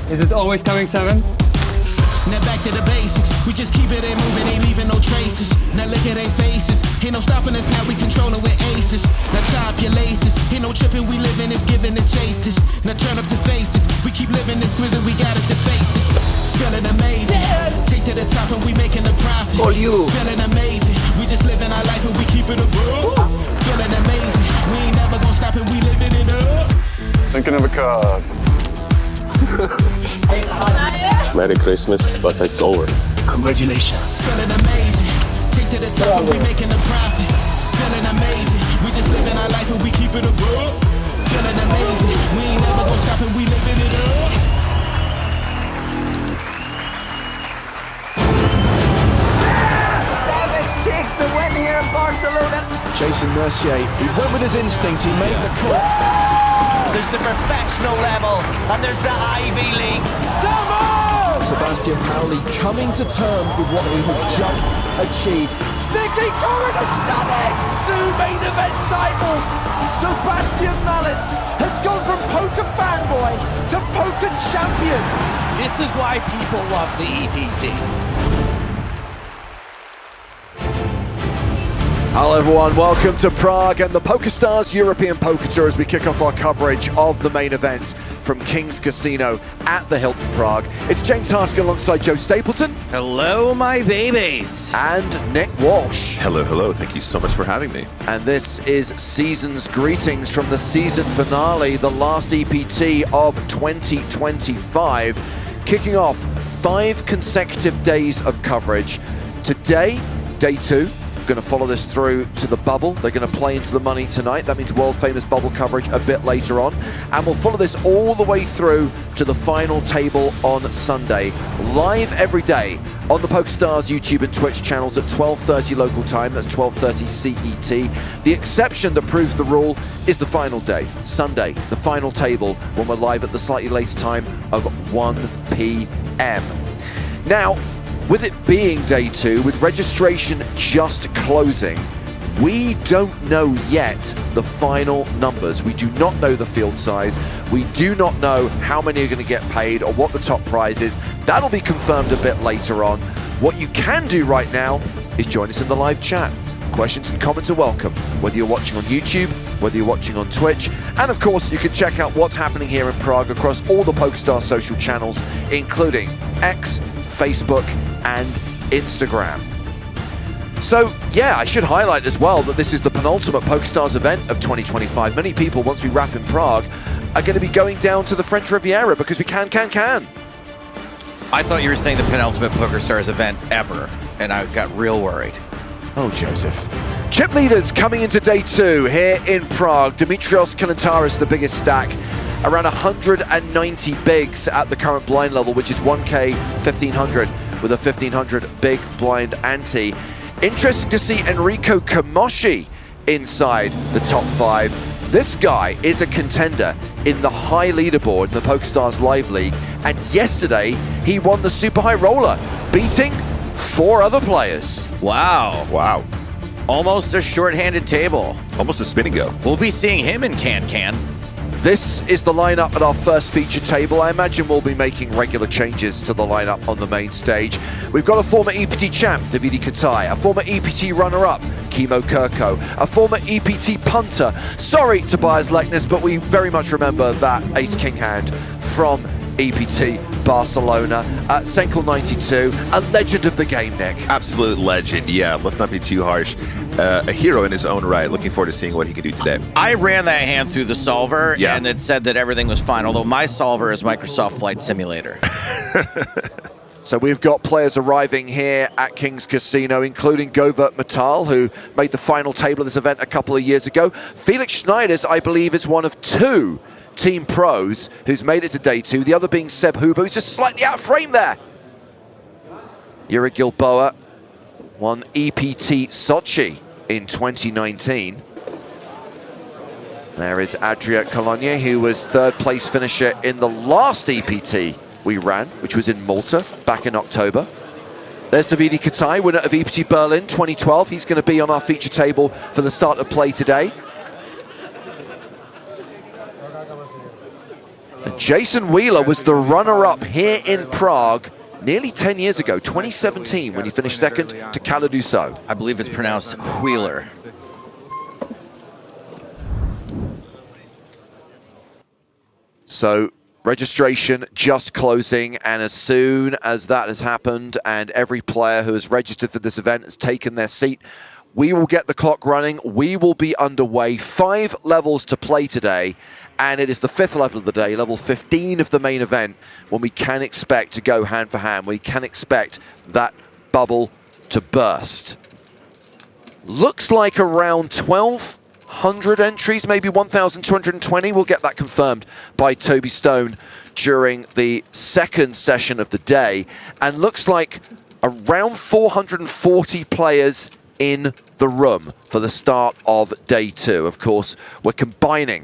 Is it always coming 7? Now back to the basics. We just keep it moving, ain't leaving no traces. Now look at their faces. Ain't no stopping us now, we controlling with aces. Now tie up your laces. Ain't no tripping, we living this, giving the chase this. Now turn up the faces. We keep living this grizzly, we got it to face this. Feeling amazing. Take to the top and we making a profit. For you. Feeling amazing. We just living our life and we keep it above. Feeling amazing. We ain't never gonna stop and we living it up. Thinking of a card. Merry Christmas, but it's over. Congratulations. Feeling amazing. Take to the top and we making a profit. Feeling amazing. We just living our life and we keep it above. Feeling amazing. We ain't never gonna stop and we living it up. Takes the win here in Barcelona. Jason Mercier, he went with his instinct, he made the call. There's the professional level, and there's the Ivy League. Sebastian Pauli coming to terms with what he has just achieved. Nicky Corrin has done it! 2 main event titles! Sebastian Mallets has gone from poker fanboy to poker champion. This is why people love the EPT. Hello everyone, welcome to Prague and the PokerStars European Poker Tour as we kick off our coverage of the main event from King's Casino at the Hilton Prague. It's James Hartigan alongside Joe Stapleton. Hello, my babies. And Nick Walsh. Hello, hello. Thank you so much for having me. And this is season's greetings from the season finale, the last EPT of 2025, kicking off 5 consecutive days of coverage. Today, day 2. Going to follow this through to the bubble. They're going to play into the money tonight. That means world famous bubble coverage a bit later on. And we'll follow this all the way through to the final table on Sunday. Live every day on the PokerStars YouTube and Twitch channels at 12:30 local time. That's 12:30 CET. The exception that proves the rule is the final day, Sunday, the final table, when we're live at the slightly later time of 1 p.m. Now, with it being day 2, with registration just closing, we don't know yet the final numbers. We do not know the field size. We do not know how many are going to get paid or what the top prize is. That'll be confirmed a bit later on. What you can do right now is join us in the live chat. Questions and comments are welcome, whether you're watching on YouTube, whether you're watching on Twitch, and of course you can check out what's happening here in Prague across all the PokerStars social channels, including X, Facebook, and Instagram. So yeah, I should highlight as well that this is the penultimate PokerStars event of 2025. Many people, once we wrap in Prague, are going to be going down to the French Riviera because we can. I thought you were saying the penultimate PokerStars event ever, and I got real worried. Oh, Joseph. Chip leaders coming into day 2 here in Prague. Dimitrios Kalantaris, the biggest stack. Around 190 bigs at the current blind level, which is 1K 1500 with a 1500 big blind ante. Interesting to see Enrico Kamoshi inside the top 5. This guy is a contender in the high leaderboard in the PokerStars Live League, and yesterday he won the Super High Roller, beating 4 other players. Wow. Wow. Almost a short-handed table. Almost a spinning go. We'll be seeing him in Can. This is the lineup at our first feature table. I imagine we'll be making regular changes to the lineup on the main stage. We've got a former EPT champ, Davide Katai, a former EPT runner-up, Kimo Kirko, a former EPT punter, sorry Tobias Leknes, but we very much remember that ace-king hand from EPT Barcelona, Senkel 92, a legend of the game, Nick. Absolute legend, yeah. Let's not be too harsh. A hero in his own right. Looking forward to seeing what he can do today. I ran that hand through the solver, yeah, and it said that everything was fine, although my solver is Microsoft Flight Simulator. So we've got players arriving here at King's Casino, including Govert Metal, who made the final table of this event a couple of years ago. Felix Schneiders, I believe, is one of 2 team pros who's made it to day 2, the other being Seb Huber, who's just slightly out of frame there. Yuri Gilboa won EPT Sochi in 2019. There is Adria Cologne, who was 3rd place finisher in the last EPT we ran, which was in Malta back in October. There's Davide Katai, winner of EPT Berlin 2012. He's going to be on our feature table for the start of play today. Jason Wheeler was the runner-up here in Prague nearly 10 years ago, 2017, when he finished 2nd to Caladuso. I believe it's pronounced Wheeler. So Registration just closing, and as soon as that has happened and every player who has registered for this event has taken their seat, we will get the clock running. We will be underway. 5 levels to play today, and it is the 5th level of the day, level 15 of the main event, when we can expect to go hand for hand. We can expect that bubble to burst. Looks like around 1,200 entries, maybe 1,220. We'll get that confirmed by Toby Stone during the second session of the day. And looks like around 440 players in the room for the start of day 2. Of course, we're combining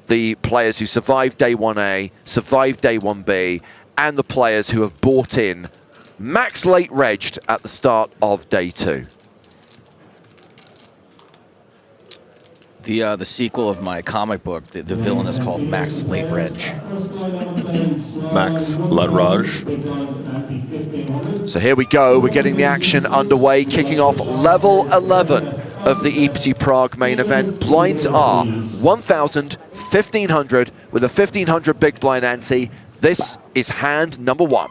the players who survived day 1A, survived day 1B, and the players who have bought in max late regged at the start of day 2. The sequel of my comic book, the villain is called Max Late Reg. Max Ladrage. So here we go, we're getting the action underway, kicking off level 11 of the EPT Prague main event. Blinds are 1,000, 1,500 with a 1,500 big blind ante. This is hand number 1.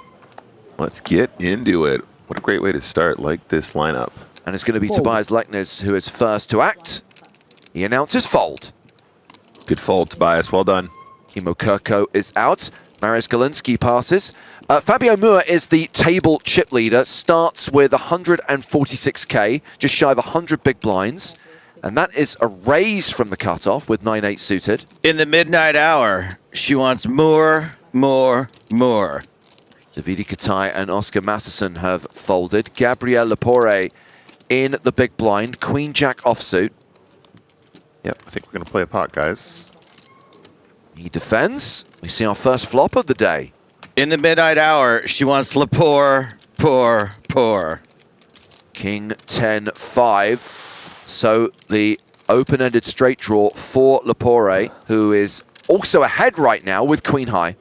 Let's get into it. What a great way to start, like this lineup. And it's going to be Tobias Leknes who is first to act. He announces fold. Good fold, Tobias. Well done. Imo Kirko is out. Marius Galinsky passes. Fabio Moore is the table chip leader. Starts with 146k, just shy of 100 big blinds. And that is a raise from the cutoff with 9-8 suited. In the midnight hour, she wants more. Davide Katai and Oscar Masterson have folded. Gabriel Lepore in the big blind. Queen Jack offsuit. Yep, I think we're going to play a pot, guys. He defends. We see our first flop of the day. In the midnight hour, she wants pour. King 10-5. So the open-ended straight draw for Lepore, who is also ahead right now with Queen High.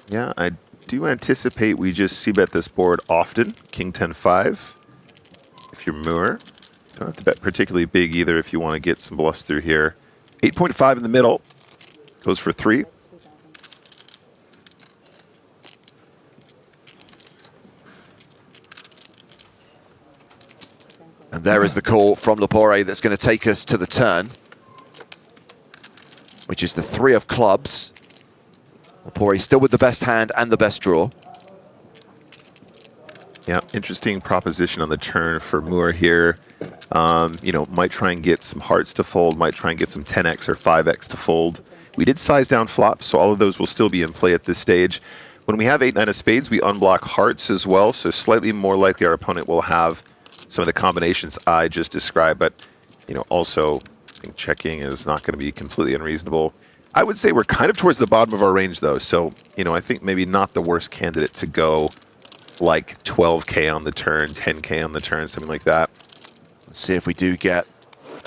Yeah, I do anticipate we just c-bet this board often. King 10-5. If you're Moore. Don't have to bet particularly big either if you want to get some bluffs through here. 8.5 in the middle. Goes for 3. And there is the call from Lepore that's going to take us to the turn, which is the 3 of clubs. Lepore still with the best hand and the best draw. Yeah, interesting proposition on the turn for Moore here. You know, might try and get some hearts to fold, might try and get some 10x or 5x to fold. We did size down flops, so all of those will still be in play at this stage. When we have 8-9 of spades, we unblock hearts as well, so slightly more likely our opponent will have some of the combinations I just described, but, you know, also I think checking is not going to be completely unreasonable. I would say we're kind of towards the bottom of our range, though, so, you know, I think maybe not the worst candidate to go like 12k on the turn, 10k on the turn, something like that. Let's see if we do get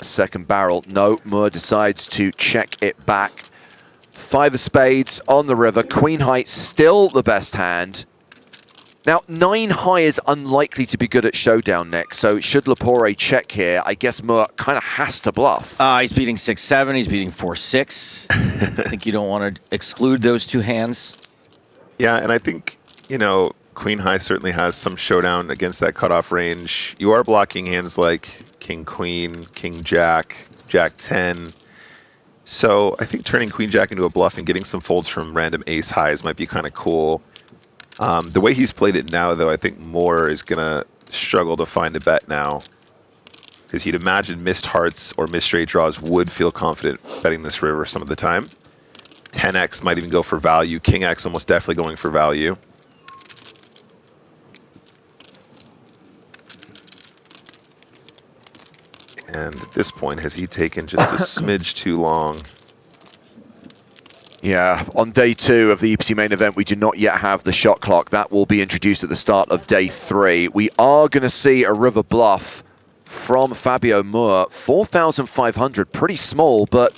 a second barrel. No, Moore decides to check it back. 5 of spades on the river. Queen High still the best hand. Now, 9 high is unlikely to be good at showdown next, so should Lepore check here, I guess Moore kind of has to bluff. He's beating 6-7, he's beating 4-6. I think you don't want to exclude those 2 hands. Yeah, and I think, you know, Queen High certainly has some showdown against that cutoff range. You are blocking hands like King Queen, King Jack, Jack 10. So I think turning Queen Jack into a bluff and getting some folds from random ace highs might be kind of cool. The way he's played it now, though, I think Moore is going to struggle to find a bet now. Because you'd imagine missed hearts or missed straight draws would feel confident betting this river some of the time. 10x might even go for value. King X almost definitely going for value. And at this point, has he taken just a smidge too long? Yeah, on day 2 of the EPT main event, we do not yet have the shot clock. That will be introduced at the start of day 3. We are going to see a river bluff from Fabio Moore. 4,500, pretty small, but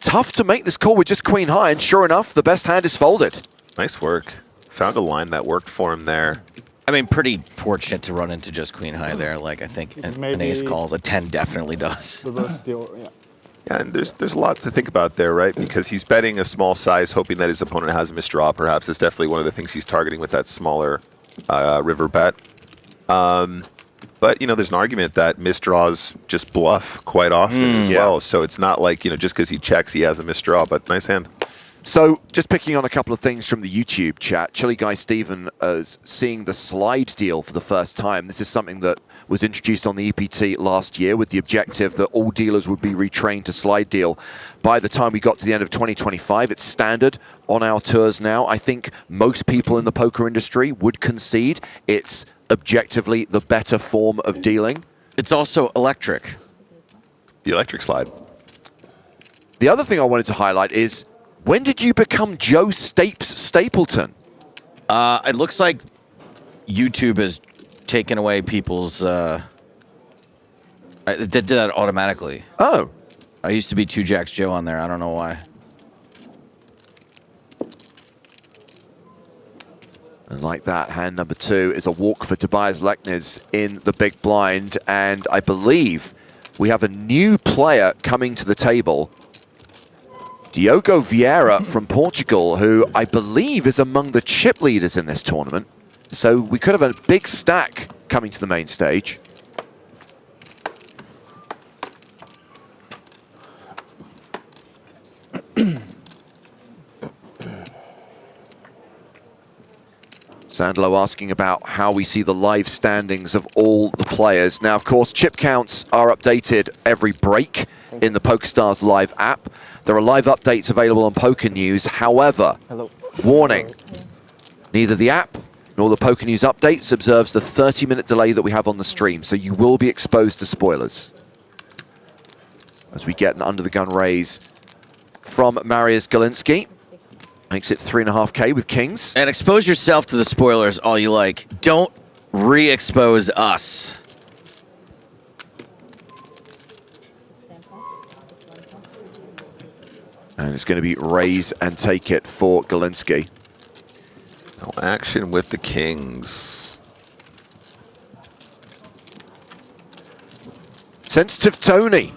tough to make this call with just Queen High. And sure enough, the best hand is folded. Nice work. Found a line that worked for him there. I mean, pretty fortunate to run into just Queen High there. Like, I think an ace calls, a 10 definitely does. Yeah. Yeah, and there's a lot to think about there, right? Because he's betting a small size, hoping that his opponent has a misdraw, perhaps. It's definitely one of the things he's targeting with that smaller river bet. But, you know, there's an argument that misdraws just bluff quite often as well. So it's not like, you know, just because he checks, he has a misdraw, but nice hand. So, just picking on a couple of things from the YouTube chat, Chili Guy Steven is seeing the slide deal for the first time. This is something that was introduced on the EPT last year with the objective that all dealers would be retrained to slide deal by the time we got to the end of 2025. It's standard on our tours now. I think most people in the poker industry would concede it's objectively the better form of dealing. It's also electric. The electric slide. The other thing I wanted to highlight is, when did you become Joe Stapleton? It looks like YouTube has taken away people's... they did that automatically. Oh. I used to be 2 Jacks Joe on there. I don't know why. And like that, hand number 2 is a walk for Tobias Leknes in the big blind. And I believe we have a new player coming to the table. Diogo Vieira from Portugal, who I believe is among the chip leaders in this tournament. So we could have a big stack coming to the main stage. Sandlo asking about how we see the live standings of all the players. Now, of course, chip counts are updated every break in the PokerStars live app. There are live updates available on Poker News. However, warning, neither the app nor the Poker News updates observes the 30-minute delay that we have on the stream, so you will be exposed to spoilers. As we get an under-the-gun raise from Mariusz Galiński. Makes it 3.5K with kings. And expose yourself to the spoilers all you like. Don't re-expose us. And it's going to be raise and take it for Galiński. No action with the kings. Sensitive Tony,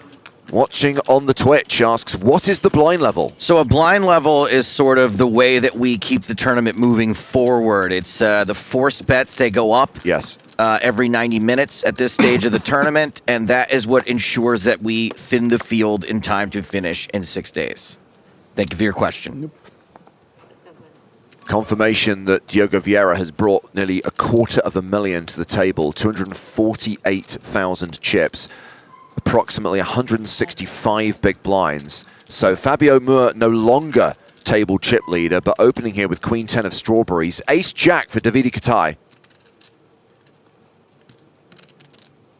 watching on the Twitch, asks, what is the blind level? So a blind level is sort of the way that we keep the tournament moving forward. It's the forced bets, they go up every 90 minutes at this stage of the tournament, and that is what ensures that we thin the field in time to finish in 6 days. Thank you for your question. Confirmation that Diogo Vieira has brought nearly $250,000 to the table, 248,000 chips. Approximately 165 big blinds. So Fabio Moore no longer table chip leader, but opening here with Queen 10 of strawberries. Ace Jack for Davide Katai.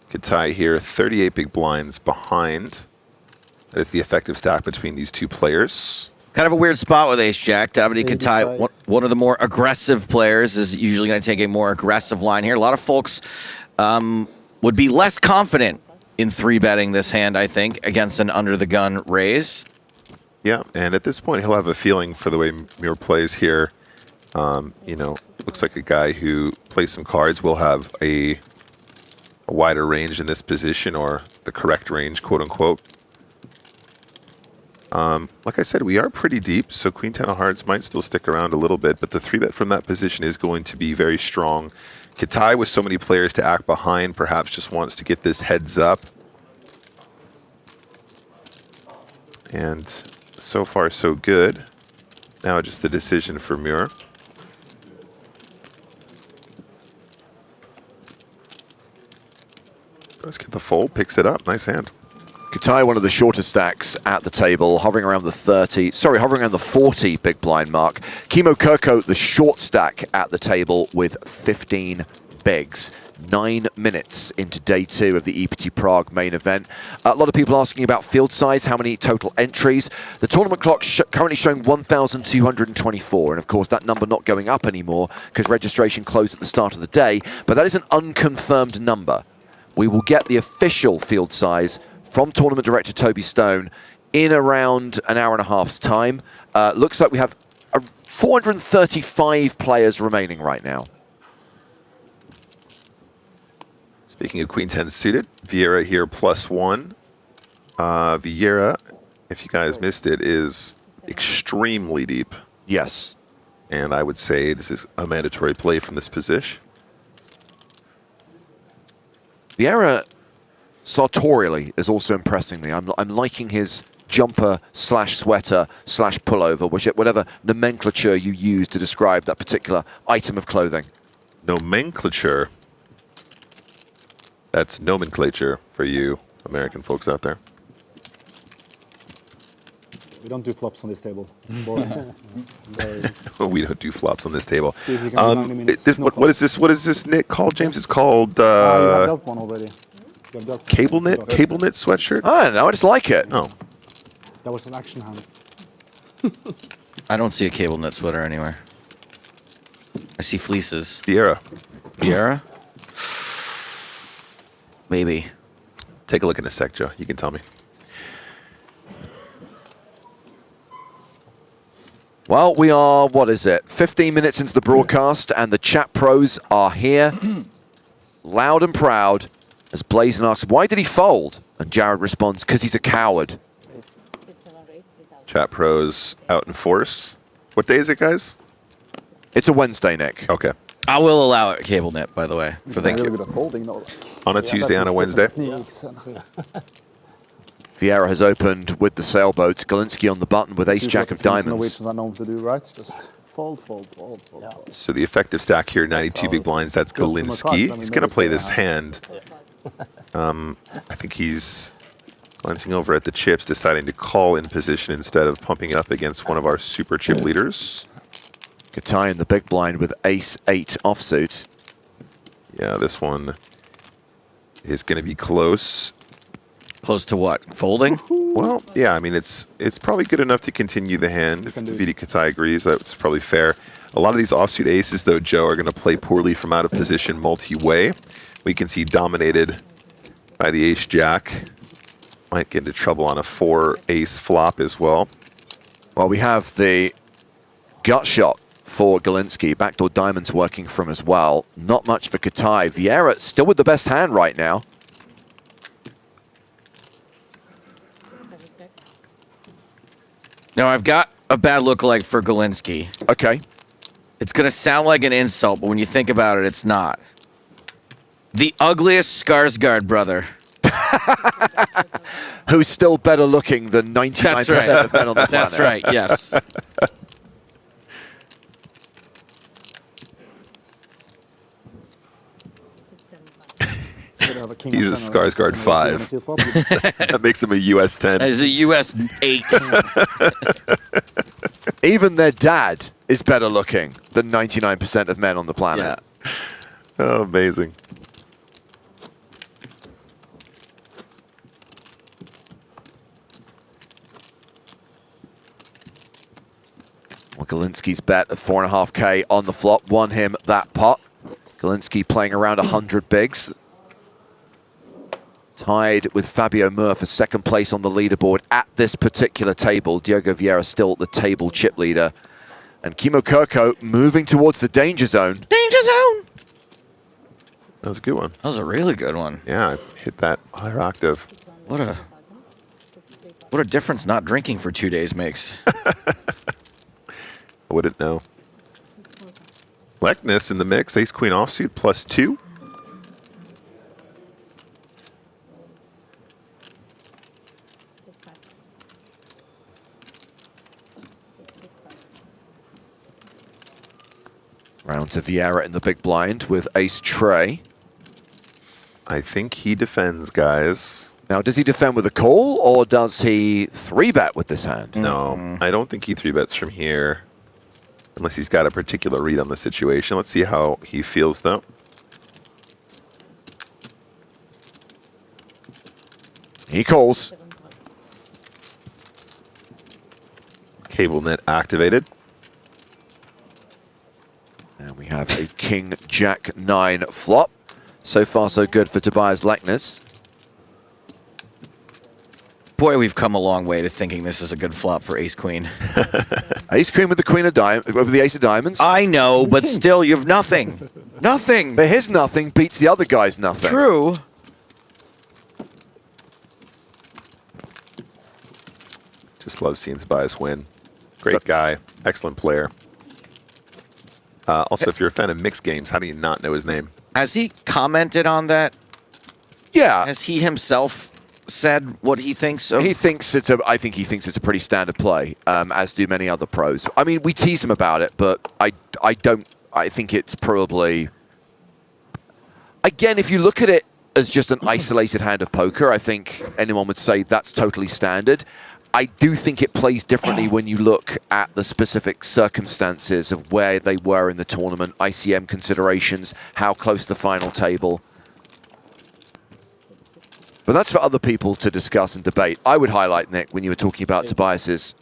Katai here, 38 big blinds behind. That is the effective stack between these two players. Kind of a weird spot with Ace Jack. Davide Katai, one of the more aggressive players, is usually going to take a more aggressive line here. A lot of folks would be less confident in 3-betting this hand, I think, against an under-the-gun raise. Yeah, and at this point, he'll have a feeling for the way Muir plays here. You know, looks like a guy who plays some cards will have a wider range in this position, or the correct range, quote-unquote. Like I said, we are pretty deep, so Queen 10 of Hearts might still stick around a little bit, but the 3-bet from that position is going to be very strong. Katai, with so many players to act behind, perhaps just wants to get this heads up. And so far, so good. Now just the decision for Muir. Let's get the fold, picks it up, nice hand. Katai, one of the shorter stacks at the table, hovering around the 40 big blind mark. Kimo Kirko, the short stack at the table with 15 bigs. 9 minutes into day 2 of the EPT Prague main event. A lot of people asking about field size, how many total entries. The tournament clock currently showing 1,224, and of course that number not going up anymore because registration closed at the start of the day, but that is an unconfirmed number. We will get the official field size from tournament director Toby Stone in around an hour and a half's time. Looks like we have 435 players remaining right now. Speaking of Queen 10 suited, Vieira here +1. Vieira if you guys missed it, is extremely deep. Yes. And I would say this is a mandatory play from this position. Vieira sartorially is also impressing me. I'm liking his jumper slash sweater slash pullover, whatever nomenclature you use to describe that particular item of clothing. Nomenclature. That's nomenclature for you American folks out there. We don't do flops on this table. We don't do flops on this table. See if you can remind me minutes, no what is this? What is this knit called, James? It's called you have dealt one already. You have dealt cable knit sweatshirt. I don't know. I just like it. Oh, That was an action hand. I don't see a cable knit sweater anywhere. I see fleeces. Vieira. Vieira? Maybe. Take a look in a sec, Joe. You can tell me. Well, we are, what is it, 15 minutes into the broadcast, and the chat pros are here, loud and proud, as Blazin asks, why did he fold? And Jared responds, because he's a coward. Chat pros out in force. What day is it, guys? It's a Wednesday, Nick. Okay. I will allow it cable knit, by the way. For Thank you. Bit of folding, no, On a Tuesday, on a Wednesday. Vieira has opened with the sailboat. Galinsky on the button with ace-jack of diamonds. Norwegians are known to do, right? Just fold. So the effective stack here, 92 big blinds. That's Galinsky. He's going to play this hand. I think he's glancing over at the chips, deciding to call in position instead of pumping up against one of our super chip leaders. Katai in the big blind with ace-8 offsuit. Yeah, this one is going to be close. Close to what? Folding? Well, yeah, I mean, it's probably good enough to continue the hand. If Vidi Katai agrees, that's probably fair. A lot of these offsuit aces, though, Joe, are going to play poorly from out of position multi-way. We can see dominated by the ace-jack. Might get into trouble on a 4-ace flop as well. Well, we have the gut shot for Galinsky. Backdoor diamonds working from as well. Not much for Katai. Vieira still with the best hand right now. Now, I've got a bad lookalike for Galinsky. Okay. It's going to sound like an insult, but when you think about it, it's not. The ugliest Skarsgård brother. Who's still better looking than 99% of men on the planet. That's right, yes. He's a Skarsgård 5. That makes him a US 10. As a US 8. Even their dad is better looking than 99% of men on the planet. Yeah. Oh, amazing. Well, Galinsky's bet of 4.5K on the flop won him that pot. Galinsky playing around 100 bigs. Tied with Fabio Mur for second place on the leaderboard at this particular table. Diogo Vieira still the table chip leader. And Kimo Kirko moving towards the danger zone. Danger zone! That was a good one. That was a really good one. Yeah, I hit that higher octave. What a difference not drinking for 2 days makes. I wouldn't know. Lekness in the mix, ace queen offsuit +2. Round to Vieira in the big blind with ace tray. I think he defends, guys. Now, does he defend with a call or does he 3-bet with this hand? No, I don't think he 3-bets from here. Unless he's got a particular read on the situation. Let's see how he feels, though. He calls. Cable net activated. And we have a King Jack 9 flop. So far, so good for Tobias Lekness. Boy, we've come a long way to thinking this is a good flop for ace queen. Ace queen with the queen of diamonds, with the ace of diamonds. I know, but still, you have nothing. Nothing. But his nothing beats the other guy's nothing. True. Just love seeing Tobias win. Great guy, excellent player. Also, if you're a fan of mixed games, how do you not know his name? Has he commented on that? Yeah. Has he himself said what he thinks of? I think he thinks it's a pretty standard play, as do many other pros. I mean, we tease him about it, but I think it's probably... Again, if you look at it as just an isolated hand of poker, I think anyone would say that's totally standard. I do think it plays differently when you look at the specific circumstances of where they were in the tournament, ICM considerations, how close the final table. But that's for other people to discuss and debate. I would highlight, Nick, when you were talking about Tobias's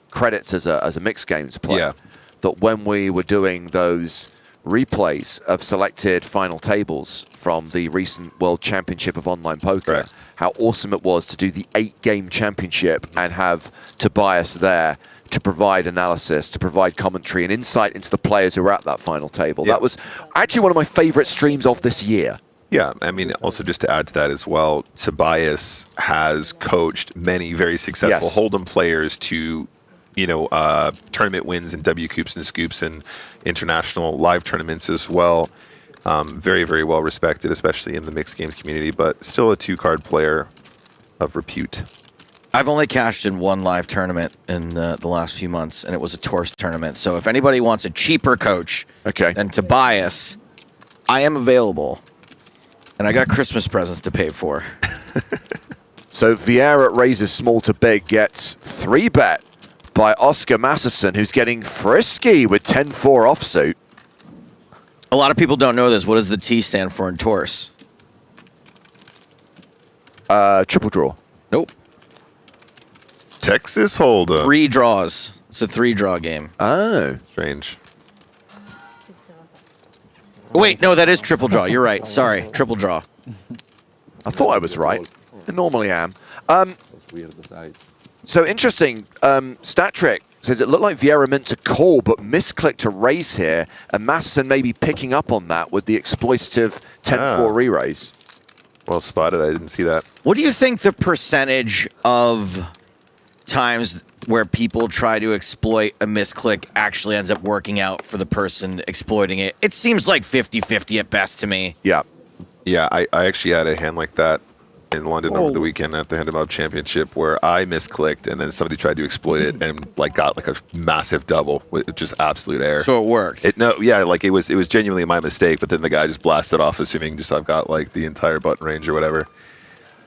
credits as a mixed games player, that when we were doing those replays of selected final tables from the recent World Championship of Online Poker, how awesome it was to do the 8-game championship and have Tobias there to provide analysis, to provide commentary and insight into the players who were at that final table. That was actually one of my favorite streams of this year. Yeah, I mean, also just to add to that as well, Tobias has coached many very successful Hold'em players to, you know, tournament wins and W Coops and Scoops and international live tournaments as well. Very, very well respected, especially in the mixed games community, but still a 2-card player of repute. I've only cashed in one live tournament in the last few months, and it was a Tours tournament. So if anybody wants a cheaper coach than Tobias, I am available. And I got Christmas presents to pay for. So Vieira raises small to big, gets 3-bet by Oscar Masterson, who's getting frisky with 10-4 offsuit. A lot of people don't know this. What does the T stand for in Taurus? Triple draw. Nope. Texas Hold'em. 3 draws. It's a 3-draw game. Oh. Strange. Wait, no, that is triple draw. You're right. Sorry, triple draw. I thought I was right. I normally am. So interesting. StatTrick says it looked like Vieira meant to call, but misclicked to raise here, and Masterson maybe picking up on that with the exploitative 10-4 re-raise. Well spotted. I didn't see that. What do you think the percentage of times where people try to exploit a misclick actually ends up working out for the person exploiting it? It seems like 50-50 at best to me. Yeah. Yeah, I actually had a hand like that in London over the weekend at the Hand 'em Up Championship where I misclicked and then somebody tried to exploit it and like got like a massive double with just absolute air. So it works. It was genuinely my mistake, but then the guy just blasted off assuming just I've got like the entire button range or whatever.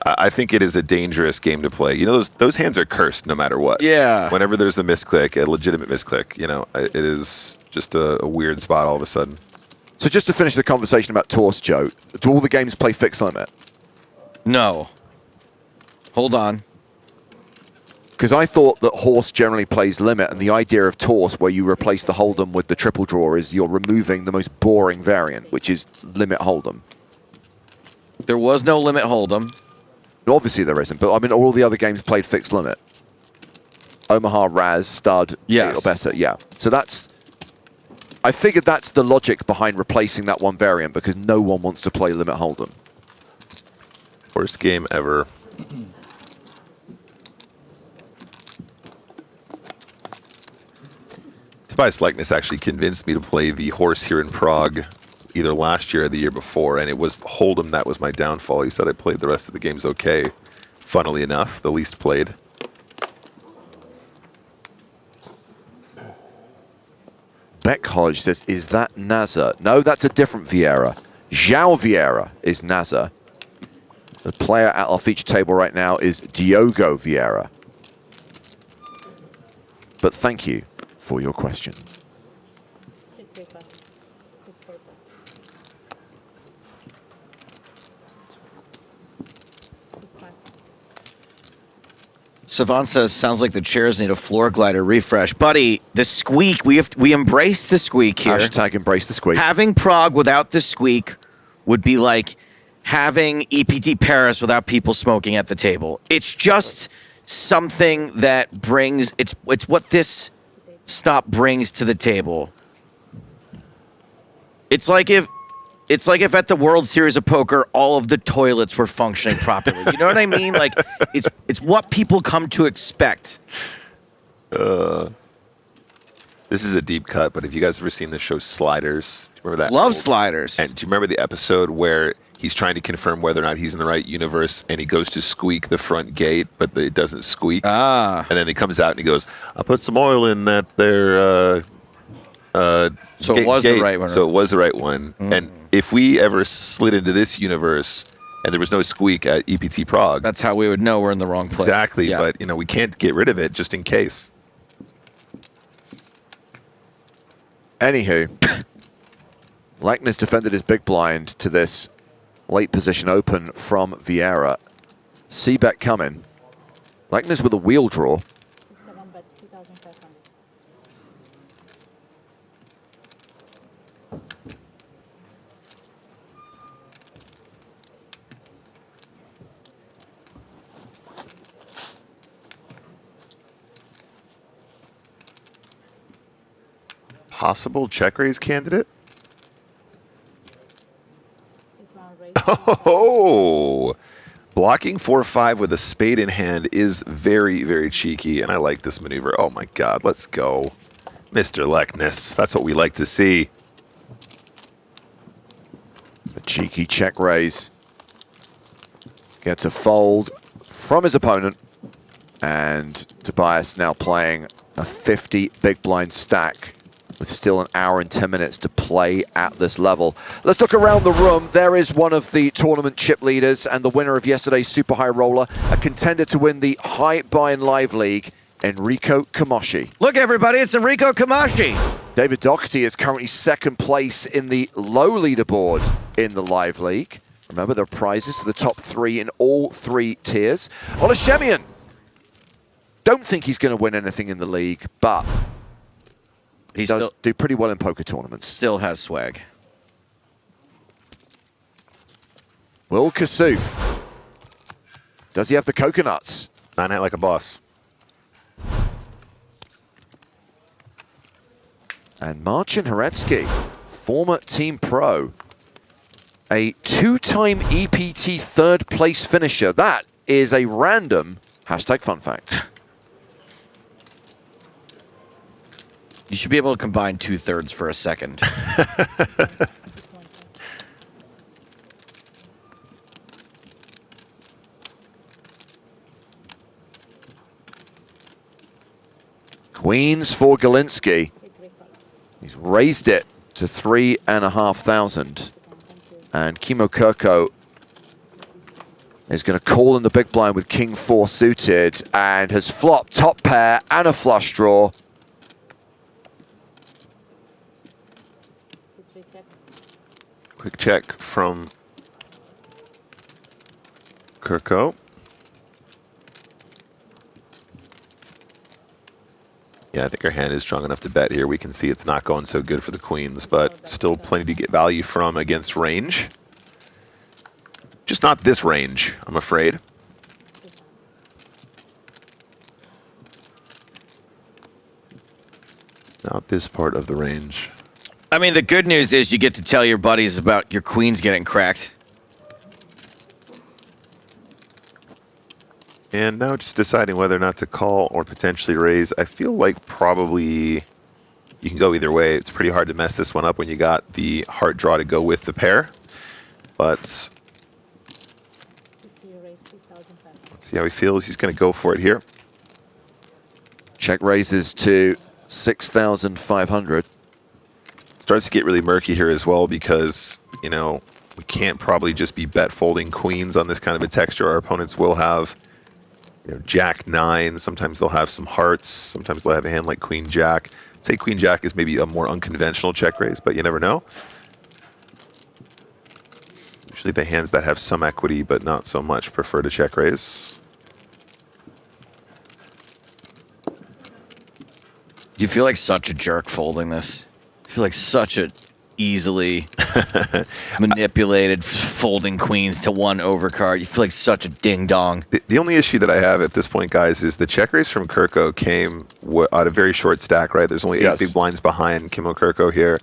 I think it is a dangerous game to play. You know, those hands are cursed no matter what. Yeah. Whenever there's a misclick, a legitimate misclick, you know, it is just a weird spot all of a sudden. So just to finish the conversation about Taurus, Joe, do all the games play fixed limit? No. Hold on. Because I thought that Horse generally plays limit, and the idea of Taurus, where you replace the Hold'em with the triple draw, is you're removing the most boring variant, which is limit Hold'em. There was no limit Hold'em. Obviously there isn't, but I mean, all the other games played fixed limit. Omaha, Raz, Stud, or better, yeah. So that's... I figured that's the logic behind replacing that one variant, because no one wants to play limit Hold'em. Worst game ever. Tobias Likeness actually convinced me to play the horse here in Prague either last year or the year before, and it was Hold'em that was my downfall. He said I played the rest of the games okay. Funnily enough, the least played. Beck Hodge says, is that Naza? No, that's a different Vieira. João Vieira is Naza. The player at our feature table right now is Diogo Vieira. But thank you for your question. Savant says, sounds like the chairs need a floor glider refresh. Buddy, the squeak, we embrace the squeak here. Hashtag embrace the squeak. Having Prague without the squeak would be like having EPT Paris without people smoking at the table. It's just something that brings, it's what this stop brings to the table. It's like if It's like if at the World Series of Poker, all of the toilets were functioning properly. You know what I mean? Like, it's what people come to expect. This is a deep cut, but have you guys ever seen the show Sliders? Do you remember that? Love Sliders. And do you remember the episode where he's trying to confirm whether or not he's in the right universe, and he goes to squeak the front gate, but it doesn't squeak? Ah. And then he comes out and he goes, I put some oil in that there... So it was the right one. So it was the right one. And if we ever slid into this universe and there was no squeak at EPT Prague... That's how we would know we're in the wrong place. Exactly, Yeah. but, you know, we can't get rid of it just in case. Anywho, Lackness defended his big blind to this late position open from Vieira. C-bet coming. Lackness with a wheel draw. Possible check raise candidate? Oh, blocking 4-5 with a spade in hand is very, very cheeky, and I like this maneuver. Oh my God, let's go. Mr. Lackness, that's what we like to see. The cheeky check raise. Gets a fold from his opponent, and Tobias now playing a 50 big blind stack with still an hour and 10 minutes to play at this level. Let's look around the room. There is one of the tournament chip leaders and the winner of yesterday's Super High Roller, a contender to win the High Buy-in Live League, Enrico Kamashi. Look, everybody, it's Enrico Kamashi. David Doherty is currently second place in the low leaderboard in the Live League. Remember, there are prizes for the top 3 in all 3 tiers. Olashemian, don't think he's going to win anything in the league, but he does do pretty well in poker tournaments. Still has swag. Will Kassouf. Does he have the coconuts? 9-8 like a boss. And Marcin Horetsky, former Team Pro, a 2-time EPT third place finisher. That is a random #fun fact. You should be able to combine 2/3 for a second. Queens for Galinsky. He's raised it to 3,500. And Kimo Kirko is going to call in the big blind with King 4 suited and has flopped top pair and a flush draw. Quick check from Kirko. Yeah, I think our hand is strong enough to bet here. We can see it's not going so good for the queens, but still plenty to get value from against range. Just not this range, I'm afraid. Not this part of the range. I mean, the good news is you get to tell your buddies about your queens getting cracked. And now just deciding whether or not to call or potentially raise. I feel like probably you can go either way. It's pretty hard to mess this one up when you got the heart draw to go with the pair. But let's see how he feels. He's going to go for it here. Check raises to 6,500. Starts to get really murky here as well because, you know, we can't probably just be bet folding queens on this kind of a texture. Our opponents will have, you know, Jack 9. Sometimes they'll have some hearts. Sometimes they'll have a hand like Queen Jack. I'd say Queen Jack is maybe a more unconventional check raise, but you never know. Usually the hands that have some equity but not so much prefer to check raise. You feel like such a jerk folding this. I feel like such a easily manipulated folding queens to one overcard. You feel like such a ding dong. The only issue that I have at this point, guys, is the check raise from Kirko came out a very short stack, right? There's only 8 big blinds behind Kimo Kirko here.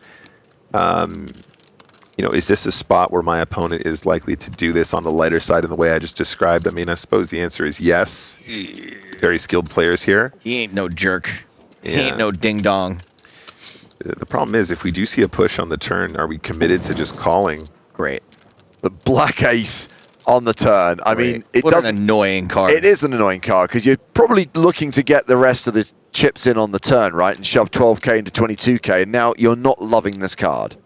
you know, is this a spot where my opponent is likely to do this on the lighter side in the way I just described? I mean, I suppose the answer is yes. Very skilled players here. He ain't no jerk. Yeah. He ain't no ding dong. The problem is, if we do see a push on the turn, are we committed to just calling? Great. The black ace on the turn. I mean, it What doesn't. an annoying card. It is an annoying card because you're probably looking to get the rest of the chips in on the turn, right, and shove 12k into 22k, and now you're not loving this card.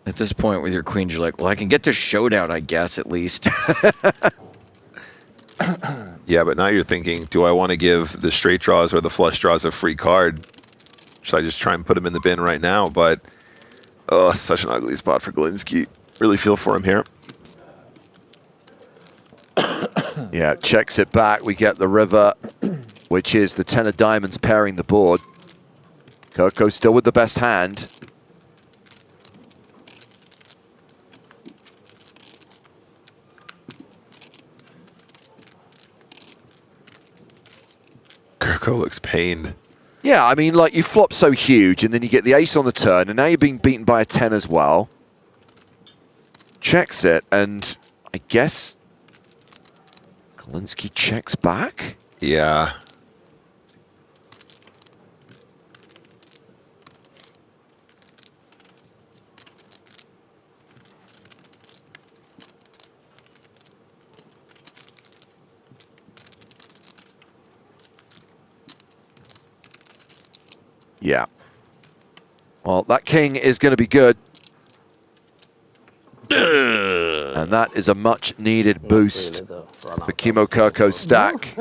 At this point with your queens, you're like, well, I can get to showdown, I guess, at least. Yeah, but now you're thinking, do I want to give the straight draws or the flush draws a free card? Should I just try and put him in the bin right now? But, oh, such an ugly spot for Galinsky. Really feel for him here. Yeah, checks it back. We get the river, which is the 10 of diamonds pairing the board. Coco still with the best hand. Kirko looks pained. Yeah, I mean, like, you flop so huge, and then you get the ace on the turn, and now you're being beaten by a 10 as well. Checks it, and I guess Galinsky checks back? Yeah. Yeah. Well, that king is going to be good. And that is a much-needed boost for Kimo Kirko's stack.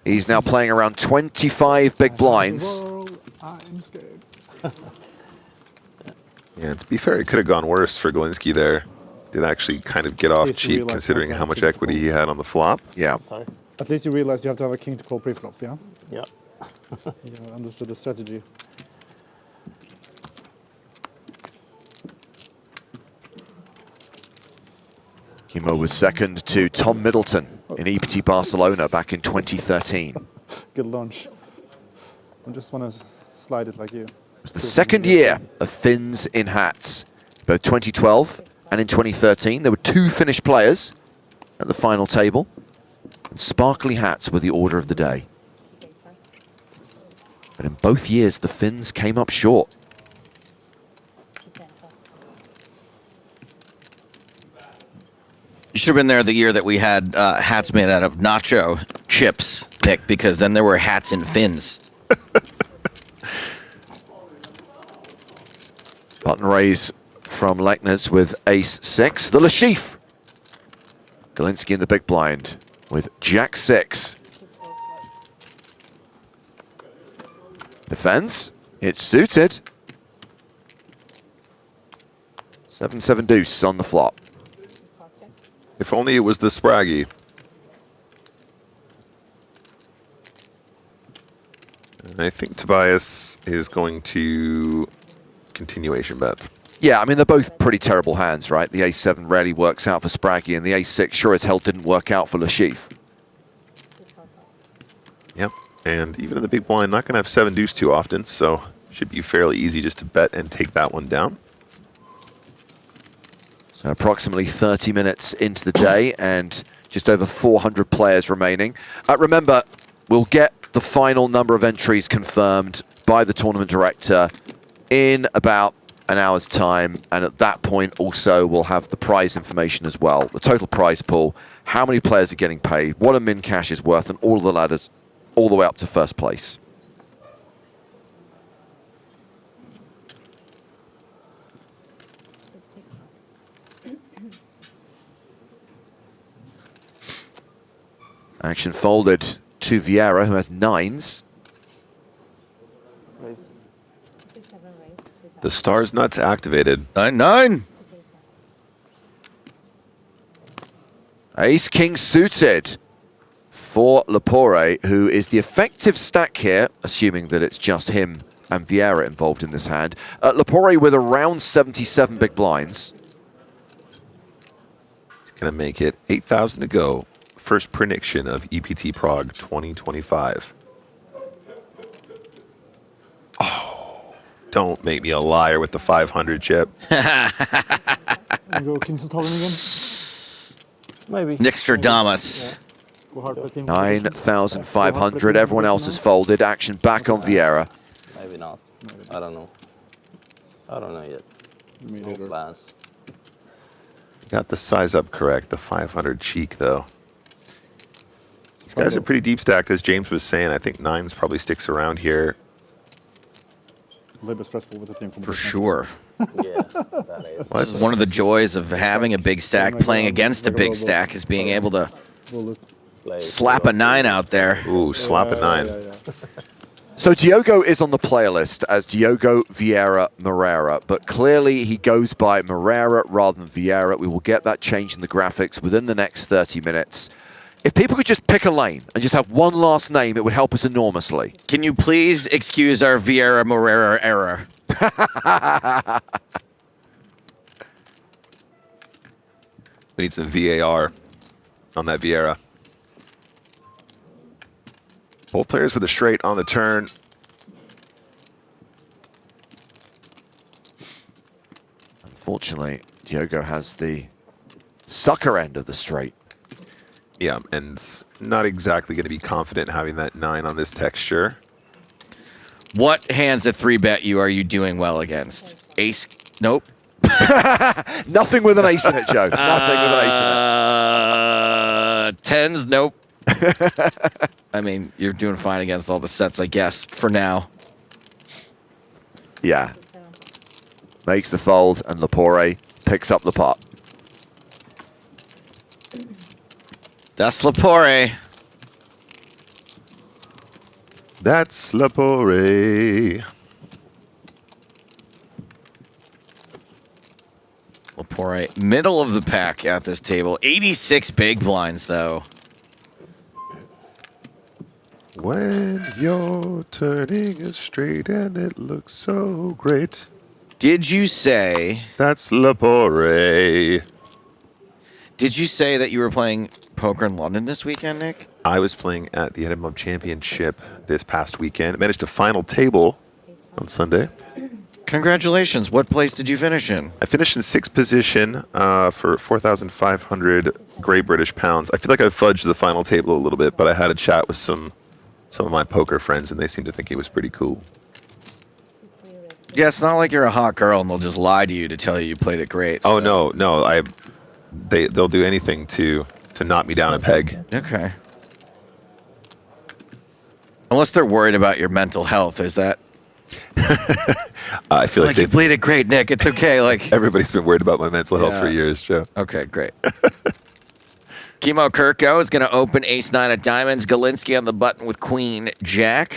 He's now playing around 25 big blinds. I'm scared. Yeah, to be fair, it could have gone worse for Galinsky there. Did actually kind of get off Please cheap realize considering that how much king equity he had on the flop. Yeah. Sorry. At least you realize you have to have a king to call pre-flop, yeah? Yeah. You understood the strategy. Kimo was second to Tom Middleton in EPT Barcelona back in 2013. It Good launch. I just want to slide it like you. was the second year of Finns in hats. Both 2012 and in 2013, there were two Finnish players at the final table. And sparkly hats were the order of the day. But in both years, the Finns came up short. You should have been there the year that we had hats made out of nacho chips, Nick, because then there were hats and fins. Button raise from Leknes with ace-6. The Lashif. Galinsky in the big blind with jack-6. Defense. It's suited. 7-7 deuce on the flop. If only it was the Spraggy. And I think Tobias is going to continuation bet. Yeah, I mean, they're both pretty terrible hands, right? The ace-7 rarely works out for Spraggy, and the ace-6 sure as hell didn't work out for Lashif. Yep. And even in the big blind, not going to have 7 deuce too often, so should be fairly easy just to bet and take that one down. So approximately 30 minutes into the day and just over 400 players remaining. Remember, we'll get the final number of entries confirmed by the tournament director in about an hour's time. And at that point also we'll have the prize information as well. The total prize pool, how many players are getting paid, what a min cash is worth, and all of the ladders all the way up to first place. Action folded to Vieira, who has 9s. The Stars Nuts activated. 9-9. Ace King suited for Lepore, who is the effective stack here, assuming that it's just him and Vieira involved in this hand. Lepore with around 77 big blinds. It's going to make it 8,000 to go. First prediction of EPT Prague 2025. Oh. Don't make me a liar with the 500 chip. And go Kings of Tallinn again. Maybe. Nixtradamus. Yeah. Go hard betting. 9,500. Everyone else has folded. Action back on Vieira. Maybe not. I don't know. I don't know yet. Me No neither. plans. Got the size up correct, the 500 cheek though. These guys are pretty deep stacked, as James was saying. I think 9s probably sticks around here. A little bit stressful with the team For sure. Yeah, that is. This is one of the joys of having a big stack, playing against a big stack, is being able to Well, let's Play slap a 9 out there. Ooh, slap a 9. yeah. So Diogo is on the playlist as Diogo Vieira Moreira, but clearly he goes by Moreira rather than Vieira. We will get that change in the graphics within the next 30 minutes. If people could just pick a lane and just have one last name, it would help us enormously. Can you please excuse our Vieira Moreira error? We need some VAR on that Vieira. Both players with a straight on the turn. Unfortunately, Diogo has the sucker end of the straight. Yeah, and not exactly going to be confident having that 9 on this texture. What hands at 3-bet you are you doing well against? Ace? Nope. Nothing with an ace in it, Joe. Nothing with an ace in it. 10s? Nope. I mean, you're doing fine against all the sets, I guess, for now. Yeah. Makes the fold, and Lepore picks up the pot. That's Lepore. That's Lepore. Lepore, middle of the pack at this table. 86 big blinds, though. When you're turning it straight and it looks so great. Did you say... That's Lepore. Did you say that you were playing poker in London this weekend, Nick? I was playing at the Edinburgh Championship this past weekend. Managed a final table on Sunday. Congratulations. What place did you finish in? I finished in 6th position for 4,500 Great British pounds. I feel like I fudged the final table a little bit, but I had a chat with some of my poker friends, and they seemed to think it was pretty cool. Yeah, it's not like you're a hot girl and they'll just lie to you to tell you played it great. Oh, no. They'll do anything to knock me down a peg. Okay. Unless they're worried about your mental health, is that? I feel like you played it great, Nick. It's okay. Like everybody's been worried about my mental health for years, Joe. Okay, great. Kimo Kirko is going to open ace-9 of diamonds. Galinsky on the button with queen jack.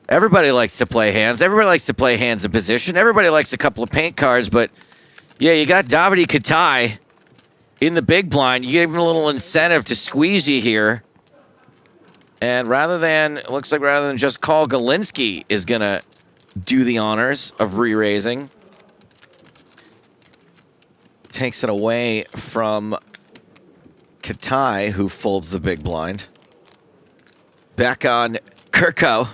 Everybody likes to play hands. Everybody likes to play hands in position. Everybody likes a couple of paint cards, but yeah, you got Davide Katai in the big blind. You gave him a little incentive to squeeze you here. And it looks like rather than just call, Galinsky is going to do the honors of re-raising. Takes it away from Katai, who folds the big blind. Back on Kirko.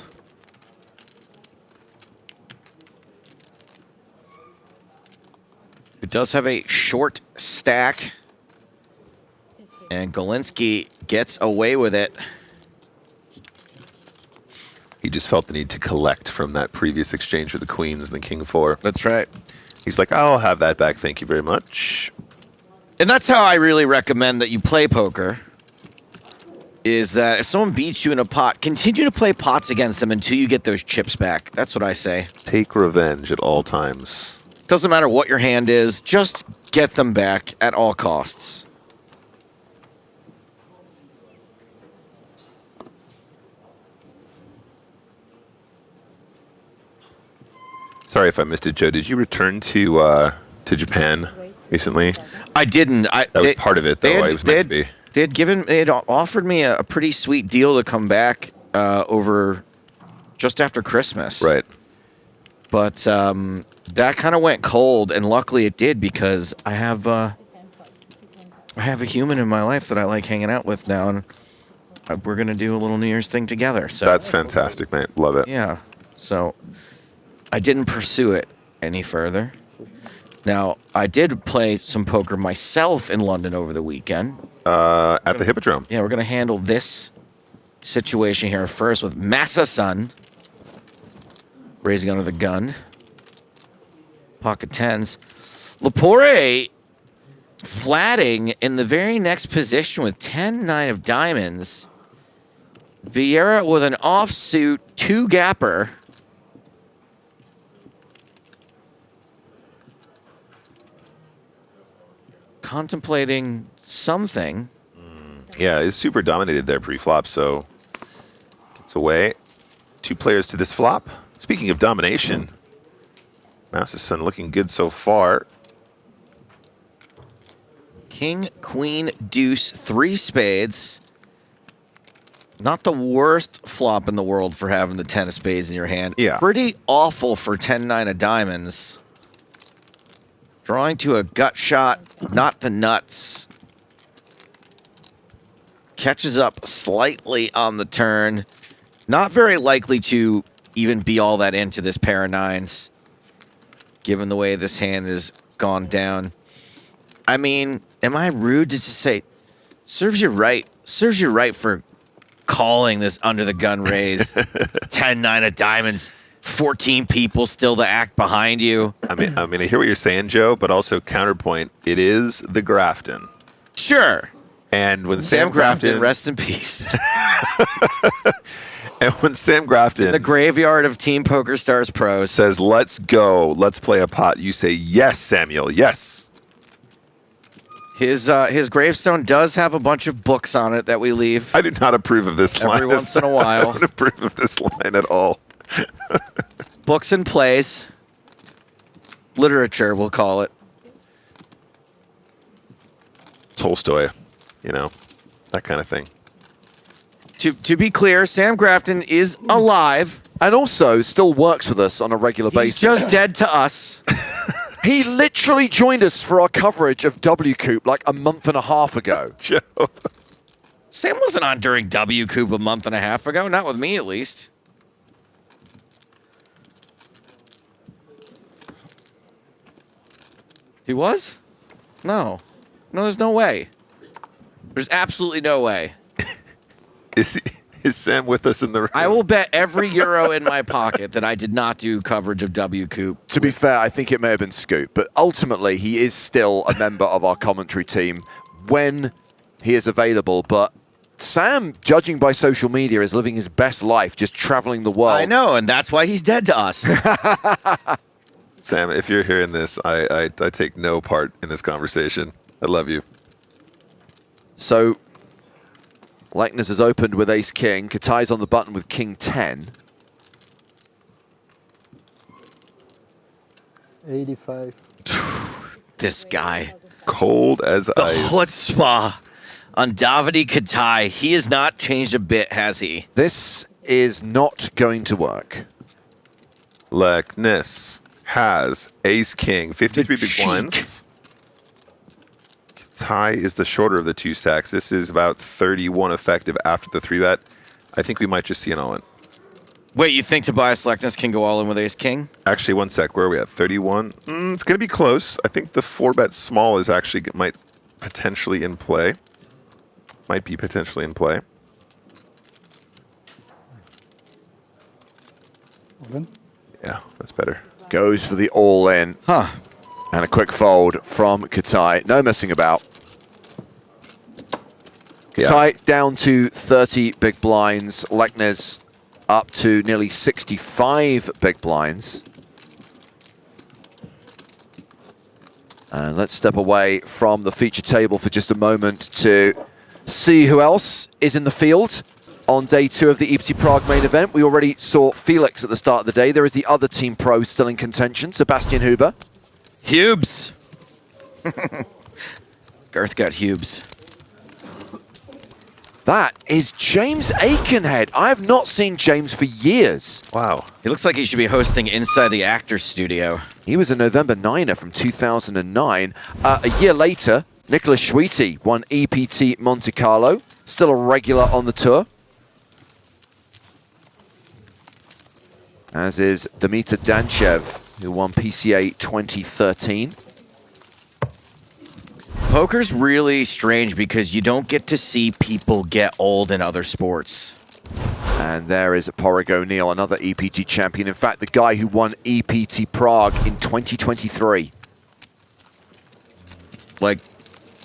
Who does have a short stack. And Galinsky gets away with it. He just felt the need to collect from that previous exchange with the queens and the king 4. That's right. He's like, I'll have that back, thank you very much. And that's how I really recommend that you play poker, is that if someone beats you in a pot, continue to play pots against them until you get those chips back. That's what I say. Take revenge at all times. Doesn't matter what your hand is, just get them back at all costs. Sorry if I missed it, Joe. Did you return to Japan recently? I didn't. That was part of it, though. It was meant to be. They had offered me a pretty sweet deal to come back over just after Christmas. Right. But that kind of went cold, and luckily it did, because I have a human in my life that I like hanging out with now, and we're gonna do a little New Year's thing together. So that's fantastic, mate. Love it. Yeah. So I didn't pursue it any further. Now, I did play some poker myself in London over the weekend. At the Hippodrome. Yeah, we're going to handle this situation here first with Massa-san raising under the gun. Pocket tens. Lepore flatting in the very next position with 10-9 of diamonds. Vieira with an offsuit 2-gapper. Contemplating something. Yeah, it's super dominated there pre-flop, so gets away. 2 players to this flop. Speaking of domination, Massa-san looking good so far. King, queen, deuce, 3 spades. Not the worst flop in the world for having the 10 of spades in your hand. Yeah. Pretty awful for 10-9 of diamonds. Drawing to a gut shot, not the nuts. Catches up slightly on the turn. Not very likely to even be all that into this pair of nines, given the way this hand has gone down. I mean, am I rude to just say, serves you right for calling this under the gun raise? 10-9 of diamonds, 14 people still to act behind you. I mean, I hear what you're saying, Joe, but also counterpoint, it is the Grafton. Sure. And when Sam Grafton, rest in peace. And when Sam Grafton, in the graveyard of Team PokerStars pros, says, let's go, let's play a pot, you say, yes, Samuel, yes. His gravestone does have a bunch of books on it that we leave. I do not approve of this line. Every once in a while. I don't approve of this line at all. Books and plays. Literature, we'll call it. Tolstoy, you know, that kind of thing. To be clear, Sam Grafton is alive. And also still works with us on a regular He's basis. just dead to us. He literally joined us for our coverage of W Coop like a month and a half ago. Joe. Sam wasn't on during W Coop a month and a half ago. Not with me, at least. He was? No. No, there's no way. There's absolutely no way. Is Sam with us in the room? I will bet every euro in my pocket that I did not do coverage of W Coop. To be fair, I think it may have been Scoop, but ultimately he is still a member of our commentary team when he is available. But Sam, judging by social media, is living his best life, just traveling the world. I know, and that's why he's dead to us. Sam, if you're hearing this, I take no part in this conversation. I love you. So, Leknes has opened with ace-king. Katai's on the button with king-10. 85. This guy. Cold as The ice. chutzpah on Davide Katai. He has not changed a bit, has he? This is not going to work. Leknes has ace-king, 53 The big cheek. blinds. Katai is the shorter of the 2 stacks. This is about 31 effective after the 3-bet. I think we might just see an all-in. Wait, you think Tobias Leknes can go all in with ace-king? Actually, 1 sec. Where are we at? 31? It's going to be close. I think the 4-bet small is actually might potentially in play. Might be potentially in play. All in. Yeah, that's better. Goes for the all-in. Huh. And a quick fold from Katai. No messing about. Katai down to 30 big blinds. Leknes up to nearly 65 big blinds. And let's step away from the feature table for just a moment to see who else is in the field on day 2 of the EPT Prague main event. We already saw Felix at the start of the day. There is the other team pro still in contention, Sebastian Huber. Hubes. Garth got Hubes. That is James Aikenhead. I have not seen James for years. Wow. He looks like he should be hosting Inside the Actors Studio. He was a November 9er from 2009. A year later, Nicholas Schweete won EPT Monte Carlo. Still a regular on the tour. as is Dimitar Danchev, who won PCA 2013. Poker's really strange because you don't get to see people get old in other sports. And there is Porrig O'Neill, another EPT champion. In fact, the guy who won EPT Prague in 2023. Like,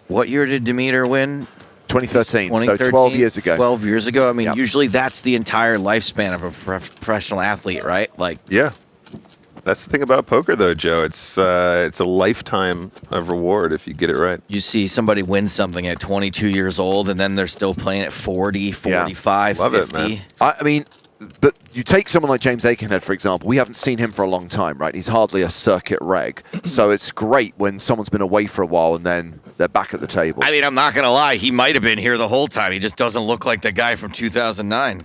what year did Dimitar win? 2013, 2013, so 12 years ago. 12 years ago. I mean, Yep. usually that's the entire lifespan of a professional athlete, right? Like, Yeah. That's the thing about poker, though, Joe. It's a lifetime of reward if you get it right. you see somebody win something at 22 years old, and then they're still playing at 40, 45, Love it, 50. man. I mean, but you take someone like James Aikenhead, for example. We haven't seen him for a long time, right? He's hardly a circuit reg. So it's great when someone's been away for a while and then they're back at the table. I mean, I'm not going to lie. He might have been here the whole time. He just doesn't look like the guy from 2009.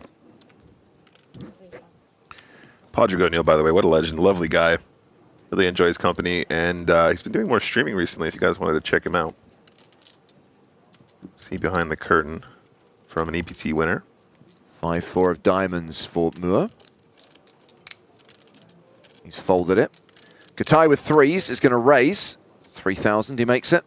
Portuguese O'Neill, by the way, what a legend. Lovely guy. Really enjoy his company. And he's been doing more streaming recently if you guys wanted to check him out. See behind the curtain from an EPT winner. 5-4 of diamonds for Moore. He's folded it. Katai with threes is going to raise. 3,000, he makes it.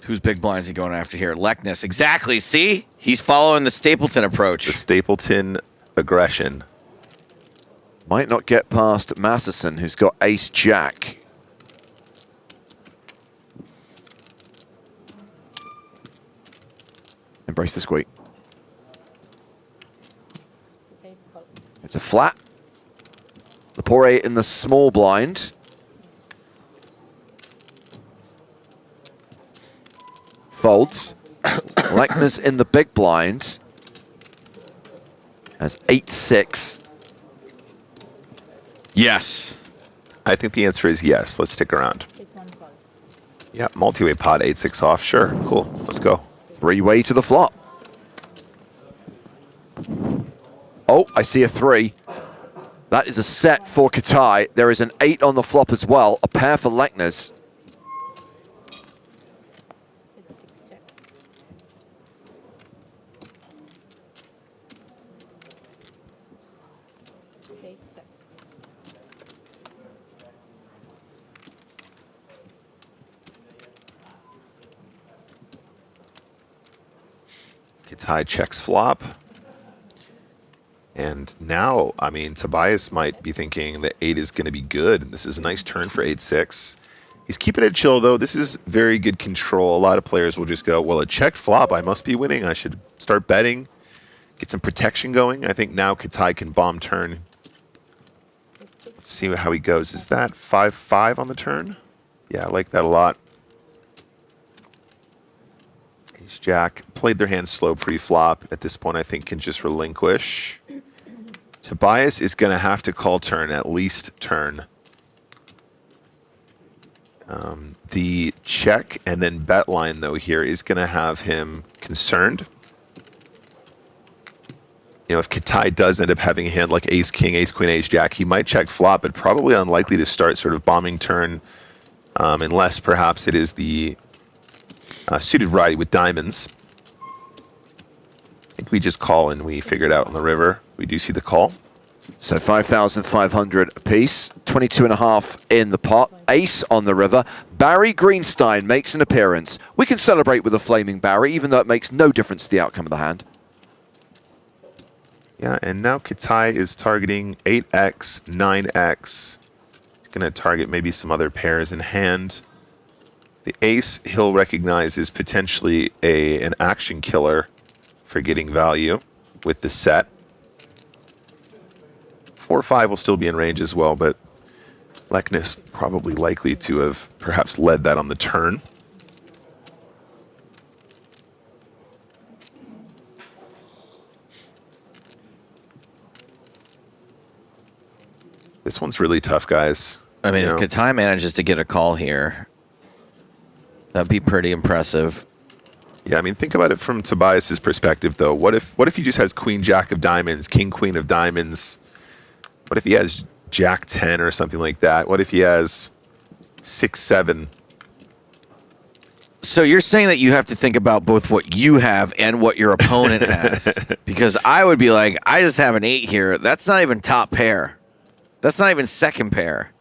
Whose big blind is he going after here? Leckness. Exactly. See? He's following the Stapleton approach. The Stapleton aggression. Might not get past Masterson, who's got ace-jack. Embrace the squeak. It's a flat. Lepore in the small blind. Folds. Leckner's in the big blind. Has 8-6. Yes. I think the answer is yes. Let's stick around. Yeah, multi-way pot, 8-6 off. Sure, cool. Let's go. Three-way to the flop. Oh, I see a 3. That is a set for Katai. There is an 8 on the flop as well. A pair for Leckner's. Katai checks flop. And now, I mean, Tobias might be thinking that 8 is going to be good. And this is a nice turn for 8-6. He's keeping it chill, though. This is very good control. A lot of players will just go, well, a checked flop. I must be winning. I should start betting, get some protection going. I think now Katai can bomb turn. Let's see how he goes. Is that 5-5 on the turn? Yeah, I like that a lot. Ace-Jack played their hand slow pre-flop. At this point, I think can just relinquish. Tobias is going to have to call turn, at least turn. The check and then bet line, though, here is going to have him concerned. You know, if Katai does end up having a hand like ace-king, ace-queen, ace-jack, he might check flop, but probably unlikely to start sort of bombing turn unless perhaps it is the suited variety with diamonds. I think we just call and we figure it out on the river. We do see the call. So 5,500 apiece, 22.5 in the pot, ace on the river. Barry Greenstein makes an appearance. We can celebrate with a flaming Barry, even though it makes no difference to the outcome of the hand. Yeah, and now Katai is targeting 8x, 9x. He's going to target maybe some other pairs in hand. The ace he'll recognize is potentially an action killer for getting value with the set. 4-5 will still be in range as well, but Leckness probably likely to have perhaps led that on the turn. This one's really tough, guys. I mean, You know? if Katai manages to get a call here, that'd be pretty impressive. Yeah, I mean, think about it from Tobias's perspective, though. What if he just has Queen Jack of Diamonds, King Queen of Diamonds? What if he has Jack 10 or something like that? What if he has 6-7? So you're saying that you have to think about both what you have and what your opponent has. Because I would be like, I just have an 8 here. That's not even top pair. That's not even second pair.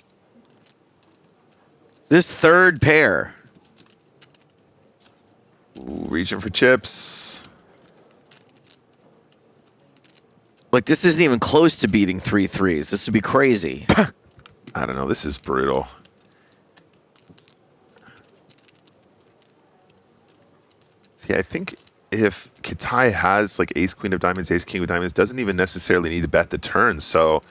This third pair. Ooh, reaching for chips. Like, this isn't even close to beating 3 threes. This would be crazy. I don't know. This is brutal. See, I think if Kitai has like ace queen of diamonds, ace king of diamonds, doesn't even necessarily need to bet the turn. So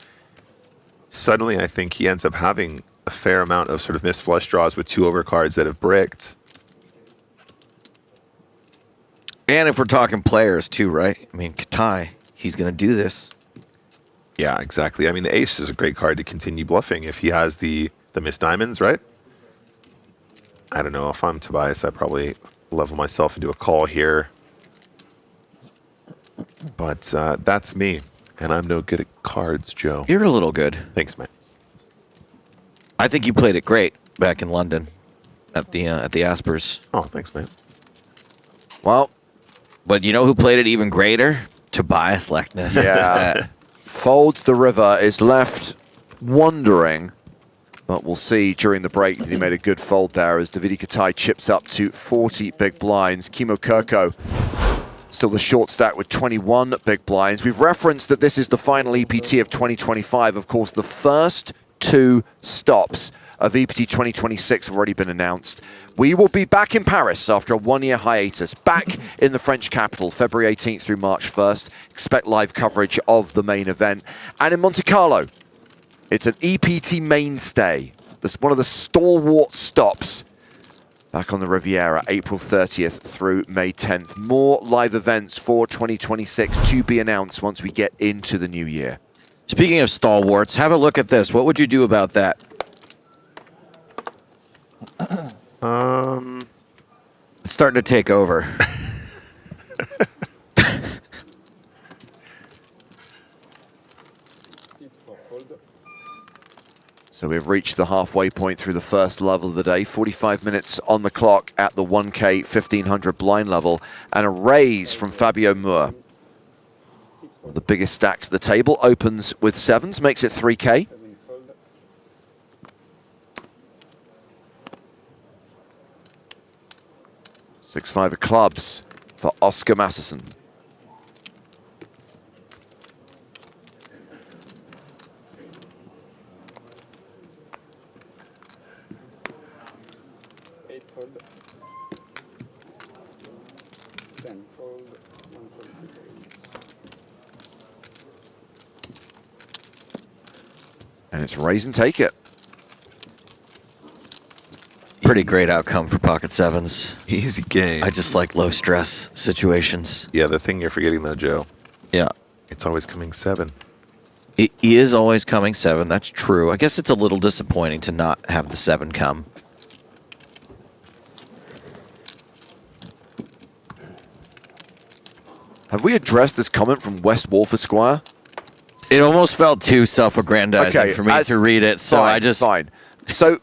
suddenly I think he ends up having a fair amount of sort of missed flush draws with 2 overcards that have bricked. And if we're talking players too, right? I mean, Kitai, he's going to do this. Yeah, exactly. I mean, the ace is a great card to continue bluffing if he has the missed diamonds, right? I don't know. If I'm Tobias, I probably level myself into a call here. But that's me, and I'm no good at cards, Joe. You're a little good. Thanks, man. I think you played it great back in London at the Aspers. Oh, thanks, man. Well, but you know who played it even greater? Tobias Leknes. yeah. Folds the river, is left wondering, but we'll see during the break that he made a good fold there as Davide Kitai chips up to 40 big blinds. Kimo Kirko still the short stack with 21 big blinds. We've referenced that this is the final EPT of 2025. Of course, the first 2 stops of EPT 2026 have already been announced. We will be back in Paris after a 1-year hiatus, back in the French capital, February 18th through March 1st. Expect live coverage of the main event. And in Monte Carlo, it's an EPT mainstay. That's one of the stalwart stops back on the Riviera, April 30th through May 10th. More live events for 2026 to be announced once we get into the new year. Speaking of stalwarts, have a look at this. What would you do about that? It's starting to take over. So we've reached the halfway point through the first level of the day. 45 minutes on the clock at the 1K 1500 blind level. And a raise from Fabio Moore. The biggest stacks of the table. Opens with 7s, makes it 3K. Six-5 of clubs for Oscar Masterson. And it's raise and take it. Pretty great outcome for pocket 7s. Easy game. I just like low stress situations. Yeah, the thing you're forgetting though, Joe, Yeah. it's always coming 7. It is always coming 7. That's true. I guess it's a little disappointing to not have the 7 come. Have we addressed this comment from West Wolf Esquire? It almost felt too self-aggrandizing for me to read it, so I just... Fine. So,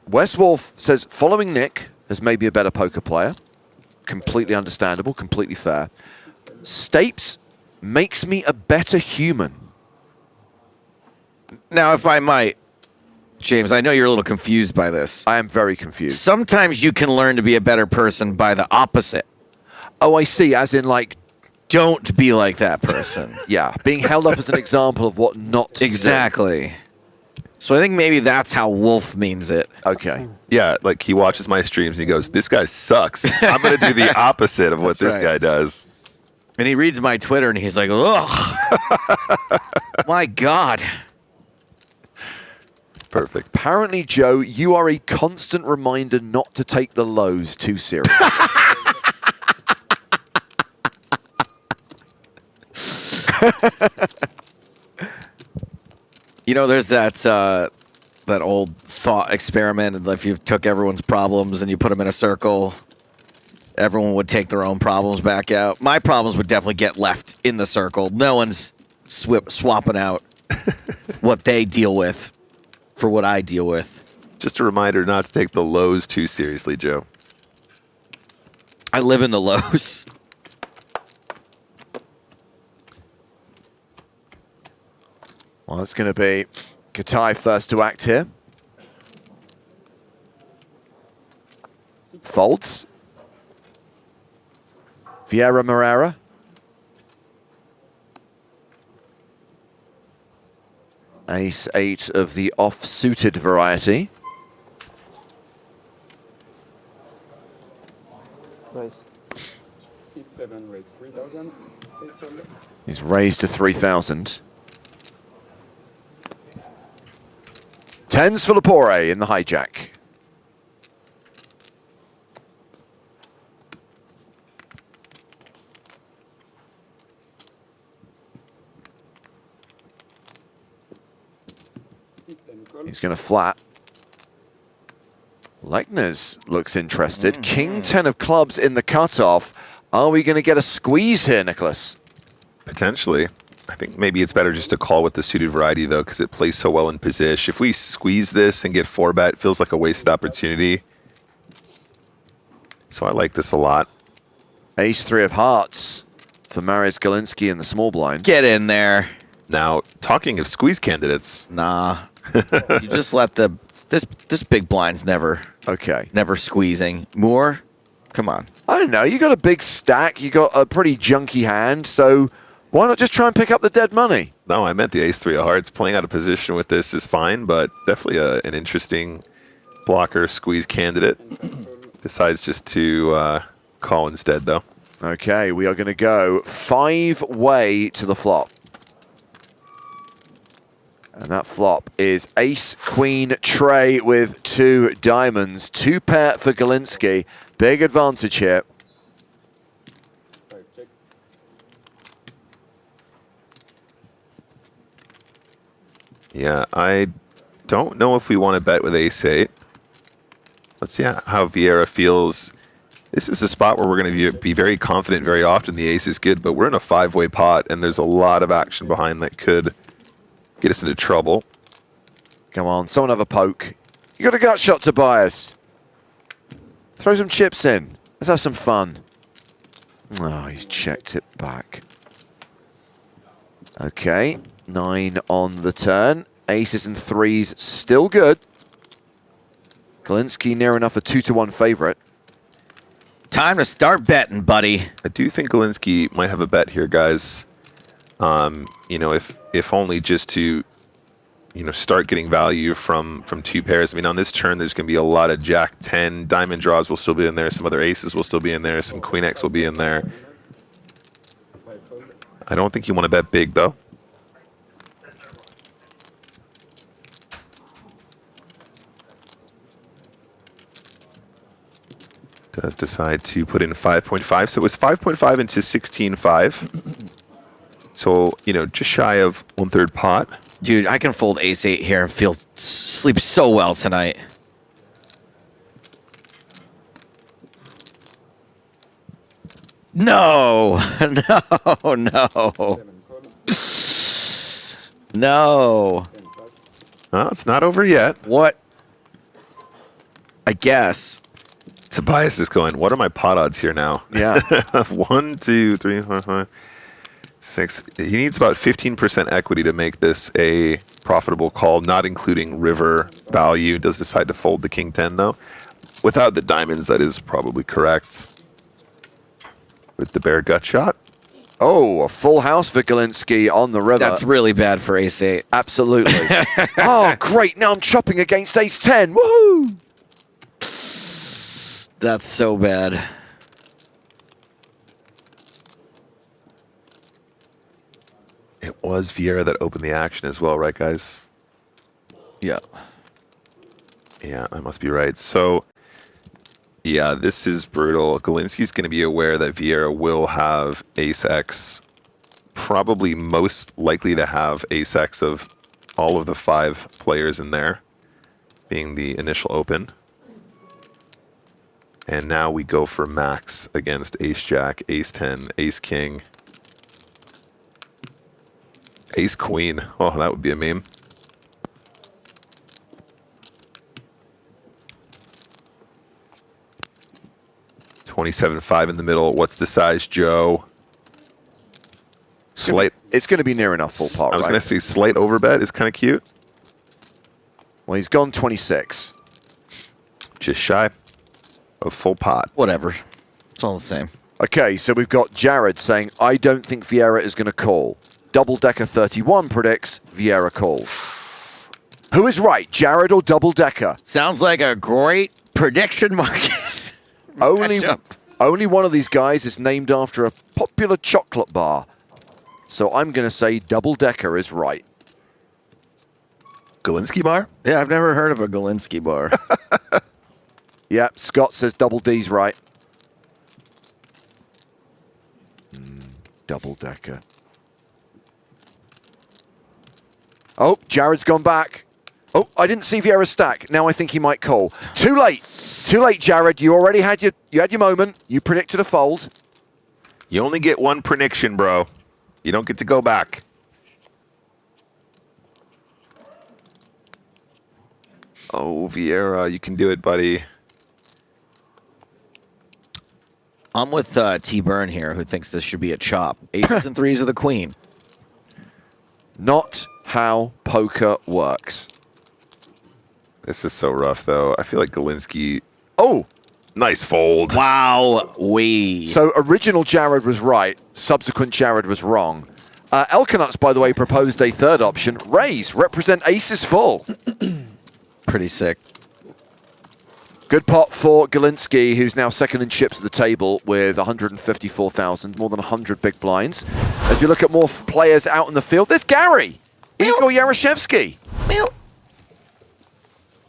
West Wolf says, following Nick as maybe a better poker player. Completely understandable, completely fair. Stapes makes me a better human. Now, if I might, James, I know you're a little confused by this. I am very confused. Sometimes you can learn to be a better person by the opposite. Oh, I see, as in like... Don't be like that person. Yeah, being held up as an example of what not to Exactly. So I think maybe that's how Wolf means it. Okay. Yeah, like he watches my streams and he goes, this guy sucks. I'm going to do the opposite of what this guy does. And he reads my Twitter and he's like, ugh. My God. Perfect. Apparently, Joe, you are a constant reminder not to take the lows too seriously. You know, there's that old thought experiment, and if you took everyone's problems and you put them in a circle, everyone would take their own problems back out. My problems would definitely get left in the circle. No one's swapping out what they deal with for what I deal with. Just a reminder not to take the lows too seriously, Joe. I live in the lows. Well, it's going to be Katai first to act here. Folds. Vieira Moreira. Ace-8 of the off-suited variety. Raise. C7, raise 3,000. He's raised to 3,000. Tens for Lepore in the hijack. He's going to flat. Lechner's looks interested. King 10 of clubs in the cutoff. Are we going to get a squeeze here, Nicholas? Potentially. I think maybe it's better just to call with the suited variety, though, because it plays so well in position. If we squeeze this and get 4-bet, it feels like a wasted opportunity. So I like this a lot. Ace-3 of hearts for Mariusz Galiński in the small blind. Get in there. Now, talking of squeeze candidates. Nah. You just let the this big blind's never squeezing. Moore, come on. I don't know. You got a big stack. You got a pretty junky hand. So why not just try and pick up the dead money? No, I meant the ace-3 of hearts. Playing out of position with this is fine, but definitely an interesting blocker squeeze candidate. Decides just to call instead, though. Okay, we are going to go 5-way to the flop. And that flop is ace, queen, tray with 2 diamonds. 2 pair for Galiński. Big advantage here. Yeah, I don't know if we want to bet with ace-8. Let's see how Vieira feels. This is a spot where we're going to be very confident very often. The ace is good, but we're in a 5-way pot, and there's a lot of action behind that could get us into trouble. Come on, someone have a poke. You got a gut shot, Tobias. Throw some chips in. Let's have some fun. Oh, he's checked it back. Okay, 9 on the turn. Aces and 3s still good. Galiński near enough a 2-to-1 favorite. Time to start betting, buddy. I do think Galiński might have a bet here, guys. You know, if only just to, you know, start getting value from 2 pairs. I mean, on this turn, there's going to be a lot of Jack 10. Diamond draws will still be in there. Some other aces will still be in there. Some Queen X will be in there. I don't think you want to bet big, though. Does decide to put in 5.5. So it was 5.5 into 16.5. So, you know, just shy of 1/3 pot. Dude, I can fold ace-8 here and sleep so well tonight. No, no, no. No. Well, it's not over yet. What? I guess. Tobias is going, what are my pot odds here now? Yeah. 1, 2, 3, 4, 5, 6. He needs about 15% equity to make this a profitable call, not including river value. Does decide to fold the king 10, though. Without the diamonds, that is probably correct. With the bare gut shot. Oh, a full house for Galiński on the river. That's really bad for ace-8. Absolutely. Oh, great. Now I'm chopping against ace-10. Woohoo! That's so bad. It was Vieira that opened the action as well, right, guys? Yeah. Yeah, I must be right. So, yeah, this is brutal. Galiński's going to be aware that Vieira will have ace-x. Probably most likely to have ace-x of all of the 5 players in there, being the initial open. And now we go for max against ace-jack, ace-10, ace-king, ace-queen. Oh, that would be a meme. 27.5 in the middle. What's the size, Joe? Slight. It's going to be near enough full pot, I was right? going to say slight overbet is kind of cute. Well, he's gone 26. Just shy of full pot. Whatever. It's all the same. Okay, so we've got Jared saying, I don't think Vieira is going to call. Double Decker 31 predicts Vieira calls. Who is right, Jared or Double Decker? Sounds like a great prediction market. Only one of these guys is named after a popular chocolate bar. So I'm going to say Double Decker is right. Galinsky bar? Yeah, I've never heard of a Galinsky bar. Yeah, Scott says Double D's right. Double Decker. Oh, Jared's gone back. Oh, I didn't see Vieira stack. Now I think he might call. Too late. Too late, Jared. You already had your moment. You predicted a fold. You only get one prediction, bro. You don't get to go back. Oh, Vieira, you can do it, buddy. I'm with T-Burn here, who thinks this should be a chop. Aces and threes of the queen. Not how poker works. This is so rough, though. I feel like Galinsky... Oh! Nice fold. Wow. So original Jared was right. Subsequent Jared was wrong. Elkanuts, by the way, proposed a third option. Raise. Represent aces full. Pretty sick. Good pot for Galinsky, who's now second in chips at the table with 154,000, more than 100 big blinds. As we look at more players out in the field, there's Gary, Igor Yaroshevsky,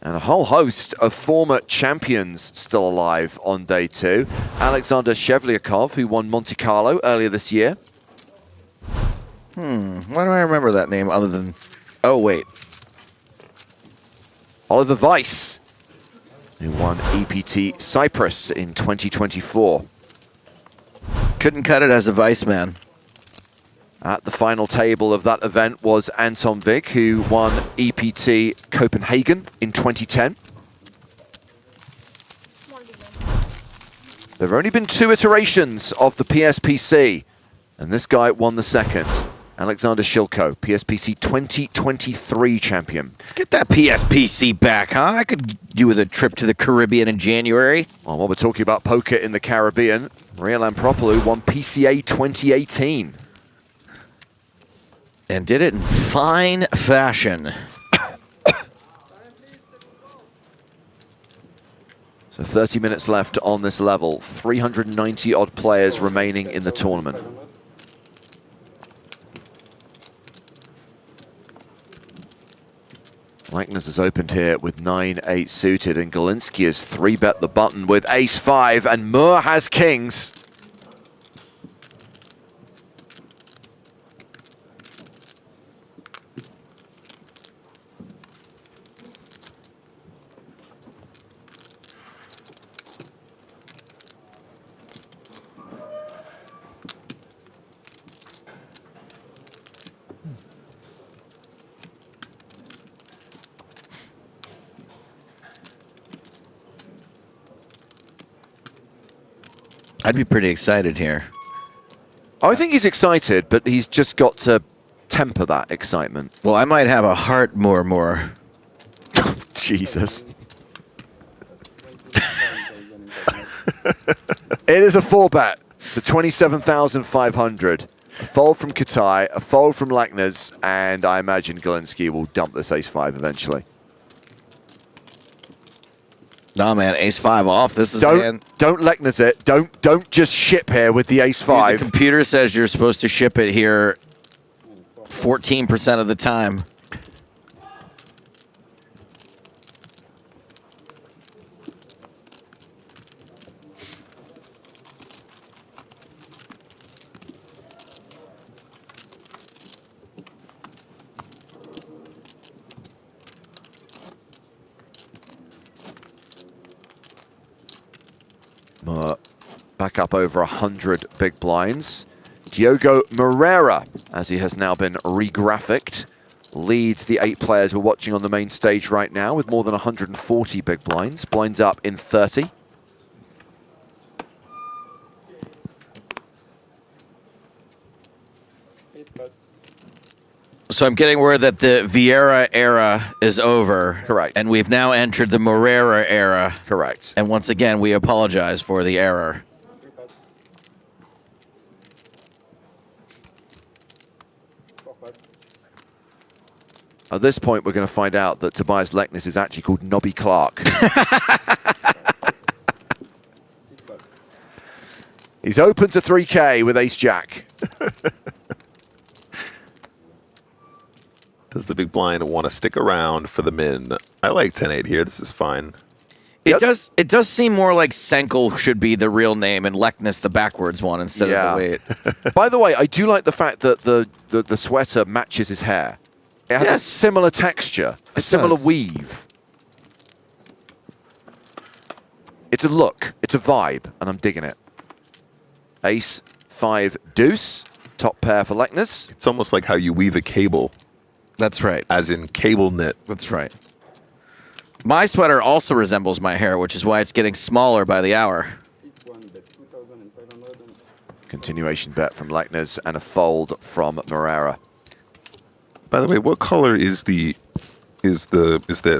and a whole host of former champions still alive on day two. Alexander Shevlyakov, who won Monte Carlo earlier this year. Why do I remember that name other than... Oh, wait. Oliver Weiss, who won EPT Cyprus in 2024. Couldn't cut it as a vice man. At the final table of that event was Anton Vig, who won EPT Copenhagen in 2010. There have only been 2 iterations of the PSPC, and this guy won the second. Alexander Shilko, PSPC 2023 champion. Let's get that PSPC back, huh? I could do with a trip to the Caribbean in January. Well, while we're talking about poker in the Caribbean, Maria Lampropoulou won PCA 2018. And did it in fine fashion. So 30 minutes left on this level. 390 odd players remaining in the tournament. Lackness has opened here with 9-8 suited, and Galinsky has 3-bet the button with ace-5, and Moore has kings. I'd be pretty excited here. I think he's excited, but he's just got to temper that excitement. Well, I might have a heart more. Jesus. It is a 4-bet to 27,500. A fold from Katai, a fold from Lackness, and I imagine Galinsky will dump this ace-5 eventually. Nah, man, ace-5 off. This is Don't Lackness it. Don't just ship here with the ace-5. The computer says you're supposed to ship it here 14% of the time. Back up over 100 big blinds. Diogo Moreira, as he has now been re-graphicked, leads the 8 players we're watching on the main stage right now with more than 140 big blinds. Blinds up in 30. So I'm getting word that the Vieira era is over. Correct. And we've now entered the Moreira era. Correct. And once again, we apologize for the error. At this point, we're going to find out that Tobias Leknes is actually called Nobby Clark. He's open to 3K with Ace-Jack. Does the big blind want to stick around for the min? I like 10-8 here. This is fine. It does seem more like Senkel should be the real name and Leknes the backwards one instead of the way it... By the way, I do like the fact that the sweater matches his hair. It has a similar texture, a similar weave. It's a look, it's a vibe, and I'm digging it. Ace, 5, deuce, top pair for Leknes. It's almost like how you weave a cable. That's right. As in cable knit. That's right. My sweater also resembles my hair, which is why it's getting smaller by the hour. Continuation bet from Leknes and a fold from Moreira. By the way, what color is this?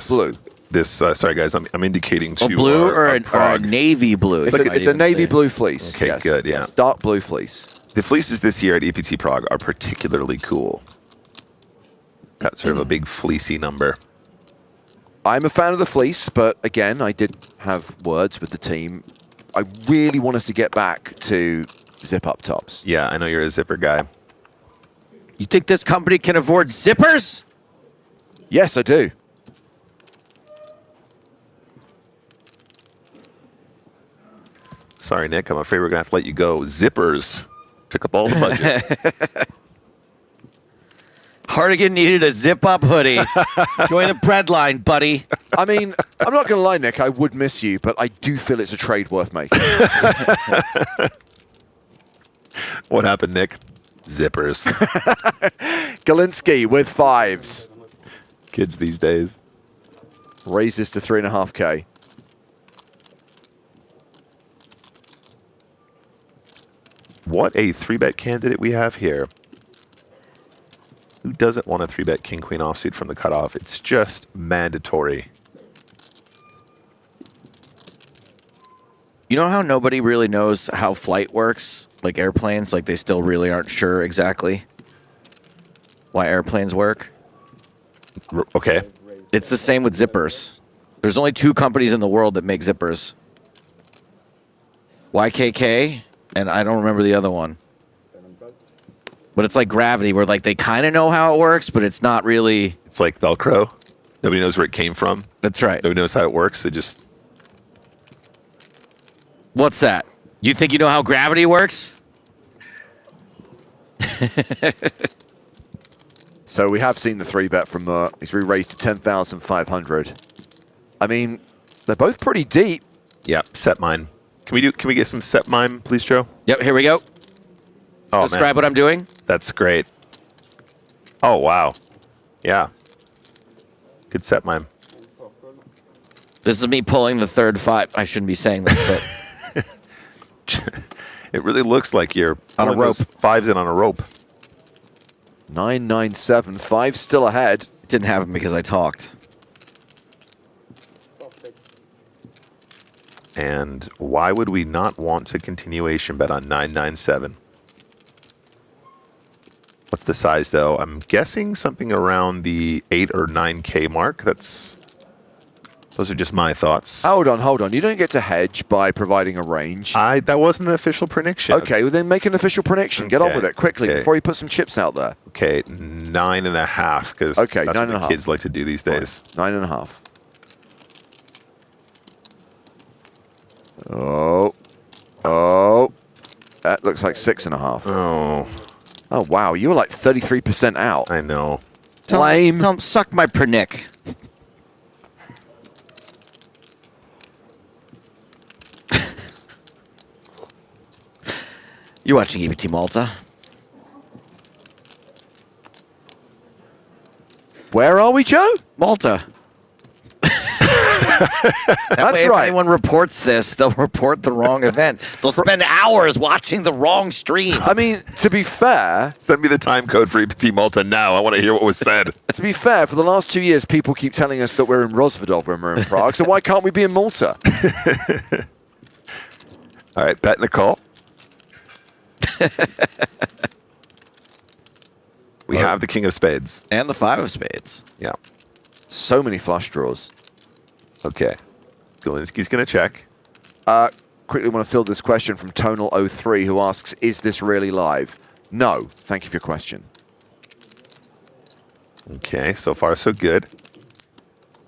Blue. This, sorry guys, I'm indicating to blue our, or our a Prague. navy blue. It's a navy blue fleece. Okay, yes. good, yeah. Yes, dark blue fleece. The fleeces this year at EPT Prague are particularly cool. Got sort of a big fleecy number. I'm a fan of the fleece, but again, I did have words with the team. I really want us to get back to zip-up tops. Yeah, I know you're a zipper guy. You think this company can afford zippers? Yes, I do. Sorry, Nick, I'm afraid we're going to have to let you go. Zippers took up all the budget. Hardigan needed a zip-up hoodie. Join the bread line, buddy. I mean, I'm not going to lie, Nick, I would miss you, but I do feel it's a trade worth making. What happened, Nick? Zippers. Galinsky with 5s. Kids these days. Raises to 3.5K. What a 3-bet candidate we have here. Who doesn't want a 3-bet king-queen offsuit from the cutoff? It's just mandatory. You know how nobody really knows how flight works? Like airplanes, like they still really aren't sure exactly why airplanes work? Okay. It's the same with zippers. There's only 2 companies in the world that make zippers. YKK, and I don't remember the other one. But it's like gravity, where like they kind of know how it works, but it's not really... It's like Velcro. Nobody knows where it came from. That's right. Nobody knows how it works. It just... What's that? You think you know how gravity works? So we have seen the 3-bet from he's re-raised to 10,500. I mean, they're both pretty deep. Yeah, set mine. Can we get some set mine, please, Joe? Yep, here we go. Oh, Describe man. what I'm doing. That's great. Oh, wow. Yeah. Good set mime. This is me pulling the 3rd 5. I shouldn't be saying this, but... It really looks like you're on a rope. 5s in on a rope. 997, 5 still ahead. It didn't happen because I talked. And why would we not want to continuation bet on 997? What's the size, though? I'm guessing something around the 8 or 9K mark. Those are just my thoughts. Hold on. You don't get to hedge by providing a range. That wasn't an official prediction. Okay, well then make an official prediction. Get on with it quickly before you put some chips out there. Okay, 9.5, because okay, that's 9.5. what the kids like to do these days. 9.5. Oh. That looks like 6.5. Oh, wow. You were like 33% out. I know. Lame. Tell him, suck my pernick. You're watching EPT Malta. Where are we, Joe? Malta. That way, if anyone reports this, they'll report the wrong event. They'll spend hours watching the wrong stream. I mean, to be fair... Send me the time code for EPT Malta now. I want to hear what was said. To be fair, for the last 2 years, people keep telling us that we're in Rozvadov when we're in Prague, so why can't we be in Malta? All right, bet Nicole. We have the king of spades. And the 5 of spades. Yeah. So many flush draws. Okay. Galinsky's going to check. Quickly want to field this question from Tonal03, who asks, is this really live? No. Thank you for your question. Okay, so far so good.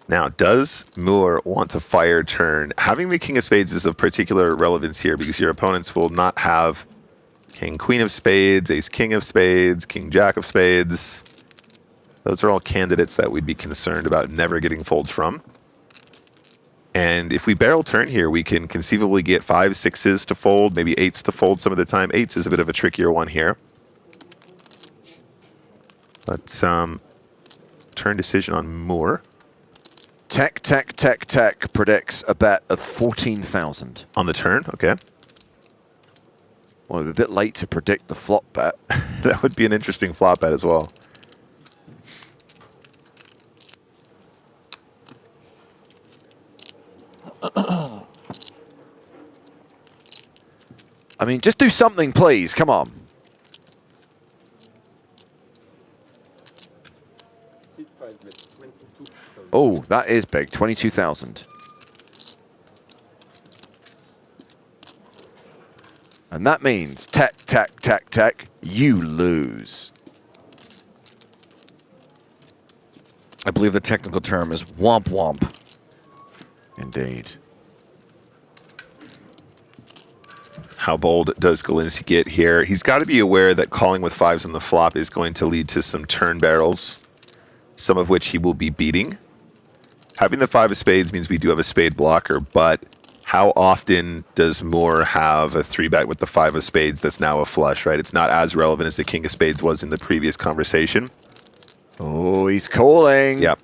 Now, does Moore want to fire turn? Having the king of spades is of particular relevance here because your opponents will not have king, queen of spades, ace, king of spades, king, jack of spades. Those are all candidates that we'd be concerned about never getting folds from. And if we barrel turn here, we can conceivably get 5s, 6s to fold, maybe 8s to fold some of the time. 8s is a bit of a trickier one here. But turn decision on Moore. Tech predicts a bet of 14,000. On the turn, okay. Well, we're a bit late to predict the flop bet. That would be an interesting flop bet as well. I mean, just do something, please. Come on. Oh, that is big. 22,000. And that means tech, you lose. I believe the technical term is womp womp. Indeed. How bold does Galinsky get here? He's got to be aware that calling with 5s on the flop is going to lead to some turn barrels, some of which he will be beating. Having the 5 of spades means we do have a spade blocker, but how often does Moore have a 3-bet with the 5 of spades that's now a flush, right? It's not as relevant as the king of spades was in the previous conversation. Oh, he's calling. Yep.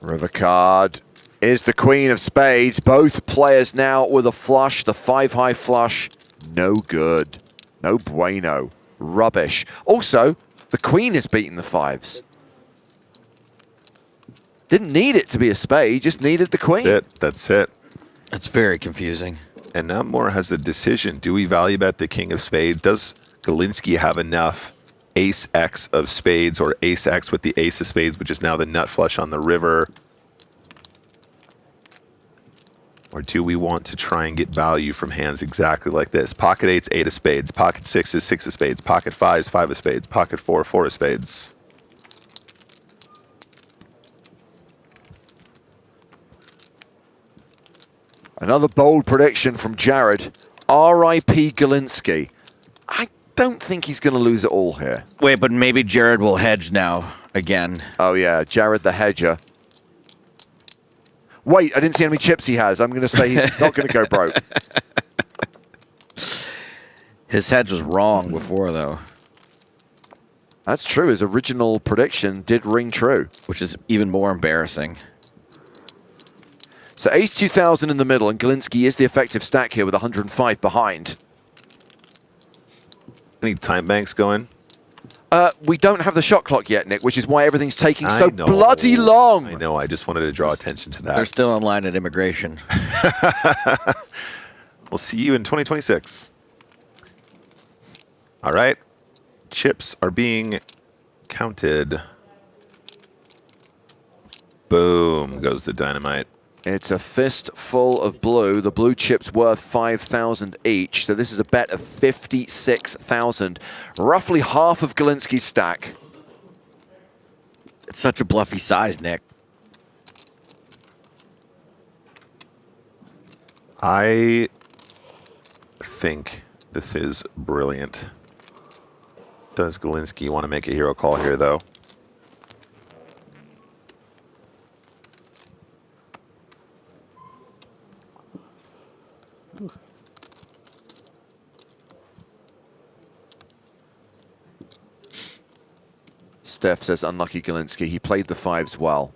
River card is the queen of spades. Both players now with a flush. The 5-high flush, no good. No bueno. Rubbish. Also, the queen is beating the 5s. Didn't need it to be a spade, just needed the queen. That's it. It's very confusing. And now Moore has a decision. Do we value bet the king of spades? Does Galinsky have enough ace X of spades or ace X with the ace of spades, which is now the nut flush on the river? Or do we want to try and get value from hands exactly like this? Pocket 8's 8 of spades, pocket 6's 6 of spades, pocket 5's 5 of spades, pocket 4, 4 of spades. Another bold prediction from Jared. R.I.P. Galinsky. I don't think he's going to lose it all here. Wait, but maybe Jared will hedge now again. Oh, yeah, Jared the hedger. Wait, I didn't see how many chips he has. I'm going to say he's not going to go broke. His hedge was wrong before, though. That's true. His original prediction did ring true. Which is even more embarrassing. So ace 2000 in the middle, and Galinsky is the effective stack here with 105 behind. Any time banks going? We don't have the shot clock yet, Nick, which is why everything's taking so bloody long. I know, I just wanted to draw attention to that. They're still in line at immigration. We'll see you in 2026. All right. Chips are being counted. Boom goes the dynamite. It's a fistful of blue. The blue chip's worth 5,000 each. So this is a bet of 56,000. Roughly half of Galinsky's stack. It's such a bluffy size, Nick. I think this is brilliant. Does Galinsky want to make a hero call here, though? stiff, says unlucky Galinsky. He played the fives well.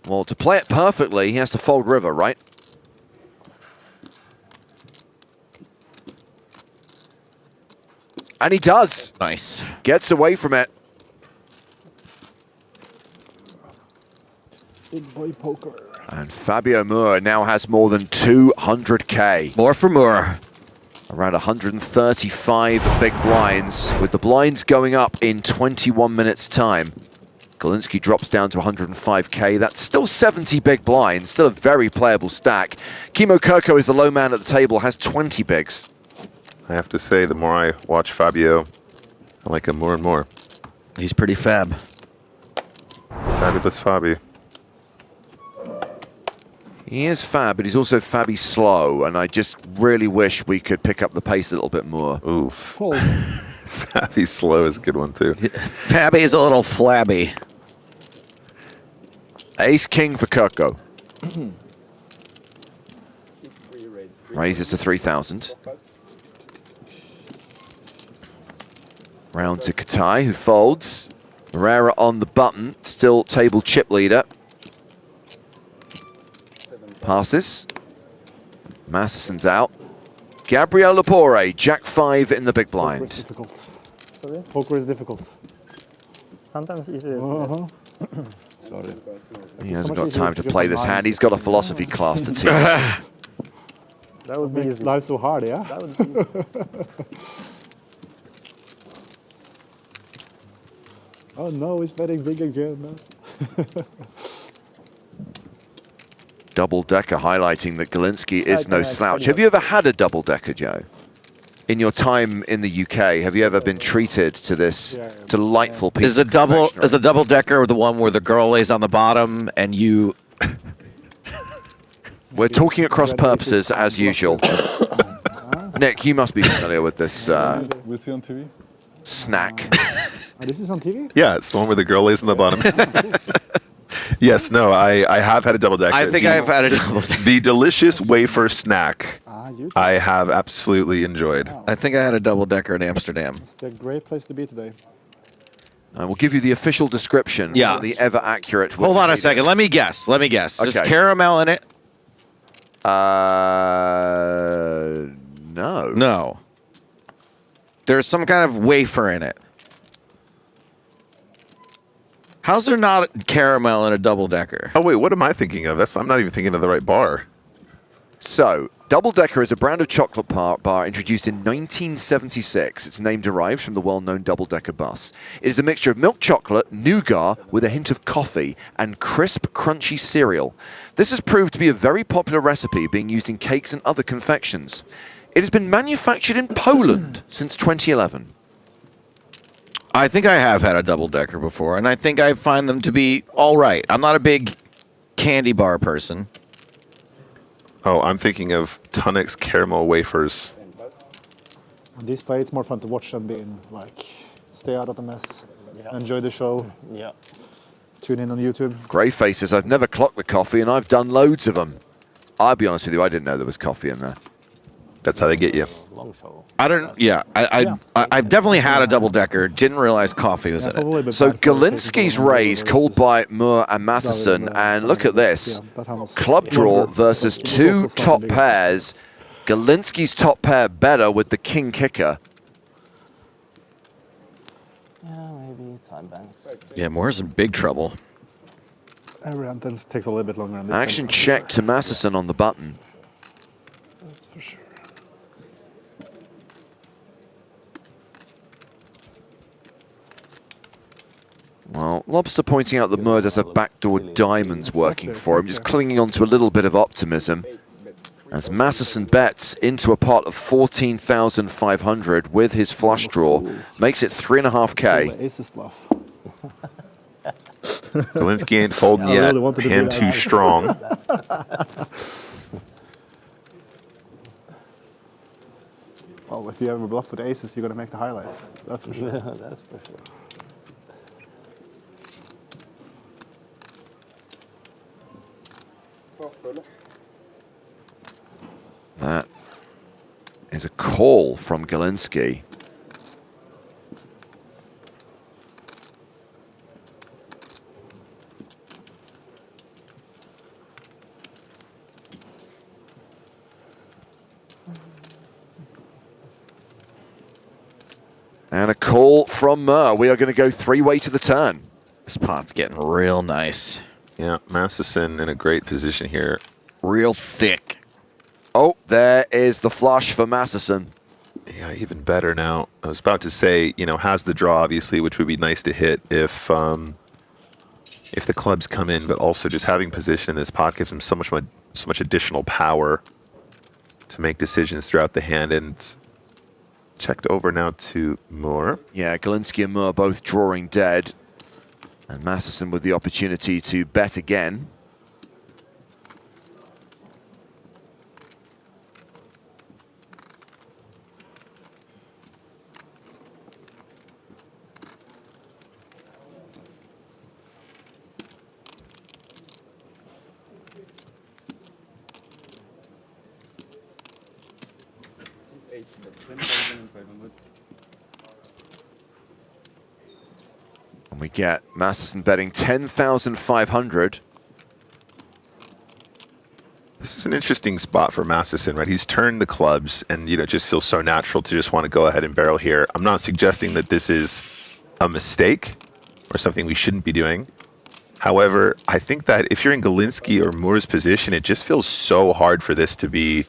Well, to play it perfectly, he has to fold river, right? And he does. Nice. Gets away from it. Big boy poker. And Fabio Moore now has more than 200K. More for Moore. Around 135 big blinds, with the blinds going up in 21 minutes time. Galinsky drops down to 105K. That's still 70 big blinds, still a very playable stack. Kimo Kirko is the low man at the table, has 20 bigs. I have to say, the more I watch Fabio, I like him more and more. He's pretty fab. Fabulous Fabi. He is fab, but he's also fabby slow, and I just really wish we could pick up the pace a little bit more. Oof. Fold. Fabi slow is a good one, too. Fabby is a little flabby. Ace-king for Kirko. Raises to 3,000. Round to Katai, who folds. Herrera on the button, still table chip leader. Passes. Masseson's out. Gabriel Lepore, Jack 5 in the big Poker is blind. difficult. Sorry? Poker is difficult. Sometimes it is. Sorry. He hasn't much got easier time to to play just this advise. hand. He's got a philosophy class to teach. That would be Makes easy. life so hard, yeah? That would be easy. Oh no, he's betting big again. No? Double-decker highlighting that Galinsky is no can slouch. actually- Have you ever had a double-decker, Joe? In your time in the UK, have you ever been treated to this Yeah, delightful piece Is a of double confectionery? is a double decker the one where the girl lays on the bottom and you? We're talking at cross purposes as usual. Nick, you must be familiar with this We'll see on TV. snack. Oh, this is on TV? Yeah, it's the one where the girl lays on the bottom. Yes, no, I have had a double decker. I think I've had a double decker. The delicious wafer snack You I have absolutely enjoyed. I think I had a double decker in Amsterdam. It's a great place to be today. I will give you the official description. Yeah. The ever accurate. Hold on a Wikipedia. second. Let me guess. Let me guess. There's Okay. caramel in it? No. No. There's some kind of wafer in it. How's there not caramel in a double decker? Oh wait, what am I thinking of? I'm not even thinking of the right bar. So, Double Decker is a brand of chocolate bar introduced in 1976. Its name derives from the well-known Double Decker bus. It is a mixture of milk chocolate, nougat with a hint of coffee, and crisp, crunchy cereal. This has proved to be a very popular recipe being used in cakes and other confections. It has been manufactured in Poland since 2011. I think I have had a double decker before, and I think I find them to be all right. I'm not a big candy bar person. Oh, I'm thinking of Tunnix caramel wafers. On this play, it's more fun to watch than being like, stay out of the mess. Yeah. Enjoy the show. Yeah. Tune in on YouTube. Grey faces, I've never clocked the coffee and I've done loads of them. I'll be honest with you, I didn't know there was coffee in there. That's how they get you. Long show. I don't. Yeah, I've definitely had a double decker. Didn't realize coffee was in it. So Galinsky's raise called by Moore and Matheson, and look at this. Club draw versus two top pairs. Galinsky's top pair better with the king kicker. Yeah, maybe time banks. Yeah, Moore's in big trouble. Every hand takes a little bit longer. On this Action one. check to Matheson on the button. That's for sure. Well, Lobster pointing out that Moore does have backdoor diamonds working for him, just clinging on to a little bit of optimism. As Matheson bets into a pot of 14,500 with his flush draw, makes it 3.5K. Aces bluff. Galinsky ain't folding I yet. really wanted to do Hand that. too strong. Well, if you ever bluff with aces, you're gonna make the highlights. That's for sure. That's for sure. That is a call from Galinsky. And a call from Mur. We are going to go three-way to the turn. This pot's getting real nice. Yeah, Masterson in a great position here. Real thick. Oh, there is the flush for Masterson. Yeah, even better now. I was about to say, you know, has the draw, obviously, which would be nice to hit if the clubs come in, but also just having position in this pot gives him so much additional power to make decisions throughout the hand. And it's checked over now to Moore. Yeah, Galinsky and Mur both drawing dead. And Masterson with the opportunity to bet again. And we get Masterson betting 10,500. This is an interesting spot for Masterson, right? He's turned the clubs and, you know, it just feels so natural to just want to go ahead and barrel here. I'm not suggesting that this is a mistake or something we shouldn't be doing. However, I think that if you're in Galinsky or Moore's position, it just feels so hard for this to be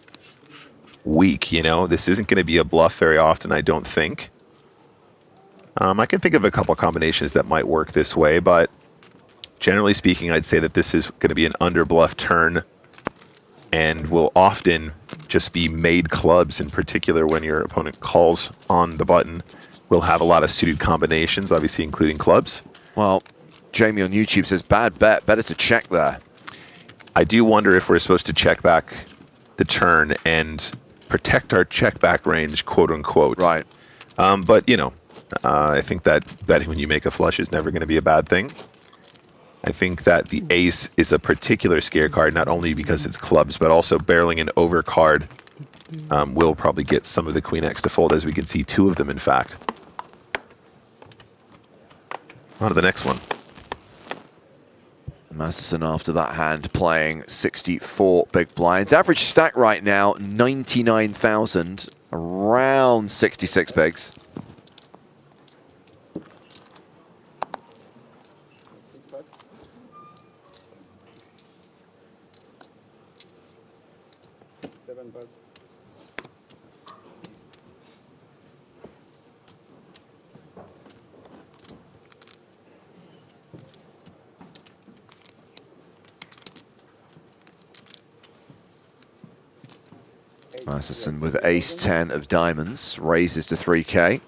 weak, you know? This isn't going to be a bluff very often, I don't think. I can think of a couple combinations that might work this way, but generally speaking, I'd say that this is going to be an under bluff turn and will often just be made clubs, in particular when your opponent calls on the button. Will have a lot of suited combinations, obviously including clubs. Well, Jamie on YouTube says, bad bet, better to check there. I do wonder if we're supposed to check back the turn and protect our check back range, quote unquote. Right. But, you know, I think that betting when you make a flush is never going to be a bad thing. I think that the ace is a particular scare card, not only because it's clubs, but also barreling an over card will probably get some of the queen X to fold, as we can see two of them, in fact. On to the next one. Masterson after that hand playing 64 big blinds. Average stack right now, 99,000, around 66 bigs. Masterson with ace-10 of diamonds, raises to 3K.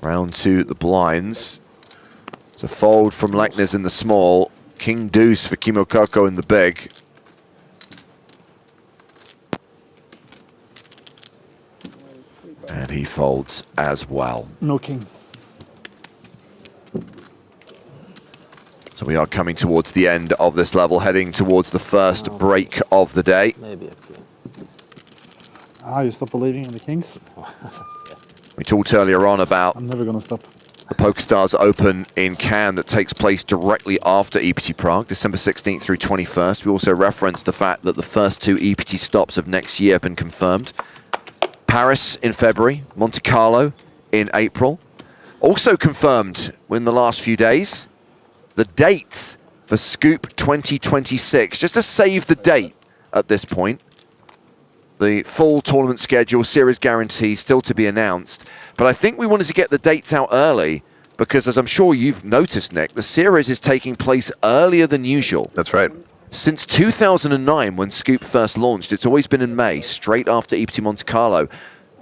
Round two, the blinds. It's a fold from Leknes in the small. King deuce for Kimokoko in the big. And he folds as well. No king. So we are coming towards the end of this level, heading towards the first break of the day. Maybe a king. Ah, you stop believing in the kings? We talked earlier on about I'm never gonna stop. the PokerStars Open in Cannes that takes place directly after EPT Prague, December 16th through 21st. We also referenced the fact that the first two EPT stops of next year have been confirmed. Paris in February, Monte Carlo in April. Also confirmed in the last few days, the dates for Scoop 2026. Just to save the date at this point, the full tournament schedule, series guarantee still to be announced. But I think we wanted to get the dates out early because, as I'm sure you've noticed, Nick, the series is taking place earlier than usual. That's right. Since 2009, when Scoop first launched, it's always been in May, straight after EPT Monte Carlo.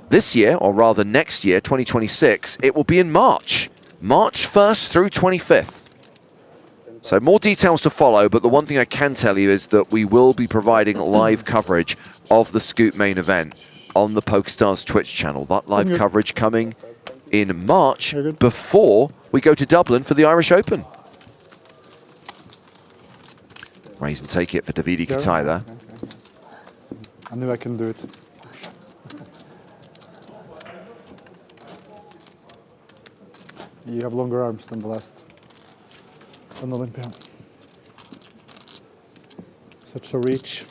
This year, or rather next year, 2026, it will be in March. March 1st through 25th. So more details to follow, but the one thing I can tell you is that we will be providing live coverage of the Scoop main event on the PokerStars Twitch channel. That live coverage coming in March before we go to Dublin for the Irish Open. Raise and take it for Davide Katai there. I knew I can do it. You have longer arms than the last an Olympia. Such a reach.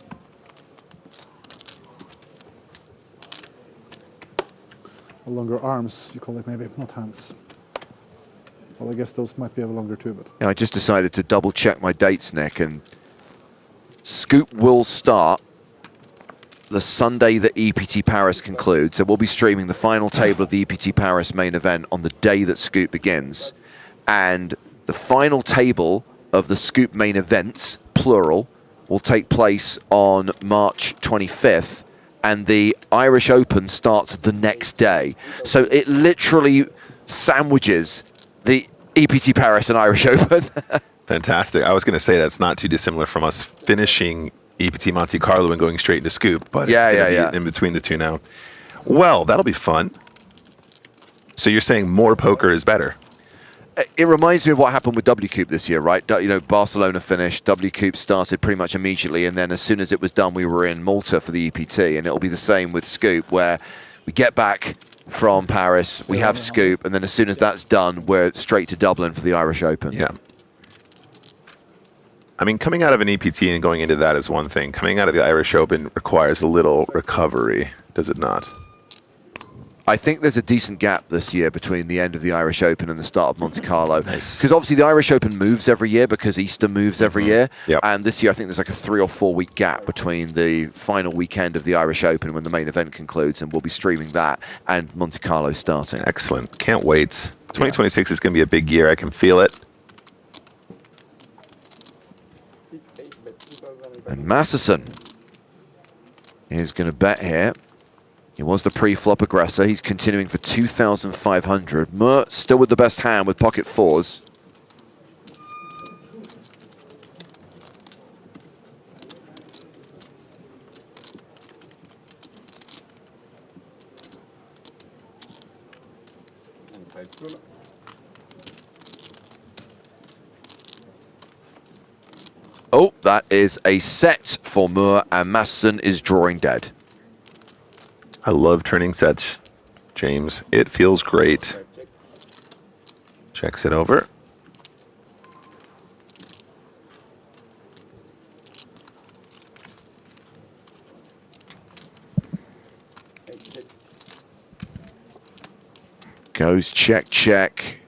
longer arms, you call it maybe, not hands. Well, I guess those might be a longer too, but... Yeah, I just decided to double check my dates, Nick, and Scoop will start the Sunday that EPT Paris concludes. So we'll be streaming the final table of the EPT Paris main event on the day that Scoop begins. And the final table of the Scoop main events, plural, will take place on March 25th. And the Irish Open starts the next day. So it literally sandwiches the EPT Paris and Irish Open. Fantastic. I was going to say that's not too dissimilar from us finishing EPT Monte Carlo and going straight into Scoop, but it's going to be in between the two now. Well, that'll be fun. So you're saying more poker is better? It reminds me of what happened with WCOOP this year, right? You know, Barcelona finished, WCOOP started pretty much immediately, and then as soon as it was done, we were in Malta for the EPT, and it'll be the same with Scoop, where we get back from Paris, we have Scoop, and then as soon as that's done, we're straight to Dublin for the Irish Open. Yeah. I mean, coming out of an EPT and going into that is one thing. Coming out of the Irish Open requires a little recovery, does it not? I think there's a decent gap this year between the end of the Irish Open and the start of Monte Carlo. Nice. Because obviously the Irish Open moves every year because Easter moves every year. Yep. And this year I think there's like a 3 or 4 week gap between the final weekend of the Irish Open when the main event concludes, and we'll be streaming that and Monte Carlo starting. Excellent. Can't wait. 2026 is going to be a big year. I can feel it. And Masterson is going to bet here. He was the pre-flop aggressor. He's continuing for 2,500. Mur still with the best hand with pocket fours. Oh, that is a set for Mur, and Masterson is drawing dead. I love turning sets, James. It feels great. Checks it over. Goes check, check.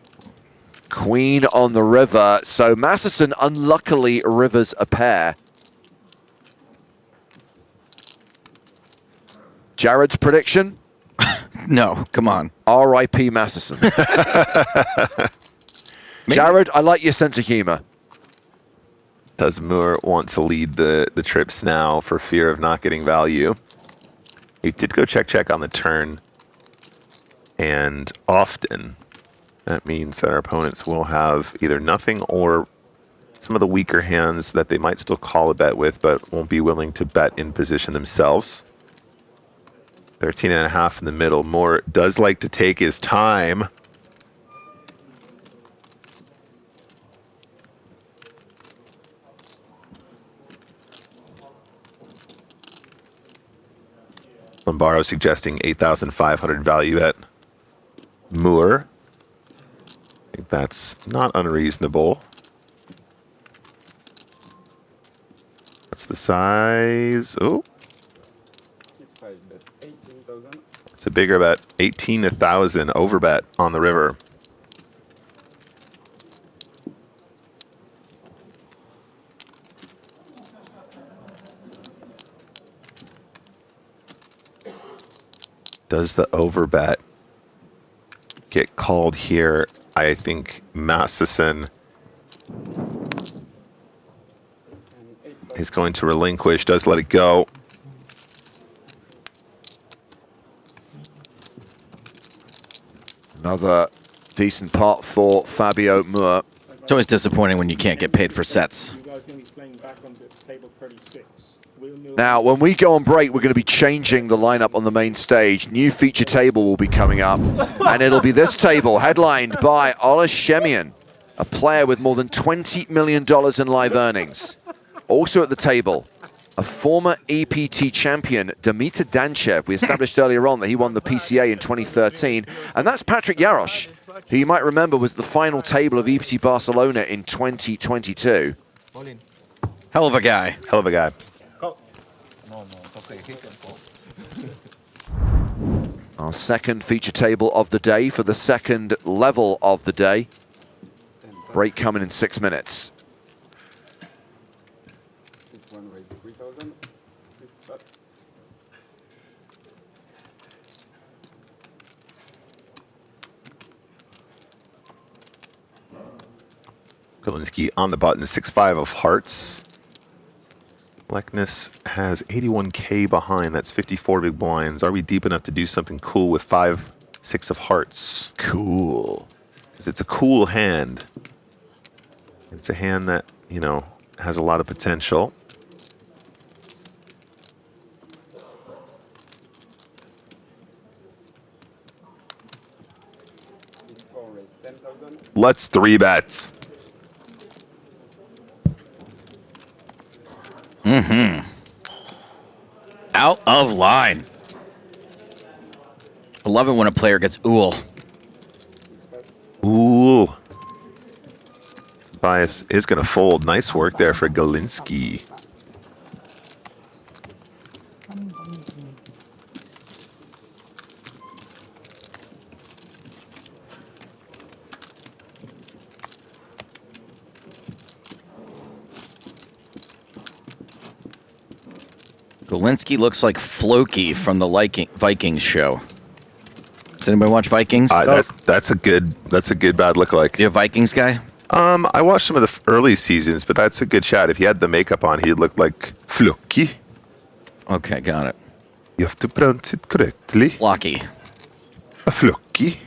Queen on the river. So Masterson unluckily rivers a pair. Jared's prediction? No, come on. R.I.P. Masterson. Jared, I like your sense of humor. Does Moore want to lead the trips now for fear of not getting value? He did go check on the turn. And often, that means that our opponents will have either nothing or some of the weaker hands that they might still call a bet with, but won't be willing to bet in position themselves. 13.5 in the middle. Moore does like to take his time. Lombaro suggesting 8,500 value at Moore. I think that's not unreasonable. What's the size? Oh. It's a bigger bet. 18,000 overbet on the river. Does the overbet get called here? I think Masterson is going to relinquish, does let it go. Another decent pot for Fabio Moore. It's always disappointing when you can't get paid for sets. Now, when we go on break, we're going to be changing the lineup on the main stage. New feature table will be coming up, and it'll be this table, headlined by Ola Shemian, a player with more than $20 million in live earnings. Also at the table, a former EPT champion, Dimitar Danchev. We established earlier on that he won the PCA in 2013, and that's Patrick Jarosz, who you might remember was the final table of EPT Barcelona in 2022. Hell of a guy. Hell of a guy. Our second feature table of the day for the second level of the day. Break coming in 6 minutes. Galinsky on the button, 6-5 of hearts. Blackness has 81k behind. That's 54 big blinds. Are we deep enough to do something cool with 5-6 of hearts? Cool. Because it's a cool hand. It's a hand that, you know, has a lot of potential. Let's 3-bet. Mm-hmm. Out of line. I love it when a player gets ool. Ooh. Bias is going to fold. Nice work there for Galinsky. Galinsky looks like Floki from the Vikings show. Does anybody watch Vikings? That's a good bad lookalike. You a Vikings guy? I watched some of the early seasons, but that's a good shot. If he had the makeup on, he'd look like Floki. Okay, got it. You have to pronounce it correctly. Floki. A Floki.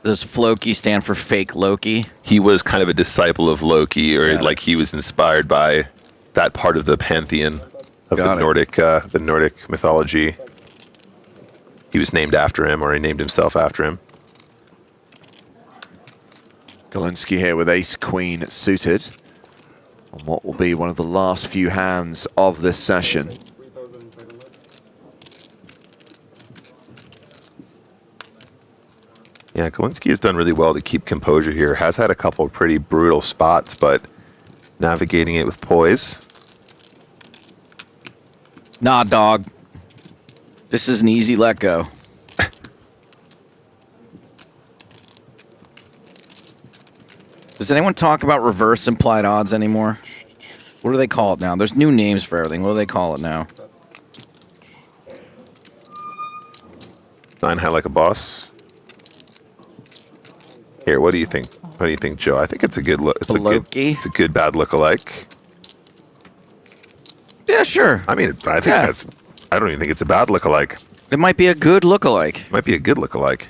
Does Floki stand for fake Loki? He was kind of a disciple of Loki, or like he was inspired by that part of the pantheon of the Nordic mythology. He was named after him, or he named himself after him. Galinsky here with ace-queen suited on what will be one of the last few hands of this session. Yeah, Galinsky has done really well to keep composure here. Has had a couple of pretty brutal spots, but navigating it with poise. Nah, dog. This is an easy let go. Does anyone talk about reverse implied odds anymore? What do they call it now? There's new names for everything. What do they call it now? 9 high like a boss. Here, what do you think? What do you think, Joe? I think it's a good look. It's a good bad look-alike. Yeah, sure. I mean, I think that's. I don't even think it's a bad look-alike. It might be a good look-alike. Might be a good look-alike.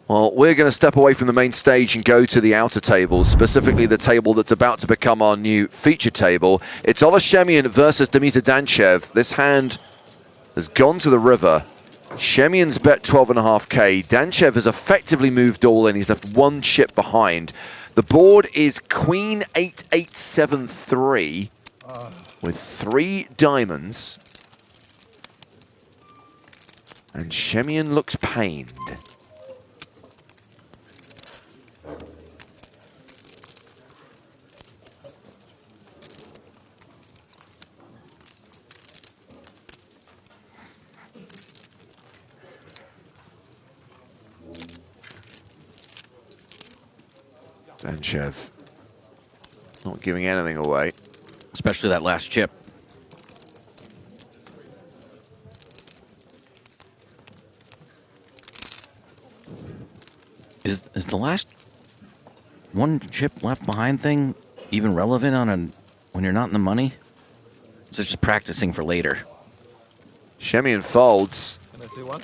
Well, we're going to step away from the main stage and go to the outer table, specifically the table that's about to become our new feature table. It's Shemian versus Dimitar Danchev. This hand has gone to the river. Shemian's bet 12.5k. Danchev has effectively moved all in. He's left one chip behind. The board is Queen 8873 with 3 diamonds. And Shemian looks pained. Danchev not giving anything away. Especially that last chip. Is the last one chip left behind thing even relevant when you're not in the money? Is it just practicing for later? Shemian folds. Can I see one?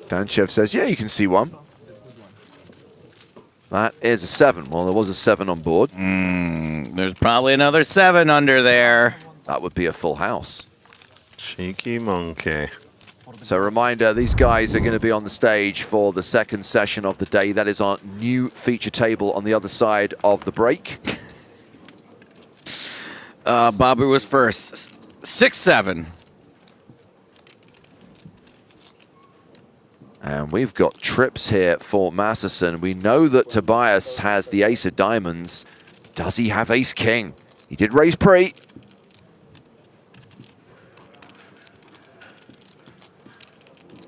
Danchev says, yeah, you can see one. That is a 7. Well, there was a 7 on board. There's probably another 7 under there. That would be a full house. Cheeky monkey. So a reminder, these guys are going to be on the stage for the second session of the day. That is our new feature table on the other side of the break. Babu was first. 6-7. And we've got trips here for Masterson. We know that Tobias has the ace of diamonds. Does he have ace king? He did raise pre.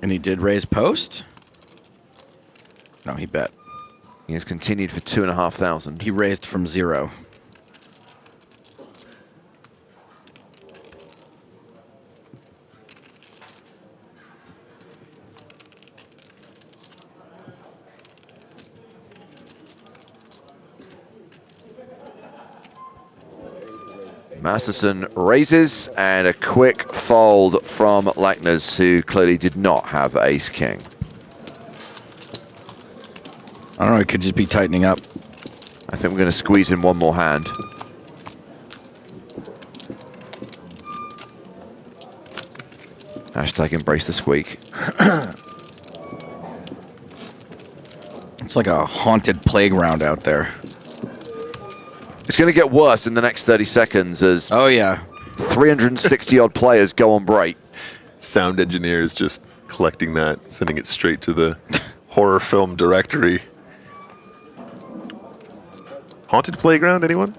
And he did raise post? No, he bet. He has continued for 2,500. He raised from 0. Masterson raises, and a quick fold from Lekners, who clearly did not have ace-king. I don't know, it could just be tightening up. I think we're going to squeeze in one more hand. Hashtag embrace the squeak. It's like a haunted playground out there. It's going to get worse in the next 30 seconds as Oh, yeah. 360-odd players go on break. Sound engineers just collecting that, sending it straight to the horror film directory. Haunted playground, anyone?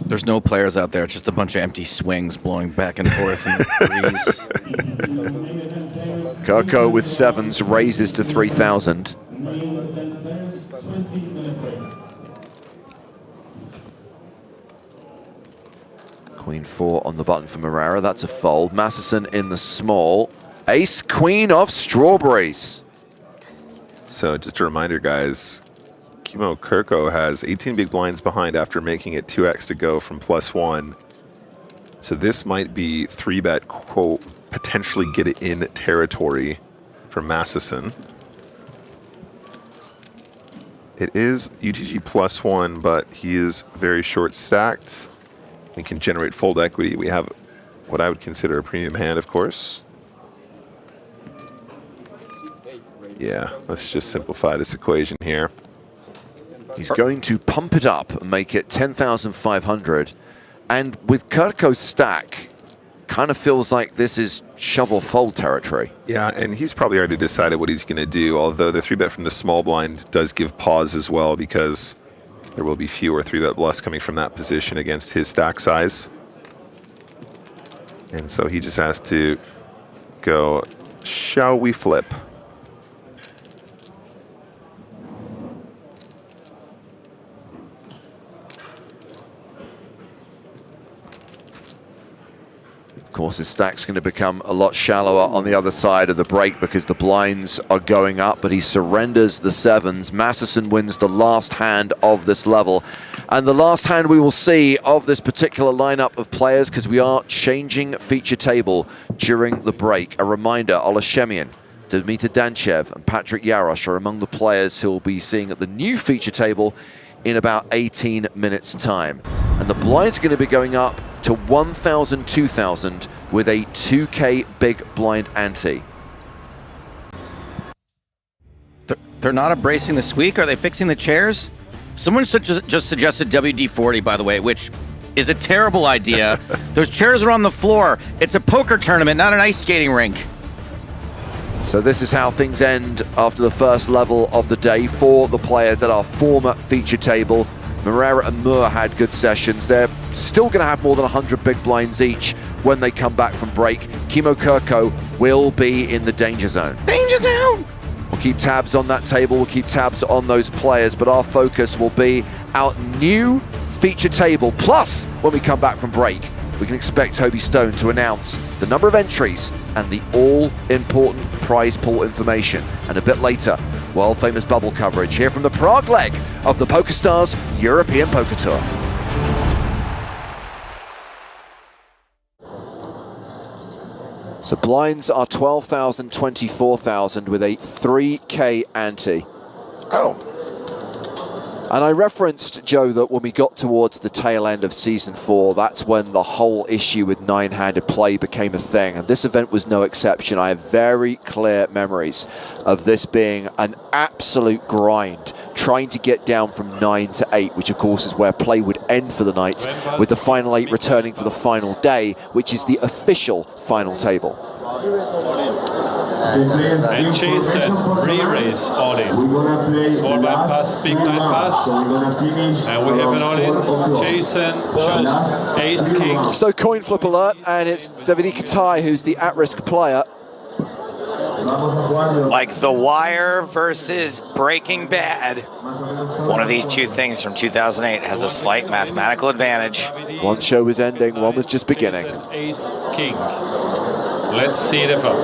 There's no players out there. It's just a bunch of empty swings blowing back and forth in the breeze. Coco with sevens raises to 3,000. Queen 4 on the button for Morera. That's a fold. Masterson in the small. Ace, queen of strawberries. So just a reminder, guys, Kimo Kirko has 18 big blinds behind after making it 2x to go from +1. So this might be 3-bet, quote, potentially get it in territory for Masterson. It is UTG +1, but he is very short stacked. He can generate fold equity. We have what I would consider a premium hand, of course. Yeah, let's just simplify this equation here. He's going to pump it up and make it 10,500. And with Kirko's stack, kind of feels like this is shovel fold territory. Yeah, and he's probably already decided what he's going to do, although the 3-bet from the small blind does give pause as well, because there will be fewer 3-bet bluffs coming from that position against his stack size. And so he just has to go, shall we flip? Of course, his stack's going to become a lot shallower on the other side of the break because the blinds are going up, but he surrenders the sevens. Masterson wins the last hand of this level. And the last hand we will see of this particular lineup of players, because we are changing feature table during the break. A reminder, Olashemian, Dimitar Danchev, and Patrick Yarosh are among the players who will be seeing at the new feature table in about 18 minutes' time. And the blind's going to be going up to 1,000, 2,000 with a 2K big blind ante. They're not embracing the squeak? Are they fixing the chairs? Someone just suggested WD-40, by the way, which is a terrible idea. Those chairs are on the floor. It's a poker tournament, not an ice skating rink. So this is how things end after the first level of the day for the players at our former feature table. Morera and Moore had good sessions. They're still going to have more than 100 big blinds each when they come back from break. Kimo Kirko will be in the danger zone. Danger zone! We'll keep tabs on that table. We'll keep tabs on those players, but our focus will be our new feature table. Plus, when we come back from break, we can expect Toby Stone to announce the number of entries and the all-important prize pool information. And a bit later, world-famous bubble coverage here from the Prague leg of the PokerStars European Poker Tour. So blinds are 12,000, 24,000 with a 3K ante. Oh. And I referenced, Joe, that when we got towards the tail end of Season 4, that's when the whole issue with nine-handed play became a thing. And this event was no exception. I have very clear memories of this being an absolute grind, trying to get down from 9 to 8, which of course is where play would end for the night, with the final 8 returning for the final day, which is the official final table. And Jason, re-raise all in. Small blind pass, big blind pass. And we have an all in. Jason shows ace king. So coin flip alert, and it's Davide Katai who's the at-risk player. Like The Wire versus Breaking Bad. One of these two things from 2008 has a slight mathematical advantage. One show was ending, one was just beginning. Ace king. Let's see the flop.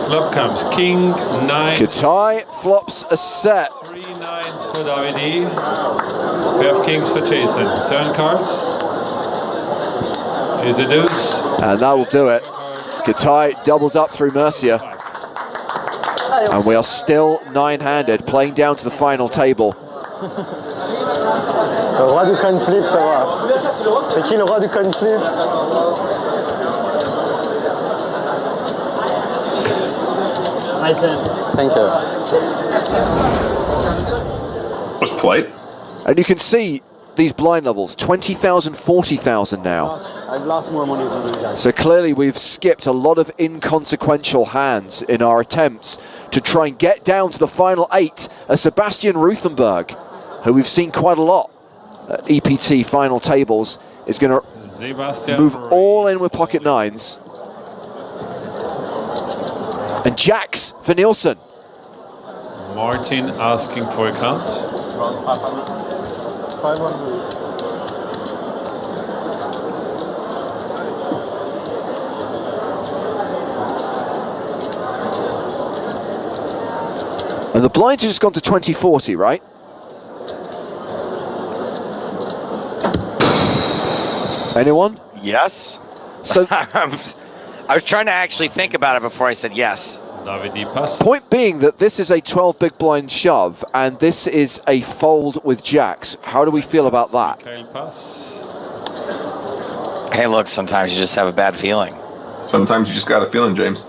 Flop comes king, 9. Katai flops a set. 3 9s for Davide. We have kings for Jason. Turn cards. Is a deuce. And that will do it. Katai doubles up through Mercia. And we are still 9-handed, playing down to the final table. Le roi du coin flip, ça va. C'est qui le roi du coin flip? Nice. Thank you. Was played. And you can see these blind levels, 20,000, 40,000 now. I've lost more money than you guys. So clearly we've skipped a lot of inconsequential hands in our attempts to try and get down to the final 8. Sebastian Ruthenberg, who we've seen quite a lot at EPT final tables, is going to move all in with pocket 9s. And jacks for Nielsen. Martin asking for a count. Around 500. 500. And the blinds have just gone to 2040, right? Anyone? Yes. So I was trying to actually think about it before I said yes. Point being that this is a 12 big blind shove, and this is a fold with jacks. How do we feel about that? Hey, look, sometimes you just have a bad feeling. Sometimes you just got a feeling, James.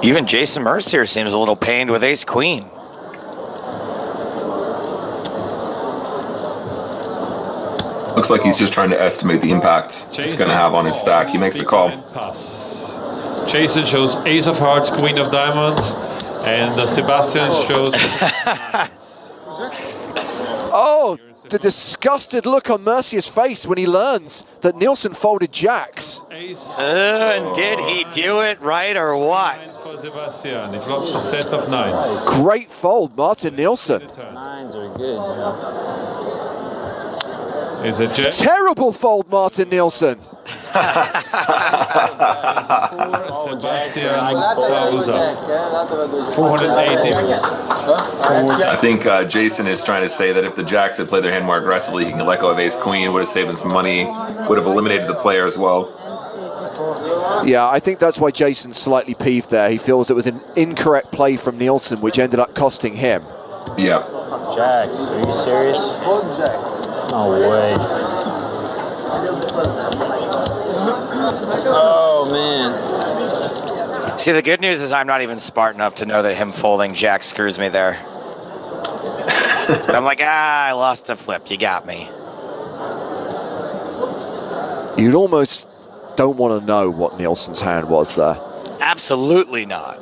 Even Jason Mercier seems a little pained with ace queen. Looks like he's just trying to estimate the impact it's going to have on his stack. He makes the call. Jason shows ace of hearts, queen of diamonds, and Sebastian shows... Oh, the disgusted look on Mercier's face when he learns that Nielsen folded jacks. And did he do it right or what? For Sebastian, he flops a set of 9s. Great fold, Martin Nielsen. 9s are good, yeah. Is it jack? Terrible fold, Martin Nielsen. Sebastian doubles up. 480. I think Jason is trying to say that if the jacks had played their hand more aggressively, he can let go of ace queen, would have saved him some money, would have eliminated the player as well. Yeah, I think that's why Jason's slightly peeved there. He feels it was an incorrect play from Nielsen, which ended up costing him. Yeah. Jacks, are you serious? No way. Oh, man. See, the good news is I'm not even smart enough to know that him folding jack screws me there. I'm like, I lost the flip. You got me. You'd almost don't want to know what Nielsen's hand was there. Absolutely not.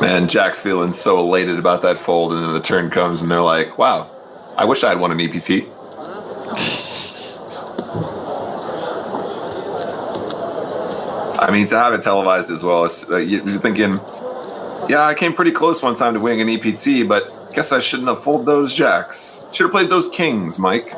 Man, Jack's feeling so elated about that fold, and then the turn comes, and they're like, wow, I wish I had won an EPT. I mean, to have it televised as well, you're thinking, yeah, I came pretty close one time to winning an EPT, but guess I shouldn't have folded those jacks. Should have played those kings, Mike.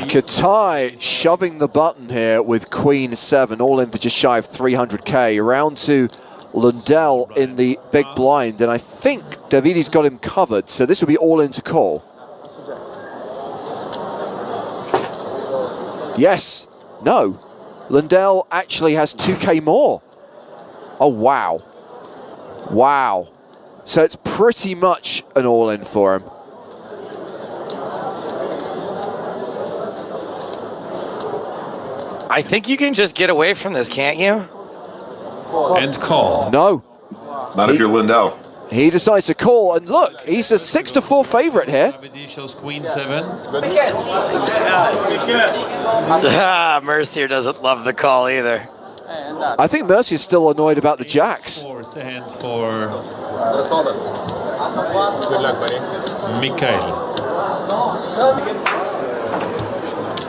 Katai shoving the button here with Queen 7, all in for just shy of 300k. Around to Lundell in the big blind, and I think Davidi's got him covered, so this will be all in to call. Yes. No. Lundell actually has 2k more. Oh, wow. Wow. So it's pretty much an all-in for him. I think you can just get away from this, can't you? And call. No. Not if you're Lindell. He decides to call, and look, he's a 6-4 favorite here. Davide shows queen 7. Mercier doesn't love the call either. I think Mercier's still annoyed about the jacks. 4 is the hand for Mikael.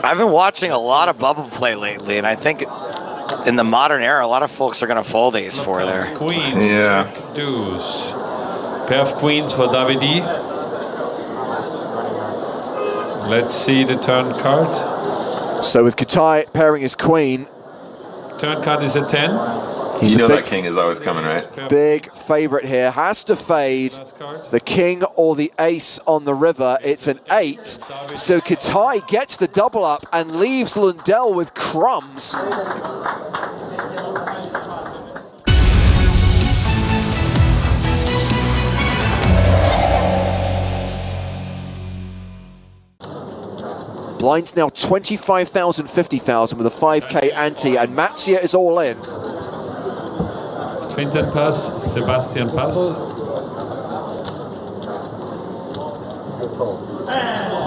I've been watching a lot of bubble play lately, and I think in the modern era, a lot of folks are going to fold ace-4 there. Queen, Yeah. check, deuce. Pair of queens for Davide. Let's see the turn card. So with Katai pairing his queen, Turn card is a 10. he's You know a that big, king is always coming, right? big favorite here. Has to fade Last card. the king or the ace on the river. It's an 8. So Katai gets the double up and leaves Lundell with crumbs. Blind's now 25,000, 50,000 with a 5K ante, and Mattia is all in. Fintan pass, Sebastian pass.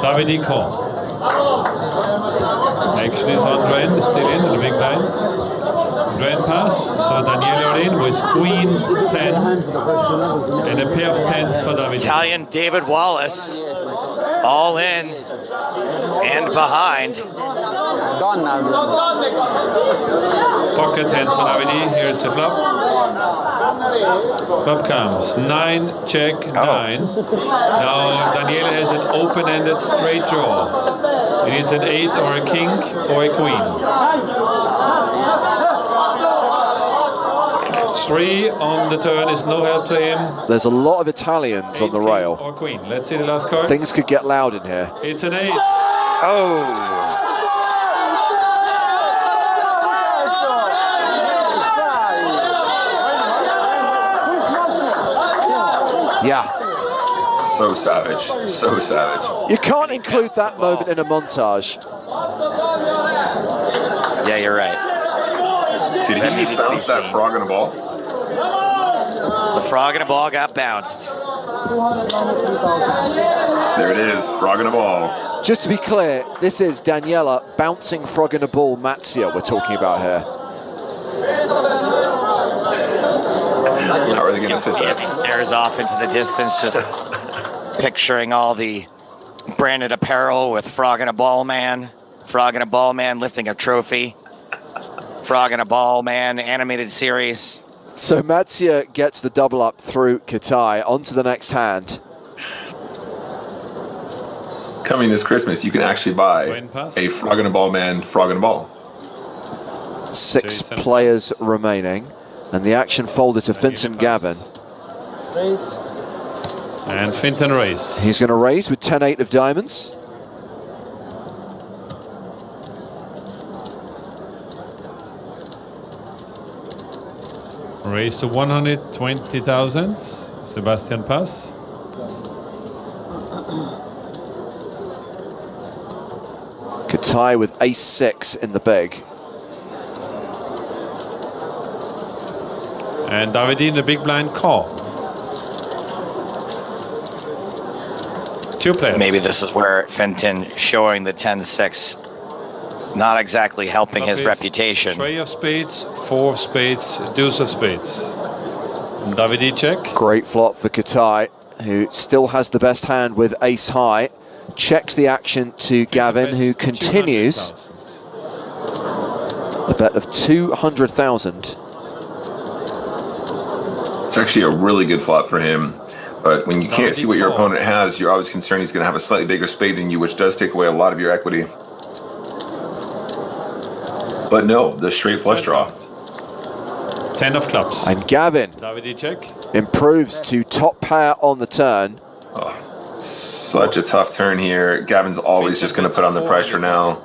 Davide call. Action is on Dren, still in the big blind. Dren pass, so Daniele are in with queen 10 and a pair of 10s for Davide. Italian David Wallace, all in and behind. Pocket 10s for Davide, here's the flop. Flop comes, 9, check, 9. Now Daniele has an open-ended straight draw. He needs an 8 or a king or a queen. 3 on the turn is no help to him. There's a lot of Italians on the rail. Or queen. Let's see the last card. Things could get loud in here. It's an 8. Oh. Yeah. So savage. So savage. You can't include that moment in a montage. Yeah, you're right. Did he just bounce that frog on a ball? The frog and a ball got bounced. There it is, frog and a ball. Just to be clear, this is Daniela bouncing frog in a ball Mattia we're talking about here. How are they going to fit As he that? stares off into the distance, just picturing all the branded apparel with frog and a ball man lifting a trophy, frog and a ball man animated series. So Mattia gets the double up through Katai onto the next hand. Coming this Christmas, you can actually buy a frog and a ball man, frog and a ball. 6 players remaining, and the action folded to Fintan Gavin. And Fintan raise. He's going to raise with 10-8 of diamonds. Raise to 120,000. Sebastian pass. Katai with ace-6 in the big. And Davide in the big blind call. 2 players. Maybe this is where Fintan showing the 10-6, not exactly helping his reputation. Tray of spades, 4 of spades, deuce of spades. Davide check. Great flop for Katai, who still has the best hand with ace high. Checks the action to Gavin, who continues a bet of 200,000. It's actually a really good flop for him. But when you can't see what your opponent has, you're always concerned he's going to have a slightly bigger spade than you, which does take away a lot of your equity. But no, the straight flush draw. 10 of clubs. And Gavin Davide check. improves to top pair on the turn. Oh, such a tough turn here. Gavin's always just going to put on the pressure now.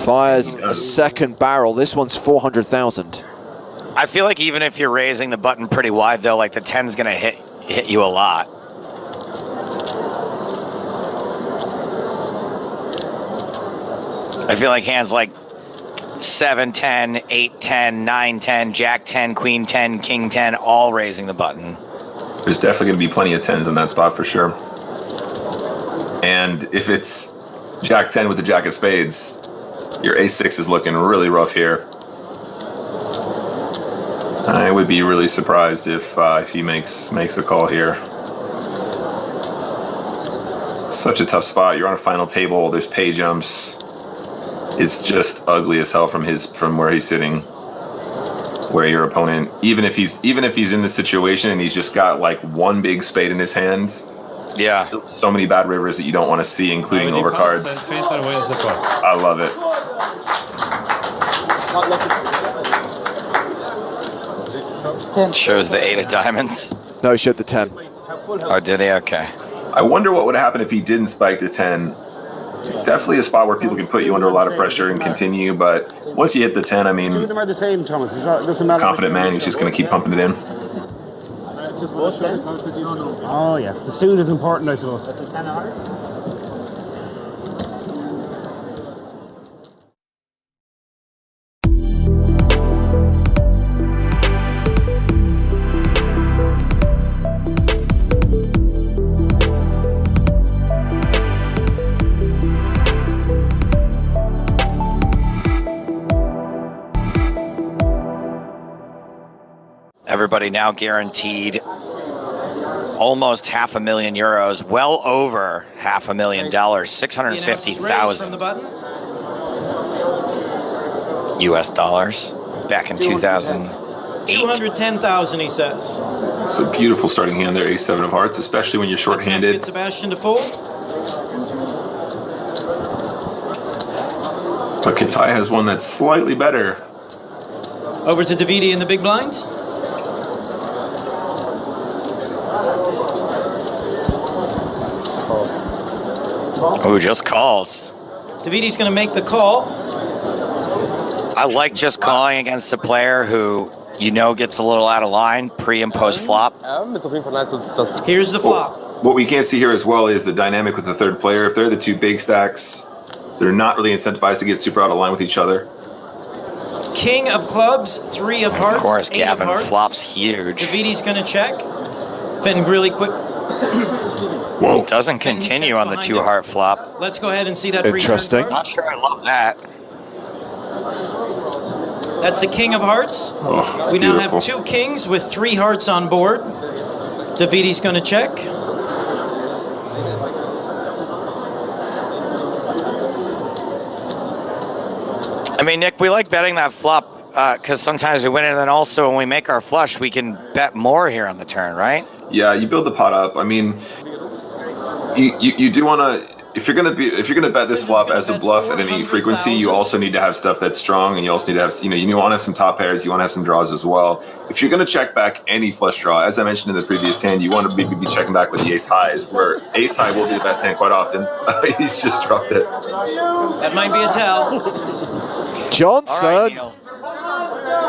Fires a second barrel. This one's 400,000. I feel like even if you're raising the button pretty wide, though, like the 10's gonna hit you a lot. I feel like hands like 7, 10, 8, 10, 9, 10, Jack 10, Queen 10, King 10, all raising the button. There's definitely going to be plenty of 10s in that spot for sure. And if it's Jack 10 with the Jack of Spades, your Ace-6 is looking really rough here. I would be really surprised if he makes a call here. Such a tough spot. You're on a final table. There's pay jumps. It's just ugly as hell from where he's sitting. Where your opponent, even if he's in this situation and he's just got like one big spade in his hand. Yeah. Still so many bad rivers that you don't want to see, including overcards. I love it. Shows the 8 of diamonds. No, he showed the 10. Oh, did he? Okay. I wonder what would happen if he didn't spike the 10. It's definitely a spot where people can put you under a lot of pressure and continue, but once you hit the 10, I mean, Two of them are the same, Thomas. It doesn't matter. confident man, he's just going to keep pumping it in. Oh, yeah. The suit is important, I suppose. Everybody now guaranteed almost €500,000, well over $500,000, 650,000 US dollars back in 2008. 210,000, he says. It's a beautiful starting hand there, Ace-7 of Hearts, especially when you're short-handed. Get Sebastian to fold. But Katai has one that's slightly better. Over to Davide in the big blind. Who just calls? Davidi's going to make the call. I like just calling against a player who you know gets a little out of line pre and post flop. Here's the flop. What we can't see here as well is the dynamic with the third player. If they're the two big stacks, they're not really incentivized to get super out of line with each other. King of clubs, 3 of hearts, Of course, 8 Gavin of hearts. flops huge. Davidi's going to check. Fitting really quick. Whoa. Doesn't continue on the 2 heart flop. Let's go ahead and see that free Interesting. turn Not sure I love that. That's the King of Hearts. Oh, we now beautiful. have 2 kings with 3 hearts on board. Davidi's going to check. I mean, Nick, we like betting that flop because sometimes we win it, and then also when we make our flush, we can bet more here on the turn, right? Yeah, you build the pot up. I mean, you do want to. If you're gonna bet this flop as a bluff at any frequency, you also need to have stuff that's strong, and you also need to have, you want to have some top pairs, you want to have some draws as well. If you're gonna check back any flush draw, as I mentioned in the previous hand, you want to maybe be checking back with the ace highs, where ace high will be the best hand quite often. He's just dropped it. That might be a tell. Johnson. All right, Neil.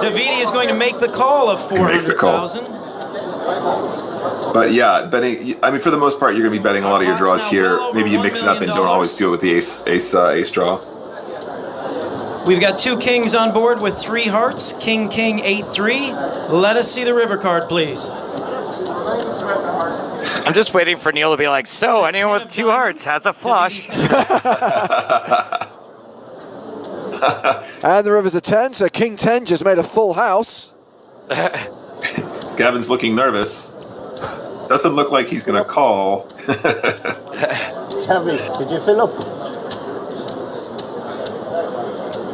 Davidi is going to make the call of 400,000. But yeah, betting. I mean, for the most part, you're going to be betting a lot of your draws here. Maybe you mix it up and don't always do it with the ace draw. We've got 2 kings on board with 3 hearts. King, king, 8-3. Let us see the river card, please. I'm just waiting for Neil to be like, so anyone with 2 hearts has a flush. And the river's a 10, so King 10 just made a full house. Gavin's looking nervous. Doesn't look like he's going to call. Tell me, did you fill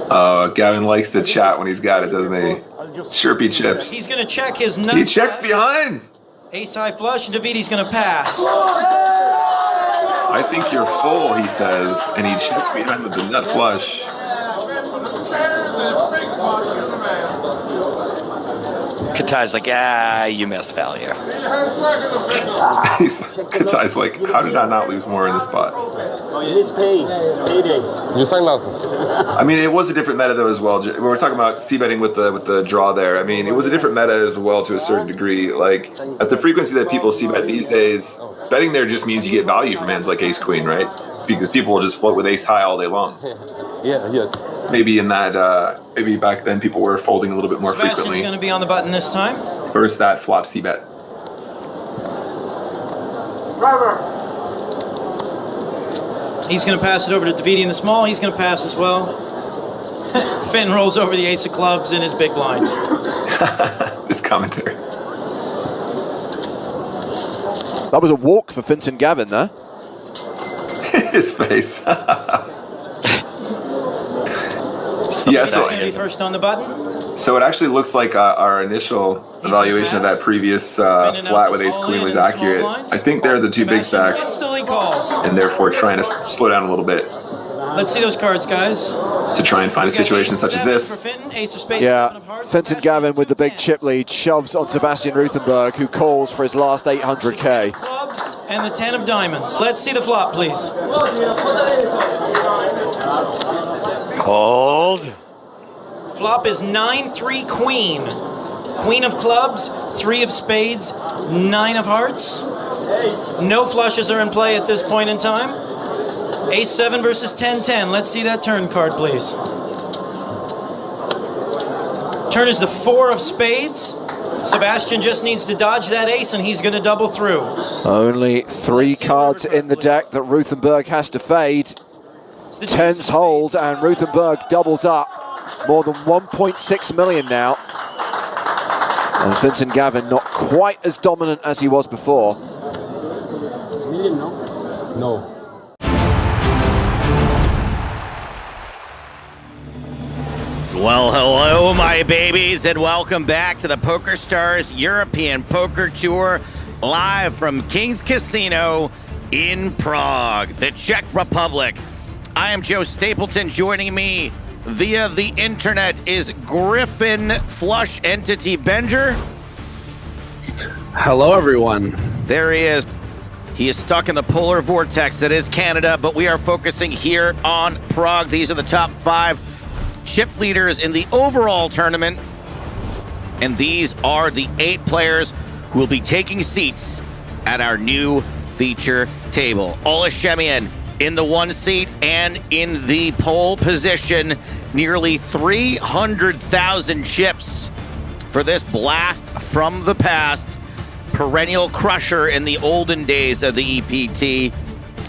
up? Gavin likes to chat when he's got it, doesn't he? Chirpy chips. He's going to check his nut. He checks behind. Ace high flush, and Davidi's going to pass. I think you're full, he says, and he checks behind with the nut flush. Katai's like, you missed value. Katai's like, how did I not lose more in this spot? New sunglasses. I mean, it was a different meta though as well. We were talking about c-betting with the draw there. I mean, it was a different meta as well to a certain degree. Like at the frequency that people c-bet these days, betting there just means you get value from hands like ace queen, right? Because people will just float with ace high all day long. Yeah. maybe in that, maybe back then people were folding a little bit more Sebastian's frequently. going to be on the button this time. First that flop c-bet. He's going to pass it over to Davidi in the small. He's going to pass as well. Finn rolls over the ace of clubs in his big blind. This commentary. That was a walk for Finton Gavin there. His face. Yeah, so going to be first on the button. So it actually looks like our initial evaluation of that previous flat with ace queen was accurate. I think they're the two big stacks, and therefore trying to slow down a little bit. Let's see those cards, guys. To try and find a situation such as this. Yeah, Finton Gavin with the big chip lead shoves on Sebastian Ruthenberg, who calls for his last 800k. Clubs and the 10 of diamonds. Let's see the flop, please. Cold. Flop is 9-3 queen. Queen of clubs, 3 of spades, 9 of hearts. No flushes are in play at this point in time. Ace 7 versus 10-10. Let's see that turn card, please. Turn is the 4 of spades. Sebastian just needs to dodge that ace and he's going to double through. Only 3 cards in the deck that Ruthenberg has to fade. Tens hold and Ruthenberg doubles up. More than 1.6 million now. And Finton Gavin not quite as dominant as he was before. No. Well, hello, my babies, and welcome back to the PokerStars European Poker Tour, live from King's Casino in Prague, the Czech Republic. I am Joe Stapleton. Joining me via the internet is Griffin Flush Entity Benger. Hello, everyone. There he is. He is stuck in the polar vortex that is Canada, but we are focusing here on Prague. These are the top 5 chip leaders in the overall tournament, and these are the 8 players who will be taking seats at our new feature table. Ola Shemian in the 1 seat and in the pole position. Nearly 300,000 chips for this blast from the past. Perennial crusher in the olden days of the EPT.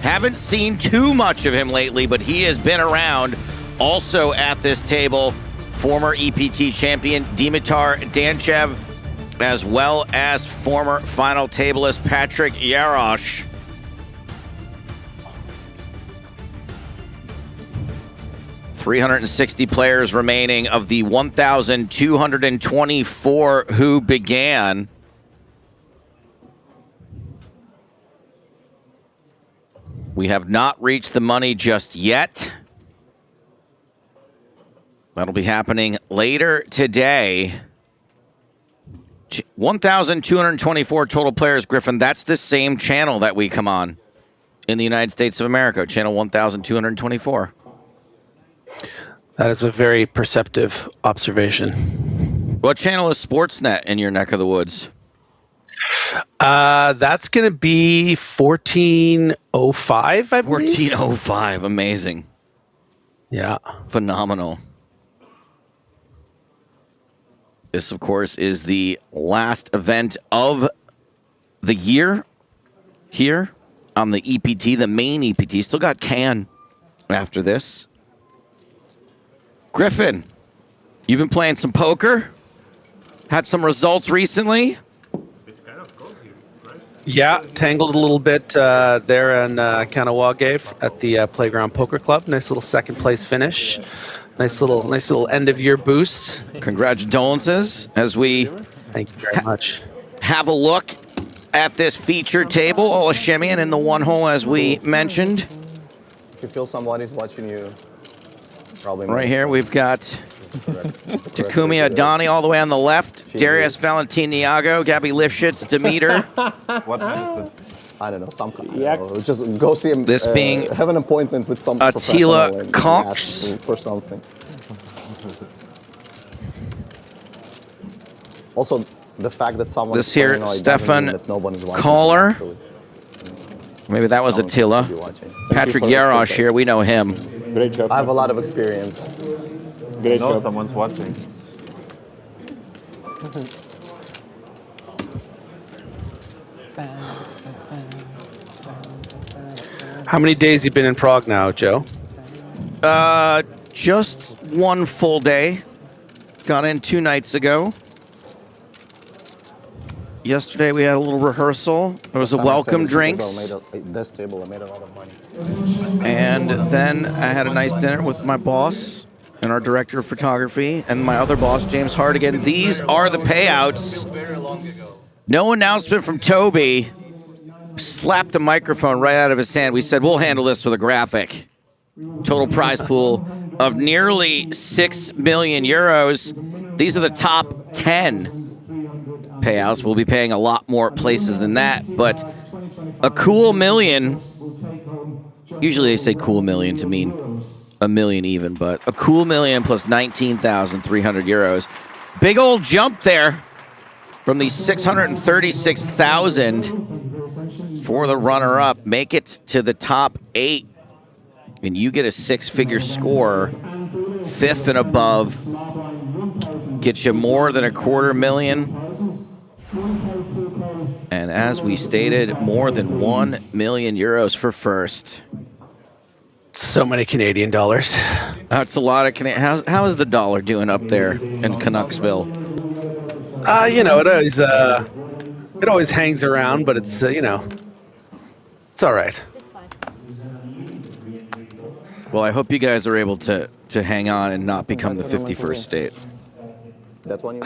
Haven't seen too much of him lately, but he has been around. Also at this table, former EPT champion Dimitar Danchev, as well as former final tableist Patrick Yarosh. .360 players remaining of the 1,224 who began. We have not reached the money just yet. That'll be happening later today. 1,224 total players, Griffin. That's the same channel that we come on in the United States of America, channel 1,224. That is a very perceptive observation. What channel is Sportsnet in your neck of the woods? That's going to be 1405, I believe. 1405, amazing. Yeah. Phenomenal. This, of course, is the last event of the year here on the EPT, the main EPT. Still got Can after this. Griffin, you've been playing some poker? Had some results recently? Yeah, tangled a little bit there in Kanawagave at the Playground Poker Club. Nice little second place finish. Nice little end of year boost. Congratulations as we thank you very much. Have a look at this featured table. Ola Shemian in the 1 hole, as we mentioned. If you feel somebody's watching you, probably right here we've got Takumi Adani all the way on the left. Darius Valentiniago, Gabby Lifshitz, Demeter. What's this? I don't know. Some just go see him. This being have an appointment with some Attila professional Cox and ask for something. Also, the fact that someone this here Stefan Kohler. Maybe that was Attila. Patrick Yarosh here. We know him. Great job. I have a lot of experience. Great job. Someone's watching. How many days you been in Prague now, Joe? Just one full day. Got in 2 nights ago. Yesterday we had a little rehearsal. There was a welcome drinks. This table, I made a lot of money. And then I had a nice dinner with my boss and our director of photography and my other boss, James Hardigan. These are the payouts. No announcement from Toby. Slapped the microphone right out of his hand. We said, we'll handle this with a graphic. Total prize pool of nearly 6 million euros. These are the top 10 payouts. We'll be paying a lot more places than that, but a cool million. Usually they say cool million to mean a million even, but a cool million plus 19,300 euros. Big old jump there from the 636,000 for the runner-up. Make it to the top 8, and you get a 6-figure score. 5th and above gets you more than $250,000. And as we stated, more than 1 million euros for first. So many Canadian dollars. That's a lot of Canadian. How is the dollar doing up there in Canucksville? You know, it always hangs around, but it's you know, it's all right. Well, I hope you guys are able to hang on and not become the 51st state. That one you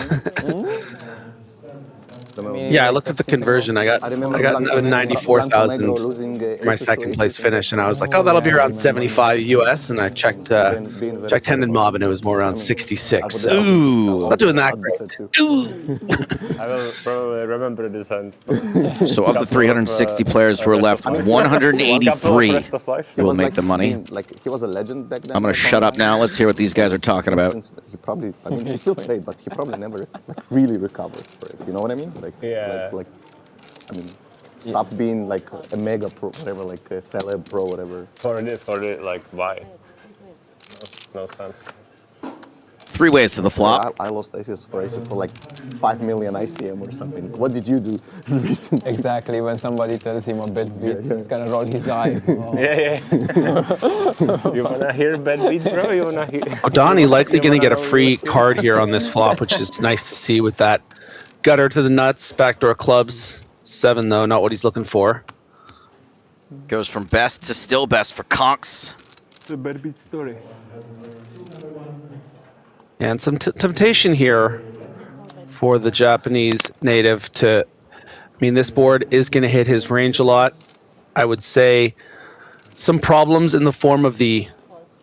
mean? Yeah, I looked at the conversion. I got 94,000 for my second place finish, and I was like, oh, that'll be around 75 US. And I checked Hendon Mob, and it was more around 66. So ooh, not doing that great. Ooh. I will probably remember this hand. So of the 360 players who are left, 183 will make the money. Like he was a legend back then. I'm gonna shut up now. Let's hear what these guys are talking about. He probably, I mean, he still played, but he probably never really recovered for it. You know what I mean? Like, yeah. Like I mean, stop being like a mega pro, whatever, like a celeb pro, whatever. For it, like why? No sense. 3 ways to the flop. I lost aces for like 5 million ICM or something. What did you do recently? Exactly, when somebody tells him a bad beat, he's gonna roll his eye. Oh. Yeah. You wanna hear bad beat, bro? You wanna hear? Donnie likely gonna get a free card here on this flop, which is nice to see with that gutter to the nuts, backdoor clubs. 7 though, not what he's looking for. Goes from best to still best for Conks. It's a bad beat story. And some temptation here for the Japanese native to, I mean, this board is going to hit his range a lot. I would say some problems in the form of the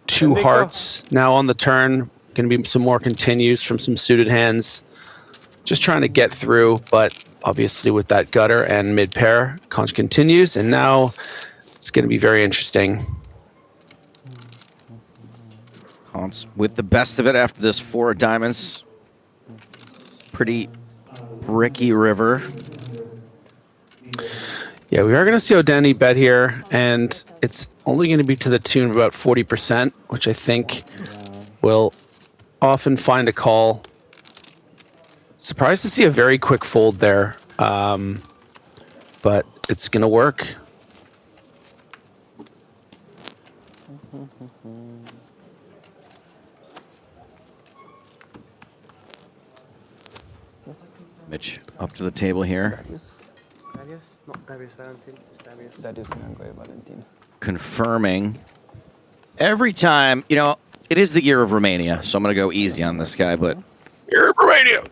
2 hearts now on the turn. Going to be some more continues from some suited hands. Just trying to get through, but obviously with that gutter and mid pair, Conch continues, and now it's going to be very interesting. Conch with the best of it after this 4 of diamonds. Pretty bricky river. Yeah, we are going to see O'Denny bet here, and it's only going to be to the tune of about 40%, which I think will often find a call. Surprised to see a very quick fold there, but it's going to work. Mitch up to the table here. Confirming. Every time, you know, it is the year of Romania, so I'm going to go easy on this guy, but year of Romania.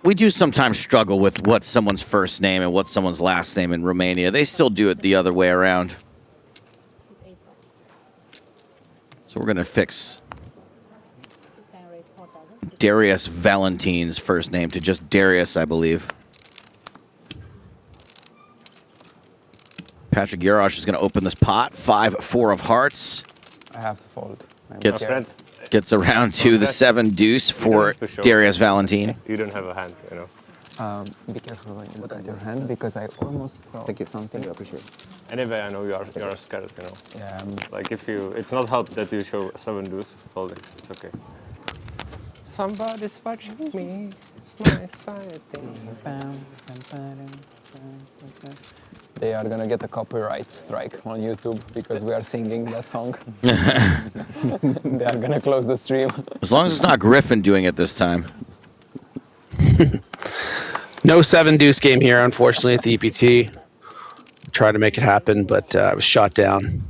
We do sometimes struggle with what's someone's first name and what's someone's last name in Romania. They still do it the other way around. So we're going to fix Darius Valentin's first name to just Darius, I believe. Patrick Yarosh is going to open this pot. 5-4 of hearts. I have to fold. Gets around to the 7 deuce for Darius Valentin. You don't have a hand, you know. Be careful when you look at your hand because I almost saw something. I appreciate it. Anyway, I know you're scared, you know. Yeah. Like if you, it's not help that you show 7 deuce folding. It's okay. Somebody's watching me. It's my sighting. They are gonna get a copyright strike on YouTube because we are singing that song. They are gonna close the stream. As long as it's not Griffin doing it this time. No 7 deuce game here, unfortunately, at the EPT. Tried to make it happen, but I was shot down.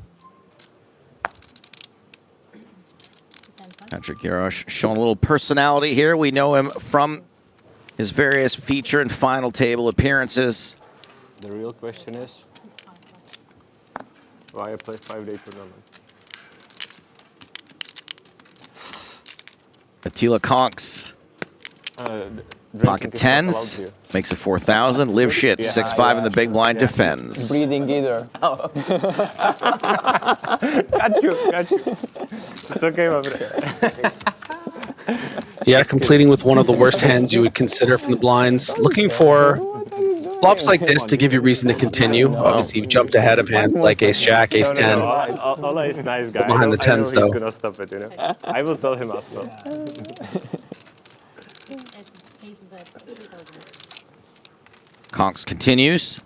Patrick Yarosh showing a little personality here. We know him from his various feature and final table appearances. The real question is why I play 5-day tournament. Attila Conks. Pocket tens, makes it 4,000. Live shit, 6-5 in the big blind, defends. Breathing either. Got you. It's okay, my friend. Yeah, completing with one of the worst hands you would consider from the blinds. Looking for flops like this to give you reason to continue. Obviously, you've jumped ahead of hands like ace-jack, ace-10. Ola is nice guy. Behind the tens, though. He's gonna stop it, you know. I will tell him as well. Conks continues.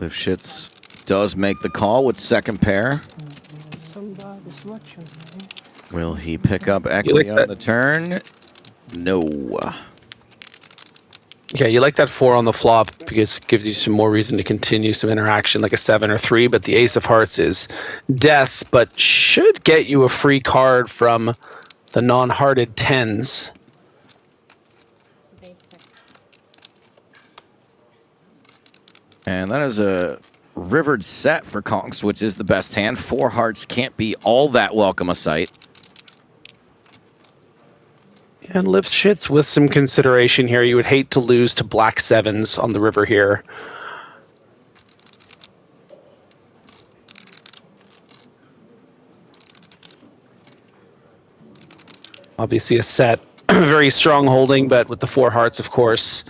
Liv Shits does make the call with second pair. Will he pick up equity on the turn? No. Yeah, you like that 4 on the flop because it gives you some more reason to continue some interaction like a 7 or 3, but the ace of hearts is death, but should get you a free card from the non-hearted tens. And that is a rivered set for Conks, which is the best hand. 4 hearts can't be all that welcome a sight. And Liv Shits with some consideration here. You would hate to lose to black 7s on the river here. Obviously a set, very strong holding, but with the 4 hearts, of course,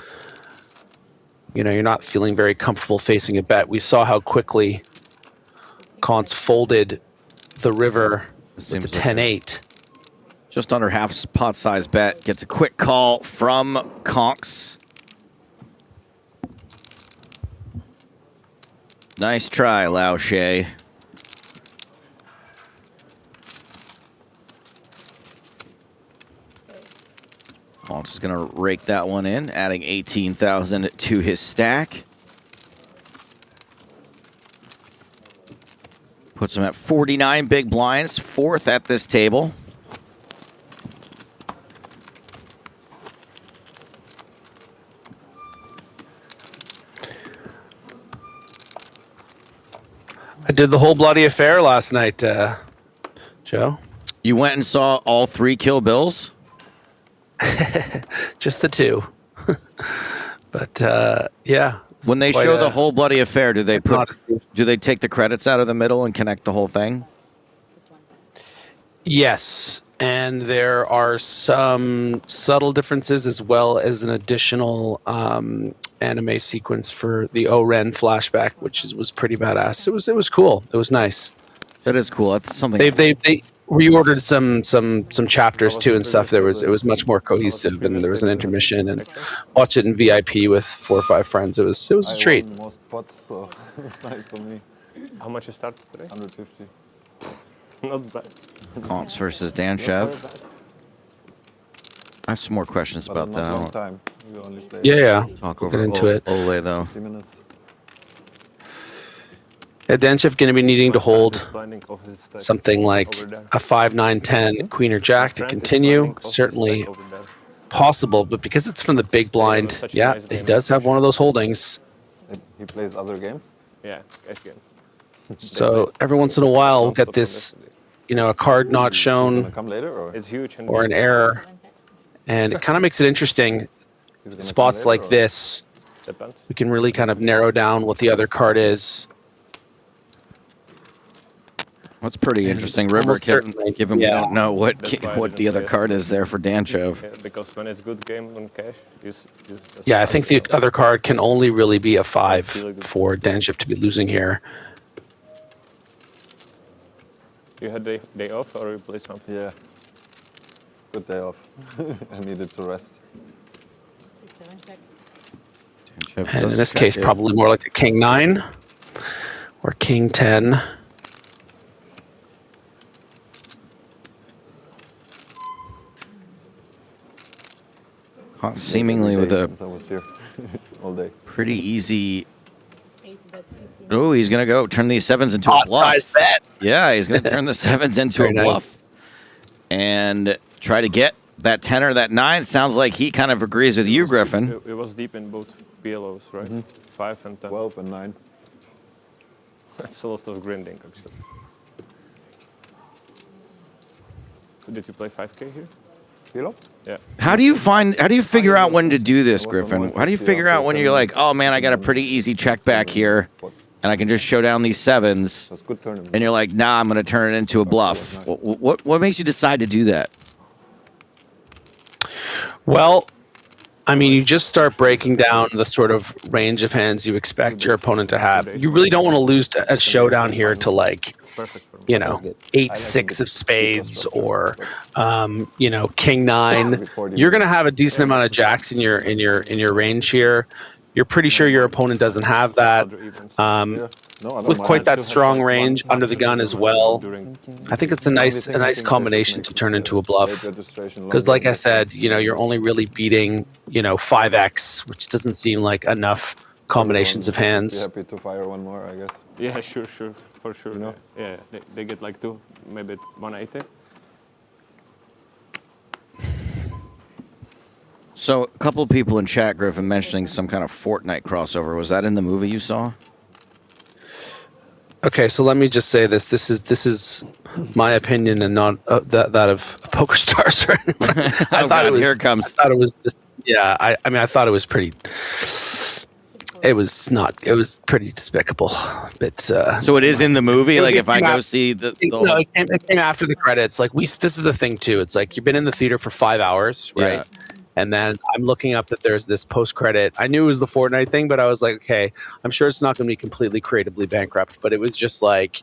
you know, you're not feeling very comfortable facing a bet. We saw how quickly Conks folded the river with the 10-8. Just under half pot size bet. Gets a quick call from Conks. Nice try, Lao She. Conks is going to rake that one in, adding 18,000 to his stack. Puts him at 49 big blinds, 4th at this table. I did the whole bloody affair last night, Joe. You went and saw all 3 Kill Bills? Just the 2. But, yeah. When they show the whole bloody affair, do they take the credits out of the middle and connect the whole thing? Yes, and there are some subtle differences as well as an additional anime sequence for the O-Ren flashback, which was pretty badass. It was cool. It was nice. That is cool. That's something they reordered some chapters too and stuff. It was much more cohesive, and there was an intermission, and watch it in VIP with 4 or 5 friends. It was a treat. Most pots, so it's nice for me. How much you start today? 150. Not bad. Conks versus Danshev. I have some more questions about that. Long time. We only play Yeah. Talk We'll over get into it. Ole though. 50 minutes. Yeah, Danshev going to be needing to hold something like a 5, 9, 10, queen or jack to continue. Certainly possible, but because it's from the big blind, yeah, he does have one of those holdings. He plays other game? Yeah, game. So every once in a while, we'll get this, you know, a card not shown Come later, or? It's huge. or an error, and it kind of makes it interesting. Spots like this, Depends. We can really kind of narrow down what the other card is. That's pretty interesting. River, given we don't know what the other card is there for Danchov. Yeah, because when it's good game on cash, Yeah, I think the other card can only really be a 5 for Danchov to be losing here. You had day off or you play something? Yeah. Good day off. I needed to rest. And in this case, probably more like a King 9 or King 10. Seemingly with a I was here all day. pretty easy. Oh, he's gonna go turn these 7s into a bluff. Size bet. Yeah, he's gonna turn the 7s into a bluff and try to get that 10 or that 9. Sounds like he kind of agrees with you, Griffin. It was deep in both PLOs, right? 5 and 10. 12 and 9. That's a lot of grinding, actually. Did you play 5K here? Kilo? Yeah. How do you figure out when to do this, Griffin? How do you figure out when you're like, oh man, I got a pretty easy check back here, and I can just show down these 7s, and you're like, nah, I'm going to turn it into a bluff. What makes you decide to do that? Well, I mean, you just start breaking down the sort of range of hands you expect your opponent to have. You really don't want to lose a showdown here to like, you know, 8-6 of spades or, you know, King 9. You're going to have a decent amount of jacks in your range here. You're pretty sure your opponent doesn't have that. With quite that strong range under the gun as well. I think it's a nice combination to turn into a bluff. Because like I said, you know, you're only really beating, you know, 5x, which doesn't seem like enough combinations of hands. Happy to fire one more, I guess. Yeah, sure, for sure. You know? Yeah, they get like 2, maybe 180. So a couple of people in chat, Griffin, mentioning some kind of Fortnite crossover. Was that in the movie you saw? Okay, so let me just say this. This is my opinion and not that of PokerStars. I thought it was. Here it comes. I thought it was just, yeah. I mean, I thought it was pretty. It was not. It was pretty despicable. But so it is in the movie. Like if I go see the no, it came after the credits. Like this is the thing too. It's like you've been in the theater for 5 hours, right? Yeah. And then I'm looking up that there's this post-credit. I knew it was the Fortnite thing, but I was like, okay, I'm sure it's not going to be completely creatively bankrupt. But it was just like,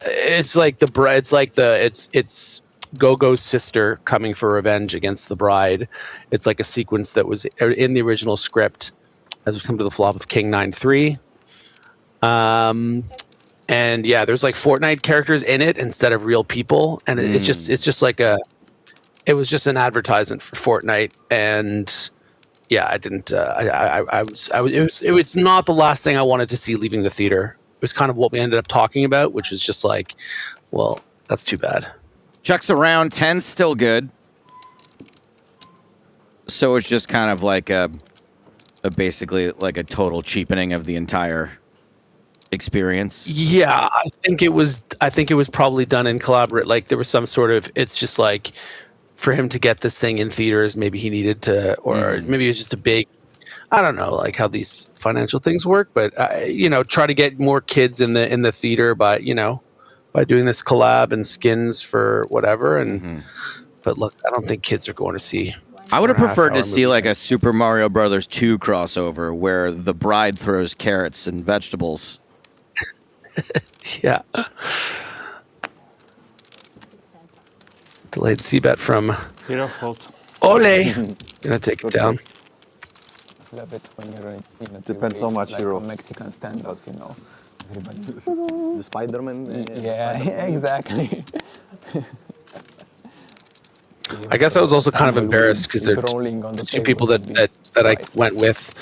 it's Go-Go's sister coming for revenge against the bride. It's like a sequence that was in the original script as we come to the flop of King 9-3. And yeah, there's like Fortnite characters in it instead of real people, and it's just like a. It was just an advertisement for Fortnite, and yeah, I didn't. It was not the last thing I wanted to see leaving the theater. It was kind of what we ended up talking about, which was just like, well, that's too bad. Checks around 10's still good, so it's just kind of like a basically like a total cheapening of the entire experience. Yeah, I think it was probably done in collaborate. Like there was some sort of. It's just like. For him to get this thing in theaters, maybe he needed to, or maybe it was just a big, I don't know, like how these financial things work, but you know, try to get more kids in the theater by, you know, by doing this collab and skins for whatever. And but look, I don't think kids are going to see. I would have preferred to see like a Super Mario Brothers 2 crossover where the bride throws carrots and vegetables. Yeah. Delayed C-bet from Hero fault. Ole. Gonna take it down. Love it when you're in a Depends how much like hero. a Mexican standoff, you know. The Spider-Man. Yeah, exactly. I guess I was also kind of embarrassed because there's two people that I went with.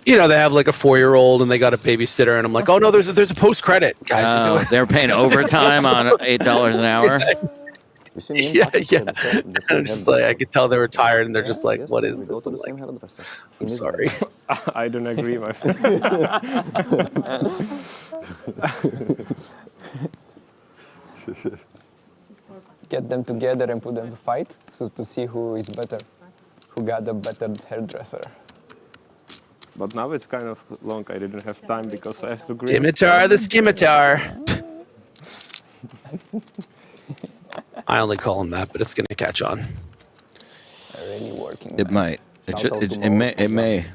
You know, they have like a 4-year-old and they got a babysitter, and I'm like, oh no, there's a post credit. Guys, they're paying overtime on $8 an hour. Yeah. I'm just like, I could tell they were tired, and they're just like, "What is this?" I'm like, I'm sorry. I don't agree, my friend. Get them together and put them to fight, so to see who is better, who got a better hairdresser. But now it's kind of long. I didn't have time because I have to green. Scimitar the scimitar. I only call him that, but it's going to catch on. Really working. It might. It may.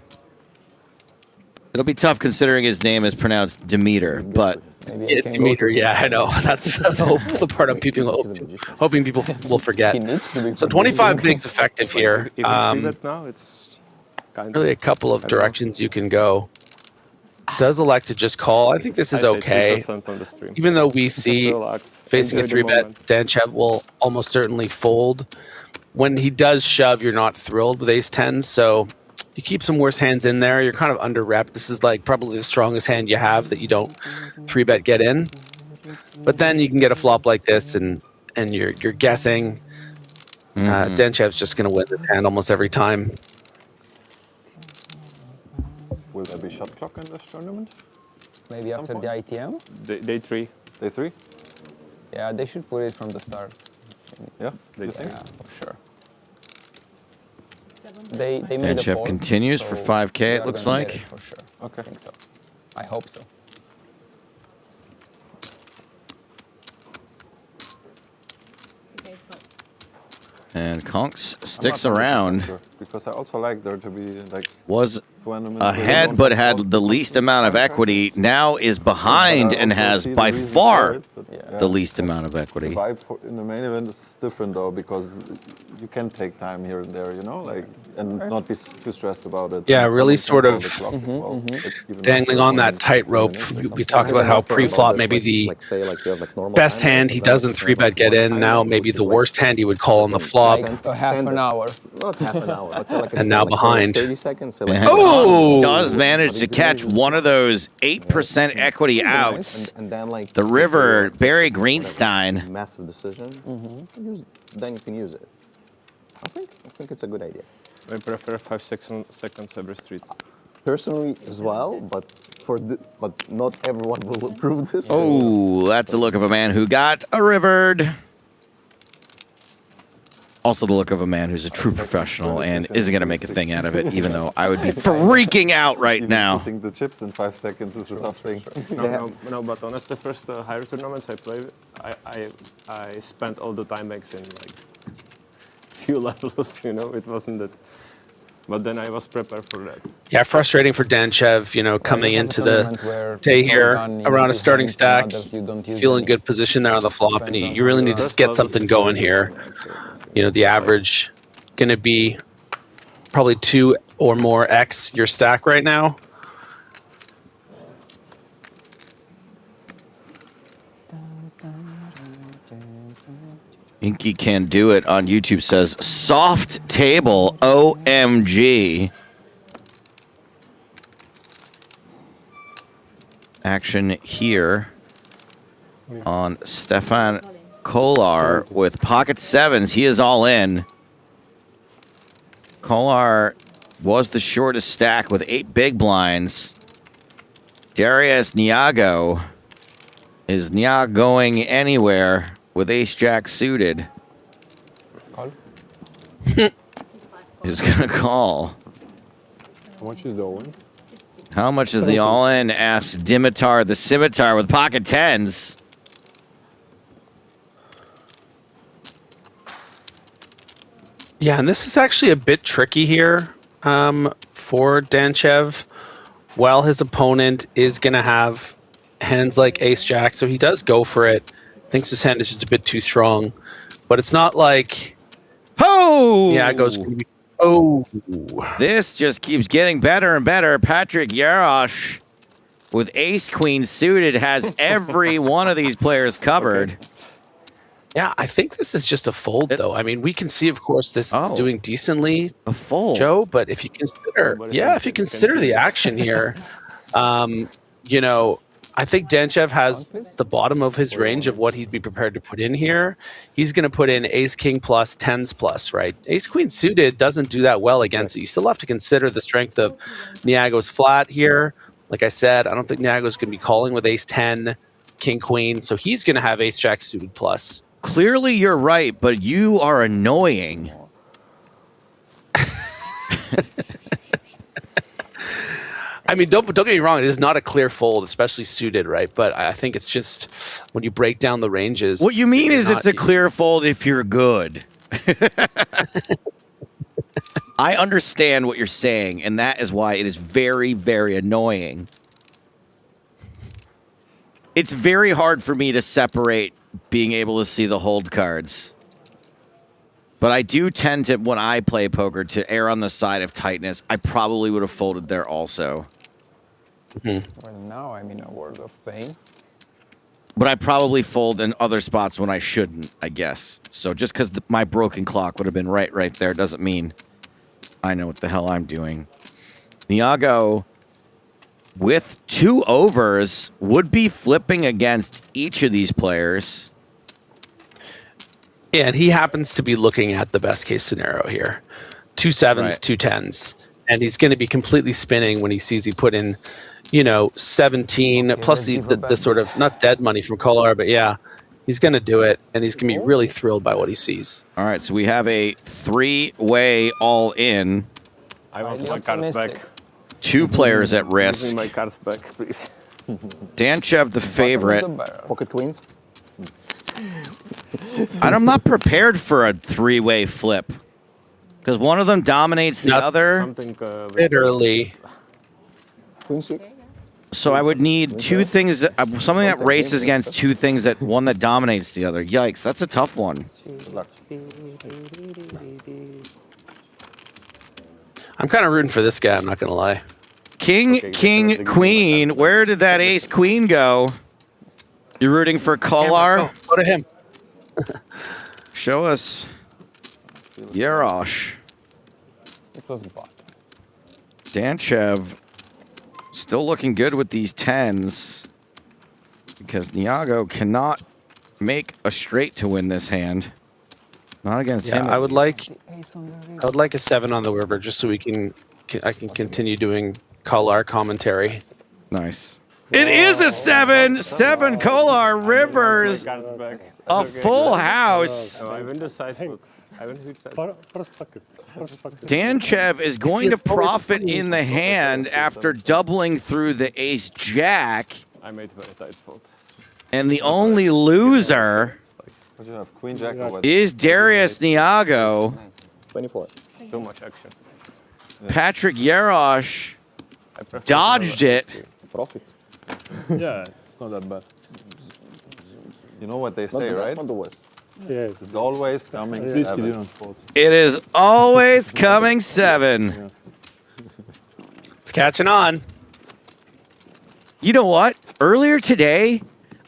It'll be tough considering his name is pronounced Demeter, but yeah, Demeter. Yeah, I know. That's the part I'm hoping people will forget. So 25 bigs effective here. Now it's really a couple of directions you can go. Does elect to just call. I think this is okay. Even though we see facing a 3-bet, Danchev will almost certainly fold. When he does shove, you're not thrilled with ace-10, so you keep some worse hands in there. You're kind of under rep. This is like probably the strongest hand you have that you don't 3-bet get in. But then you can get a flop like this, and you're guessing. Danchev's just going to win this hand almost every time. Will there be shot clock in this tournament? Maybe after the ITM? Day 3. Day 3? Yeah, they should put it from the start. Yeah, they think? Yeah, for sure. They made a Danchev poll, continues so for 5K, they it are looks gonna like. get it for sure. Okay. I think so. I hope so. And Conks sticks around. Because I also like there to be like was ahead but had the least amount of equity. Now is behind and has by far the least amount of equity. The vibe in the main event is different though, because you can take time here and there, you know, like, and not be too stressed about it. Yeah, really sort of dangling on that tightrope. We talked about how pre-flop maybe the best hand he doesn't 3-bet get in. Now maybe the worst hand he would call on the flop. Like half an hour. Not half an hour. And now behind. 30 seconds. Oh! Does manage to catch one of those 8% equity outs. And then like the river, Barry Greenstein. Massive decision. Then you can use it. I think it's a good idea. I prefer 5-6 seconds every street. Personally as well, but but not everyone will approve this. Oh, that's the look of a man who got a rivered. Also the look of a man who's a true professional and isn't going to make a thing out of it, even though I would be freaking out right now. I think the chips in 5 seconds is a tough thing. No, but honestly, the first higher tournaments I played, I spent all the time max in like few levels, you know, it wasn't that. But then I was prepared for that. Yeah, frustrating for Danchev, you know, coming into the day here around a starting stack, feeling good position there on the flop, and you really need to just get something going here. You know, the average going to be probably 2 or more X your stack right now. Inky Can Do It on YouTube says, soft table, OMG. Action here on Stefan Kolar with pocket sevens. He is all in. Kolar was the shortest stack with 8 big blinds. Darius Niago is not going anywhere with ace-jack suited. Call. Is going to call. How much is the all-in? How much is the all-in? Asks Dimitar the Scimitar with pocket tens. Yeah, and this is actually a bit tricky here for Danchev. While his opponent is going to have hands like ace-jack, so he does go for it. Thinks his hand is just a bit too strong. But it's not like... Oh! Yeah, it goes... Oh! This just keeps getting better and better. Patrick Yarosh with ace-queen suited has every one of these players covered. Okay. Yeah, I think this is just a fold, though. I mean, we can see, of course, this is doing decently, a fold, Joe. But if you consider, if you consider the action here, you know, I think Danchev has the bottom of his range of what he'd be prepared to put in here. He's going to put in ace king plus, tens plus, right? Ace queen suited doesn't do that well against it. You still have to consider the strength of Niago's flat here. Like I said, I don't think Niago's going to be calling with ace 10, king queen, so he's going to have ace jack suited plus. Clearly you're right, but you are annoying. I mean, don't get me wrong. It is not a clear fold, especially suited, right? But I think it's just when you break down the ranges. What you mean is it's a clear fold if you're good. I understand what you're saying, and that is why it is very, very annoying. It's very hard for me to separate being able to see the hold cards. But I do tend to, when I play poker, to err on the side of tightness. I probably would have folded there also. Well, now I'm in a world of pain. But I probably fold in other spots when I shouldn't, I guess. So just because my broken clock would have been right there doesn't mean I know what the hell I'm doing. Niago, with 2 overs, would be flipping against each of these players. Yeah, and he happens to be looking at the best case scenario here. 2 sevens, Right. 2 tens. And he's going to be completely spinning when he sees he put in, you know, 17 plus the sort of, not dead money from Kolar, but yeah, he's going to do it. And he's going to be really thrilled by what he sees. All right, so we have a 3-way all-in. I want my cards back. 2 players at risk. Give me my cards back, please. Danchev, the favorite. Pocket queens. And I'm not prepared for a 3-way flip. Because one of them dominates the other. Literally. Queen 6. So I would need 2 things, something that races against 2 things that one that dominates the other. Yikes, that's a tough one. I'm kind of rooting for this guy, I'm not going to lie. King, queen. Where did that ace queen go? You're rooting for Kolar? Go to him. Show us Yarosh. It was bot. Danchev still looking good with these 10s because Niago cannot make a straight to win this hand. Not against him. I would like a 7 on the river just so I can continue doing Kolar commentary. Nice. It is a 7. 7 Kolar Rivers. A full house. I win the side books. I win the side books. Danchev is going to profit in the hand after doubling through the ace jack. I made very tight fold. And the only loser is Darius Niago. 24. Too much action. Patrick Yarosh dodged it. Profits. Yeah, it's not that bad. You know what they say, right? Not the worst. Yeah, It's always coming. at least you didn't fold. It is always coming 7. It's catching on. You know what? Earlier today,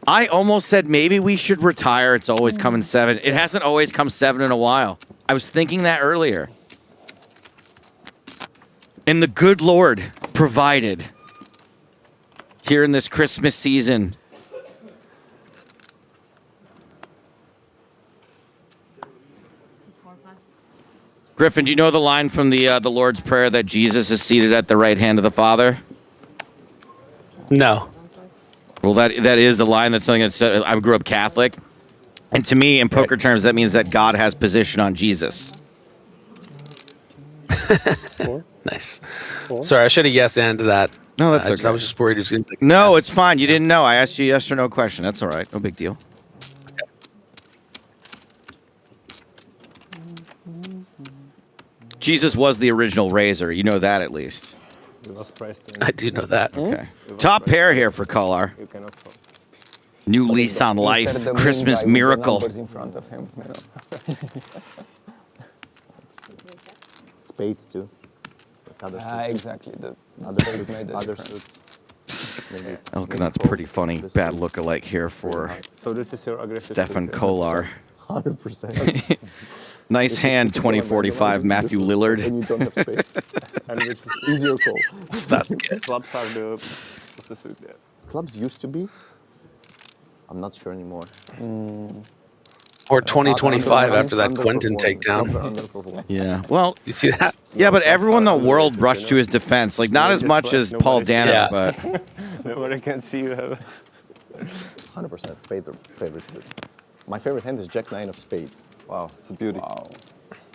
I almost said maybe we should retire. It's always coming 7. It hasn't always come 7 in a while. I was thinking that earlier. And the good Lord provided here in this Christmas season. Griffin, do you know the line from the Lord's Prayer that Jesus is seated at the right hand of the Father? No. Well, that is the line that's something that said. I grew up Catholic, and to me, in poker terms, that means that God has position on Jesus. Nice. Sorry, I should have yes and to that. No, that's okay. I was just worried he was going to. No, it's fine. You didn't know. I asked you a yes or no question. That's all right. No big deal. Jesus was the original raiser. You know that at least. I do know that. Okay. Top pair here for Kolar. New lease on life. Christmas miracle. In front of him, you know. Spades too. Exactly. The other spades made the other difference. suits. Elkanah's pretty funny. Bad look-alike here for So this is your aggressive Stefan Kolar. 100%. Nice hand, 2045, Matthew Lillard. When you don't have space. And which is Easier call. That's good. clubs are the suit there. Clubs used to be. I'm not sure anymore. Or 2025 after that Quentin takedown. Yeah. Well, You see that? yeah, but everyone in the world rushed to his defense. Like, not as much as Paul Dano, Yeah. but Nobody can see you have. 100% spades are favorite suits. My favorite hand is Jack 9 of spades. Wow, it's a beauty. Wow.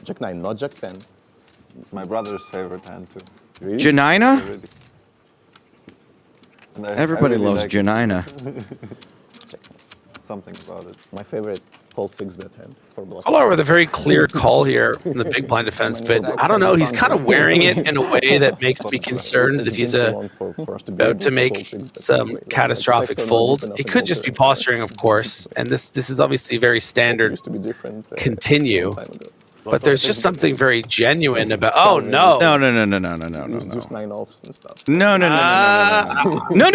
Jack 9, not Jack 10. It's my brother's favorite hand too. Janina? And I Everybody really loves like it. Janina. Something about it. My favorite fold 6-bet hand for black. Kolar with a very clear call here in the big blind defense, but I don't know. He's kind of wearing it in a way that makes me concerned that he's about to make some catastrophic fold. It could just be posturing, of course, and this is obviously very standard continue. But there's just something very genuine about. Oh no! No. Just 9 offs and stuff. No. No. Yeah. No.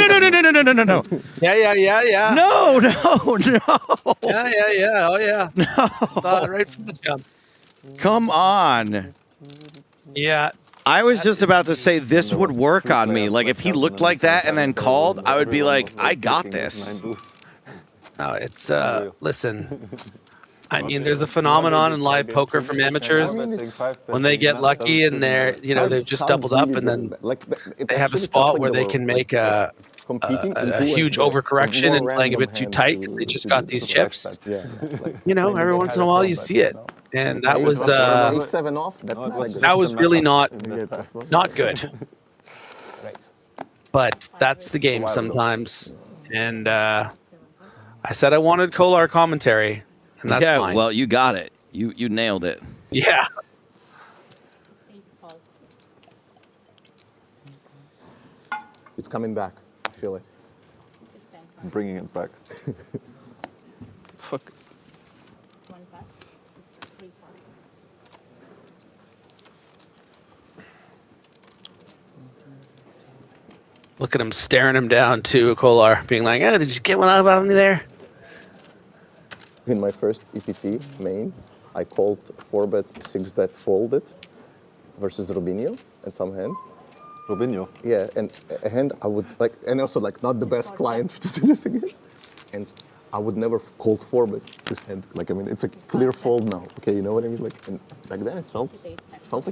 Yeah. Oh yeah. No. Saw it right from the jump. Come on. Yeah. I was just about to say this would work on me. Like if he looked like that and then called, I would be like, I got this. No, it's listen. I mean, there's a phenomenon in live poker from amateurs when they get lucky and they've just doubled up and then they have a spot where they can make a huge overcorrection and playing a bit too tight. They just got these chips. Every once in a while you see it, and that was really not good. But that's the game sometimes, and I said I wanted Kolar commentary. And that's fine. Well, you got it. You nailed it. Yeah. It's coming back. I feel it. I'm bringing it back. Fuck. Look at him staring him down too, Kolar, being like, "Oh, did you get one out of me there?" In my first EPT main, I called 4-bet, 6-bet folded versus Robinho at some hand. Robinho? Yeah, and a hand I would like, and also like not the best client to do this against. And I would never called 4-bet this hand. Like, I mean, it's a clear fold now. Okay, you know what I mean? Like, and back then it felt like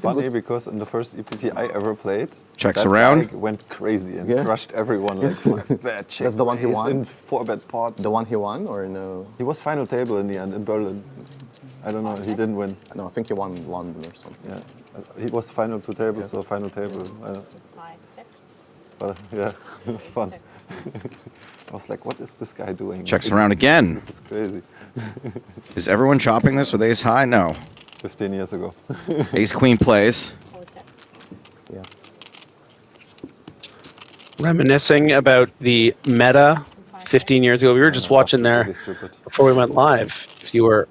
funny a good... because in the first EPT I ever played, checks that around, guy went crazy and crushed everyone. Like, fuck that check. That's the one he won? In 4-bet pot. The one he won or no? He was final table in the end in Berlin. I don't know, he didn't win. No, I think he won London or something. Yeah, he was final 2 tables, so final table. But yeah, it was fun. I was like, what is this guy doing? Checks around again. This is crazy. Is everyone chopping this with ace high? No. 15 years ago. Ace queen plays. Yeah. Reminiscing about the meta 15 years ago. We were just watching there before we went live. If you were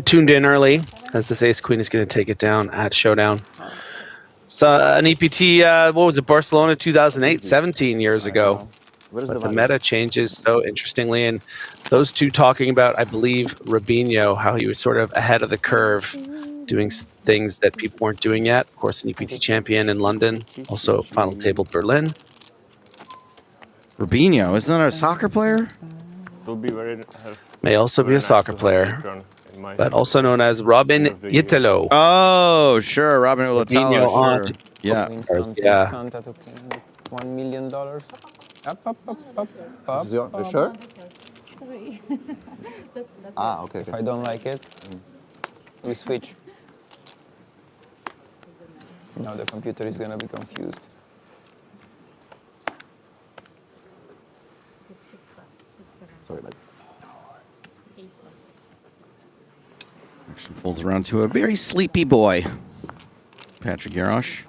tuned in early, as this ace queen is going to take it down at Showdown. So an EPT, what was it, Barcelona 2008, 17 years ago. But the meta changes so interestingly, and those two talking about, I believe, Robinho, how he was sort of ahead of the curve, doing things that people weren't doing yet. Of course, an EPT champion in London, also final table Berlin. Robinho, isn't that a soccer player? May also be a soccer player, but also known as Robin Italo. Oh, sure, Robin Italo, sure. Yeah. Yeah. $1 million. You sure? Okay. If I don't like it, we switch. Now the computer is gonna be confused. Sorry, like. Action folds around to a very sleepy boy, Patrick Yarosh.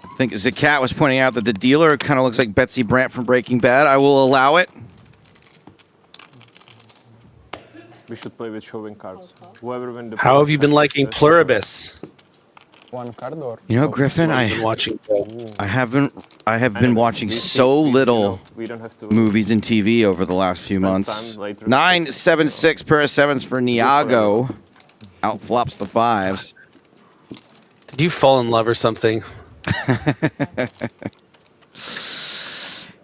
I think Zakat was pointing out that the dealer kind of looks like Betsy Brandt from Breaking Bad. I will allow it. We should play with showing cards. Whoever win the How have you been liking Pluribus? One card or? You know, Griffin, I have been watching so little movies and TV over the last few months. 9-7-6 pair of sevens for Niago. Outflops the fives. Did you fall in love or something?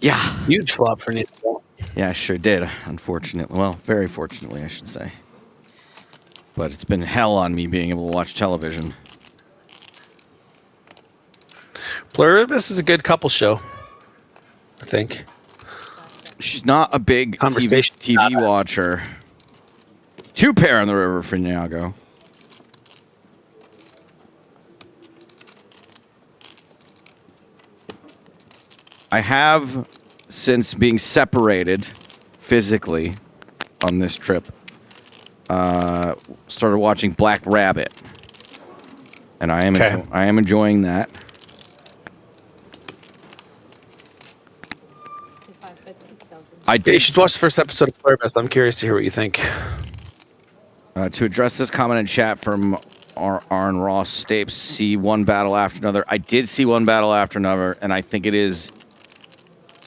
Yeah. Huge flop for Niago. Yeah, I sure did, unfortunately. Well, very fortunately, I should say. But it's been hell on me being able to watch television. Pluribus is a good couple show, I think. She's not a big TV watcher. 2 pair on the river for Niago. I have, since being separated physically on this trip, started watching Black Rabbit, and I am enjoying that. You should watch the first episode of Player Best. I'm curious to hear what you think. To address this comment in chat from Arn Ross Stapes, see one battle after another. I did see one battle after another, and I think it is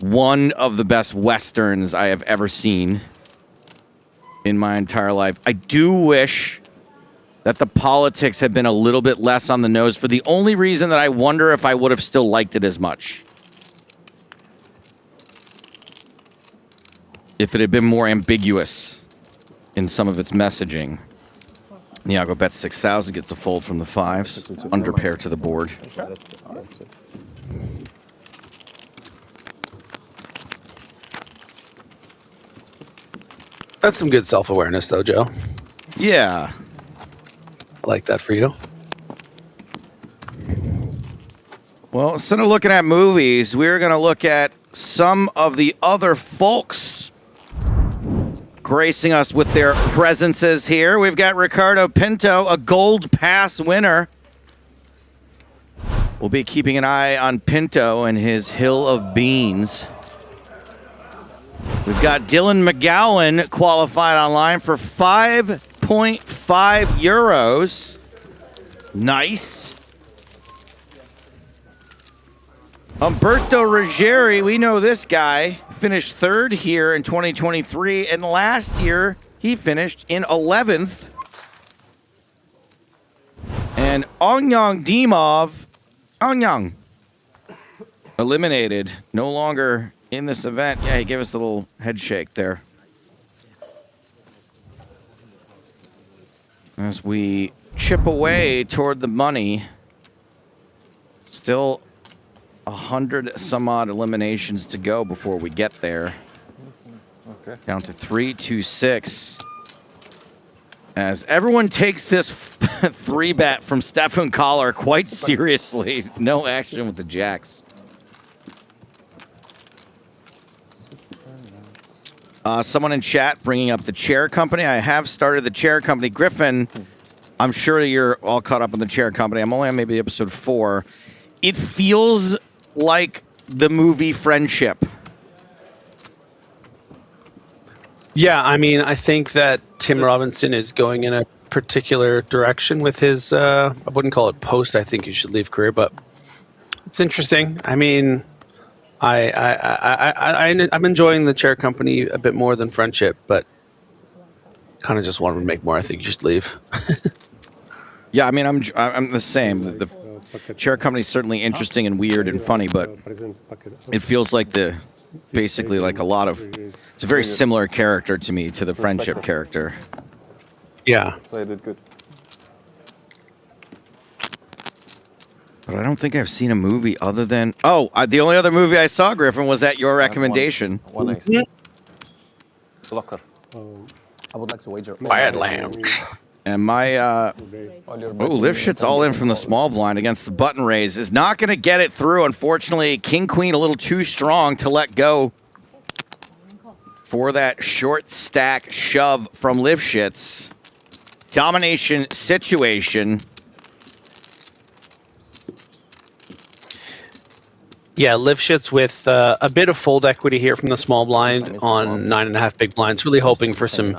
one of the best Westerns I have ever seen in my entire life. I do wish that the politics had been a little bit less on the nose for the only reason that I wonder if I would have still liked it as much. If it had been more ambiguous in some of its messaging. Niago bets 6,000, gets a fold from the fives, under pair to the board. That's some good self-awareness, though, Joe. Yeah. I like that for you. Well, instead of looking at movies, we're going to look at some of the other folks gracing us with their presences here. We've got Ricardo Pinto, a Gold Pass winner. We'll be keeping an eye on Pinto and his hill of beans. We've got Dylan McGowan qualified online for 5.5 euros. Nice. Umberto Ruggieri, we know this guy. Finished third here in 2023, and last year he finished in 11th. And Ongyang Dimov, Ongyang, eliminated, no longer in this event. Yeah, he gave us a little head shake there. As we chip away toward the money, still 100 some odd eliminations to go before we get there. Okay. Down to 3-2-6. As everyone takes this 3-bet from Stefan Collar quite seriously. No action with the jacks. Someone in chat bringing up the chair company. I have started the chair company. Griffin, I'm sure you're all caught up on the chair company. I'm only on maybe episode 4. It feels like the movie Friendship. Yeah, I mean, I think that Tim Robinson is going in a particular direction with his, I wouldn't call it post, I think you should leave career, but it's interesting. I mean, I'm enjoying the chair company a bit more than Friendship, but kind of just wanted to make more. I think you should leave. Yeah, I mean, I'm the same. The chair company is certainly interesting and weird and funny, but it feels like basically like a lot of, it's a very similar character to me, to the Friendship character. Yeah. Played it good. But I don't think I've seen a movie other than, the only other movie I saw, Griffin, was at your recommendation. One Blocker. I would like to wager. Badlands. And my, Lifshit's all in from the small blind against the button raise. Is not going to get it through, unfortunately. King, Queen a little too strong to let go for that short stack shove from Lifshit's. Domination situation. Yeah, Lifshitz with a bit of fold equity here from the small blind on 9.5 big blinds. Really hoping for some,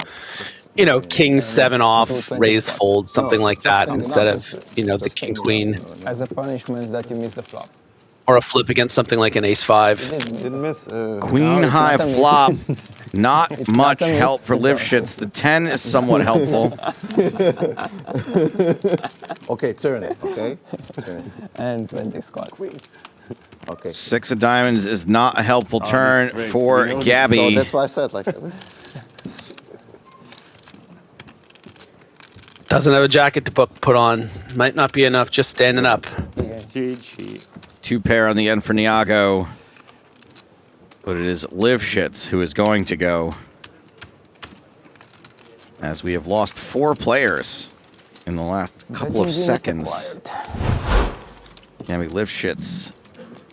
king 7 off, raise fold, something like that, instead of, the king queen. As a punishment that you miss the flop. Or a flip against something like an ace 5. Didn't miss. Queen high flop. Not much help for Lifshitz. The 10 is somewhat helpful. Okay, turn it. Okay. And 20 squats. Okay. 6 of diamonds is not a helpful turn for Gabby. So that's why I said, Doesn't have a jacket to put on. Might not be enough just standing up. GG. 2 pair on the end for Niago. But it is Lifshitz who is going to go. As we have lost 4 players in the last couple of seconds. Gabby Lifshitz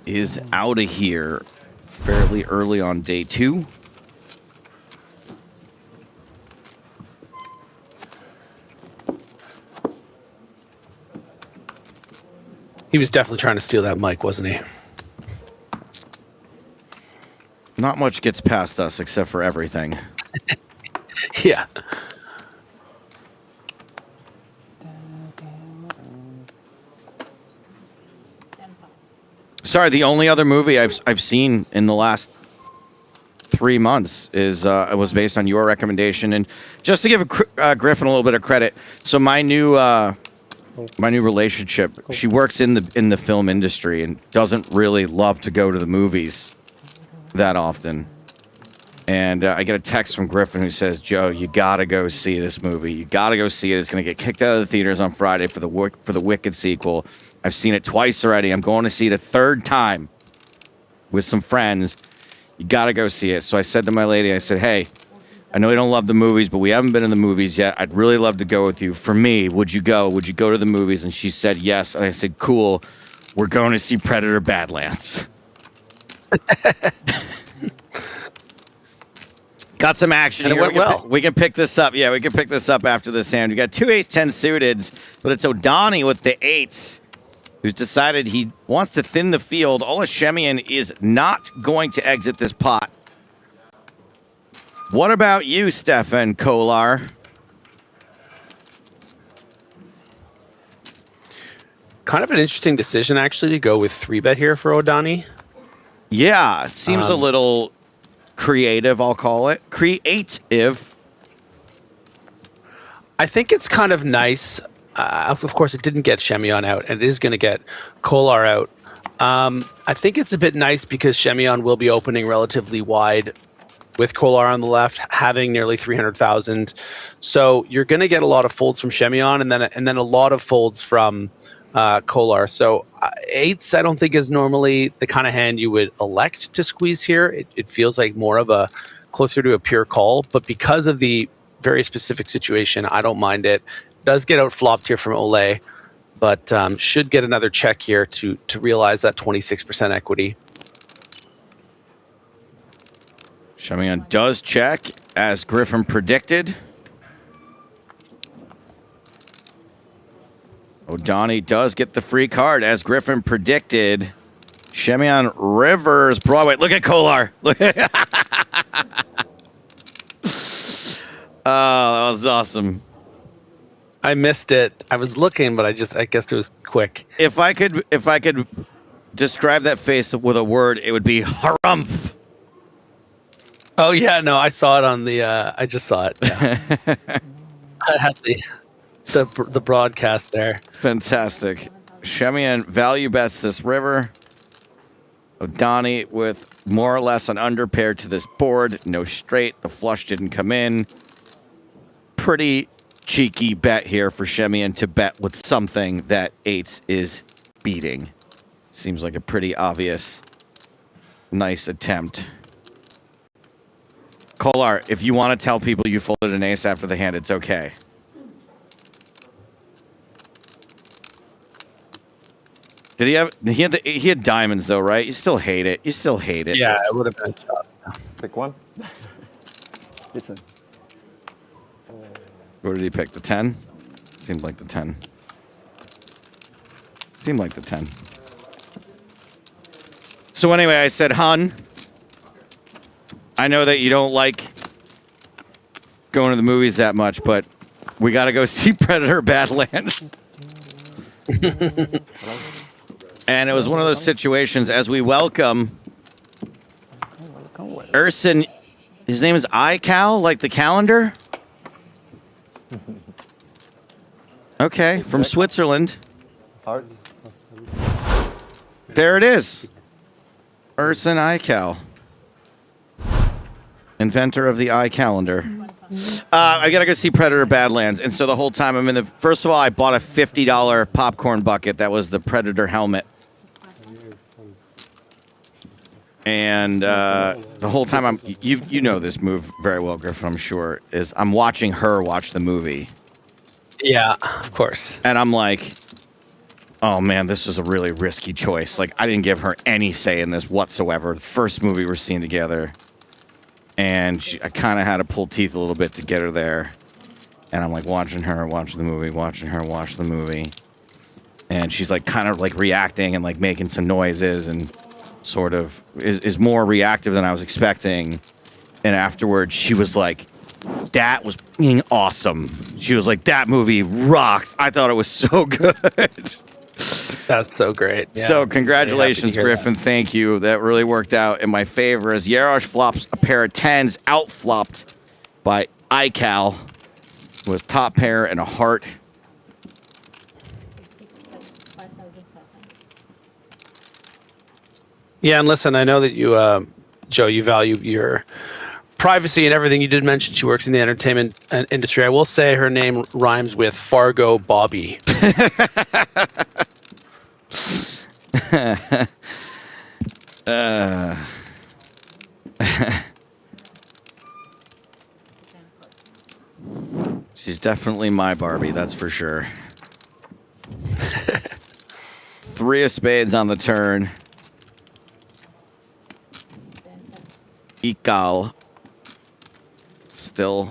is out of here fairly early on day 2. He was definitely trying to steal that mic, wasn't he? Not much gets past us except for everything. Yeah. Sorry, the only other movie I've seen in the last 3 months is it was based on your recommendation. And just to give Griffin a little bit of credit, so my new relationship, she works in the film industry and doesn't really love to go to the movies that often. And I get a text from Griffin who says, "Joe, you gotta go see this movie. You gotta go see it. It's gonna get kicked out of the theaters on Friday for the Wicked sequel. I've seen it twice already. I'm going to see it a third time with some friends. You gotta go see it." So I said to my lady, I said, "Hey, I know you don't love the movies, but we haven't been in the movies yet. I'd really love to go with you. For me, would you go? Would you go to the movies?" And she said yes. And I said, "Cool. We're going to see Predator Badlands." Got some action And here. it went well. We can pick this up. Yeah, we can pick this up after this hand. We got 2 ace-10 suiteds, but it's O'Donnell with the 8s, who's decided he wants to thin the field. Ola Shemian is not going to exit this pot. What about you, Stefan Kolar? Kind of an interesting decision, actually, to go with 3-bet here for O'Donnell. Yeah, it seems a little creative, I'll call it. Creative. I think it's kind of nice. Of course, it didn't get Shemian out, and it is going to get Kolar out. I think it's a bit nice because Shemian will be opening relatively wide with Kolar on the left, having nearly 300,000. So you're going to get a lot of folds from Shemian, and then a lot of folds from Kolar. So 8s, I don't think is normally the kind of hand you would elect to squeeze here. It feels like more of a closer to a pure call, but because of the very specific situation, I don't mind it. Does get out flopped here from Ole, but should get another check here to realize that 26% equity. Shemian does check, as Griffin predicted. O'Donnell does get the free card, as Griffin predicted. Shemian Rivers, Broadway. Look at Kolar. Look at oh, that was awesome. I missed it. I was looking, but I guess it was quick. If I could describe that face with a word, it would be harumph. Oh yeah, no, I saw it on the. I just saw it. Yeah. I had the broadcast there. Fantastic. Shemian value bets this river. O'Donnell with more or less an underpair to this board. No straight. The flush didn't come in. Pretty cheeky bet here for Shemian to bet with something that 8s is beating. Seems like a pretty obvious, nice attempt. Kolar, if you want to tell people you folded an ace after the hand, it's okay. Did he have? He had diamonds though, right? You still hate it. You still hate it. Yeah, it would have been tough. Pick one. Listen. Where did he pick? The 10? Seemed like the 10. Seemed like the 10. So anyway, I said, Hun, I know that you don't like going to the movies that much, but we got to go see Predator Badlands. And it was one of those situations as we welcome Ersin. His name is iCal, like the calendar? Okay, from Switzerland. Hearts. There it is. Ersin iCal. Inventor of the iCalendar. I gotta go see Predator Badlands. And so the whole time I'm in the... First of all, I bought a $50 popcorn bucket. That was the Predator helmet. And the whole time I'm... You know this move very well, Griffin, I'm sure. Is I'm watching her watch the movie. Yeah, of course. And I'm like... Oh man, this was a really risky choice. Like, I didn't give her any say in this whatsoever. The first movie we're seeing together. And I kind of had to pull teeth a little bit to get her there. And I'm like watching her, watching the movie, watching her, watch the movie. And she's like kind of like reacting and like making some noises and sort of is more reactive than I was expecting. And afterwards, she was like, that was being awesome. She was like, that movie rocked. I thought it was so good. That's so great. Yeah, so congratulations, Griffin. Thank you. That really worked out in my favor as Yarosh flops a pair of 10s, out-flopped by iCal with top pair and a heart. Yeah, and listen, I know that you, Joe, you value your privacy and everything. You did mention she works in the entertainment industry. I will say her name rhymes with Fargo Bobby. She's definitely my Barbie, that's for sure. 3 of spades on the turn. Ikal still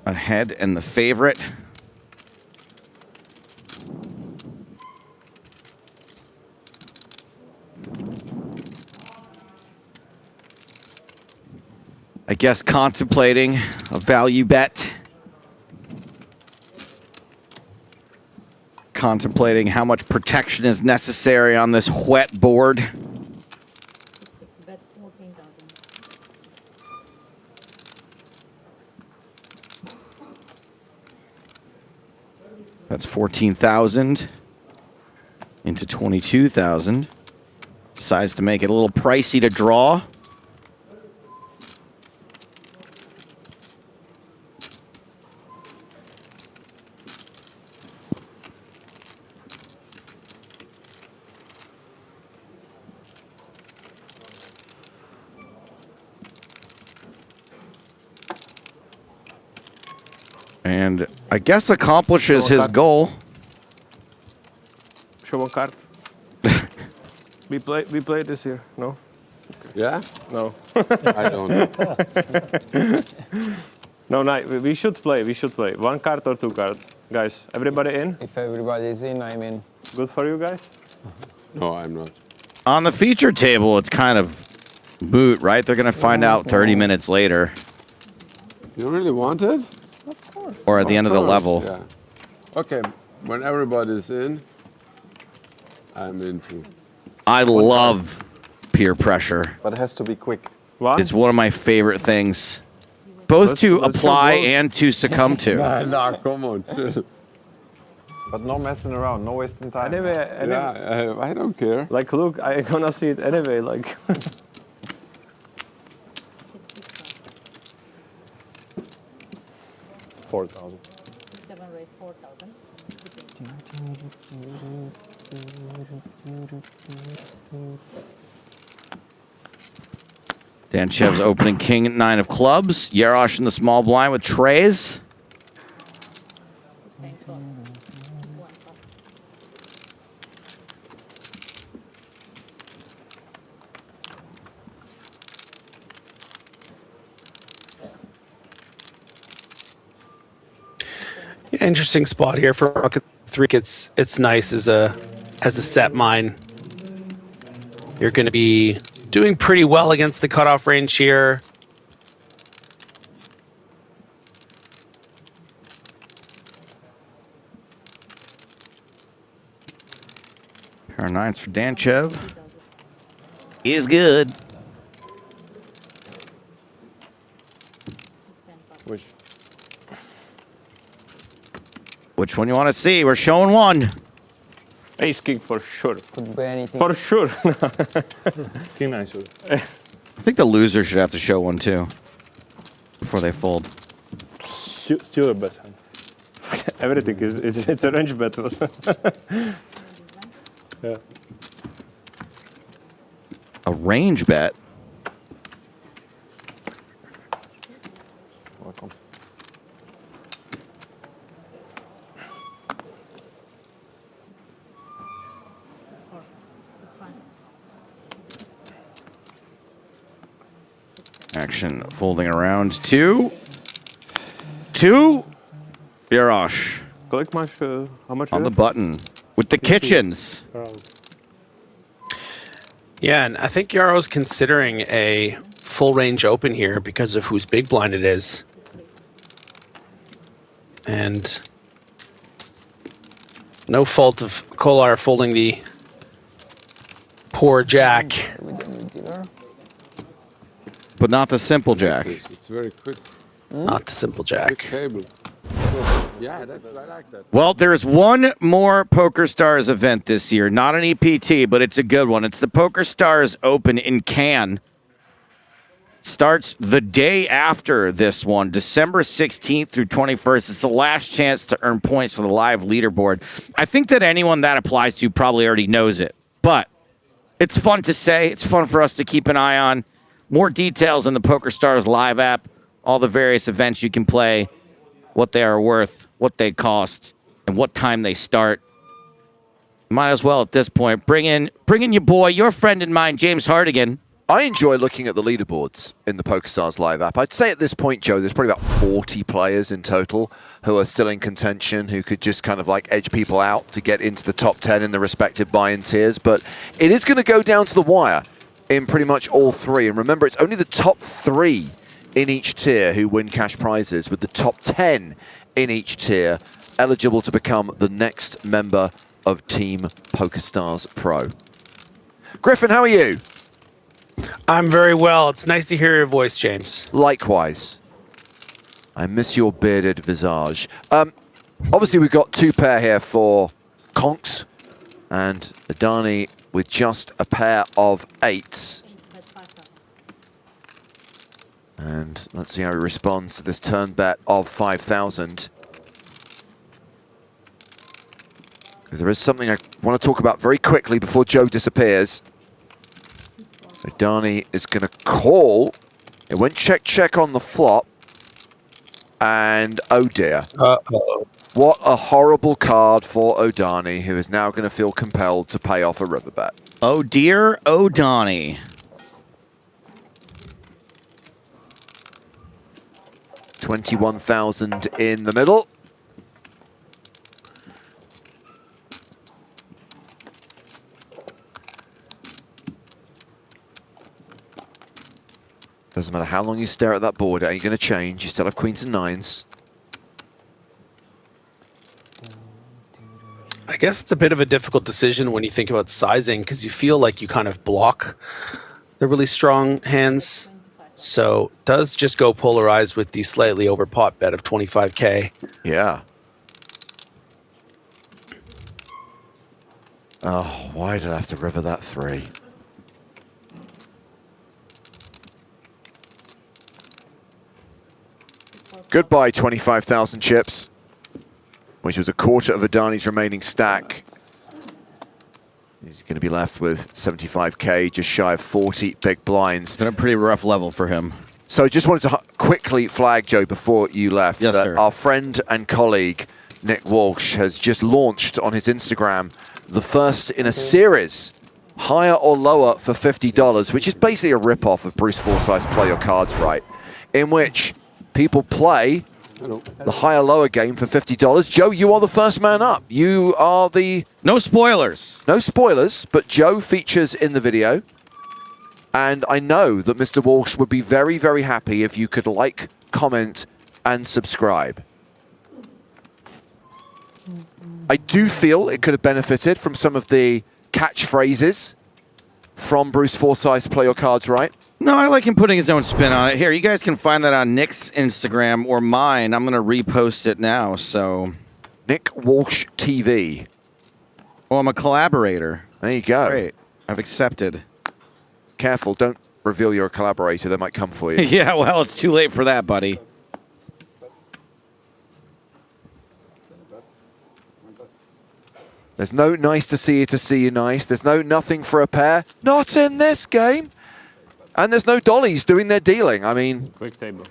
ahead and the favorite. I guess contemplating a value bet. Contemplating how much protection is necessary on this wet board. That's 14,000 into 22,000. Decides to make it a little pricey to draw. And I guess accomplishes his goal. Show one card. we played this here, no? Yeah? No. I don't. No, we should play. We should play. 1 card or 2 cards. Guys, everybody in? If everybody's in, I'm in. Good for you guys? No, I'm not. On the feature table, it's kind of moot, right? They're going to find out 30 minutes later. You really want it? Of course. Or at the end of the level. Yeah. Okay, when everybody's in, I'm in too. I love peer pressure. But it has to be quick. What? It's one of my favorite things. Both to apply and to succumb to. Nah, come on. But no messing around, no wasting time. Anyway, Yeah, I don't care. like, look, I gonna see it anyway, like. 4,000. Danchev's opening king, 9 of clubs. Yarosh in the small blind with trays. Interesting spot here for Bucket 3. It's nice as a set mine. You're going to be doing pretty well against the cutoff range here. Pair of 9s for Danchev. Is good. Which one you want to see? We're showing one. Ace king for sure. Could be anything. For sure. King 9 suit. I think the loser should have to show one too before they fold. Still the best hand. Everything is it's a range battle. Yeah. A range bet. Welcome. Action folding around to Yarosh. Collect much, how much? On the button with the kitchens. Yeah, and I think Yaro's considering a full range open here because of whose big blind it is. And no fault of Kolar folding the poor jack. But not the simple jack. It's very quick. Not the simple jack. Table. Yeah, I like that. Well, there's one more PokerStars event this year. Not an EPT, but it's a good one. It's the PokerStars Open in Cannes. Starts the day after this one, December 16th through 21st. It's the last chance to earn points for the live leaderboard. I think that anyone that applies to probably already knows it, but it's fun to say. It's fun for us to keep an eye on. More details in the PokerStars live app, all the various events you can play, what they are worth, what they cost, and what time they start. Might as well at this point bring in your boy, your friend and mine, James Hardigan. I enjoy looking at the leaderboards in the PokerStars live app. I'd say at this point, Joe, there's probably about 40 players in total who are still in contention, who could just kind of like edge people out to get into the top 10 in the respective buy-in tiers. But it is going to go down to the wire in pretty much all three. And remember, it's only the top 3 in each tier who win cash prizes, with the top 10 in each tier eligible to become the next member of Team PokerStars Pro. Griffin, how are you? I'm very well. It's nice to hear your voice, James. Likewise. I miss your bearded visage. Obviously, we've got 2 pair here for Conks, and Adani with just a pair of 8s. And let's see how he responds to this turn bet of 5,000. Because there is something I want to talk about very quickly before Joe disappears. Adani is going to call. It went check on the flop. And oh dear. Uh-oh. What a horrible card for Odani, who is now going to feel compelled to pay off a river bet. Oh dear, Odani. 21,000 in the middle. Doesn't matter how long you stare at that board, it ain't going to change. You still have queens and nines. I guess it's a bit of a difficult decision when you think about sizing, because you feel like you kind of block the really strong hands. So does just go polarized with the slightly over pot bet of 25K. Yeah. Oh, why did I have to river that 3? Goodbye, 25,000 chips, which was a quarter of Adani's remaining stack. He's going to be left with 75K, just shy of 40 big blinds. It's been a pretty rough level for him. So I just wanted to quickly flag, Joe, before you left, yes, that sir. Our friend and colleague, Nick Walsh, has just launched on his Instagram the first in a series, higher or lower for $50, which is basically a rip-off of Bruce Forsyth's Play Your Cards Right, in which people play the higher-lower game for $50. Joe, you are the first man up. You are the... No spoilers. No spoilers, but Joe features in the video. And I know that Mr. Walsh would be very, very happy if you could like, comment, and subscribe. I do feel it could have benefited from some of the catchphrases from Bruce Forsyth's Play Your Cards Right. No, I like him putting his own spin on it. Here, you guys can find that on Nick's Instagram or mine. I'm going to repost it now, so... Nick Walsh TV. Oh, I'm a collaborator. There you go. Great. I've accepted. Careful, don't reveal you're a collaborator. They might come for you. Yeah, well, it's too late for that, buddy. There's no nice to see you nice. There's no nothing for a pair. Not in this game. And there's no dollies doing their dealing. I mean... Quick table.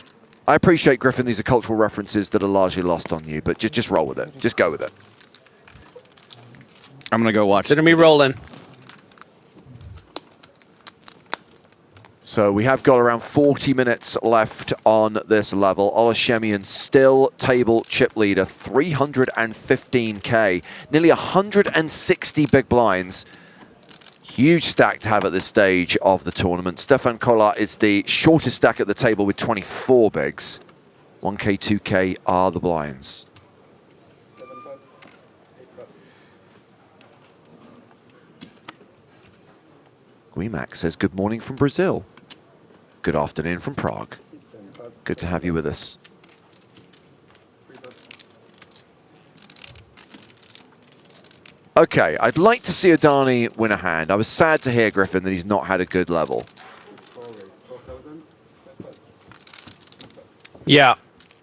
I appreciate, Griffin, these are cultural references that are largely lost on you, but just roll with it. Just go with it. I'm going to go watch Consider me rolling. So we have got around 40 minutes left on this level. Olashemian still table chip leader, 315k, nearly 160 big blinds. Huge stack to have at this stage of the tournament. Stefan Kolar is the shortest stack at the table with 24 bigs. 1k, 2k are the blinds. Climax says good morning from Brazil. Good afternoon from Prague. Good to have you with us. Okay, I'd like to see Adani win a hand. I was sad to hear, Griffin, that he's not had a good level. Yeah,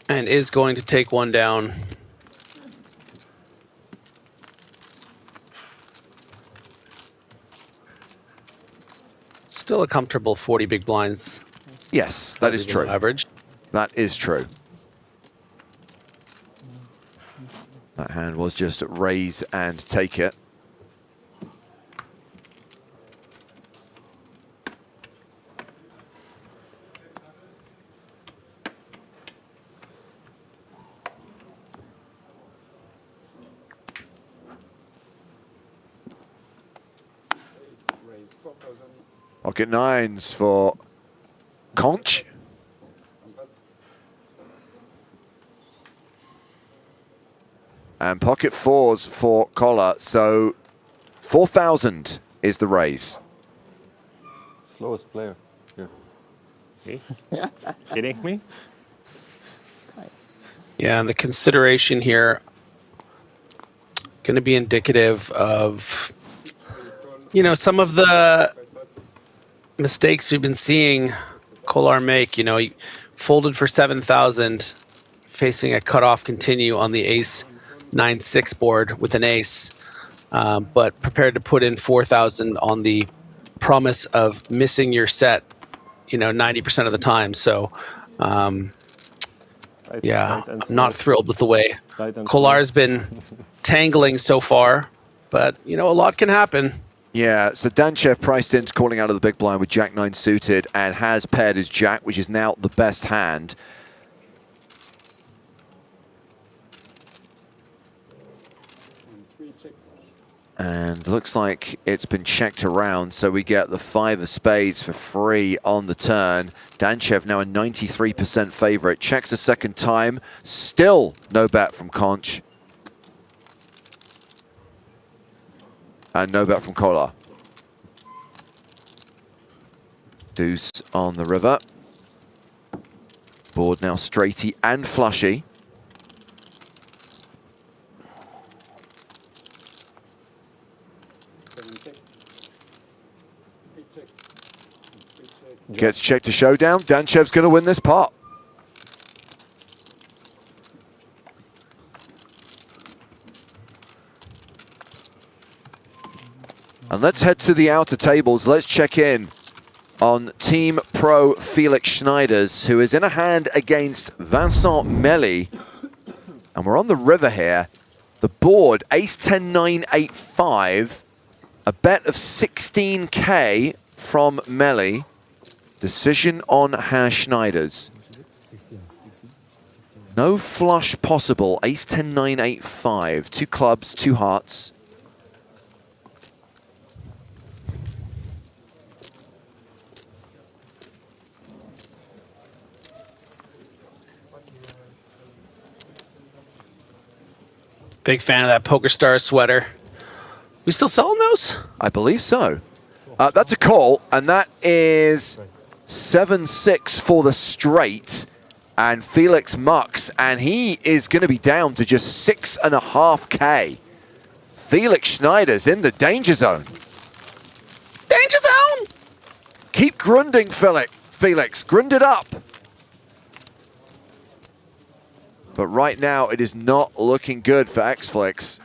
and is going to take one down. Still a comfortable 40 big blinds. Yes, that is true. Average. That is true. That hand was just raise and take it. Pocket nines for Conch. And pocket fours for Kolar. So 4,000 is the raise. Slowest player here. Me? Kidding me? Yeah, and the consideration here going to be indicative of, you know, some of the mistakes we've been seeing Kolar make. You know, he folded for 7,000, facing a cutoff continue on the ace 9-6 board with an ace, but prepared to put in 4,000 on the promise of missing your set, you know, 90% of the time. So, yeah, I'm not thrilled with the way Kolar's been tangling so far, but, you know, a lot can happen. Yeah, so Danchev priced into calling out of the big blind with Jack-9 suited and has paired his Jack, which is now the best hand. And looks like it's been checked around, so we get the 5 of spades for free on the turn. Danchev now a 93% favorite. Checks a second time. Still no bet from Conch. And no bet from Kolar. Deuce on the river. Board now straighty and flushy. Gets checked to showdown. Danchev's going to win this pot. And let's head to the outer tables. Let's check in on Team Pro Felix Schneiders, who is in a hand against Vincent Melli. And we're on the river here. The board, ace 10, 9, 8, 5. A bet of 16k from Melli. Decision on Herr Schneiders. No flush possible. Ace 10, 9, 8, 5. 2 clubs, 2 hearts. Big fan of that PokerStars sweater. We still selling those? I believe so. That's a call, and that is 7-6 for the straight. And Felix mucks, and he is going to be down to just 6.5k. Felix Schneiders in the danger zone. Danger zone! Keep grunding, Felix. Grund it up. But right now, it is not looking good for Xflix.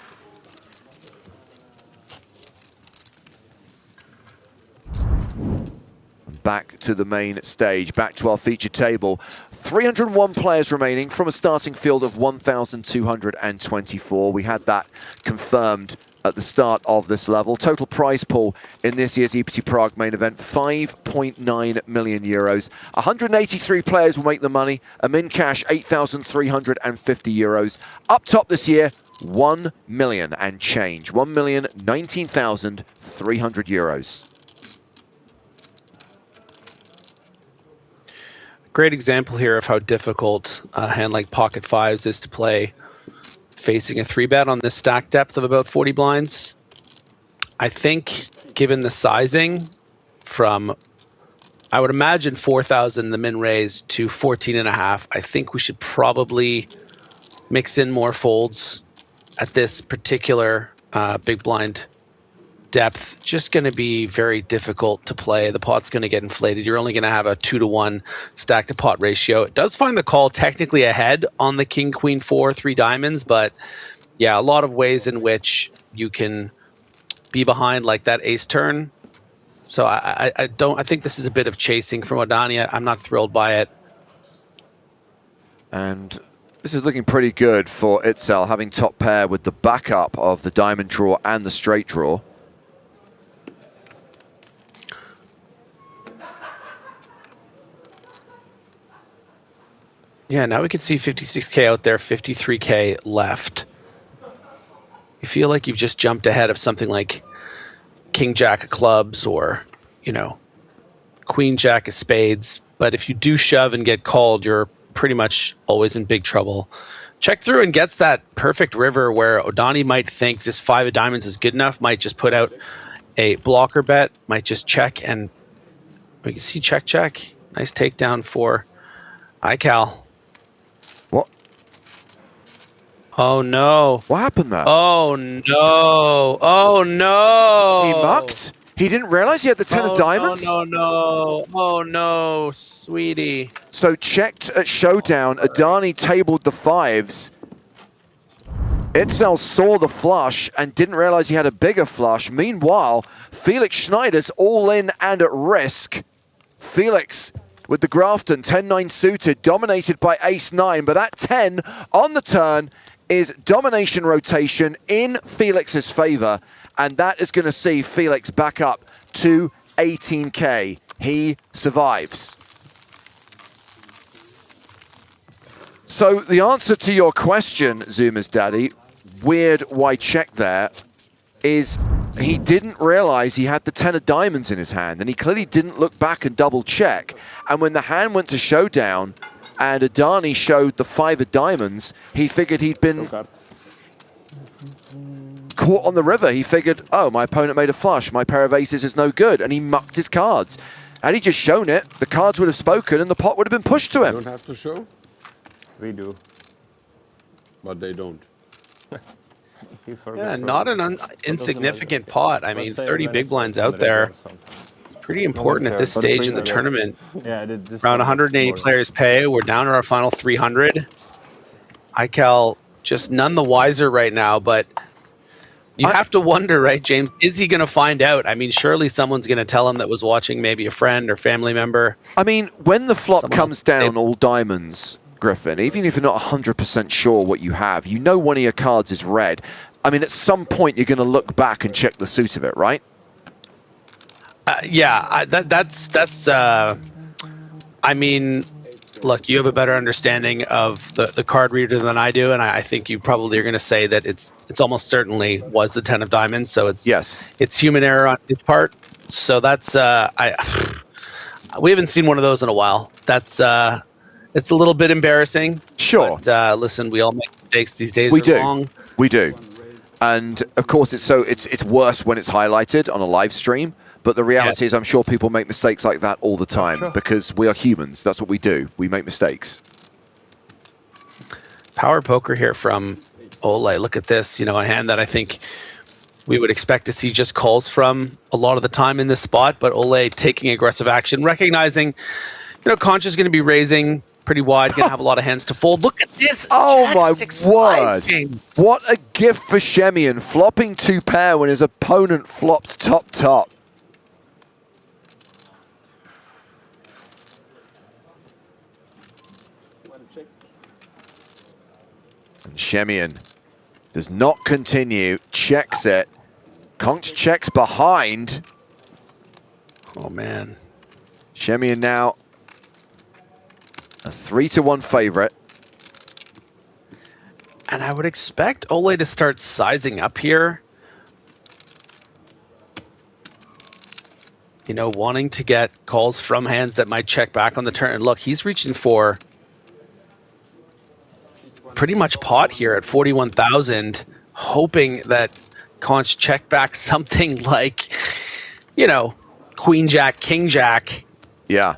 Back to the main stage, back to our featured table. 301 players remaining from a starting field of 1,224. We had that confirmed at the start of this level. Total prize pool in this year's EPT Prague main event, 5.9 million euros. 183 players will make the money. A min cash, 8,350 euros. Up top this year, 1 million and change. 1,019,300 euros. Great example here of how difficult a hand like pocket fives is to play facing a 3-bet on this stack depth of about 40 blinds. I think given the sizing from, I would imagine 4,000 the min raise to 14.5, I think we should probably mix in more folds at this particular big blind depth. Just going to be very difficult to play. The pot's going to get inflated. You're only going to have a 2-to-1 stack to pot ratio. It does find the call technically ahead on the king, queen, 4, 3 diamonds, but yeah, a lot of ways in which you can be behind like that ace turn. So I think this is a bit of chasing from Odani. I'm not thrilled by it. And this is looking pretty good for Itzel, having top pair with the backup of the diamond draw and the straight draw. Yeah, now we can see 56K out there, 53K left. You feel like you've just jumped ahead of something like King Jack of clubs or, you know, Queen Jack of spades. But if you do shove and get called, you're pretty much always in big trouble. Check through and gets that perfect river where Odani might think this 5 of diamonds is good enough, might just put out a blocker bet, might just check, and we can see check, check. Nice takedown for iCal. What? Oh no. What happened there? Oh no. Oh no. He mucked? He didn't realize he had the 10 of diamonds? No. Oh no, sweetie. So checked at showdown, Odani tabled the 5s. Itzel saw the flush and didn't realize he had a bigger flush. Meanwhile, Felix Schneider's all in and at risk. Felix with the Grafton, 10-9 suited, dominated by ace-9, but that 10 on the turn is domination rotation in Felix's favor, and that is going to see Felix back up to 18K. He survives. So the answer to your question, Zuma's daddy, weird why check there, is he didn't realize he had the 10 of diamonds in his hand, and he clearly didn't look back and double check. And when the hand went to showdown and Odani showed the 5 of diamonds, he figured he'd been caught on the river. He figured, oh, my opponent made a flush, my pair of aces is no good, and he mucked his cards. Had he just shown it, the cards would have spoken and the pot would have been pushed to him. You don't have to show? We do. But they don't. Yeah, not an insignificant pot. I mean, 30 big blinds out there. It's pretty important at this stage in the tournament. Yeah, around 180 players pay. We're down to our final 300. iCal just none the wiser right now, but you have to wonder, right, James? Is he going to find out? I mean, surely someone's going to tell him that was watching, maybe a friend or family member. I mean, when the flop comes down all diamonds, Griffin, even if you're not 100% sure what you have, you know one of your cards is red. I mean, at some point, you're going to look back and check the suit of it, right? Yeah, that's. I mean, look, you have a better understanding of the card reader than I do, and I think you probably are going to say that it's almost certainly was the 10 of diamonds. So it's it's human error on his part. So that's we haven't seen one of those in a while. That's it's a little bit embarrassing. Sure. But, listen, we all make mistakes these days. We do. Long. We do. And of course, it's worse when it's highlighted on a live stream. But the reality is, I'm sure people make mistakes like that all the time because we are humans. That's what we do. We make mistakes. Power poker here from Ole. Look at this. You know, a hand that I think we would expect to see just calls from a lot of the time in this spot. But Ole taking aggressive action, recognizing, you know, Concha's going to be raising pretty wide, going to have a lot of hands to fold. Look at this. Oh my word. James. What a gift for Shemian, flopping 2 pair when his opponent flopped top. And Shemian does not continue, checks it, Conch checks behind. Oh, man. Shemian now a 3-1 favorite. And I would expect Ole to start sizing up here. You know, wanting to get calls from hands that might check back on the turn. And look, he's reaching for pretty much pot here at 41,000, hoping that Conch check back something like, you know, Queen Jack, King Jack. Yeah.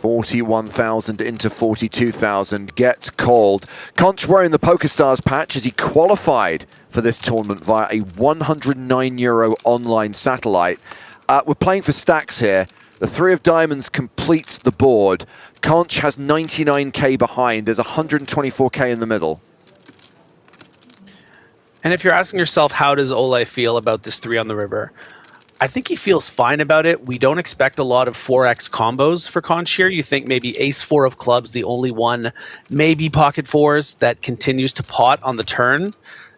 41,000 into 42,000 gets called. Conch wearing the PokerStars patch as he qualified for this tournament via a €109 online satellite. We're playing for stacks here. The 3 of diamonds completes the board. Conch has 99k behind. There's 124k in the middle. And if you're asking yourself, how does Ole feel about this 3 on the river? I think he feels fine about it. We don't expect a lot of 4x combos for Conch here. You think maybe ace-4 of clubs, the only one, maybe pocket 4s that continues to pot on the turn.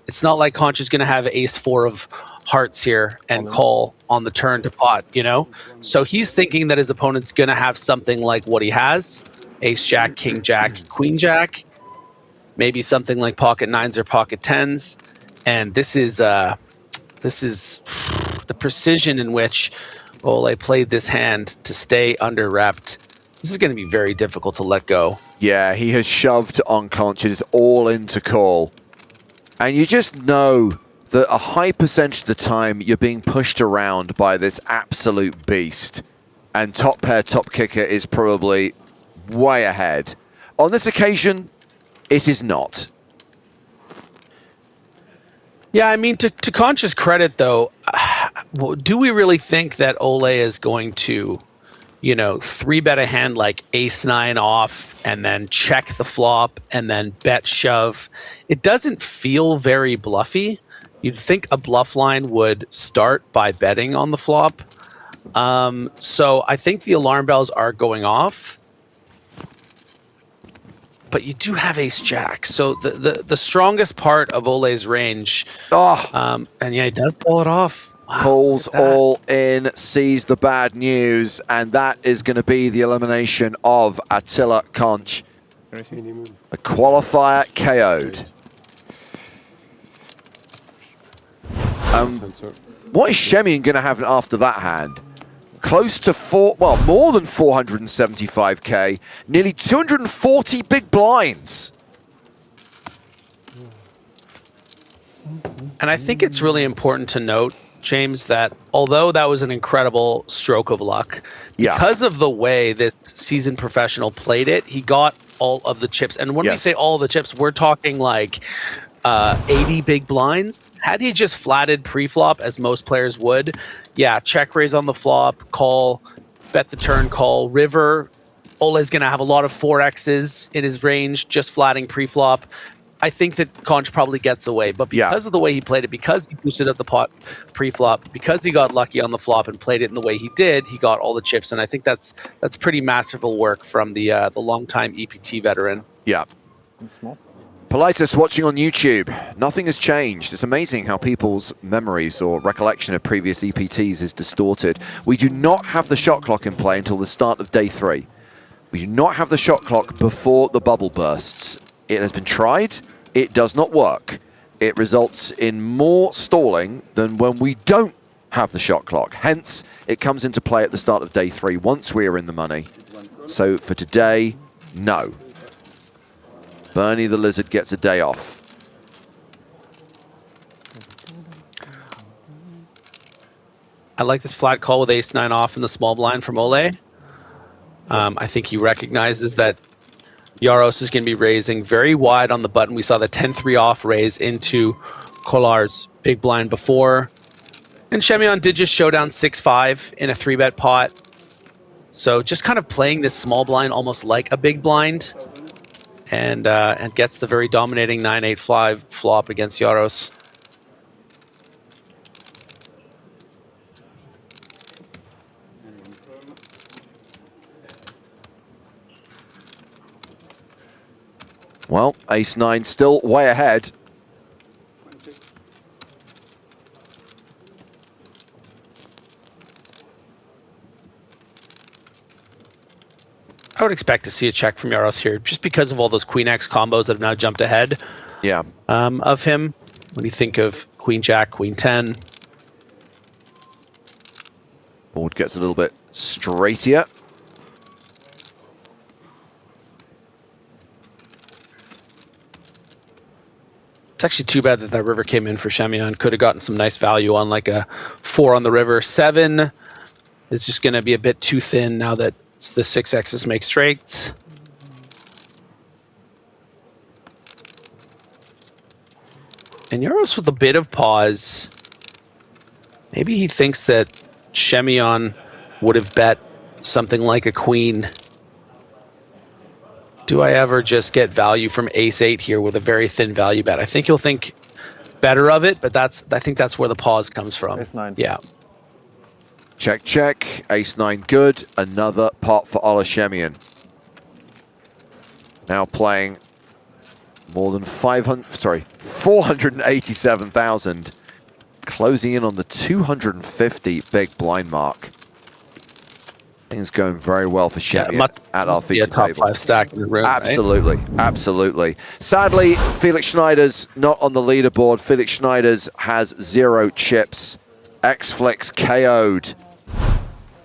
It's not like Conch is going to have ace-4 of hearts here and call on the turn to pot, you know? So he's thinking that his opponent's going to have something like what he has, ace-jack, king-jack, queen-jack, maybe something like pocket 9s or pocket 10s. And this is the precision in which Ole played this hand to stay under-repped. This is going to be very difficult to let go. Yeah, he has shoved on Conch. It is all in to call. And you just know that a high percentage of the time you're being pushed around by this absolute beast. And top pair, top kicker is probably way ahead. On this occasion, it is not. Yeah, I mean, to Conch's credit, though, do we really think that Ole is going to, you know, 3-bet a hand like ace-9 off and then check the flop and then bet shove? It doesn't feel very bluffy. You'd think a bluff line would start by betting on the flop. So I think the alarm bells are going off. But you do have ace-jack. So the strongest part of Ole's range. And yeah, he does pull it off. Wow, calls all in, sees the bad news, and that is going to be the elimination of Attila Conch. A qualifier KO'd. What is Shemian going to have after that hand? Close to more than 475k, nearly 240 big blinds. And I think it's really important to note, James, that although that was an incredible stroke of luck, because of the way that seasoned professional played it, he got all of the chips. And when we say all the chips, we're talking like 80 big blinds. Had he just flatted pre-flop, as most players would, yeah, check raise on the flop, call, bet the turn, call, river. Ole's going to have a lot of 4Xs in his range, just flatting pre-flop. I think that Conch probably gets away, but because of the way he played it, because he boosted up the pot pre-flop, because he got lucky on the flop and played it in the way he did, he got all the chips, and I think that's pretty masterful work from the longtime EPT veteran. Yeah. Politis watching on YouTube. Nothing has changed. It's amazing how people's memories or recollection of previous EPTs is distorted. We do not have the shot clock in play until the start of day 3. We do not have the shot clock before the bubble bursts. It has been tried. It does not work. It results in more stalling than when we don't have the shot clock. Hence, it comes into play at the start of day 3 once we are in the money. So for today, no. Bernie the Lizard gets a day off. I like this flat call with ace-9 off in the small blind from Ole. I think he recognizes that Jaros is going to be raising very wide on the button. We saw the 10-3 off raise into Kolar's big blind before. And Shemian did just show down 6-5 in a 3-bet pot. So just kind of playing this small blind almost like a big blind. And gets the very dominating 9-8-5 flop against Jaros. Well, ace-9 still way ahead. I would expect to see a check from Jaros here, just because of all those Queen X combos that have now jumped ahead. Yeah. Of him. When you think of Queen Jack, Queen 10. Board gets a little bit straighter. It's actually too bad that that river came in for Shemion. Could have gotten some nice value on like a 4 on the river. 7 is just going to be a bit too thin now that the 6Xs make straights. And Jaros with a bit of pause. Maybe he thinks that Shemion would have bet something like a queen. Do I ever just get value from ace-8 here with a very thin value bet? I think he'll think better of it, but I think that's where the pause comes from. Ace-9. Yeah. Check, check. Ace-9 good. Another pot for Ola Shemion. Now playing more than 487,000. Closing in on the 250 big blind mark. Things going very well for Shemion at our feature top table. 5 stack in the room. Absolutely, right? absolutely. Sadly, Felix Schneider's not on the leaderboard. Felix Schneider's has 0 chips. X-Flex KO'd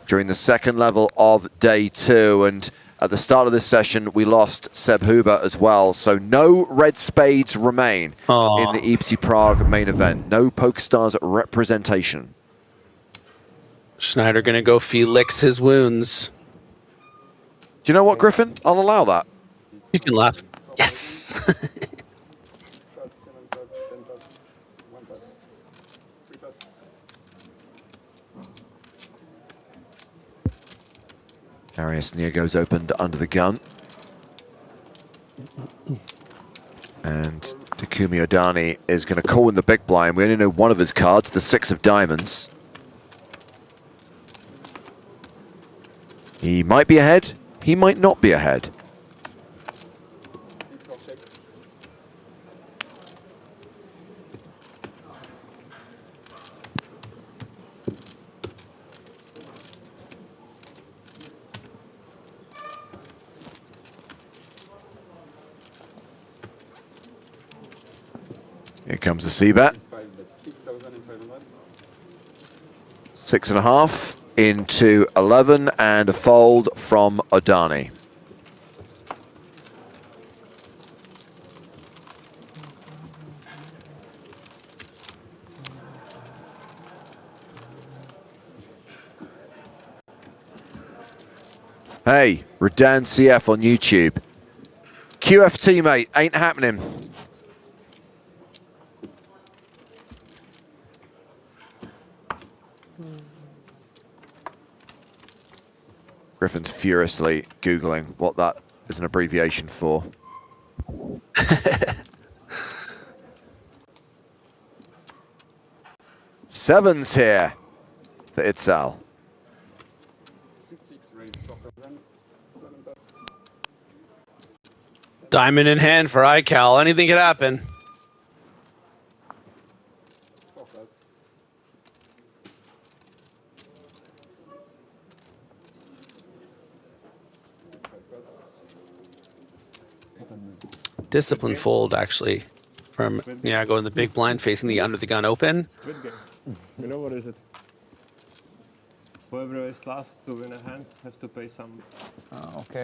during the second level of day 2. And at the start of this session, we lost Seb Huber as well. So no red spades remain in the EPT Prague main event. No PokerStars representation. Schneider going to go Felix his wounds. Do you know what, Griffin? I'll allow that. You can laugh. Yes. Arias Niego's opened under the gun. And Takumi Odani is going to call in the big blind. We only know one of his cards, the 6 of diamonds. He might be ahead. He might not be ahead. Here comes the C-bet. 6.5 into 11 and a fold from Odani. Hey, Redan CF on YouTube. QFT, mate, ain't happening. Griffin's furiously Googling what that is an abbreviation for. Sevens here for Itzal. Diamond in hand for iCal. Anything could happen. Discipline fold, actually, from Niago in the big blind facing the under the gun open. Good game. You know what is it? Whoever is last to win a hand has to pay some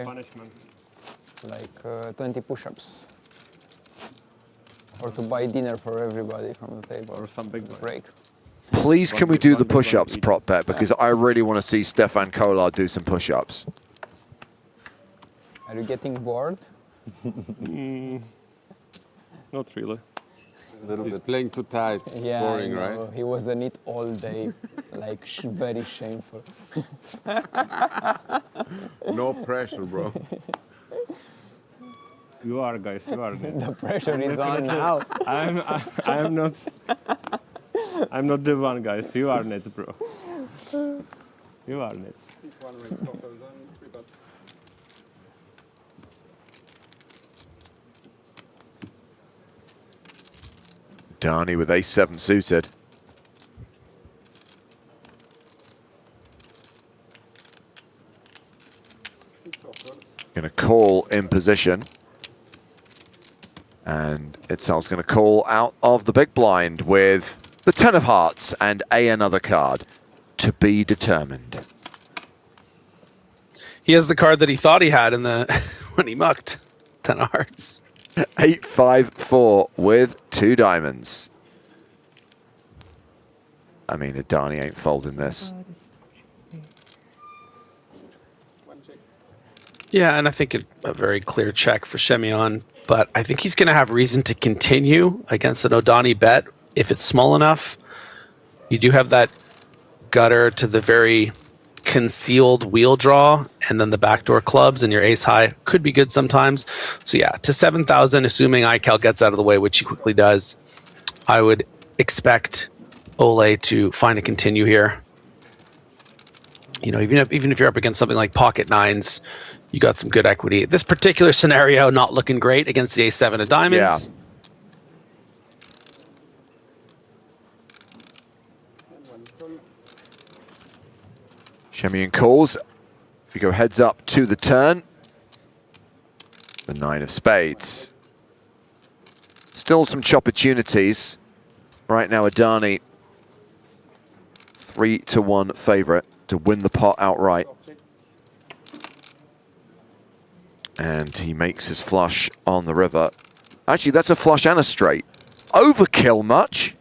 punishment. Like 20 push-ups. Or to buy dinner for everybody from the table. Or some big break. Please can we do the push-ups prop bet, because I really want to see Stefan Kolar do some push-ups. Are you getting bored? Not really. He's playing too tight. It's boring, right? He was on it all day, like very shameful. No pressure, bro. You are, guys. You are. The pressure is on now. I'm not. I'm not the one, guys. You are Nets, bro. You are Nets. Dani with ace-7 suited. in position. And Itzel's going to call out of the big blind with the 10 of hearts and another card to be determined. He has the card that he thought he had in the when he mucked. 10 of hearts. 8-5-4 with 2 diamonds. I mean, Adani ain't folding this. Yeah, and I think a very clear check for Semyon, but I think he's going to have reason to continue against an Odani bet if it's small enough. You do have that gutter to the very concealed wheel draw, and then the backdoor clubs, and your ace high could be good sometimes. So yeah, to 7,000, assuming iCal gets out of the way, which he quickly does, I would expect Ole to find a continue here. You know, even if you're up against something like pocket nines, you got some good equity. This particular scenario not looking great against the ace-7 of diamonds. Yeah. Semyon calls. We go heads up to the turn. The 9 of spades. Still some opportunities. Right now, Adani 3-1 favorite to win the pot outright. And he makes his flush on the river. Actually, that's a flush and a straight. Overkill much?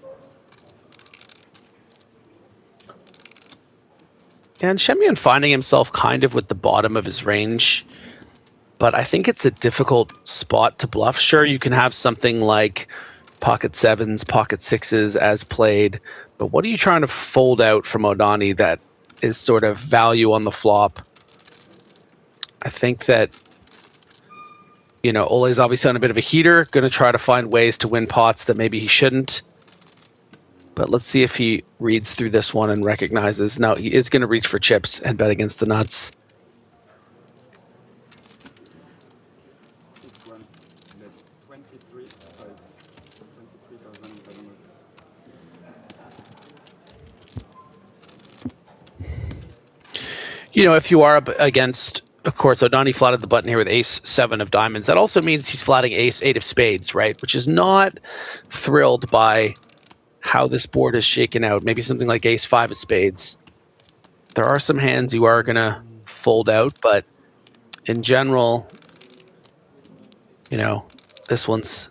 And Semyon finding himself kind of with the bottom of his range. But I think it's a difficult spot to bluff. Sure, you can have something like pocket 7s, pocket 6s as played. But what are you trying to fold out from Odani that is sort of value on the flop? I think that, you know, Ole's obviously on a bit of a heater, going to try to find ways to win pots that maybe he shouldn't. But let's see if he reads through this one and recognizes. No, he is going to reach for chips and bet against the nuts. You know, if you are up against, of course, Odani flatted the button here with ace-7 of diamonds. That also means he's flatting ace-8 of spades, right? Which is not thrilled by how this board is shaken out. Maybe something like ace-5 of spades. There are some hands you are going to fold out, but in general, you know, this one's,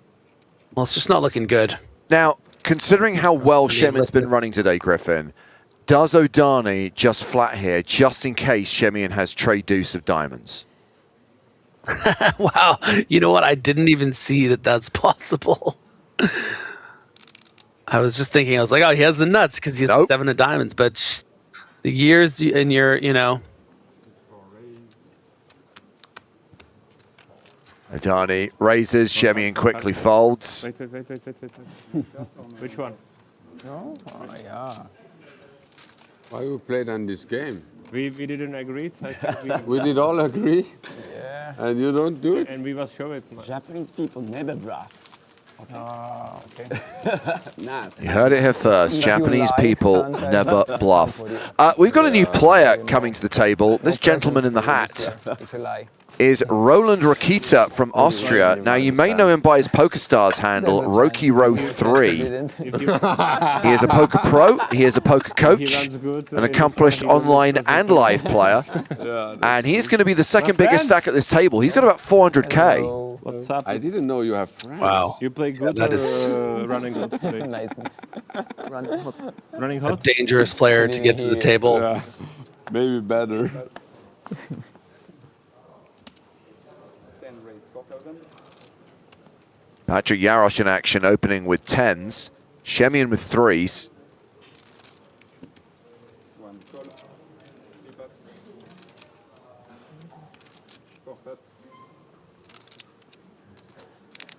well, it's just not looking good. Now, considering how well Semyon's been running today, Griffin, does Odani just flat here, just in case Semyon has trade deuce of diamonds? Wow. You know what? I didn't even see that that's possible. I was just thinking, I was like, oh, he has the nuts because he has the 7 of diamonds. But the years in your, you know. Odani raises, Semyon quickly folds. Wait. Which one? No? Oh, yeah. Why we played on this game? We didn't agree. We did all agree? Yeah. And you don't do it? And we must show it. Japanese people never bluff. Okay. You heard it here first. Japanese people never bluff. We've got a new player coming to the table. This gentleman in the hat is Roland Rakita from Austria. Now, you may know him by his PokerStars handle, Roki3. He is a poker pro, he is a poker coach, an accomplished online and live player, and he's going to be the second biggest stack at this table. He's got about 400K. What's up? I didn't know you have friends. Wow. You play good that is running hot today? Nice. Running a hot? dangerous player to get to the table. Yeah. Maybe better. Patrick Yarosh in action, opening with 10s. Semyon with 3s.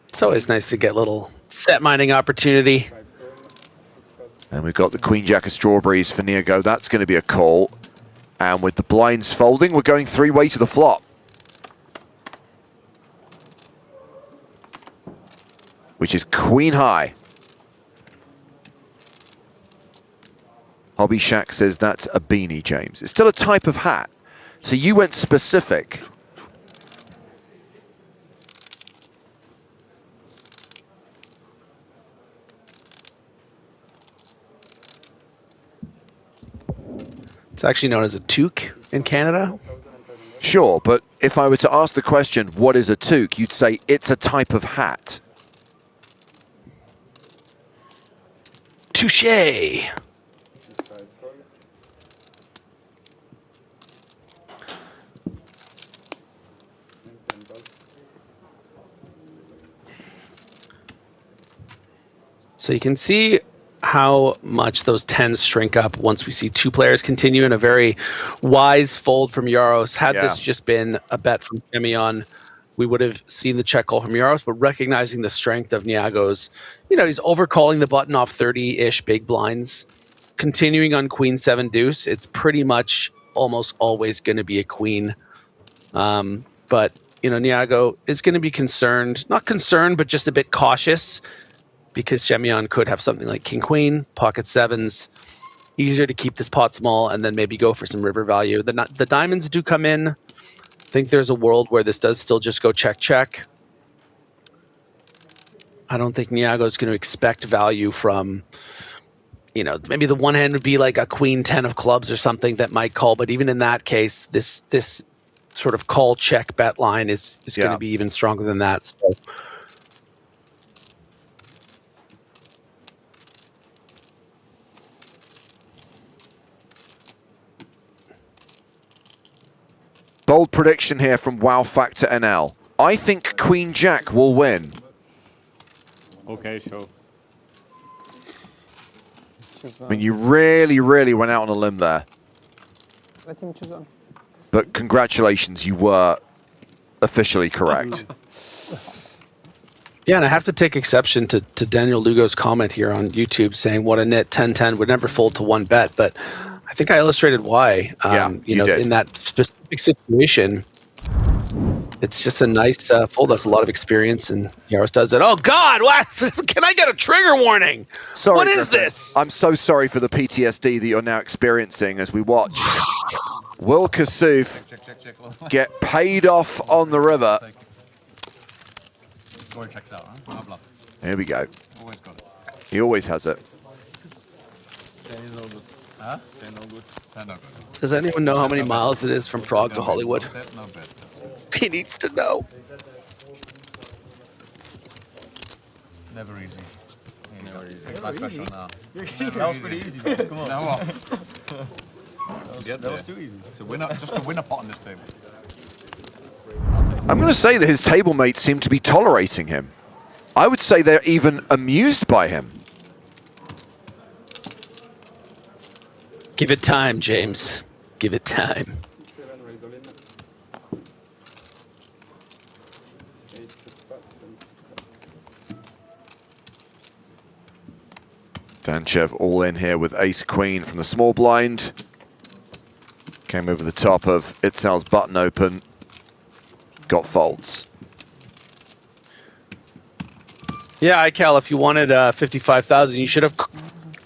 It's always nice to get little set mining opportunity. And we've got the Queen Jack of Strawberries for Niago. That's going to be a call. And with the blinds folding, we're going 3-way to the flop. Which is Queen High. Hobby Shack says that's a beanie, James. It's still a type of hat. So you went specific. It's actually known as a toque in Canada. Sure, but if I were to ask the question, what is a toque, you'd say it's a type of hat. Touché. So you can see how much those 10s shrink up once we see two players continue in a very wise fold from Yaros. Had this just been a bet from Semyon, we would have seen the check call from Yaros, but recognizing the strength of Niago's, he's overcalling the button off 30-ish big blinds, continuing on queen 7 deuce. It's pretty much almost always going to be a queen. But, Niago is going to be concerned, not concerned, but just a bit cautious, because Semyon could have something like king queen, pocket 7s, easier to keep this pot small and then maybe go for some river value. The diamonds do come in. I think there's a world where this does still just go check, check. I don't think Niago is going to expect value from, maybe the one hand would be like a queen 10 of clubs or something that might call. But even in that case, this sort of call check bet line is going to be even stronger than that. So. Bold prediction here from Wow Factor NL. I think Queen Jack will win. Okay, sure. I mean, you really, really went out on a limb there. Let him choose on. But congratulations, you were officially correct. Yeah, and I have to take exception to Daniel Lugo's comment here on YouTube saying what a nit 10-10 would never fold to one bet, but I think I illustrated why. You did. In that specific situation, it's just a nice fold. That's a lot of experience, and Yaros does it. Oh, God, what? Can I get a trigger warning? Sorry, what is Griffin. this? I'm so sorry for the PTSD that you're now experiencing as we watch Will Kassouf get paid off on the river. Here we go. He always has it. Does anyone know how many miles it is from Prague to Hollywood? He needs to know. Never easy. Never easy. My special now. That was pretty easy, man. Come on. Now what? That was too easy. Just a winner pot on this table. I'm going to say that his table mates seem to be tolerating him. I would say they're even amused by him. Give it time, James. Give it time. Danchev all in here with ace-queen from the small blind. Came over the top of Itzal's button open. Got folds. Yeah, Ical, if you wanted 55,000, you should have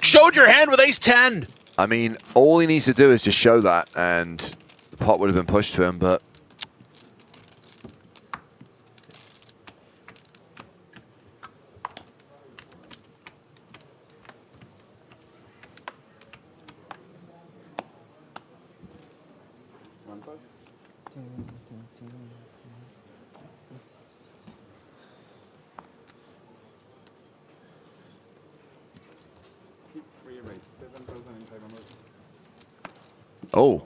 showed your hand with ace-10. I mean, all he needs to do is just show that, and the pot would have been pushed to him, but... Oh,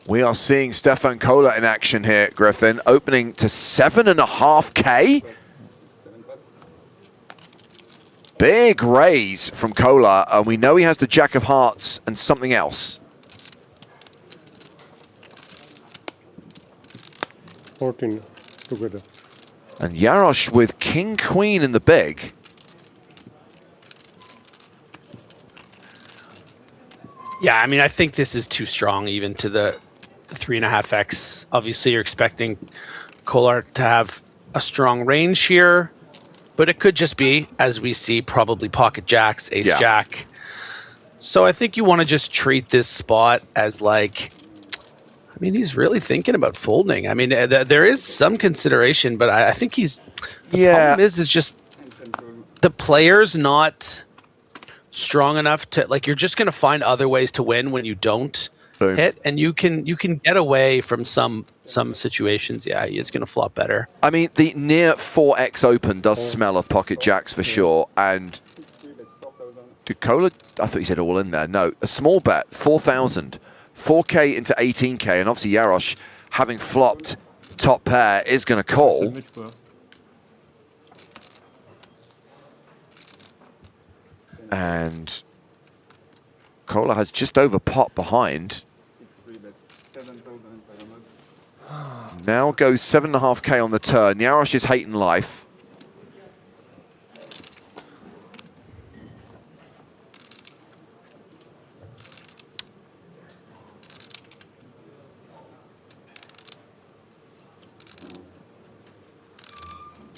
we are seeing Stefan Kohler in action here, Griffin, opening to 7.5K. Big raise from Kohler, and we know he has the Jack of Hearts and something else. 14 together. And Yarosh with King Queen in the big. Yeah, I mean, I think this is too strong even to the 3.5x. Obviously, you're expecting Kohler to have a strong range here, but it could just be, as we see, probably pocket jacks, ace jack. So I think you want to just treat this spot as like, I mean, he's really thinking about folding. I mean, there is some consideration, but I think he's, the problem is just the player's not strong enough to, like, you're just going to find other ways to win when you don't hit, and you can get away from some situations. Yeah, he is going to flop better. I mean, the near 4x open does smell of pocket jacks for sure, and did Kola, I thought he said all in there. No, a small bet, 4,000, 4K into 18K, and obviously Jarosz, having flopped top pair, is going to call. And Kola has just over pot behind. Now goes 7.5K on the turn. Jarosz is hating life.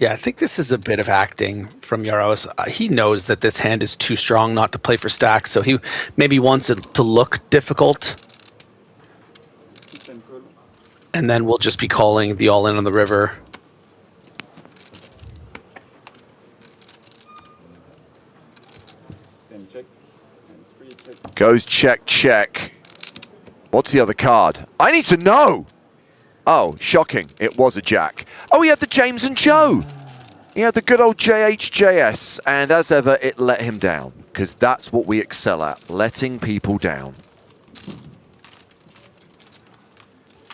Yeah, I think this is a bit of acting from Jarosz. He knows that this hand is too strong not to play for stacks, so he maybe wants it to look difficult. And then we'll just be calling the all-in on the river. Goes check, check. What's the other card? I need to know! Oh, shocking. It was a jack. Oh, he had the James and Joe. He had the good old JHJS. And as ever, it let him down. Because that's what we excel at, letting people down.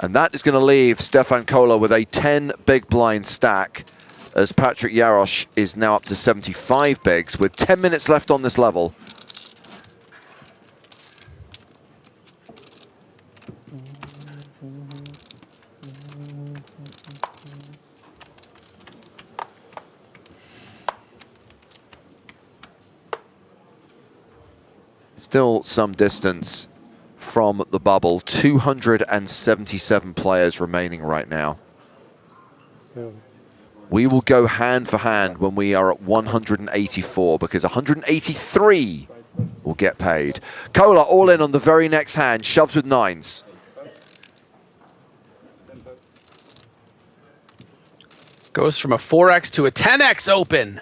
And that is going to leave Stefan Kola with a 10 big blind stack, as Patrick Jarosz is now up to 75 bigs with 10 minutes left on this level. Still some distance from the bubble. 277 players remaining right now. Yeah. We will go hand for hand when we are at 184, because 183 will get paid. Kola all in on the very next hand, shoves with nines. Goes from a 4x to a 10x open.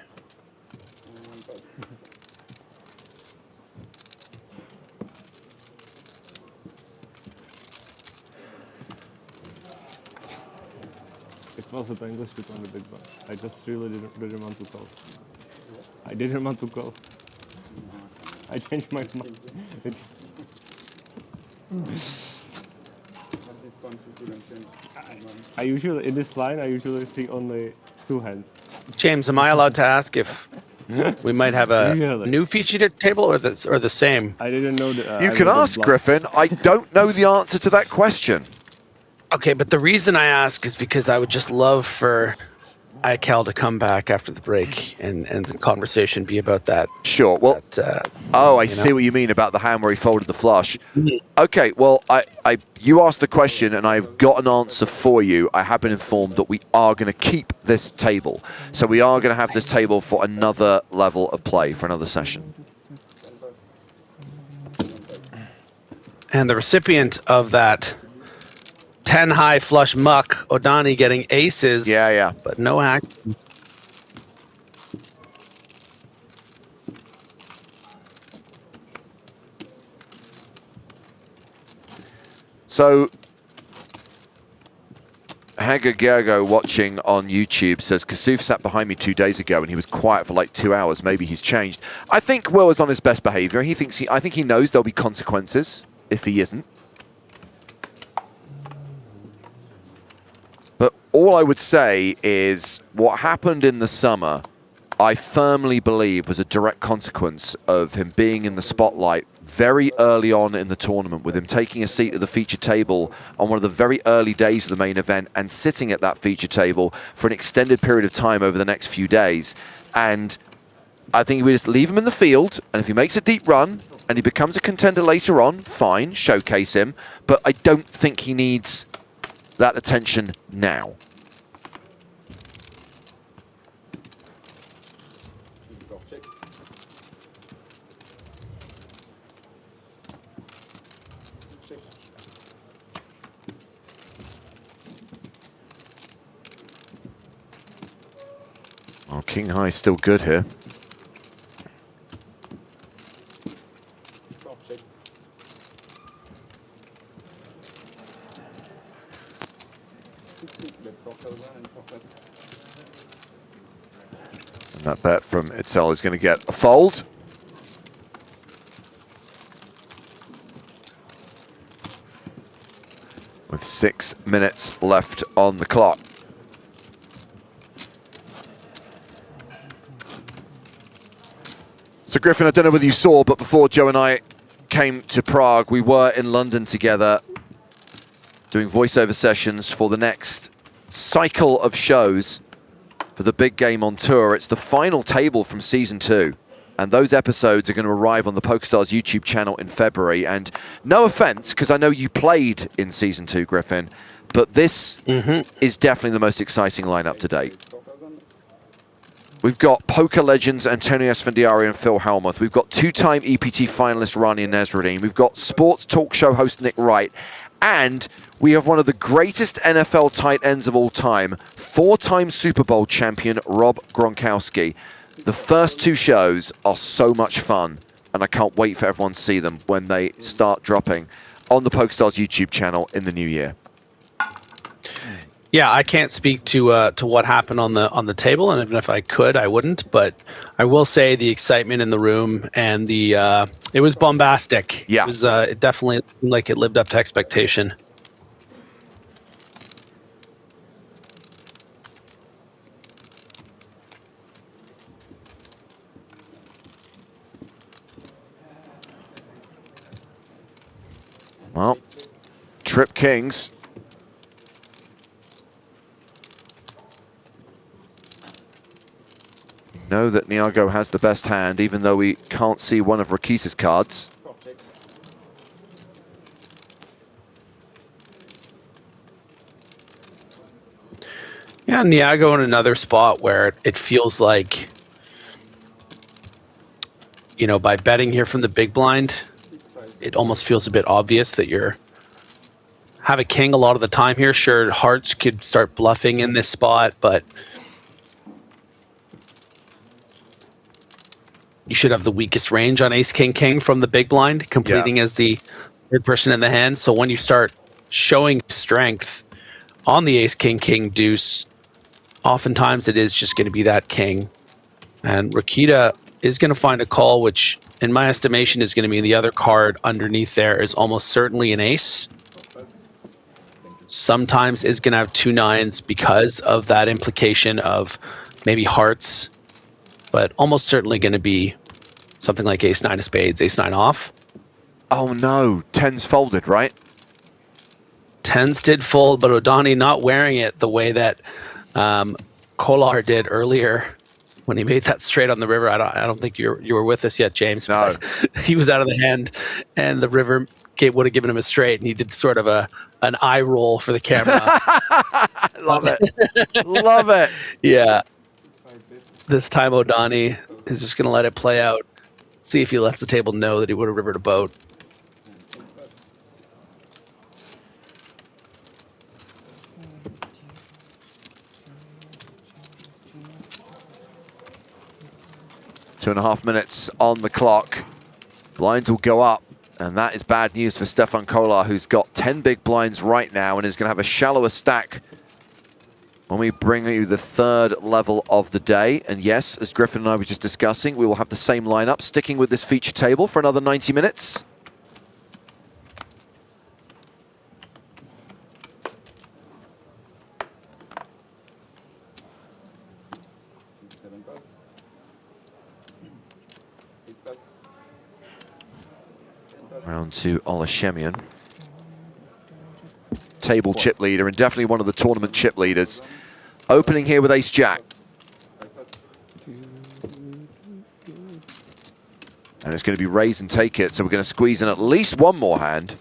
It wasn't English on the big blind. I just really didn't want to call. I didn't want to call. I changed my mind. I usually, in this line, I usually see only two hands. James, am I allowed to ask if we might have a new feature table or the same? I didn't know that. You can ask, Griffin. I don't know the answer to that question. Okay, but the reason I ask is because I would just love for ICAL to come back after the break and the conversation be about that. Sure. Well, I see what you mean about the hand where he folded the flush. Okay, well, you asked the question and I've got an answer for you. I have been informed that we are going to keep this table. So we are going to have this table for another level of play, for another session. And the recipient of that 10 high flush muck, O'Dani getting aces. Yeah. But no hack. So, Haga Gergo watching on YouTube says, Kasuf sat behind me 2 days ago and he was quiet for like 2 hours. Maybe he's changed. I think Will is on his best behavior. I think he knows there'll be consequences if he isn't. But all I would say is what happened in the summer, I firmly believe was a direct consequence of him being in the spotlight very early on in the tournament, with him taking a seat at the feature table on one of the very early days of the main event and sitting at that feature table for an extended period of time over the next few days. And I think we just leave him in the field, and if he makes a deep run and he becomes a contender later on, fine, showcase him. But I don't think he needs that attention now. Oh, King High is still good here. And that bet from Itzel is going to get a fold. With 6 minutes left on the clock. So Griffin, I don't know whether you saw, but before Joe and I came to Prague, we were in London together doing voiceover sessions for the next cycle of shows for the big game on tour. It's the final table from season 2. And those episodes are going to arrive on the PokerStars YouTube channel in February. And no offense, because I know you played in season 2, Griffin, but this is definitely the most exciting lineup to date. We've got poker legends Antonio Esfandiari and Phil Hellmuth. We've got two-time EPT finalist Rania Nesruddin. We've got sports talk show host Nick Wright. And we have one of the greatest NFL tight ends of all time, 4-time Super Bowl champion Rob Gronkowski. The first 2 shows are so much fun, and I can't wait for everyone to see them when they start dropping on the PokerStars YouTube channel in the new year. Yeah, I can't speak to what happened on the table, and even if I could, I wouldn't. But I will say the excitement in the room and the it was bombastic. Yeah, it definitely seemed like it lived up to expectation. Well, Trip Kings. Know that Niago has the best hand, even though we can't see one of Rakisa's cards. Yeah, Niago in another spot where it feels like, you know, by betting here from the big blind, it almost feels a bit obvious that you're have a king a lot of the time here. Sure, hearts could start bluffing in this spot, but you should have the weakest range on ace king king from the big blind, completing as the third person in the hand. So when you start showing strength on the ace king king deuce, oftentimes it is just going to be that king. And Rakita is going to find a call, which in my estimation is going to be the other card underneath there is almost certainly an ace. Sometimes is going to have 2 9s because of that implication of maybe hearts, but almost certainly going to be something like ace 9 of spades, ace 9 off. Oh no, 10s folded, right? 10s did fold, but O'Donnell not wearing it the way that Kolar did earlier when he made that straight on the river. I don't think you were with us yet, James. No. He was out of the hand, and the river would have given him a straight, and he did sort of an eye roll for the camera. Love it. Love it. Yeah. This time O'Donnell is just going to let it play out. See if he lets the table know that he would have rivered a boat. Two and a half minutes on the clock. Blinds will go up, and that is bad news for Stefan Kolar, who's got 10 big blinds right now and is going to have a shallower stack when we bring you the third level of the day. And yes, as Griffin and I were just discussing, we will have the same lineup, sticking with this feature table for another 90 minutes. Round to Olashemian. Table chip leader, and definitely one of the tournament chip leaders. Opening here with ace-jack. And it's going to be raise and take it, so we're going to squeeze in at least one more hand.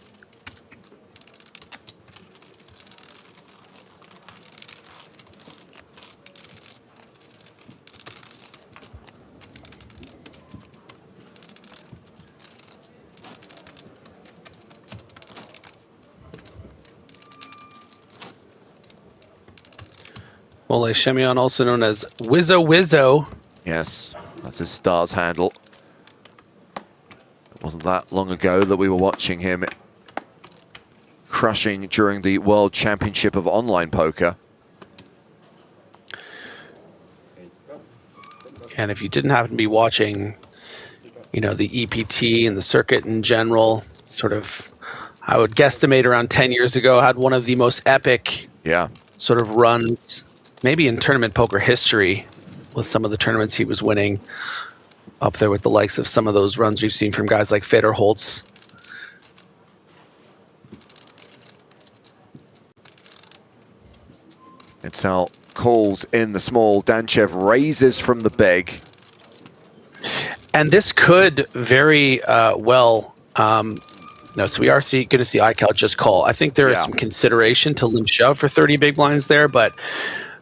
Ole Shemion, also known as Wizzo Wizzo. Yes, that's his stars handle. It wasn't that long ago that we were watching him crushing during the World Championship of Online Poker. And if you didn't happen to be watching, the EPT and the circuit in general, sort of, I would guesstimate around 10 years ago, had one of the most epic sort of runs, maybe in tournament poker history, with some of the tournaments he was winning, up there with the likes of some of those runs we've seen from guys like Federer Holtz. Itzal calls in the small. Danchev raises from the big. And this could very well, so we are going to see iCal just call. I think there is some consideration to limp shove for 30 big blinds there, but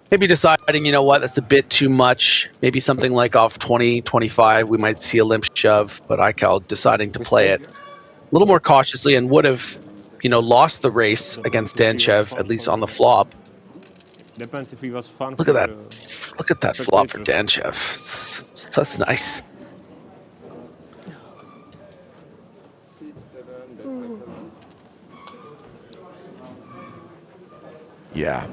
maybe deciding, you know what, that's a bit too much. Maybe something like off 20, 25, we might see a limp shove, but iCal deciding to play it a little more cautiously and would have, lost the race against Danchev, at least on the flop. Depends if he was fun. Look at that. Look at that flop for Danchev. That's nice. Yeah.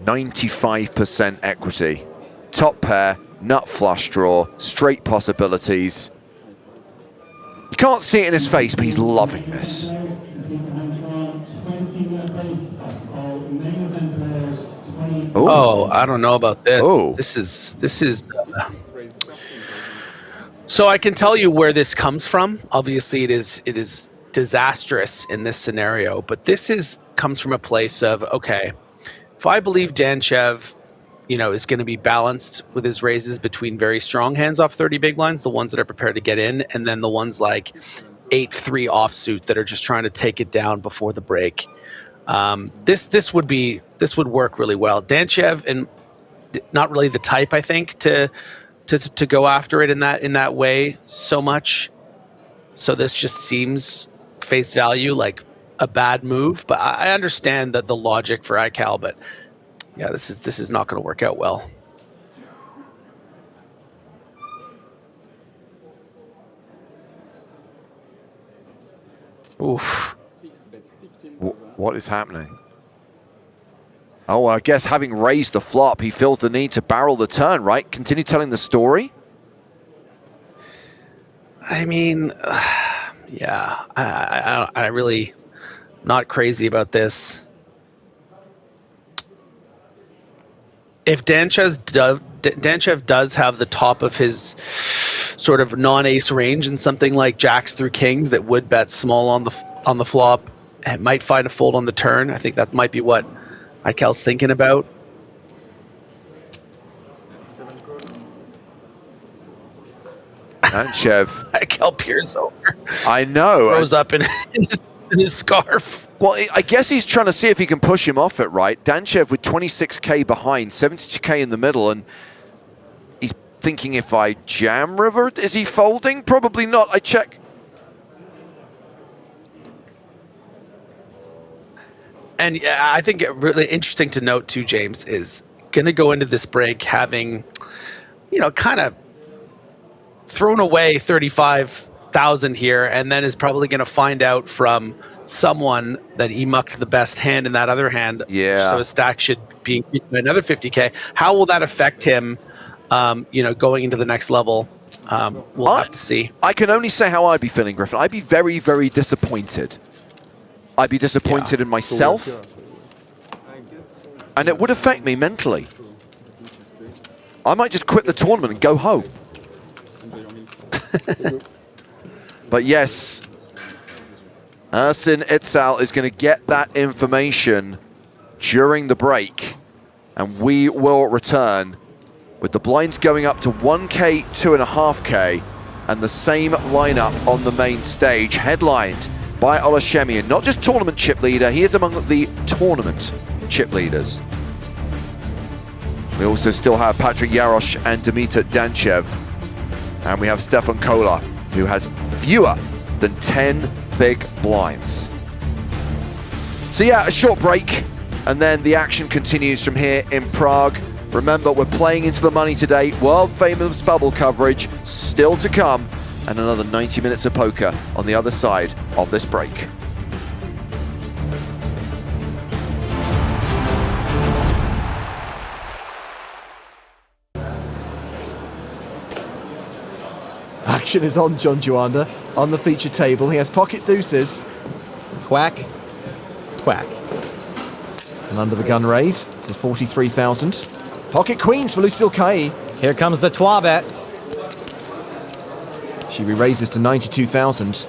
95% equity. Top pair, nut flush draw, straight possibilities. You can't see it in his face, but he's loving this. Oh, I don't know about this. Oh. This is. So I can tell you where this comes from. Obviously, it is disastrous in this scenario, but this comes from a place of, okay, if I believe Danchev, is going to be balanced with his raises between very strong hands off 30 big blinds, the ones that are prepared to get in, and then the ones like 8-3 offsuit that are just trying to take it down before the break. This would work really well. Danchev, and not really the type, I think, to go after it in that way so much. So this just seems face value like a bad move, but I understand that the logic for iCal, but yeah, this is not going to work out well. Oof. What is happening? Oh, I guess having raised the flop, he feels the need to barrel the turn, right? Continue telling the story? I mean, yeah, I really not crazy about this. If Danchev does have the top of his sort of non-ace range and something like jacks through kings that would bet small on the flop, and might find a fold on the turn. I think that might be what iCal's thinking about. Danchev. iCal peers over. I know. Throws up in his scarf. Well, I guess he's trying to see if he can push him off it, right? Danchev with 26k behind, 72k in the middle, and he's thinking, if I jam river, is he folding? Probably not. I check. And I think really interesting to note too, James, is going to go into this break having, kind of thrown away 35,000 here, and then is probably going to find out from someone that he mucked the best hand in that other hand. Yeah. So his stack should be increased by another 50k. How will that affect him, going into the next level? We'll have to see. I can only say how I'd be feeling, Griffin. I'd be very, very disappointed. I'd be disappointed in myself, and it would affect me mentally. I might just quit the tournament and go home. But yes, Ersin Itzal is going to get that information during the break, and we will return with the blinds going up to 1k, 2.5k, and the same lineup on the main stage, headlined by Olashemian, not just tournament chip leader, he is among the tournament chip leaders. We also still have Patrick Yarosh and Dimitar Danchev, and we have Stefan Kolar, who has fewer than 10 big blinds. So yeah, a short break, and then the action continues from here in Prague. Remember, we're playing into the money today, world famous bubble coverage still to come, and another 90 minutes of poker on the other side of this break. action is on John Juanda on the feature table. He has pocket deuces. Quack. Quack. And under the gun raise to 43,000. Pocket queens for Lucille Kai. Here comes the trois bet. She re-raises to 92,000.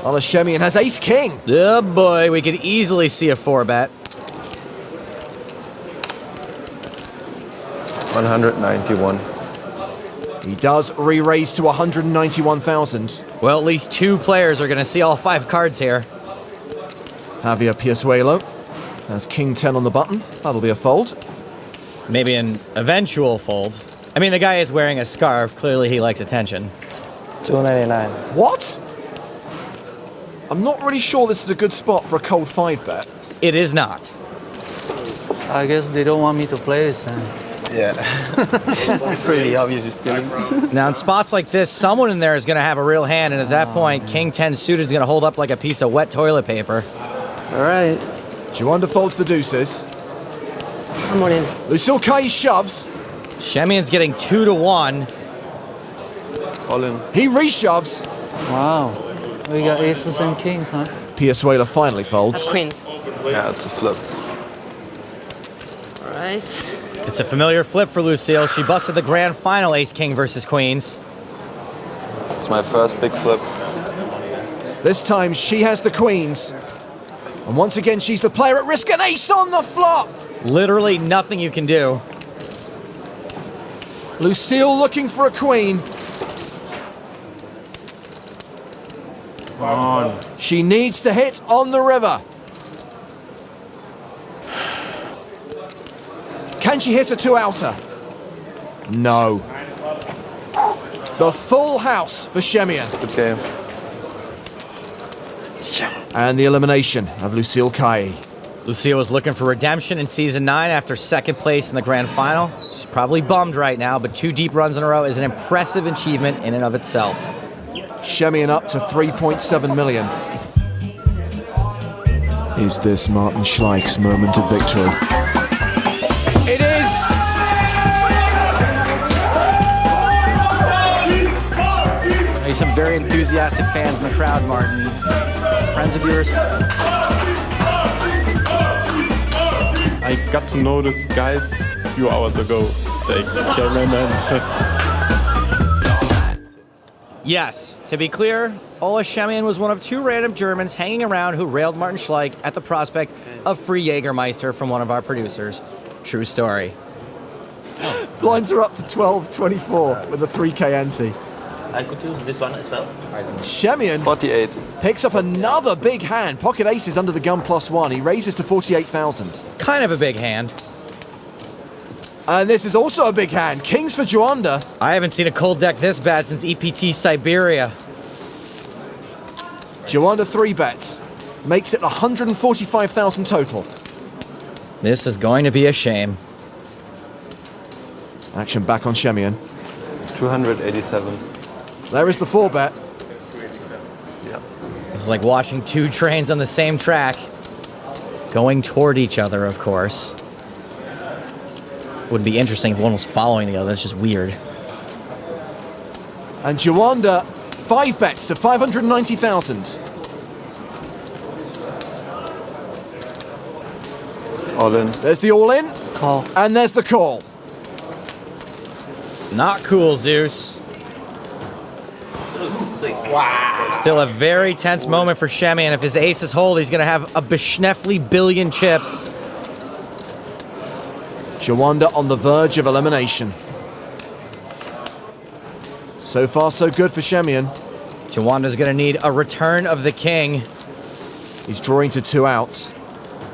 Ola Shemian has ace king. Oh boy, we could easily see a 4-bet. 191. He does re-raise to 191,000. Well, at least 2 players are going to see all 5 cards here. Javier Piazuelo has king 10 on the button. That'll be a fold. Maybe an eventual fold. I mean, the guy is wearing a scarf. Clearly he likes attention. 299. What? I'm not really sure this is a good spot for a cold 5-bet. It is not. I guess they don't want me to play this time. Yeah. It's pretty obvious, just kidding. Now, in spots like this, someone in there is going to have a real hand, and at that point, king 10 suited is going to hold up like a piece of wet toilet paper. All right. Juanda folds the deuces. I'm on in. Lucille Kai shoves. Shemian's getting 2 to 1. All in. He reshoves. Wow. We got aces and kings, huh? Piazuelo finally folds. Queens. Yeah, it's a flip. All right. It's a familiar flip for Lucille. She busted the grand final ace-king versus queens. It's my first big flip. This time she has the queens. And once again, she's the player at risk. An ace on the flop. Literally nothing you can do. Lucille looking for a queen. On. She needs to hit on the river. Can she hit a 2-outer? No. The full house for Shemian. Good game. And the elimination of Lucille Kai. Lucille was looking for redemption in Season 9 after second place in the grand final. She's probably bummed right now, but 2 deep runs in a row is an impressive achievement in and of itself. Shemian up to 3.7 million. Is this Martin Schleich's moment of victory? It is! There's some very enthusiastic fans in the crowd, Martin. Friends of yours? I got to know this guys a few hours ago. They came in and Yes, to be clear, Ola Shemian was one of 2 random Germans hanging around who railed Martin Schleich at the prospect of free Jägermeister from one of our producers. True story. Blinds are up to 12.24 with a 3K ante. I could use this one as well. Shemian 48. Picks up another big hand. Pocket aces under the gun +1. He raises to 48,000. Kind of a big hand. And this is also a big hand. Kings for Juanda. I haven't seen a cold deck this bad since EPT Siberia. Juanda 3-bets. Makes it 145,000 total. This is going to be a shame. Action back on Shemian. 287. There is the 4-bet. This is like watching 2 trains on the same track. Going toward each other, of course. Would be interesting if one was following the other. That's just weird. And Juanda 5-bets to 590,000. All in. There's the all-in. Call. And there's the call. Not cool, Zeus. Wow. Still a very tense moment for Shemian. If his aces hold, he's going to have a beschneffly billion chips. Juanda on the verge of elimination. So far, so good for Shemian. Juanda's going to need a return of the king. He's drawing to 2 outs.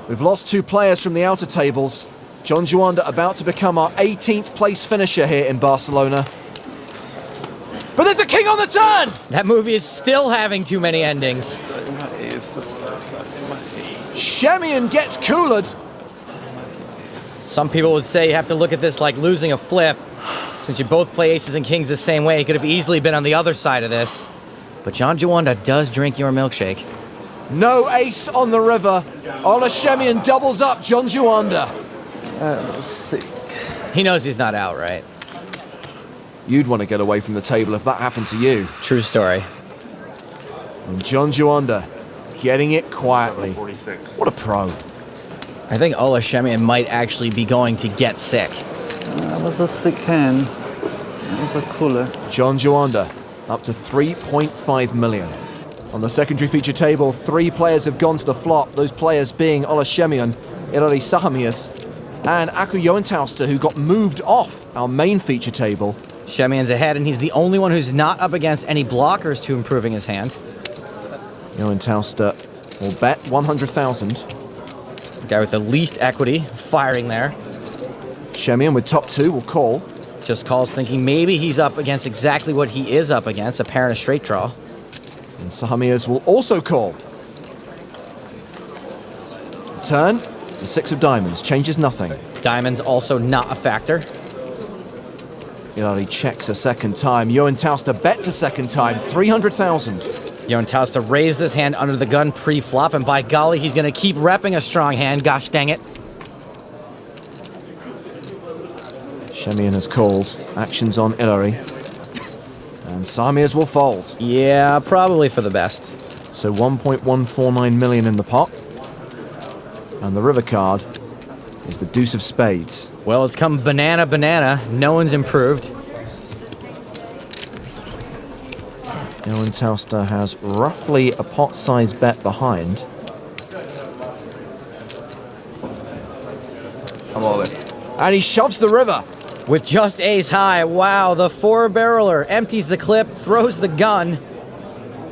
We've lost 2 players from the outer tables. John Juanda about to become our 18th place finisher here in Barcelona. But there's a king on the turn! That movie is still having too many endings. Shemian gets coolered. Some people would say you have to look at this like losing a flip. Since you both play aces and kings the same way, it could have easily been on the other side of this. But John Juanda does drink your milkshake. No ace on the river. Ola Shemian doubles up John Juanda. He knows he's not out, right? You'd want to get away from the table if that happened to you. True story. And John Juanda getting it quietly. What a pro. I think Ola Shemian might actually be going to get sick. That was a sick hand. That was a cooler. John Juanda up to 3.5 million. On the secondary feature table, 3 players have gone to the flop, those players being Ola Shemian, Ilari Sahamias, and Aku Joentauster, who got moved off our main feature table. Shemian's ahead, and he's the only one who's not up against any blockers to improving his hand. Joentauster will bet 100,000. The guy with the least equity, firing there. Shemian with top 2 will call. Just calls thinking maybe he's up against exactly what he is up against, a pair and a straight draw. And Sahamias will also call. Turn, the 6 of diamonds, changes nothing. Diamonds also not a factor. Ilari checks a second time. Joentauster bets a second time, 300,000. Joentauster raised his hand under the gun pre-flop, and by golly, he's going to keep repping a strong hand. Gosh dang it. Shemian has called. Actions on Ilari. And Sahamias will fold. Yeah, probably for the best. So 1.149 million in the pot. And the river card is the deuce of spades. Well, it's come banana, banana. No one's improved. Joentauster has roughly a pot-sized bet behind. I'm all in. And he shoves the river. With just ace high. Wow, the 4-barreler empties the clip, throws the gun.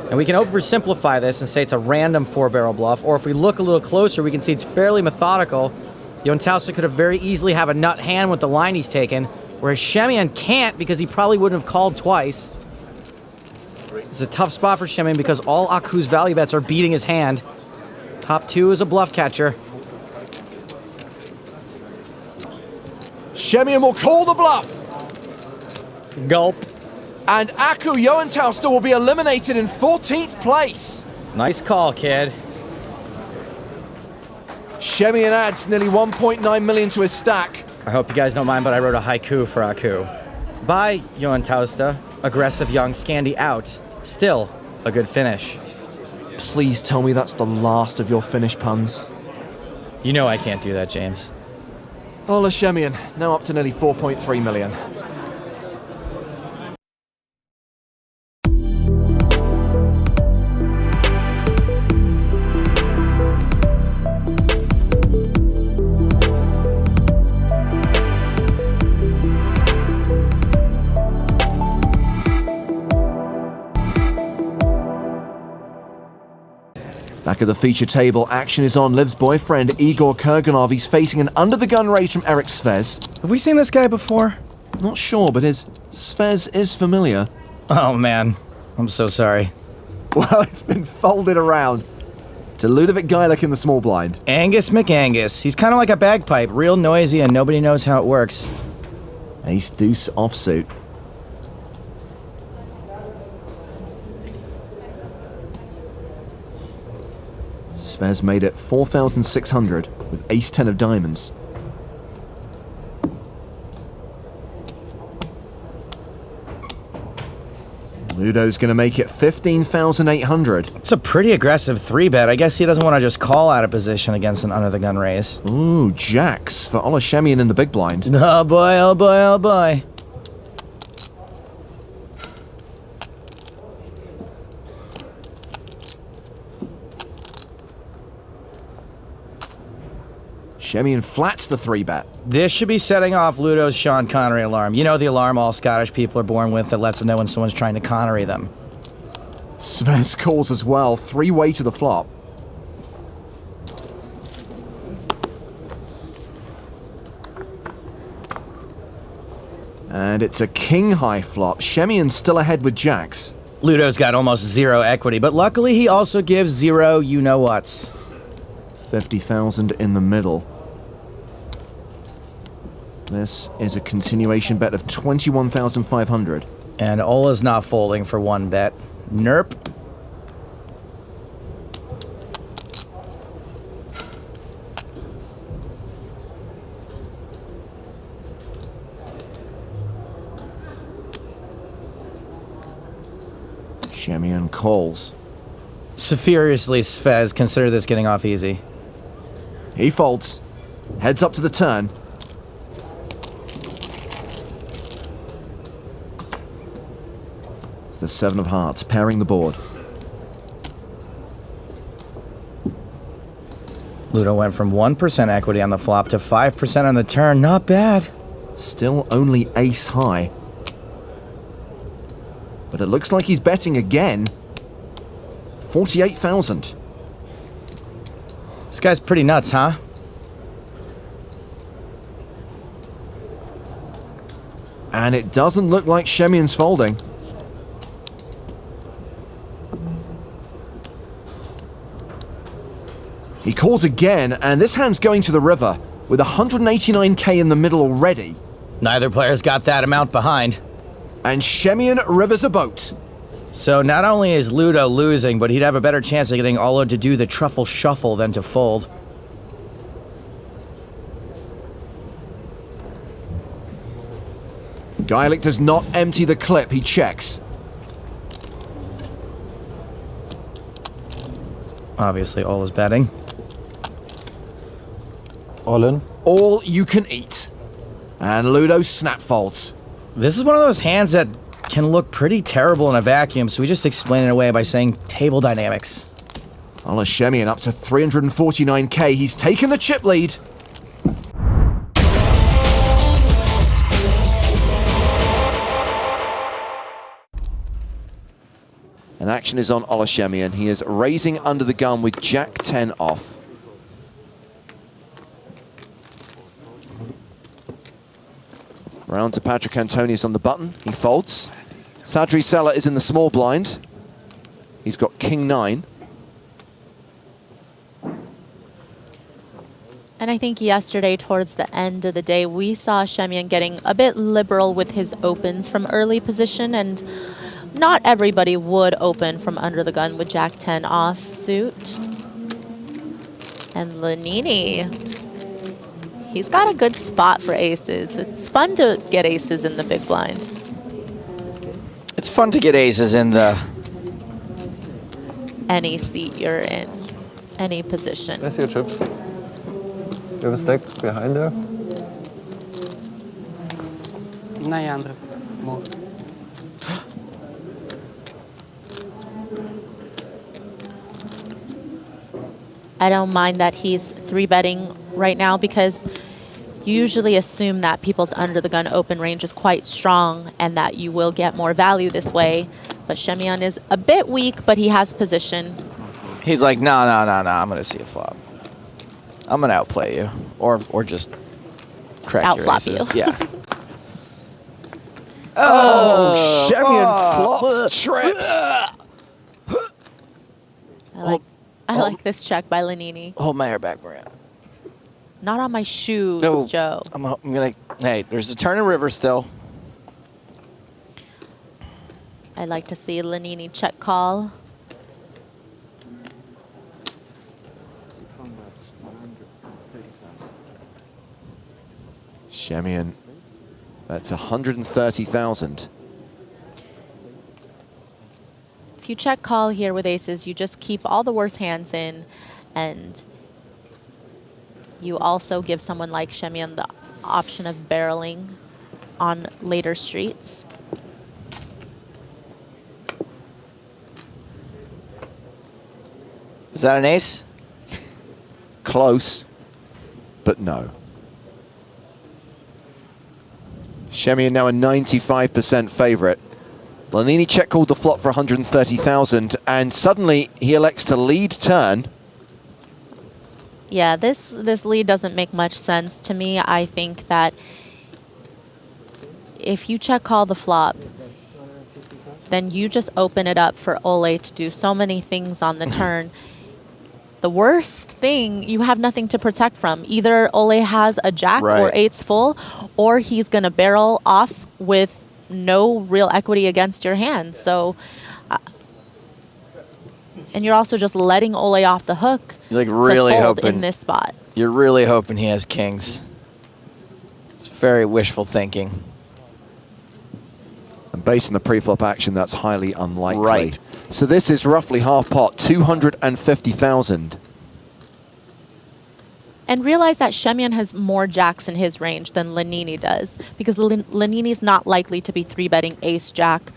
And we can oversimplify this and say it's a random 4-barrel bluff, or if we look a little closer, we can see it's fairly methodical. Joentauster could have very easily have a nut hand with the line he's taken, whereas Shemian can't because he probably wouldn't have called twice. It's a tough spot for Shemian because all Aku's value bets are beating his hand. Top 2 is a bluff catcher. Shemian will call the bluff. Gulp. And Aku Joentauster will be eliminated in 14th place. Nice call, kid. Shemian adds nearly 1.9 million to his stack. I hope you guys don't mind, but I wrote a haiku for Aku. Bye, Joentauster. Aggressive young Scandi out. Still a good finish. Please tell me that's the last of your finish puns. You know I can't do that, James. Ola Shemian, now up to nearly 4.3 million. Back at the feature table, action is on. Liv's boyfriend, Igor Kurganov. He's facing an under-the-gun raise from Eric Svez. Have we seen this guy before? Not sure, but his Svez is familiar. Oh, man. I'm so sorry. Well, it's been folded around to Ludovic Geilich in the small blind. Angus McAngus. He's kind of like a bagpipe, real noisy, and nobody knows how it works. Ace-deuce offsuit. Svez made it 4,600 with ace-10 of diamonds. Ludo's going to make it 15,800. It's a pretty aggressive 3-bet. I guess he doesn't want to just call out of position against an under-the-gun raise. Ooh, jacks for Ola Shemian in the big blind. Oh boy, oh boy, oh boy. Shemian flats the 3-bet. This should be setting off Ludo's Sean Connery alarm. You know the alarm all Scottish people are born with that lets them know when someone's trying to Connery them. Svez calls as well, 3-way to the flop. And it's a king-high flop. Shemian's still ahead with jacks. Ludo's got almost 0 equity, but luckily he also gives 0 you-know-whats. 50,000 in the middle. This is a continuation bet of 21,500. And Ola's not folding for 1 bet. Nerp. and calls. Seriously, Svez, consider this getting off easy. He folds, heads up to the turn. It's the 7 of hearts, pairing the board. Ludo went from 1% equity on the flop to 5% on the turn. Not bad. Still only ace high. But it looks like he's betting again. 48,000. This guy's pretty nuts, huh? And it doesn't look like Shemian's folding. He calls again, and this hand's going to the river with 189k in the middle already. Neither player's got that amount behind. And Shemian rivers a boat. So not only is Ludo losing, but he'd have a better chance of getting Olo to do the truffle shuffle than to fold. Gaelic does not empty the clip, he checks. Obviously, Ola's betting. All in. All you can eat. And Ludo snap folds. This is one of those hands that can look pretty terrible in a vacuum, so we just explain it away by saying table dynamics. Ola Shemian up to 349k. He's taken the chip lead. And action is on Ola Shemian. He is raising under the gun with Jack 10 off. Round to Patrick Antonius on the button. He folds. Sadri Sella is in the small blind. He's got King 9. And I think yesterday, towards the end of the day, we saw Shemian getting a bit liberal with his opens from early position, and not everybody would open from under the gun with Jack 10 offsuit. And Lanini, he's got a good spot for aces. It's fun to get aces in the big blind. It's fun to get aces in the... Any seat you're in, any position. I see your chips. You have a stack behind there? Nee, Andrew. More. I don't mind that he's 3-betting right now, because you usually assume that people's under the gun open range is quite strong and that you will get more value this way. But Shemian is a bit weak, but he has position. He's like, no, I'm going to see a flop. I'm going to outplay you. Or just crack Outflop your aces. you. Yeah. Oh, Shemian flops trips. I like this check by Lanini. Hold my hair back, Maria. Not on my shoes, No, Joe. I'm going to... Hey, there's a turn and river still. I like to see Lanini check call. Shemian, that's 130,000. If you check call here with aces, you just keep all the worst hands in, and you also give someone like Shemian the option of barreling on later streets. Is that an ace? Close, but no. Shemian now a 95% favorite. Lanini check called the flop for 130,000, and suddenly he elects to lead turn. Yeah, this lead doesn't make much sense to me. I think that if you check call the flop, then you just open it up for Ole to do so many things on the turn. The worst thing, you have nothing to protect from. Either Ole has a jack or eights full, or he's going to barrel off with no real equity against your hand. So, and you're also just letting Ole off the hook. You're like really to fold hoping in this spot. You're really hoping he has kings. It's very wishful thinking. And Based on the pre-flop action, that's highly unlikely. Right. So this is roughly half pot, 250,000. And realize that Shemyan has more jacks in his range than Lanini does, because Lanini's not likely to be 3-betting ace-jack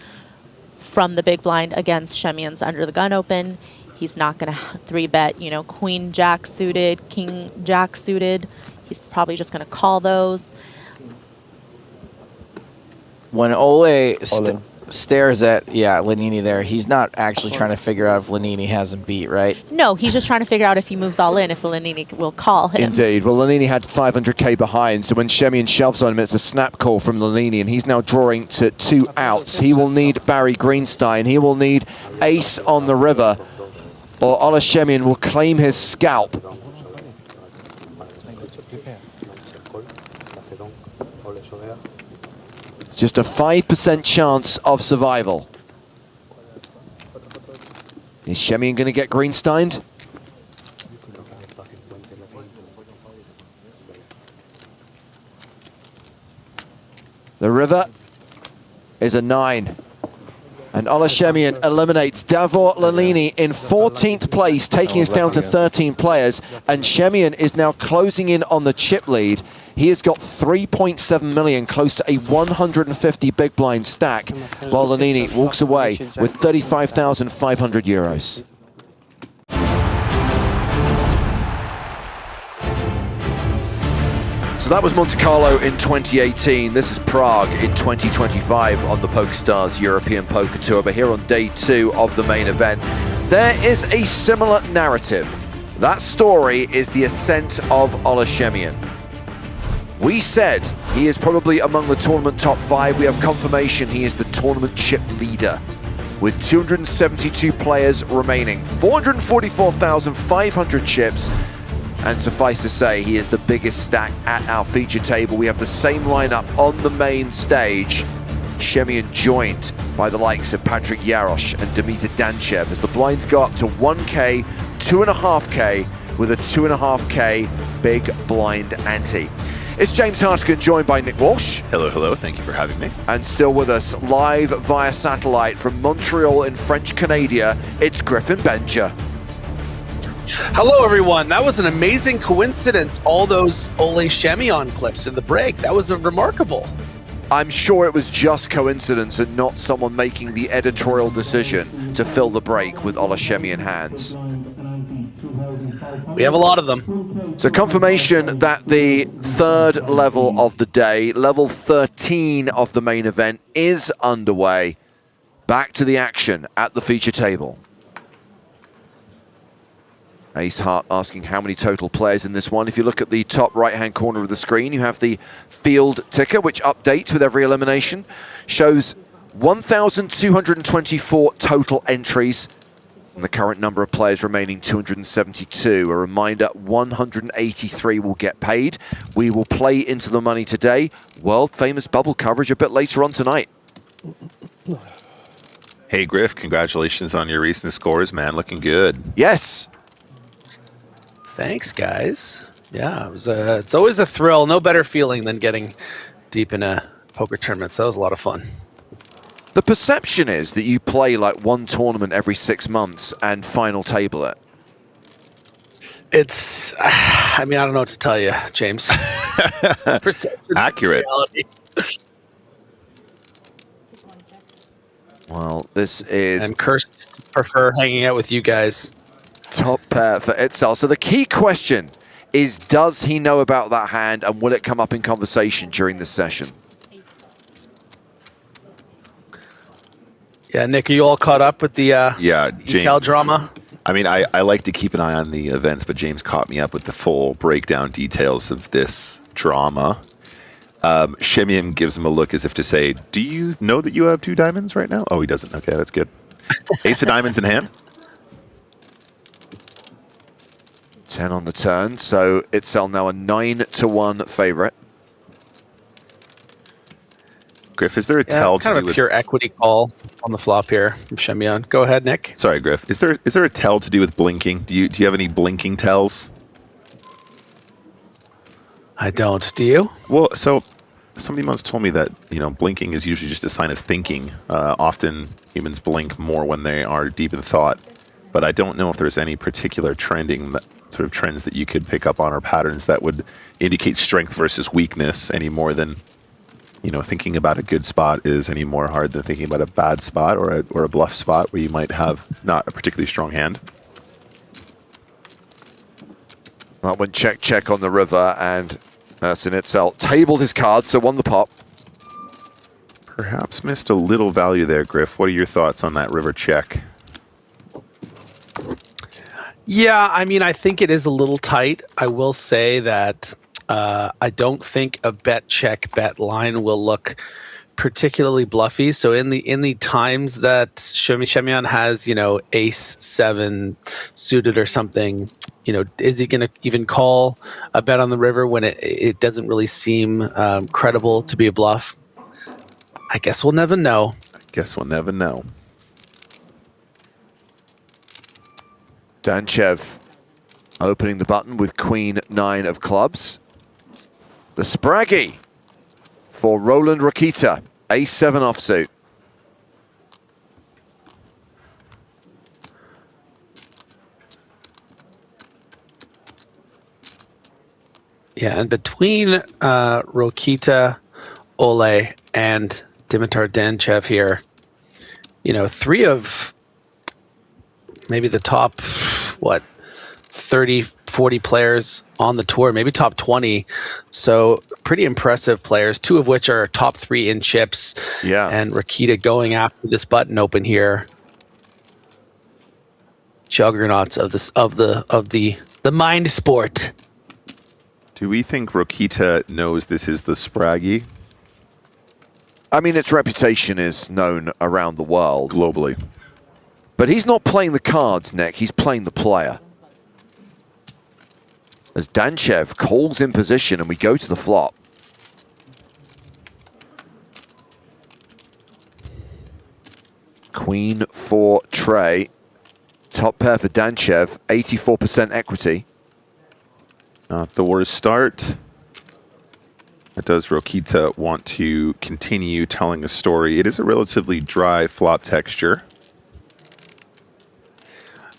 from the big blind against Shemyan's under the gun open. He's not going to 3-bet, you know, queen-jack suited, king-jack suited. He's probably just going to call those. When Ole stares at, Lanini there, he's not actually trying to figure out if Lanini has him beat, right? No, he's just trying to figure out if he moves all in, if Lanini will call him. Indeed. Well, Lanini had 500k behind, so when Shemyan shoves on him, it's a snap call from Lanini, and he's now drawing to 2 outs. He will need Barry Greenstein. He will need ace on the river, or Ola Shemyan will claim his scalp. Just a 5% chance of survival. Is Shemyan going to get Greensteined? The river is a 9. And Ola Shemyan eliminates Davor Lanini in 14th place, taking us down to 13 players. And Shemyan is now closing in on the chip lead. He has got 3.7 million, close to a 150 big blind stack, while Lanini walks away with 35,500 euros. So that was Monte Carlo in 2018. This is Prague in 2025 on the PokerStars European Poker Tour. But here on day 2 of the main event, there is a similar narrative. That story is the ascent of Ola Shemyan. We said he is probably among the tournament top 5. We have confirmation he is the tournament chip leader with 272 players remaining, 444,500 chips. And suffice to say, he is the biggest stack at our feature table. We have the same lineup on the main stage. Shemyan joined by the likes of Patrick Yarosh and Dimitar Danchev as the blinds go up to 1K, 2.5K with a 2.5K big blind ante. It's James Hartigan joined by Nick Walsh. Hello, hello. Thank you for having me. And still with us live via satellite from Montreal in French Canada, it's Griffin Benja. Hello, everyone. That was an amazing coincidence. All those Ole Shemyan clips in the break. That was remarkable. I'm sure it was just coincidence and not someone making the editorial decision to fill the break with Ola Shemyan hands. We have a lot of them. So confirmation that the 3rd level of the day, level 13 of the main event, is underway. Back to the action at the feature table. Ace Heart asking how many total players in this one. If you look at the top right-hand corner of the screen, you have the field ticker, which updates with every elimination. Shows 1,224 total entries. And the current number of players remaining, 272. A reminder, 183 will get paid. We will play into the money today. World-famous bubble coverage a bit later on tonight. Hey, Griff, congratulations on your recent scores, man. Looking good. Yes. Thanks, guys. Yeah, it's always a thrill. No better feeling than getting deep in a poker tournament. So that was a lot of fun. The perception is that you play like one tournament every 6 months and final table it. It's, I mean, I don't know what to tell you, James. Accurate. Well, this is... I'm cursed to prefer hanging out with you guys. Top pair for Itzel. So the key question is, does he know about that hand and will it come up in conversation during the session? Yeah, Nick, are you all caught up with the James, drama? I mean, I like to keep an eye on the events, but James caught me up with the full breakdown details of this drama. Shemyan gives him a look as if to say, do you know that you have 2 diamonds right now? Oh, he doesn't. Okay, that's good. Ace of diamonds in hand. 10 on the turn, so Itzel now a 9-1 favorite. Griff, is there a tell kind of a pure equity call on the flop here from Shemyan? Go ahead, Nick. Sorry, Griff. Is there a tell to do with blinking? Do you have any blinking tells? I don't. Do you? Well, so Somebody once told me that, you know, blinking is usually just a sign of thinking. Often humans blink more when they are deep in thought, but I don't know if there's any particular sort of trends that you could pick up on or patterns that would indicate strength versus weakness any more than, you know, thinking about a good spot is any more hard than thinking about a bad spot or a bluff spot where you might have not a particularly strong hand. That went check on the river, and Sinitzel tabled his cards, so won the pot. Perhaps missed a little value there, Griff. What are your thoughts on that river check? Yeah, I mean, I think it is a little tight. I will say that I don't think a bet check bet line will look particularly bluffy. So in the times that Shemian has, you know, ace 7 suited or something, you know, is he going to even call a bet on the river when it doesn't really seem credible to be a bluff? I guess we'll never know. Guess we'll never know. Danchev opening the button with Queen 9 of clubs. The Spraggy for Roland Rakita, ace 7 offsuit. Yeah, and between Rokita, Ole, and Dimitar Danchev here, you know, 3 of maybe the top, 30, 40 players on the tour, maybe top 20. So pretty impressive players, 2 of which are top 3 in chips. Yeah. And Rakita going after this button open here. Juggernauts of the mind sport. Do we think Rokita knows this is the Spraggy? I mean, its reputation is known around the world. Globally. But he's not playing the cards, Nick. He's playing the player. As Danchev calls in position and we go to the flop. Queen for Trey. Top pair for Danchev, 84% equity. Not the worst start. Does Rokita want to continue telling a story? It is a relatively dry flop texture.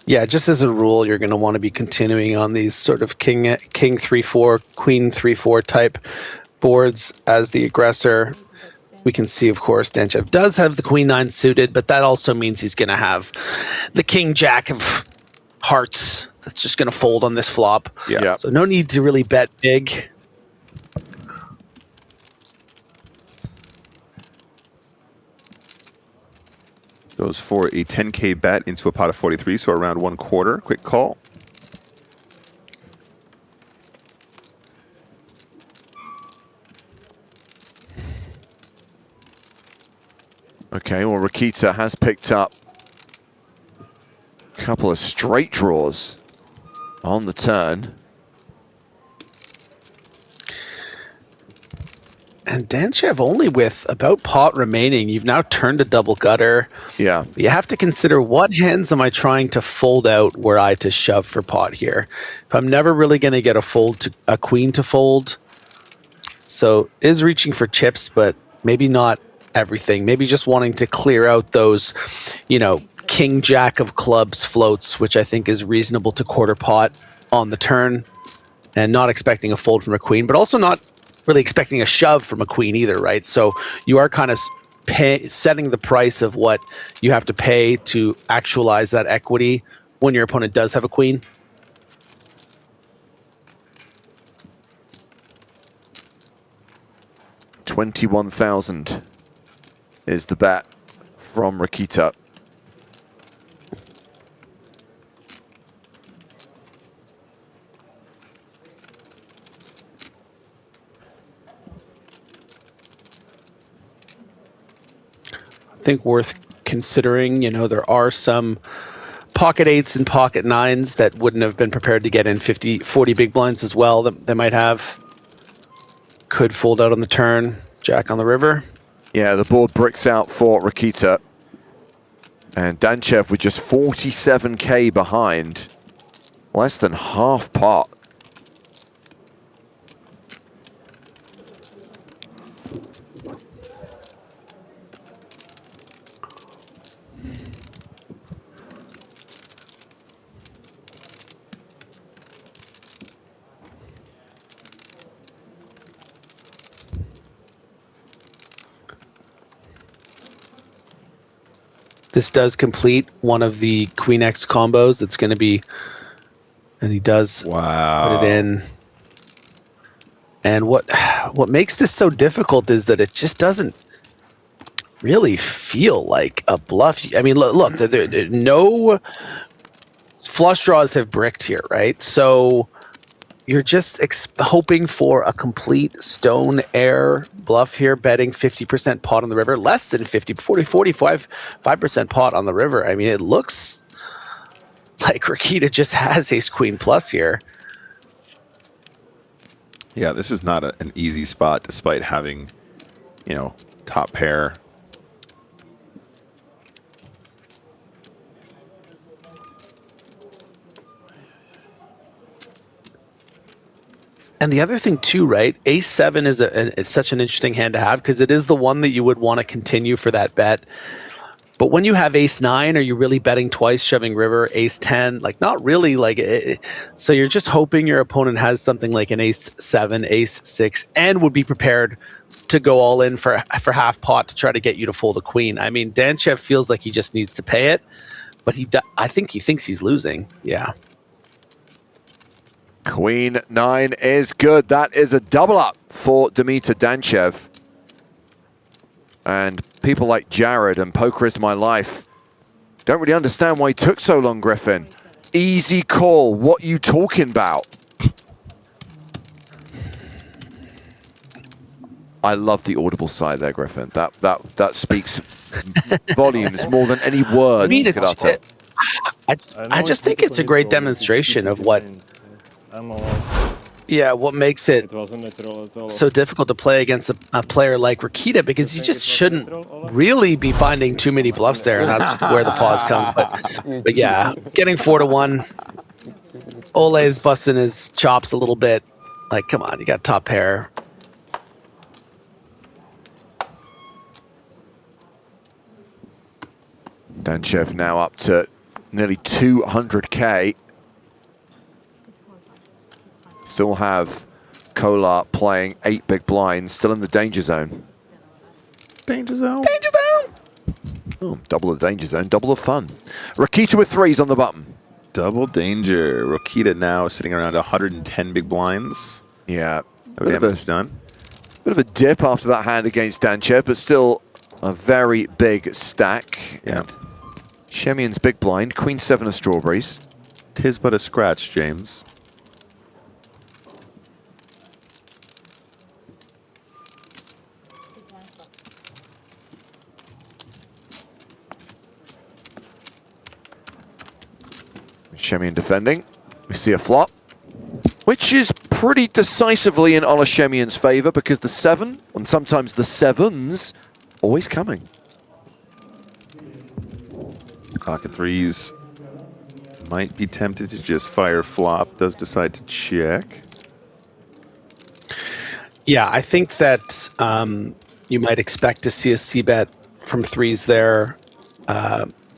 Yeah, just as a rule, you're going to want to be continuing on these sort of king 3-4, queen 3-4 type boards as the aggressor. We can see, of course, Danchev does have the queen 9 suited, but that also means he's going to have the king jack of hearts that's just going to fold on this flop. Yeah. So no need to really bet big. Goes for a 10K bet into a pot of 43, so around 1/4. Quick call. Okay, well, Rakita has picked up a couple of straight draws on the turn. And Danchev only with about pot remaining. You've now turned a double gutter. Yeah. You have to consider, what hands am I trying to fold out were I to shove for pot here? If I'm never really going to get a queen to fold. So is reaching for chips, but maybe not everything. Maybe just wanting to clear out those, you know, king jack of clubs floats, which I think is reasonable to quarter pot on the turn, and not expecting a fold from a queen, but also not really expecting a shove from a queen either, right? So you are kind of setting the price of what you have to pay to actualize that equity when your opponent does have a queen. $21,000 is the bet from Rakita. I think worth considering, you know, there are some pocket 8s and pocket 9s that wouldn't have been prepared to get in 40 big blinds as well, that they might have. Could fold out on the turn, jack on the river. Yeah, the board bricks out for Rakita. And Danchev with just 47K behind. Less than half pot. This does complete one of the Queen X combos. It's going to be, and he does put it in. And what makes this so difficult is that it just doesn't really feel like a bluff. I mean, look, no flush draws have bricked here, right? So you're just hoping for a complete stone air bluff here, betting 50% pot on the river, less than 50, 40, 45% pot on the river. I mean, it looks like Rakita just has ace queen plus here. Yeah, this is not an easy spot despite having, you know, top pair. And the other thing too, right? Ace 7 is it's such an interesting hand to have because it is the one that you would want to continue for that bet. But when you have ace 9, are you really betting twice, shoving river? Ace 10, like not really. Like so you're just hoping your opponent has something like an ace 7, ace 6, and would be prepared to go all in for half pot to try to get you to fold a queen. I mean, Danchev feels like he just needs to pay it, but I think he thinks he's losing. Yeah. Queen 9 is good. That is a double up for Dimitar Danchev. And people like Jared and Poker is My Life don't really understand why he took so long, Griffin. Easy call. What you talking about? I love the audible side there, Griffin. That speaks volumes more than any word you could utter. I just think it's a great demonstration of what makes it so difficult to play against a player like Rakita, because you just shouldn't really be finding too many bluffs there, and that's where the pause comes. But yeah, getting 4-1. Ole is busting his chops a little bit. Like, come on, you got top pair. Danchev now up to nearly 200k. Still have Kolar playing 8 big blinds, still in the danger zone. Danger zone. Danger zone! Oh, double the danger zone, double the fun. Rakita with 3s on the button. Double danger. Rakita now sitting around 110 big blinds. Yeah. Bit of a dip after that hand against Danchev, but still a very big stack. Yeah. And Shemian's big blind, Queen 7 of strawberries. 'Tis but a scratch, James. Shemian defending. We see a flop, which is pretty decisively in Ola Shemian's favor because the 7, and sometimes the 7s, always coming. Pocket 3s might be tempted to just fire flop, does decide to check. Yeah, I think that you might expect to see a c-bet from 3s there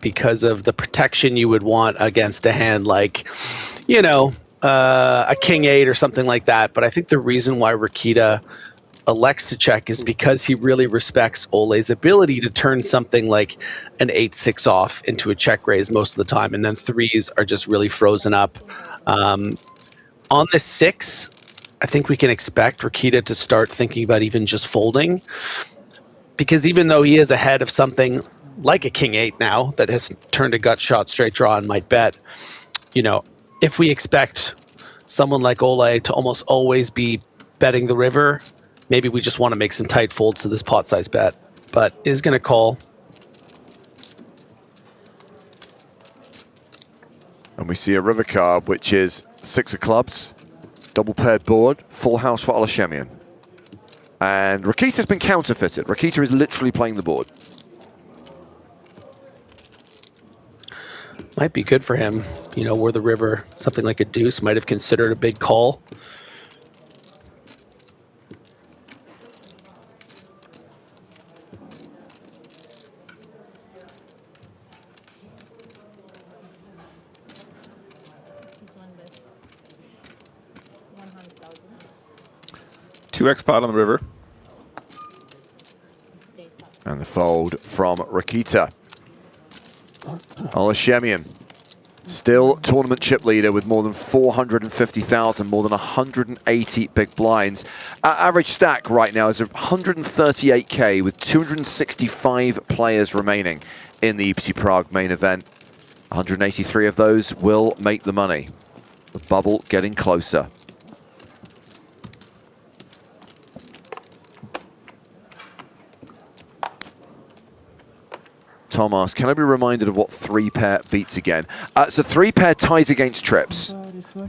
because of the protection you would want against a hand like, you know, a king 8 or something like that. But I think the reason why Rakita elects to check is because he really respects Ole's ability to turn something like an 8-6 off into a check raise most of the time, and then 3s are just really frozen up. On the 6, I think we can expect Rakita to start thinking about even just folding, because even though he is ahead of something like a king 8 now that has turned a gut shot straight draw and might bet, you know, if we expect someone like Ole to almost always be betting the river, maybe we just want to make some tight folds to this pot size bet, but is going to call. And we see a river card, which is 6 of clubs, double paired board, full house for Ola Shemian. And Rakita's been counterfeited. Rakita is literally playing the board. Might be good for him, you know, where the river, something like a deuce, might have considered a big call. Two X pot on the river. And the fold from Rakita. Ola Shemian, still tournament chip leader with more than 450,000, more than 180 big blinds. Our average stack right now is 138k with 265 players remaining in the EPT Prague main event. 183 of those will make the money. The bubble getting closer. Tom asks, can I be reminded of what 3-pair beats again? So 3-pair ties against trips,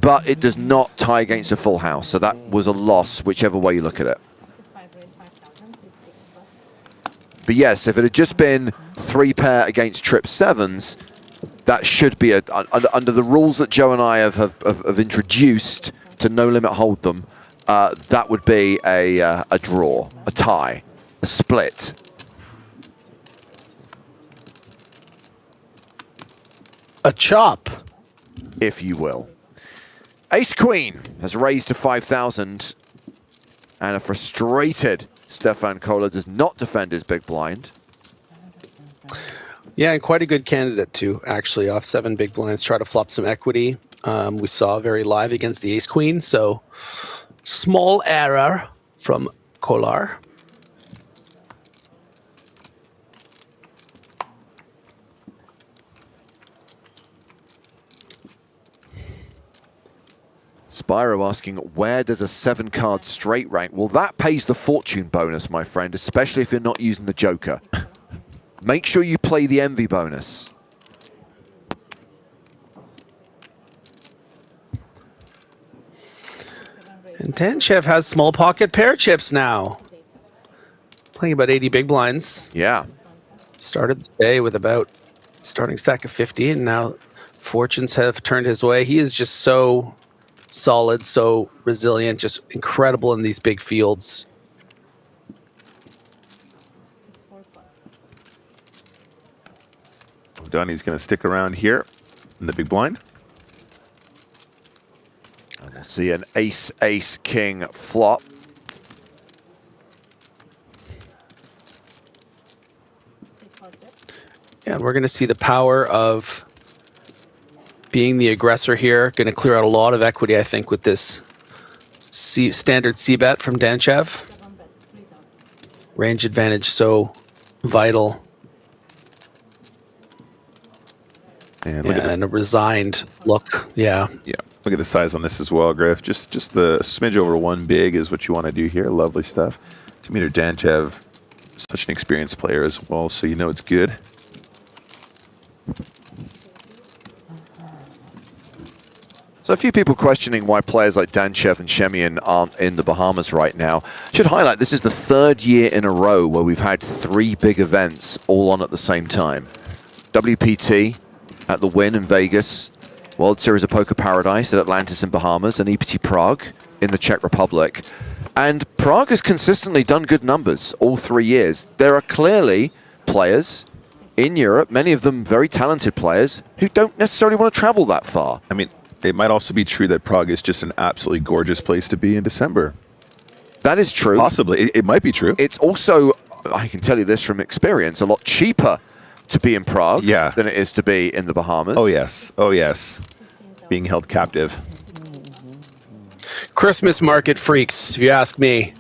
but it does not tie against a full house. So that was a loss, whichever way you look at it. But yes, if it had just been 3-pair against trip 7s, that should be, under the rules that Joe and I have introduced to No Limit Hold'em, that would be a draw, a tie, a split. A chop, if you will. Ace Queen has raised to 5,000, and a frustrated Stefan Kohler does not defend his big blind. Yeah, and quite a good candidate too, actually, off 7 big blinds, try to flop some equity. We saw very live against the Ace Queen, so small error from Kohler. Spyro asking, where does a 7-card straight rank? Well, that pays the fortune bonus, my friend, especially if you're not using the Joker. Make sure you play the envy bonus. And Danchev has small pocket pair chips now. Playing about 80 big blinds. Yeah. Started the day with about starting stack of 50, and now fortunes have turned his way. He is just so solid, so resilient, just incredible in these big fields. Donnie's going to stick around here in the big blind. And we'll see an ace-ace-king flop. Yeah, we're going to see the power of being the aggressor here. Going to clear out a lot of equity, I think, with this standard C-bet from Danchev. Range advantage so vital. And a resigned look. Yeah. Yeah. Look at the size on this as well, Griff. Just the smidge over 1 big is what you want to do here. Lovely stuff. 2-meter Danchev, such an experienced player as well, so you know it's good. So a few people questioning why players like Danchev and Shemian aren't in the Bahamas right now. Should highlight this is the 3rd year in a row where we've had 3 big events all on at the same time. WPT at the Wynn in Vegas, World Series of Poker Paradise at Atlantis in Bahamas, and EPT Prague in the Czech Republic. And Prague has consistently done good numbers all 3 years. There are clearly players in Europe, many of them very talented players, who don't necessarily want to travel that far. I mean, it might also be true that Prague is just an absolutely gorgeous place to be in December. That is true. Possibly. It might be true. It's also, I can tell you this from experience, a lot cheaper to be in Prague than it is to be in the Bahamas. Oh, yes. Oh, yes. Being held captive. Christmas market freaks, if you ask me.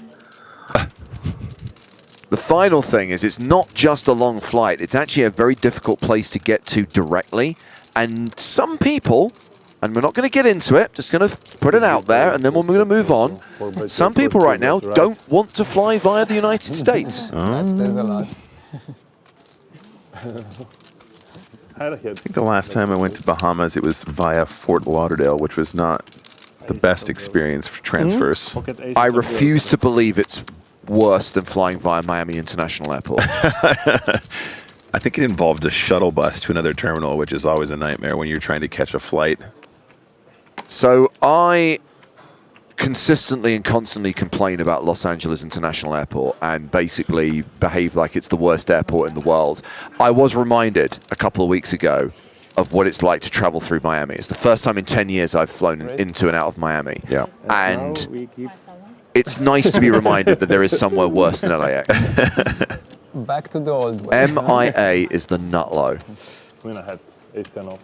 The final thing is it's not just a long flight. It's actually a very difficult place to get to directly. And some people, and we're not going to get into it, just going to put it out there, and then we're going to move on. Some people right now don't want to fly via the United States. There's a lot. I think the last time I went to Bahamas, it was via Fort Lauderdale, which was not the best experience for transfers. I refuse to believe it's worse than flying via Miami International Airport. I think it involved a shuttle bus to another terminal, which is always a nightmare when you're trying to catch a flight. So I consistently and constantly complain about Los Angeles International Airport and basically behave like it's the worst airport in the world. I was reminded a couple of weeks ago of what it's like to travel through Miami. It's the first time in 10 years I've flown into and out of Miami. Yeah. And it's nice to be reminded that there is somewhere worse than LAX. Back to the old way. MIA is the nutlow. ace-10 off.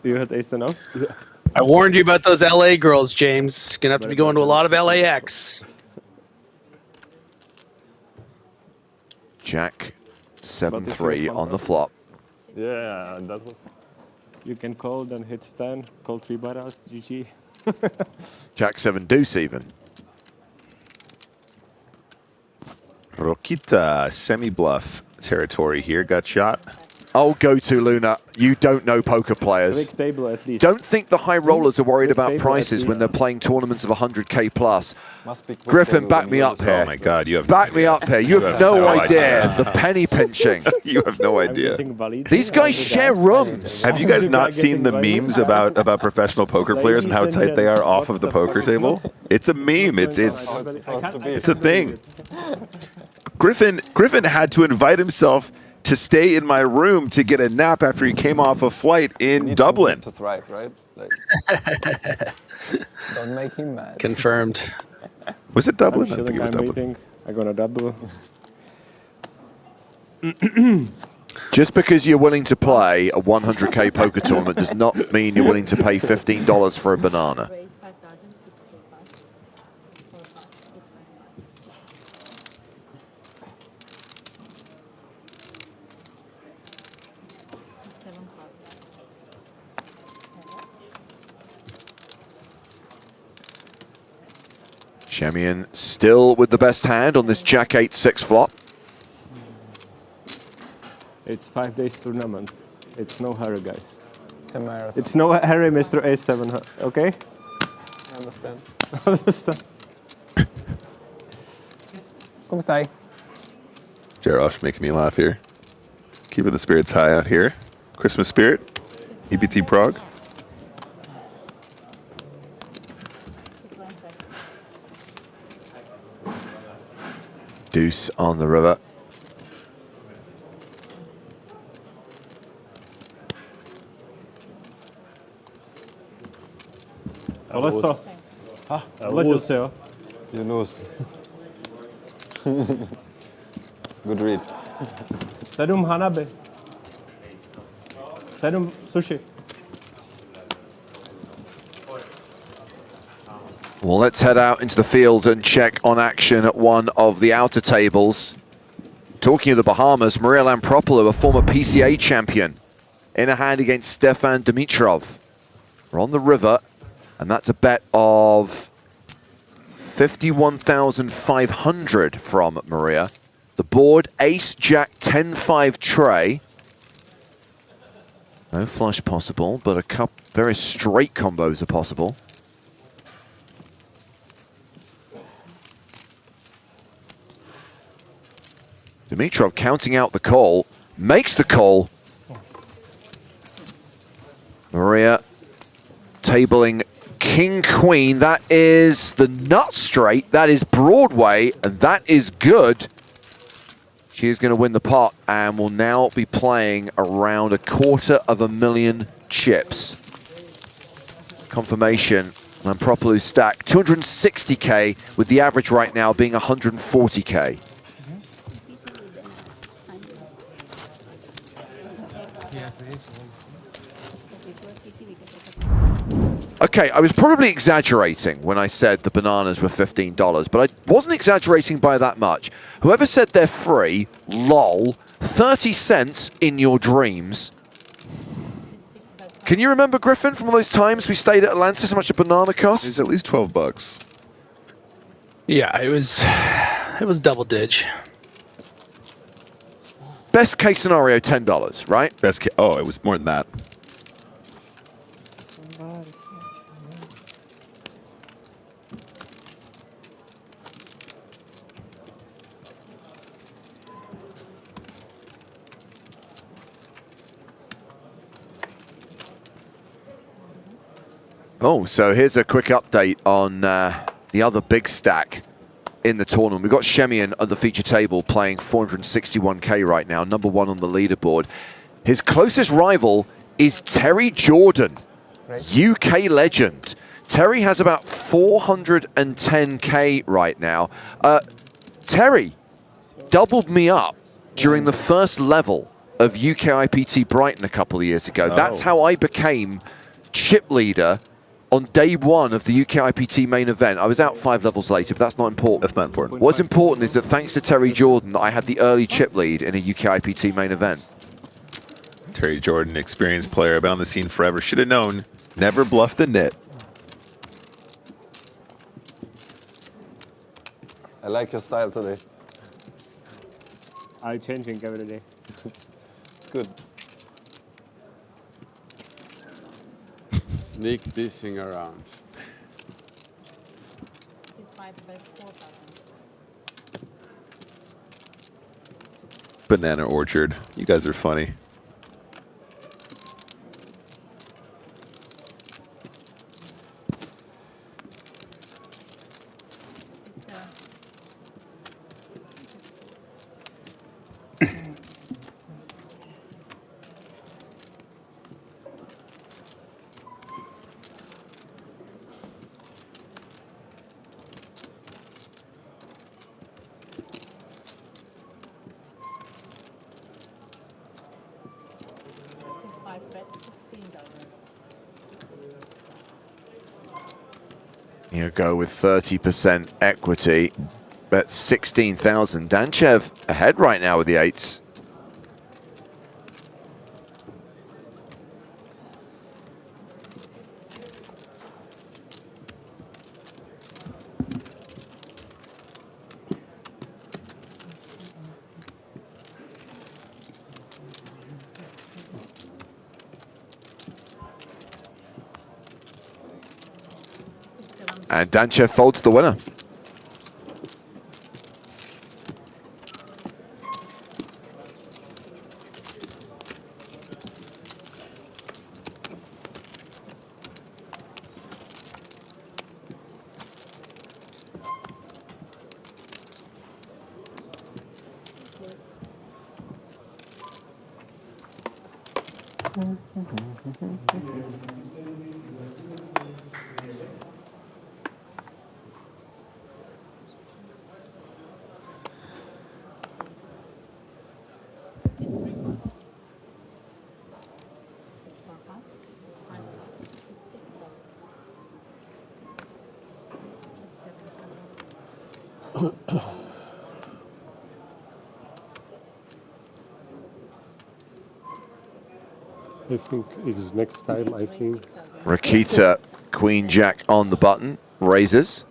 You had ace-10 off? Yeah. I warned you about those LA girls, James. Gonna have to be going to a lot of LAX. Jack 7-3 on the flop. Yeah, that was. You can call, then hit 10, call 3 barrels, GG. Jack 7 deuce even. Rokita, semi-bluff territory here, got shot. Oh, go to Luna. You don't know poker players. Big table at least. Don't think the high rollers are worried Big about table prices at when they're playing tournaments of 100k plus. Must be quick Griffin, table back when me you up lose. here. Oh my God, you have Back me up here. You have no idea. The penny pinching. You have no idea. These guys share rooms. Have you guys not seen the memes about professional poker players and how tight they are off of the poker table? It's a meme. It's a thing. Griffin had to invite himself to stay in my room to get a nap after he came off a flight in Dublin. To thrive, right? Like, Don't make him mad. Confirmed. Was it Dublin? I think it was Dublin. I'm gonna double. Just because you're willing to play a 100k poker tournament does not mean you're willing to pay $15 for a banana. Shemian still with the best hand on this Jack 8-6 flop. It's 5 days tournament. It's no hurry, guys. It's a marathon. It's no hurry, Mr. A7, okay? I understand. Understand. Come stai? Jarosh making me laugh here. Keeping the spirits high out here. Christmas spirit. EPT Prague. Deuce on the river. Alesso. Alesso. You lose. Good read. 7 Hanabe. 7 sushi. Well, let's head out into the field and check on action at one of the outer tables. Talking of the Bahamas, Maria Lampropoulos, a former PCA champion, in a hand against Stefan Dimitrov. We're on the river, and that's a bet of 51,500 from Maria. The board, ace, jack, 10-5 tray. No flush possible, but a couple very straight combos are possible. Dimitrov counting out the call, makes the call. Maria tabling King Queen. That is the nut straight, that is Broadway, and that is good. She is going to win the pot and will now be playing around $250,000 chips. Confirmation, Lampropoulos stack 260k with the average right now being 140k. Okay, I was probably exaggerating when I said the bananas were $15, but I wasn't exaggerating by that much. Whoever said they're free, lol, 30 cents in your dreams. Can you remember, Griffin, from all those times we stayed at Atlantis, how much a banana cost? It was at least 12 bucks. Yeah, it was double dig. Best case scenario, $10, right? Best case, oh, it was more than that. Oh, so here's a quick update on the other big stack in the tournament. We've got Shemian at the feature table playing 461k right now, number 1 on the leaderboard. His closest rival is Terry Jordan, UK legend. Terry has about 410k right now. Terry doubled me up during the first level of UK IPT Brighton a couple of years ago. That's how I became chip leader on day one of the UK IPT main event. I was out 5 levels later, but that's not important. That's not important. What's important is that thanks to Terry Jordan, I had the early chip lead in a UK IPT main event. Terry Jordan, experienced player, been on the scene forever. Should have known. Never bluff the nit. I like your style today. I'm changing every day. It's good. Sneak dissing around. Banana Orchard. You guys are funny. You go with 30% equity. Bet 16,000. Danchev ahead right now with the 8s. And Danchev folds the winner. I think it's next time, I think. Rakita, Queen Jack on the button, raises.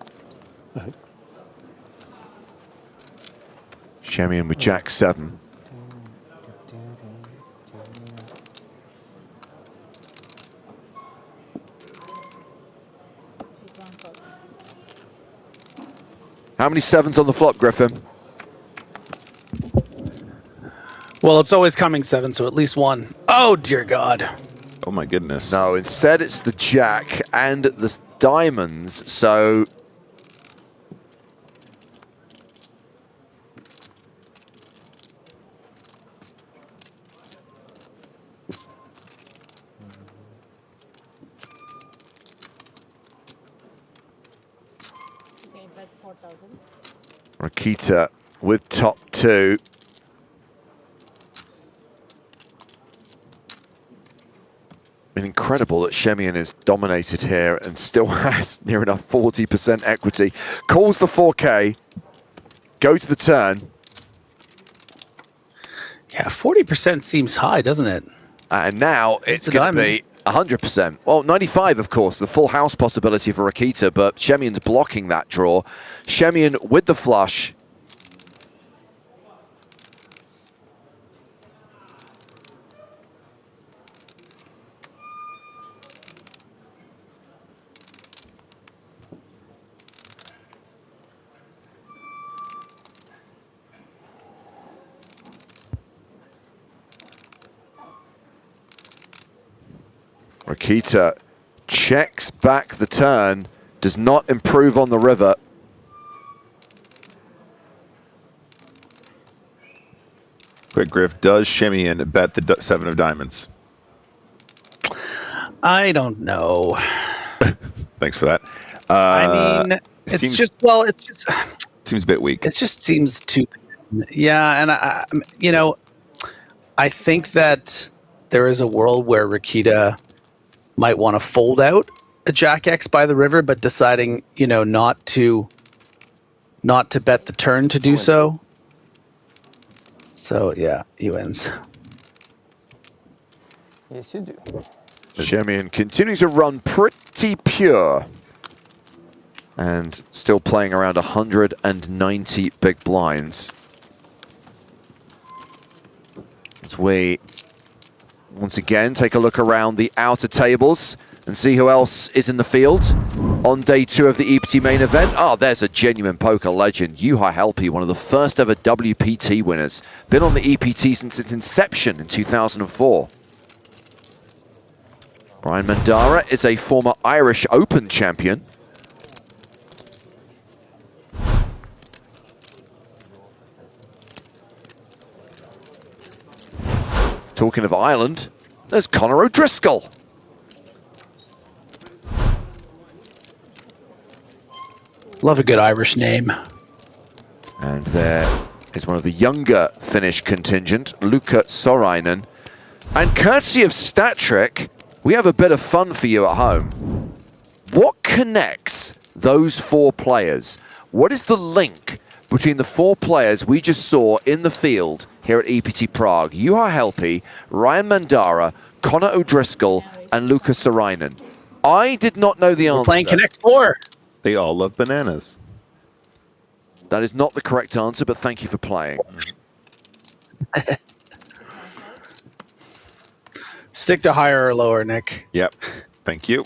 Shemian with Jack 7. How many 7s on the flop, Griffin? Well, it's always coming 7, so at least 1. Oh, dear God. Oh, my goodness. No, instead it's the Jack and the diamonds, so... Rakita with top 2. Incredible that Shemian is dominated here and still has near enough 40% equity. Calls the 4K, go to the turn. Yeah, 40% seems high, doesn't it? And now it's going to be 100%. Well, 95, of course, the full house possibility for Rakita, but Shemian's blocking that draw. Shemian with the flush. Rakita checks back the turn, does not improve on the river. Quick, Griff, does Shemian bet the 7 of diamonds? I don't know. Thanks for that. I mean, it's just, well, it's just... Seems a bit weak. It just seems too... Yeah, and, you know, I think that there is a world where Rakita might want to fold out a Jack X by the river, but deciding, you know, not to bet the turn to do so. So yeah, he wins. Yes, you do. Shemian continues to run pretty pure. And still playing around 190 big blinds. As we once again take a look around the outer tables and see who else is in the field on day 2 of the EPT main event. Oh, there's a genuine poker legend, Juha Helppi, one of the first ever WPT winners. Been on the EPT since its inception in 2004. Brian Mandara is a former Irish Open champion. Talking of Ireland, there's Conor O'Driscoll. Love a good Irish name. And there is one of the younger Finnish contingent, Luka Sorainen. And courtesy of StatTrick, we have a bit of fun for you at home. What connects those 4 players? What is the link between the 4 players we just saw in the field here at EPT Prague? Juha Helppi, Ryan Mandara, Conor O'Driscoll, and Luka Sorainen. I did not know the answer. We're playing Connect 4. They all love bananas. That is not the correct answer, but thank you for playing. Stick to higher or lower, Nick. Yep. Thank you.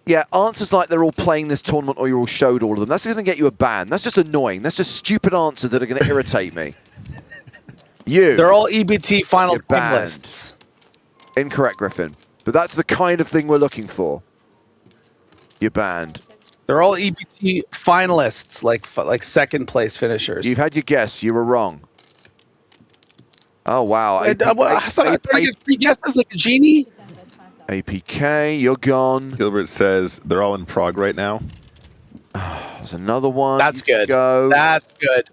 Yeah, answers like they're all playing this tournament or you're all showed all of them. That's going to get you a ban. That's just annoying. That's just stupid answers that are going to irritate me. They're all EBT final lists. Incorrect, Griffin. But that's the kind of thing we're looking for. You're banned. They're all EBT finalists, like second place finishers. You've had your guess. You were wrong. Oh, wow. I thought I get 3 guesses like a genie. APK, you're gone. Gilbert says they're all in Prague right now. There's another one. That's good. Go. That's good.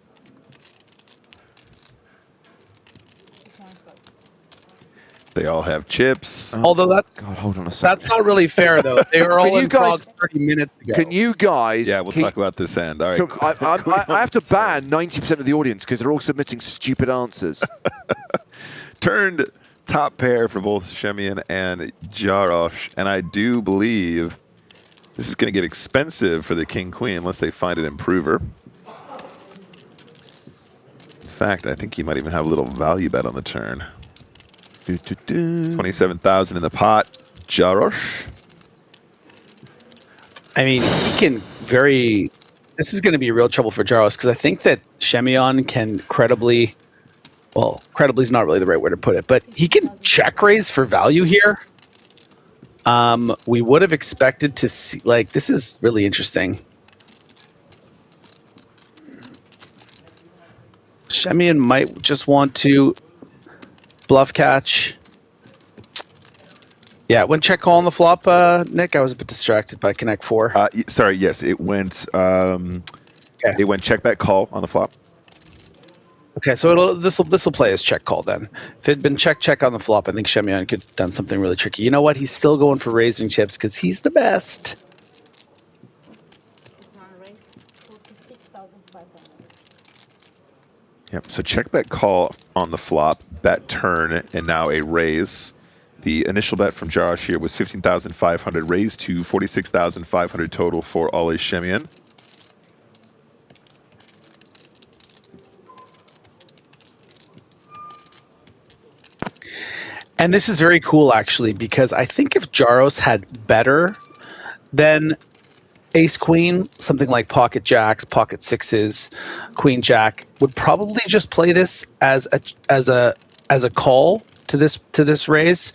They all have chips. Although that's God, hold on a second. That's not really fair though. They were all in Prague 30 minutes ago. Can you guys? Yeah, we'll talk about this end. All right. I have to ban 90% of the audience because they're all submitting stupid answers. Turned top pair for both Shemian and Jarosz, and I do believe this is going to get expensive for the King-Queen unless they find an improver. In fact, I think he might even have a little value bet on the turn. 27,000 in the pot. Jarosz. I mean, he can very... This is going to be real trouble for Jarosz because I think that Shemian can credibly... Well, credibly is not really the right way to put it, but he can check raise for value here. We would have expected to see... Like, this is really interesting. Shemian might just want to bluff catch. Yeah, it went check call on the flop, Nick. I was a bit distracted by Connect 4. Sorry, yes, it went. It went check bet call on the flop. Okay, so this will play as check call then. If it had been check on the flop, I think Shemian could have done something really tricky. You know what? He's still going for raising chips because he's the best. Yep, so check bet call on the flop, bet turn, and now a raise. The initial bet from Jarosz here was 15,500, raised to 46,500 total for Ole Shemian. And this is very cool, actually, because I think if Jarosz had better than ace-queen, something like pocket jacks, pocket sixes, queen jack, would probably just play this as a call to this raise.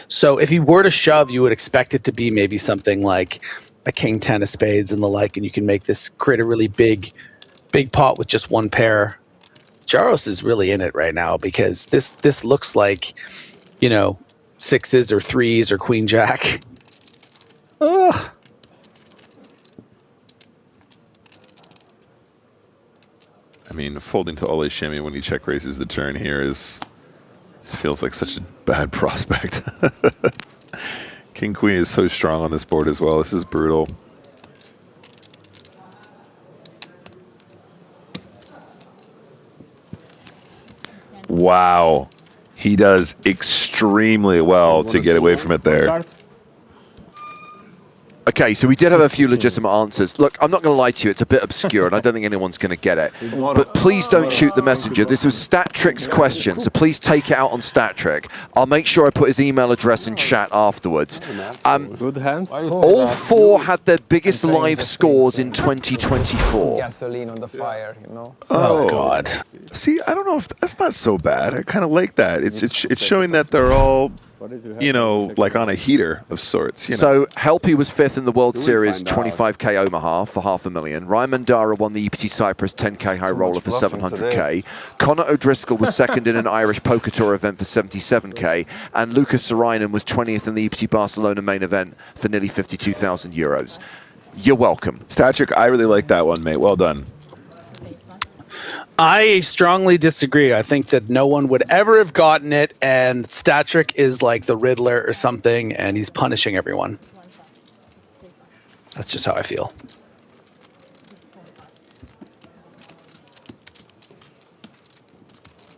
So if he were to shove, you would expect it to be maybe something like a king 10 of spades and the like, and you can make this create a really big pot with just one pair. Jarosz is really in it right now because this looks like, you know, sixes or threes or queen jack. Ugh. I mean, folding to Ole Shemian when he check raises the turn here is Feels like such a bad prospect. King Queen is so strong on this board as well. This is brutal. Wow. He does extremely well to get away from it there. Okay, so we did have a few legitimate answers. Look, I'm not going to lie to you, it's a bit obscure, and I don't think anyone's going to get it. But please don't shoot the messenger. This was StatTrick's question, so please take it out on StatTrick. I'll make sure I put his email address in chat afterwards. Good hand. All four had their biggest live scores in 2024. Gasoline on the fire, you know. Oh, God. See, I don't know if that's not so bad. I kind of like that. It's showing that they're all, you know, like on a heater of sorts. You know? So Helpy was 5th in the World Series, 25k Omaha for $500,000. Ryan Mandara won the EPT Cyprus 10k high roller for $700k. Connor O'Driscoll was 2nd in an Irish Poker Tour event for $77k. And Lucas Sarainen was 20th in the EPT Barcelona main event for nearly €52,000. You're welcome. StatTrick, I really like that one, mate. Well done. I strongly disagree. I think that no one would ever have gotten it, and StatTrick is like the Riddler or something, and he's punishing everyone. That's just how I feel.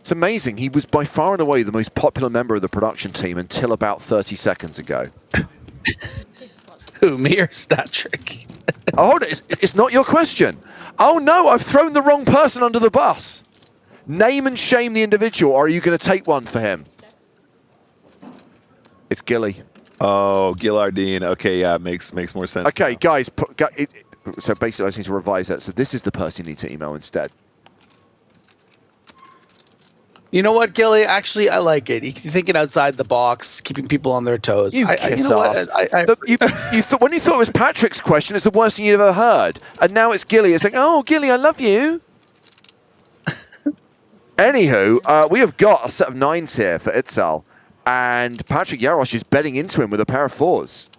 It's amazing. He was by far and away the most popular member of the production team until about 30 seconds ago. Who, me or StatTrick? Oh, hold it. It's not your question. Oh, no, I've thrown the wrong person under the bus. Name and shame the individual, or are you going to take one for him? It's Gilly. Oh, Gillardine. Okay, yeah, makes more sense. Okay, now. guys. So basically, I just need to revise that. So this is the person you need to email instead. You know what, Gilly? Actually, I like it. You're thinking outside the box, keeping people on their toes. You kiss ass. When you thought it was Patrick's question, it's the worst thing you've ever heard. And now it's Gilly. It's like, oh, Gilly, I love you. Anywho, we have got a set of 9s here for Itzal. And Patrick Jarosz is betting into him with a pair of 4s.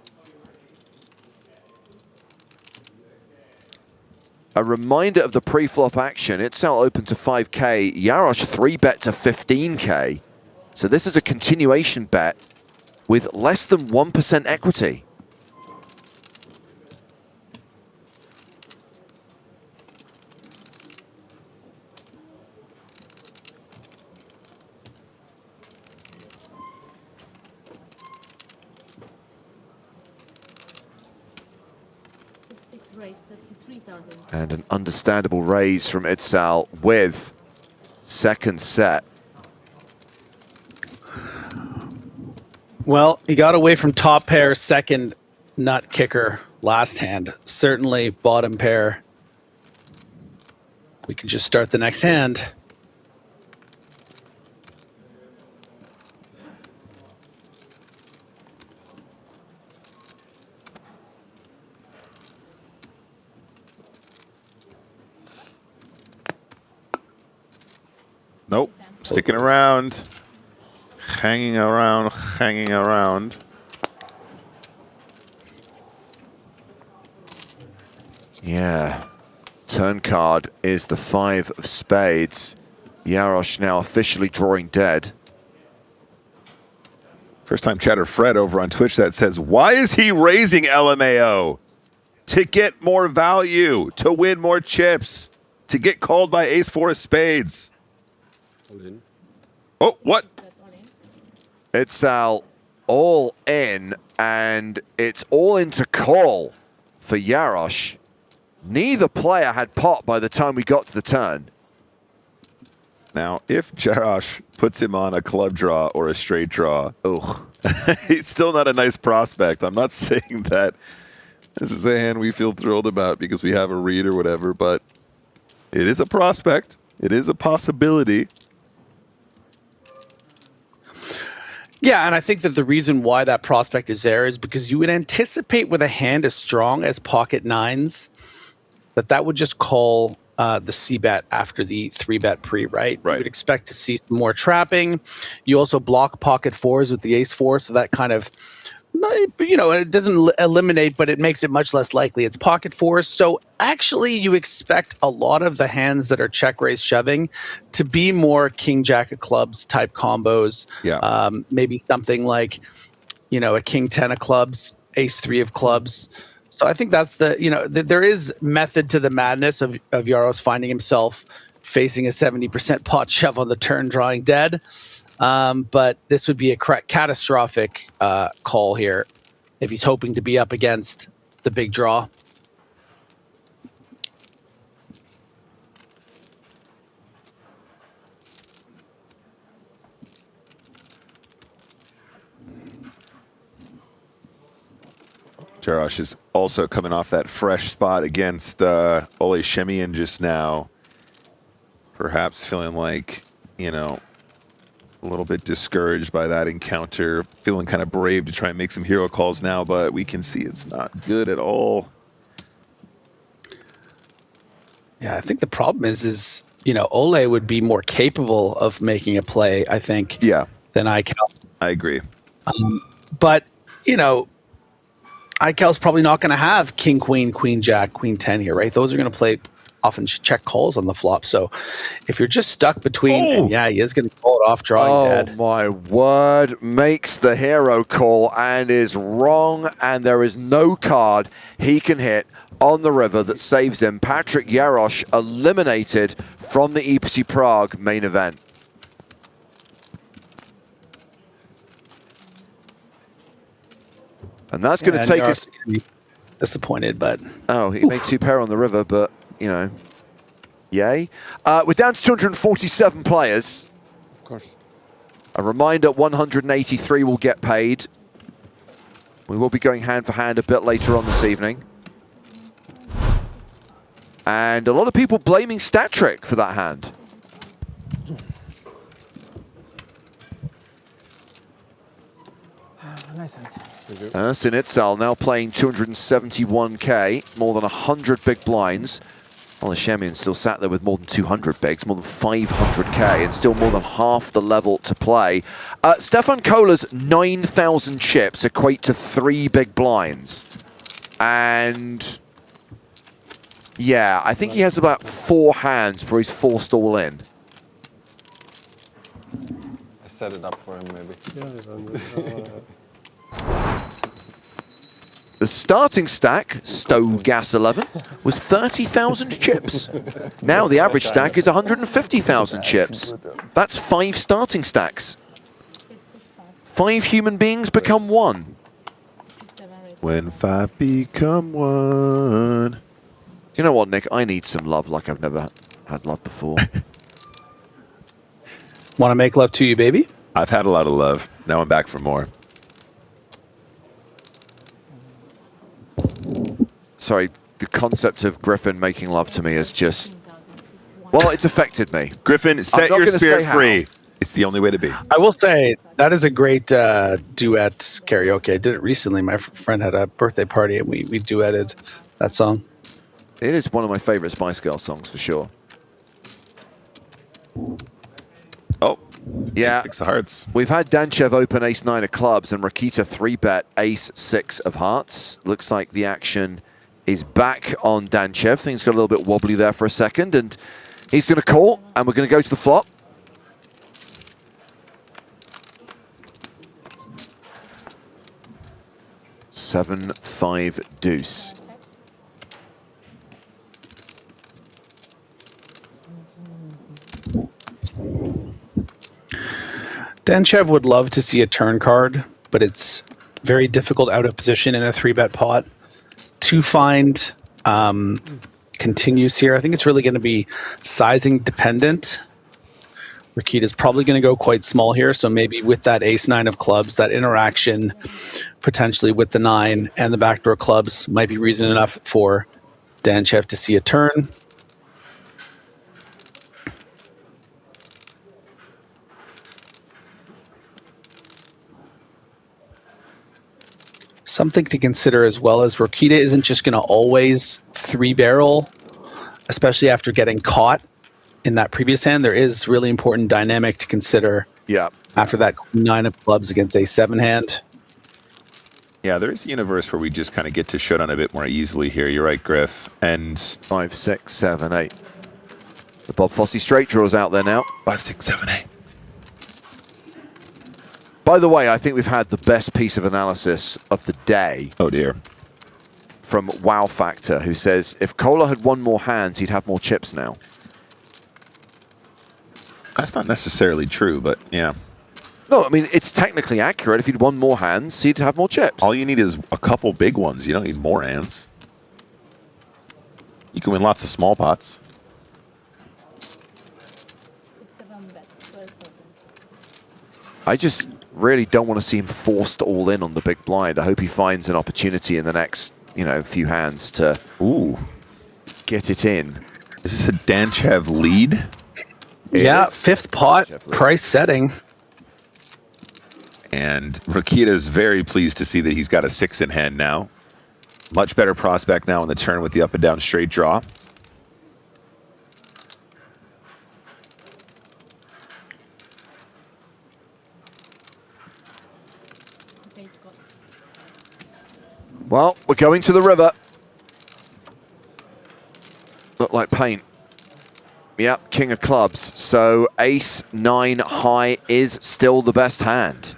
A reminder of the pre-flop action. Itzal open to 5k. Jarosz 3-bet to 15k. So this is a continuation bet with less than 1% equity. And an understandable raise from Itzal with second set. Well, he got away from top pair, second nut kicker last hand. Certainly bottom pair. We can just start the next hand. Nope. Sticking around. Hanging around. Hanging around. Yeah. Turn card is the 5 of spades. Jarosz now officially drawing dead. First time chatter Fred over on Twitch that says, why is he raising LMAO? To get more value, to win more chips, to get called by ace-4 of spades. Oh, what? It's all in, and it's all in to call for Jarosz. Neither player had pot by the time we got to the turn. Now, if Jarosz puts him on a club draw or a straight draw, he's still not a nice prospect. I'm not saying that this is a hand we feel thrilled about because we have a read or whatever, but it is a prospect. It is a possibility. Yeah, and I think that the reason why that prospect is there is because you would anticipate with a hand as strong as pocket 9s that would just call the C-bet after the 3-bet pre, right? You would expect to see some more trapping. You also block pocket 4s with the ace-4, so that kind of You know, it doesn't eliminate, but it makes it much less likely. It's pocket fours, so actually you expect a lot of the hands that are check raise shoving to be more king jack of clubs type combos. Yeah. Maybe something like, you know, a king 10 of clubs, ace 3 of clubs. So I think that's the, you know, there is method to the madness of Yaros finding himself facing a 70% pot shove on the turn, drawing dead. But this would be a catastrophic call here if he's hoping to be up against the big draw. Jarosz is also coming off that fresh spot against Ole Shemian just now. Perhaps feeling like, you know, a little bit discouraged by that encounter, feeling kind of brave to try and make some hero calls now, but we can see it's not good at all. Yeah, I think the problem is you know, Ole would be more capable of making a play, I think, than Eichel. I agree. But, you know, Eichel's probably not going to have king, queen, queen, jack, queen 10 here, right? Those are going to play often check calls on the flop. So if you're just stuck between, and yeah, he is going to call it off drawing dead. Oh my word, makes the hero call and is wrong, and there is no card he can hit on the river that saves him. Patrick Jarosz eliminated from the EPT Prague main event. And that's going to take us... Disappointed, but... Oh, he made 2 pair on the river, but, you know, yay. We're down to 247 players. Of course. A reminder, 183 will get paid. We will be going hand for hand a bit later on this evening. And a lot of people blaming Stat Trick for that hand. Nice hand. Sinitsal now playing 271k, more than 100 big blinds. Ole Shemian still sat there with more than 200 bigs, more than 500k, and still more than half the level to play. Stefan Kohler's 9,000 chips equate to 3 big blinds. And yeah, I think he has about 4 hands where he's forced all in. I set it up for him, maybe. The starting stack, Stowe Gas 11, was 30,000 chips. Now the average stack is 150,000 chips. That's 5 starting stacks. 5 human beings become 1. When 5 become 1. You know what, Nick? I need some love like I've never had love before. Want to make love to you, baby? I've had a lot of love. Now I'm back for more. Sorry, the concept of Griffin making love to me is just... Well, it's affected me. Griffin, set your spirit free. It's the only way to be. I will say, that is a great duet karaoke. I did it recently. My friend had a birthday party, and we duetted that song. It is one of my favorite Spice Girls songs, for sure. Oh, yeah. 6 of hearts. We've had Danchev open ace-9 of clubs and Rakita 3-bet ace-6 of hearts. Looks like the action is back on Danchev. Things got a little bit wobbly there for a second, and he's going to call, and we're going to go to the flop. Seven, 5, deuce. Danchev would love to see a turn card, but it's very difficult out of position in a 3-bet pot to find continues here. I think it's really going to be sizing dependent. Rakita's probably going to go quite small here, so maybe with that ace-9 of clubs, that interaction potentially with the 9 and the backdoor clubs might be reason enough for Danchev to see a turn. Something to consider as well as Rakita isn't just going to always 3-barrel, especially after getting caught in that previous hand. There is really important dynamic to consider. Yeah. After that 9 of clubs against a 7 hand. Yeah, there's a universe where we just kind of get to shut on a bit more easily here. You're right, Griff. And 5, 6, 7, 8. The Bob Fosse straight draws out there now. 5, 6, 7, 8. By the way, I think we've had the best piece of analysis of the day. Oh dear. From Wow Factor, who says if Kohler had won more hands, he'd have more chips now. That's not necessarily true, but yeah. No, I mean, it's technically accurate. If he'd won more hands, he'd have more chips. All you need is a couple big ones. You don't need more hands. You can win lots of small pots. I just really don't want to see him forced all in on the big blind. I hope he finds an opportunity in the next, few hands to get it in. Is this a Danchev lead? Yeah, 5th pot, price setting. And Rakita is very pleased to see that he's got a 6 in hand now. Much better prospect now on the turn with the up and down straight draw. Well, we're going to the river. Look like paint. Yep, king of clubs. So ace 9 high is still the best hand.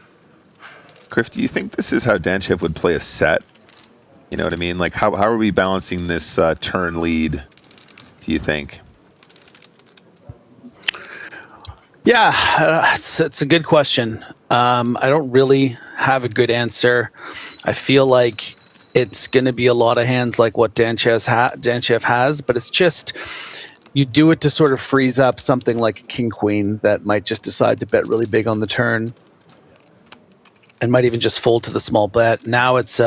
Griff, do you think this is how Danchev would play a set? You know what I mean? Like, how are we balancing this turn lead, do you think? Yeah, it's a good question. I don't really have a good answer. I feel like it's going to be a lot of hands like what Danchev has, but it's just, you do it to sort of freeze up something like King-Queen that might just decide to bet really big on the turn and might even just fold to the small bet. Now it's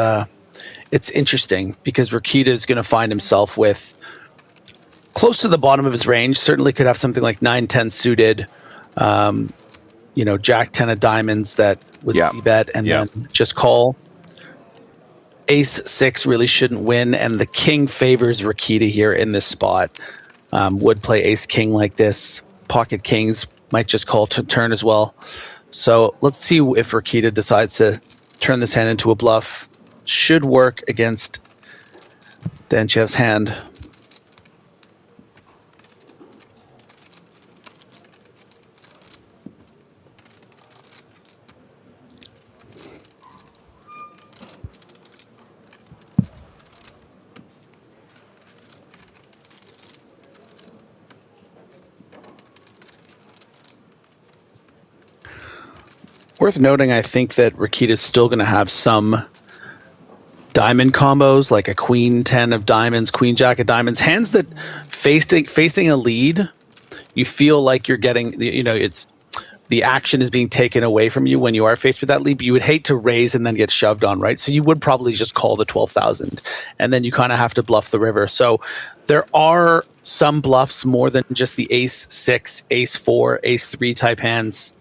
interesting because Rakita is going to find himself with close to the bottom of his range. Certainly could have something like 9-10 suited, Jack 10 of diamonds that would c-bet and then just call. Ace 6 really shouldn't win, and the king favors Rakita here in this spot. Would play ace king like this. Pocket kings might just call to turn as well. So let's see if Rakita decides to turn this hand into a bluff. Should work against Danchev's hand. Worth noting, I think that Rakita's still going to have some diamond combos, like a queen 10 of diamonds, queen jack of diamonds. Hands that facing a lead, you feel like you're getting, it's the action is being taken away from you when you are faced with that lead. But you would hate to raise and then get shoved on, right? So you would probably just call the 12,000, and then you kind of have to bluff the river. So there are some bluffs more than just the ace 6, ace 4, ace 3 type hands.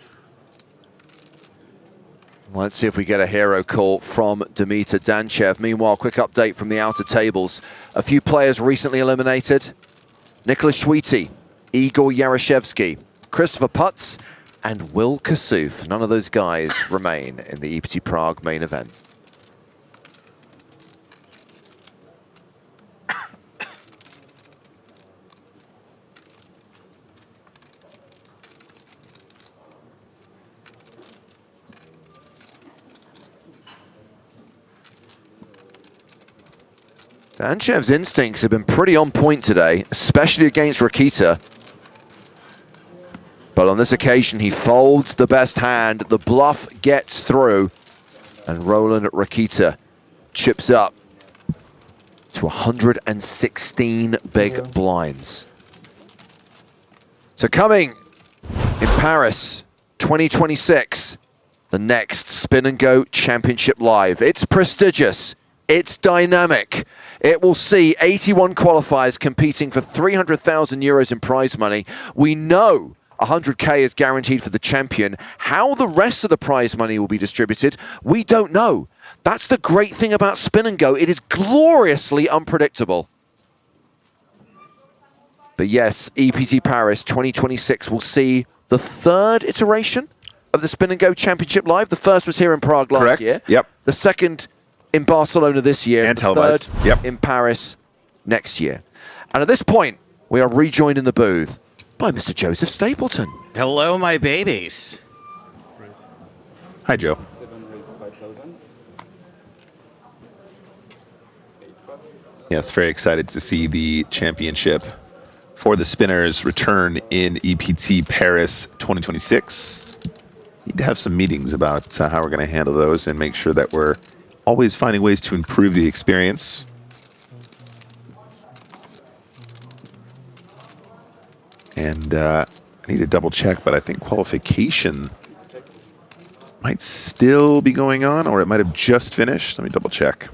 Let's see if we get a hero call from Dimitar Danchev. Meanwhile, quick update from the outer tables. A few players recently eliminated. Nicholas Schwiti, Igor Yarashevsky, Christopher Putz, and Will Kassouf. None of those guys remain in the EPT Prague main event. Danchev's instincts have been pretty on point today, especially against Rakita. But on this occasion, he folds the best hand. The bluff gets through, and Roland Rakita chips up to 116 big blinds. So coming in Paris 2026, the next Spin and Go Championship Live. It's prestigious. It's dynamic. It will see 81 qualifiers competing for 300,000 euros in prize money. We know 100K is guaranteed for the champion. How the rest of the prize money will be distributed, we don't know. That's the great thing about Spin and Go. It is gloriously unpredictable. But yes, EPT Paris 2026 will see the third iteration of the Spin and Go Championship Live. The first was here in Prague last year. Yep. The second in Barcelona this year, And televised. third Yep. in Paris next year. And at this point, we are rejoined in the booth by Mr. Joseph Stapleton. Hello, my babies. Hi, Joe. Yes, very excited to see the championship for the Spinners return in EPT Paris 2026. Need to have some meetings about how we're going to handle those and make sure that we're always finding ways to improve the experience. And I need to double check, but I think qualification might still be going on, or it might have just finished. Let me double check.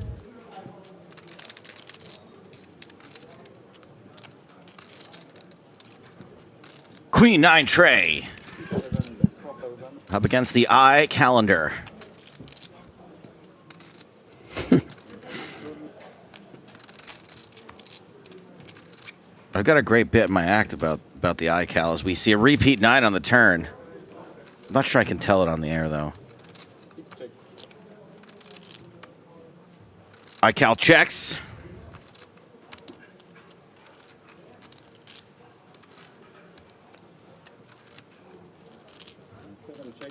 Queen 9 tray. Up against the eye calendar. I've got a great bit in my act about the iCal as we see a repeat 9 on the turn. I'm not sure I can tell it on the air, though. iCal checks.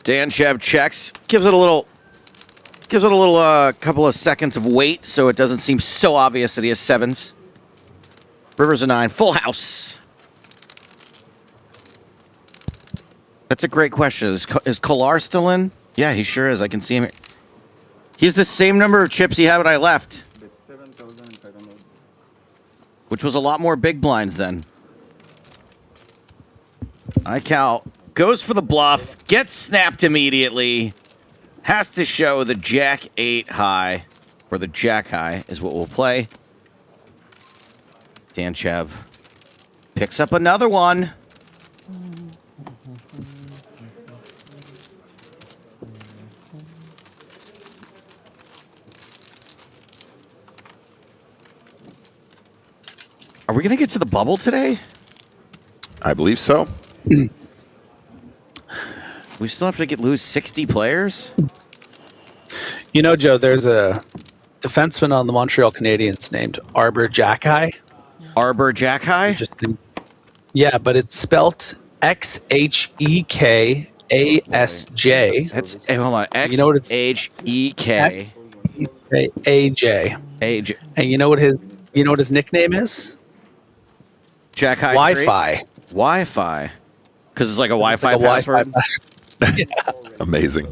Danchev checks. Gives it a little couple of seconds of wait so it doesn't seem so obvious that he has 7s. River's a 9. Full house. That's a great question. Is Kolar still in? Yeah, he sure is. I can see him. He's the same number of chips he had when I left. Which was a lot more big blinds then. iCal goes for the bluff. Gets snapped immediately. Has to show the Jack 8 high. Or the Jack high is what we'll play. Danchev picks up another one. Are we going to get to the bubble today? I believe so. We still have to lose 60 players? You know, Joe, there's a defenseman on the Montreal Canadiens named Arbor Jackai. Arbor Jackai? Yeah, but it's spelt Xhekasj. That's, hey, hold on. You know what it's Xhek. AJ. AJ. And you know what his nickname is? Jackai. Wi-Fi. Wi-Fi. Because it's like a Wi-Fi password. Yeah. Amazing.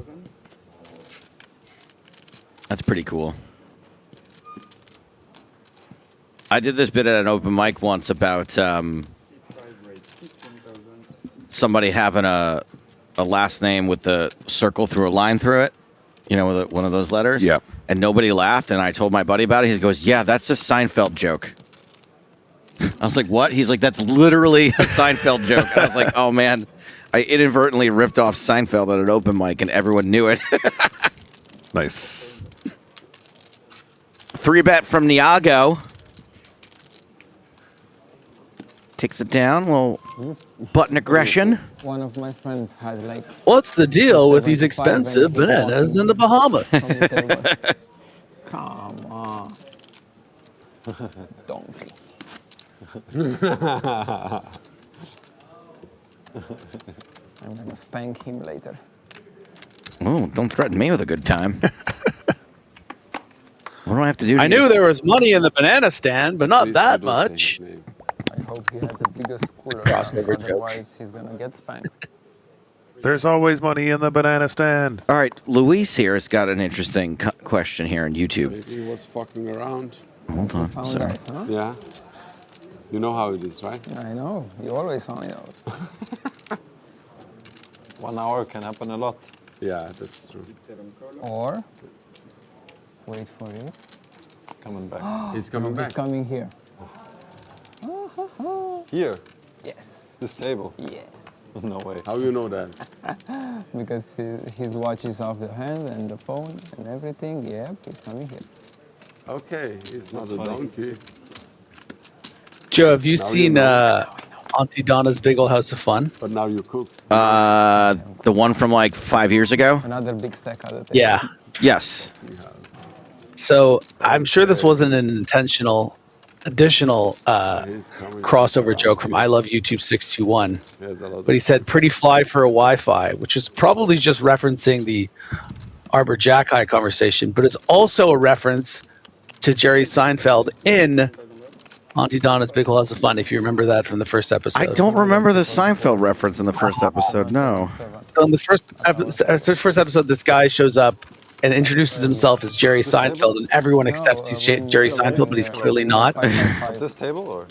That's pretty cool. I did this bit at an open mic once about somebody having a last name with the circle through a line through it. You know, with one of those letters. Yeah. And nobody laughed, and I told my buddy about it. He goes, "Yeah, that's a Seinfeld joke." I was like, "What?" He's like, "That's literally a Seinfeld joke." I was like, "Oh man, I inadvertently ripped off Seinfeld at an open mic, and everyone knew it." Nice. 3-bet from Niago. Takes it down. Well, button aggression. One of my friends had like. What's the deal with these expensive bananas in the Bahamas? Come on. Donkey. I'm gonna spank him later. Oh, don't threaten me with a good time. What do I have to do? I knew there was money in the banana stand, but not that much. I hope he had the biggest cooler. Crossover joke. Otherwise, he's gonna get spanked. There's always money in the banana stand. All right, Luis here has got an interesting question here on YouTube. He was fucking around. Hold on, Found sorry. out, huh? Yeah. You know how it is, right? I know. You always find out. 1 hour can happen a lot. Yeah, that's true. Or wait for it. Coming back. He's coming back. He's coming here. Here? Yes. This table? Yes. No way. How you know that? Because his watch is off the hand and the phone and everything. Yep, he's coming here. Okay, he's not That's a funny. donkey. Joe, have you Now seen you know. Auntie Donna's Big Ol' House of Fun? But now you cook. The one from like 5 years ago? Another big stack out of the Yeah. Yes. So I'm sure this wasn't an intentional additional crossover joke from I Love YouTube 621, but he said pretty fly for a Wi-Fi, which is probably just referencing the Arbor Jack Eye conversation, but it's also a reference to Jerry Seinfeld in Auntie Donna's Big Lots of Fun, if you remember that from the first episode. I don't remember the Seinfeld reference in the first episode, no. So in the first episode, this guy shows up and introduces himself as Jerry Seinfeld, and everyone accepts he's Jerry Seinfeld, but he's clearly not. This table or?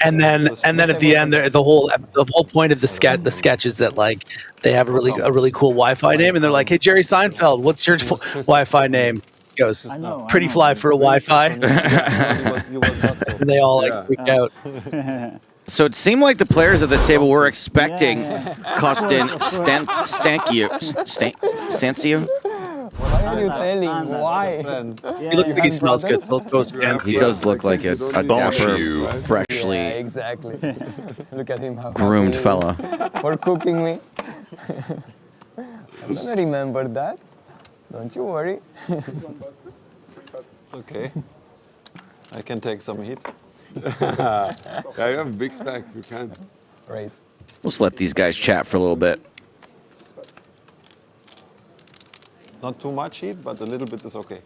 And then at the end, the whole point of the sketch is that like they have a really cool Wi-Fi name, and they're like, "Hey, Jerry Seinfeld, what's your Wi-Fi name?" He goes, "Pretty fly for a Wi-Fi." And they all like freak out. So it seemed like the players at this table were expecting Kostin Stancio. Why are you telling? Why? He looks like he smells good, so let's go Stancio. He does look like a dapper, freshly exactly. Look at him. groomed fella. For cooking me. I'm gonna remember that. Don't you worry. Okay. I can take some heat. Yeah, you have a big stack. You can. Raise. Let's let these guys chat for a little bit. Not too much heat, but a little bit is okay.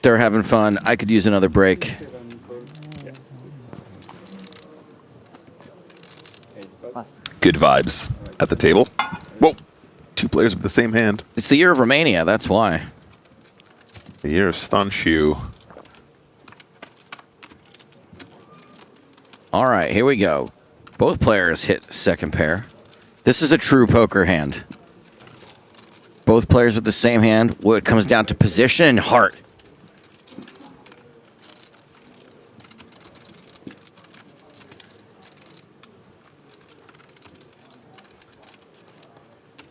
They're having fun. I could use another break. Good vibes at the table. Whoa. 2 players with the same hand. It's the year of Romania, that's why. The year of Stanciu. All right, here we go. Both players hit second pair. This is a true poker hand. Both players with the same hand. Well, it comes down to position and heart.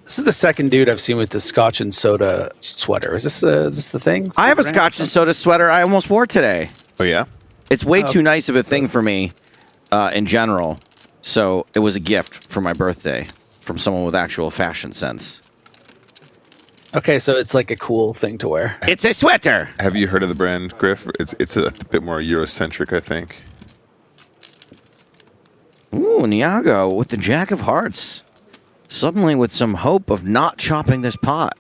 This is the second dude I've seen with the Scotch and soda sweater. Is this the thing? I have a Scotch and soda sweater I almost wore today. Oh, yeah? It's way too nice of a thing for me in general. So it was a gift for my birthday from someone with actual fashion sense. Okay, so it's like a cool thing to wear. It's a sweater. Have you heard of the brand, Griff? It's a bit more Eurocentric, I think. Ooh, Niago with the Jack of Hearts. Suddenly with some hope of not chopping this pot.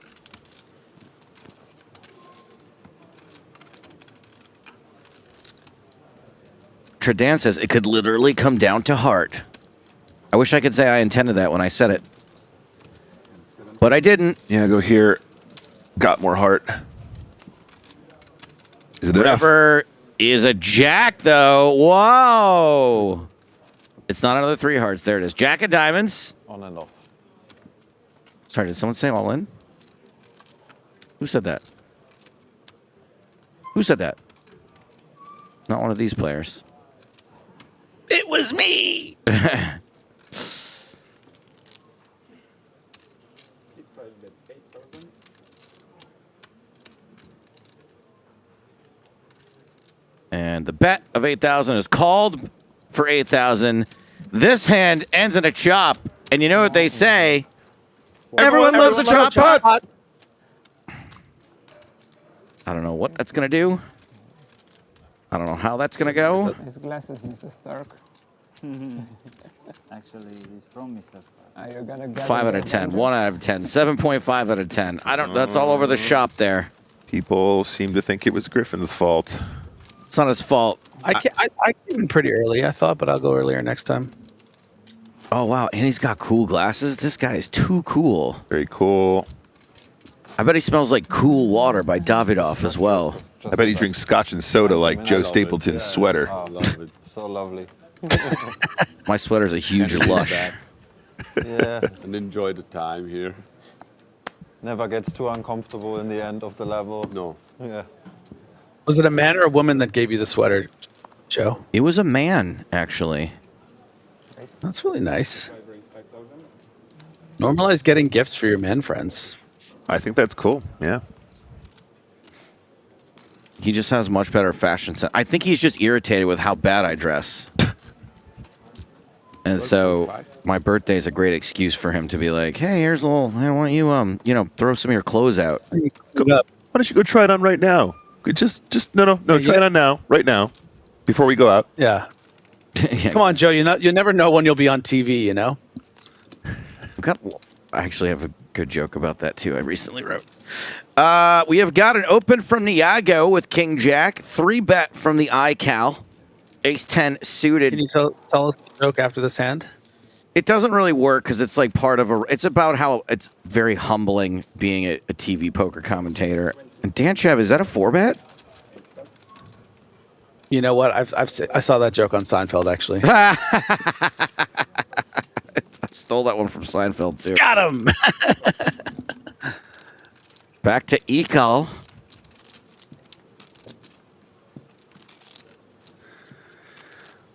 Tredan says it could literally come down to heart. I wish I could say I intended that when I said it. But I didn't. Yeah, go here. Got more heart. Is it enough? River is a jack, though. Whoa. It's not another 3 hearts. There it is. Jack of diamonds. On and off. Sorry, did someone say all in? Who said that? Who said that? Not one of these players. It was me! And the bet of 8,000 is called for 8,000. This hand ends in a chop. And you know what they say? Everyone loves a chop pot. I don't know what that's going to do. I don't know how that's going to go. His glasses, Mr. Stark. Actually, he's from Mr. Stark. Are you gonna 5 out of 10. 1 out of 10. 7.5 out of 10. I don't. That's all over the shop there. People seem to think it was Griffin's fault. It's not his fault. I came in pretty early, I thought, but I'll go earlier next time. Oh, wow. And he's got cool glasses. This guy is too cool. Very cool. I bet he smells like Cool Water by Davidoff as well. I bet he drinks Scotch and soda like Joe Stapleton's sweater. Oh, love it. So lovely. My sweater's a huge lush. Yeah. And enjoy the time here. Never gets too uncomfortable in the end of the level. No. Yeah. Was it a man or a woman that gave you the sweater, Joe? It was a man, actually. That's really nice. Normalize getting gifts for your men friends. I think that's cool, yeah. He just has much better fashion sense. I think he's just irritated with how bad I dress. And so my birthday is a great excuse for him to be like, hey, here's a little, I want you, throw some of your clothes out. Why don't you go try it on right now? Just no, try it on now, right now, before we go out. Yeah. Come on, Joe. You never know when you'll be on TV. You know. I actually have a good joke about that too. I recently wrote. We have got an open from Niago with King Jack, 3-bet from the iCal, Ace 10 suited. Can you tell us the joke after this hand? It doesn't really work because it's like part of it's about how it's very humbling being a TV poker commentator. And Dan Chev, is that a 4-bet? You know what? I saw that joke on Seinfeld actually. I stole that one from Seinfeld too. Got him. Back to Ekal.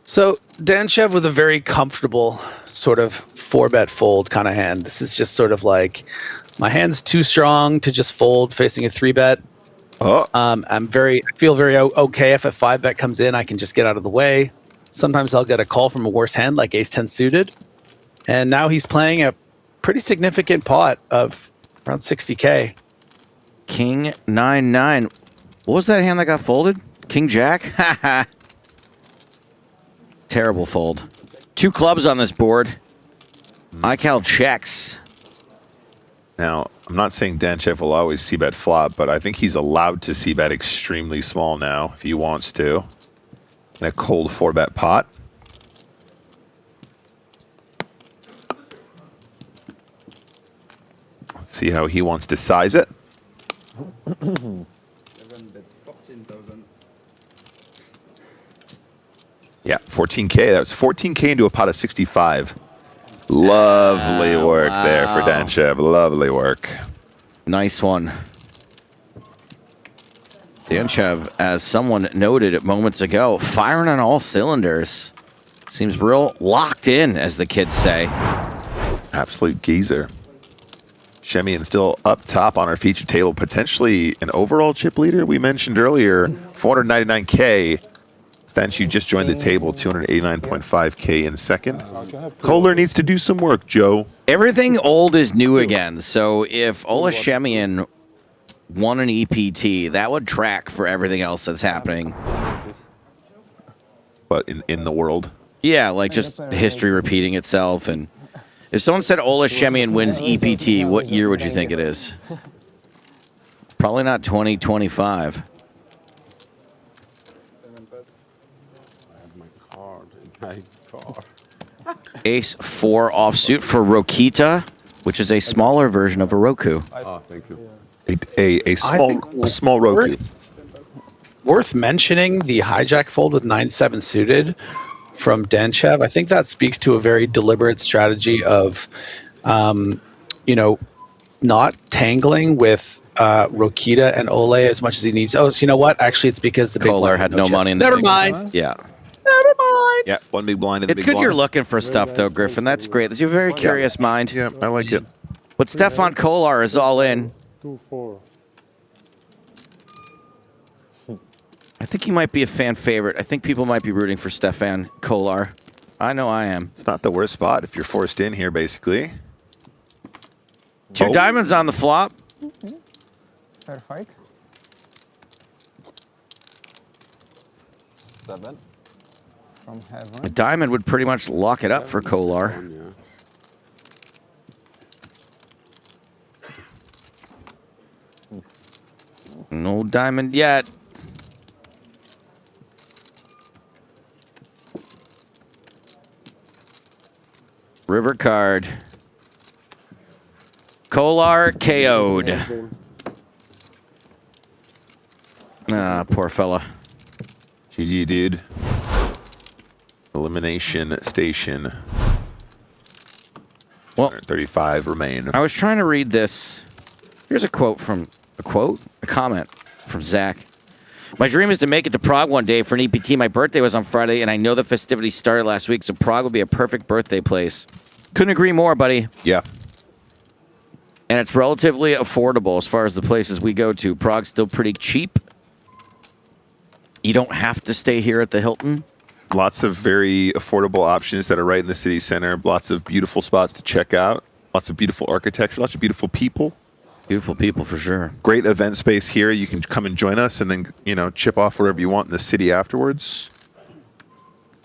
So Danchev with a very comfortable sort of 4-bet fold kind of hand. This is just sort of like my hand's too strong to just fold facing a 3-bet. I feel very okay if a 5-bet comes in. I can just get out of the way. Sometimes I'll get a call from a worse hand like Ace 10 suited. And now he's playing a pretty significant pot of around 60K. King 9-9. What was that hand that got folded? King Jack? Terrible fold. 2 clubs on this board. iCal checks. Now, I'm not saying Danchev will always c-bet flop, but I think he's allowed to c-bet extremely small now if he wants to. In a cold 4-bet pot. Let's see how he wants to size it. Yeah, 14K. That was 14K into a pot of 65. Lovely work there for Danchev. Lovely work. Nice one. Danchev, as someone noted moments ago, firing on all cylinders. Seems real locked in, as the kids say. Absolute geezer. Shemian still up top on our feature table. Potentially an overall chip leader. We mentioned earlier, 499K. Stanchu just joined the table, 289.5K in second. Kohler needs to do some work, Joe. Everything old is new again. So if Ola Shemian won an EPT, that would track for everything else that's happening. But in the world? Yeah, like just history repeating itself. And if someone said Ola Shemian wins EPT, what year would you think it is? Probably not 2025. Ace 4 offsuit for Rokita, which is a smaller version of a Roku. Oh, thank you. A small Roku. Worth mentioning the hijack fold with 9-7 suited from Danchev. I think that speaks to a very deliberate strategy of, not tangling with Rokita and Ole as much as he needs. Oh, so you know what? Actually, it's because the big Kohler had no money in the Never big mind. blind. Yeah. Never mind. Yeah, one big blind in the It's big good blind. you're looking for stuff, though, Griffin. That's great. That's a very curious mind. Yeah, I like it. But Stefan Kolar is all in. 2-4. I think he might be a fan favorite. I think people might be rooting for Stefan Kolar. I know I am. It's not the worst spot if you're forced in here, basically. 2 diamonds on the flop. Fair fight. 7 from heaven. A diamond would pretty much lock it up for Kolar. No diamond yet. River card. Kolar KO'd. Ah, poor fella. GG, dude. Elimination station. Well, 35 remain. I was trying to read this. Here's a quote from a comment from Zach. My dream is to make it to Prague one day for an EPT. My birthday was on Friday, and I know the festivities started last week, so Prague would be a perfect birthday place. Couldn't agree more, buddy. Yeah. And it's relatively affordable as far as the places we go to. Prague's still pretty cheap. You don't have to stay here at the Hilton. Lots of very affordable options that are right in the city center. Lots of beautiful spots to check out. Lots of beautiful architecture. Lots of beautiful people. Beautiful people for sure. Great event space here. You can come and join us and then, you know, chip off wherever you want in the city afterwards.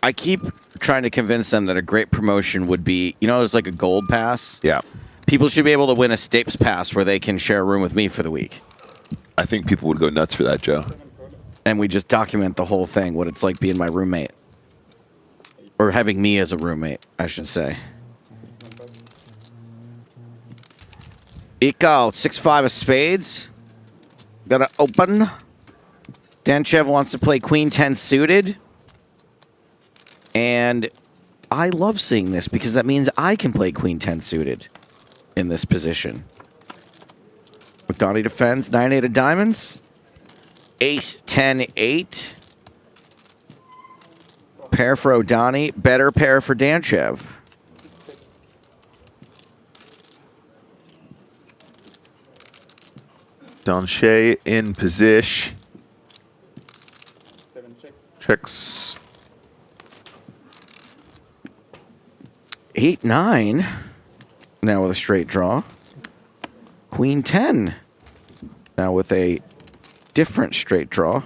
I keep trying to convince them that a great promotion would be, you know, there's like a gold pass. Yeah. People should be able to win a Stapes pass where they can share a room with me for the week. I think people would go nuts for that, Joe. And we just document the whole thing, what it's like being my roommate. Or having me as a roommate, I should say. Eco, 6-5 of spades. Gotta open. Danchev wants to play Queen 10 suited. And I love seeing this because that means I can play Queen 10 suited in this position. McDonnie defends, 9-8 of diamonds. Ace 10-8. Pair for O'Donnell, better pair for Danchev. Donche in position. Checks. 8-9. Now with a straight draw. Queen 10. Now with a different straight draw.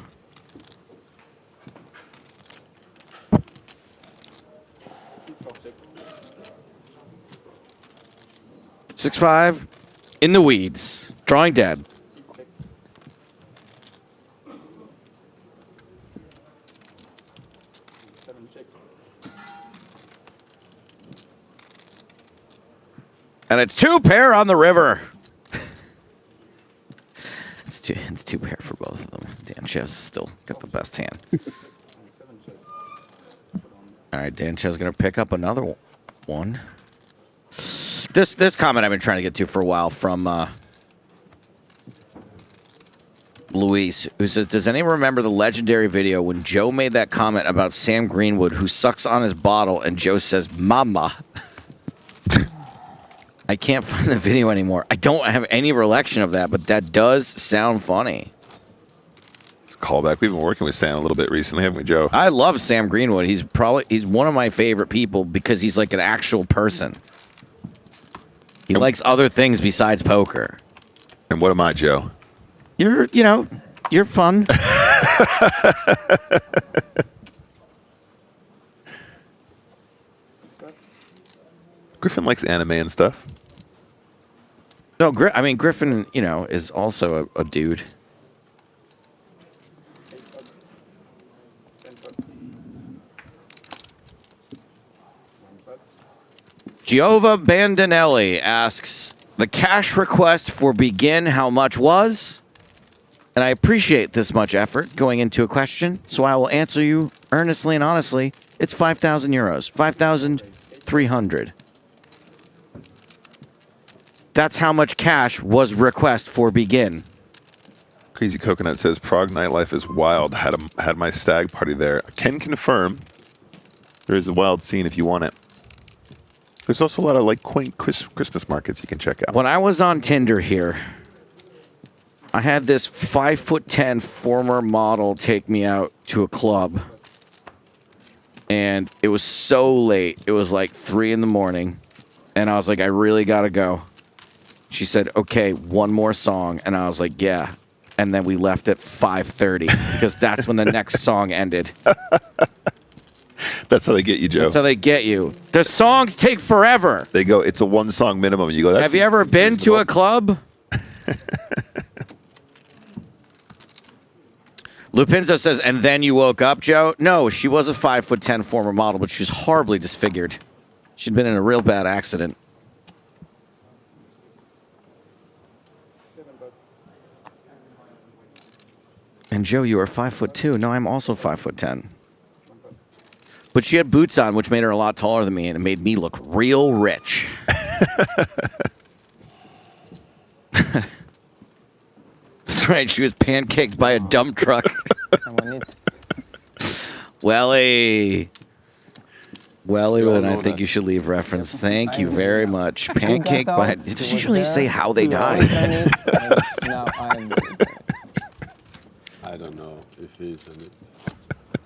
Six, 5 in the weeds. Drawing dead. And it's 2-pair on the river. It's two pair for both of them. Danchev's still got the best hand. All right, Danchev's going to pick up another one. This comment I've been trying to get to for a while from Luis, who says, does anyone remember the legendary video when Joe made that comment about Sam Greenwood, who sucks on his bottle, and Joe says, mama? I can't find the video anymore. I don't have any recollection of that, but that does sound funny. It's a callback. We've been working with Sam a little bit recently, haven't we, Joe? I love Sam Greenwood. He's one of my favorite people because he's like an actual person. He likes other things besides poker. And what am I, Joe? You're fun. Griffin likes anime and stuff. No, I mean, Griffin, is also a dude. Giova Bandinelli asks, the cash request for Begin how much was? And I appreciate this much effort going into a question, so I will answer you earnestly and honestly. It's 5,000 euros, 5,300. That's how much cash was request for Begin. Crazy Coconut says Prague nightlife is wild. Had my stag party there. I can confirm there is a wild scene if you want it. There's also a lot of quaint Christmas markets you can check out. When I was on Tinder here, I had this 5'10" former model take me out to a club, and it was so late. It was like 3 in the morning, and I was like, I really gotta go. She said, okay, one more song, and I was like, yeah. And then we left at 5:30 because that's when the next song ended. That's how they get you, Joe. That's how they get you. The songs take forever. They go, it's a 1-song minimum. You go, have you ever been to a club? Lupinzo says, and then you woke up, Joe? No, she was a 5'10" former model, but she was horribly disfigured. She'd been in a real bad accident. And Joe, you are 5'2". No, I'm also 5'10". But she had boots on, which made her a lot taller than me, and it made me look real rich. That's right. She was pancaked by a dump truck. Welly, then I think you should leave reference. Thank you very much. Pancaked by... Does she usually say how they died? I don't know if he's in it.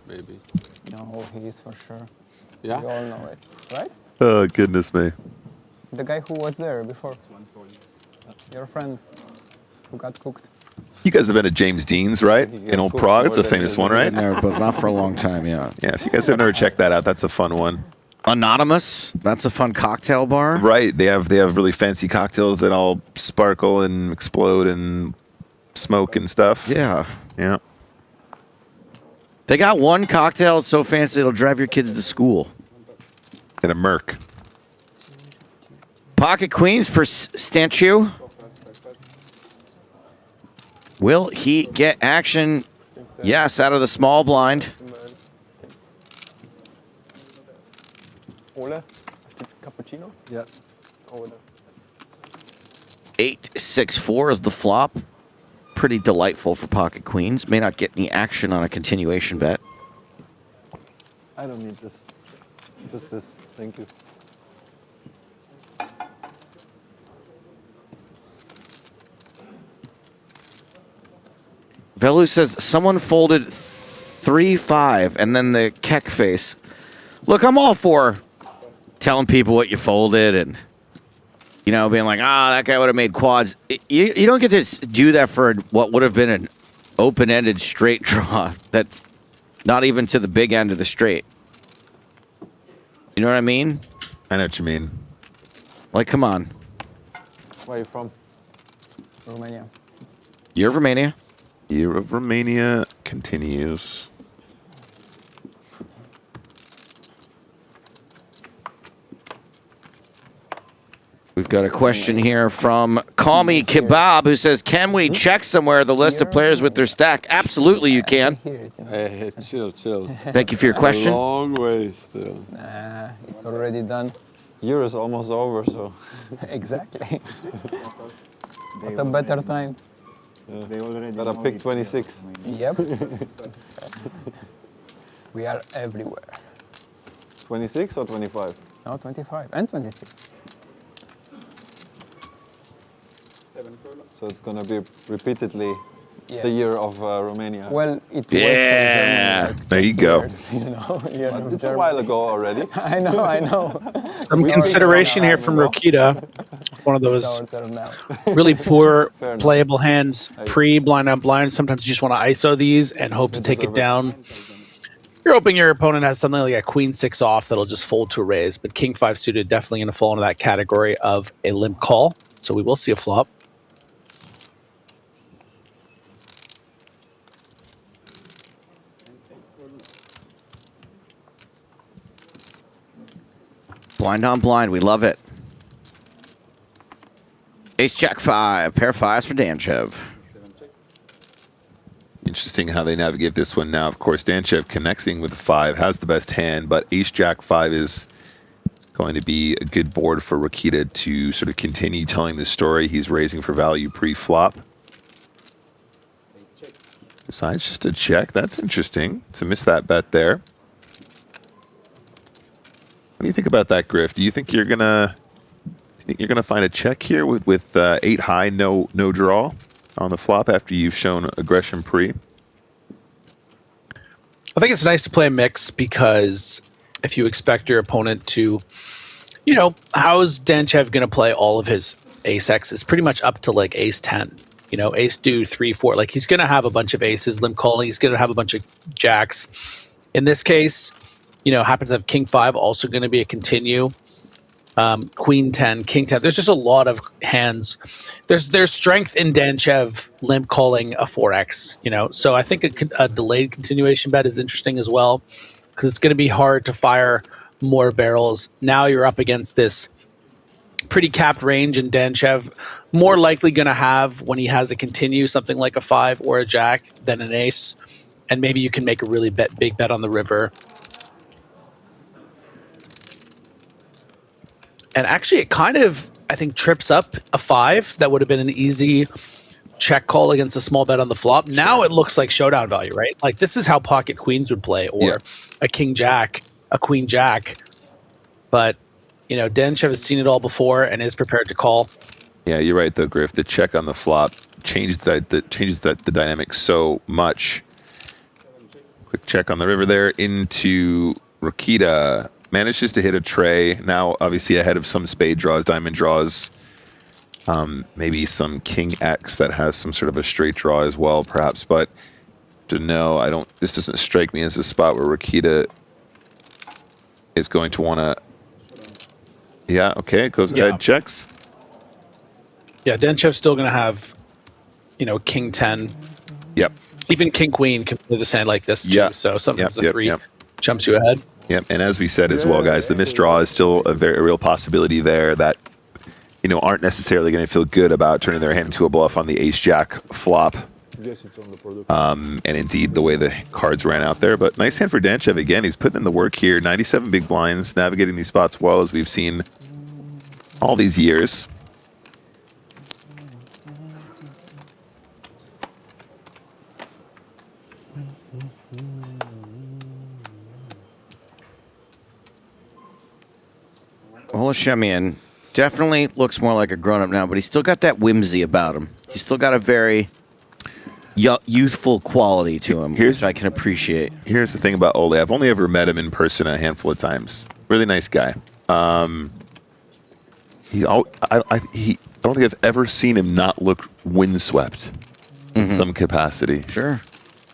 Maybe. No, who he is for sure. Yeah? We all know it, right? Oh, goodness me. The guy who was there before. Your friend who got cooked. You guys have been at James Dean's, right? In Old Prague. It's a famous one, right? No, but not for a long time, yeah. Yeah, if you guys have never checked that out, that's a fun one. Anonymous, that's a fun cocktail bar. Right, they have really fancy cocktails that all sparkle and explode and smoke and stuff. Yeah. Yeah. They got one cocktail so fancy it'll drive your kids to school. In a Merc. Pocket Queens for Stanchu. Will he get action? Yes, out of the small blind. Ole, cappuccino? Yeah. 8-6-4 is the flop. Pretty delightful for Pocket Queens. May not get any action on a continuation bet. I don't need this. Just this. Thank you. Velu says someone folded 3-5 and then the keck face. Look, I'm all for telling people what you folded and, you know, being like, that guy would have made quads. You don't get to do that for what would have been an open-ended straight draw that's not even to the big end of the straight. You know what I mean? I know what you mean. Like, come on. Where are you from? Romania. You're Romania. Year of Romania continues. We've got a question here from Call Me Kebab who says, can we check somewhere the list of players with their stack? Absolutely you can. Hey, chill. Thank you for your question. A long way still. Nah, it's already done. Year is almost over, so. Exactly. What a better time. Yeah. Gotta pick 26. Yep. We are everywhere. 26 or 25? No, 25 and 26. So it's gonna be repeatedly the year of Romania. Well, it was There you go. You know, it's a while ago already. I know. Some consideration here from Rokita. One of those really poor playable hands pre-blind on blind. Sometimes you just want to ISO these and hope to take it down. You're hoping your opponent has something like a queen 6 off that'll just fold to a raise, but king 5 suited definitely going to fall into that category of a limp call. So we will see a flop. Blind on blind, we love it. Ace Jack 5, pair 5s for Danchev. Interesting how they navigate this one now. Of course, Danchev connecting with 5 has the best hand, but Ace Jack 5 is going to be a good board for Rokita to sort of continue telling the story. He's raising for value pre-flop. Decides just to check. That's interesting to miss that bet there. What do you think about that, Griff? Do you think you're gonna find a check here with 8 high, no draw on the flop after you've shown aggression pre? I think it's nice to play a mix because if you expect your opponent to, you know, how is Danchev going to play all of his ace X's? Pretty much up to like ace 10. You know, ace deuce 3, 4. Like he's going to have a bunch of aces, limp calling. He's going to have a bunch of jacks. In this case, you know, happens to have king 5 also going to be a continue. Queen 10, king 10. There's just a lot of hands. There's strength in Danchev limp calling a 4x, you know. So I think a delayed continuation bet is interesting as well because it's going to be hard to fire more barrels. Now you're up against this pretty capped range, and Danchev more likely going to have, when he has a continue, something like a 5 or a jack than an ace. And maybe you can make a really big bet on the river. And actually, it kind of, I think, trips up a 5. That would have been an easy check call against a small bet on the flop. Now it looks like showdown value, right? Like this is how pocket queens would play, or a king jack, a queen jack. But, you know, Danchev has seen it all before and is prepared to call. Yeah, you're right, though, Griff. The check on the flop changes the dynamic so much. Quick check on the river there into Rokita. Manages to hit a tray. Now, obviously, ahead of some spade draws, diamond draws. Maybe some king X that has some sort of a straight draw as well, perhaps. But to know, this doesn't strike me as a spot where Rokita is going to want to. Yeah, okay, it goes ahead, checks. Yeah, Denchev's still going to have, king 10. Yep. Even king queen can play this hand like this too. So sometimes the 3 jumps you ahead. Yep, and as we said as well, guys, the misdraw is still a real possibility there that, aren't necessarily going to feel good about turning their hand into a bluff on the ace-jack flop. And indeed, the way the cards ran out there. But nice hand for Denchev again. He's putting in the work here. 97 big blinds, navigating these spots well, as we've seen all these years. Shemian definitely looks more like a grown-up now, but he's still got that whimsy about him. He's still got a very youthful quality to him, which I can appreciate. Here's the thing about Ole. I've only ever met him in person a handful of times. Really nice guy. I don't think I've ever seen him not look windswept in some capacity. Sure.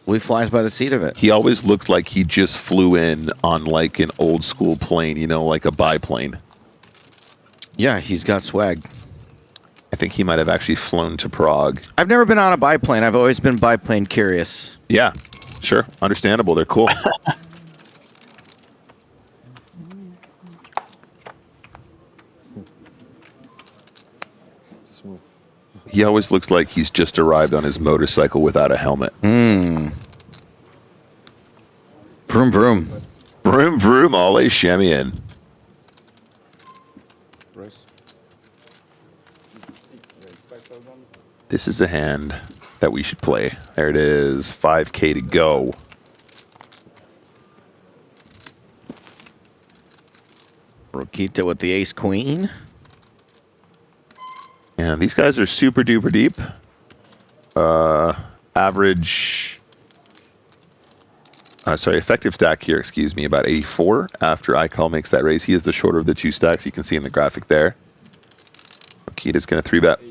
Well, he flies by the seat of it. He always looks like he just flew in on like an old school plane, like a biplane. Yeah, he's got swag. I think he might have actually flown to Prague. I've never been on a biplane. I've always been biplane curious. Yeah, sure. Understandable. They're cool. He always looks like he's just arrived on his motorcycle without a helmet. Vroom, vroom. Vroom, vroom, Ole Shemian. This is a hand that we should play. There it is. 5K to go. Rokita with the ace queen. And these guys are super duper deep. Effective stack here, excuse me, about 84 after iCall makes that raise. He is the shorter of the two stacks. You can see in the graphic there. Rokita's going to 3-bet.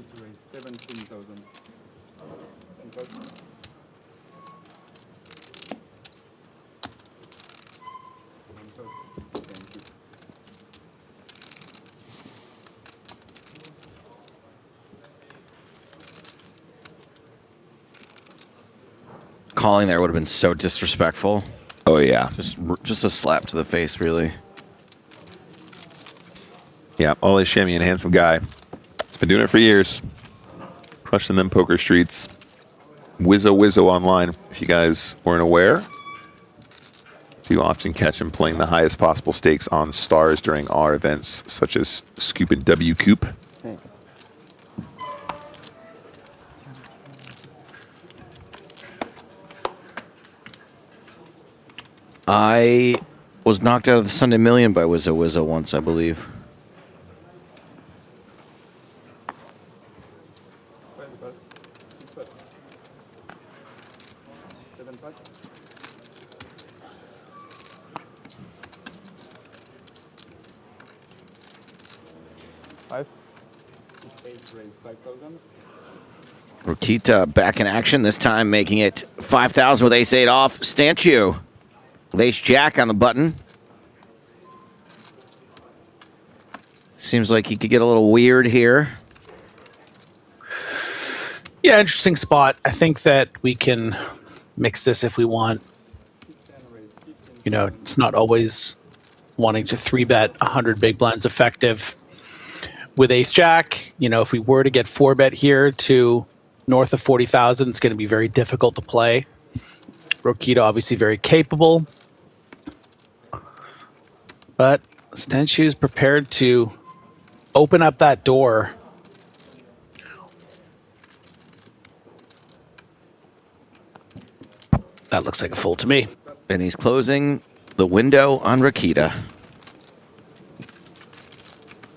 Calling there would have been so disrespectful. Oh yeah, just a slap to the face, really. Yeah, Ole Shemian, handsome guy. He's been doing it for years. Crushing them poker streets. Wizzo online. If you guys weren't aware, you often catch him playing the highest possible stakes on stars during our events, such as Scoop and W Coop. Thanks. I was knocked out of the Sunday Million by Wizzo once, I believe. Rokita back in action, this time making it 5,000 with ace-8 off. Stanchu, ace-jack on the button. Seems like he could get a little weird here. Yeah, interesting spot. I think that we can mix this if we want. You know, it's not always wanting to 3-bet 100 big blinds effective. With ace-jack, you know, if we were to get 4-bet here to north of 40,000, it's going to be very difficult to play. Rokita obviously very capable. But Stenchu is prepared to open up that door. That looks like a fold to me. And he's closing the window on Rokita.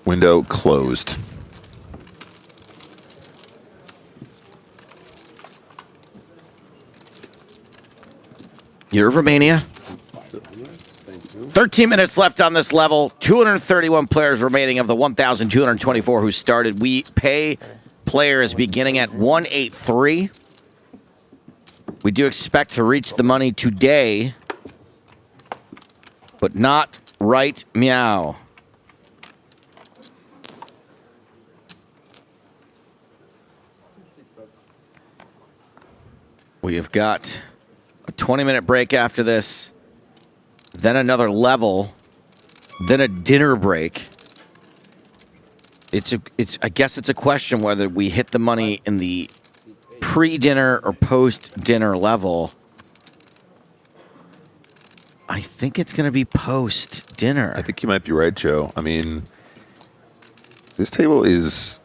Window closed. You're Romania. 13 minutes left on this level. 231 players remaining of the 1,224 who started. We pay players beginning at 183. We do expect to reach the money today, but not right meow. We have got a 20-minute break after this, then another level, then a dinner break. I guess it's a question whether we hit the money in the pre-dinner or post-dinner level. I think it's going to be post-dinner. I think you might be right, Joe. I mean, this table is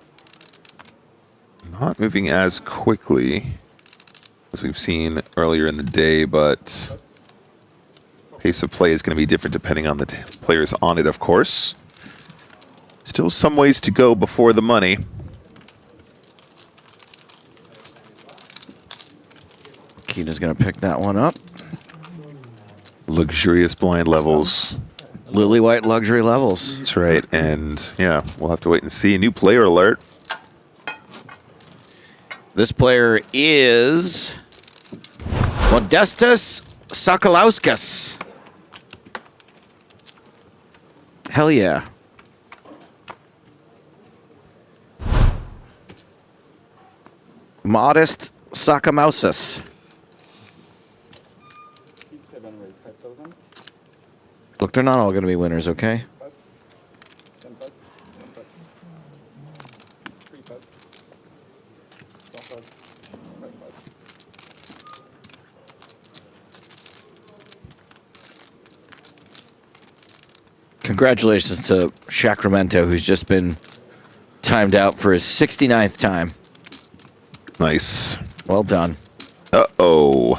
not moving as quickly as we've seen earlier in the day, but pace of play is going to be different depending on the players on it, of course. Still some ways to go before the money. Keita's going to pick that one up. Luxurious blind levels. Lily white luxury levels. That's right. And yeah, we'll have to wait and see. New player alert. This player is Modestas Sakalauskas. Hell yeah. Modest Sakamausas. Look, they're not all going to be winners, okay? Congratulations to Sacramento, who's just been timed out for his 69th time. Nice. Well done. Uh-oh.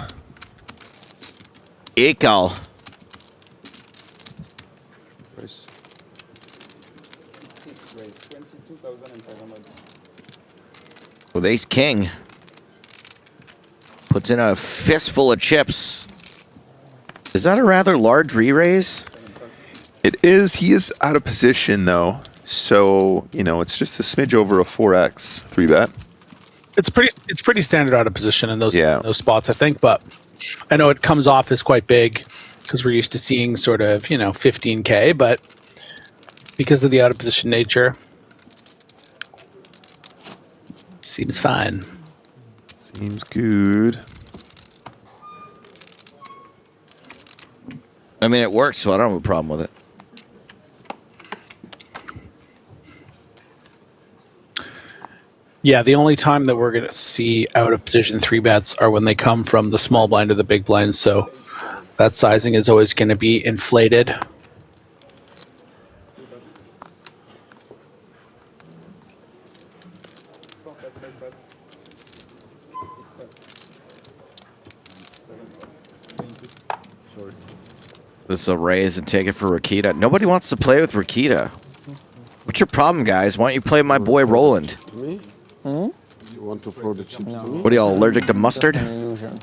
Ekal. With ace king. Puts in a fistful of chips. Is that a rather large re-raise? It is. He is out of position, though. So, you know, it's just a smidge over a 4x 3-bet. It's pretty standard out of position in those spots, I think. But I know it comes off as quite big because we're used to seeing sort of, you know, 15K. But because of the out of position nature, seems fine. Seems good. I mean, it works, so I don't have a problem with it. Yeah, the only time that we're going to see out of position 3-bets are when they come from the small blind to the big blind. So that sizing is always going to be inflated. This is a raise and take it for Rakita. Nobody wants to play with Rakita. What's your problem, guys? Why don't you play my boy Roland? Me? You want to throw the chips to me? What are y'all, allergic to mustard?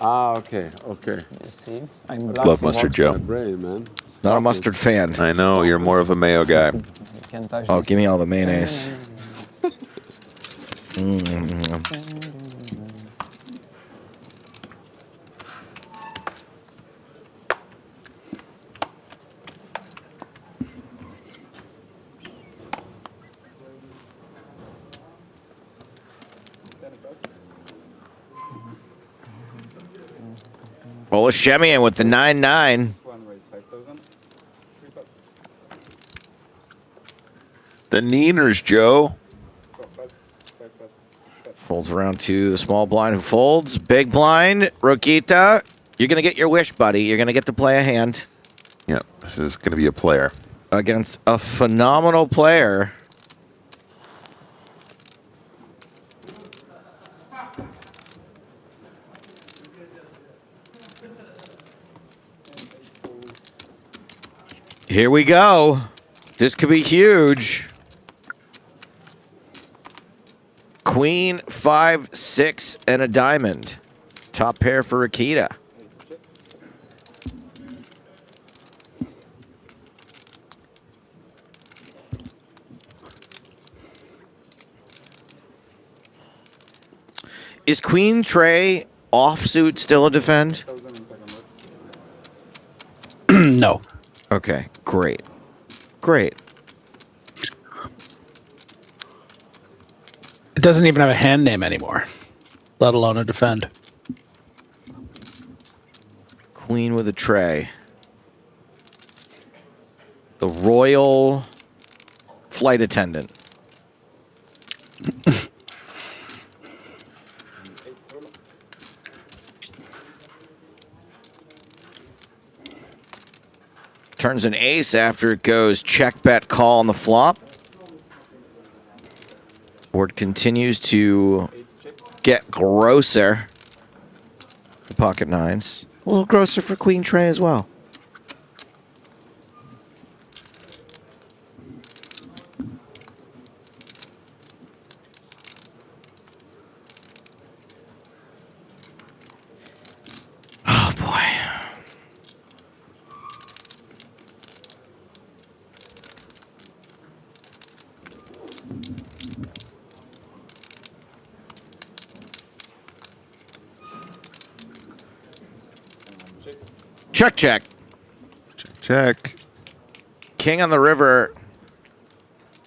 Ah, okay, okay. You see? Love mustard, Joe. Brain, man. Not a mustard fan. I know, you're more of a mayo guy. Oh, give me all the mayonnaise. Olashemian with the 9-9. The Neeners, Joe. Folds around to the small blind who folds. Big blind, Rokita. You're going to get your wish, buddy. You're going to get to play a hand. Yeah, this is going to be a player. Against a phenomenal player. Here we go. This could be huge. Queen, 5, 6, and a diamond. Top pair for Rakita. Is Queen Tray offsuit still a defend? No. Okay, great. Great. It doesn't even have a hand name anymore, let alone a defend. Queen with a tray. The Royal Flight Attendant. Turns an ace after it goes check, bet, call on the flop. Board continues to get grosser for pocket nines. A little grosser for Queen Tray as well. Oh boy. Check, check. Check. King on the river.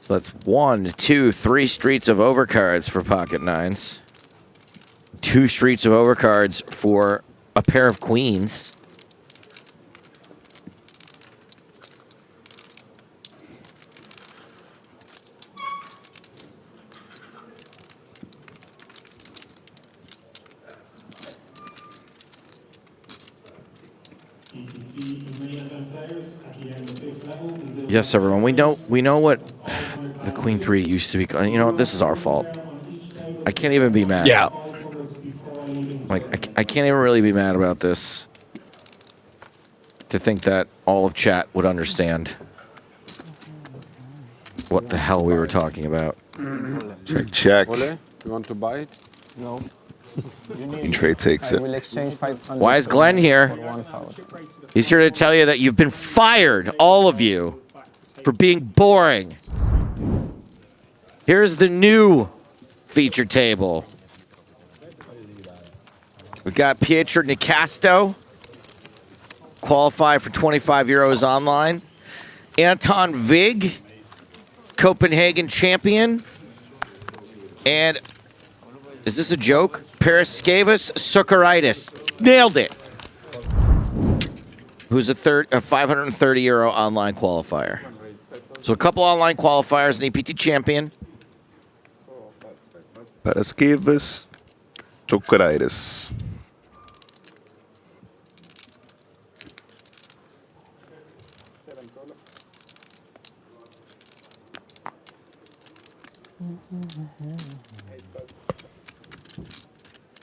So that's 1, 2, 3 streets of overcards for pocket nines. 2 streets of overcards for a pair of queens. Yes, everyone. We know what the Queen 3 used to be. You know what? This is our fault. I can't even be mad. Yeah. Like I can't even really be mad about this. To think that all of chat would understand what the hell we were talking about. Check, check. Ole, you want to buy it? No. Queen Tray takes I it. will exchange 500 Why is Glenn here? for 1,000. He's here to tell you that you've been fired, all of you, for being boring. Here's the new feature table. We've got Pietro Nicasto, qualified for 25 euros online. Anton Vig, Copenhagen champion. And, is this a joke? Paraskevas Sukaritis. Nailed it. Who's a 530 euro online qualifier. So a couple online qualifiers, an EPT champion. Paraskevas Sukaritis.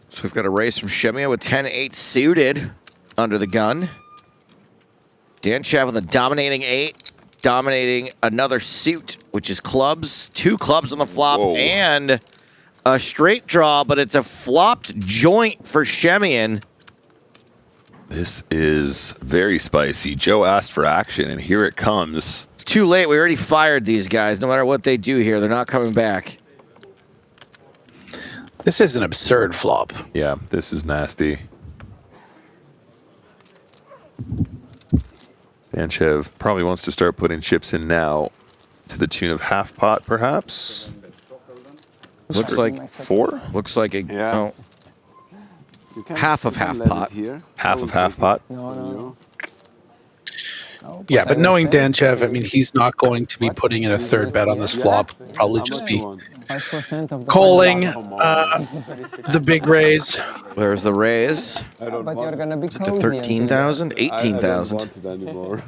So we've got a raise from Shemia with 10-8 suited under the gun. Dan Chav with a dominating 8, dominating another suit, which is clubs. 2 clubs on the flop. Whoa. And a straight draw, but it's a flopped joint for Shemian. This is very spicy. Joe asked for action, and here it comes. It's too late. We already fired these guys. No matter what they do here, they're not coming back. This is an absurd flop. Yeah, this is nasty. Danchev probably wants to start putting chips in now to the tune of half pot, perhaps. Looks like 4. Looks like a half of half pot. Here. Half of half pot. No. Yeah, but knowing Danchev, I mean, he's not going to be putting in a third bet on this flop. Probably just be 5% of the calling the big raise. There's the raise. But you're gonna be Is it to 13,000? 18,000. I don't want it anymore.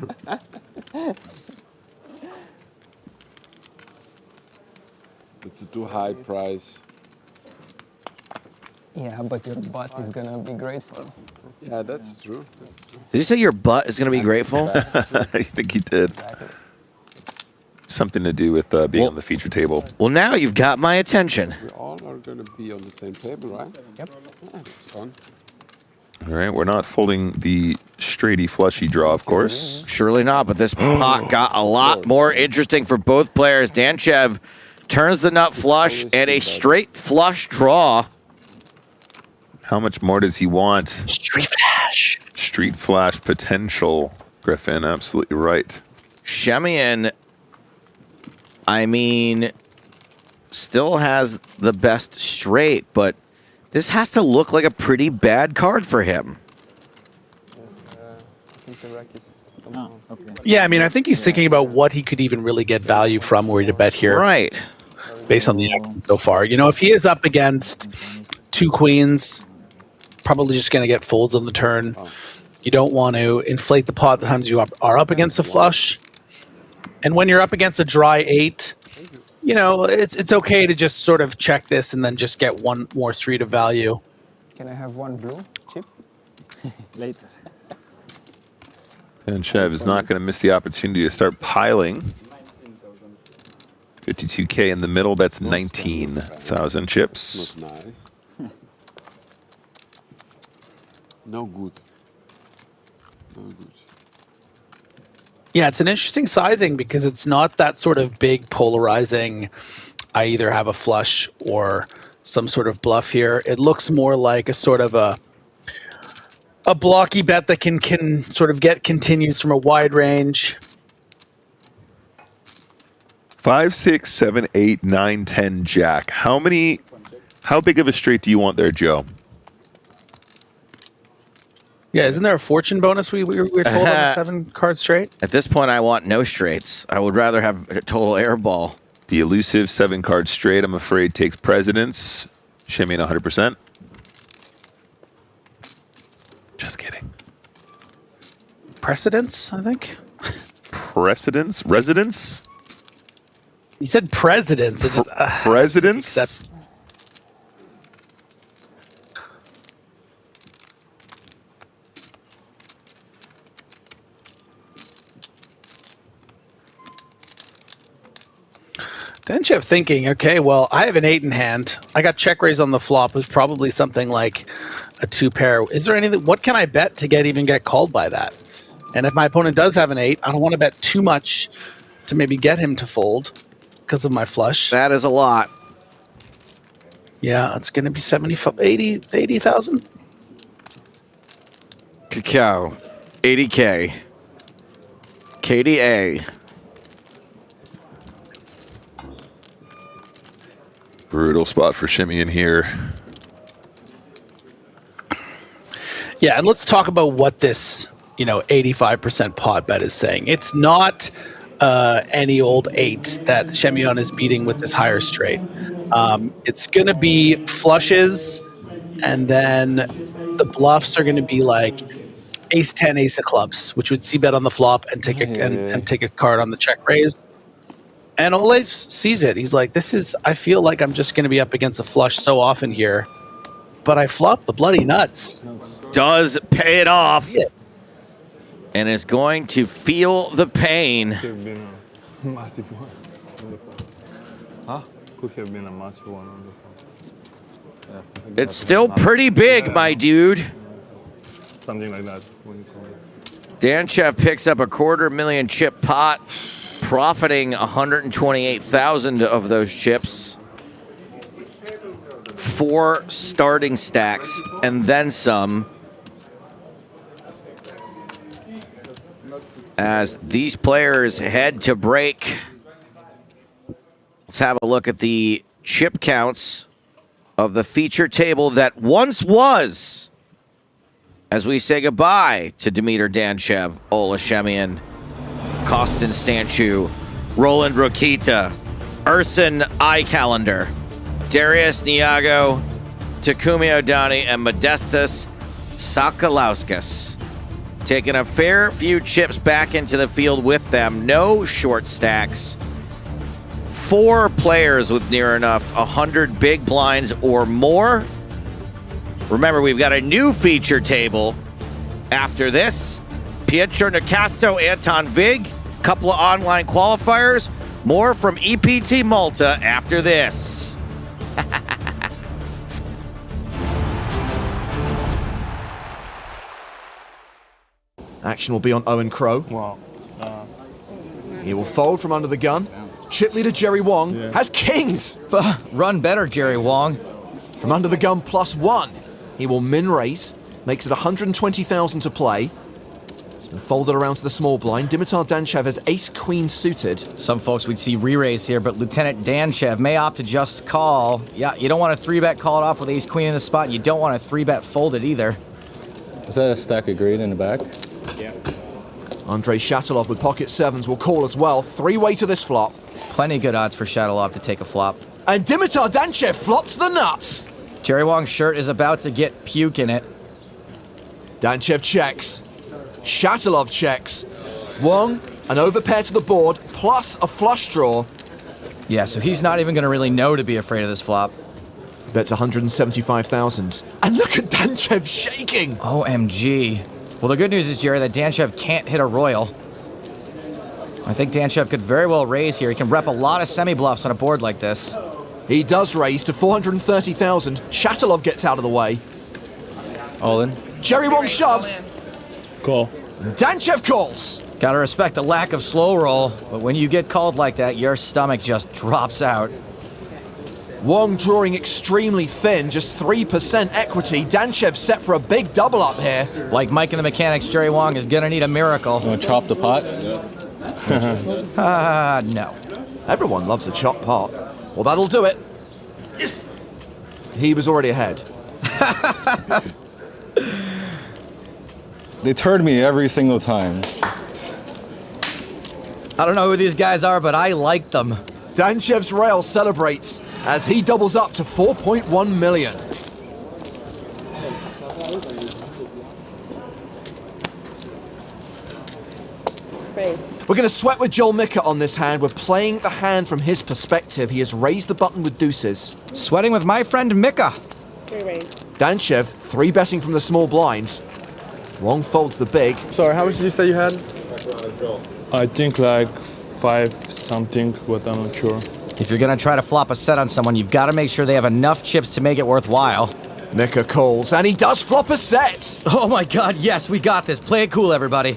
It's a too high price. Yeah, but your butt is gonna be grateful. Yeah, that's true. Did you say your butt is going to be grateful? I think he did. Something to do with being on the feature table. Well, now you've got my attention. We all are going to be on the same table, right? Yep. Yeah, it's fun. All right, we're not folding the straighty flushy draw, of course. Surely not, but this pot got a lot more interesting for both players. Danchev turns the nut flush and a straight flush draw. How much more does he want? Street Flash. Street Flash potential, Griffin. Absolutely right. Shemian, I mean, still has the best straight, but this has to look like a pretty bad card for him. Yeah, I mean, I think he's thinking about what he could even really get value from where to bet here. Right. Based on the action so far. You know, if he is up against 2 queens, probably just going to get folds on the turn. You don't want to inflate the pot the times you are up against a flush. And when you're up against a dry 8, you know, it's okay to just sort of check this and then just get one more street of value. Can I have one blue chip? Later. And Chev is not going to miss the opportunity to start piling. 52K in the middle, that's 19,000 chips. Nice. No good. No good. Yeah, it's an interesting sizing because it's not that sort of big polarizing, I either have a flush or some sort of bluff here. It looks more like a sort of a blocky bet that can sort of get continues from a wide range. 5, 6, 7, 8, 9, 10, jack. How big of a straight do you want there, Joe? Yeah, isn't there a fortune bonus we were told on the 7 card straight? At this point, I want no straights. I would rather have a total air ball. The elusive 7 card straight, I'm afraid, takes precedence. Shimmy 100%. Just kidding. Precedence, I think. Precedence? Residence? You said presidents. It just, Presidents? Denchev thinking, okay, well, I have an 8 in hand. I got check raise on the flop. It was probably something like a 2 pair. Is there anything? What can I bet to even get called by that? And if my opponent does have an 8, I don't want to bet too much to maybe get him to fold because of my flush. That is a lot. Yeah, it's going to be 80,000. Cacao, 80K. KDA. Brutal spot for Shimmy in here. Yeah, and let's talk about what this, 85% pot bet is saying. It's not any old 8 that Shemion is beating with this higher straight. It's going to be flushes, and then the bluffs are going to be like ace 10, ace of clubs, which would c-bet on the flop and take and take a card on the check raise. And Ole sees it. He's like, I feel like I'm just going to be up against a flush so often here, but I flop the bloody nuts. Does pay it off. Yeah. And is going to feel the pain. Could have been a massive one on the phone. Huh? Could have been a massive one on the phone. Yeah, it's still pretty big, my dude. Something like that. When you call it. Danchev picks up a 250,000 chip pot, profiting 128,000 of those chips. 4 starting stacks and then some. As these players head to break, let's have a look at the chip counts of the feature table that once was, as we say goodbye to Dimitar Danchev, Ola Shemian, Kostin Stanchu, Roland Rokita, Ursin iCalendar, Darius Niago, Takumi Odani, and Modestas Sakalauskas. Taking a fair few chips back into the field with them. No short stacks. 4 players with near enough 100 big blinds or more. Remember, we've got a new feature table after this. Pietro Nicasto, Anton Vig, couple of online qualifiers. More from EPT Malta after this. Action will be on Owen Crow. Wow. He will fold from under the gun. Chip leader Jerry Wong has kings. Run better, Jerry Wong. From under the gun +1. He will min raise, makes it 120,000 to play. It's been folded around to the small blind. Dimitar Danchev has ace-queen suited. Some folks would see re-raise here, but Lieutenant Danchev may opt to just call. Yeah, you don't want to 3-bet call it off with ace-queen in the spot. You don't want to 3-bet fold it either. Is that a stack of green in the back? Yeah. Andrei Shatilov with pocket sevens will call as well. 3-way to this flop. Plenty of good odds for Shatilov to take a flop. And Dimitar Danchev flops the nuts. Jerry Wong's shirt is about to get puke in it. Danchev checks. Shatilov checks. Wong, an overpair to the board, plus a flush draw. Yeah, so he's not even going to really know to be afraid of this flop. Bets 175,000. And look at Danchev shaking. OMG. Well, the good news is, Jerry, that Danchev can't hit a royal. I think Danchev could very well raise here. He can rep a lot of semi-bluffs on a board like this. He does raise to 430,000. Shatilov gets out of the way. All in. Jerry Wong shoves. Call. Danchev calls. Gotta respect the lack of slow roll, but when you get called like that, your stomach just drops out. Wong drawing extremely thin, just 3% equity. Danchev set for a big double up here. Like Mike and the Mechanics, Jerry Wong is gonna need a miracle. You wanna chop the pot? No. Everyone loves a chop pot. Well, that'll do it. Yes. He was already ahead. They turn me every single time. I don't know who these guys are, but I like them. Danchev's rail celebrates as he doubles up to 4.1 million. We're going to sweat with Joel Mika on this hand. We're playing the hand from his perspective. He has raised the button with deuces. Sweating with my friend Mika. Danchev, 3-betting from the small blind. Wong folds the big. Sorry, how much did you say you had? I think like 5 something, but I'm not sure. If you're going to try to flop a set on someone, you've got to make sure they have enough chips to make it worthwhile. Mika calls, and he does flop a set. Oh my god, yes, we got this. Play it cool, everybody.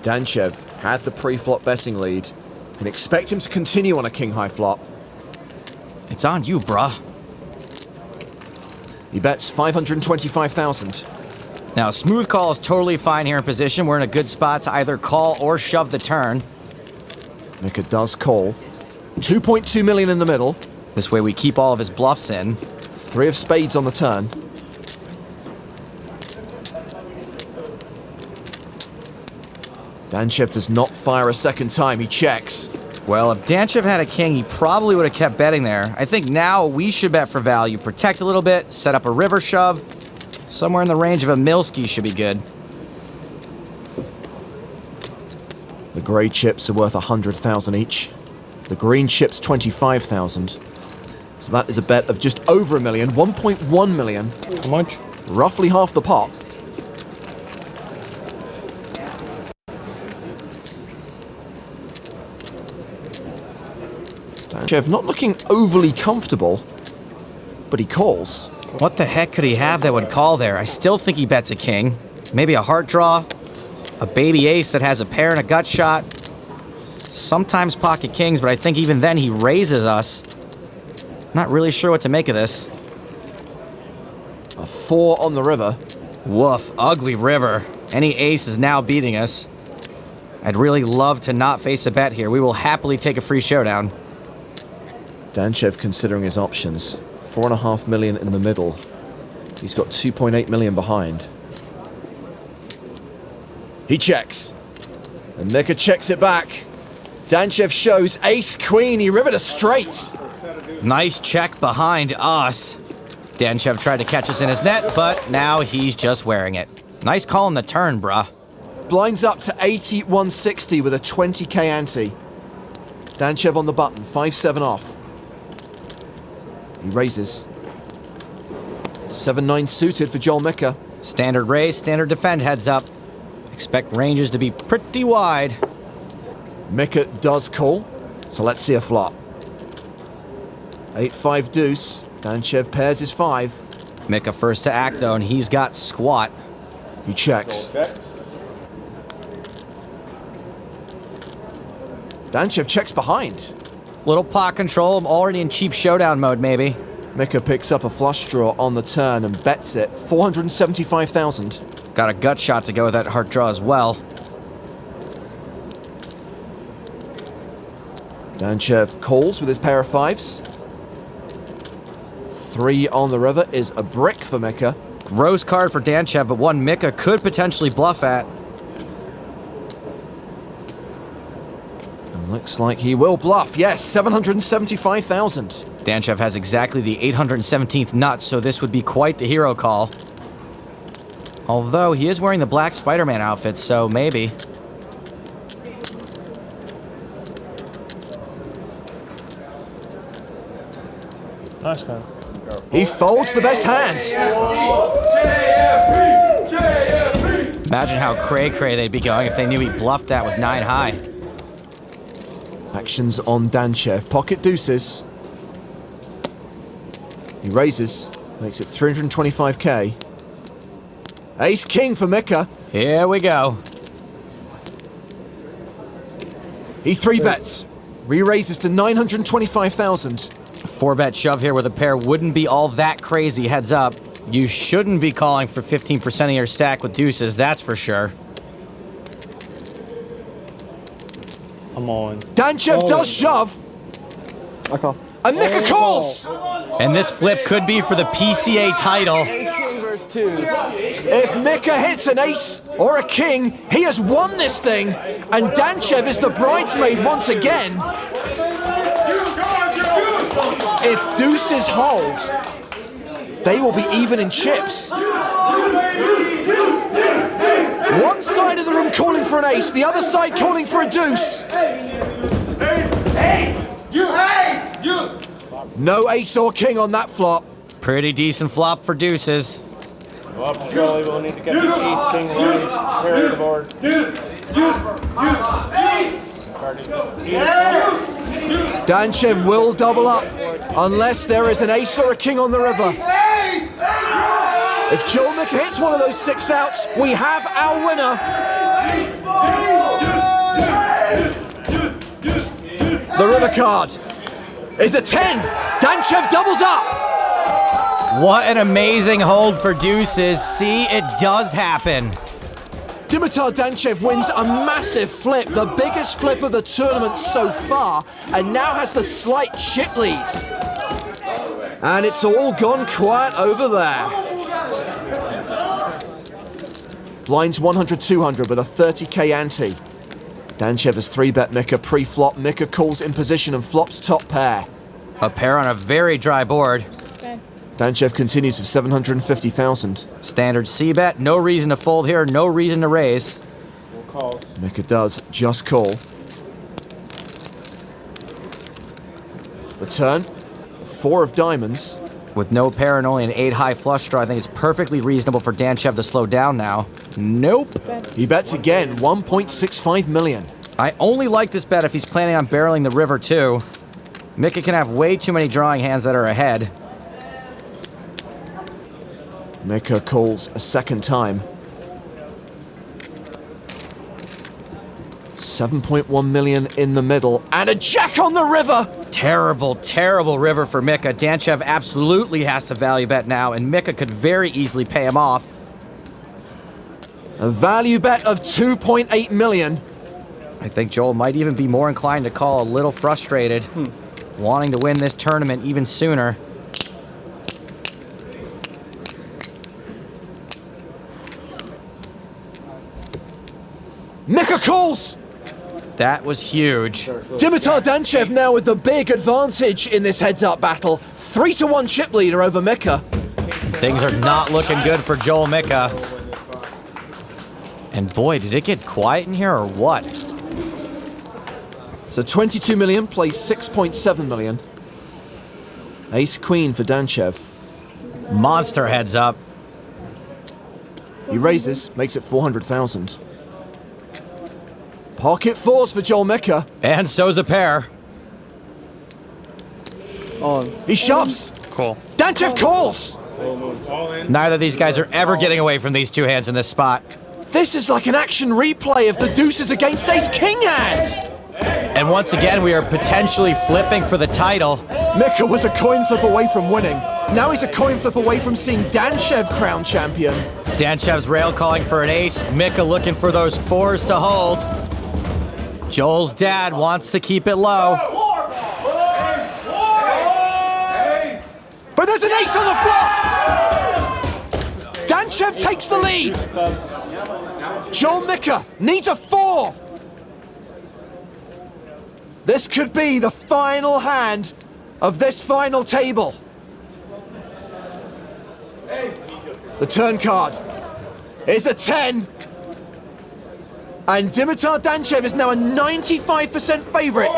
Danchev had the pre-flop betting lead. Can expect him to continue on a king-high flop. It's on you, bruh. He bets 525,000. Now, smooth call is totally fine here in position. We're in a good spot to either call or shove the turn. Mika does call. 2.2 million in the middle. This way we keep all of his bluffs in. 3 of spades on the turn. Danchev does not fire a second time. He checks. Well, if Danchev had a king, he probably would have kept betting there. I think now we should bet for value. Protect a little bit, set up a river shove. Somewhere in the range of a Milski should be good. The grey chips are worth 100,000 each. The green chips 25,000. So that is a bet of just over $1 million, 1.1 million. How much? Roughly half the pot. Danchev not looking overly comfortable, but he calls. What the heck could he have that would call there? I still think he bets a king. Maybe a heart draw, a baby ace that has a pair and a gut shot. Sometimes pocket kings, but I think even then he raises us. Not really sure what to make of this. A 4 on the river. Woof, ugly river. Any ace is now beating us. I'd really love to not face a bet here. We will happily take a free showdown. Danchev considering his options. 4.5 million in the middle. He's got 2.8 million behind. He checks. And Mika checks it back. Danchev shows ace-queen. He rivered a straight. Nice check behind us. Danchev tried to catch us in his net, but now he's just wearing it. Nice call on the turn, bruh. Blinds up to 8160 with a 20k ante. Danchev on the button, 5-7 off. He raises. 7-9 suited for Joel Mika. Standard raise, standard defend, heads up. Expect ranges to be pretty wide. Mika does call, so let's see a flop. 8-5 deuce. Danchev pairs his 5. Mika first to act though, and he's got squat. He checks. Danchev checks behind. Little pot control. I'm already in cheap showdown mode, maybe. Mika picks up a flush draw on the turn and bets it. 475,000. Got a gut shot to go with that heart draw as well. Danchev calls with his pair of fives. 3 on the river is a brick for Mika. Gross card for Danchev, but one Mika could potentially bluff at. And looks like he will bluff. Yes, 775,000. Danchev has exactly the 817th nut, so this would be quite the hero call. Although he is wearing the black Spider-Man outfit, so maybe. Nice man. He folds the best hand. Imagine how cray-cray they'd be going if they knew he bluffed that with 9 high. Actions on Danchev. Pocket deuces. He raises. Makes it 325k. Ace king for Mika. Here we go. He 3-bets. Re-raises to 925,000. 4-bet shove here with a pair wouldn't be all that crazy, heads up. You shouldn't be calling for 15% of your stack with deuces, that's for sure. I'm on. Danchev does shove. I call. And Mika calls. And this flip could be for the PCA title. If Mika hits an ace or a king, he has won this thing. And Danchev is the bridesmaid once again. If deuces hold, they will be even in chips. One side of the room calling for an ace, the other side calling for a deuce. No ace or king on that flop. Pretty decent flop for deuces. Well, Charlie will need to get the ace king right. Pair the board. Danchev will double up unless there is an ace or a king on the river. If Joel Mika hits one of those 6 outs, we have our winner. The river card is a 10. Danchev doubles up. What an amazing hold for deuces. See, it does happen. Dimitar Danchev wins a massive flip, the biggest flip of the tournament so far, and now has the slight chip lead. And it's all gone quiet over there. Blinds 100-200 with a 30k ante. Danchev has 3-bet Mika pre-flop. Mika calls in position and flops top pair. A pair on a very dry board. Danchev continues with 750,000. Standard C-bet, no reason to fold here, no reason to raise. Mika does just call. The turn, 4 of diamonds. With no pair and only an 8 high flush draw, I think it's perfectly reasonable for Danchev to slow down now. Nope. He bets again, 1.65 million. I only like this bet if he's planning on barreling the river too. Mika can have way too many drawing hands that are ahead. Mika calls a second time. 7.1 million in the middle, and a jack on the river! Terrible, terrible river for Mika. Danchev absolutely has to value bet now, and Mika could very easily pay him off. A value bet of 2.8 million. I think Joel might even be more inclined to call a little frustrated, wanting to win this tournament even sooner. Mika calls! That was huge. Dimitar Danchev now with the big advantage in this heads-up battle. 3-1 chip leader over Mika. Things are not looking good for Joel Mika. And boy, did it get quiet in here or what? So 22 million plays 6.7 million. Ace Queen for Danchev. Monster heads up. He raises, makes it 400,000. Pocket 4s for Joel Mika. And so's a pair. He shoves. Cool. Danchev calls. Neither of these guys are ever getting away from these 2 hands in this spot. This is like an action replay of the deuces against ace king hand. And once again, we are potentially flipping for the title. Mika was a coin flip away from winning. Now he's a coin flip away from seeing Danchev crowned champion. Danchev's rail calling for an ace. Mika looking for those fours to hold. Joel's dad wants to keep it low. But there's an ace on the flop! Danchev takes the lead. Joel Mika needs a 4. This could be the final hand of this final table. The turn card is a 10. And Dimitar Danchev is now a 95% favorite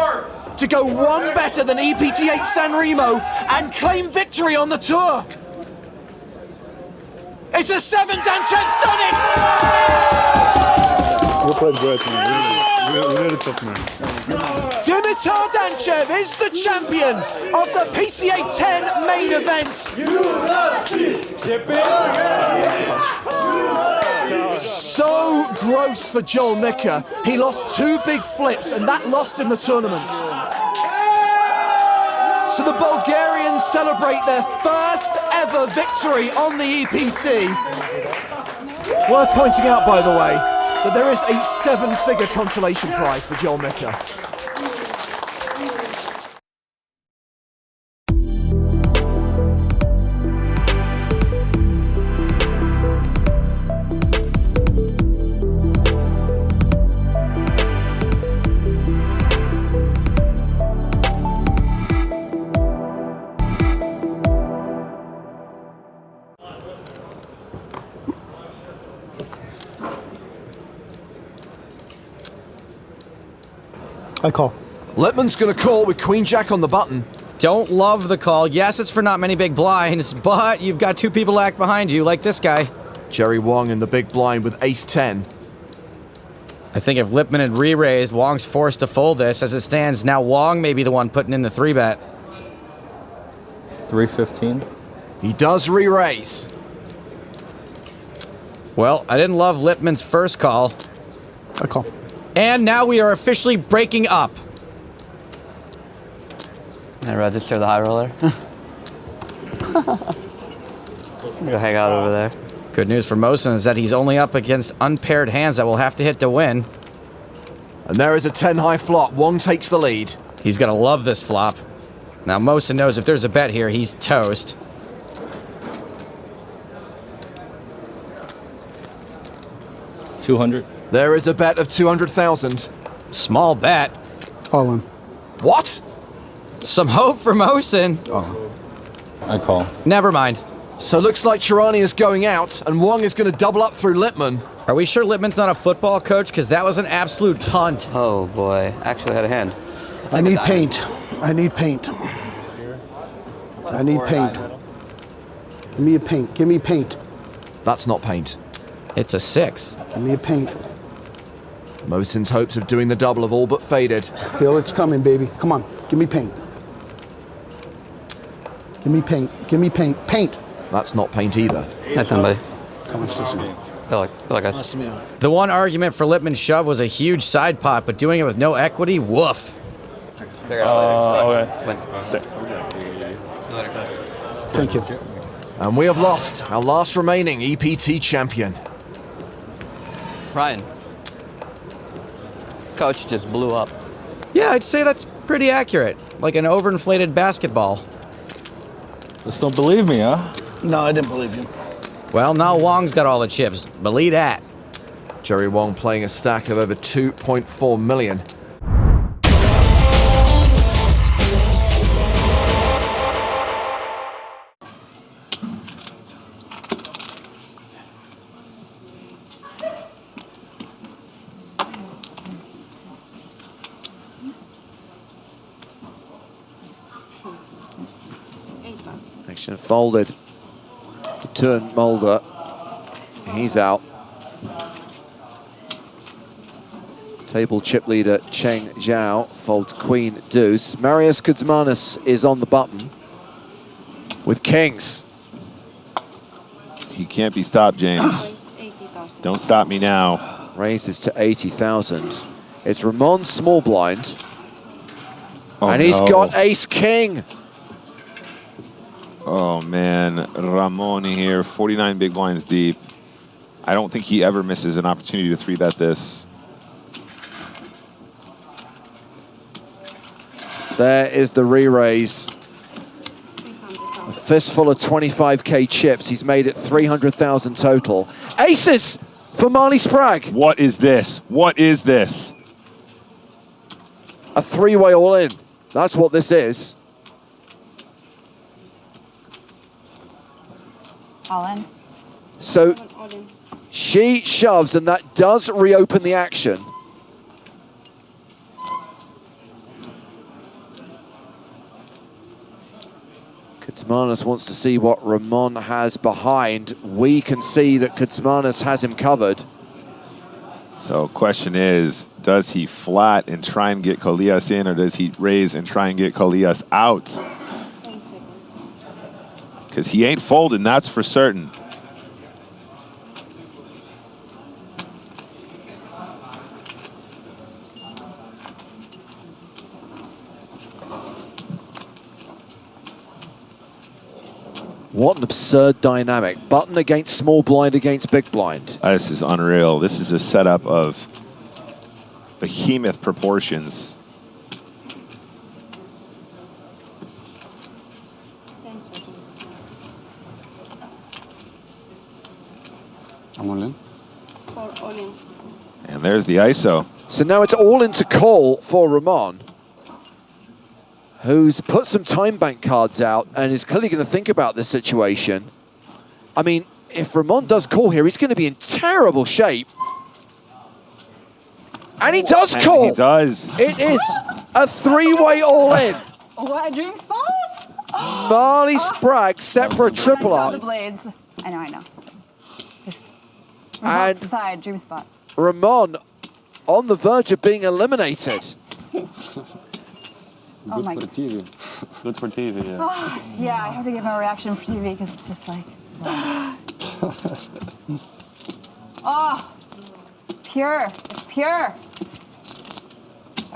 to go one better than EPT8 San Remo and claim victory on the tour. It's a 7, Danchev's done it! You played great, man. Really tough, man. Dimitar Danchev is the champion of the PCA 10 main event. So gross for Joel Mika. He lost 2 big flips and that lost him the tournament. So the Bulgarians celebrate their first ever victory on the EPT. Worth pointing out, by the way, that there is a 7-figure consolation prize for Joel Mika. I call. Lippmann's gonna call with Queen Jack on the button. Don't love the call. Yes, it's for not many big blinds, but you've got 2 people act behind you, like this guy. Jerry Wong in the big blind with ace 10. I think if Lippmann had re-raised, Wong's forced to fold this. As it stands now, Wong may be the one putting in the 3-bet. 315. He does re-raise. Well, I didn't love Lippmann's first call. I call. And now we are officially breaking up. I register the high roller. Go hang out over there. Good news for Mosen is that he's only up against unpaired hands that will have to hit to win. And there is a 10 high flop. Wong takes the lead. He's gonna love this flop. Now Mosen knows if there's a bet here, he's toast. $200. There is a bet of 200,000. Small bet. All in. What? Some hope for Mosen. Oh. I call. Never mind. So looks like Chirani is going out, and Wong is going to double up through Lippmann. Are we sure Lippmann's not a football coach? Because that was an absolute punt. Oh boy, actually had a hand. I need paint. I need paint. I need paint. Give me a paint. Give me paint. That's not paint. It's a 6. Give me a paint. Mosen's hopes of doing the double have all but faded. Feel it's coming, baby. Come on. Give me paint. Give me paint. Give me paint. Paint. That's not paint either. That's somebody. Come on, sister. Go like us. The one argument for Lippmann's shove was a huge side pot, but doing it with no equity, woof. Okay. Thank you. And we have lost our last remaining EPT champion. Ryan. Coach just blew up. Yeah, I'd say that's pretty accurate. Like an overinflated basketball. Just don't believe me, huh? No, I didn't believe you. Well, now Wong's got all the chips. Believe that. Jerry Wong playing a stack of over 2.4 million. Action folded. Turn Mulder. He's out. Table chip leader Cheng Zhao folds Queen Deuce. Marius Kuzmanis is on the button with kings. He can't be stopped, James. Don't stop me now. Raises to 80,000. It's Ramon small blind. Oh, and he's no. got ace king. Oh man, Ramon here, 49 big blinds deep. I don't think he ever misses an opportunity to 3-bet this. There is the re-raise. A fistful of 25k chips. He's made it 300,000 total. Aces for Marley Sprague. What is this? What is this? A three-way all-in. That's what this is. All in. So she shoves, and that does reopen the action. Kutsmanis wants to see what Ramon has behind. We can see that Kutsmanis has him covered. So question is, does he flat and try and get Colias in, or does he raise and try and get Colias out? Because he ain't folding, that's for certain. What an absurd dynamic. Button against small blind against big blind. This is unreal. This is a setup of behemoth proportions. I'm all in. For all in. And there's the ISO. So now it's all into call for Ramon, who's put some time bank cards out and is clearly going to think about this situation. I mean, if Ramon does call here, he's going to be in terrible shape. And he does call. He does. It is a three-way all-in. What, dream spots? Marley Sprague set for a triple I saw the up. blades. I know. Just And side, dream spot. Ramon on the verge of being eliminated. Oh my. Good for TV. Good for TV, yeah. Oh, yeah, I have to give my reaction for TV because it's just like, oh, pure. It's pure.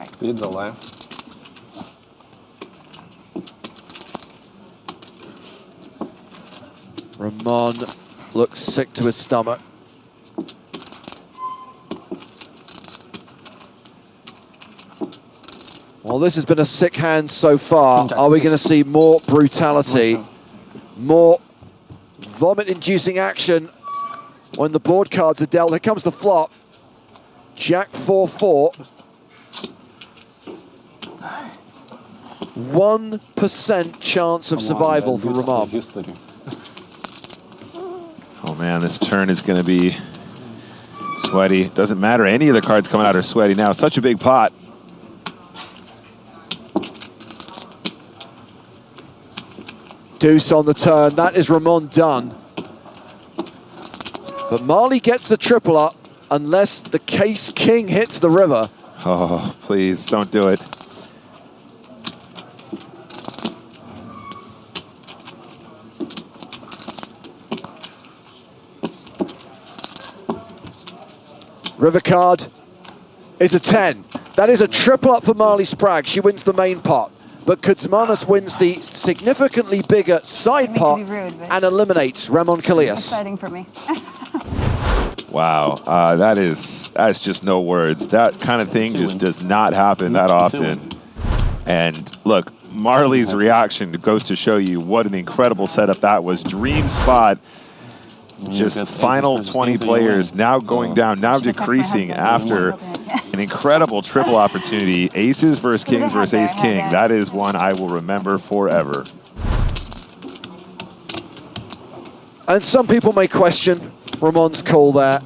Speed's alive. Ramon looks sick to his stomach. Well, this has been a sick hand so far. Are we going to see more brutality, more vomit-inducing action when the board cards are dealt? Here comes the flop. Jack 4-4. 1% chance of survival for Ramon. Oh man, this turn is going to be sweaty. Doesn't matter. Any of the cards coming out are sweaty now. Such a big pot. Deuce on the turn. That is Ramon done. But Marley gets the triple up unless the case king hits the river. Oh, please don't do it. River card is a 10. That is a triple up for Marley Sprague. She wins the main pot. But Kutsmanis wins the significantly bigger side pot and eliminates Ramon Colias. Exciting for me. Wow, that's just no words. That kind of thing just does not happen that often. And look, Marley's reaction goes to show you what an incredible setup that was. Dream spot. Just final 20 players now going down, now decreasing after an incredible triple opportunity. Aces versus kings versus ace-king. That is one I will remember forever. And some people may question Ramon's call there.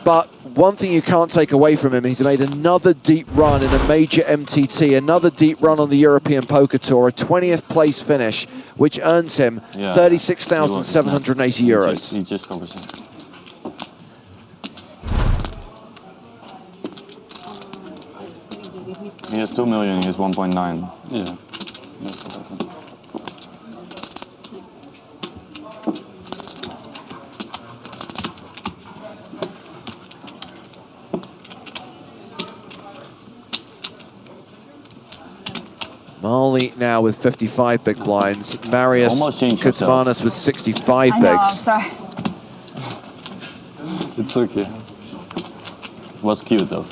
But one thing you can't take away from him, he's made another deep run in a major MTT, another deep run on the European Poker Tour, a 20th place finish, which earns him 36,780 euros. He just covers. He has 2 million, he has 1.9. Yeah. Marley now with 55 big blinds. Marius Almost changed yourself. Kutsmanis with 65 I know, I'm bigs. sorry. It's okay. It was cute though.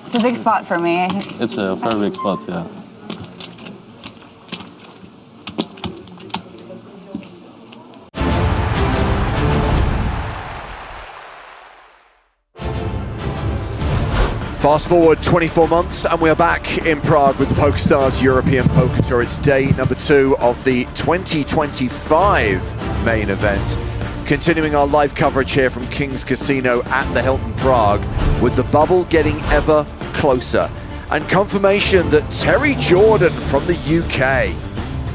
It's a big spot for me. It's a very big spot, yeah. Fast forward 24 months and we are back in Prague with the PokerStars European Poker Tour. It's day number 2 of the 2025 main event. Continuing our live coverage here from King's Casino at the Hilton Prague, with the bubble getting ever closer. And confirmation that Terry Jordan from the UK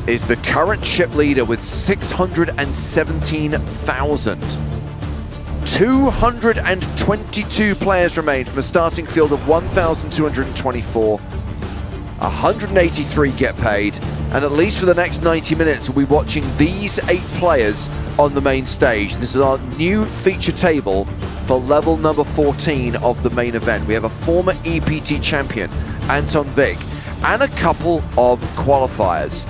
is the current chip leader with 617,000. 222 players remain from a starting field of 1,224. 183 get paid, and at least for the next 90 minutes we'll be watching these 8 players on the main stage. This is our new feature table for level number 14 of the main event. We have a former EPT champion, Anton Vig, and a couple of qualifiers.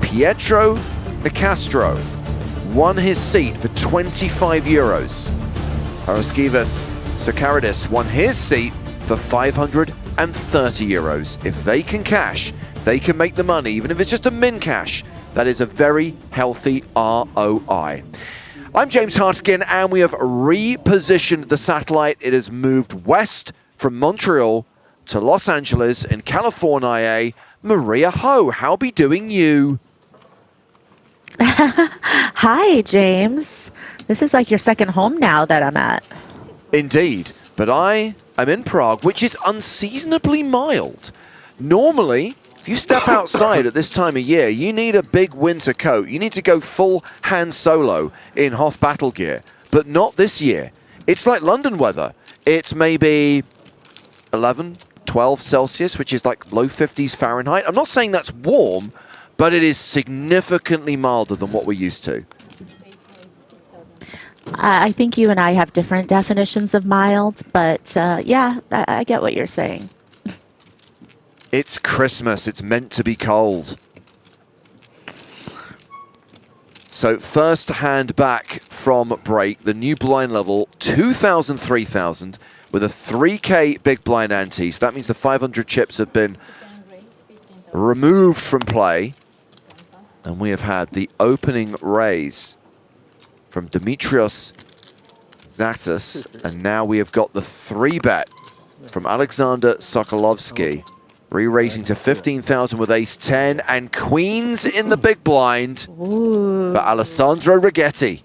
Pietro Nicastro won his seat for 25 euros. Paraskevas Sakaridis won his seat for 530 euros. If they can cash, they can make the money, even if it's just a min cash. That is a very healthy ROI. I'm James Hartigan, and we have repositioned the satellite. It has moved west from Montreal to Los Angeles in California. Maria Ho, how be doing you? Hi, James. This is like your second home now that I'm at. Indeed, but I am in Prague, which is unseasonably mild. Normally, if you step outside at this time of year, you need a big winter coat. You need to go full Han Solo in Hoth battle gear, but not this year. It's like London weather. It's maybe 11, 12 Celsius, which is like low 50s Fahrenheit. I'm not saying that's warm, but it is significantly milder than what we're used to. I think you and I have different definitions of mild, but yeah, I get what you're saying. It's Christmas. It's meant to be cold. So first hand back from break, the new blind level, 2,000, 3,000, with a 3K big blind ante. So that means the 500 chips have been removed from play. And we have had the opening raise from Dimitrios Zatis. And now we have got the 3-bet from Alexander Sokolovsky. Re-raising to 15,000 with ace-10 and queens in the big blind for Alessandro Righetti.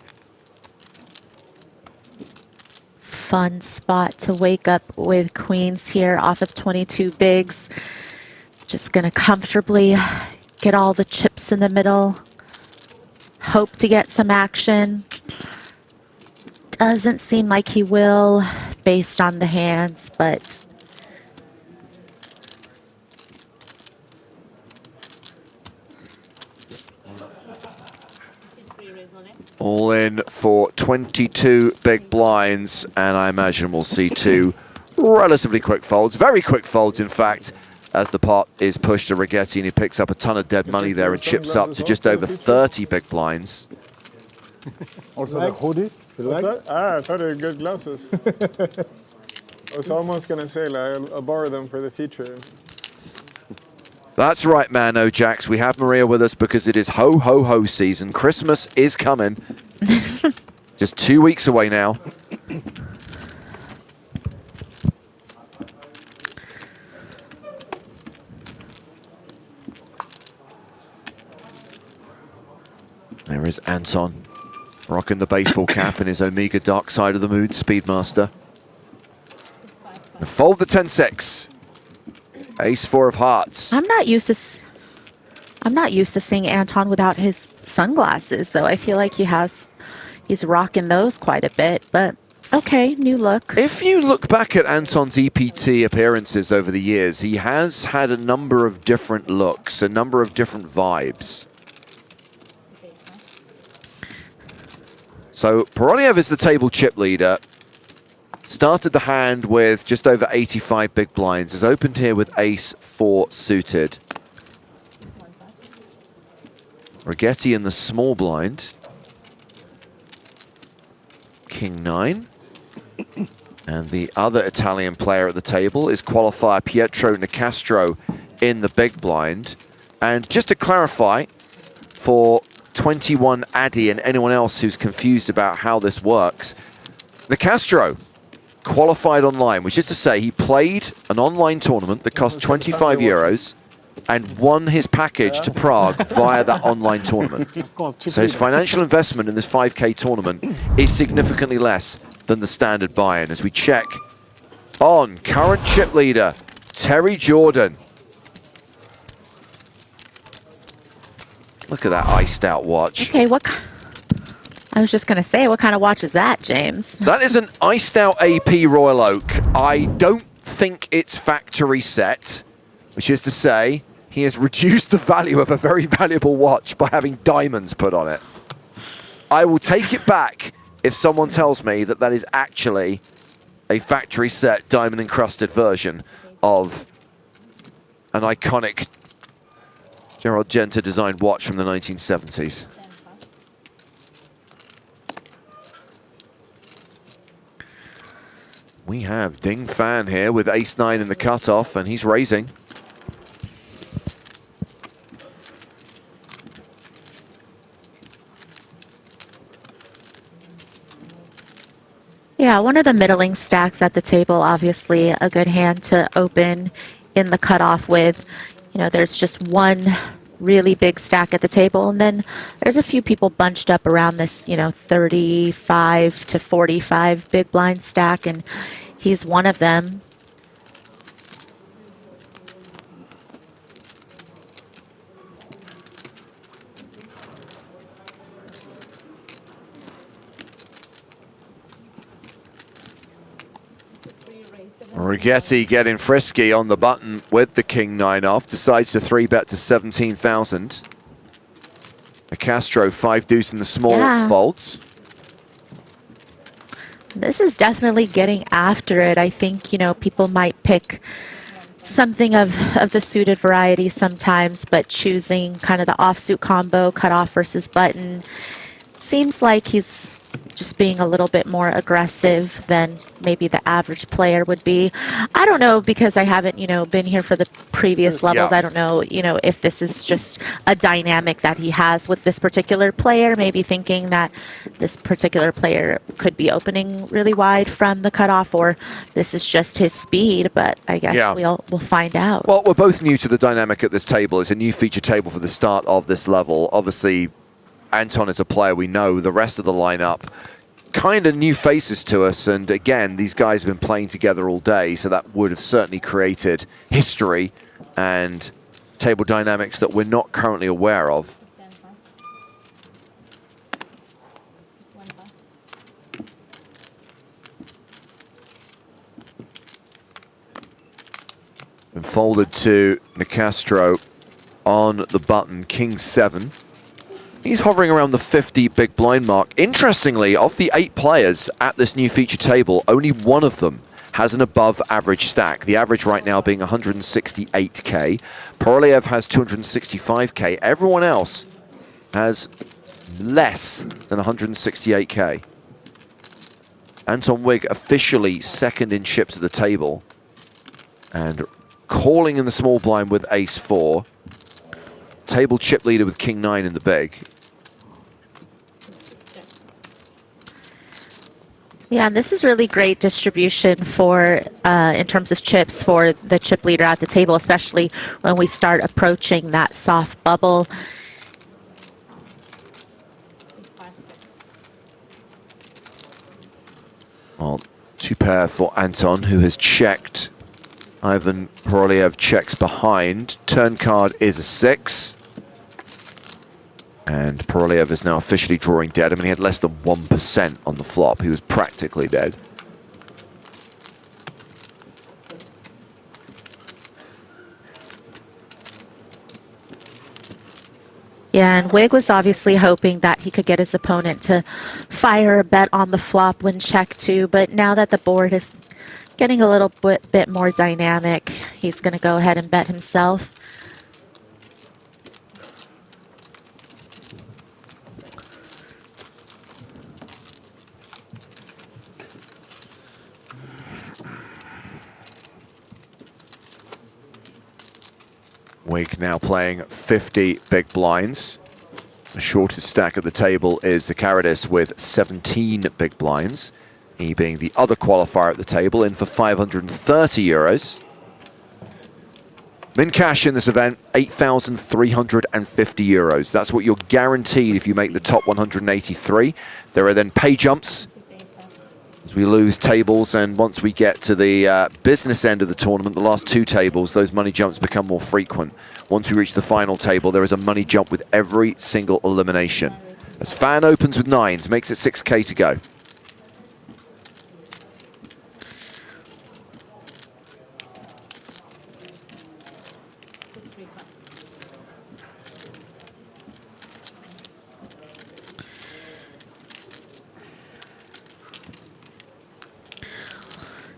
Fun spot to wake up with queens here off of 22 bigs. Just gonna comfortably get all the chips in the middle. Hope to get some action. Doesn't seem like he will based on the hands, but all in for 22 big blinds, and I imagine we'll see 2 relatively quick folds, very quick folds in fact, as the pot is pushed to Righetti, and he picks up a ton of dead money there and chips up to just over 30 big blinds. Also the hoodie. I thought they were good glasses. I was almost going to say, like, I'll borrow them for the future. That's right, Mano Jax. We have Maria with us because it is ho-ho-ho season. Christmas is coming. Just 2 weeks away now. There is Anton, rocking the baseball cap in his Omega Dark Side of the Moon Speedmaster. Fold the 10-6. Ace-4 of hearts. I'm not used to seeing Anton without his sunglasses, though. I feel like he's rocking those quite a bit, but okay, new look. If you look back at Anton's EPT appearances over the years, he has had a number of different looks, a number of different vibes. So Poroniev is the table chip leader. Started the hand with just over 85 big blinds. Has opened here with ace-4 suited. Rigetti in the small blind. King 9. And the other Italian player at the table is qualifier Pietro Nicastro in the big blind. And just to clarify, for 21 Addy and anyone else who's confused about how this works, Nicastro qualified online, which is to say he played an online tournament that cost 25 euros and won his package to Prague via that online tournament. So his financial investment in this 5K tournament is significantly less than the standard buy-in. As we check on current chip leader, Terry Jordan. Look at that iced out watch. Okay, I was just going to say, what kind of watch is that, James? That is an iced out AP Royal Oak. I don't think it's factory set, which is to say he has reduced the value of a very valuable watch by having diamonds put on it. I will take it back if someone tells me that that is actually a factory set diamond encrusted version of an iconic Gerald Genta designed watch from the 1970s. We have Ding Fan here with ace-9 in the cutoff, and he's raising. Yeah, one of the middling stacks at the table, obviously a good hand to open in the cutoff with. You know, there's just one really big stack at the table, and then there's a few people bunched up around this, 35 to 45 big blind stack, and he's one of them. Rigetti getting frisky on the button with the King 9 off, decides to 3-bet to 17,000. Nicastro 5 deuce in the small folds. This is definitely getting after it. I think, people might pick something of the suited variety sometimes, but choosing kind of the offsuit combo, cutoff versus button, seems like he's just being a little bit more aggressive than maybe the average player would be. I don't know, because I haven't, been here for the previous levels. Yeah. I don't know, if this is just a dynamic that he has with this particular player, maybe thinking that this particular player could be opening really wide from the cutoff, or this is just his speed, but I guess we'll find out. Well, we're both new to the dynamic at this table. It's a new feature table for the start of this level. Obviously, Anton is a player we know. The rest of the lineup, kind of new faces to us. And again, these guys have been playing together all day, so that would have certainly created history and table dynamics that we're not currently aware of. And folded to Nicastro on the button, King 7. He's hovering around the 50 big blind mark. Interestingly, of the 8 players at this new feature table, only one of them has an above average stack. The average right now being 168k. Poroliev has 265k. Everyone else has less than 168k. Anton Wigg officially second in chips at the table. And calling in the small blind with ace 4. Table chip leader with King 9 in the big. Yeah, and this is really great distribution for, in terms of chips, for the chip leader at the table, especially when we start approaching that soft bubble. Well, 2 pair for Anton, who has checked. Ivan Poroliev checks behind. Turn card is a 6. And Poroliev is now officially drawing dead. I mean, he had less than 1% on the flop. He was practically dead. Yeah, and Wigg was obviously hoping that he could get his opponent to fire a bet on the flop when check 2, but now that the board is getting a little bit more dynamic, he's going to go ahead and bet himself. Wig now playing 50 big blinds. The shortest stack at the table is Zakaridis with 17 big blinds. He being the other qualifier at the table, in for 530 euros. Min cash in this event, 8,350 euros. That's what you're guaranteed if you make the top 183. There are then pay jumps as we lose tables, and once we get to the business end of the tournament, the last 2 tables, those money jumps become more frequent. Once we reach the final table, there is a money jump with every single elimination. As Fan opens with 9s, makes it 6K to go.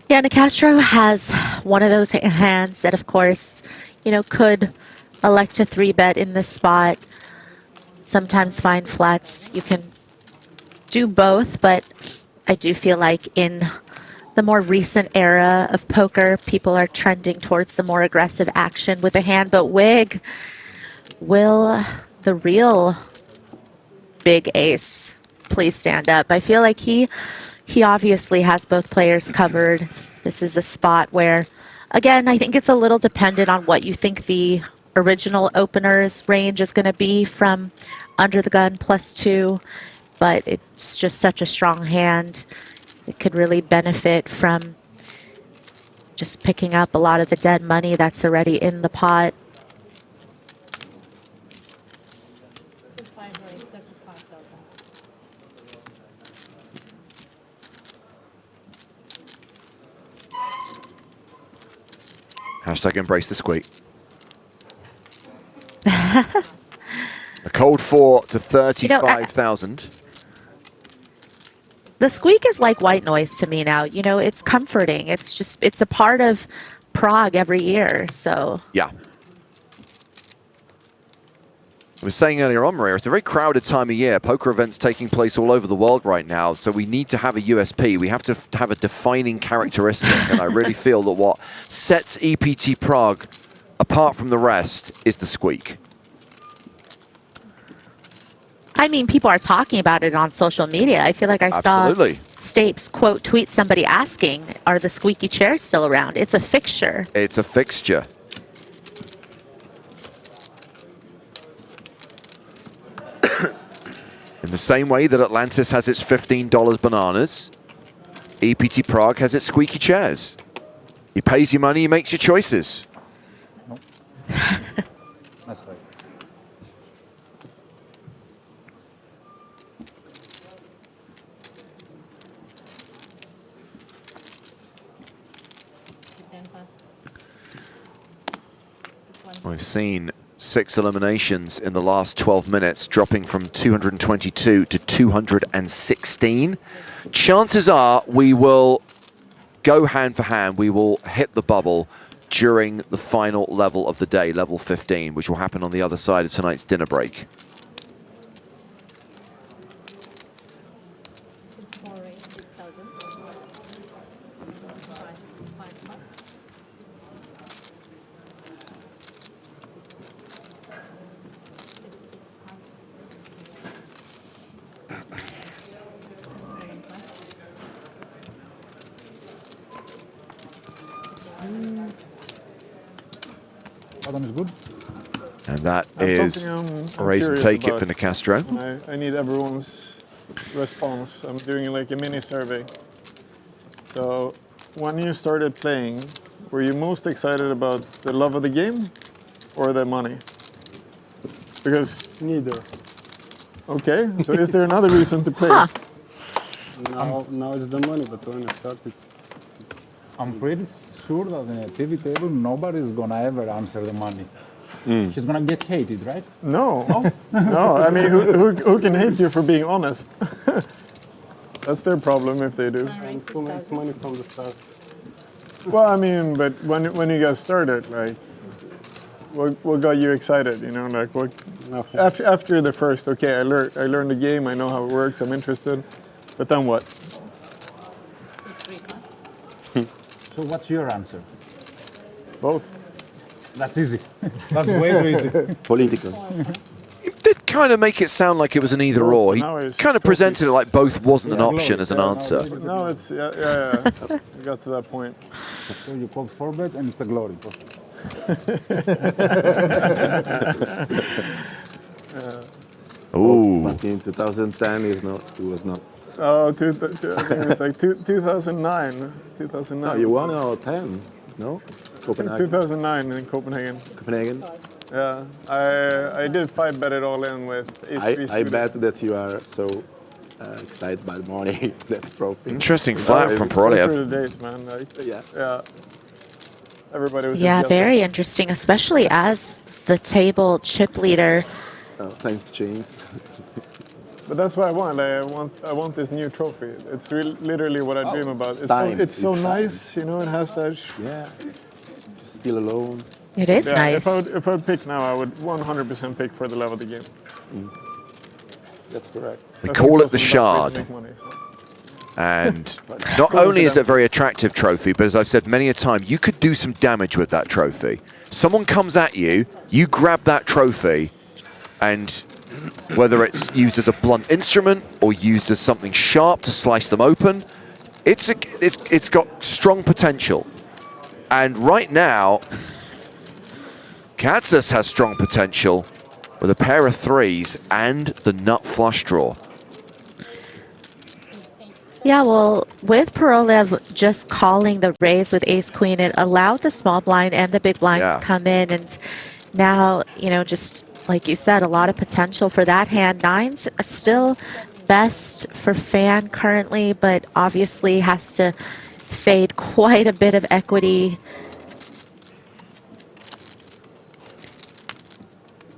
Yeah, Nicastro has one of those hands that, of course, you know, could elect to 3-bet in this spot. Sometimes find flats. You can do both, but I do feel like in the more recent era of poker, people are trending towards the more aggressive action with a hand. But Wig, will the real big ace please stand up? I feel like he obviously has both players covered. This is a spot where, again, I think it's a little dependent on what you think the original opener's range is going to be from under the gun +2, but it's just such a strong hand. It could really benefit from just picking up a lot of the dead money that's already in the pot. Hashtag embrace the squeak. A cold 4 to 35,000. The squeak is like white noise to me now. You know, it's comforting. It's just, it's a part of Prague every year, so. Yeah. I was saying earlier on, Maria, it's a very crowded time of year. Poker events taking place all over the world right now, so we need to have a USP. We have to have a defining characteristic, and I really feel that what sets EPT Prague apart from the rest is the squeak. I mean, people are talking about it on social media. I feel like I saw Stapes quote tweet somebody asking, are the squeaky chairs still around? It's a fixture. It's a fixture. In the same way that Atlantis has its $15 bananas, EPT Prague has its squeaky chairs. He pays you money, he makes your choices. That's right. We've seen 6 eliminations in the last 12 minutes, dropping from 222 to 216. Chances are we will go hand for hand. We will hit the bubble during the final level of the day, level 15, which will happen on the other side of tonight's dinner break. Bottom is good. And that That's is a raise and take it for Nicastro. I need everyone's response. I'm doing like a mini survey. So when you started playing, were you most excited about the love of the game or the money? Because neither. Okay, so is there another reason to play? Now it's the money, but when I started, I'm pretty sure that in a TV table, nobody's gonna ever answer the money. She's gonna get hated, right? No. No, I mean, who can hate you for being honest? That's their problem if they do. And who makes money from the start? Well, I mean, but when you got started, like, what got you excited? You know, like what? After the first, okay, I learned the game. I know how it works. I'm interested. But then what? So what's your answer? Both. That's easy. That's way too easy. Political. He did kind of make it sound like it was an either or. He kind of presented it like both wasn't an option as an answer. No, it's yeah. We got to that point. So you called 4-bet and it's a glory. Ooh. But in 2010 it was not. Oh, I think it's like 2009. 2009. No, you won or 10? No? Copenhagen. 2009 in Copenhagen. Copenhagen. Yeah, I did 5-bet it all in with ace-3 I bet that you are so excited by the money, that trophy. Interesting flat from Proliev. Those were the days, man. Like, yeah. Everybody was Yeah, just very interesting, especially as the table chip leader. Oh, thanks, James. But that's what I want. I want this new trophy. It's literally what I dream about. It's so nice, you know. It has that. Yeah. Just still alone. It is nice. If I would pick now, I would 100% pick for the love of the game. That's correct. We call it the Shard. And not only is it a very attractive trophy, but as I've said many a time, you could do some damage with that trophy. Someone comes at you, you grab that trophy, and whether it's used as a blunt instrument or used as something sharp to slice them open, it's got strong potential. And right now, Katsas has strong potential with a pair of threes and the nut flush draw. Yeah, well, with Proliev just calling the raise with ace-queen, it allowed the small blind and the big blind to come in. And now, you know, just like you said, a lot of potential for that hand. Nines are still best for Fan currently, but obviously has to fade quite a bit of equity.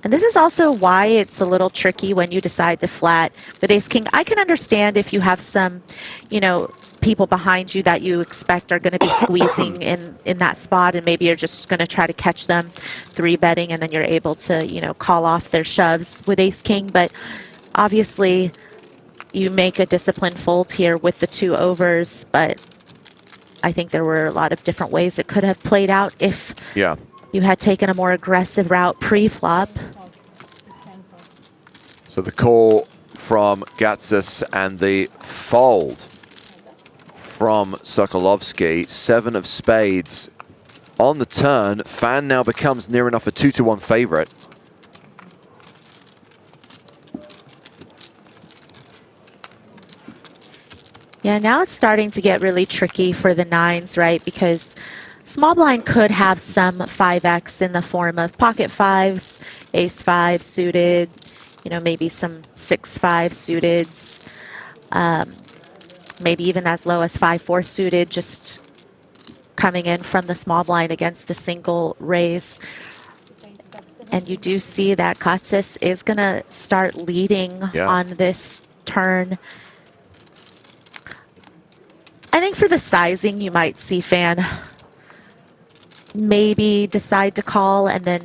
And this is also why it's a little tricky when you decide to flat with ace-king. I can understand if you have some, you know, people behind you that you expect are going to be squeezing in that spot, and maybe you're just going to try to catch them 3-betting, and then you're able to, you know, call off their shoves with ace-king. But obviously, you make a disciplined fold here with the 2 overs, but I think there were a lot of different ways it could have played out if you had taken a more aggressive route pre-flop. So the call from Gatsis and the fold from Sokolovsky. 7 of spades on the turn. Fan now becomes near enough a 2-1 favorite. Yeah, now it's starting to get really tricky for the nines, right? Because small blind could have some 5x in the form of pocket fives, ace-5 suited, you know, maybe some 6-5 suiteds, maybe even as low as 5-4 suited, just coming in from the small blind against a single raise. And you do see that Katsas is going to start leading on this turn. I think for the sizing, you might see Fan maybe decide to call and then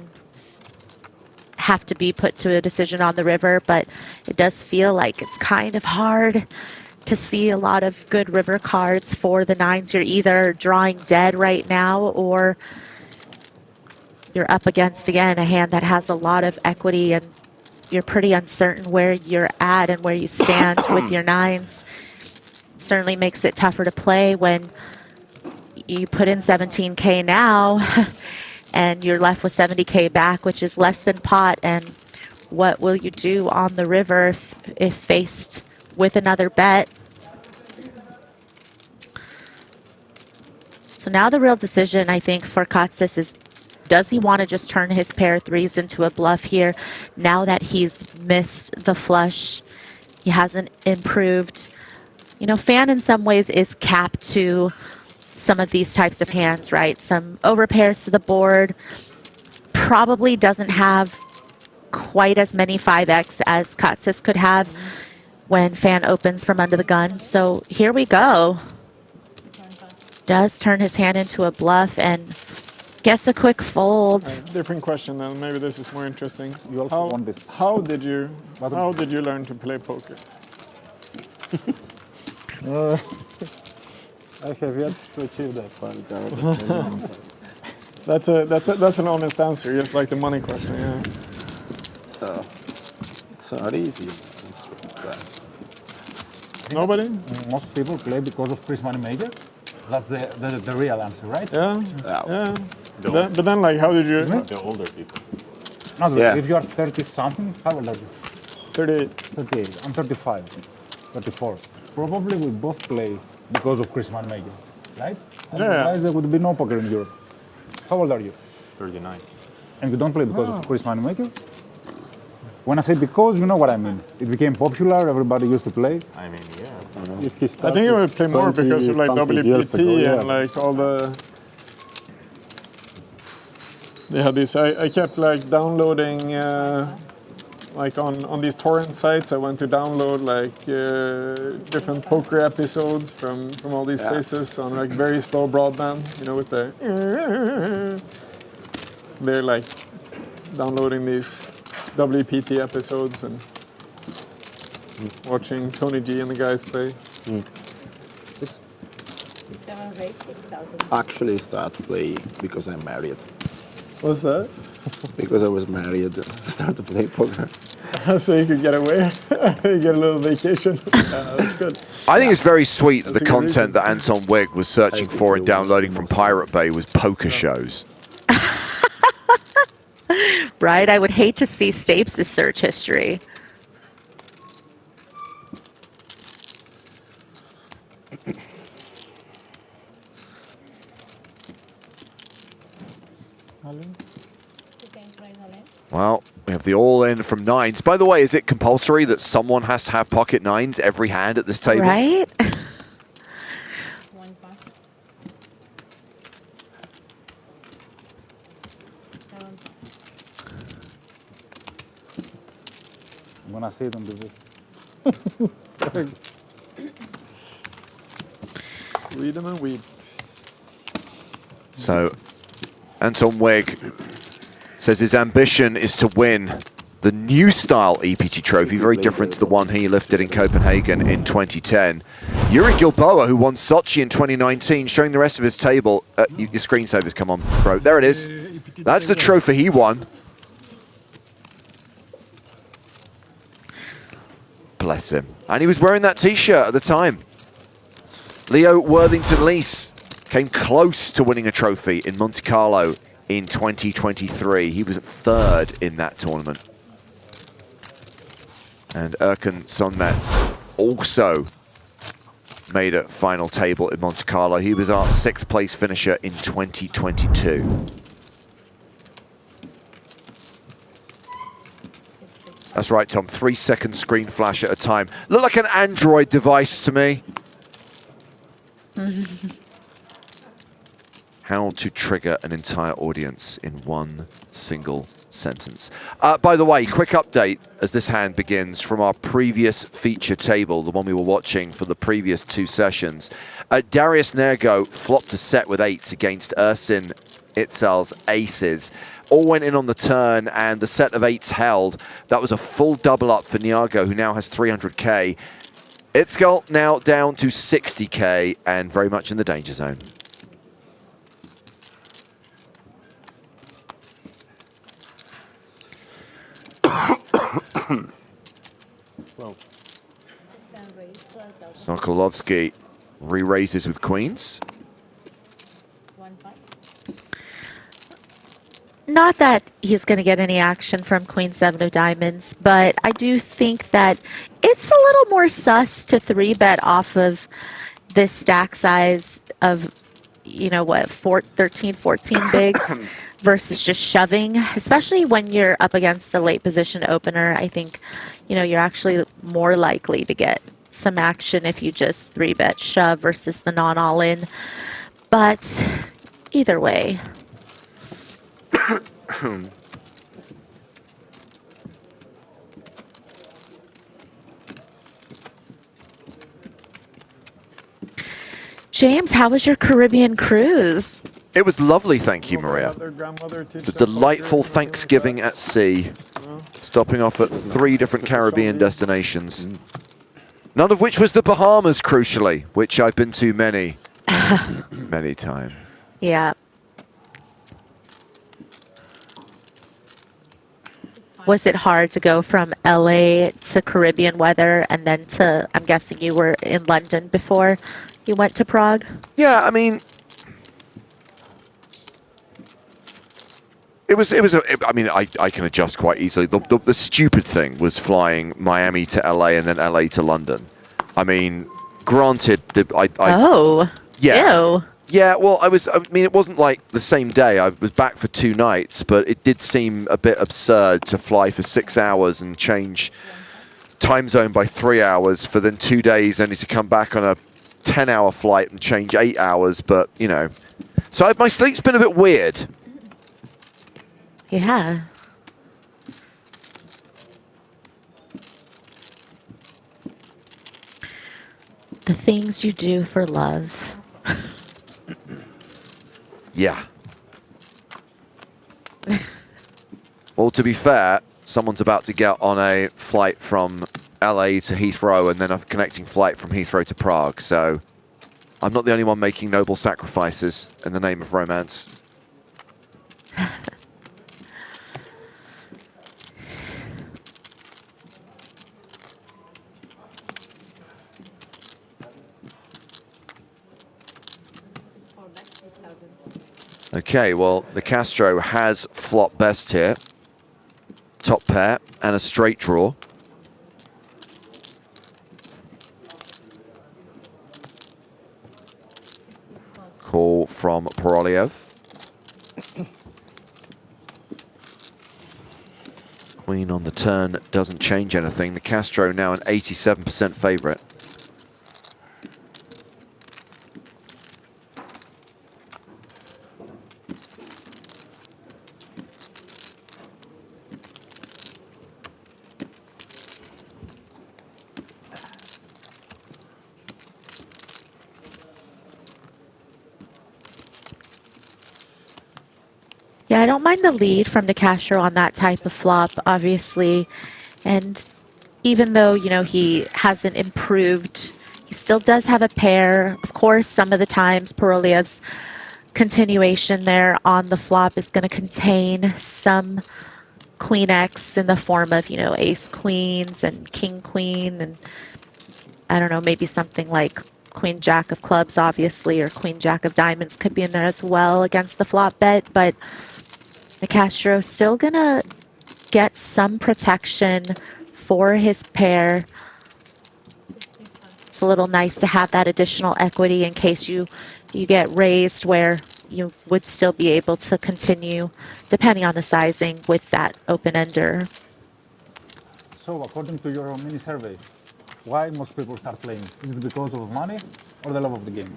have to be put to a decision on the river, but it does feel like it's kind of hard to see a lot of good river cards for the nines. You're either drawing dead right now, or you're up against, again, a hand that has a lot of equity, and you're pretty uncertain where you're at and where you stand with your nines. Certainly makes it tougher to play when you put in 17K now and you're left with 70K back, which is less than pot. And what will you do on the river if faced with another bet? So now the real decision, I think, for Katsas is, does he want to just turn his pair of threes into a bluff here now that he's missed the flush? He hasn't improved. You know, Fan in some ways is capped to some of these types of hands, right? Some overpairs to the board. Probably doesn't have quite as many 5x as Katsas could have when Fan opens from under the gun. So here we go. Does turn his hand into a bluff and gets a quick fold. Different question then. Maybe this is more interesting. You also want this. How did you learn to play poker? I have yet to achieve that part. That's an honest answer, just like the money question. Yeah. It's not easy. Nobody? Most people play because of Chris Moneymaker. That's the real answer, right? Yeah. Yeah. But then, like, how did you? The older people. No, if you are 30-something, how old are you? 38. 38. I'm 35. 34. Probably we both play because of Chris Moneymaker, right? Otherwise, there would be no poker in Europe. How old are you? 39. And you don't play because of Chris Moneymaker? When I say because, you know what I mean. It became popular, everybody used to play. I mean, yeah. I think I would play more because of like WPT and like all the. They had this. I kept like downloading, like on these torrent sites. I went to download like different poker episodes from all these places on like very slow broadband. You know, with the. They're like downloading these WPT episodes and watching Tony G and the guys play. Actually start to play because I'm married. What's that? Because I was married, start to play poker. So you could get away, you get a little vacation. That's good. I think it's very sweet that the content that Anton Wigg was searching for and downloading from Pirate Bay was poker shows. Right? I would hate to see Stapes' search history. Well, we have the all-in from nines. By the way, is it compulsory that someone has to have pocket nines every hand at this table? Right? I'm gonna see it on the video. Read them and weed. So, Anton Wigg says his ambition is to win the new style EPT trophy, very different to the one he lifted in Copenhagen in 2010. Yuri Gilboa, who won Sochi in 2019, showing the rest of his table. Your screensaver's come on, bro. There it is. That's the trophy he won. Bless him. And he was wearing that t-shirt at the time. Leo Worthington-Lees came close to winning a trophy in Monte Carlo in 2023. He was third in that tournament. And Erkan Sonmez also made a final table in Monte Carlo. He was our 6th place finisher in 2022. That's right, Tom. 3-second screen flash at a time. Look like an Android device to me. How to trigger an entire audience in one single sentence. By the way, quick update as this hand begins from our previous feature table, the one we were watching for the previous 2 sessions. Darius Nergo flopped a set with 8s against Ersin Itzal's aces. All went in on the turn, and the set of 8s held. That was a full double up for Niago, who now has 300k. Itzal now down to 60k and very much in the danger zone. Sokolovsky re-raises with queens. Not that he's going to get any action from Queen 7 of Diamonds, but I do think that it's a little more sus to 3-bet off of this stack size of, you know what, 13, 14 bigs versus just shoving, especially when you're up against the late position opener. I think, you know, you're actually more likely to get some action if you just 3-bet shove versus the non-all-in. But either way. James, how was your Caribbean cruise? It was lovely, thank you, Maria. It's a delightful Thanksgiving at sea, stopping off at 3 different Caribbean destinations. None of which was the Bahamas, crucially, which I've been to many, many times. Yeah. Was it hard to go from LA to Caribbean weather and then to, I'm guessing you were in London before you went to Prague? Yeah, I mean, I can adjust quite easily. The stupid thing was flying Miami to LA and then LA to London. I mean, granted, yeah. Ew. Yeah, well, I mean, it wasn't like the same day. I was back for 2 nights, but it did seem a bit absurd to fly for 6 hours and change time zone by 3 hours for then 2 days only to come back on a 10-hour flight and change 8 hours. But, you know, so my sleep's been a bit weird. Yeah. The things you do for love. Yeah. Well, to be fair, someone's about to get on a flight from LA to Heathrow and then a connecting flight from Heathrow to Prague, so I'm not the only one making noble sacrifices in the name of romance. Okay, well, the Castro has flop best here. Top pair and a straight draw. Call from Poroliev. Queen on the turn doesn't change anything. The Castro now an 87% favorite. Yeah, I don't mind the lead from the Castro on that type of flop, obviously. And even though, you know, he hasn't improved, he still does have a pair. Of course, some of the times Poroliev's continuation there on the flop is going to contain some Queen X in the form of, you know, ace queens and king queen. And I don't know, maybe something like Queen Jack of clubs, obviously, or Queen Jack of diamonds could be in there as well against the flop bet. But the Castro still gonna get some protection for his pair. It's a little nice to have that additional equity in case you get raised, where you would still be able to continue, depending on the sizing, with that open-ender. So, according to your mini survey, why most people start playing? Is it because of money or the love of the game?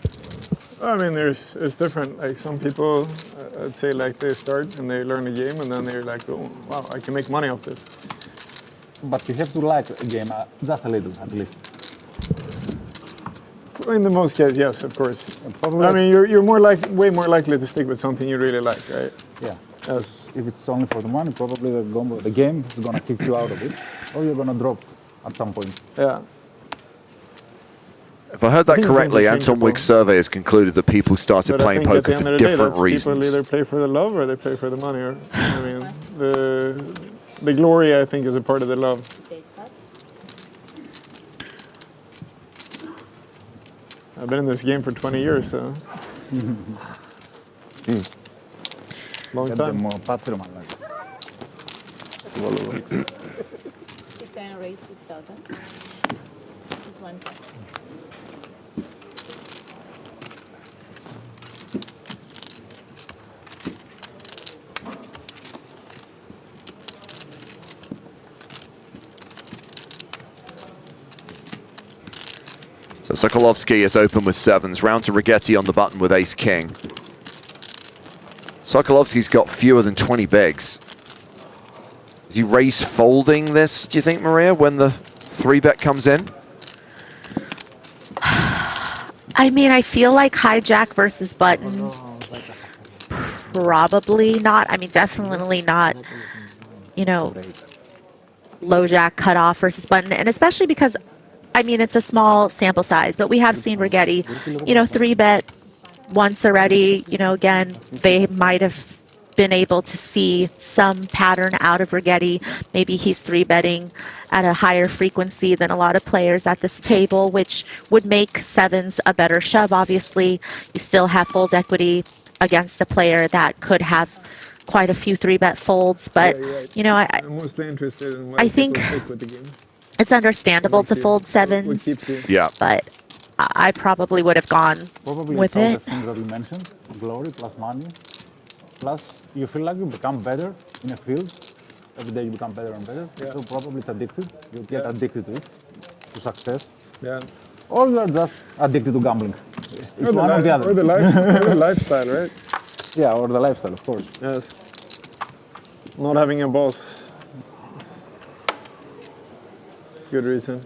I mean, it's different. Like some people, I'd say, like they start and they learn the game, and then they're like, oh, wow, I can make money off this. But you have to like a game just a little, at least. In the most cases, yes, of course. I mean, you're way more likely to stick with something you really like, right? Yeah. Yes. If it's only for the money, probably the game is gonna kick you out of it, or you're gonna drop at some point. Yeah. If I heard that correctly, Anton Wigg's survey has concluded that people started playing poker for different reasons. People either play for the love or they play for the money. Or, I mean, the glory, I think, is a part of the love. I've been in this game for 20 years, so. Long time. So Sokolovsky is open with sevens, round to Rigetti on the button with ace-king. Sokolovsky's got fewer than 20 bigs. Is he raise folding this, do you think, Maria, when the 3-bet comes in? I mean, I feel like hijack versus button, probably not. I mean, definitely not, you know, low jack cutoff versus button. And especially because, I mean, it's a small sample size, but we have seen Rigetti, you know, 3-bet once already. You know, again, they might have been able to see some pattern out of Rigetti. Maybe he's 3-betting at a higher frequency than a lot of players at this table, which would make sevens a better shove. Obviously, you still have fold equity against a player that could have quite a few 3-bet folds, but you know, I'm mostly interested in why I think people stick with the game. it's understandable to fold sevens, Yeah. but I probably would have gone Probably with it's all it. the things that you mentioned, glory plus money, plus you feel like you become better in a field. Every day you become better and better. So probably it's addictive. You get addicted to it, to success. Yeah. Or you're just addicted to gambling. It's Or the one or the other. or the lifestyle, right? Yeah, or the lifestyle, of course. Yes. Not having a boss. Good reason.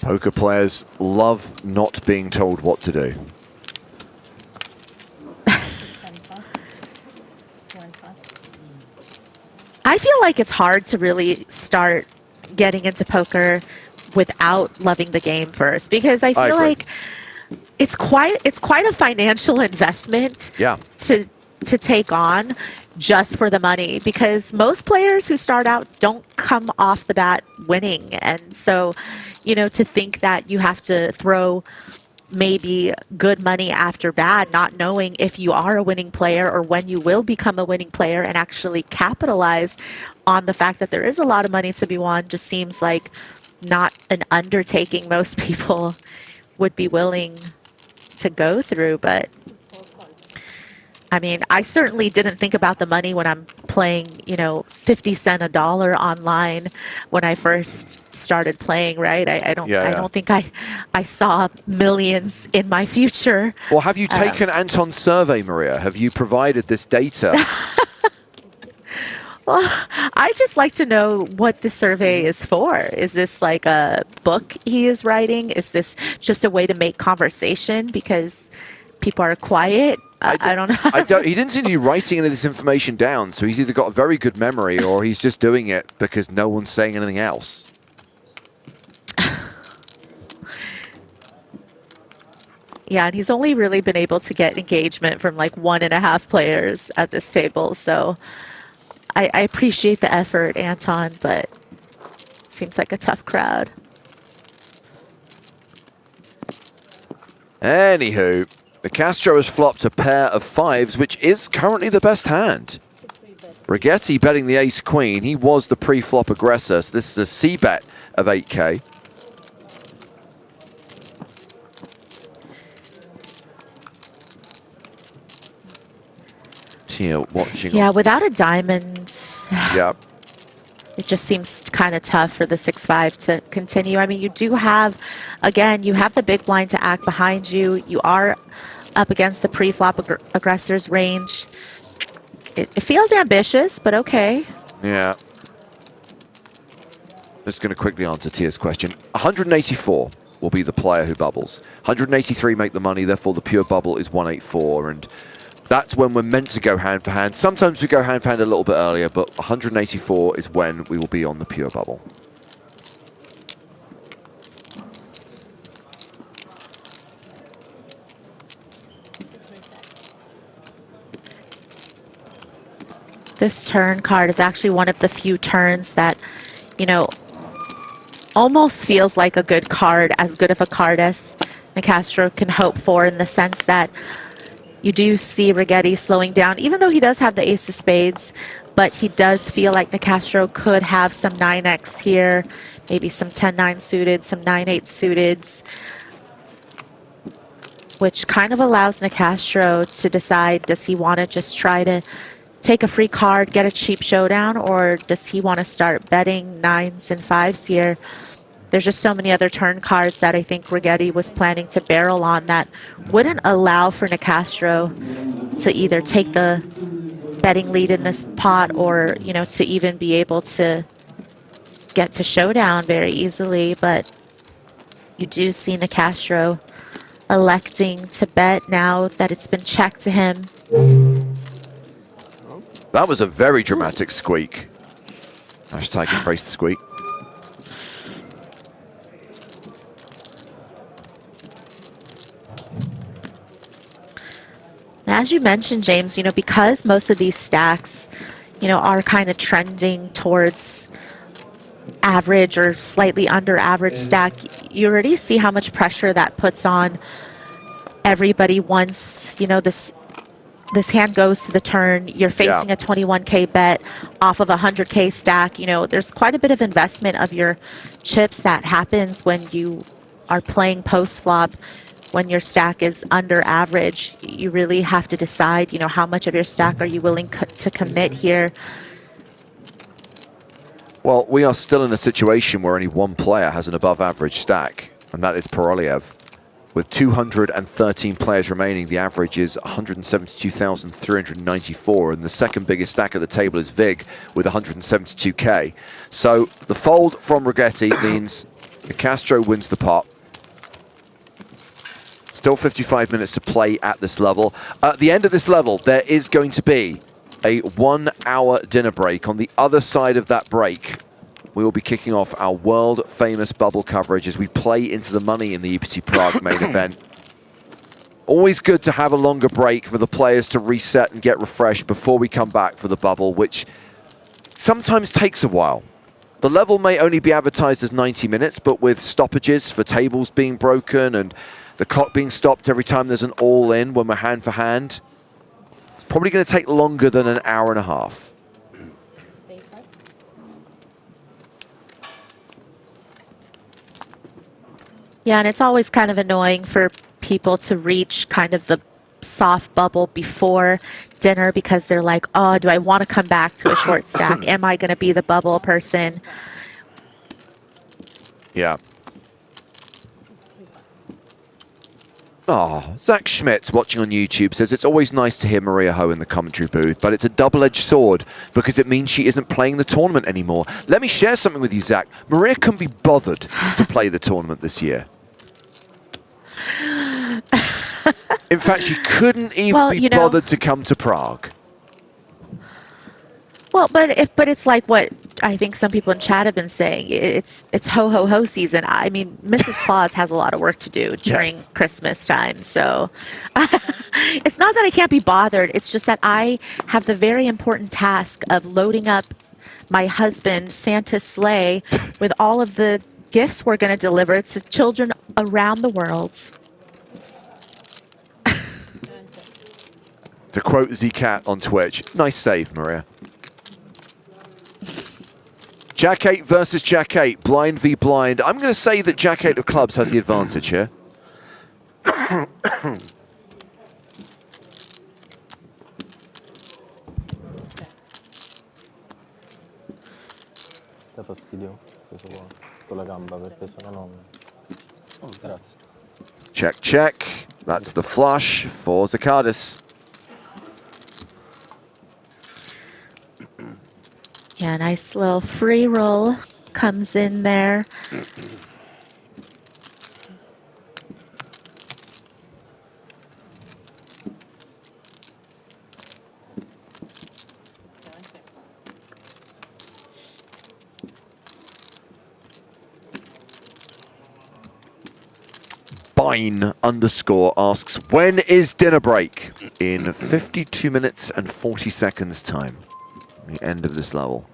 Poker players love not being told what to do. I feel like it's hard to really start getting into poker without loving the game first, because I feel like it's quite a financial investment to take on just for the money, because most players who start out don't come off the bat winning. And so, you know, to think that you have to throw maybe good money after bad, not knowing if you are a winning player or when you will become a winning player and actually capitalize on the fact that there is a lot of money to be won, just seems like not an undertaking most people would be willing to go through. But I mean, I certainly didn't think about the money when I'm playing, you know, 50 cents a dollar online when I first started playing, right? I don't think I saw millions in my future. Well, have you taken Anton's survey, Maria? Have you provided this data? Well, I just like to know what the survey is for. Is this like a book he is writing? Is this just a way to make conversation because people are quiet? I don't know. He didn't seem to be writing any of this information down, so he's either got a very good memory or he's just doing it because no one's saying anything else. Yeah, and he's only really been able to get engagement from like 1.5 players at this table, so I appreciate the effort, Anton, but seems like a tough crowd. Anywho, the Castro has flopped a pair of fives, which is currently the best hand. Rigetti betting the ace-queen. He was the pre-flop aggressor, so this is a C-bet of 8K. Tia watching. Yeah, without a diamond, Yeah. it just seems kind of tough for the 6-5 to continue. I mean, you do have, again, you have the big blind to act behind you. You are up against the pre-flop aggressor's range. It feels ambitious, but okay. Yeah. Just going to quickly answer Tia's question. 184 will be the player who bubbles. 183 make the money, therefore the pure bubble is 184, and that's when we're meant to go hand for hand. Sometimes we go hand for hand a little bit earlier, but 184 is when we will be on the pure bubble. This turn card is actually one of the few turns that, you know, almost feels like a good card, as good of a card as Nicastro can hope for, in the sense that you do see Rigetti slowing down, even though he does have the ace of spades, but he does feel like Nicastro could have some 9x here, maybe some 10-9 suited, some 9-8 suiteds, which kind of allows Nicastro to decide, does he want to just try to take a free card, get a cheap showdown, or does he want to start betting 9s and 5s here? There's just so many other turn cards that I think Rigetti was planning to barrel on that wouldn't allow for Nicastro to either take the betting lead in this pot or, you know, to even be able to get to showdown very easily. But you do see Nicastro electing to bet now that it's been checked to him. That was a very dramatic squeak. Hashtag embrace the squeak. as you mentioned, James, you know, because most of these stacks, you know, are kind of trending towards average or slightly under average stack, you already see how much pressure that puts on everybody once, you know, this hand goes to the turn. You're facing a 21K bet off of a 100K stack. You know, there's quite a bit of investment of your chips that happens when you are playing post flop. When your stack is under average, you really have to decide, you know, how much of your stack are you willing to commit here. Well, we are still in a situation where only one player has an above average stack, and that is Paroliev. With 213 players remaining, the average is 172,394, and the second biggest stack at the table is Vig with 172K. So the fold from Rigetti means the Castro wins the pot. Still 55 minutes to play at this level. At the end of this level, there is going to be a 1 hour dinner break. On the other side of that break, we will be kicking off our world-famous bubble coverage as we play into the money in the EPT Prague main event. Always good to have a longer break for the players to reset and get refreshed before we come back for the bubble, which sometimes takes a while. The level may only be advertised as 90 minutes, but with stoppages for tables being broken and the clock being stopped every time there's an all-in when we're hand for hand, it's probably going to take longer than an hour and a half. Yeah, and it's always kind of annoying for people to reach kind of the soft bubble before dinner because they're like, oh, do I want to come back to a short stack? Am I going to be the bubble person? Yeah. Oh, Zach Schmidt watching on YouTube says, it's always nice to hear Maria Ho in the commentary booth, but it's a double-edged sword because it means she isn't playing the tournament anymore. Let me share something with you, Zach. Maria couldn't be bothered to play the tournament this year. In fact, she couldn't even be bothered to come to Prague. Well, but it's like what I think some people in chat have been saying. It's ho-ho-ho season. I mean, Mrs. Claus has a lot of work to do during Christmas time. So it's not that I can't be bothered. It's just that I have the very important task of loading up my husband, Santa's sleigh, with all of the gifts we're going to deliver to children around the world. To quote Zcat on Twitch, nice save, Maria. Jack 8 versus Jack 8, blind v blind. I'm going to say that Jack 8 of clubs has the advantage here. Check, check. That's the flush for Zakadis. Yeah, nice little free roll comes in there. Bine underscore asks, when is dinner break? In 52 minutes and 40 seconds time. The end of this level.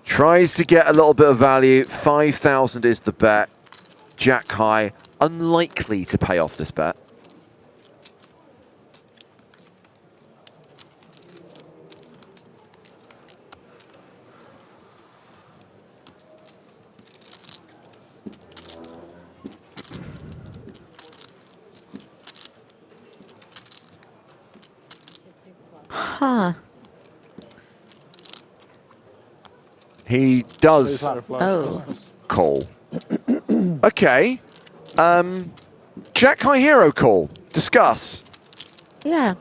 Tries to get a little bit of value. 5,000 is the bet. Jack high. Unlikely to pay off this bet. Huh. He does call. Okay. Jack high hero call. Discuss. Yeah.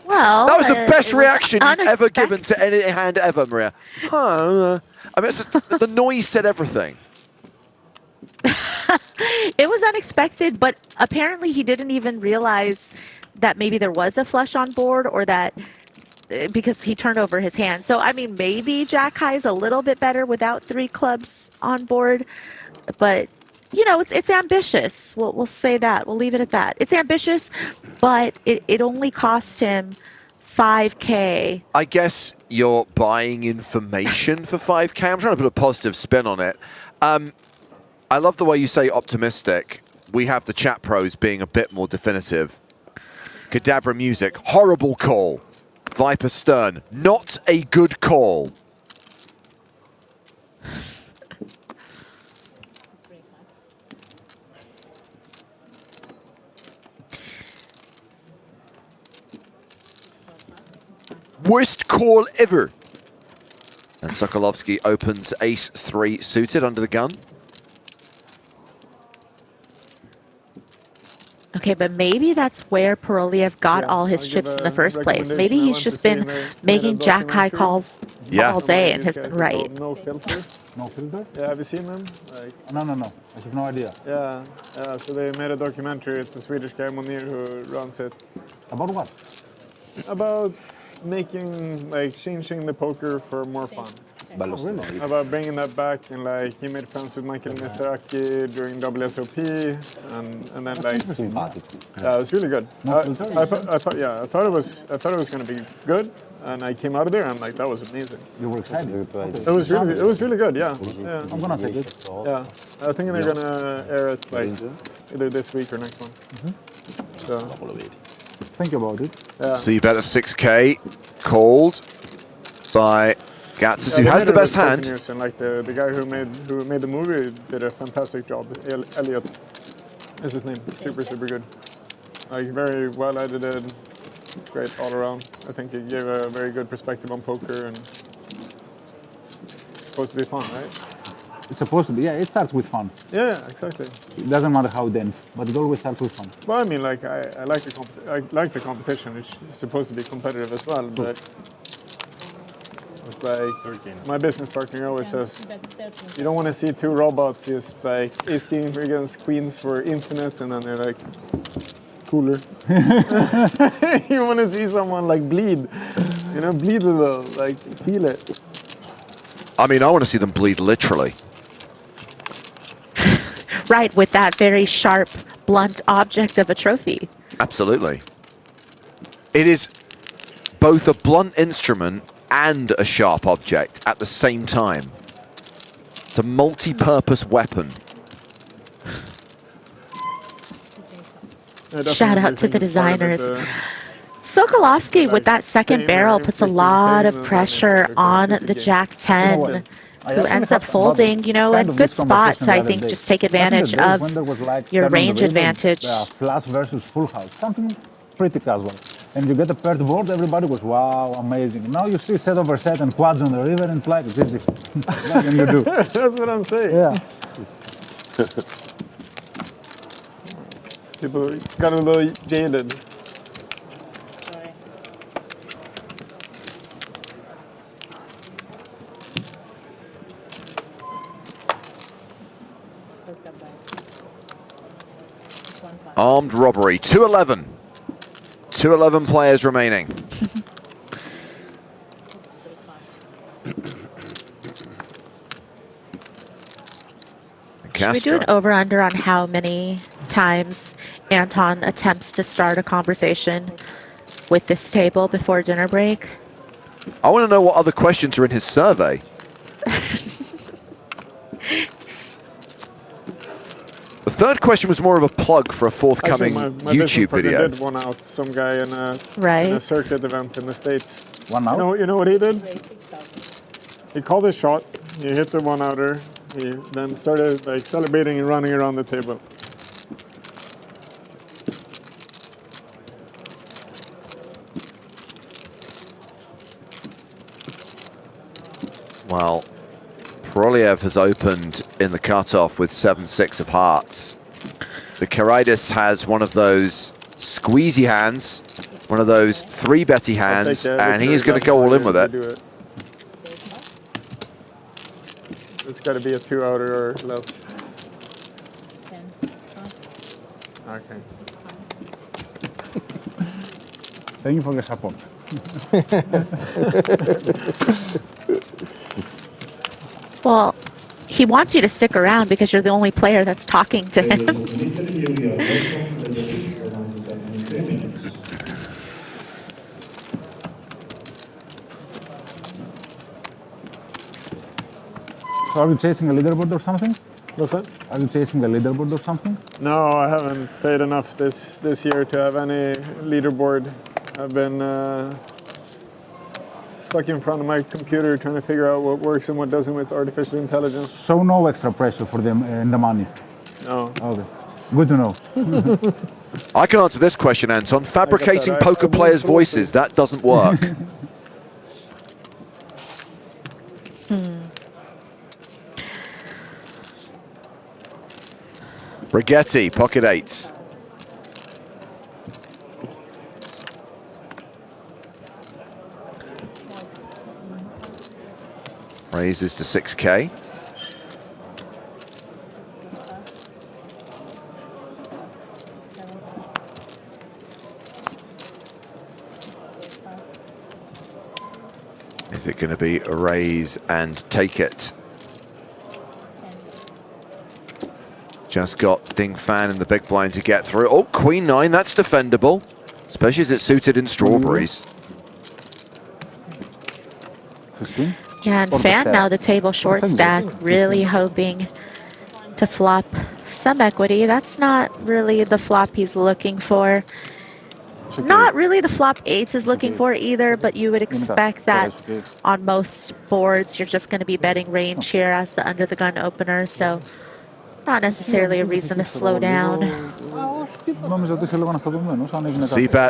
Well, that was the best reaction you've ever given to any hand ever, Maria. Huh. I mean, the noise said everything. It was unexpected, but apparently he didn't even realize that maybe there was a flush on board, or that because he turned over his hand. So, I mean, maybe Jack High is a little bit better without 3 clubs on board, but you know, it's ambitious. We'll say that. We'll leave it at that. It's ambitious, but it only cost him 5K. I guess you're buying information for 5K. I'm trying to put a positive spin on it. I love the way you say optimistic. We have the chat pros being a bit more definitive. Kadabra Music, horrible call. Viper Stern, not a good call. Worst call ever. And Sokolovsky opens ace-3 suited under the gun. Okay, but maybe that's where Paroliev got all his chips in the first place. Maybe he's just been making jack-high calls all day and has been right. No filter. No filter? Yeah, have you seen them? No. I have no idea. Yeah, so they made a documentary. It's a Swedish guy, Monir, who runs it. About what? About making, changing the poker for more fun. Really? About bringing that back, and he made friends with Michael Mizraki during WSOP, and then yeah, it was really good. I thought it was going to be good, and I came out of there and that was amazing. You were excited. It was really good. Yeah. I'm gonna take it. Yeah, I think they're gonna air it either this week or next one. So think about it. Yeah. So you bet of 6K called by Gatsis, who has the best hand. And the guy who made the movie did a fantastic job. Elliot is his name. Super good. Very well edited. Great all around. I think he gave a very good perspective on poker, and it's supposed to be fun, right? It's supposed to be. Yeah, it starts with fun. Yeah, exactly. It doesn't matter how it ends, but it always starts with fun. Well, I mean, I like the competition. It's supposed to be competitive as well, but it's my business partner always says, you don't want to see two robots just ace king against queens for infinite, and then they're cooler. You want to see someone bleed, bleed a little, feel it. I mean, I want to see them bleed literally. Right, with that very sharp, blunt object of a trophy. Absolutely. It is both a blunt instrument and a sharp object at the same time. It's a multi-purpose weapon. Shout out to the designers. Sokolovsky with that second barrel puts a lot of pressure on the Jack 10, who ends up folding, a good spot to, I think, just take advantage of your range advantage. Flush versus full house, something pretty casual. And you get a paired board, everybody goes, wow, amazing. Now you see set over set and quads on the river, and it's easy. What can you do? That's what I'm saying. Yeah. People got a little jaded. Armed robbery, 2-11. 2-11 players remaining. Should we do an over-under on how many times Anton attempts to start a conversation with this table before dinner break? I want to know what other questions are in his survey. The third question was more of a plug for a forthcoming my YouTube video. Did one out some guy in a circuit event in the States. One out? You know what he did? He called his shot. He hit the one-outer. He then started celebrating and running around the table. Well, Paroliev has opened in the cutoff with 7-6 of hearts. The Karaidis has one of those squeezy hands, one of those 3-betty hands, and he's going to go all in with it. It's got to be a 2-outer or less. Okay. Thank you for the support. Well, he wants you to stick around because you're the only player that's talking to him. So are you chasing a leaderboard or something? What's that? Are you chasing a leaderboard or something? No, I haven't played enough this year to have any leaderboard. I've been stuck in front of my computer trying to figure out what works and what doesn't with artificial intelligence. So no extra pressure for them in the money? No. Okay. Good to know. I can answer this question, Anton. Fabricating poker players' voices, that doesn't work. Brigetti, pocket eights. Raises to 6K. Is it going to be a raise and take it? Just got Ding Fan in the big blind to get through. Oh, Queen 9, that's defendable, especially as it's suited in strawberries. Yeah, and Fan now the table short stack, really hoping to flop some equity. That's not really the flop he's looking for. Not really the flop eights is looking for either, but you would expect that on most boards you're just going to be betting range here as the under the gun opener, so not necessarily a reason to slow down. C-bet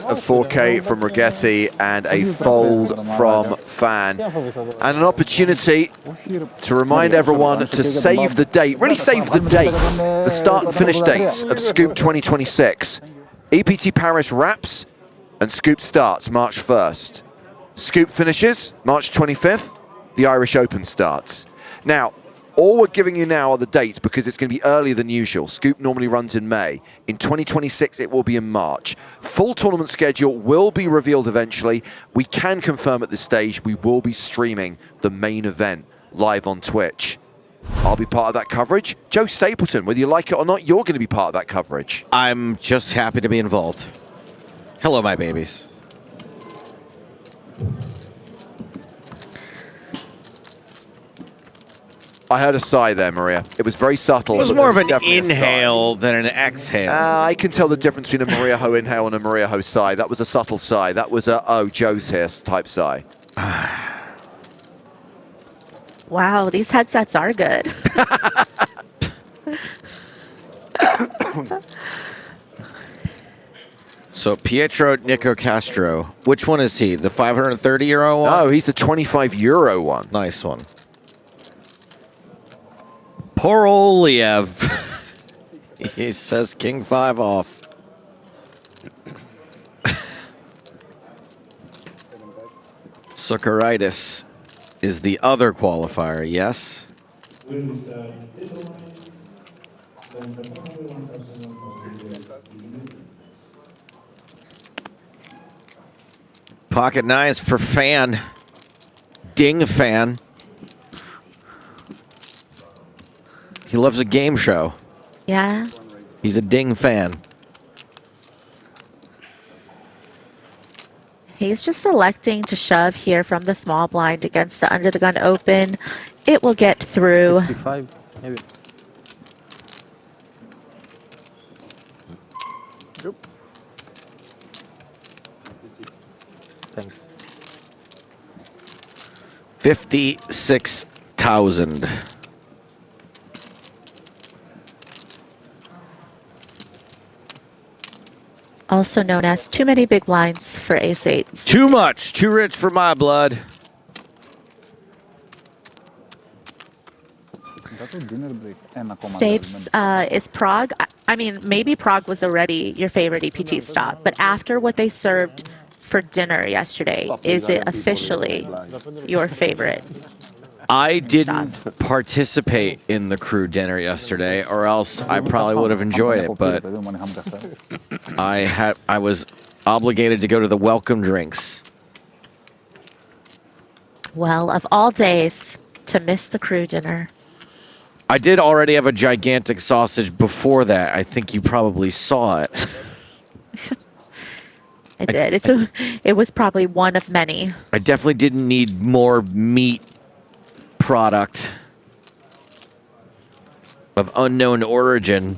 of 4K from Rigetti and a fold from Fan. And an opportunity to remind everyone to save the date, really save the dates, the start and finish dates of Scoop 2026. EPT Paris wraps and Scoop starts March 1st. Scoop finishes March 25th. The Irish Open starts. Now, all we're giving you now are the dates because it's going to be earlier than usual. Scoop normally runs in May. In 2026, it will be in March. Full tournament schedule will be revealed eventually. We can confirm at this stage we will be streaming the main event live on Twitch. I'll be part of that coverage. Joe Stapleton, whether you like it or not, you're going to be part of that coverage. I'm just happy to be involved. Hello, my babies. I heard a sigh there, Maria. It was very subtle. It was more of an inhale than an exhale. I can tell the difference between a Maria Ho inhale and a Maria Ho sigh. That was a subtle sigh. That was a, oh, Joe's here type sigh. Wow, these headsets are good. So Pietro Nicocastro, which one is he? The 530 € one? No, he's the 25 € one. Nice one. Poor Oliev. He says King 5 off. Sukaritis is the other qualifier, yes? Pocket nines for Fan. Ding Fan. He loves a game show. Yeah. He's a Ding fan. He's just electing to shove here from the small blind against the under the gun open. It will get through. 55, maybe. Yep. Thanks. 56,000. Also known as too many big blinds for ace-8s. Too much. Too rich for my blood. Stapes is Prague. I mean, maybe Prague was already your favorite EPT stop, but after what they served for dinner yesterday, is it officially your favorite? I didn't participate in the crew dinner yesterday, or else I probably would have enjoyed it, but I was obligated to go to the welcome drinks. Well, of all days to miss the crew dinner. I did already have a gigantic sausage before that. I think you probably saw it. I did. It was probably one of many. I definitely didn't need more meat product of unknown origin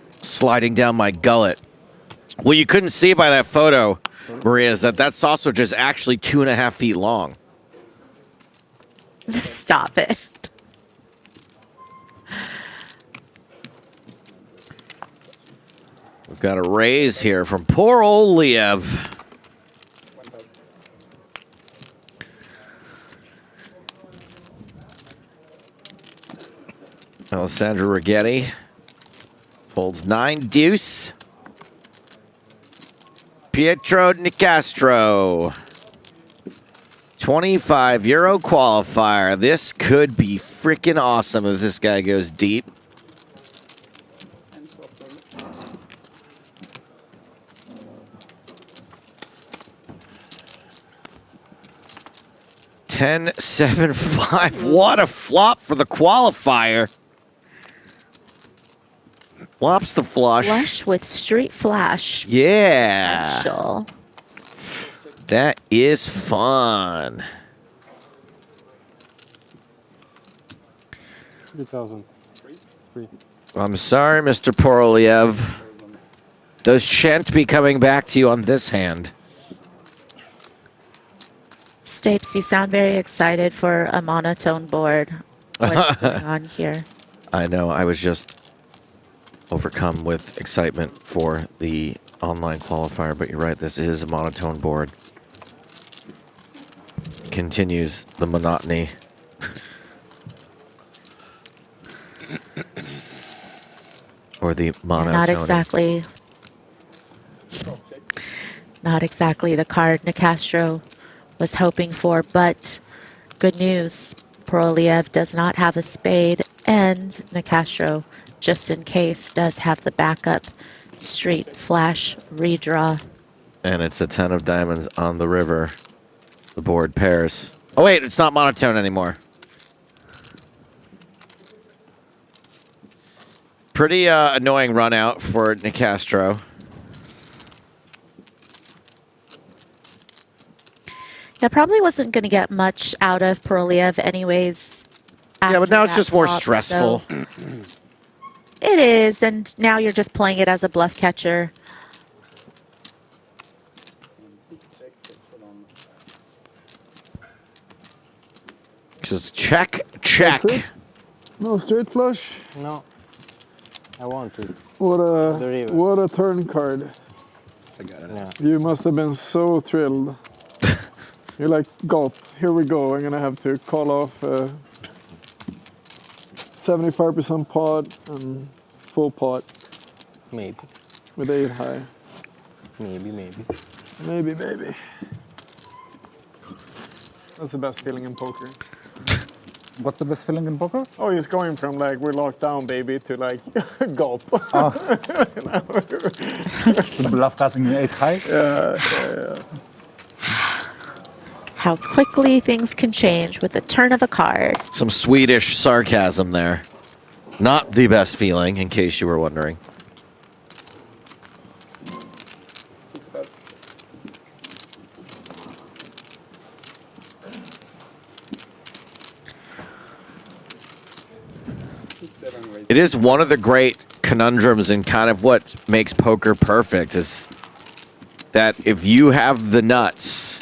sliding down my gullet. Well, you couldn't see by that photo, Maria, is that sausage is actually 2.5 feet long. Stop it. We've got a raise here from poor old Liev. Alessandro Righetti holds 9 deuce. Pietro Nicastro, 25 euro qualifier. This could be freaking awesome if this guy goes deep. $10-7-5. What a flop for the qualifier. Flops the flush. Flush with street flash. Yeah. Potential. That is fun. 3,003. I'm sorry, Mr. Poroliev. Those shan't be coming back to you on this hand. Stapes, you sound very excited for a monotone board. What's going on here? I know, I was just overcome with excitement for the online qualifier, but you're right, this is a monotone board. Continues the monotony. Or the monotone. Not exactly the card Nicastro was hoping for, but good news. Poroliev does not have a spade, and Nicastro, just in case, does have the backup street flash redraw. And it's a 10 of diamonds on the river. The board pairs. Oh wait, it's not monotone anymore. Pretty annoying run out for Nicastro. Yeah, probably wasn't going to get much out of Poroliev anyways. Yeah, but now it's just more flop, stressful. so it is, and now you're just playing it as a bluff catcher. Just check, check. That's it? No straight flush? No. I want to. What a turn card. Yeah. You must have been so thrilled. You're like, gulp, here we go. I'm going to have to call off 75% pot and full pot. Maybe. With 8 high. Maybe. Maybe. That's the best feeling in poker. What's the best feeling in poker? Oh, he's going from like, we're locked down, baby, to like, gulp. Oh. The bluff casting 8 high? Yeah. How quickly things can change with the turn of a card. Some Swedish sarcasm there. Not the best feeling, in case you were wondering. It is one of the great conundrums and kind of what makes poker perfect is that if you have the nuts,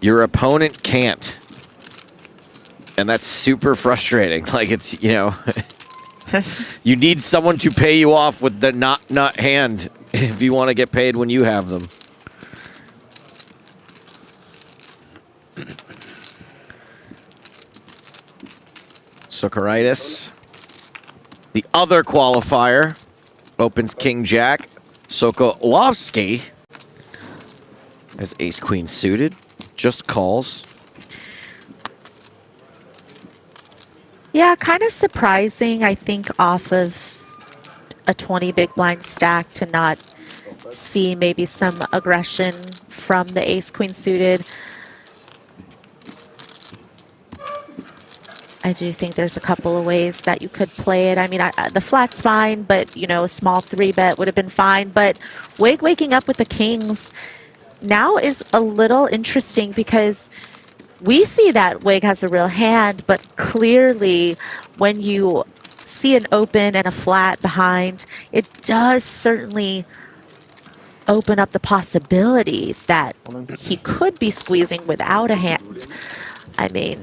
your opponent can't. And that's super frustrating. Like it's, you know, you need someone to pay you off with the not nut hand if you want to get paid when you have them. Sokaritis. The other qualifier opens King Jack. Sokolovsky has Ace Queen suited. Just calls. Yeah, kind of surprising, I think, off of a 20 big blind stack to not see maybe some aggression from the Ace Queen suited. I do think there's a couple of ways that you could play it. I mean, the flat's fine, but, you know, a small 3-bet would have been fine. But Wig waking up with the kings now is a little interesting because we see that Wig has a real hand, but clearly when you see an open and a flat behind, it does certainly open up the possibility that he could be squeezing without a hand. I mean,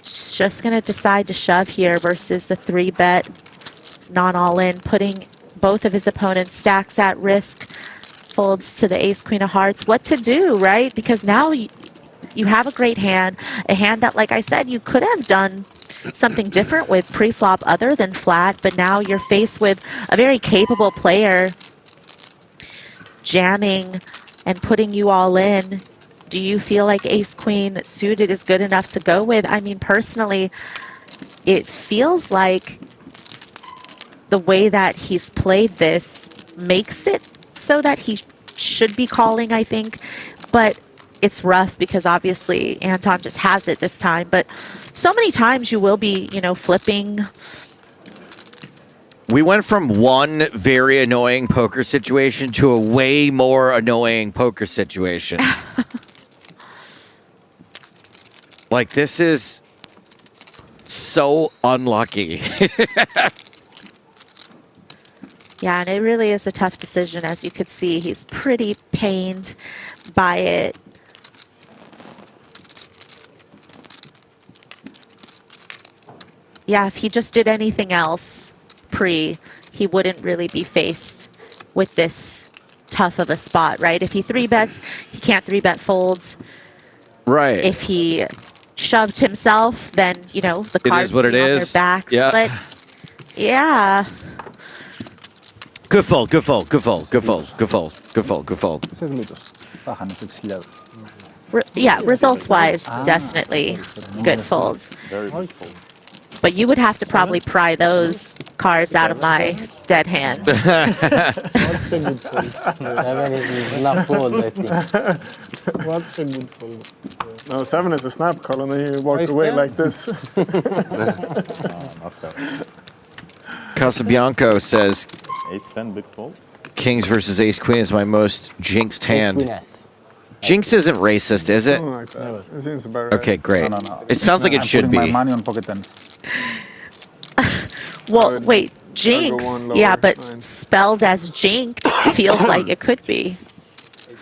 just going to decide to shove here versus a 3-bet, non-all-in, putting both of his opponent's stacks at risk. Folds to the ace, queen of hearts. What to do, right? Because now you have a great hand, a hand that, like I said, you could have done something different with pre-flop other than flat, but now you're faced with a very capable player jamming and putting you all in. Do you feel like ace queen suited is good enough to go with? I mean, personally, it feels like the way that he's played this makes it so that he should be calling, I think. But it's rough because obviously Anton just has it this time. But so many times you will be, you know, flipping. We went from one very annoying poker situation to a way more annoying poker situation. Like, this is so unlucky. Yeah, and it really is a tough decision. As you could see, he's pretty pained by it. Yeah, if he just did anything else he wouldn't really be faced with this tough of a spot, right? If he 3-bets, he can't 3-bet folds. Right. If he shoved himself, then, you know, the cards what be it on is. their backs. Yeah. But, yeah. Good fold, good fold, good fold, good fold, good fold, good fold, good fold. Yeah, results-wise, definitely good folds. But you would have to probably pry those cards out of my dead hand. What's a good fold? No, 7 is a snap call, and then you walk away like this. Casabianco says, Ace 10, big fold. Kings versus Ace Queen is my most jinxed hand. Jinx isn't racist, is it? Something like that. It seems about right. Okay, great. It sounds like it should putting be. my money on pocket tens. Well, wait, jinx, yeah, but spelled as jinked feels like it could be.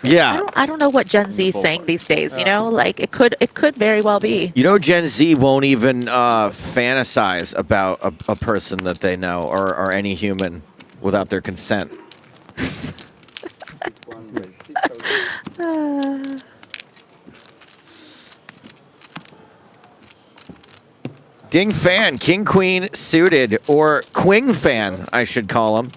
Yeah. I don't know what Gen Z is saying these days, you know? Like, it could very well be. You know, Gen Z won't even fantasize about a person that they know or any human without their consent. Ding fan, king queen suited, or queen fan, I should call him.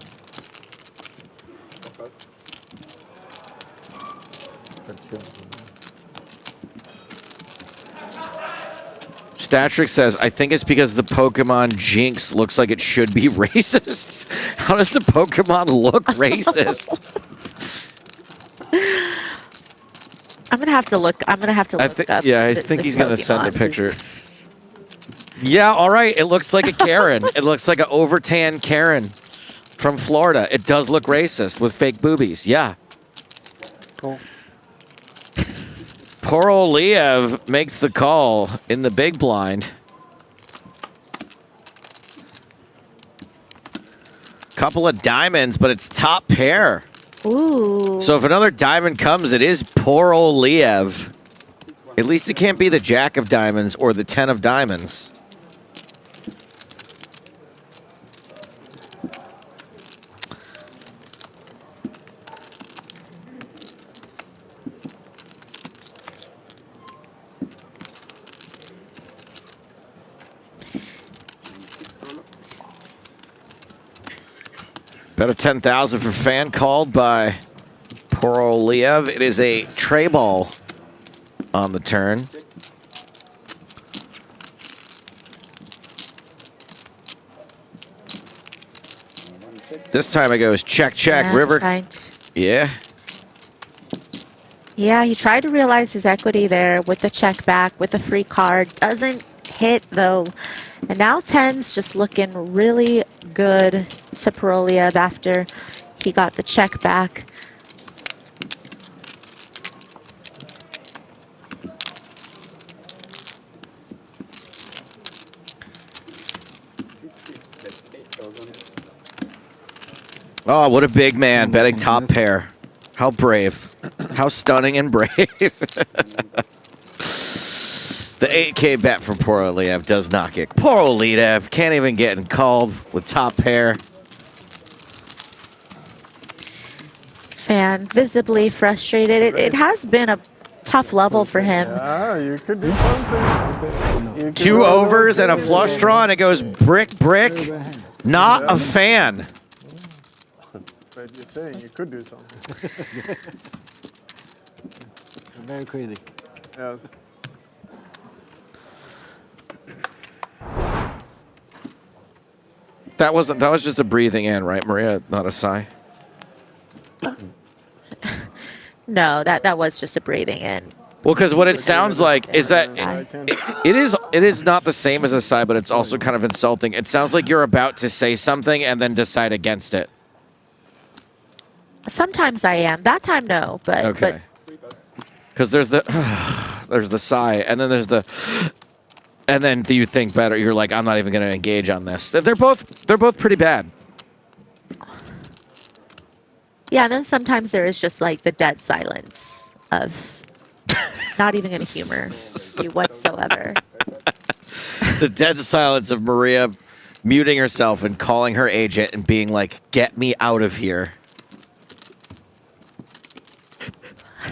Statric says, I think it's because the Pokemon Jinx looks like it should be racist. How does the Pokemon look racist? I'm gonna have to look. I'm gonna have to look up. Yeah, I think he's gonna send a picture. Yeah, all right. It looks like a Karen. It looks like an over-tan Karen from Florida. It does look racist with fake boobies. Yeah. Cool. Poor old Liev makes the call in the big blind. Couple of diamonds, but it's top pair. Ooh. So if another diamond comes, it is poor old Liev. At least it can't be the jack of diamonds or the 10 of diamonds. Bet of 10,000 for fan called by poor old Liev. It is a tray ball on the turn. This time it goes check, check, Yeah, river. right. Yeah. Yeah, he tried to realize his equity there with the check back, with the free card. Doesn't hit, though. And now 10's just looking really good to Paroliev after he got the check back. Oh, what a big man betting top pair. How brave. How stunning and brave. The 8K bet from Paroliev does not get. Paroliev can't even get called with top pair. Fan visibly frustrated. It has been a tough level for him. Yeah, you could do something. You could 2 overs and a flush draw, and it goes brick, brick. Not a fan. But you're saying you could do something. Very crazy. Yes. That was just a breathing in, right, Maria? Not a sigh. No, that was just a breathing in. Well, because what it sounds like is that it is not the same as a sigh, but it's also kind of insulting. It sounds like you're about to say something and then decide against it. Sometimes I am. That time, no. But Okay. Because there's the there's the sigh, and then there's the, and then you think better. You're like, I'm not even going to engage on this. They're both pretty bad. yeah, and then sometimes there is just like the dead silence of not even going to humor you whatsoever. The dead silence of Maria muting herself and calling her agent and being like, "Get me out of here."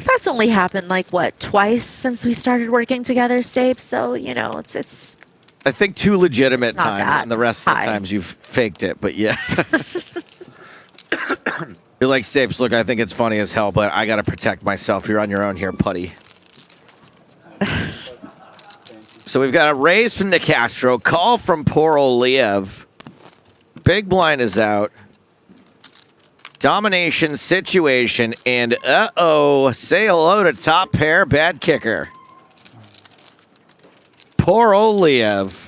That's only happened like what, twice since we started working together, Stape. So you know, it's. I think 2 legitimate not times, that and the rest of the high. times you've faked it. But yeah. You're like, Stapes, look, I think it's funny as hell, but I got to protect myself. You're on your own here, putty. So we've got a raise from Nicastro, call from Paroliev. Big blind is out. Domination situation, and uh-oh, say hello to top pair, bad kicker. Paroliev.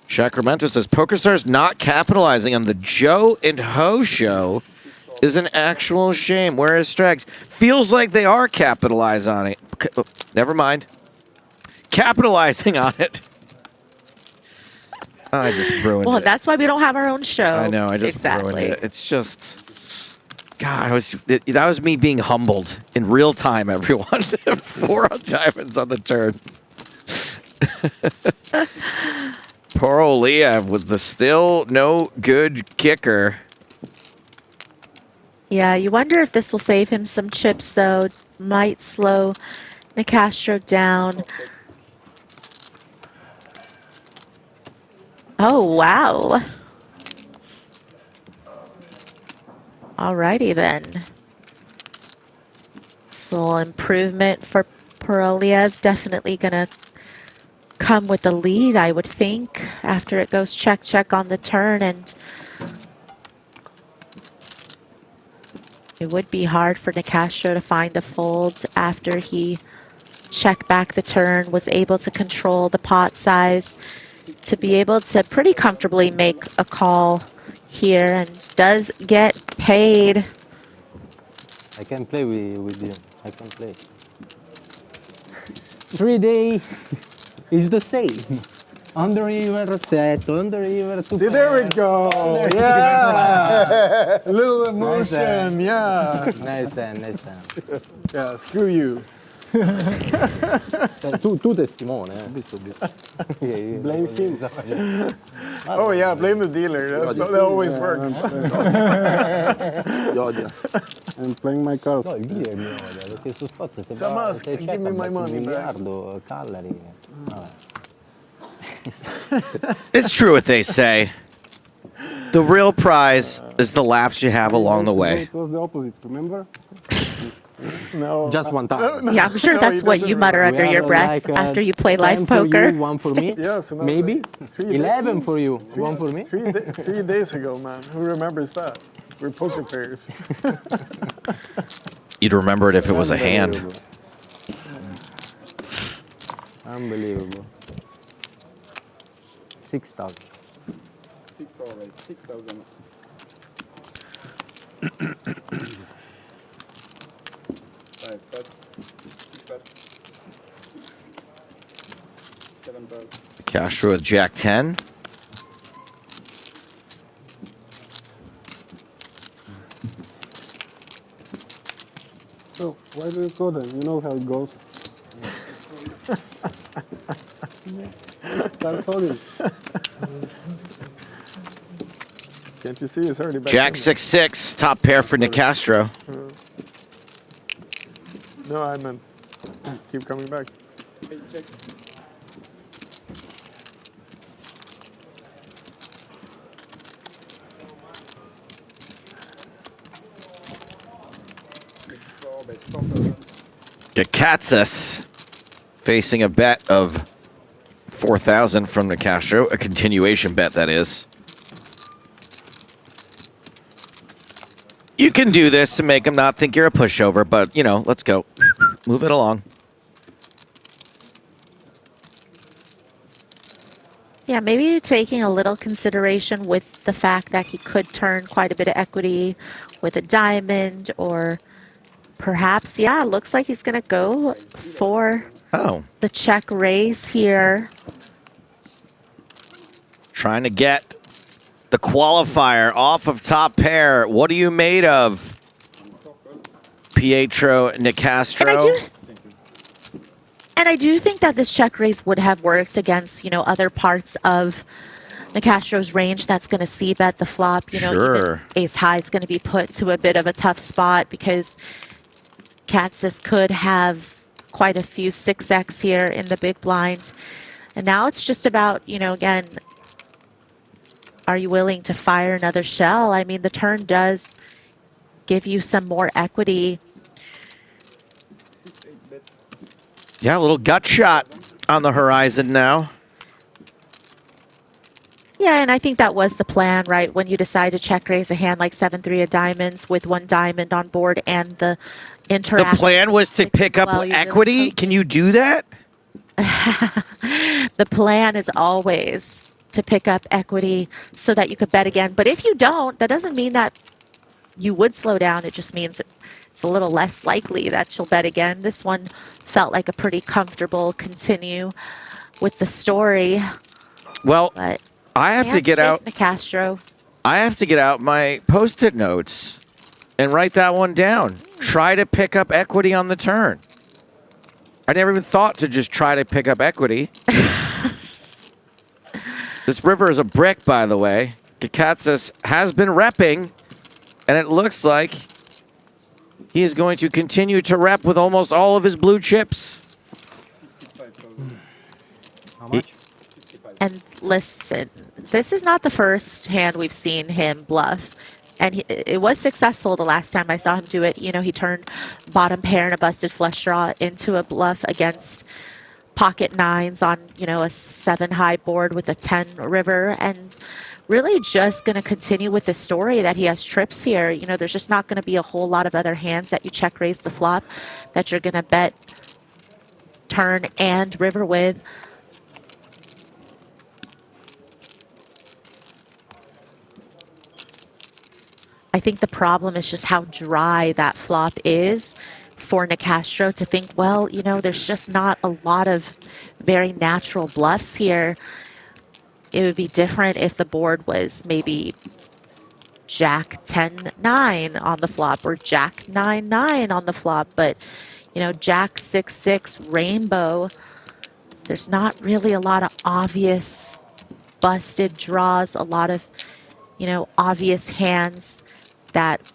Sacramento says, PokerStars not capitalizing on the Joe and Ho show is an actual shame. Where is Strags? Feels like they are capitalizing on it. Never mind. Capitalizing on it. I just ruined Well, it. that's why we don't have our own show. I know, I just ruined it. It's just, God, that was me being humbled in real time, everyone. 4 diamonds on the turn. Paroliev with the still no good kicker. Yeah, you wonder if this will save him some chips, though. Might slow Nicastro down. Oh, wow. Alrighty then. This little improvement for Paroliev. Definitely gonna come with the lead, I would think, after it goes check, check on the turn, and it would be hard for Nicastro to find a fold after he checked back the turn, was able to control the pot size, to be able to pretty comfortably make a call here, and does get paid. I can play with you. I can play. 3-day is the same. Under river set, under river to See, there we go. Yeah. A little emotion, yeah. Nice time, nice time. Yeah, screw you. Tu testimone, visto. Blame him. Oh yeah, blame the dealer. That always works. I'm playing my cards. No, il dealer mi odia, perché su spot se Samas, give me my money back. miliardo Cagliari. It's true what they say. The real prize is the laughs you have along the way. It was the opposite, remember? No. Just one time. Yeah, I'm sure that's what you mutter under your breath after you play live 10 for poker. you, one for me. Yes, no, Maybe. that's 11 for you, one for me. 3 days ago, man. Who remembers that? We're poker players. You'd remember it if it was a hand. Unbelievable. 6,000. 6,000. Five bets, 6 bets, 7 bets. Castro with Jack 10. So, why do you call them? You know how it goes. Start calling. Can't you see? It's already back. Jack 6-6, top pair for Nick Castro. No, I meant keep coming back. Hey, check. Gakatsas facing a bet of 4,000 from Nick Castro, a continuation bet, that is. You can do this to make him not think you're a pushover, but, you know, let's go. Move it along. Yeah, maybe taking a little consideration with the fact that he could turn quite a bit of equity with a diamond, or perhaps, yeah, it looks like he's going to go for the check raise here. Trying to get the qualifier off of top pair. What are you made of? Pietro Nicastro. And I do think that this check raise would have worked against, you know, other parts of Nicastro's range that's going to c-bet the flop. You know, even ace high is going to be put to a bit of a tough spot because Katsis could have quite a few 6x here in the big blind. And now it's just about, you know, again, are you willing to fire another shell? I mean, the turn does give you some more equity. Yeah, a little gut shot on the horizon now. Yeah, and I think that was the plan, right? When you decide to check raise a hand like 7-3 of diamonds with 1 diamond on board and the interaction. The plan was to pick up equity? Can you do that? The plan is always to pick up equity so that you could bet again. But if you don't, that doesn't mean that you would slow down. It just means it's a little less likely that you'll bet again. This one felt like a pretty comfortable continue with the story. Well, but I have to get out Nicastro. I have to get out my post-it notes and write that one down. Try to pick up equity on the turn. I never even thought to just try to pick up equity. This river is a brick, by the way. Gakatsas has been repping, and it looks like he is going to continue to rep with almost all of his blue chips. How much? And listen, this is not the first hand we've seen him bluff. And it was successful the last time I saw him do it. You know, he turned bottom pair and a busted flush draw into a bluff against pocket nines on, you know, a 7 high board with a 10 river, and really just going to continue with the story that he has trips here. You know, there's just not going to be a whole lot of other hands that you check raise the flop that you're going to bet turn and river with. I think the problem is just how dry that flop is for Nicastro to think, well, you know, there's just not a lot of very natural bluffs here. It would be different if the board was maybe Jack 10-9 on the flop or Jack 9-9 on the flop, but, you know, Jack 6-6 rainbow, there's not really a lot of obvious busted draws, a lot of, you know, obvious hands that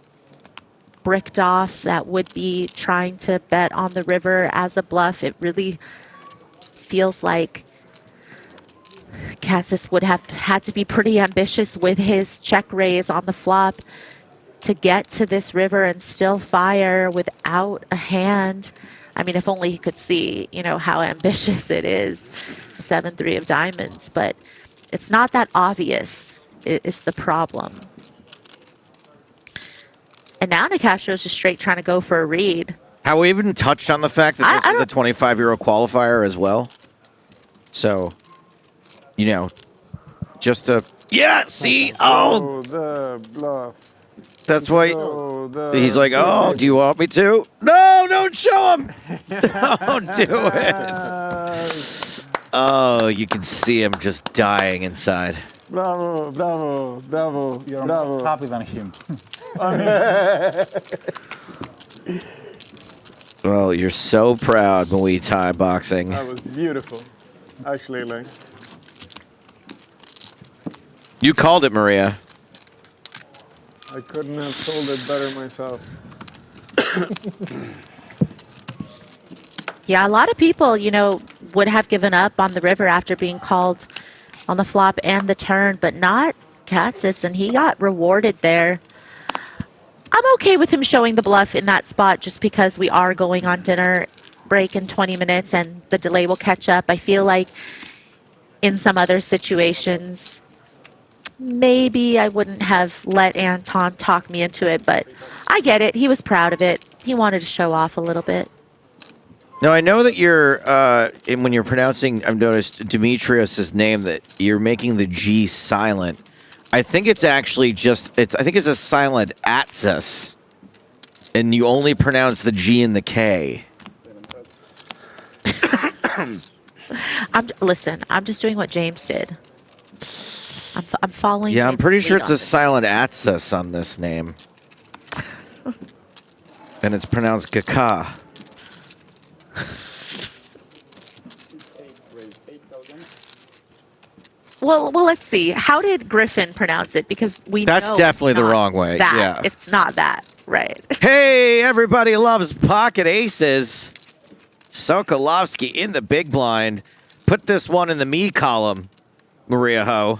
bricked off that would be trying to bet on the river as a bluff. It really feels like Katsis would have had to be pretty ambitious with his check raise on the flop to get to this river and still fire without a hand. I mean, if only he could see, you know, how ambitious it is. 7-3 of diamonds, but it's not that obvious. It's the problem. And now Nicastro's just straight trying to go for a read. Have we even touched on the fact that this is a 25-euro qualifier as well? So, you know, just a... Yeah, see? Oh! The bluff. That's why he's like, oh, do you want me to? No, don't show him. Don't do it. Oh, you can see him just dying inside. Bravo, bravo, bravo, You're bravo. more happy than him. Well, you're so proud, Muay Thai boxing. That was beautiful. Actually, like. You called it, Maria. I couldn't have sold it better myself. Yeah, a lot of people, you know, would have given up on the river after being called on the flop and the turn, but not Katsis, and he got rewarded there. I'm okay with him showing the bluff in that spot just because we are going on dinner break in 20 minutes and the delay will catch up. I feel like in some other situations, maybe I wouldn't have let Anton talk me into it, but I get it. He was proud of it. He wanted to show off a little bit. Now, I know that you're, when you're pronouncing, I've noticed Demetrios' name, that you're making the G silent. I think it's actually just, I think it's a silent atsis, and you only pronounce the G and the K. Listen, I'm just doing what James did. I'm following. Yeah, I'm James' pretty sure lead it's on a silent atsis on this name. And it's pronounced Kaka. Well, let's see. How did Griffin pronounce it? Because we know That's definitely it's the not wrong way. that. Yeah. It's not that, right? Hey, everybody loves pocket aces. Sokolovsky in the big blind. Put this one in the me column, Maria Ho.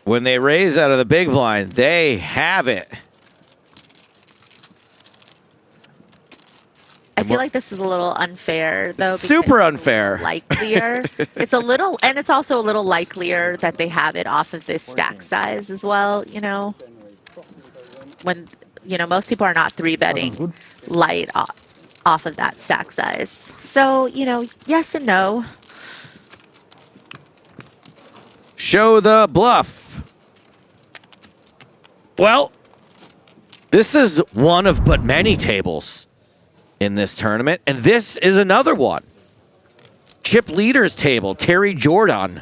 When they raise out of the big blind, they have it. I feel like this is a little unfair, though. Super unfair. Likelier. It's a little, and it's also a little likelier that they have it off of this stack size as well, you know? When, you know, most people are not 3-betting light off of that stack size. So, you know, yes and no. Show the bluff. Well, this is one of but many tables in this tournament, and this is another one. Chip leaders table, Terry Jordan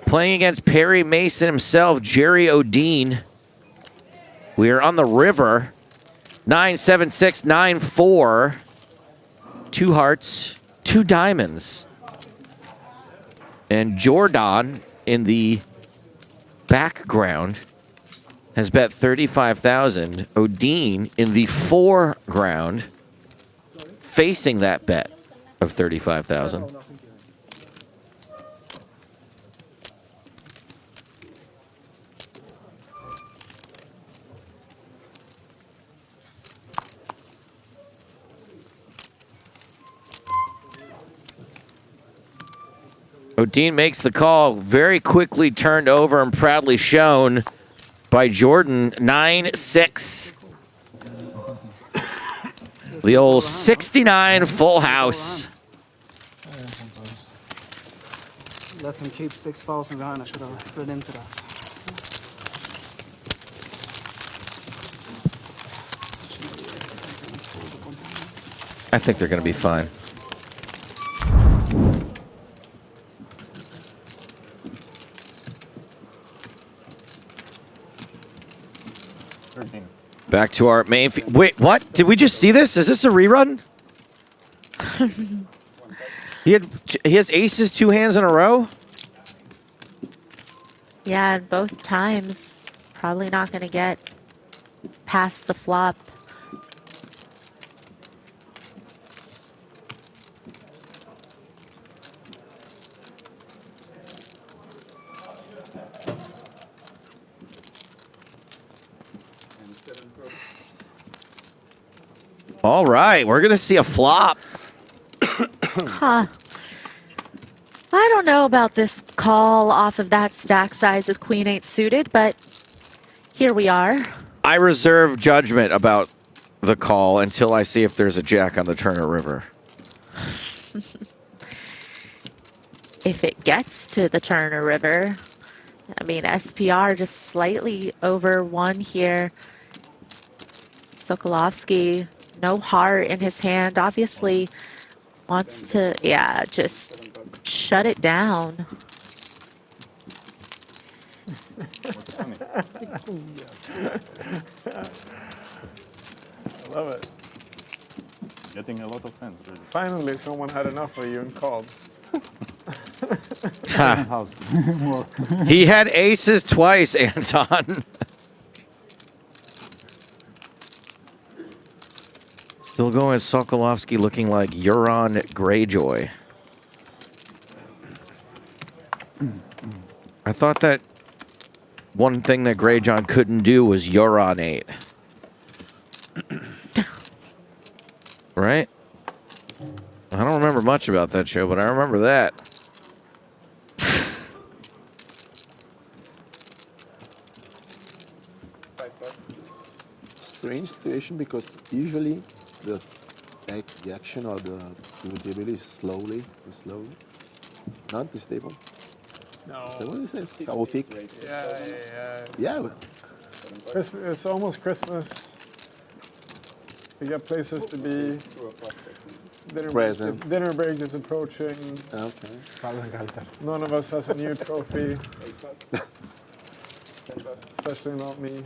playing against Perry Mason himself, Jerry O'Dean. We are on the river. 9-7-6, 9-4. 2 hearts, 2 diamonds. And Jordan in the background has bet 35,000. O'Dean in the foreground facing that bet of 35,000. O'Dean makes the call, very quickly turned over and proudly shown by Jordan. 9-6. The old 69 full house. Let him keep 6,000 behind. I should have read into that. I think they're going to be fine. Back to our main. Wait, what? Did we just see this? Is this a rerun? He has aces 2 hands in a row? Yeah, and both times, probably not going to get past the flop. All right, we're going to see a flop. Huh. I don't know about this call off of that stack size with queen 8 suited, but here we are. I reserve judgment about the call until I see if there's a jack on the Turner River. If it gets to the Turner River, I mean, SPR just slightly over 1 here. Sokolovsky, no heart in his hand, obviously wants to, yeah, just shut it down. I love it. Getting a lot of fans, really. Finally, someone had enough of you and called. He had aces twice, Anton. Still going Sokolovsky looking like Euron Greyjoy. I thought that one thing that Greyjoy couldn't do was Euronate. Right? I don't remember much about that show, but I remember that. Strange situation because usually the action or the movability is slowly. Not this table. No. So what is it? Chaotic. Yeah. Christmas, it's almost Christmas. We got places to be. Dinner break is approaching. Okay. None of us has a new trophy. Especially not me.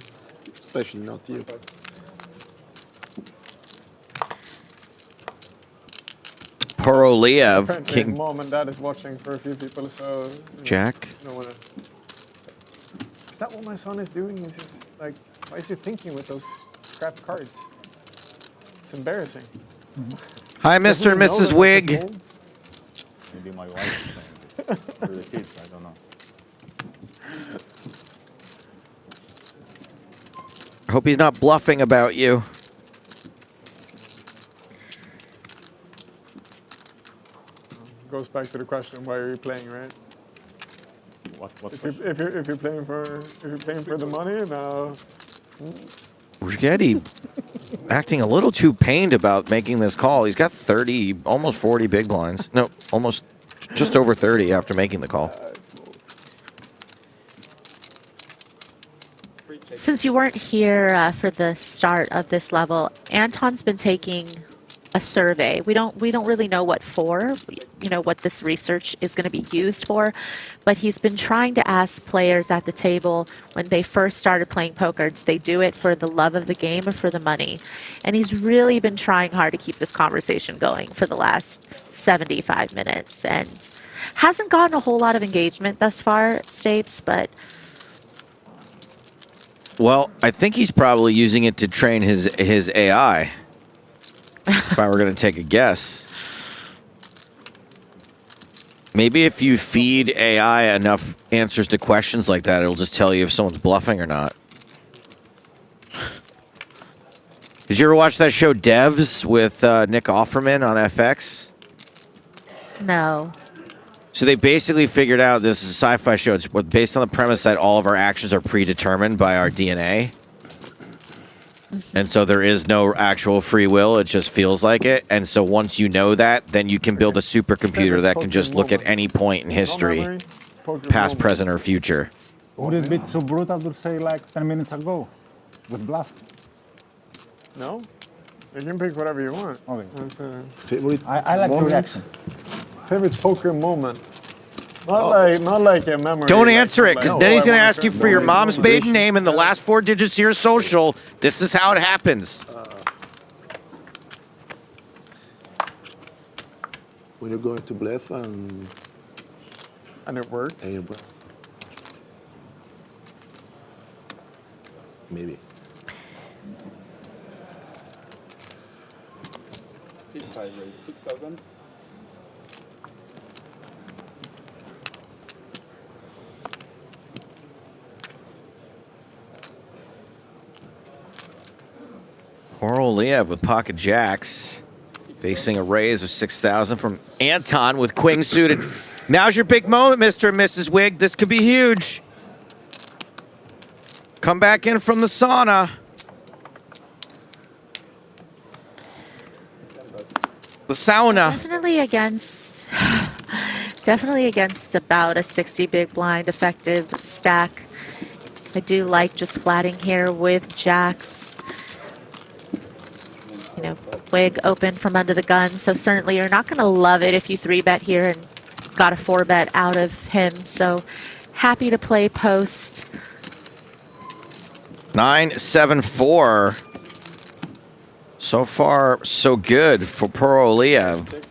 Especially not you. Poroliev, Apparently King Mom and Dad is watching for a few people, so Jack. Don't wanna. Is that what my son is doing? He's just like, why is he thinking with those crap cards? It's embarrassing. Hi, Mr. and Mrs. Wig. Maybe my wife is saying this for the kids, I don't know. I hope he's not bluffing about you. Goes back to the question: why are you playing, right? If you're playing for the money, no. Rigetti acting a little too pained about making this call. He's got 30, almost 40 big blinds. No, almost just over 30 after making the call. Since you weren't here for the start of this level, Anton's been taking a survey. We don't really know what for, what this research is going to be used for, but he's been trying to ask players at the table when they first started playing poker, did they do it for the love of the game or for the money? And he's really been trying hard to keep this conversation going for the last 75 minutes and hasn't gotten a whole lot of engagement thus far, Stapes, but Well, I think he's probably using it to train his AI. If I were going to take a guess. Maybe if you feed AI enough answers to questions like that, it'll just tell you if someone's bluffing or not. Did you ever watch that show Devs with Nick Offerman on FX? no. So they basically figured out this is a sci-fi show. It's based on the premise that all of our actions are predetermined by our DNA. And so there is no actual free will. It just feels like it. And so once you know that, then you can build a supercomputer that can just look at any point in history, past, present, or future. Would it be so brutal to say like 10 minutes ago with bluff? No, you can pick whatever you want. Okay. Favorite. I like the reaction. Favorite poker moment. Not like a memory. Don't answer it, because then he's going to ask you for your mom's maiden maiden name and the last 4 digits of your social. This is how it happens. When you're going to bluff and it works. And you bluff. Maybe. If I raise 6,000. Poroliev with pocket jacks. Facing a raise of 6,000 from Anton with queen suited. Now's your big moment, Mr. and Mrs. Wig. This could be huge. Come back in from the sauna. The sauna. Definitely against about a 60 big blind effective stack. I do like just flatting here with jacks. You know, Wig open from under the gun, so certainly you're not going to love it if you 3-bet here and got a 4-bet out of him. So happy to play post. 9-7-4. So far, so good for Poroliev.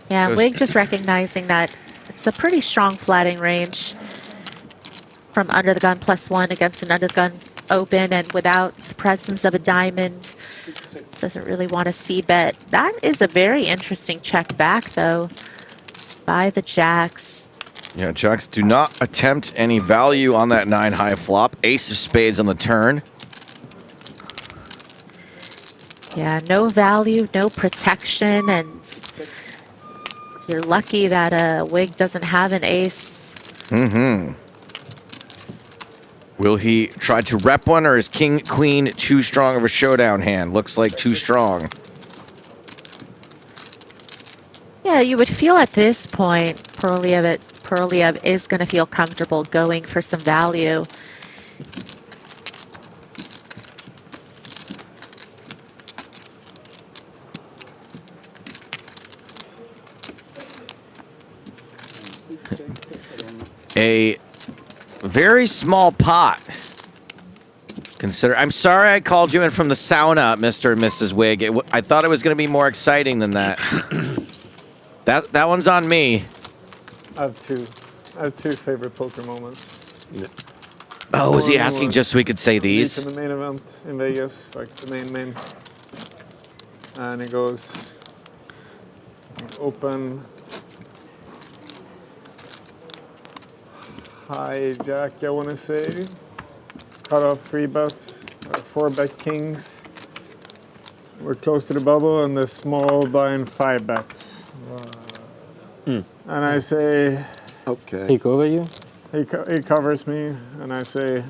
Yeah, Wig just recognizing that it's a pretty strong flatting range from under the gun +1 against an under the gun open, and without the presence of a diamond, doesn't really want to c-bet. That is a very interesting check back, though, by the jacks. Yeah, jacks do not attempt any value on that 9-high flop. Ace of spades on the turn. Yeah, no value, no protection, and you're lucky that Wig doesn't have an ace. Mm-hmm. Will he try to rep one, or is king, queen too strong of a showdown hand? Looks like too strong. Yeah, you would feel at this point, Poroliev is going to feel comfortable going for some value. A very small pot. I'm sorry I called you in from the sauna, Mr. and Mrs. Wig. I thought it was going to be more exciting than that. That one's on me. I have two favorite poker moments. Yeah. Oh, was he asking just so we could say these? In the main event in Vegas, like the main. And it goes open, high jack, I want to say. Cut off 3-bets, 4-bet kings. We're close to the bubble, and the small blind 5-bets. And I say, okay. He cover you? He covers me, and I say,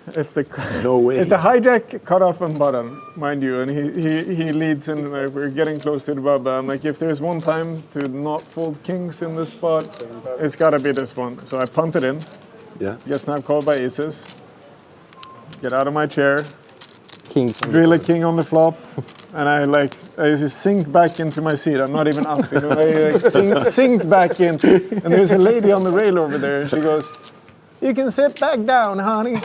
it's the no way. It's the hijack, cutoff, and button, mind you, and he leads in. Like, we're getting close to the bubble. I'm like, if there's one time to not fold kings in this spot, it's got to be this one. So I punt it in. Yeah. Get snap called by aces. Get out of my chair. Kings. Drill a king on the flop, and I just sink back into my seat. I'm not even up. You know, I sink back in. And there's a lady on the rail over there, and she goes, "You can sit back down, honey."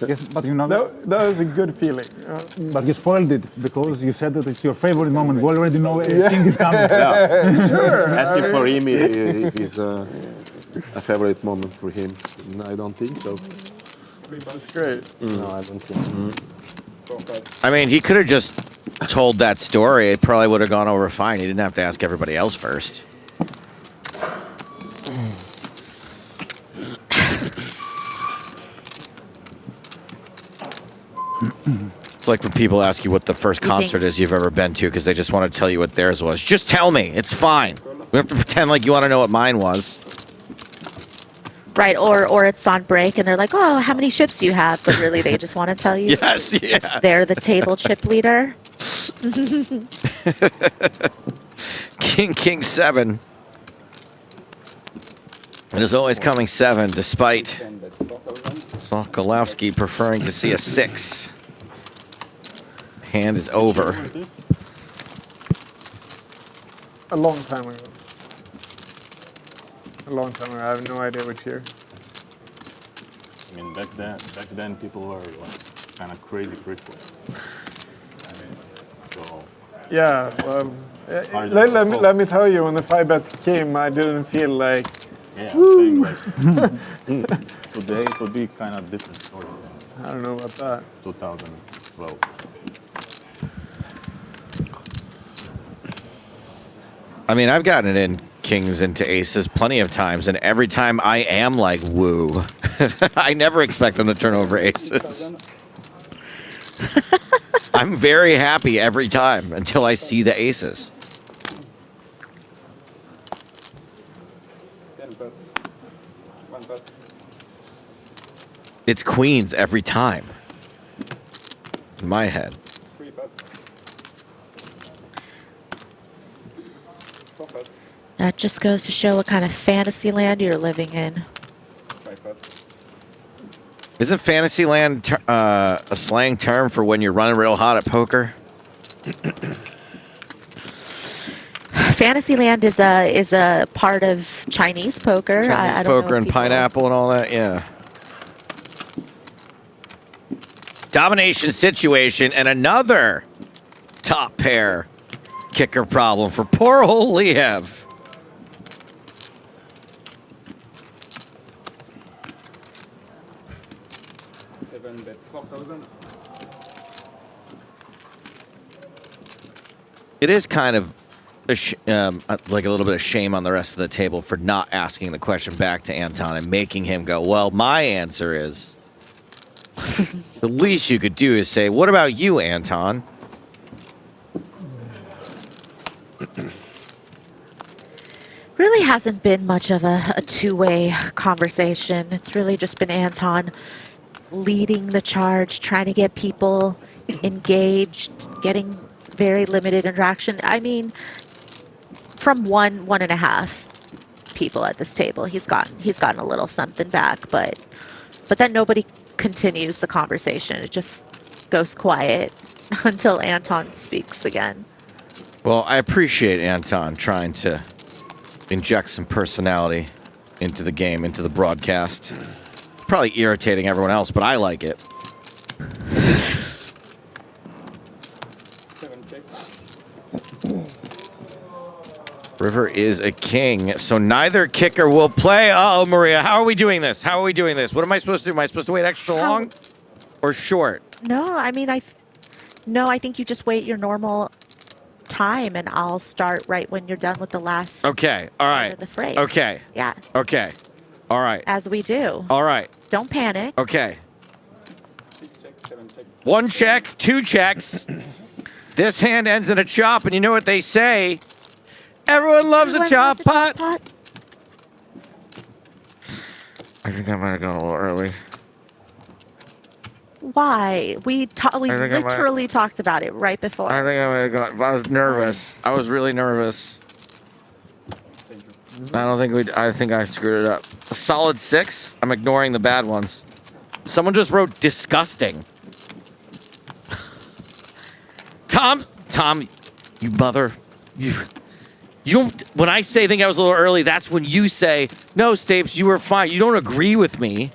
Yes, but you know that was a good feeling. But you spoiled it because you said that it's your favorite moment. We already know a king is coming. Yeah. Sure. Ask him for him if it's a favorite moment for him. No, I don't think so. That's great. No, I don't think so. I mean, he could have just told that story. It probably would have gone over fine. He didn't have to ask everybody else first. It's like when people ask you what the first concert is you've ever been to because they just want to tell you what theirs was. Just tell me. It's fine. We have to pretend like you want to know what mine was. Right, or it's on break and they're like, oh, how many chips do you have? But really, they just want to tell you. Yes, yeah. They're the table chip leader. King 7. It is always coming 7, despite Sokolowski preferring to see a 6. Hand is over. A long time ago. A long time ago. I have no idea which year. I mean, back then people were like kind of crazy critical. So. Yeah. Well, let me tell you, when the 5-bet came, I didn't feel like. Yeah. Woo! Today it would be kind of different story. I don't know about that. 2012. I mean, I've gotten it in kings into aces plenty of times, and every time I am like, woo. I never expect them to turn over aces. I'm very happy every time until I see the aces. It's queens every time. In my head. That just goes to show what kind of fantasy land you're living in. Isn't Fantasyland a slang term for when you're running real hot at poker? Fantasyland is a part of Chinese poker. I don't Poker know and people- pineapple and all that, yeah. Domination situation and another top pair kicker problem for poor old Liev. It is kind of like a little bit of shame on the rest of the table for not asking the question back to Anton and making him go, well, my answer is... The least you could do is say, what about you, Anton? Really hasn't been much of a two-way conversation. It's really just been Anton leading the charge, trying to get people engaged, getting very limited interaction. I mean, from one and a half people at this table, he's gotten a little something back, but then nobody continues the conversation. It just goes quiet until Anton speaks again. Well, I appreciate Anton trying to inject some personality into the game, into the broadcast. Probably irritating everyone else, but I like it. River is a king, so neither kicker will play. Uh-oh, Maria, how are we doing this? How are we doing this? What am I supposed to do? Am I supposed to wait extra long or short? No, I mean, I think you just wait your normal time, and I'll start right when you're done with the last. Okay, all right. Of the phrase. Okay. Yeah. Okay. All right. As we do. All right. Don't panic. Okay. 1 check, 2 checks. This hand ends in a chop, and you know what they say? Everyone loves a chop pot. I think I might have gone a little early. Why? We literally talked about it right before. I think I might have gone. I was nervous. I was really nervous. I think I screwed it up. A solid 6. I'm ignoring the bad ones. Someone just wrote disgusting. Tom, you mother. You don't, when I say think I was a little early, that's when you say, no, Stapes, you were fine. You don't agree with me.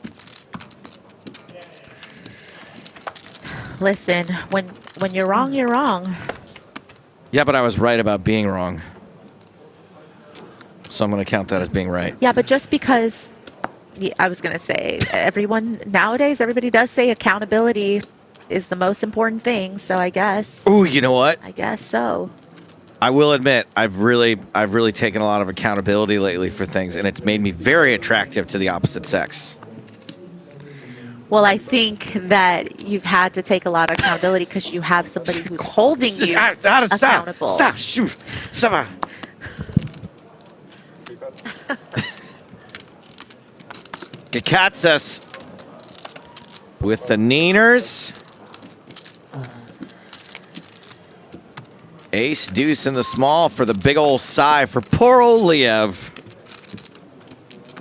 Listen, when you're wrong, you're wrong. Yeah, but I was right about being wrong. So I'm going to count that as being right. Yeah, but just because, I was going to say, nowadays, everybody does say accountability is the most important thing, so I guess. Ooh, you know what? I guess so. I will admit, I've really taken a lot of accountability lately for things, and it's made me very attractive to the opposite sex. Well, I think that you've had to take a lot of accountability because you have somebody who's holding you accountable. Stop, shoot, stop. Gakatsas with the Neeners. Ace deuce in the small for the big old sigh for poor old Liev.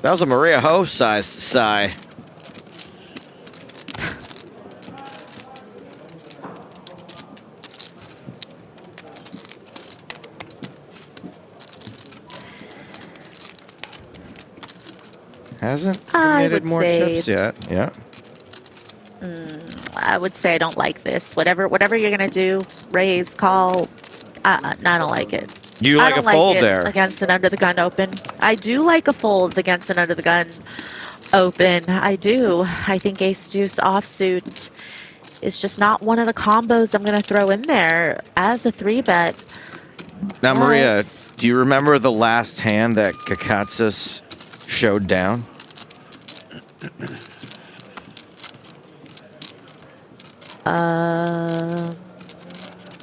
That was a Maria Ho-sized sigh. Hasn't committed more chips yet. Yeah. I would say I don't like this. Whatever you're gonna do, raise, call. I don't like it. You like a fold there against an under the gun open. I do like a fold against an under the gun open. I do. I think ace deuce offsuit is just not one of the combos I'm gonna throw in there as a 3-bet. Now, Maria, do you remember the last hand that Kakatsis showed down?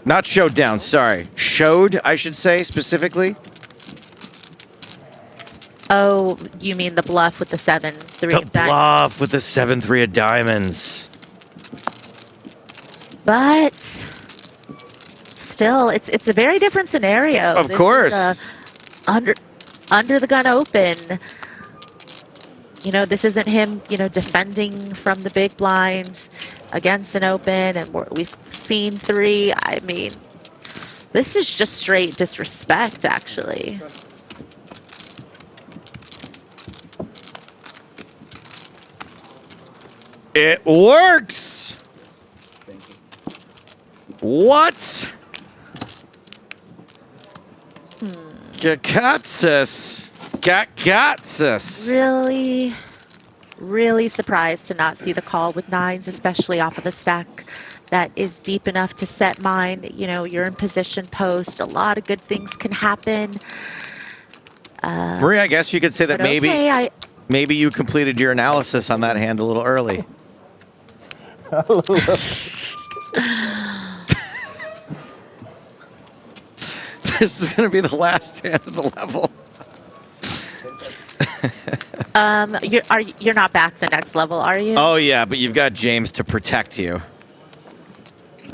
Not showed down, sorry. Showed, I should say, specifically. Oh, you mean the bluff with the 7-3 of diamonds? Bluff with the 7-3 of diamonds. But still, it's a very different scenario. Of course. Under the gun open. You know, this isn't him, you know, defending from the big blind against an open, and we've seen 3. I mean, this is just straight disrespect, actually. It works! What? Kakatsis. Really surprised to not see the call with 9s, especially off of a stack that is deep enough to set mine. You know, you're in position post. A lot of good things can happen. Maria, I guess you could say that maybe you completed your analysis on that hand a little early. This is going to be the last hand of the level. You're not back the next level, are you? Oh yeah, but you've got James to protect you.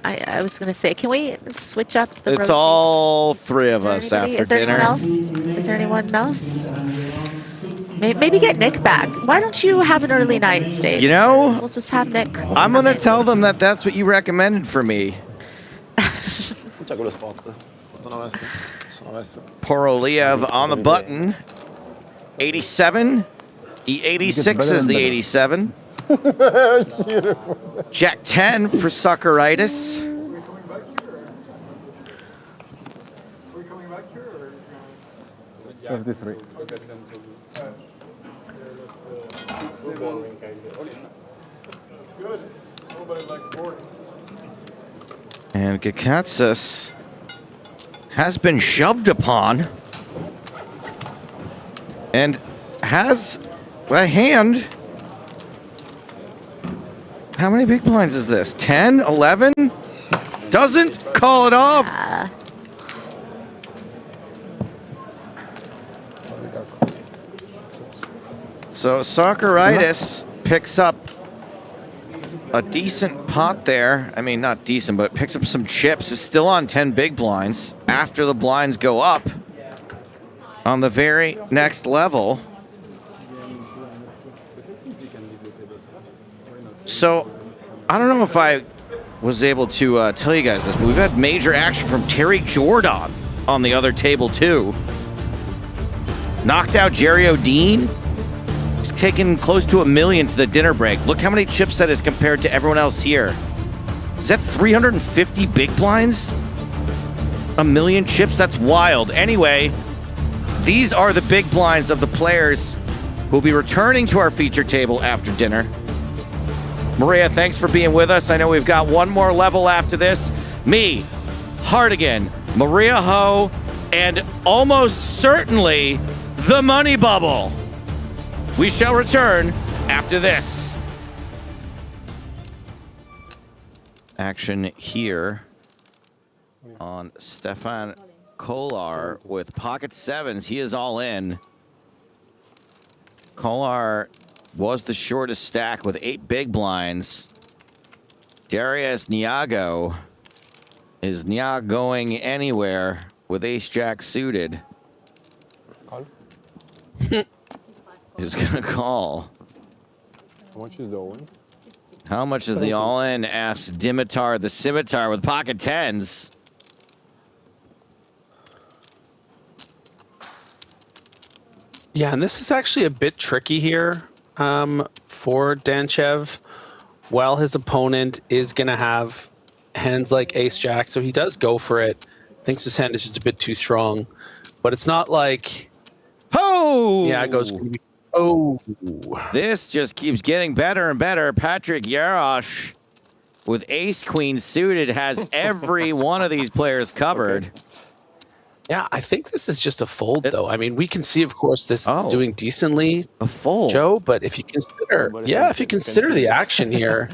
I was going to say, can we switch up the It's all 3 of us after dinner. Is there anyone else? Maybe get Nick back. Why don't you have an early night, Steve? You know, we'll just have Nick. I'm going to tell them that that's what you recommended for me. Poroliev on the button. 87. E86 is the 87. Jack 10 for Suckeritis. And Kakatsis has been shoved upon and has a hand. How many big blinds is this? 10, 11? Doesn't call it off. So Suckeritis picks up a decent pot there. I mean, not decent, but picks up some chips. Is still on 10 big blinds after the blinds go up on the very next level. So, I don't know if I was able to tell you guys this, but we've had major action from Terry Jordan on the other table, too. Knocked out Jerry O'Dean. He's taken close to $1 million to the dinner break. Look how many chips that is compared to everyone else here. Is that 350 big blinds? 1 million chips? That's wild. Anyway, these are the big blinds of the players who will be returning to our feature table after dinner. Maria, thanks for being with us. I know we've got one more level after this. Me, Hardigan, Maria Ho, and almost certainly the Money Bubble. We shall return after this. Action here on Stefan Kolar with pocket 7s. He is all in. Kolar was the shortest stack with 8 big blinds. Darius Niago is not going anywhere with ace-jack suited. Call. Is gonna call. How much is the all-in? How much is the all-in? Asks Dimitar the Scimitar with pocket 10s. Yeah, and this is actually a bit tricky here for Danchev. While his opponent is going to have hands like ace-jack, so he does go for it. Thinks his hand is just a bit too strong. But it's not like... Oh! Yeah, it goes... Oh! This just keeps getting better and better. Patrick Yarosh with ace-queen suited has every one of these players covered. Yeah, I think this is just a fold, though. I mean, we can see, of course, this is doing decently, a fold, Joe. But if you consider, if you consider the action here,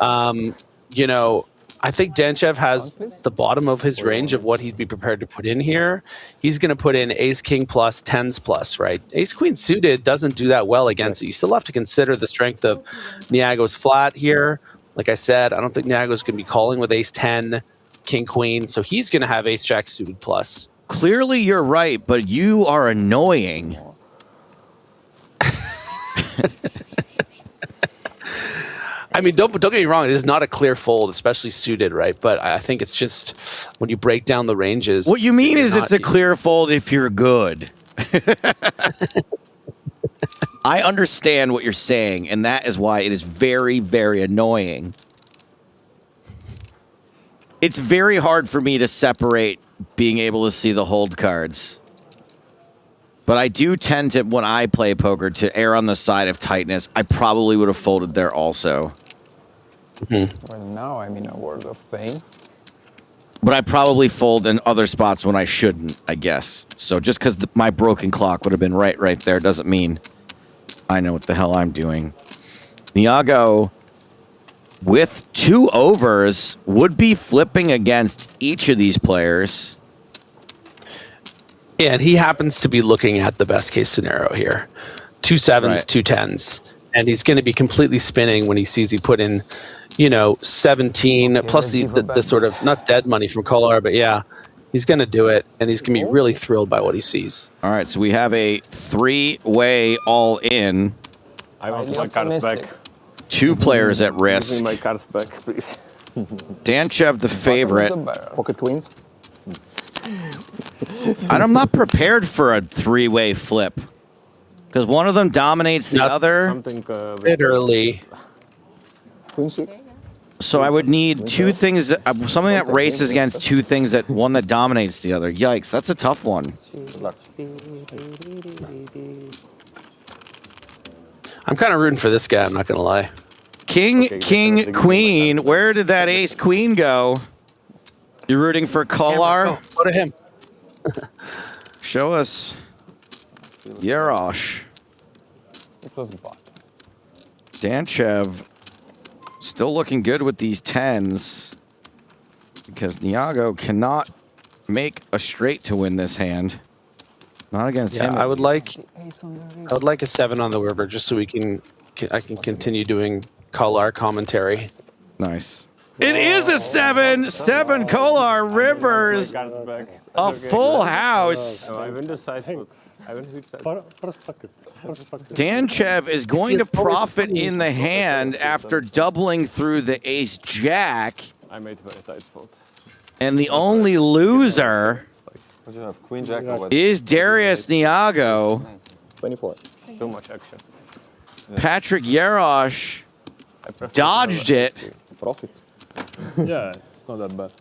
you know, I think Danchev has the bottom of his range of what he'd be prepared to put in here. He's going to put in ace king plus, tens plus, right? Ace queen suited doesn't do that well against it. You still have to consider the strength of Niago's flat here. Like I said, I don't think Niago's going to be calling with ace 10, king queen, so he's going to have ace jack suited plus. Clearly, you're right, but you are annoying. I mean, don't get me wrong. It is not a clear fold, especially suited, right? But I think it's just when you break down the ranges. What you mean is it's a clear fold if you're good. I understand what you're saying, and that is why it is very, very annoying. It's very hard for me to separate being able to see the hold cards. But I do tend to, when I play poker, to err on the side of tightness. I probably would have folded there also. Well, now I'm in a world of pain. But I probably fold in other spots when I shouldn't, I guess. So just because my broken clock would have been right there doesn't mean I know what the hell I'm doing. Niago, with 2 overs, would be flipping against each of these players. Yeah, and he happens to be looking at the best case scenario here. 2 sevens, 2 tens. And he's going to be completely spinning when he sees he put in, you know, 17 plus the sort of, not dead money from Kolar, but yeah, he's going to do it. And he's going to be really thrilled by what he sees. All right, so we have a 3-way all-in. I want my cards back. 2 players at risk. Give me my cards back, please. Danchev, the favorite. Pocket queens. I'm not prepared for a 3-way flip. Because one of them dominates the other. Something bit early. Queen 6. So I would need 2 things, something that races against 2 things that one that dominates the other. Yikes, that's a tough one. I'm kind of rooting for this guy, I'm not going to lie. King, queen. Where did that ace queen go? You're rooting for Kolar? Go to him. Show us. Yarosh. It was bot. Danchev still looking good with these 10s because Niago cannot make a straight to win this hand. Not against him. I would like a 7 on the river just so I can continue doing Kolar commentary. Nice. It is a 7. 7 Kolar Rivers. A full house. I win the side hooks. I win the side. Danchev is going to profit in the hand after doubling through the ace jack. I made a side fold. And the only loser Queen jack is Darius Niago. 24. Too much action. Patrick Yarosh dodged it. Profits. Yeah, it's not that bad.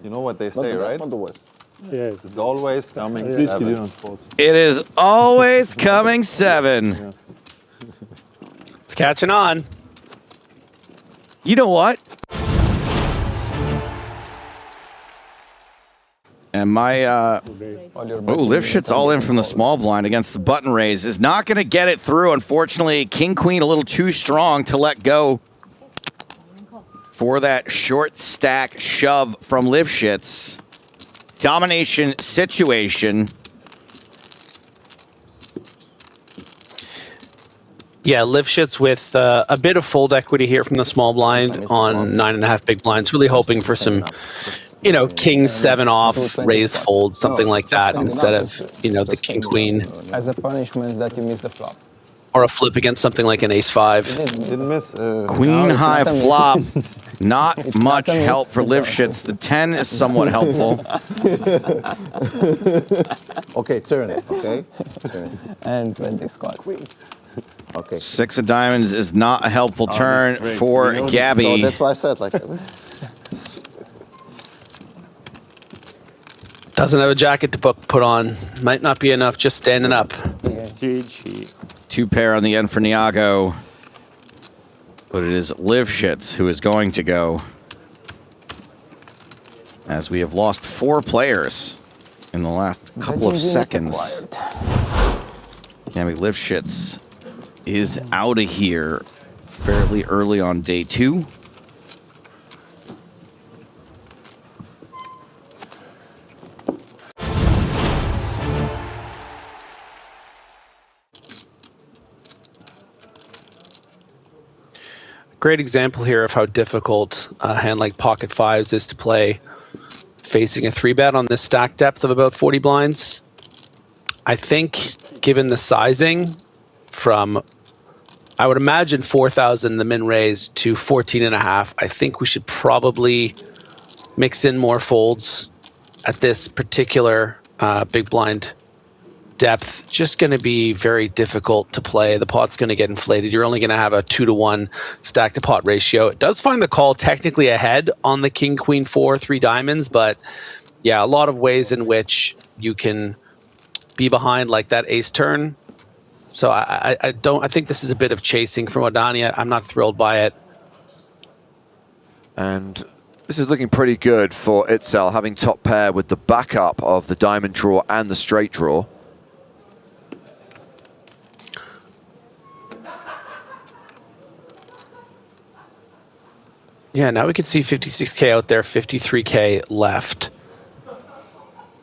You know what they say, right? Not the worst. Yeah, it's always coming. Please seven. do not fold. It is always coming 7. Yeah. It's catching on. You know what? And my Lifshit's all in from the small blind against the button raise is not going to get it through. Unfortunately, King Queen a little too strong to let go for that short stack shove from Lifshit's. Domination situation. Yeah, Lifshitz with a bit of fold equity here from the small blind on 9.5 big blinds. Really hoping for some, you know, king 7 off, raise fold, something like that instead of, you know, the king queen. As a punishment that you miss the flop. Or a flip against something like an ace 5. Didn't miss. Queen high flop. Not much help for Lifshitz. The 10 is somewhat helpful. Okay, turn it. Okay. Turn. And 20 squats. Okay. 6 of diamonds is not a helpful turn for Gabby. So that's why I said like. Doesn't have a jacket to put on. Might not be enough just standing up. GG. 2 pair on the end for Niago. But it is Lifshitz who is going to go. as we have lost 4 players in the last couple of seconds. Yami Lifshitz is out of here fairly early on day 2. Great example here of how difficult a hand like pocket fives is to play facing a 3-bet on this stack depth of about 40 blinds. I think given the sizing from, I would imagine 4,000 the min raise to 14.5, I think we should probably mix in more folds at this particular big blind depth. Just going to be very difficult to play. The pot's going to get inflated. You're only going to have a 2-to-1 stack to pot ratio. It does find the call technically ahead on the king, queen, 4, 3 diamonds, but yeah, a lot of ways in which you can be behind like that ace turn. So I think this is a bit of chasing from Odani. I'm not thrilled by it. And this is looking pretty good for Itzel, having top pair with the backup of the diamond draw and the straight draw. Yeah, now we can see 56K out there, 53K left.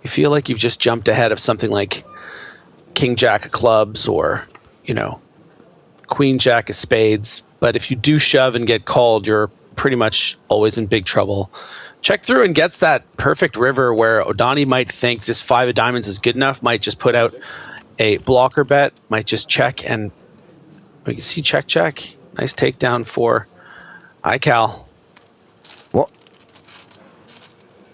You feel like you've just jumped ahead of something like King Jack of clubs or, you know, Queen Jack of spades. But if you do shove and get called, you're pretty much always in big trouble. Check through and gets that perfect river where Odani might think this 5 of diamonds is good enough, might just put out a blocker bet, might just check, and we can see check, check. Nice takedown for iCal. What?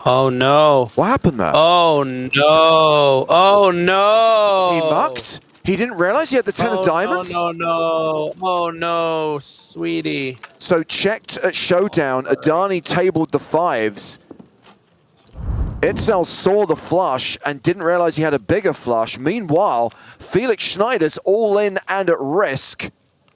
Oh no. What happened there? Oh no. Oh no. He mucked? He didn't realize he had the 10 of diamonds? No. Oh no, sweetie. So checked at showdown, Odani tabled the 5s. Itzel saw the flush and didn't realize he had a bigger flush. Meanwhile, Felix Schneider's all in and at risk.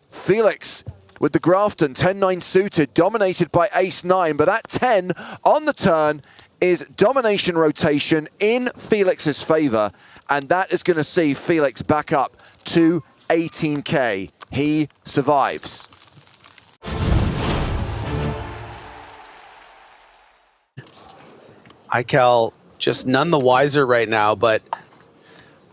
Felix with the Grafton, 10-9 suited, dominated by ace-9, but that 10 on the turn is domination rotation in Felix's favor, and that is going to see Felix back up to 18K. He survives. iCal just none the wiser right now, but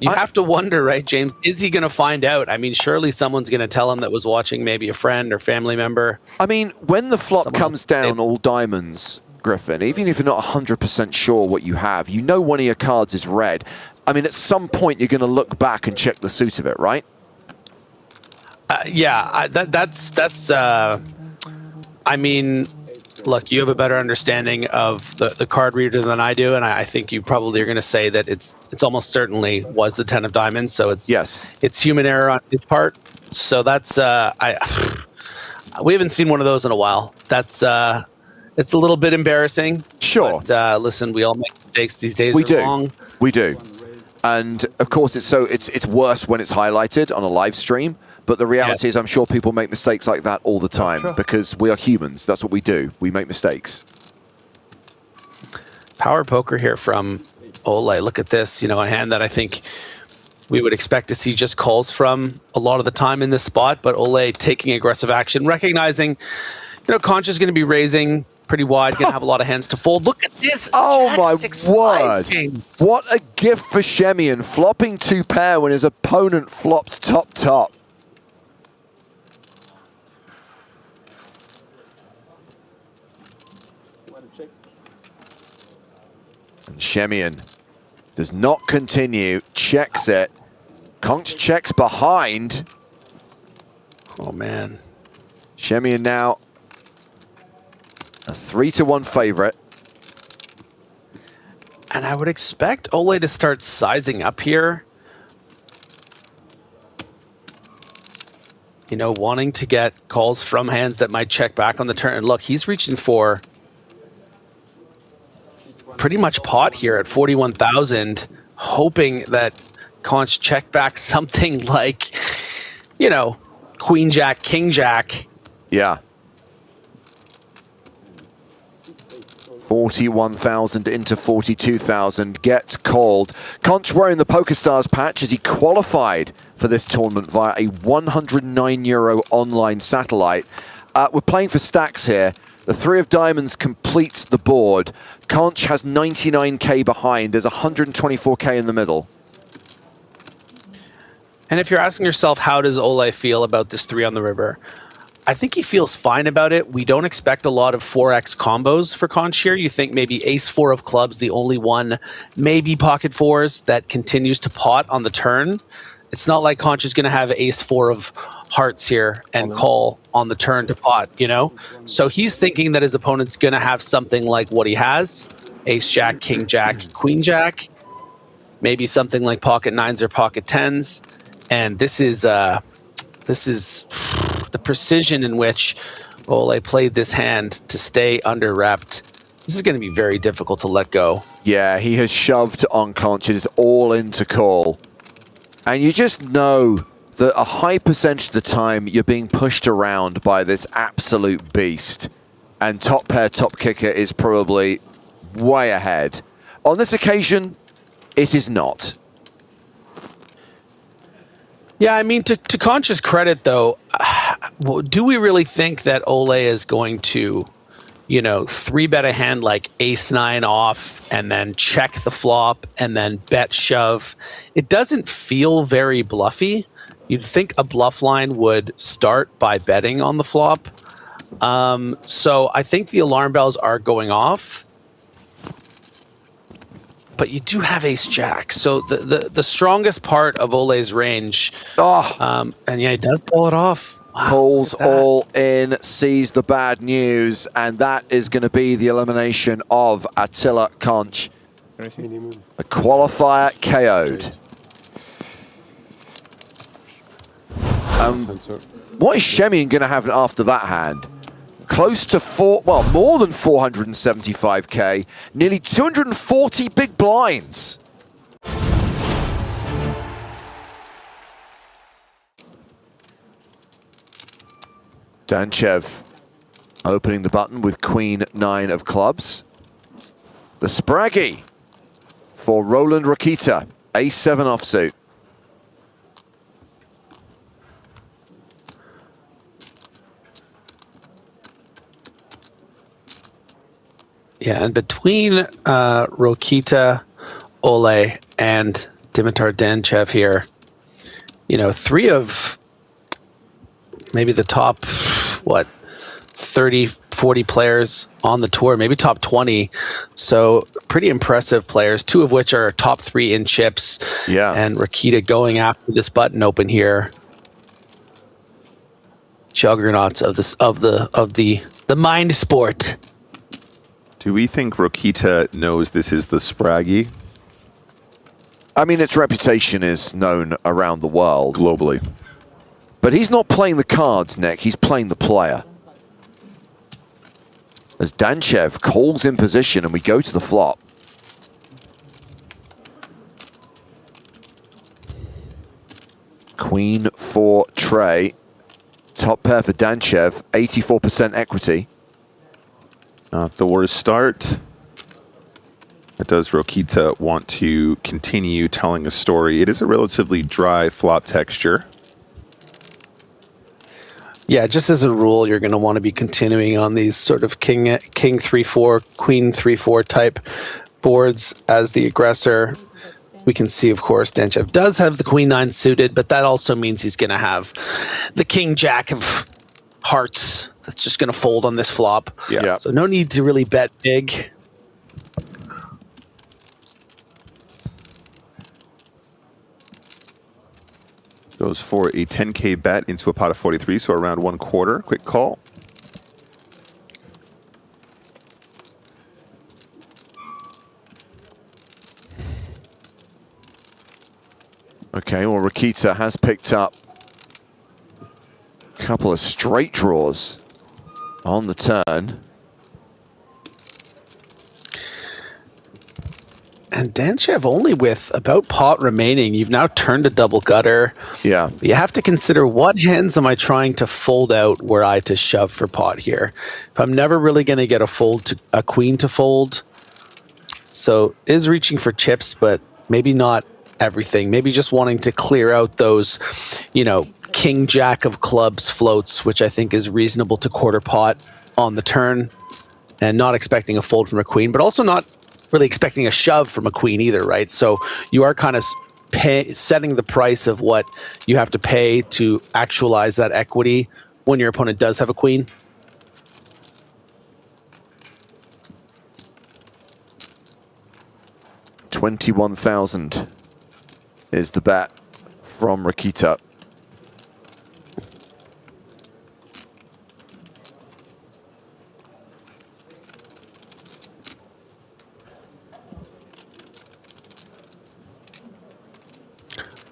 you have to wonder, right, James, is he going to find out? I mean, surely someone's going to tell him that was watching, maybe a friend or family member. I mean, when the flop comes down all diamonds, Griffin, even if you're not 100% sure what you have, you know one of your cards is red. I mean, at some point you're going to look back and check the suit of it, right? I mean, look, you have a better understanding of the card reader than I do, and I think you probably are going to say that it's almost certainly was the 10 of diamonds, so it's human error on his part. So that's we haven't seen one of those in a while. That's it's a little bit embarrassing. Sure. But, listen, we all make mistakes these days. We do. Long. We do. And of course, it's worse when it's highlighted on a live stream. But the reality is, I'm sure people make mistakes like that all the time because we are humans. That's what we do. We make mistakes. Power poker here from Ole. Look at this. You know, a hand that I think we would expect to see just calls from a lot of the time in this spot. But Ole taking aggressive action, recognizing, you know, Concha's going to be raising pretty wide, going to have a lot of hands to fold. Look at this. Oh my word. What a gift for Shemian, flopping 2 pair when his opponent flops top. And Shemian does not continue, checks it. Conch checks behind. Oh man. Shemian now a 3-to-1 favorite. And I would expect Ole to start sizing up here. You know, wanting to get calls from hands that might check back on the turn. And look, he's reaching for pretty much pot here at 41,000, hoping that Conch check back something like, you know, Queen Jack, King Jack. Yeah. 41,000 into 42,000 gets called. Conch wearing the PokerStars patch as he qualified for this tournament via a €109 online satellite. We're playing for stacks here. The 3 of diamonds completes the board. Conch has 99k behind. There's 124k in the middle. And if you're asking yourself, how does Ole feel about this 3 on the river? I think he feels fine about it. We don't expect a lot of 4x combos for Conch here. You think maybe ace-4 of clubs, the only one, maybe pocket 4s that continues to pot on the turn. It's not like Conch is going to have ace-4 of hearts here and call on the turn to pot, you know? So he's thinking that his opponent's going to have something like what he has, ace-jack, king-jack, queen-jack, maybe something like pocket 9s or pocket 10s. And this is the precision in which Ole played this hand to stay under-repped. This is going to be very difficult to let go. Yeah, he has shoved on Conch. It is all in to call. And you just know that a high percentage of the time you're being pushed around by this absolute beast. And top pair, top kicker is probably way ahead. On this occasion, it is not. Yeah, I mean, to Conch's credit, though, do we really think that Ole is going to, you know, 3-bet a hand like ace-9 off and then check the flop and then bet shove? It doesn't feel very bluffy. You'd think a bluff line would start by betting on the flop. So I think the alarm bells are going off. But you do have ace-jack. So the strongest part of Ole's range, and yeah, he does pull it off. Wow, calls all in, sees the bad news, and that is going to be the elimination of Attila Conch. A qualifier KO'd. What is Shemian going to have after that hand? Close to more than 475k, nearly 240 big blinds. Danchev opening the button with Queen 9 of clubs. The Spraggy for Roland Rakita, Ace-7 offsuit. Yeah, and between Rokita, Ole, and Dimitar Danchev here, you know, 3 of maybe the top, 30, 40 players on the tour, maybe top 20. So pretty impressive players, 2 of which are top 3 in chips. Yeah. And Rakita going after this button open here. Juggernauts of the mind sport. Do we think Rokita knows this is the Spraggy? I mean, its reputation is known around the world. Globally. But he's not playing the cards, Nick. He's playing the player. As Danchev calls in position and we go to the flop. Queen for Trey. Top pair for Danchev. 84% equity. Not the worst start. Does Rokita want to continue telling a story? It is a relatively dry flop texture. Yeah, just as a rule, you're going to want to be continuing on these sort of king 3-4, queen 3-4 type boards as the aggressor. We can see, of course, Danchev does have the queen 9 suited, but that also means he's going to have the king jack of hearts that's just going to fold on this flop. Yeah. So no need to really bet big. Goes for a 10k bet into a pot of 43, so around 1/4. Quick call. Okay, well, Rokita has picked up a couple of straight draws on the turn. And Danchev only with about pot remaining. You've now turned a double gutter. Yeah. But you have to consider what hands am I trying to fold out were I to shove for pot here. If I'm never really going to get a queen to fold. So is reaching for chips, but maybe not everything. Maybe just wanting to clear out those, you know, king jack of clubs floats, which I think is reasonable to quarter pot on the turn, and not expecting a fold from a queen, but also not really expecting a shove from a queen either, right? So you are kind of setting the price of what you have to pay to actualize that equity when your opponent does have a queen. $21,000 is the bet from Rakita.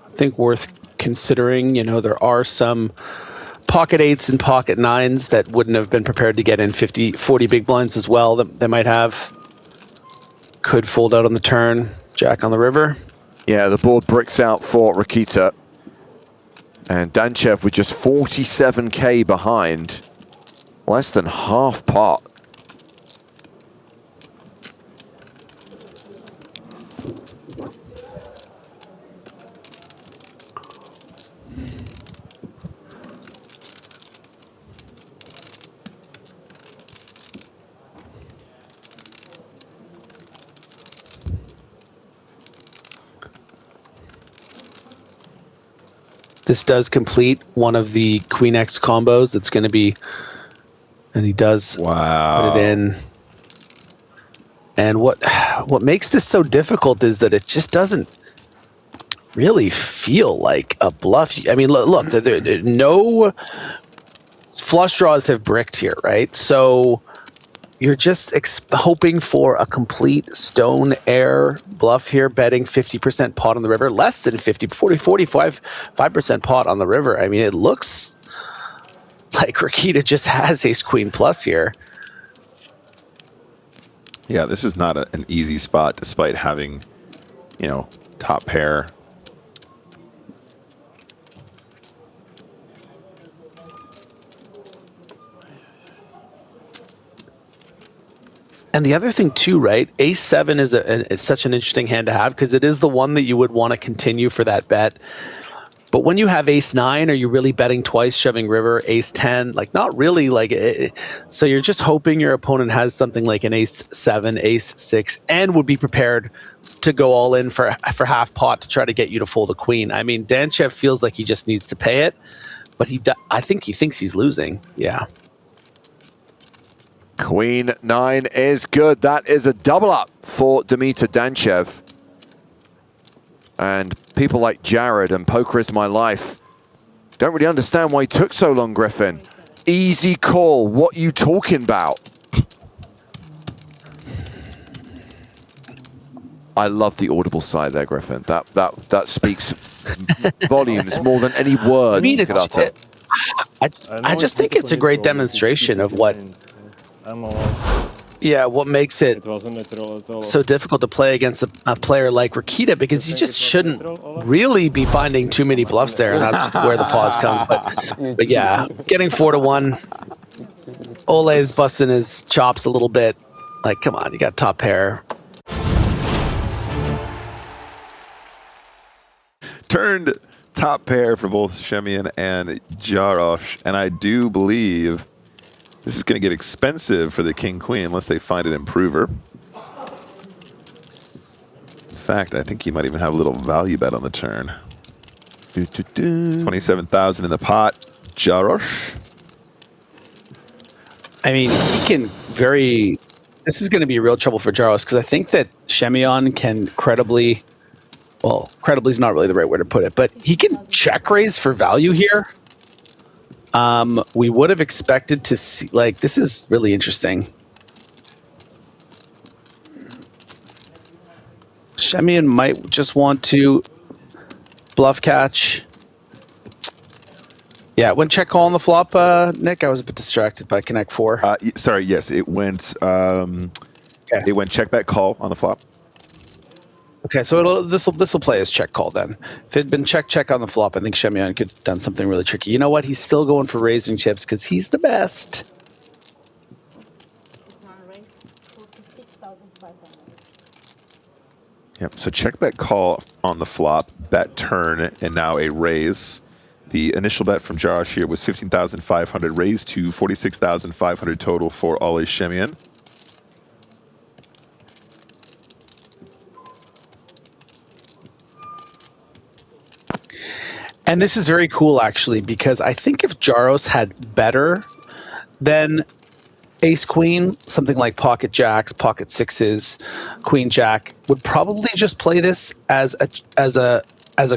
I think worth considering, you know, there are some pocket eights and pocket nines that wouldn't have been prepared to get in 40 big blinds as well that they might have. Could fold out on the turn, jack on the river. Yeah, the board bricks out for Rakita. And Danchev with just 47k behind. Less than half pot. This does complete one of the Queen X combos that's going to be, and he does put it in. And what makes this so difficult is that it just doesn't really feel like a bluff. I mean, look, no flush draws have bricked here, right? So you're just hoping for a complete stone air bluff here, betting 50% pot on the river, less than 45% pot on the river. I mean, it looks like Rakita just has ace queen plus here. Yeah, this is not an easy spot despite having, you know, top pair. And the other thing too, right? Ace 7 is it's such an interesting hand to have because it is the one that you would want to continue for that bet. But when you have ace 9, are you really betting twice, shoving river? Ace 10, like not really. Like so you're just hoping your opponent has something like an ace 7, ace 6, and would be prepared to go all in for half pot to try to get you to fold a queen. I mean, Danchev feels like he just needs to pay it, but I think he thinks he's losing. Yeah. Queen 9 is good. That is a double up for Dimitar Danchev. And people like Jared and Poker Is My Life don't really understand why he took so long, Griffin. Easy call. What you talking about? I love the audible side there, Griffin. That speaks volumes more than any word I mean, you could utter. I just think it's a great demonstration of what makes it so difficult to play against a player like Rakita, because he just shouldn't really be finding too many bluffs there, and that's where the pause comes. But yeah, getting 4-1. Ole's busting his chops a little bit. Like, come on, you got top pair. Turned top pair for both Shemian and Jarosz, and I do believe this is going to get expensive for the king-queen unless they find an improver. In fact, I think he might even have a little value bet on the turn. 27,000 in the pot. Jarosz. I mean, he can this is going to be real trouble for Jarosz, because I think that Shemian can credibly, well, credibly is not really the right way to put it, but he can check raise for value here. We would have expected to see, like, this is really interesting. Shemian might just want to bluff catch. Yeah, it went check call on the flop, Nick. I was a bit distracted by Connect 4. Sorry, yes, it went. It went check bet call on the flop. Okay, so this will play as check call then. If it had been check on the flop, I think Shemian could have done something really tricky. You know what? He's still going for raising chips because he's the best. Yep, so check bet call on the flop, bet turn, and now a raise. The initial bet from Jarosh here was 15,500, raised to 46,500 total for Ollie Shemian. And this is very cool, actually, because I think if Jaros had better than ace queen, something like pocket jacks, pocket sixes, queen jack, would probably just play this as a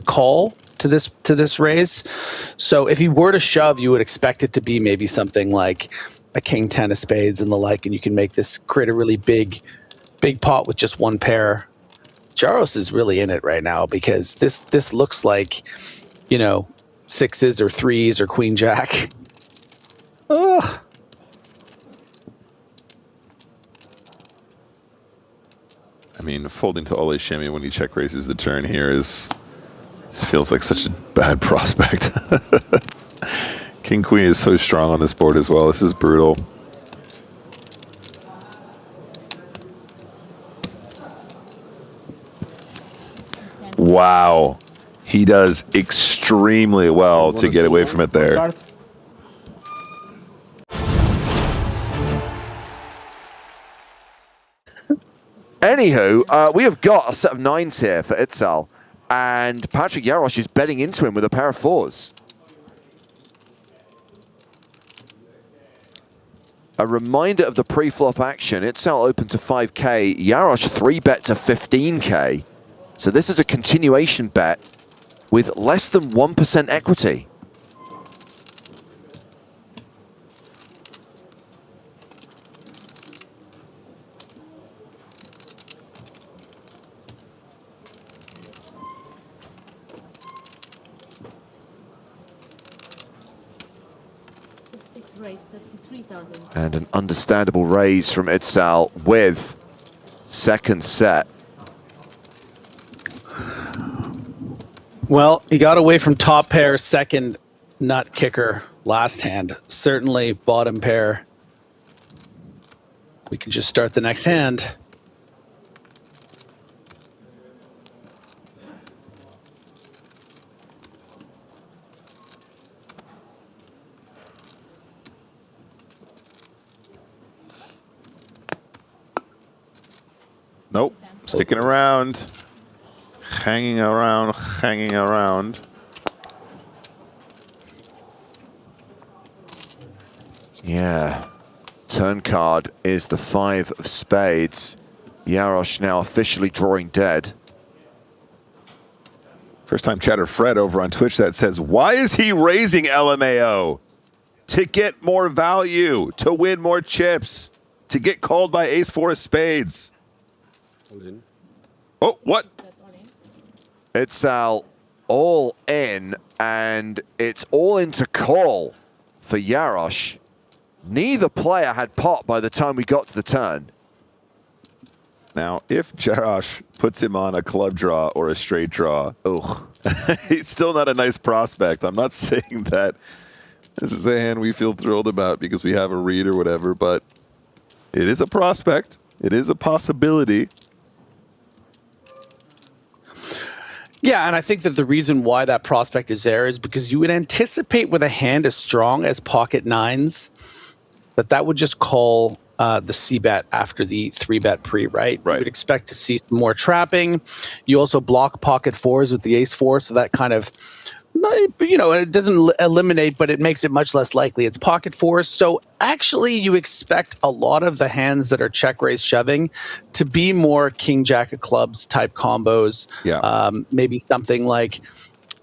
call to this raise. So if he were to shove, you would expect it to be maybe something like a king 10 of spades and the like, and you can make this create a really big pot with just one pair. Jaros is really in it right now because this looks like, you know, sixes or threes or queen jack. Ugh. I mean, folding to Ollie Shemian when he check raises the turn here feels like such a bad prospect. King Queen is so strong on this board as well. This is brutal. Wow. He does extremely well to get away from it there. Anywho, we have got a set of nines here for Itzal, and Patrick Jarosz is betting into him with a pair of fours. A reminder of the pre-flop action. Itzal open to 5K, Jarosz 3-bet to 15K. So this is a continuation bet with less than 1% equity. And an understandable raise from Itzal with second set. Well, he got away from top pair, second nut kicker last hand. Certainly bottom pair. We can just start the next hand. Nope, sticking around. Hanging around, hanging around. Yeah. Turn card is the 5 of spades. Jarosz now officially drawing dead. First time chatter Fred over on Twitch that says, why is he raising LMAO? To get more value, to win more chips, to get called by ace-4 of spades. Oh, what? It's all in, and it's all into call for Jarosz. Neither player had pot by the time we got to the turn. Now, if Jarosz puts him on a club draw or a straight draw, he's still not a nice prospect. I'm not saying that this is a hand we feel thrilled about because we have a read or whatever, but it is a prospect. It is a possibility. Yeah, and I think that the reason why that prospect is there is because you would anticipate with a hand as strong as pocket nines that would just call the C-bet after the 3-bet pre, right? You would expect to see some more trapping. You also block pocket fours with the ace-4, so that kind of, you know, it doesn't eliminate, but it makes it much less likely. It's pocket fours, so actually you expect a lot of the hands that are check raise shoving to be more king jack of clubs type combos. Yeah. Maybe something like,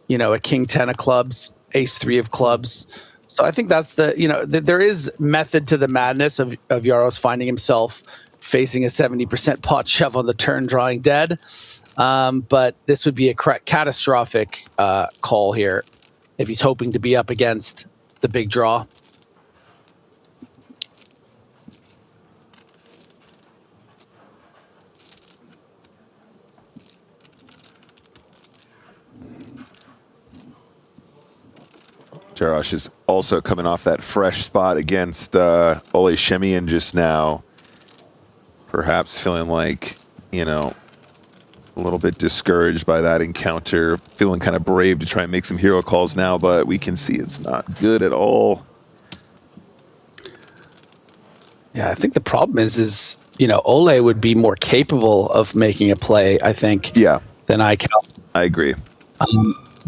you know, a king 10 of clubs, ace 3 of clubs. So I think that's the, you know, there is method to the madness of Jarosz finding himself facing a 70% pot shove on the turn, drawing dead. But this would be a catastrophic call here if he's hoping to be up against the big draw. Jarosz is also coming off that fresh spot against Ole Shemian just now. Perhaps feeling like, you know, a little bit discouraged by that encounter. Feeling kind of brave to try and make some hero calls now, but we can see it's not good at all. Yeah, I think the problem is, you know, Ole would be more capable of making a play, I think, than Eichel. I agree.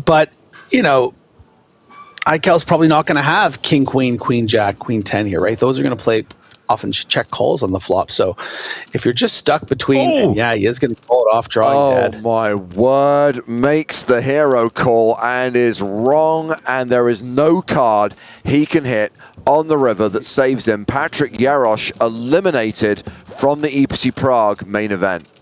But, you know, Eichel's probably not going to have king, queen, jack, queen 10 here, right? Those are going to play often check calls on the flop. So if you're just stuck between, and yeah, he is going to pull it off drawing dead. Oh my word, makes the hero call and is wrong, and there is no card he can hit on the river that saves him. Patrick Jarosz eliminated from the EPT Prague main event.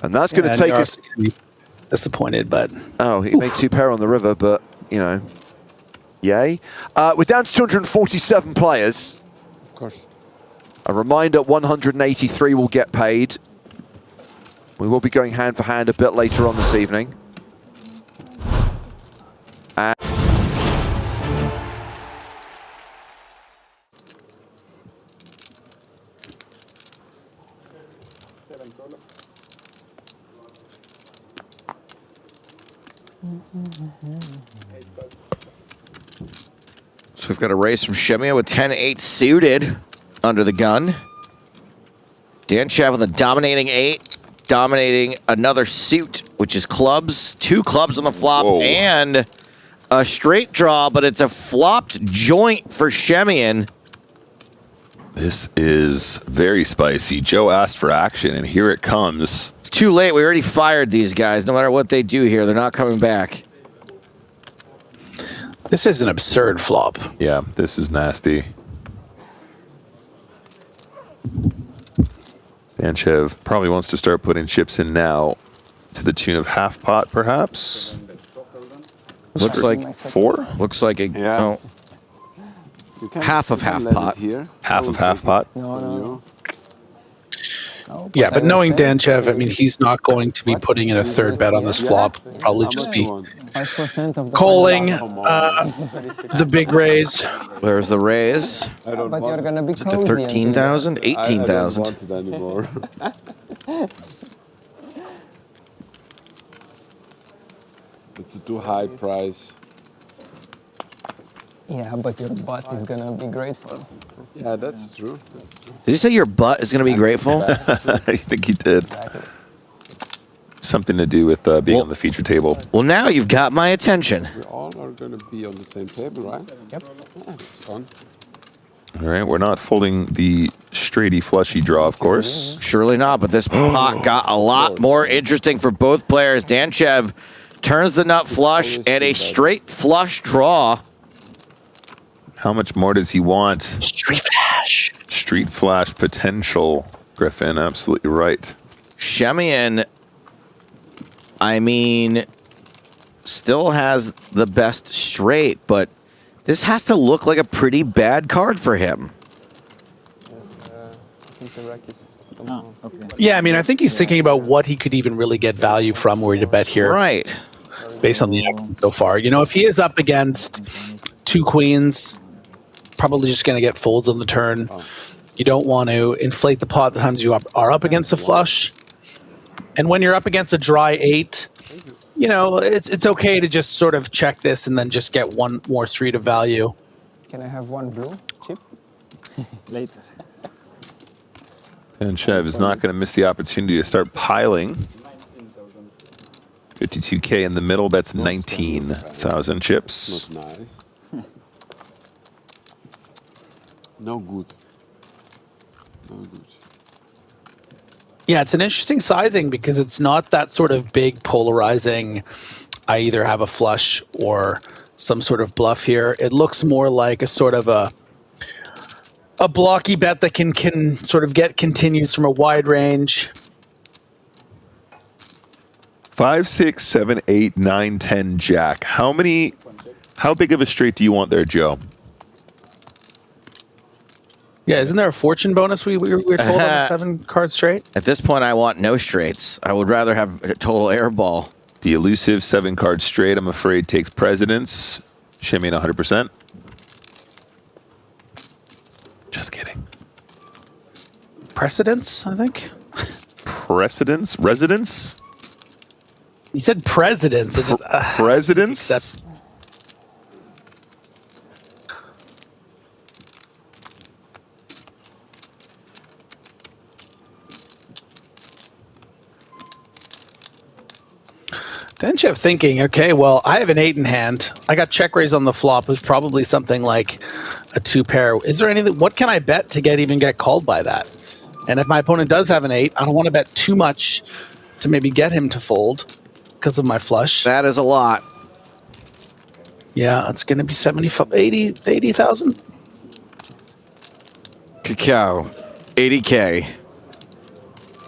And that's going to take us... Disappointed, but... Oh, he made 2 pair on the river, but, you know, yay. We're down to 247 players. Of course. A reminder, 183 will get paid. We will be going hand for hand a bit later on this evening. And So we've got a raise from Shemia with 10-8 suited under the gun. Danchev with a dominating 8, dominating another suit, which is clubs. 2 clubs on the flop and a straight draw, but it's a flopped joint for Shemian. This is very spicy. Joe asked for action, and here it comes. It's too late. We already fired these guys. No matter what they do here, they're not coming back. This is an absurd flop. Yeah, this is nasty. Danchev probably wants to start putting chips in now to the tune of half pot, perhaps. Looks like 4. Looks like a half of half pot. Half of half pot. Yeah, but knowing Danchev, I mean, he's not going to be putting in a third bet on this flop. Probably just be calling the big raise. There's the raise. But you're gonna be Is it to 13,000? 18,000. I don't want it anymore. It's a too high price. Yeah, but your butt is gonna be grateful. Yeah, that's true. Did you say your butt is going to be grateful? I think he did. Something to do with being on the feature table. Well, now you've got my attention. We all are going to be on the same table, right? Yep. Yeah, it's fun. All right, we're not folding the straighty flushy draw, of course. Surely not, but this pot got a lot more interesting for both players. Danchev turns the nut flush and a straight flush draw. How much more does he want? Street flash. Street flash potential, Griffin. Absolutely right. Shemian, I mean, still has the best straight, but this has to look like a pretty bad card for him. Yeah, I mean, I think he's thinking about what he could even really get value from were he to bet here. Right. Based on the action so far. You know, if he is up against 2 queens, probably just going to get folds on the turn. You don't want to inflate the pot the times you are up against a flush. And when you're up against a dry 8, you know, it's okay to just sort of check this and then just get one more street of value. Can I have 1 blue chip? Later. Danchev is not going to miss the opportunity to start piling. 52K in the middle, that's 19,000 chips. Not nice. No good. No good. Yeah, it's an interesting sizing because it's not that sort of big polarizing, I either have a flush or some sort of bluff here. It looks more like a sort of a blocky bet that can sort of get continues from a wide range. 5, 6, 7, 8, 9, 10, jack. How big of a straight do you want there, Joe? Yeah, isn't there a fortune bonus we were told on the 7 card straight? At this point, I want no straights. I would rather have a total airball. The elusive 7 card straight, I'm afraid, takes precedence. Shimmying 100%. Just kidding. Precedence, I think. Precedence? Residence? You said presidents. It just, Presidents? Denchev thinking, okay, well, I have an 8 in hand. I got check raise on the flop. It was probably something like a 2 pair. Is there anything? What can I bet to get called by that? And if my opponent does have an 8, I don't want to bet too much to maybe get him to fold because of my flush. That is a lot. Yeah, it's going to be 80,000. Cacao, 80K.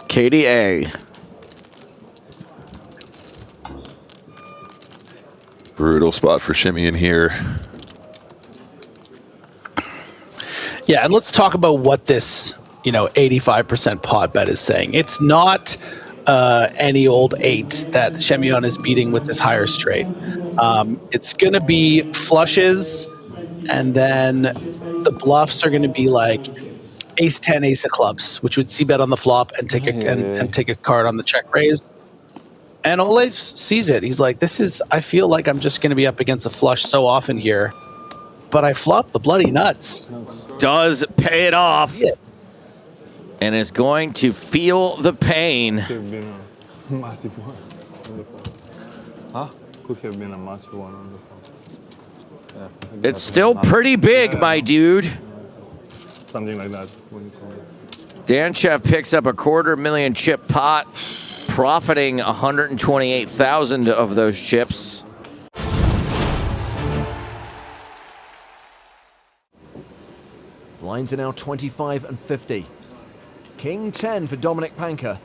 KDA. Brutal spot for Shimmy in here. Yeah, and let's talk about what this, 85% pot bet is saying. It's not any old 8 that Shemion is beating with this higher straight. It's going to be flushes, and then the bluffs are going to be like ace 10, ace of clubs, which would c-bet on the flop and take and take a card on the check raise. And Ole sees it. He's like, I feel like I'm just going to be up against a flush so often here, but I flop the bloody nuts. Does pay it off. Yeah. And is going to feel the pain. Could have been a massive one on the phone. Huh? Could have been a massive one on the phone. Yeah, it's still pretty big, my dude. Something like that. When you call it. Danchev picks up a $250,000 chip pot, profiting 128,000 of those chips. Blinds are now 25 and 50. King 10 for Dominic Panka.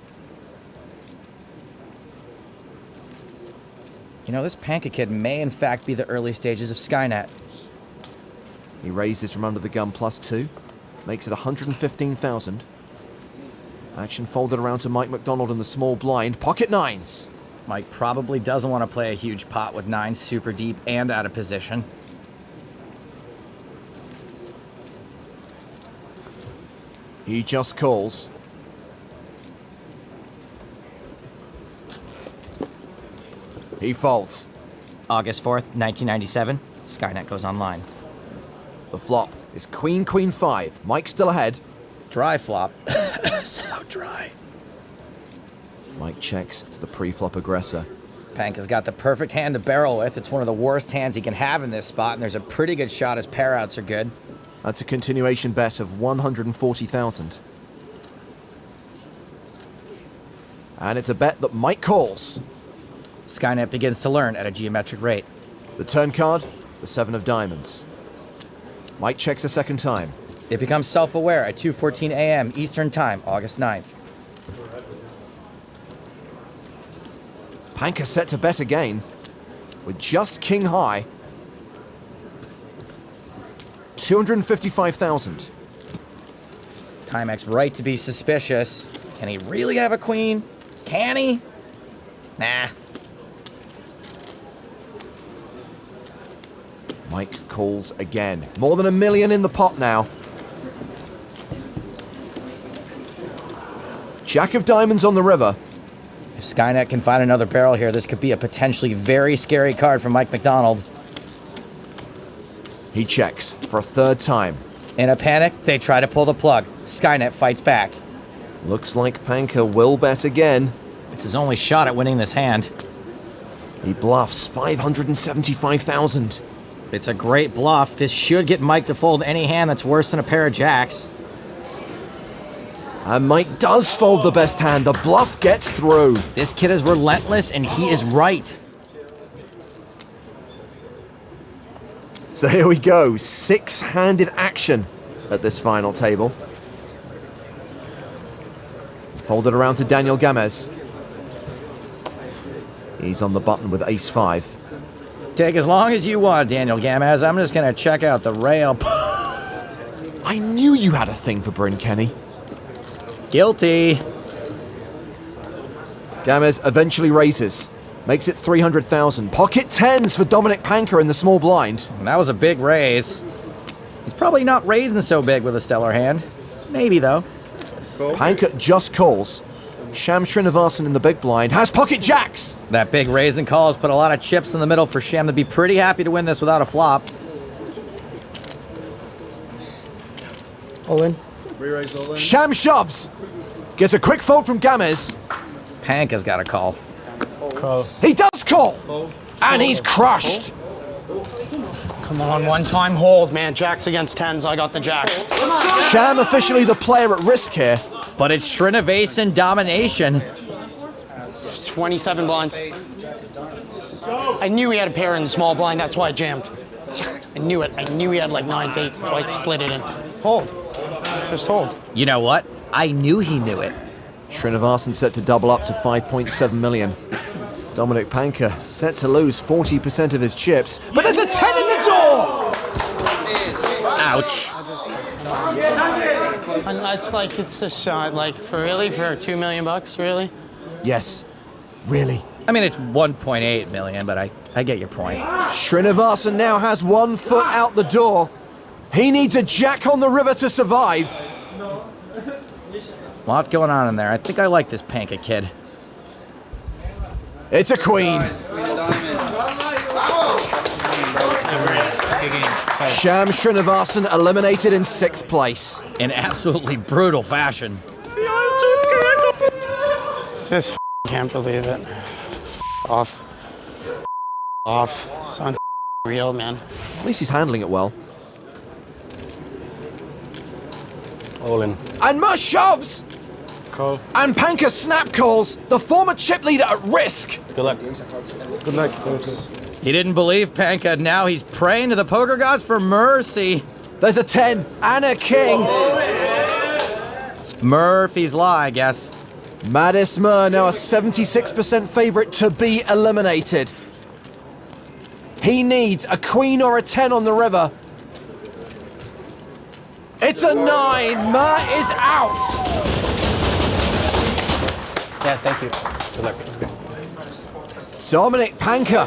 This Panka kid may in fact be the early stages of Skynet. He raises from under the gun +2. Makes it 115,000. Action folded around to Mike McDonald in the small blind. Pocket nines. Mike probably doesn't want to play a huge pot with 9 super deep and out of position. He just calls. He folds. August 4th, 1997, Skynet goes online. The flop is Queen, Queen 5. Mike still ahead. Dry flop. So dry. Mike checks to the pre-flop aggressor. Panka's got the perfect hand to barrel with. It's one of the worst hands he can have in this spot, and there's a pretty good shot his pair outs are good. That's a continuation bet of 140,000. And it's a bet that Mike calls. Skynet begins to learn at a geometric rate. The turn card, the 7 of diamonds. Mike checks a second time. It becomes self-aware at 2:14 a.m. Eastern Time, August 9th. Panka set to bet again with just king high. 255,000. Timex right to be suspicious. Can he really have a queen? Can he? Nah. Mike calls again. More than $1 million in the pot now. Jack of diamonds on the river. If Skynet can find another barrel here, this could be a potentially very scary card for Mike McDonald. He checks for a third time. In a panic, they try to pull the plug. Skynet fights back. Looks like Panka will bet again. It's his only shot at winning this hand. He bluffs 575,000. It's a great bluff. This should get Mike to fold any hand that's worse than a pair of jacks. And Mike does fold the best hand. The bluff gets through. This kid is relentless, and he is right. So here we go. 6-handed action at this final table. Folded around to Daniel Gamez. He's on the button with ace-5. Take as long as you want, Daniel Gamez. I'm just going to check out the rail. I knew you had a thing for Bryn, Kenny. Guilty. Gamez eventually raises. Makes it 300,000. Pocket tens for Dominic Panker in the small blind. And that was a big raise. He's probably not raising so big with a stellar hand. Maybe, though. Panker just calls. Sham Srinivasan in the big blind has pocket jacks. That big raise and call has put a lot of chips in the middle for Sham to be pretty happy to win this without a flop. All in. Sham shoves. Gets a quick fold from Gamez. Panker's got a call. Call. He does call. And he's crushed. Come on, one-time hold, man. Jacks against tens. I got the jacks. Sham officially the player at risk here. But it's Srinivasan domination. 27 blinds. I knew he had a pair in the small blind. That's why I jammed. I knew it. I knew he had like 9s, 8s. So I split it in. Hold. Just hold. You know what? I knew he knew it. Srinivasan set to double up to 5.7 million. Dominic Panker set to lose 40% of his chips, but there's a 10 in the door! Ouch. And it's like, it's a shot, like, for really? For $2 million, really? Yes, really. I mean, it's 1.8 million, but I get your point. Srinivasan now has 1 foot out the door. He needs a jack on the river to survive. A lot going on in there. I think I like this Panker kid. It's a queen. Sham Srinivasan eliminated in 6th place. In absolutely brutal fashion. Just can't believe it. Off. Off. Son, real, man. At least he's handling it well. All in. And Mush shoves! Call. And Panker snap calls, the former chip leader at risk. Good luck. Good luck. He didn't believe Panker. Now he's praying to the poker gods for mercy. There's a 10 and a king. It's Murphy's Law, I guess. Madis Mur now a 76% favorite to be eliminated. He needs a queen or a 10 on the river. It's a 9. Mur is out. Yeah, thank you. Good luck. Dominic Panker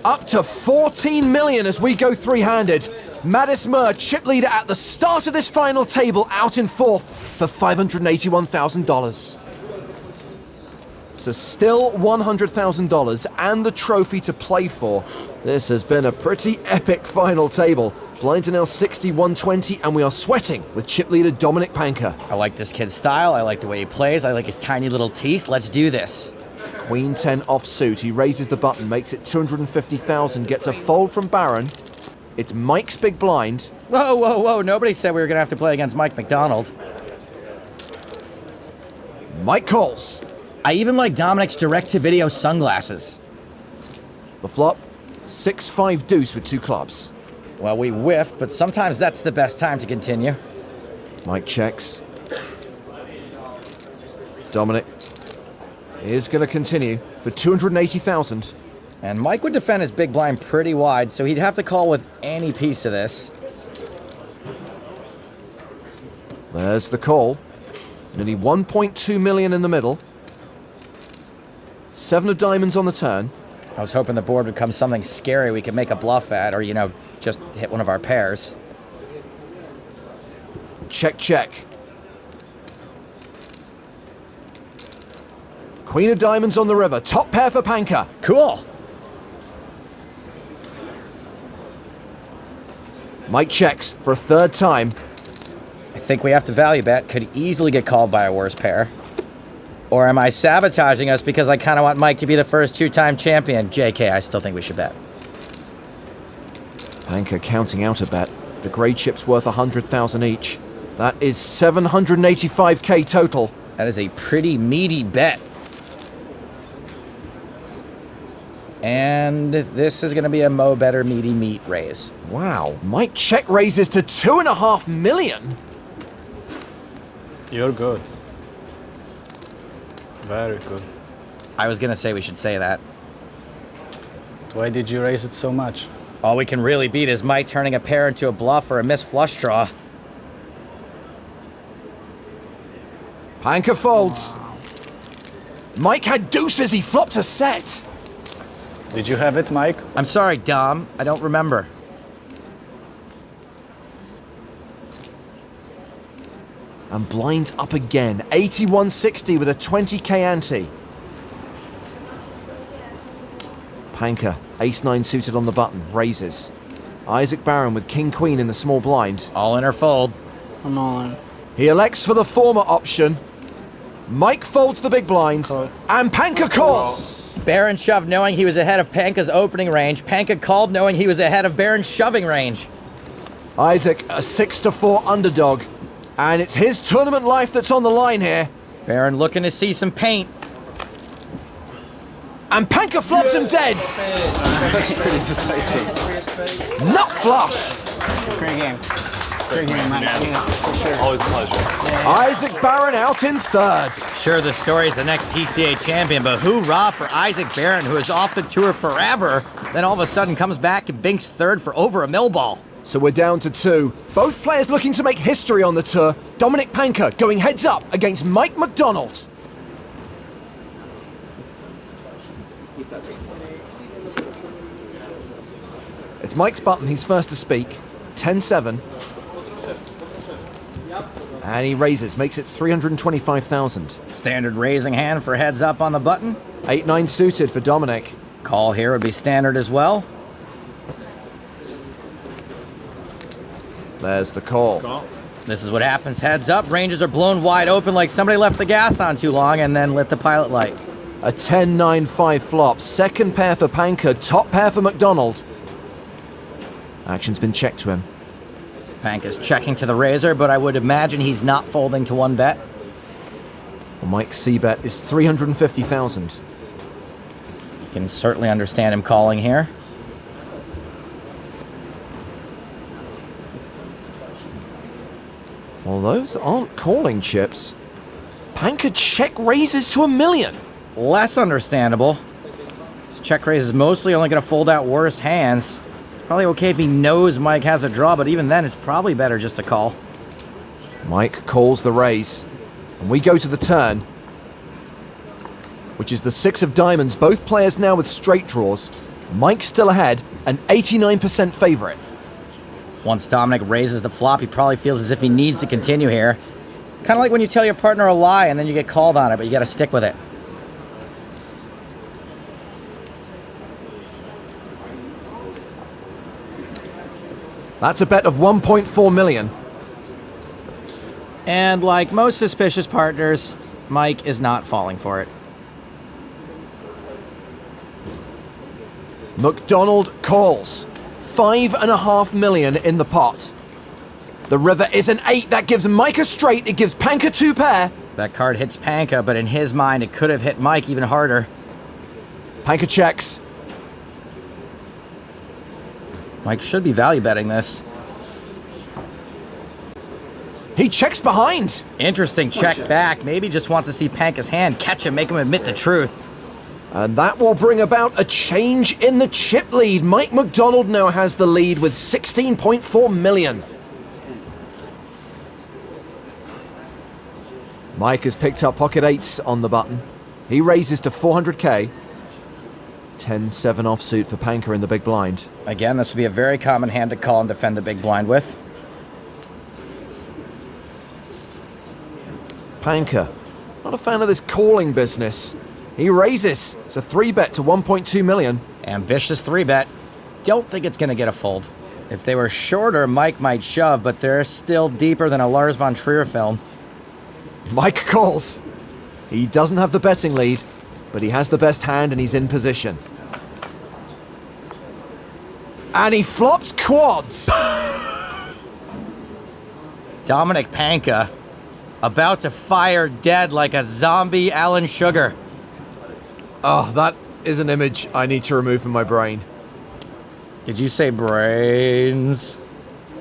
up to 14 million as we go three-handed. Madis Mur, chip leader at the start of this final table, out in 4th for $581,000. So still $100,000 and the trophy to play for. This has been a pretty epic final table. Blinds are now 60-120 and we are sweating with chip leader Dominic Panker. I like this kid's style. I like the way he plays. I like his tiny little teeth. Let's do this. Queen 10 offsuit. He raises the button, makes it 250,000, gets a fold from Baron. It's Mike's big blind. Whoa, whoa, whoa. Nobody said we were going to have to play against Mike McDonald. Mike calls. I even like Dominic's direct-to-video sunglasses. The flop, 6-5 deuce with 2 clubs. Well, we whiffed, but sometimes that's the best time to continue. Mike checks. Dominic is going to continue for 280,000. And Mike would defend his big blind pretty wide, so he'd have to call with any piece of this. There's the call. Nearly 1.2 million in the middle. 7 of diamonds on the turn. I was hoping the board would come something scary we could make a bluff at, or, you know, just hit one of our pairs. Check, check. Queen of diamonds on the river. Top pair for Panker. Cool. Mike checks for a 3rd time. I think we have to value bet. Could easily get called by a worse pair. Or am I sabotaging us because I kind of want Mike to be the first 2-time champion? JK, I still think we should bet. Panker counting out a bet. The grey chip's worth 100,000 each. That is 785k total. That is a pretty meaty bet. And this is going to be a Mo Better Meaty Meat raise. Wow, Mike check raises to 2.5 million. You're good. Very good. I was going to say we should say that. Why did you raise it so much? All we can really beat is Mike turning a pair into a bluff or a missed flush draw. Panka folds. Mike had deuces, he flopped a set. Did you have it, Mike? I'm sorry, Dom. I don't remember. And blinds up again. 81.60 with a 20k ante. Panka, ace-9 suited on the button, raises. Isaac Barron with king-queen in the small blind. All in or fold. I'm all in. He elects for the former option. Mike folds the big blind. And Panka calls. Barron shoved knowing he was ahead of Panka's opening range. Panka called knowing he was ahead of Barron's shoving range. Isaac, a 6-4 underdog. And it's his tournament life that's on the line here. Barron looking to see some paint. And Panka flops him dead. That's pretty decisive. Nut flush. Great game. Great game, man. Yeah, for sure. Always a pleasure. Isaac Barron out in third. Sure, the story's the next PCA champion, but hoorah for Isaac Barron, who is off the tour forever, then all of a sudden comes back and binks third for over a mill ball. So we're down to 2. Both players looking to make history on the tour. Dominic Panka going heads up against Mike McDonald. It's Mike's button, he's first to speak. 10-7. And he raises, makes it 325,000. Standard raising hand for heads up on the button. 8-9 suited for Dominic. Call here would be standard as well. There's the call. This is what happens heads up. Ranges are blown wide open like somebody left the gas on too long and then lit the pilot light. A 10-9-5 flop. Second pair for Panka, top pair for McDonald. Action's been checked to him. Panka's checking to the razor, but I would imagine he's not folding to one bet. Well, Mike's C-bet is 350,000. You can certainly understand him calling here. Well, those aren't calling chips. Panka check raises to $1 million. Less understandable. His check raise is mostly only going to fold out worse hands. It's probably okay if he knows Mike has a draw, but even then, it's probably better just to call. Mike calls the raise. And we go to the turn, which is the 6 of diamonds. Both players now with straight draws. Mike's still ahead, an 89% favorite. Once Dominic raises the flop, he probably feels as if he needs to continue here. Kind of like when you tell your partner a lie and then you get called on it, but you got to stick with it. That's a bet of 1.4 million. And like most suspicious partners, Mike is not falling for it. McDonald calls. 5.5 million in the pot. The river is an 8. That gives Mike a straight. It gives Panka 2 pair. That card hits Panka, but in his mind, it could have hit Mike even harder. Panka checks. Mike should be value betting this. He checks behind. Interesting check back. Maybe just wants to see Panka's hand, catch him, make him admit the truth. And that will bring about a change in the chip lead. Mike McDonald now has the lead with 16.4 million. Mike has picked up pocket 8s on the button. He raises to 400k. 10-7 offsuit for Panka in the big blind. Again, this would be a very common hand to call and defend the big blind with. Panka, not a fan of this calling business. He raises. It's a 3-bet to 1.2 million. Ambitious 3-bet. Don't think it's going to get a fold. If they were shorter, Mike might shove, but they're still deeper than a Lars von Trier film. Mike calls. He doesn't have the betting lead, but he has the best hand and he's in position. And he flops quads. Dominic Panka about to fire dead like a zombie Alan Sugar. Oh, that is an image I need to remove from my brain. Did you say brains?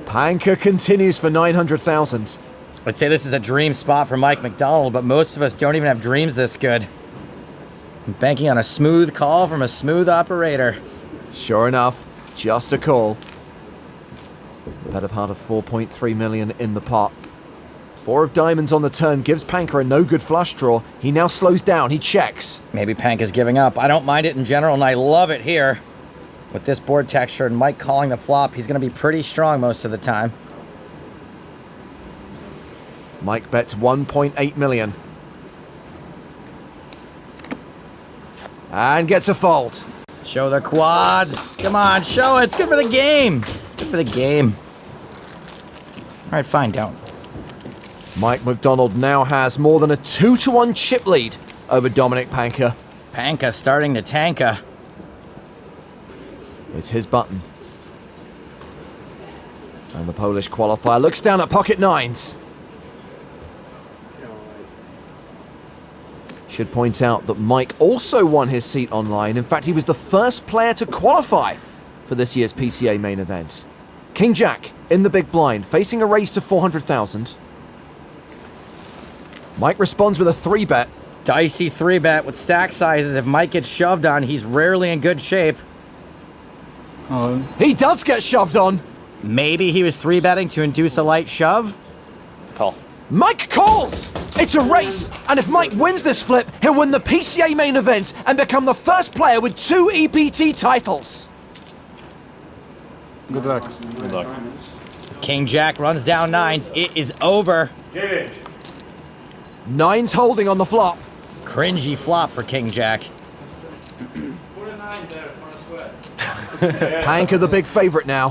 Panka continues for 900,000. I'd say this is a dream spot for Mike McDonald, but most of us don't even have dreams this good. I'm banking on a smooth call from a smooth operator. Sure enough, just a call. Better part of 4.3 million in the pot. 4 of diamonds on the turn gives Panka a no good flush draw. He now slows down. He checks. Maybe Panka's giving up. I don't mind it in general, and I love it here. With this board texture and Mike calling the flop, he's going to be pretty strong most of the time. Mike bets 1.8 million. And gets a fold. Show the quads. Come on, show it. It's good for the game. It's good for the game. All right, fine, don't. Mike McDonald now has more than a 2-1 chip lead over Dominic Panka. Panka starting to tanka. It's his button. And the Polish qualifier looks down at pocket nines. Should point out that Mike also won his seat online. In fact, he was the first player to qualify for this year's PCA main event. King Jack in the big blind, facing a raise to 400,000. Mike responds with a 3-bet. Dicey 3-bet with stack sizes. If Mike gets shoved on, he's rarely in good shape. He does get shoved on. Maybe he was 3-betting to induce a light shove? Call. Mike calls! It's a race, and if Mike wins this flip, he'll win the PCA main event and become the first player with 2 EPT titles. Good luck. Good luck. King Jack runs down nines. It is over. Nines holding on the flop. Cringy flop for King Jack. Panka the big favorite now.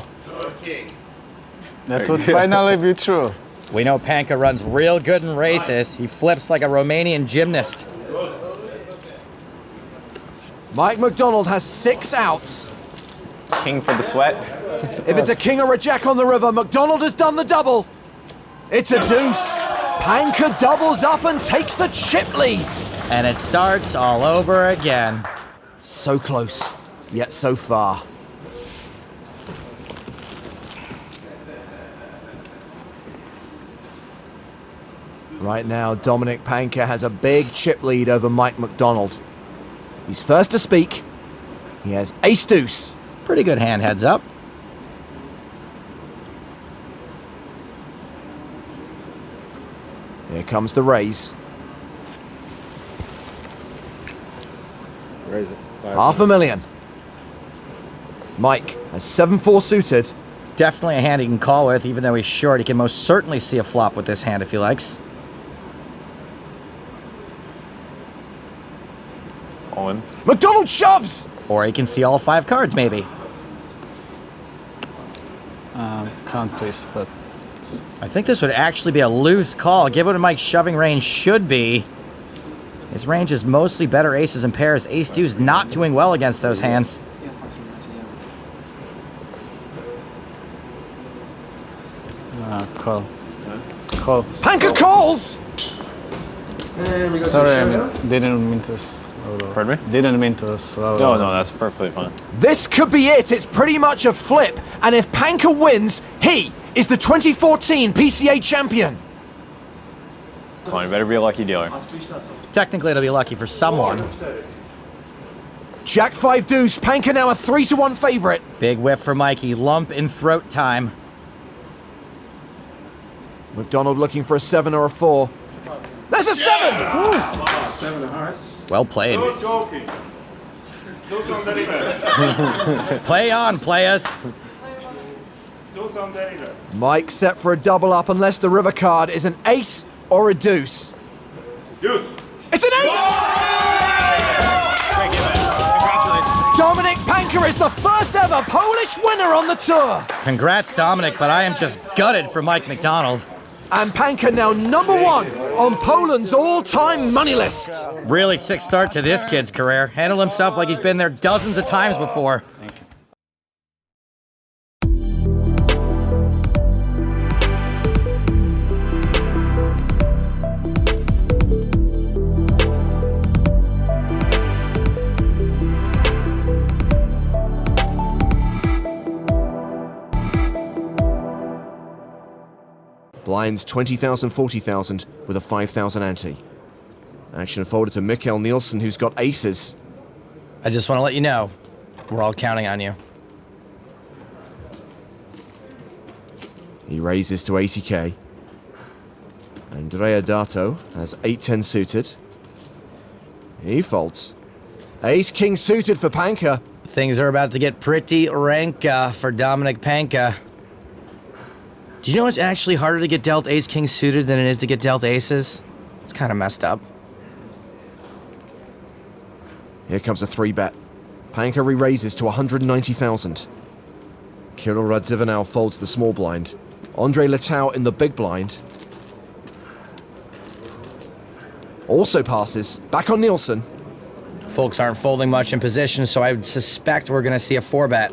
That would finally be true. We know Panka runs real good in races. He flips like a Romanian gymnast. Mike McDonald has 6 outs. King for the sweat. If it's a king or a jack on the river, McDonald has done the double. It's a deuce. Panka doubles up and takes the chip lead. And it starts all over again. So close, yet so far. Right now, Dominic Panka has a big chip lead over Mike McDonald. He's first to speak. He has ace-deuce. Pretty good hand, heads up. Here comes the raise. Raise it. $500,000. Mike has 7-4 suited. Definitely a hand he can call with, even though he's short. He can most certainly see a flop with this hand if he likes. All in. McDonald shoves! Or he can see all 5 cards, maybe. Can't please, but... I think this would actually be a loose call, given what Mike's shoving range should be. His range is mostly better aces and pairs. Ace-deuce not doing well against those hands. Call. Call. Panka calls! Sorry, I didn't mean to slow. Pardon me? Didn't mean to slow. No, that's perfectly fine. This could be it. It's pretty much a flip. And if Panka wins, he is the 2014 PCA champion. Come on, you better be a lucky dealer. Technically, it'll be lucky for someone. Jack 5 deuce. Panka now a 3-1 favorite. Big whiff for Mikey. Lump in throat time. McDonald looking for a 7 or a 4. There's a 7! Wow, 7 of hearts. Well played. No joking. Do some delivery. Play on, players. Do some delivery. Mike set for a double up unless the river card is an ace or a deuce. Deuce. It's an ace! Dominic Panka is the first ever Polish winner on the tour. Congrats, Dominic, but I am just gutted for Mike McDonald. And Panka now #1 on Poland's all-time money list. Really sick start to this kid's career. Handled himself like he's been there dozens of times before. Blinds 20,000, 40,000 with a 5,000 ante. Action folded to Mikkel Nielsen, who's got aces. I just want to let you know, we're all counting on you. He raises to 80k. Andrea Dato has 8-10 suited. He folds. Ace-king suited for Panka. Things are about to get pretty rank for Dominic Panka. Do you know it's actually harder to get dealt ace-king suited than it is to get dealt aces? It's kind of messed up. Here comes a 3-bet. Panka re-raises to 190,000. Kirill Radzivinou folds the small blind. Andre Letao in the big blind. Also passes. Back on Nielsen. Folks aren't folding much in position, so I would suspect we're going to see a 4-bet.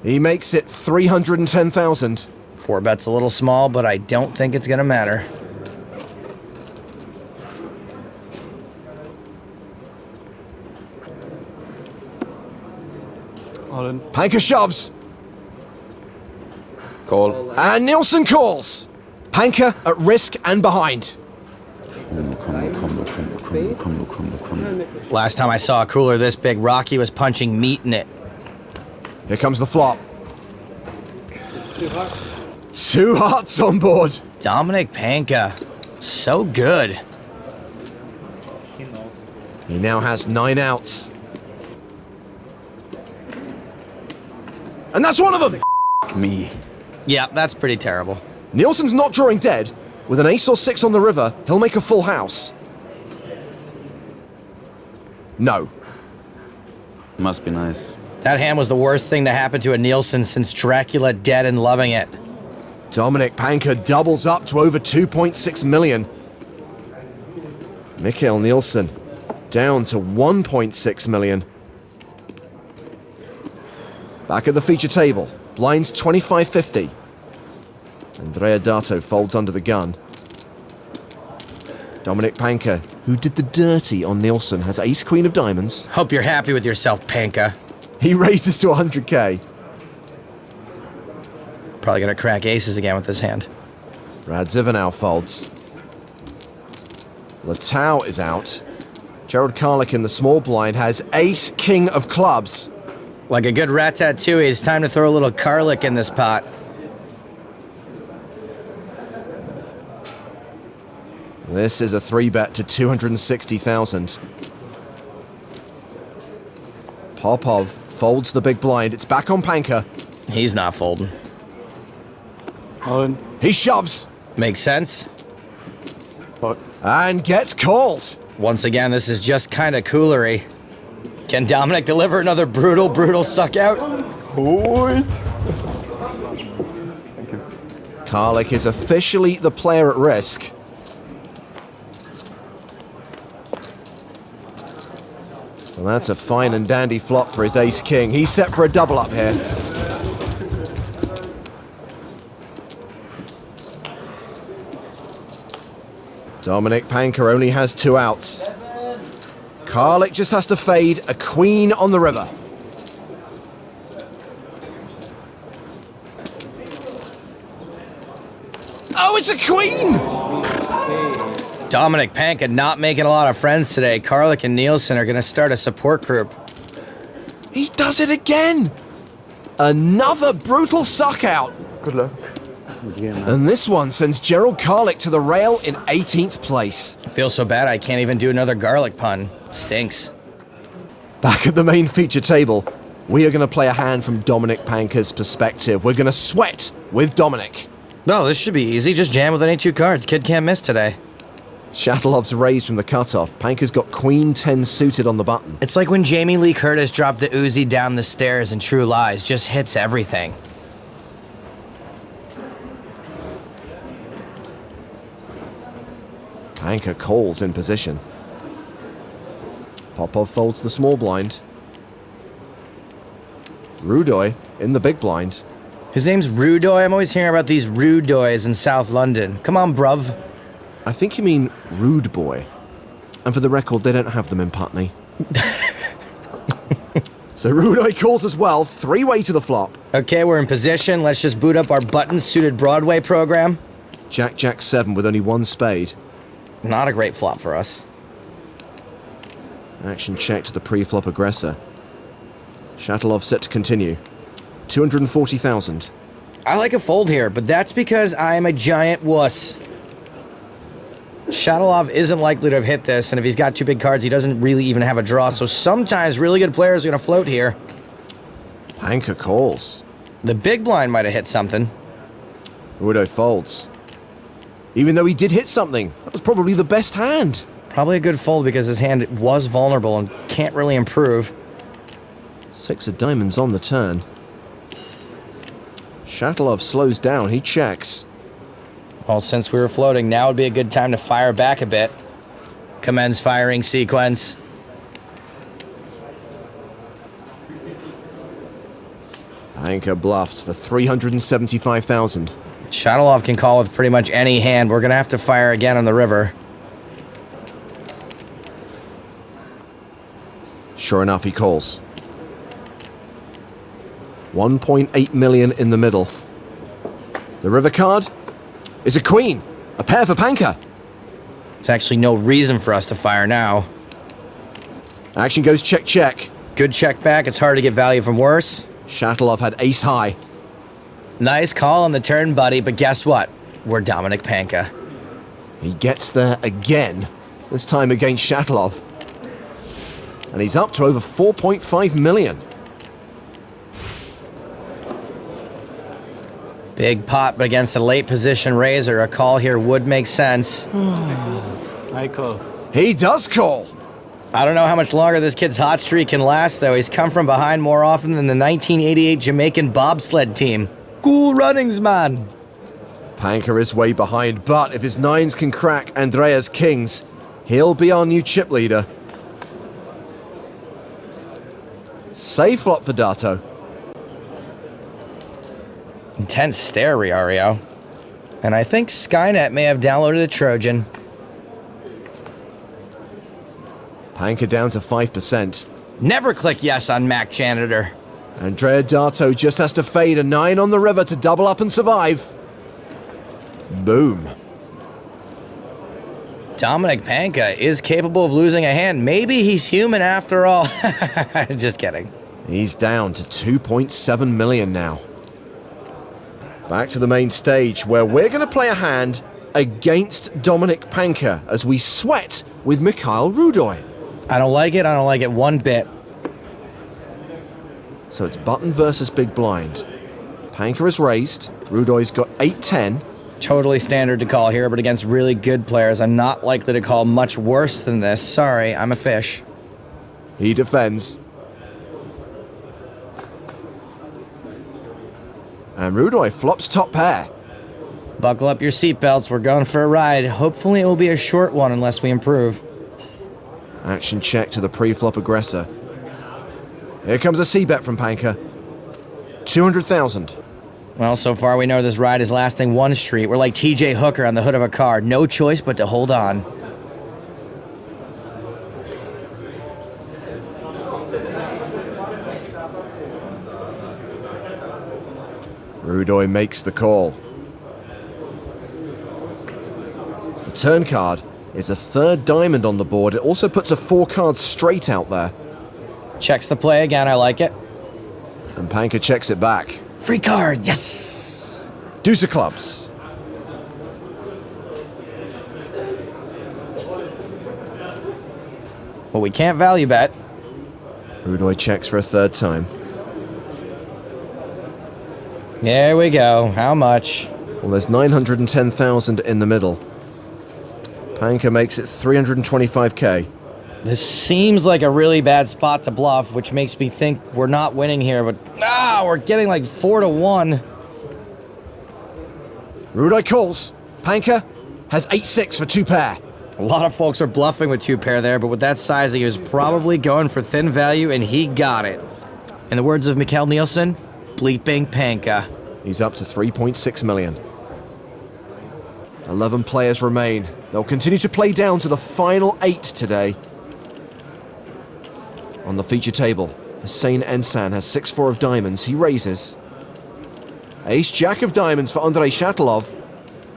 He makes it 310,000. 4-bet's a little small, but I don't think it's going to matter. All in. Panka shoves. Call. And Nielsen calls. Panka at risk and behind. Last time I saw a cooler this big, Rocky was punching meat in it. Here comes the flop. 2 hearts on board. Dominic Panka. So good. He now has 9 outs. And that's one of them! Me. Yeah, that's pretty terrible. Nielsen's not drawing dead. With an ace or 6 on the river, he'll make a full house. No. Must be nice. That hand was the worst thing to happen to a Nielsen since Dracula Dead and Loving It. Dominic Panka doubles up to over 2.6 million. Mikael Nielsen down to 1.6 million. Back at the feature table, blinds 25.50. Andrea Dato folds under the gun. Dominic Panka, who did the dirty on Nielsen, has ace-queen of diamonds. Hope you're happy with yourself, Panka. He raises to 100k. Probably gonna crack aces again with this hand. Radzivinou folds. Letao is out. Gerald Karlik in the small blind has ace-king of clubs. Like a good ratatouille, it's time to throw a little Karlik in this pot. This is a 3-bet to 260,000. Popov folds the big blind. It's back on Panka. He's not folding. All in. He shoves. Makes sense. And gets called. Once again, this is just kind of coolery. Can Dominic deliver another brutal suck out? Karlik is officially the player at risk. Well, that's a fine and dandy flop for his ace-king. He's set for a double up here. Dominic Panka only has 2 outs. Karlik just has to fade a queen on the river. Oh, it's a queen! Dominic Panka not making a lot of friends today. Karlik and Nielsen are going to start a support group. He does it again! Another brutal suck out. Good luck. And this one sends Gerald Karlik to the rail in 18th place. I feel so bad I can't even do another garlic pun. Stinks. Back at the main feature table, we are going to play a hand from Dominic Panka's perspective. We're going to sweat with Dominic. No, this should be easy. Just jam with any 2 cards. Kid can't miss today. Shatilov's raised from the cutoff. Panka's got queen 10 suited on the button. It's like when Jamie Lee Curtis dropped the Uzi down the stairs in True Lies. Just hits everything. Panka calls in position. Popov folds the small blind. Rudoy in the big blind. His name's Rudoy. I'm always hearing about these Rudoys in South London. Come on, bruv. I think you mean Rude Boy. And for the record, they don't have them in Putney. So Rudoy calls as well, 3-way to the flop. Okay, we're in position. Let's just boot up our button-suited Broadway program. Jack 7 with only 1 spade. Not a great flop for us. Action check to the pre-flop aggressor. Shatilov set to continue. 240,000. I like a fold here, but that's because I'm a giant wuss. Shatilov isn't likely to have hit this, and if he's got two big cards, he doesn't really even have a draw. So sometimes really good players are going to float here. Panka calls. The big blind might have hit something. Rudo folds. Even though he did hit something, that was probably the best hand. Probably a good fold because his hand was vulnerable and can't really improve. 6 of diamonds on the turn. Shatilov slows down, he checks. Well, since we were floating, now would be a good time to fire back a bit. Commence firing sequence. Panka bluffs for 375,000. Shatilov can call with pretty much any hand. We're going to have to fire again on the river. Sure enough, he calls. 1.8 million in the middle. The river card is a queen. A pair for Panka. There's actually no reason for us to fire now. Action goes check, check. Good check back. It's hard to get value from worse. Shatilov had ace high. Nice call on the turn, buddy, but guess what? We're Dominic Panka. He gets there again, this time against Shatilov. And he's up to over 4.5 million. Big pot, but against a late position raiser, a call here would make sense. I call. He does call. I don't know how much longer this kid's hot streak can last, though. He's come from behind more often than the 1988 Jamaican bobsled team. Cool runnings, man. Panka is way behind, but if his nines can crack Andrea's kings, he'll be our new chip leader. Save flop for Dato. Intense stare, Riario. And I think Skynet may have downloaded a Trojan. Panka down to 5%. Never click yes on Mac Janitor. Andrea Dato just has to fade a 9 on the river to double up and survive. Boom. Dominic Panka is capable of losing a hand. Maybe he's human after all. Just kidding. He's down to 2.7 million now. Back to the main stage, where we're going to play a hand against Dominic Panka as we sweat with Mikhail Rudoy. I don't like it. I don't like it one bit. So it's button versus big blind. Panka is raised. Rudoy's got 8-10. Totally standard to call here, but against really good players, I'm not likely to call much worse than this. Sorry, I'm a fish. He defends. And Rudoy flops top pair. Buckle up your seatbelts. We're going for a ride. Hopefully it will be a short one unless we improve. Action check to the pre-flop aggressor. Here comes a C-bet from Panka. 200,000. Well, so far we know this ride is lasting one street. We're like TJ Hooker on the hood of a car. No choice but to hold on. Rudoy makes the call. The turn card is a third diamond on the board. It also puts a 4-card straight out there. Checks the play again, I like it. And Panka checks it back. Free card, yes! Deuce of clubs. Well, we can't value bet. Rudoy checks for a third time. There we go. How much? Well, there's 910,000 in the middle. Panka makes it 325k. This seems like a really bad spot to bluff, which makes me think we're not winning here, but we're getting like 4-1. Rudoy calls. Panka has 8-6 for 2 pair. A lot of folks are bluffing with 2 pair there, but with that sizing, he was probably going for thin value, and he got it. In the words of Mikkel Nielsen, bleeping Panka. He's up to 3.6 million. 11 players remain. They'll continue to play down to the final 8 today. On the feature table, Hussein Ensan has 6-4 of diamonds. He raises. Ace-Jack of diamonds for Andrei Shatilov.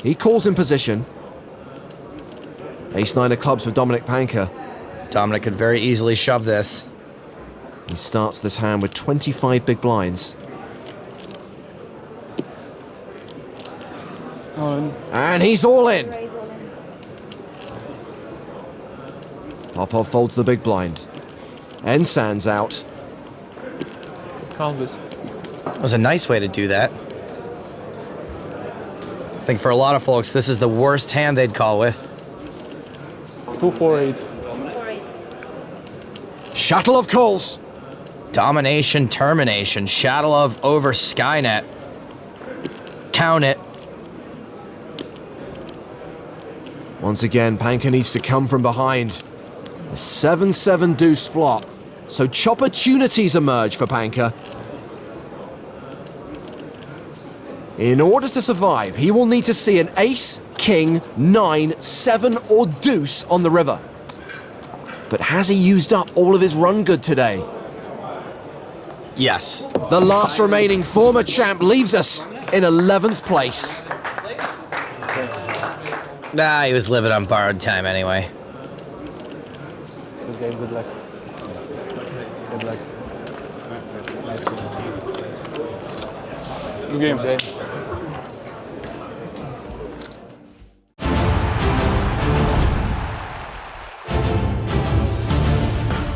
He calls in position. Ace-9 of clubs for Dominic Panka. Dominic could very easily shove this. He starts this hand with 25 big blinds. And he's all in. Popov folds the big blind. Ensan's out. That was a nice way to do that. I think for a lot of folks, this is the worst hand they'd call with. 248. Shatilov calls. Domination, termination. Shatilov over Skynet. Count it. Once again, Panka needs to come from behind. A 7-7 deuce flop. So opportunities emerge for Panka. In order to survive, he will need to see an ace, king, 9, 7 or deuce on the river. But has he used up all of his run good today? Yes. The last remaining former champ leaves us in 11th place. Nah, he was living on borrowed time anyway. Good game, good luck. Good luck. Good game.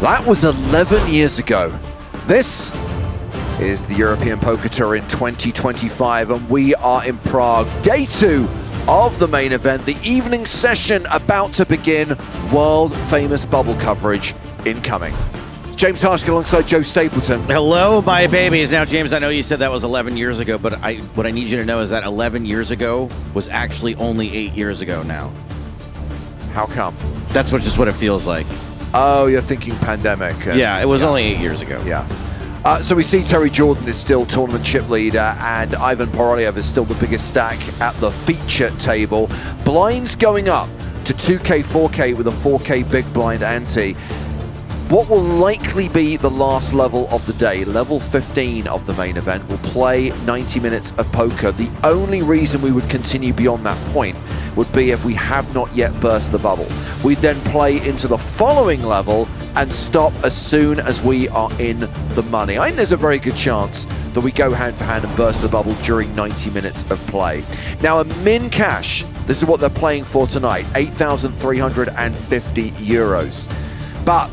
That was 11 years ago. This is the European Poker Tour in 2025, and we are in Prague. Day 2 of the main event, the evening session about to begin. World famous bubble coverage incoming. James Harshkin alongside Joe Stapleton. Hello, my babies. Now, James, I know you said that was 11 years ago, but what I need you to know is that 11 years ago was actually only 8 years ago now. How come? That's just what it feels like. Oh, you're thinking pandemic. Yeah, it was only 8 years ago. Yeah. So we see Terry Jordan is still tournament chip leader, and Ivan Porolyev is still the biggest stack at the feature table. Blinds going up to 2K, 4K with a 4K big blind ante. What will likely be the last level of the day, level 15 of the main event, will play 90 minutes of poker. The only reason we would continue beyond that point would be if we have not yet burst the bubble. We then play into the following level and stop as soon as we are in the money. I think there's a very good chance that we go hand for hand and burst the bubble during 90 minutes of play. Now, a min cash, this is what they're playing for tonight, 8,350 euros. But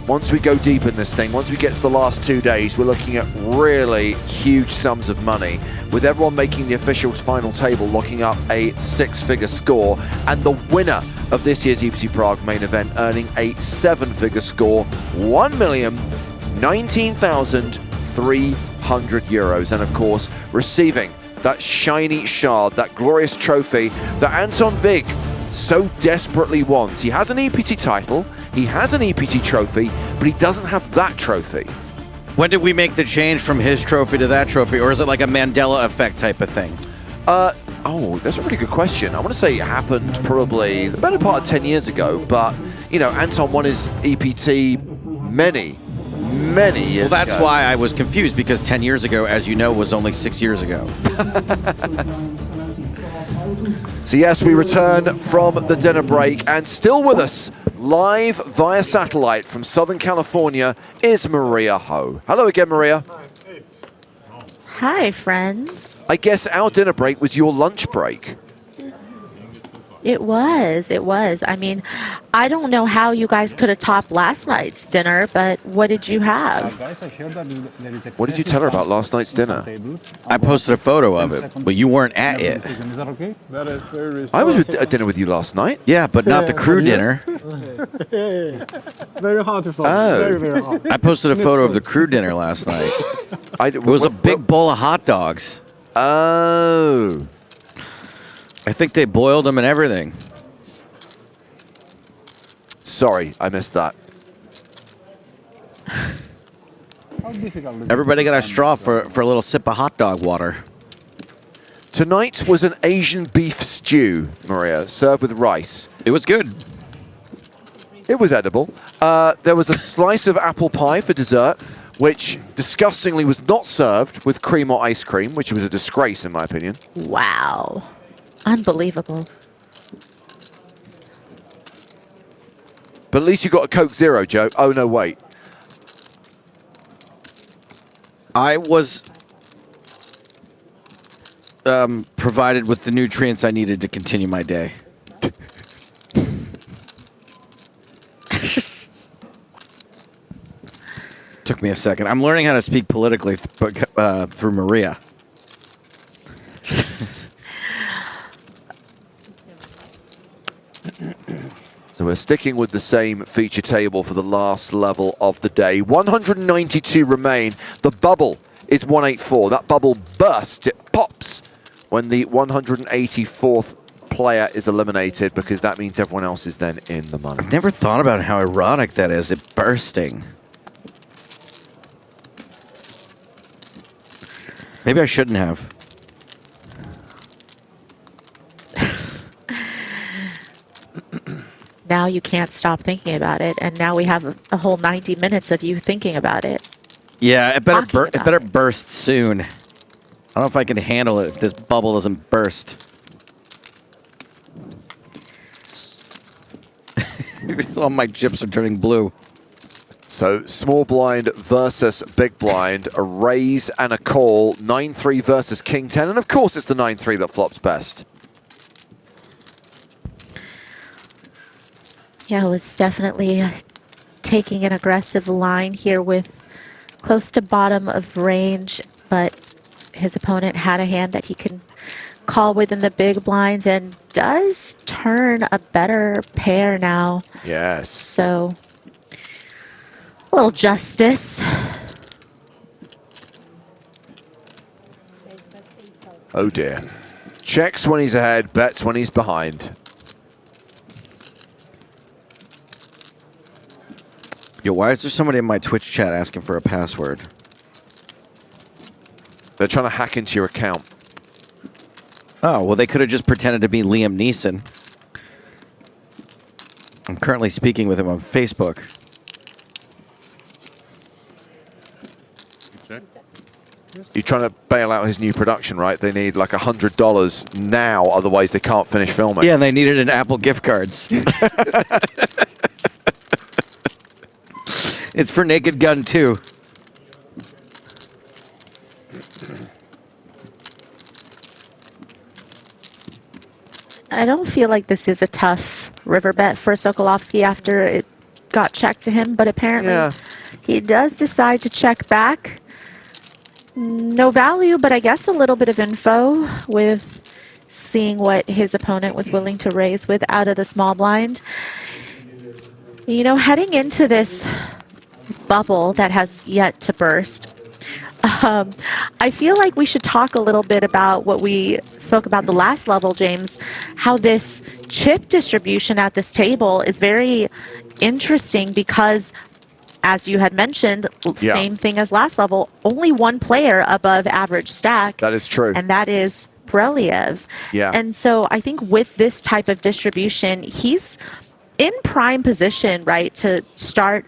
once we go deep in this thing, once we get to the last 2 days, we're looking at really huge sums of money, with everyone making the official final table locking up a 6-figure score, and the winner of this year's EPT Prague main event earning a 7-figure score, 1,019,300 euros, and of course receiving that shiny shard, that glorious trophy that Anton Vig so desperately wants. He has an EPT title, he has an EPT trophy, but he doesn't have that trophy. When did we make the change from his trophy to that trophy, or is it like a Mandela effect type of thing? Oh, that's a really good question. I want to say it happened probably the better part of 10 years ago, but, you know, Anton won his EPT many years ago. Well, that's why I was confused, because 10 years ago, as you know, was only 6 years ago. So yes, we return from the dinner break, and still with us, live via satellite from Southern California, is Maria Ho. Hello again, Maria. Hi, friends. I guess our dinner break was your lunch break. It was. I mean, I don't know how you guys could have topped last night's dinner, but what did you have? What did you tell her about last night's dinner? I posted a photo of it, but you weren't at it. I was at dinner with you last night. Yeah, but not the crew dinner. Very hard to follow. Oh. Very hard. I posted a photo of the crew dinner last night. It was a big bowl of hot dogs. Oh. I think they boiled them and everything. Sorry, I missed that. Everybody got a straw for a little sip of hot dog water. Tonight was an Asian beef stew, Maria, served with rice. It was good. It was edible. There was a slice of apple pie for dessert, which disgustingly was not served with cream or ice cream, which was a disgrace in my opinion. Wow. Unbelievable. But at least you got a Coke Zero, Joe. Oh, no, wait. I was provided with the nutrients I needed to continue my day. Took me a second. I'm learning how to speak politically through Maria. So we're sticking with the same feature table for the last level of the day. 192 remain. The bubble is 184. That bubble bursts. It pops when the 184th player is eliminated, because that means everyone else is then in the money. I've never thought about how ironic that is, it bursting. Maybe I shouldn't have. Now you can't stop thinking about it, and now we have a whole 90 minutes of you thinking about it. Yeah, it better burst soon. I don't know if I can handle it if this bubble doesn't burst. All my chips are turning blue. So small blind versus big blind, a raise and a call, 9-3 versus king 10, and of course it's the 9-3 that flops best. Yeah, it was definitely taking an aggressive line here with close to bottom of range, but his opponent had a hand that he can call within the big blind and does turn a better pair now. Yes. So, a little justice. Oh dear. Checks when he's ahead, bets when he's behind. Yo, why is there somebody in my Twitch chat asking for a password? They're trying to hack into your account. Oh, well, they could have just pretended to be Liam Neeson. I'm currently speaking with him on Facebook. You're trying to bail out his new production, right? They need like $100 now, otherwise they can't finish filming. Yeah, and they needed an Apple gift cards. It's for Naked Gun 2. I don't feel like this is a tough river bet for Sokolovsky after it got checked to him, but apparently he does decide to check back. No value, but I guess a little bit of info with seeing what his opponent was willing to raise with out of the small blind. You know, heading into this bubble that has yet to burst, I feel like we should talk a little bit about what we spoke about the last level, James, how this chip distribution at this table is very interesting because, as you had mentioned, same thing as last level, only one player above average stack. That is true. And that is Boreliev. Yeah. And so I think with this type of distribution, he's in prime position, right, to start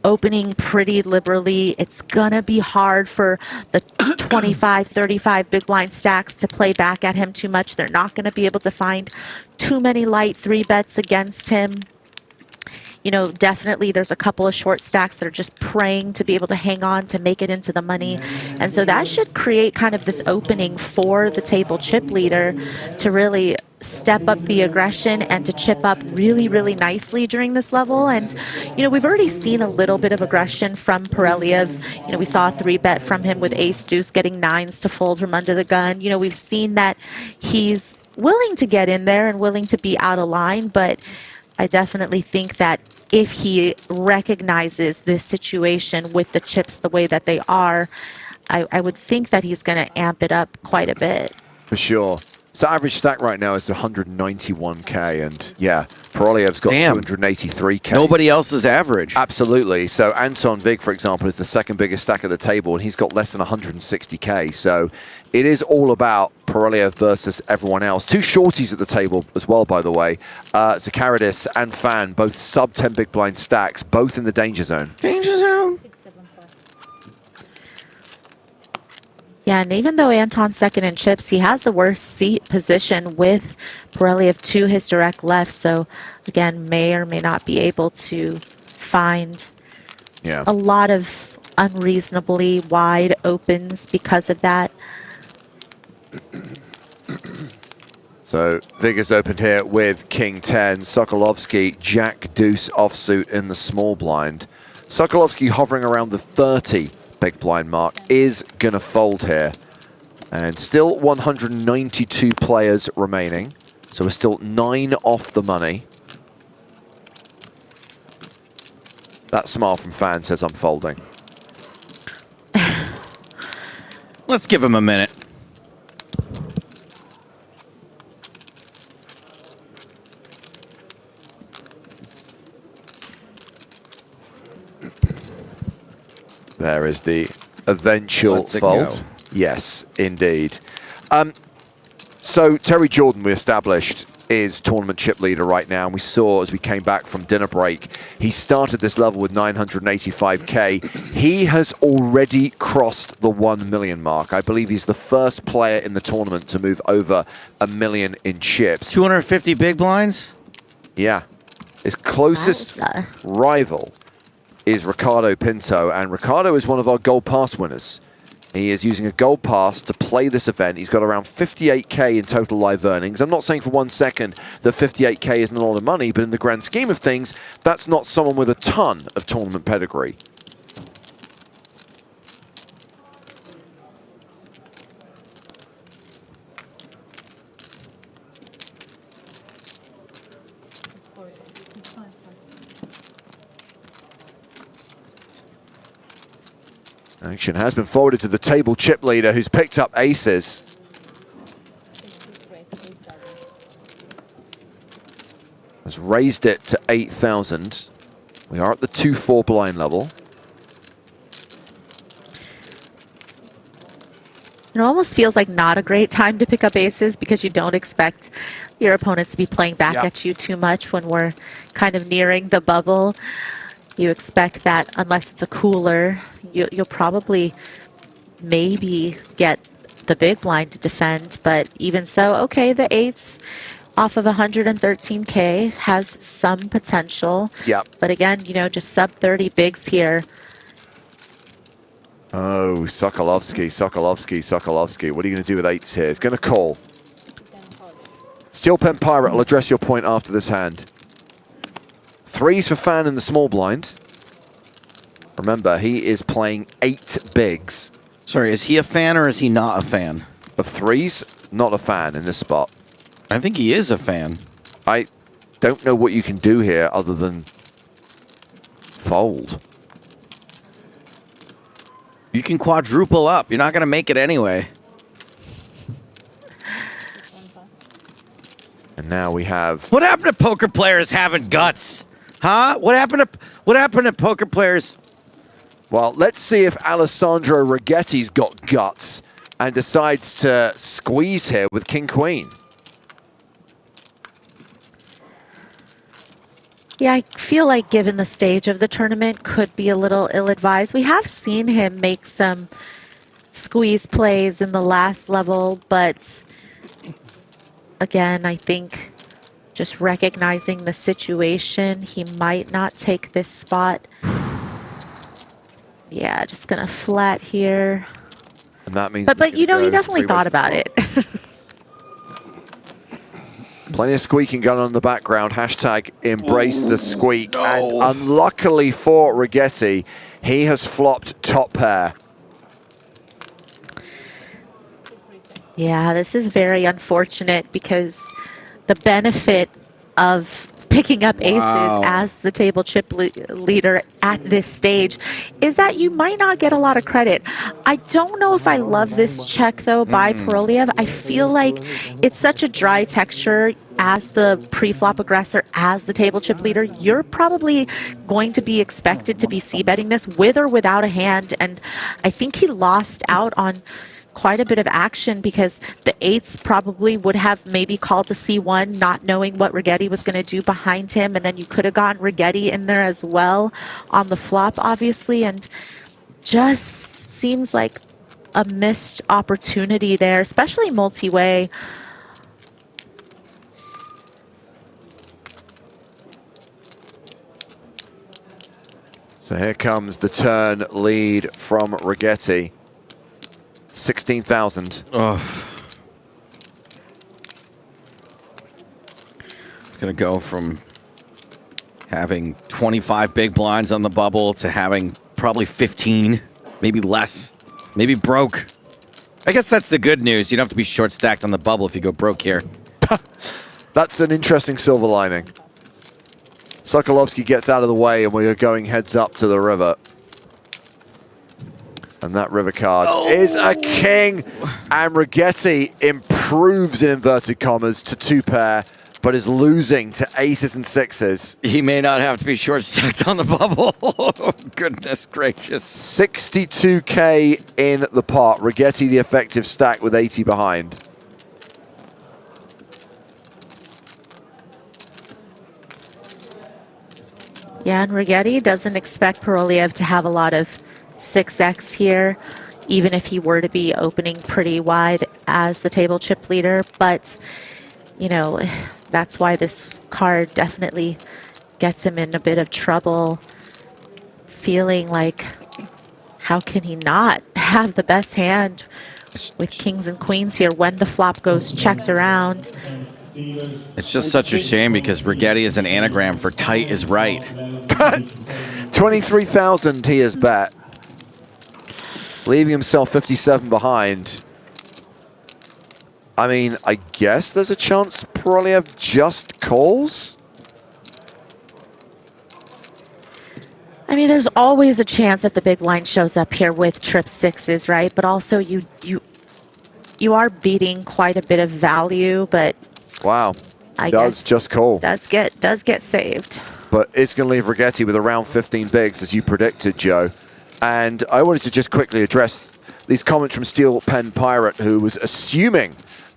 opening pretty liberally. It's gonna be hard for the 25, 35 big blind stacks to play back at him too much. They're not gonna be able to find too many light 3-bets against him. You know, definitely there's a couple of short stacks that are just praying to be able to hang on to make it into the money. And so that should create kind of this opening for the table chip leader to really step up the aggression and to chip up really, really nicely during this level. And, you know, we've already seen a little bit of aggression from Boreliev. You know, we saw a 3-bet from him with ace deuce getting 9s to fold from under the gun. You know, we've seen that he's willing to get in there and willing to be out of line, but I definitely think that if he recognizes this situation with the chips the way that they are, I would think that he's going to amp it up quite a bit. For sure. So average stack right now is 191k, and yeah, Boreliev's got 283k. Nobody else is average. Absolutely. So Anton Vig, for example, is the second biggest stack of the table, and he's got less than 160k. So it is all about Boreliev versus everyone else. Two shorties at the table as well, by the way. Zakaridis and Fan, both sub 10 big blind stacks, both in the danger zone. Danger zone. Yeah, and even though Anton's second in chips, he has the worst seat position with Boreliev to his direct left. So, again, may or may not be able to find a lot of unreasonably wide opens because of that. So Vigor's opened here with King 10, Sokolovsky, Jack Deuce offsuit in the small blind. Sokolovsky hovering around the 30 big blind mark is gonna fold here. And still 192 players remaining. So we're still 9 off the money. That smile from fan says I'm folding. Let's give him a minute. There is the eventual fold. Yes, indeed. So Terry Jordan, we established, is tournament chip leader right now. And we saw as we came back from dinner break, he started this level with 985K. He has already crossed the 1 million mark. I believe he's the first player in the tournament to move over 1 million in chips. 250 big blinds? Yeah. His closest rival is Ricardo Pinto, and Ricardo is one of our Gold Pass winners. He is using a Gold Pass to play this event. He's got around 58K in total live earnings. I'm not saying for 1 second that 58K isn't a lot of money, but in the grand scheme of things, that's not someone with a ton of tournament pedigree. Action has been forwarded to the table chip leader, who's picked up aces. Has raised it to 8,000. We are at the 2-4 blind level. It almost feels like not a great time to pick up aces because you don't expect your opponents to be playing back at you too much when we're kind of nearing the bubble. You expect that unless it's a cooler, you'll probably maybe get the big blind to defend. But even so, okay, the 8s off of 113K has some potential. Yep. But again, you know, just sub 30 bigs here. Oh, Sokolovsky, Sokolovsky, Sokolovsky. What are you going to do with 8s here? He's going to call. Steel Pen Pirate will address your point after this hand. 3s for fan in the small blind. Remember, he is playing 8 bigs. Sorry, is he a fan or is he not a fan? Of 3s, not a fan in this spot. I think he is a fan. I don't know what you can do here other than fold. You can quadruple up. You're not going to make it anyway. And now we have... What happened to poker players having guts? Huh? What happened to poker players? Well, let's see if Alessandro Righetti's got guts and decides to squeeze here with King Queen. Yeah, I feel like given the stage of the tournament, could be a little ill-advised. We have seen him make some squeeze plays in the last level, but again, I think just recognizing the situation, he might not take this spot. Yeah, just gonna flat here. And that means but you know, he definitely thought about it. Plenty of squeaking going on in the background. Hashtag embrace the squeak. And unluckily for Righetti, he has flopped top pair. Yeah, this is very unfortunate because the benefit of picking up aces as the table chip leader at this stage is that you might not get a lot of credit. I don't know if I love this check though by Paroliev. I feel like it's such a dry texture as the pre-flop aggressor, as the table chip leader. You're probably going to be expected to be c-betting this with or without a hand, and I think he lost out on quite a bit of action because the 8s probably would have maybe called the C1 not knowing what Righetti was going to do behind him, and then you could have gotten Righetti in there as well on the flop, obviously, and just seems like a missed opportunity there, especially multi-way. So here comes the turn lead from Righetti. 16,000. It's going to go from having 25 big blinds on the bubble to having probably 15, maybe less, maybe broke. I guess that's the good news. You don't have to be short stacked on the bubble if you go broke here. That's an interesting silver lining. Sokolovsky gets out of the way and we are going heads up to the river. And that river card is a king. And Rigetti improves, in inverted commas, to 2-pair, but is losing to aces and sixes. He may not have to be short stacked on the bubble. Goodness gracious. 62K in the pot. Rigetti the effective stack with 80 behind. Yeah, and Rigetti doesn't expect Paroliev to have a lot of 6x here, even if he were to be opening pretty wide as the table chip leader. But, you know, that's why this card definitely gets him in a bit of trouble, feeling like, how can he not have the best hand with kings and queens here when the flop goes checked around? It's just such a shame because Rigetti is an anagram for tight is right. 23,000 he has bet, leaving himself 57 behind. I mean, I guess there's a chance Paroliev just calls. I mean, there's always a chance that the big blind shows up here with trip sixes, right? But also you are beating quite a bit of value, but wow, I does guess just call. does get saved. But it's going to leave Rigetti with around 15 bigs, as you predicted, Joe. And I wanted to just quickly address these comments from Steel Pen Pirate, who was assuming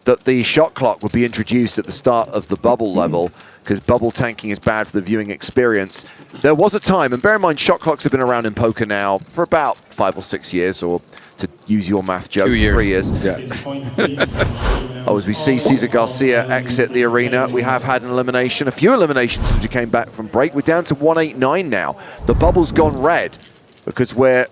that the shot clock would be introduced at the start of the bubble level, because bubble tanking is bad for the viewing experience. There was a time, and bear in mind, shot clocks have been around in poker now for about 5 or 6 years, or to use your math, Joe, 2 years. 3 years. Yeah. Oh, as we see Cesar Garcia exit the arena, we have had an elimination, a few eliminations since we came back from break. We're down to 189 now. The bubble's gone red because we're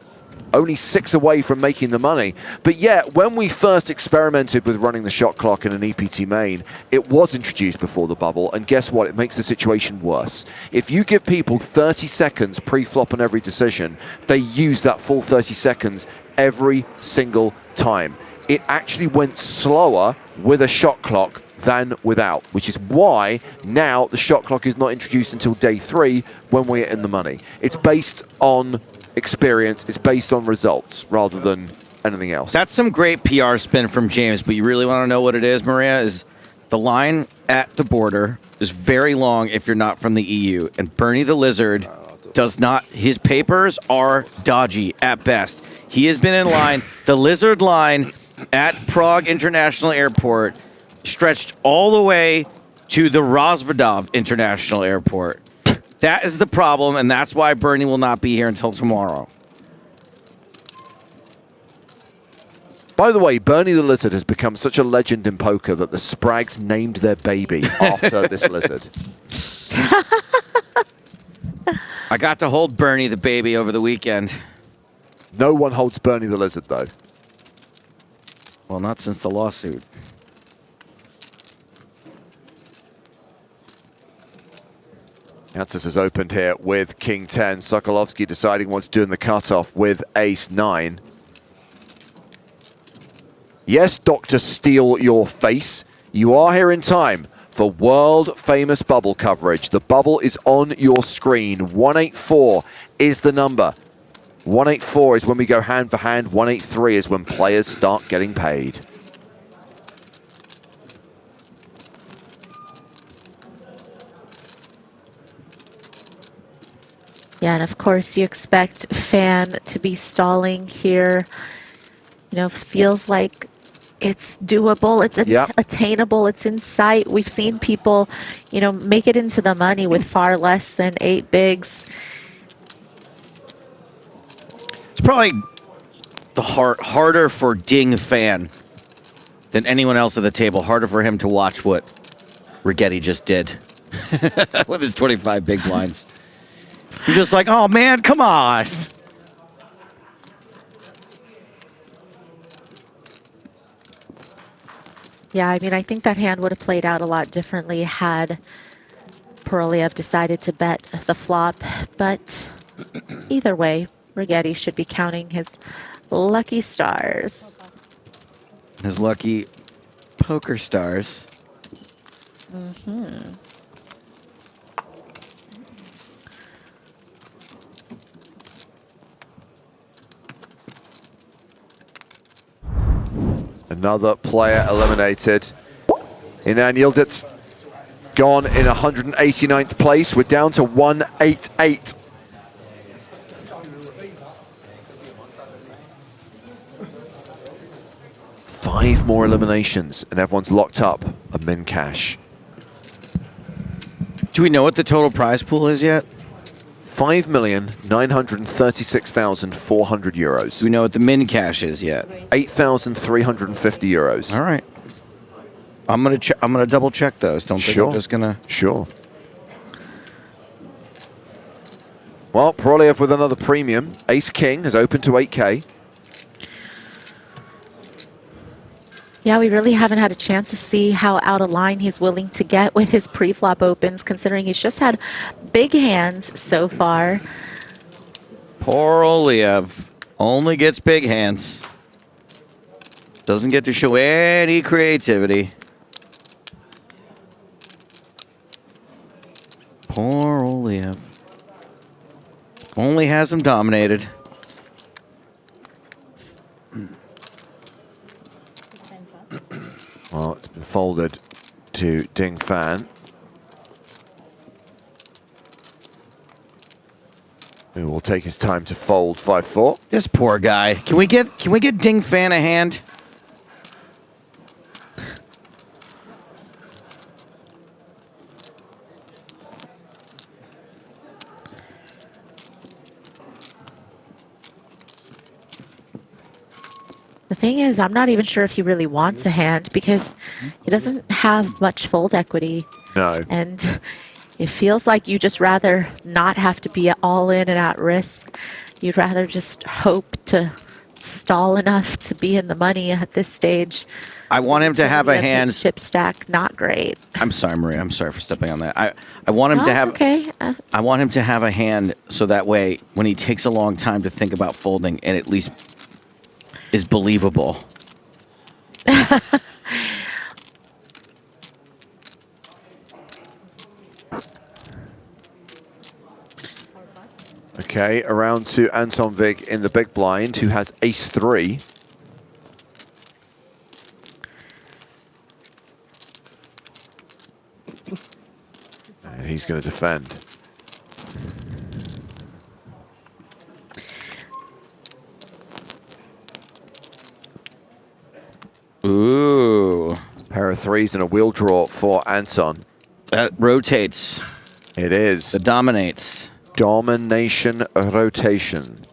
only 6 away from making the money. But yet, when we first experimented with running the shot clock in an EPT main, it was introduced before the bubble, and guess what? It makes the situation worse. If you give people 30 seconds pre-flop on every decision, they use that full 30 seconds every single time. It actually went slower with a shot clock than without, which is why now the shot clock is not introduced until day 3 when we're in the money. It's based on experience, it's based on results rather than anything else. That's some great PR spin from James, but you really want to know what it is, Maria? Is the line at the border is very long if you're not from the EU, and Bernie the Lizard does not, his papers are dodgy at best. He has been in line, the Lizard line at Prague International Airport stretched all the way to the Rozvadov International Airport. That is the problem, and that's why Bernie will not be here until tomorrow. By the way, Bernie the Lizard has become such a legend in poker that the Sprags named their baby after this lizard. I got to hold Bernie the baby over the weekend. No one holds Bernie the Lizard, though. Well, not since the lawsuit. Yantzis has opened here with King 10. Sokolovsky deciding what to do in the cutoff with Ace 9. Yes, Dr. Steal Your Face. You are here in time for world-famous bubble coverage. The bubble is on your screen. 184 is the number. 184 is when we go hand for hand. 183 is when players start getting paid. Yeah, and of course you expect Fan to be stalling here. You know, feels like it's doable, it's attainable, it's in sight. We've seen people, you know, make it into the money with far less than 8 bigs. It's probably the harder for Ding Fan than anyone else at the table. Harder for him to watch what Rigetti just did with his 25 big blinds. You're just like, oh man, come on. Yeah, I mean, I think that hand would have played out a lot differently had Poroliev decided to bet the flop, but either way, Rigetti should be counting his lucky stars. His lucky PokerStars. Mm-hmm. Another player eliminated. Inan Yildiz gone in 189th place. We're down to 188. Five more eliminations and everyone's locked up a min cash. Do we know what the total prize pool is yet? 5,936,400 euros. Do we know what the min cash is yet? 8,350 euros. All right. I'm gonna double check those. Don't think I'm just gonna. Sure. Well, Poroliev with another premium. Ace King has opened to 8K. Yeah, we really haven't had a chance to see how out of line he's willing to get with his pre-flop opens, considering he's just had big hands so far. Poroliev only gets big hands. Doesn't get to show any creativity. Poroliev only has him dominated. Well, it's been folded to Ding Fan, who will take his time to fold 5-4. This poor guy. Can we get Ding Fan a hand? The thing is, I'm not even sure if he really wants a hand because he doesn't have much fold equity. No. And it feels like you just rather not have to be all in and at risk. You'd rather just hope to stall enough to be in the money at this stage. I want him to have a hand. Chip stack, not great. I'm sorry, Maria. I'm sorry for stepping on that. I want him to have. Okay. I want him to have a hand so that way, when he takes a long time to think about folding, and at least is believable. Okay, around to Anton Vig in the big blind, who has ace-3. And he's going to defend. Ooh. Pair of threes and a wheel draw for Anton. That rotates. It is. It dominates. Domination rotation.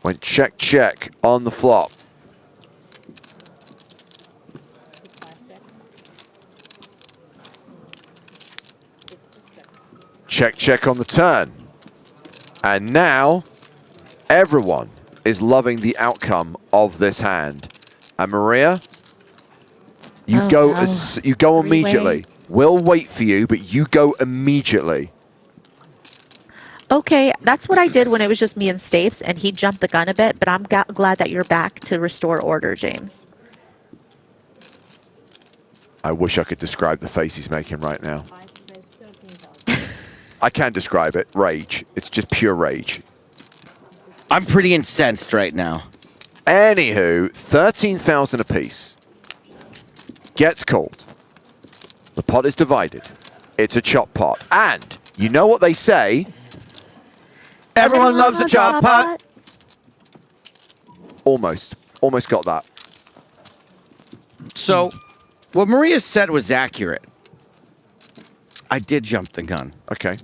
Went check, check on the flop. Check, check on the turn. And now, everyone is loving the outcome of this hand. And Maria, you you go immediately. We'll wait for you, but you go immediately. Okay, that's what I did when it was just me and Stapes, and he jumped the gun a bit, but I'm glad that you're back to restore order, James. I wish I could describe the face he's making right now. I can't describe it. Rage. It's just pure rage. I'm pretty incensed right now. Anywho, 13,000 apiece. Gets called. The pot is divided. It's a chop pot. And you know what they say? Everyone loves a chop pot. Almost. Almost got that. So, what Maria said was accurate. I did jump the gun. Okay.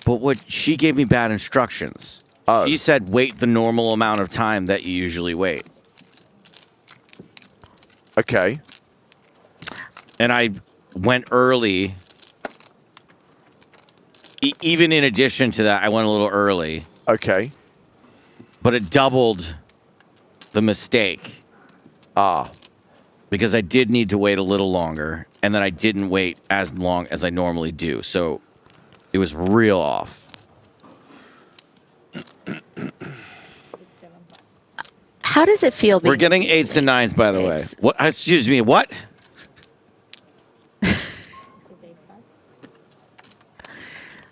But what she gave me bad instructions. She said wait the normal amount of time that you usually wait. Okay. And I went early. Even in addition to that, I went a little early. Okay. But it doubled the mistake. Because I did need to wait a little longer, and then I didn't wait as long as I normally do. So It was real off. How does it feel? We're getting 8s and 9s, by the way. What? Excuse me. What?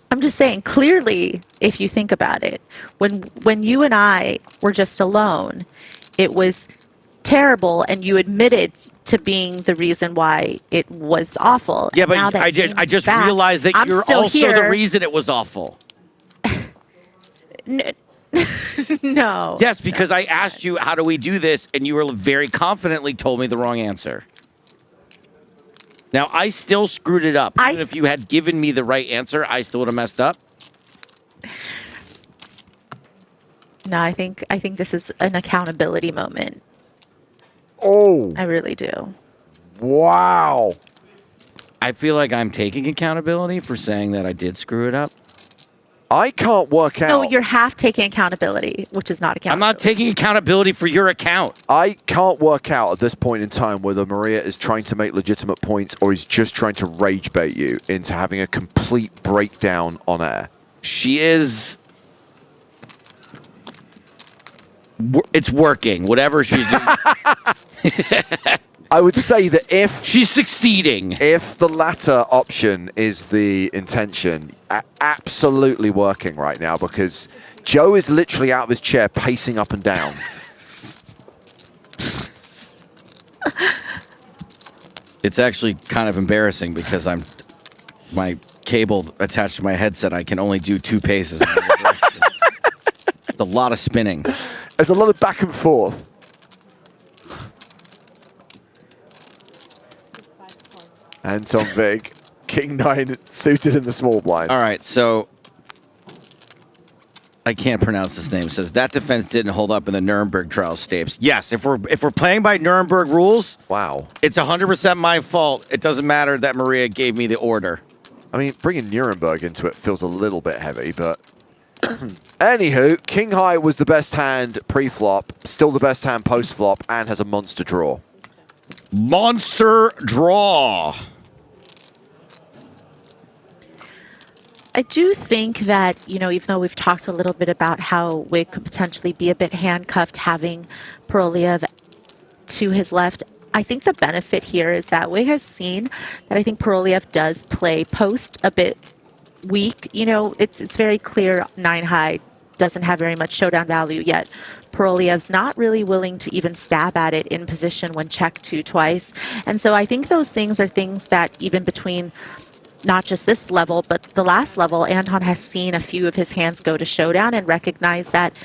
I'm just saying, clearly, if you think about it, when you and I were just alone, it was terrible, and you admitted to being the reason why it was awful. Yeah, And but now that I James just back, realized that I'm you're still also here. the reason it was awful. No. Yes, because I asked you, how do we do this? And you were very confidently told me the wrong answer. Now, I still screwed it up. Even if you had given me the right answer, I still would have messed up. No, I think this is an accountability moment. Oh. I really do. Wow. I feel like I'm taking accountability for saying that I did screw it up. I can't work out. No, you're half taking accountability, which is not accountability. I'm not taking accountability for your account. I can't work out at this point in time whether Maria is trying to make legitimate points or is just trying to rage bait you into having a complete breakdown on air. She is... It's working, whatever she's doing. I would say that if... She's succeeding. If the latter option is the intention, absolutely working right now, because Joe is literally out of his chair pacing up and down. It's actually kind of embarrassing because my cable attached to my headset, I can only do 2 paces in the direction. It's a lot of spinning. There's a lot of back and forth. Anton Vig, King 9 suited in the small blind. All right, so I can't pronounce this name. It says that defense didn't hold up in the Nuremberg trial Stapes. Yes, if we're playing by Nuremberg rules, wow, it's 100% my fault. It doesn't matter that Maria gave me the order. I mean, bringing Nuremberg into it feels a little bit heavy, but anywho, King High was the best hand pre-flop, still the best hand post-flop, and has a monster draw. Monster draw. I do think that, you know, even though we've talked a little bit about how Wig could potentially be a bit handcuffed having Proliev to his left, I think the benefit here is that Wig has seen that I think Proliev does play post a bit weak. You know, it's very clear 9 high doesn't have very much showdown value yet. Proliev's not really willing to even stab at it in position when checked 2 twice. And so I think those things are things that even between not just this level, but the last level, Anton has seen a few of his hands go to showdown and recognize that,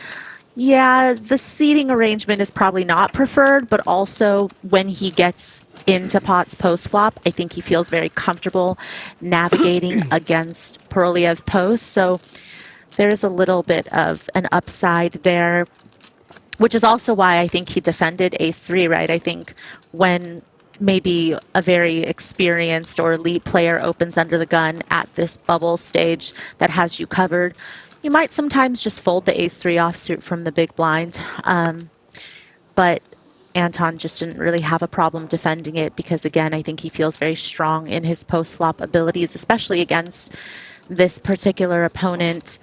yeah, the seating arrangement is probably not preferred, but also when he gets into pots post-flop, I think he feels very comfortable navigating against Proliev post. So there's a little bit of an upside there, which is also why I think he defended ace-3, right? I think when maybe a very experienced or elite player opens under the gun at this bubble stage that has you covered, you might sometimes just fold the ace-3 offsuit from the big blind. But Anton just didn't really have a problem defending it because, again, I think he feels very strong in his post-flop abilities, especially against this particular opponent.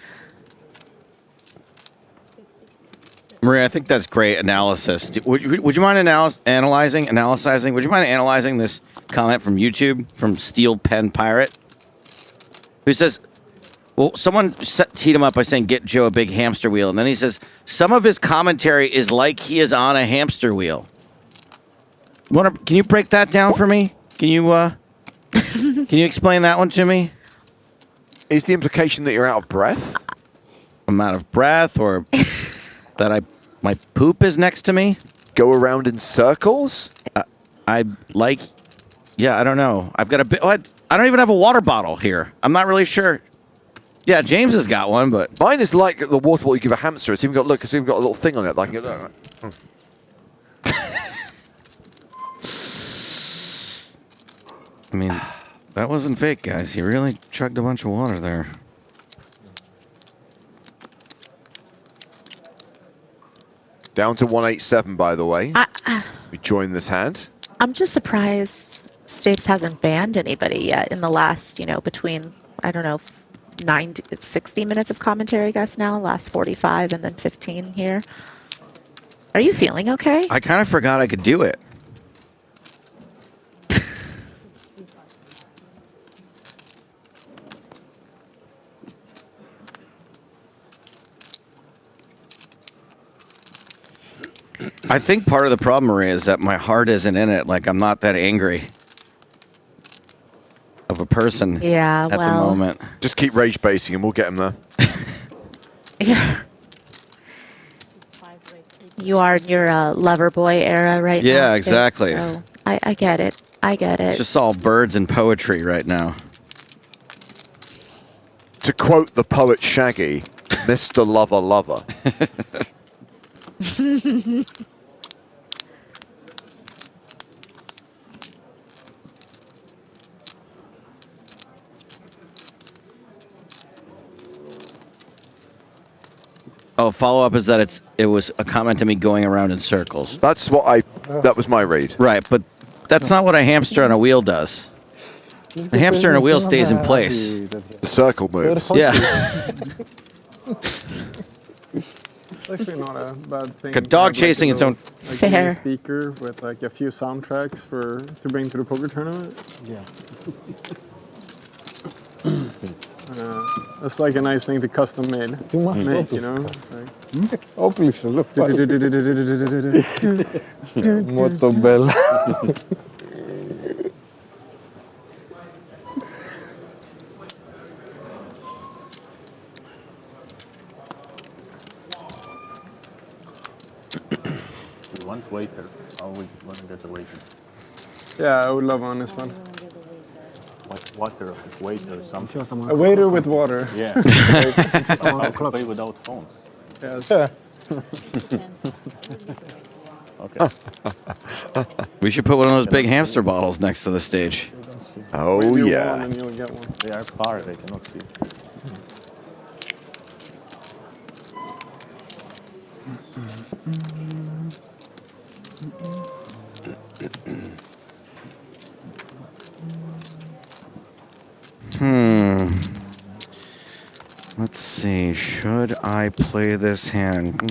Maria, I think that's great analysis. Would you mind analyzing? Would you mind analyzing this comment from YouTube from Steel Pen Pirate, who says, well, someone teed him up by saying, get Joe a big hamster wheel. And then he says, some of his commentary is like he is on a hamster wheel. Can you break that down for me? Can you explain that one to me? Is the implication that you're out of breath? I'm out of breath, or that my poop is next to me? Go around in circles? I don't know. I've got a bit. I don't even have a water bottle here. I'm not really sure. Yeah, James has got one, but mine is like the water bottle you give a hamster. It's even got it's even got a little thing on it. Like, I mean, that wasn't fake, guys. He really chugged a bunch of water there. Down to 187, by the way. We join this hand. I'm just surprised Stapes hasn't banned anybody yet in the last, between, I don't know, 60 minutes of commentary, I guess now. Last 45 and then 15 here. Are you feeling okay? I kind of forgot I could do it. I think part of the problem, Maria, is that my heart isn't in it. Like, I'm not that angry of a person at the moment. Just keep rage basing and we'll get him there. Yeah. You are in your lover boy era right now. Yeah, Sid, exactly. So I get it. I get it. It's just all birds and poetry right now. To quote the poet Shaggy, Mr. Lover Lover. Oh, follow-up is that it was a comment to me going around in circles. That was my read. Right, but that's not what a hamster on a wheel does. A hamster on a wheel stays in place. The circle moves. Yeah. It's actually not a bad thing. Like a dog chasing its own. Like a speaker with like a few soundtracks to bring to the poker tournament. Yeah. That's like a nice thing to custom make, you know? Like, oh, please, look. Molto bella. We want waiter. How we want to get a waiter? yeah, I would love on this one. What water, waiter, something. A waiter with water. Yeah. How can play without phones? Yes. Okay. We should put one of those big hamster bottles next to the stage. Oh, When you yeah. want, and you'll get one. They are far, they cannot see. Let's see. Should I play this hand?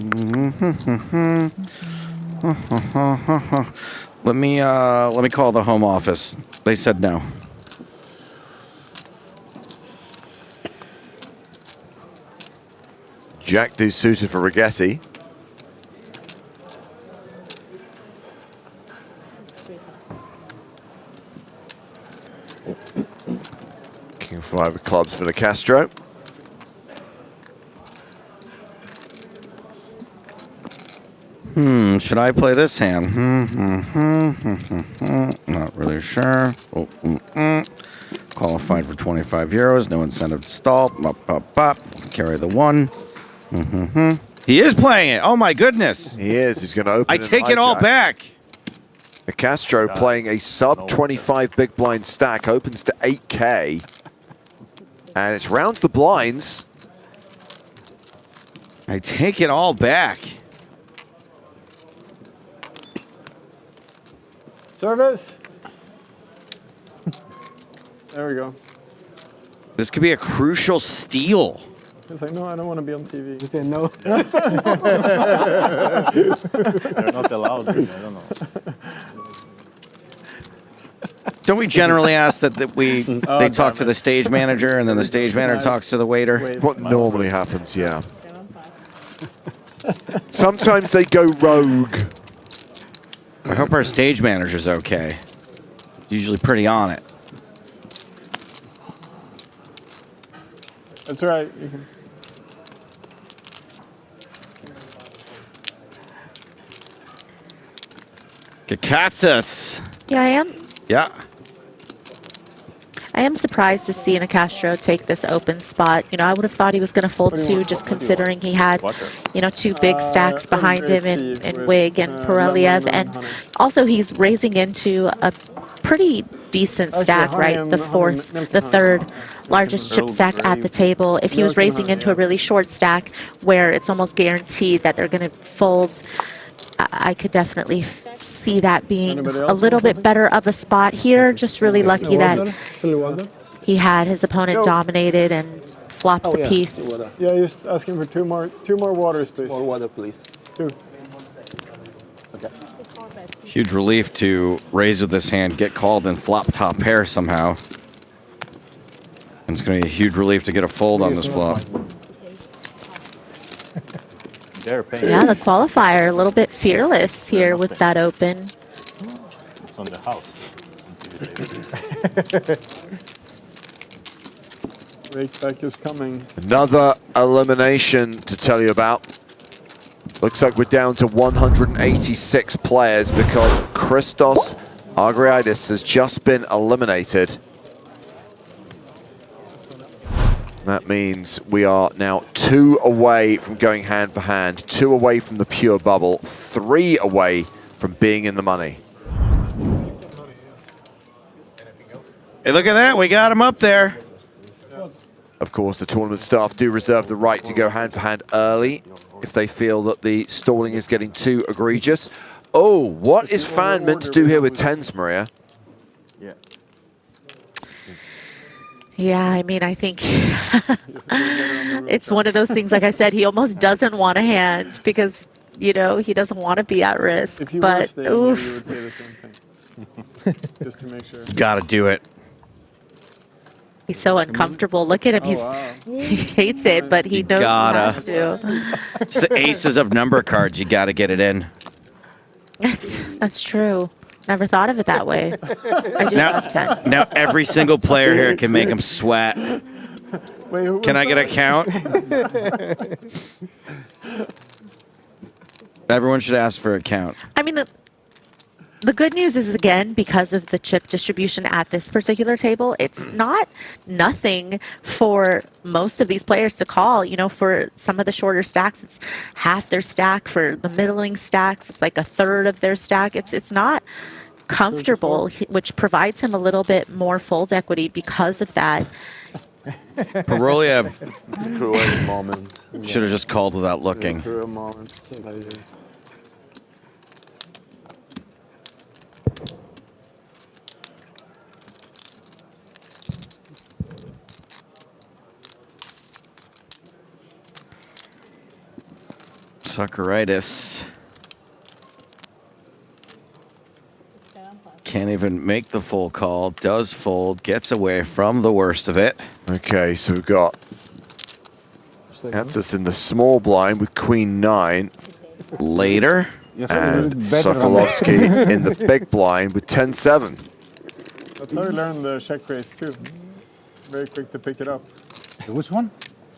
Let me call the home office. They said no. Jack do suited for Rigetti. King 5 of clubs for the Castro. Should I play this hand? Not really sure. Qualified for 25 euros. No incentive to stall. Carry the 1. He is playing it. Oh my goodness. He is. He's going to open. I take it all back. The Castro playing a sub 25 big blind stack, opens to 8K. And it's round to the blinds. I take it all back. Service. There we go. This could be a crucial steal. He's like, no, I don't want to be on TV. He said no. They're not allowed. I don't know. Don't we generally ask that they talk to the stage manager and then the stage manager talks to the waiter? What normally happens, yeah. Sometimes they go rogue. I hope our stage manager's okay. Usually pretty on it. That's all right. You can. Kakatsas. Yeah, I am. Yeah. I am surprised to see Castro take this open spot. You know, I would have thought he was going to fold two, just considering he had, you know, two big stacks behind him in Wig and Pereliev. And also he's raising into a pretty decent stack, right? The third largest chip stack at the table. If he was raising into a really short stack where it's almost guaranteed that they're going to fold, I could definitely see that being a little bit better of a spot here. Just really lucky that he had his opponent dominated and flops a piece. Yeah, just asking for two more waters, please. More water, please. 2. Okay. Huge relief to raise with this hand, get called, and flop top pair somehow. And it's going to be a huge relief to get a fold on this flop. Yeah, the qualifier a little bit fearless here with that open. It's on the house. Rakeback is coming. Another elimination to tell you about. Looks like we're down to 186 players because Christos Argyrides has just been eliminated. That means we are now 2 away from going hand for hand, 2 away from the pure bubble, 3 away from being in the money. Hey, look at that. We got him up there. Of course, the tournament staff do reserve the right to go hand for hand early if they feel that the stalling is getting too egregious. Oh, what is Fan meant to do here with tens, Maria? Yeah. Yeah, I mean, I think it's one of those things, like I said, he almost doesn't want a hand because, you know, he doesn't want to be at risk. If you but, were staying here, you would say the same thing. Just to make sure. Got to do it. He's so uncomfortable. Look at him. He hates it, but he knows he has to. It's the aces of number cards. You got to get it in. That's true. Never thought of it that way. I do love tens. Now every single player here can make him sweat. Wait, can I get a count? Everyone should ask for a count. I mean, the good news is, again, because of the chip distribution at this particular table, it's not nothing for most of these players to call. You know, for some of the shorter stacks, it's half their stack. For the middling stacks, it's like a third of their stack. It's not comfortable, which provides him a little bit more fold equity because of that. Paroliev Cruel moment. should have just called without looking. Cruel moment. Argyrides can't even make the full call, does fold, gets away from the worst of it. Okay, so we've got Kansas in the small blind with Queen 9. Later. And Sokolovsky in the big blind with 10-7. That's how you learn the check raise too. Very quick to pick it up. Which one?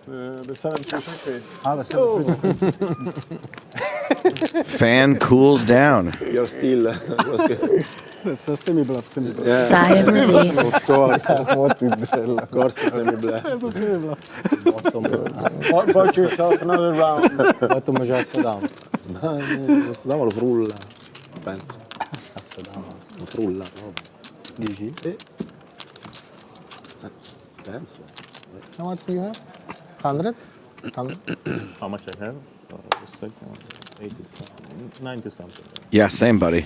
The 7-3 check raise. Ah, the 7-3. Fan cools down. You're still. It's a semi-bluff, semi-bluff. Yeah. Sigh of relief. Of course. Of course, it's semi-bluff. It's a semi-bluff. Bought yourself another round. Bottom just down. Lo frulla, penso. Lo frulla, proprio. Dici? Penso. How much do you have? 100? 100? How much I have? The second one, 85, 90 something. Yeah, same, buddy.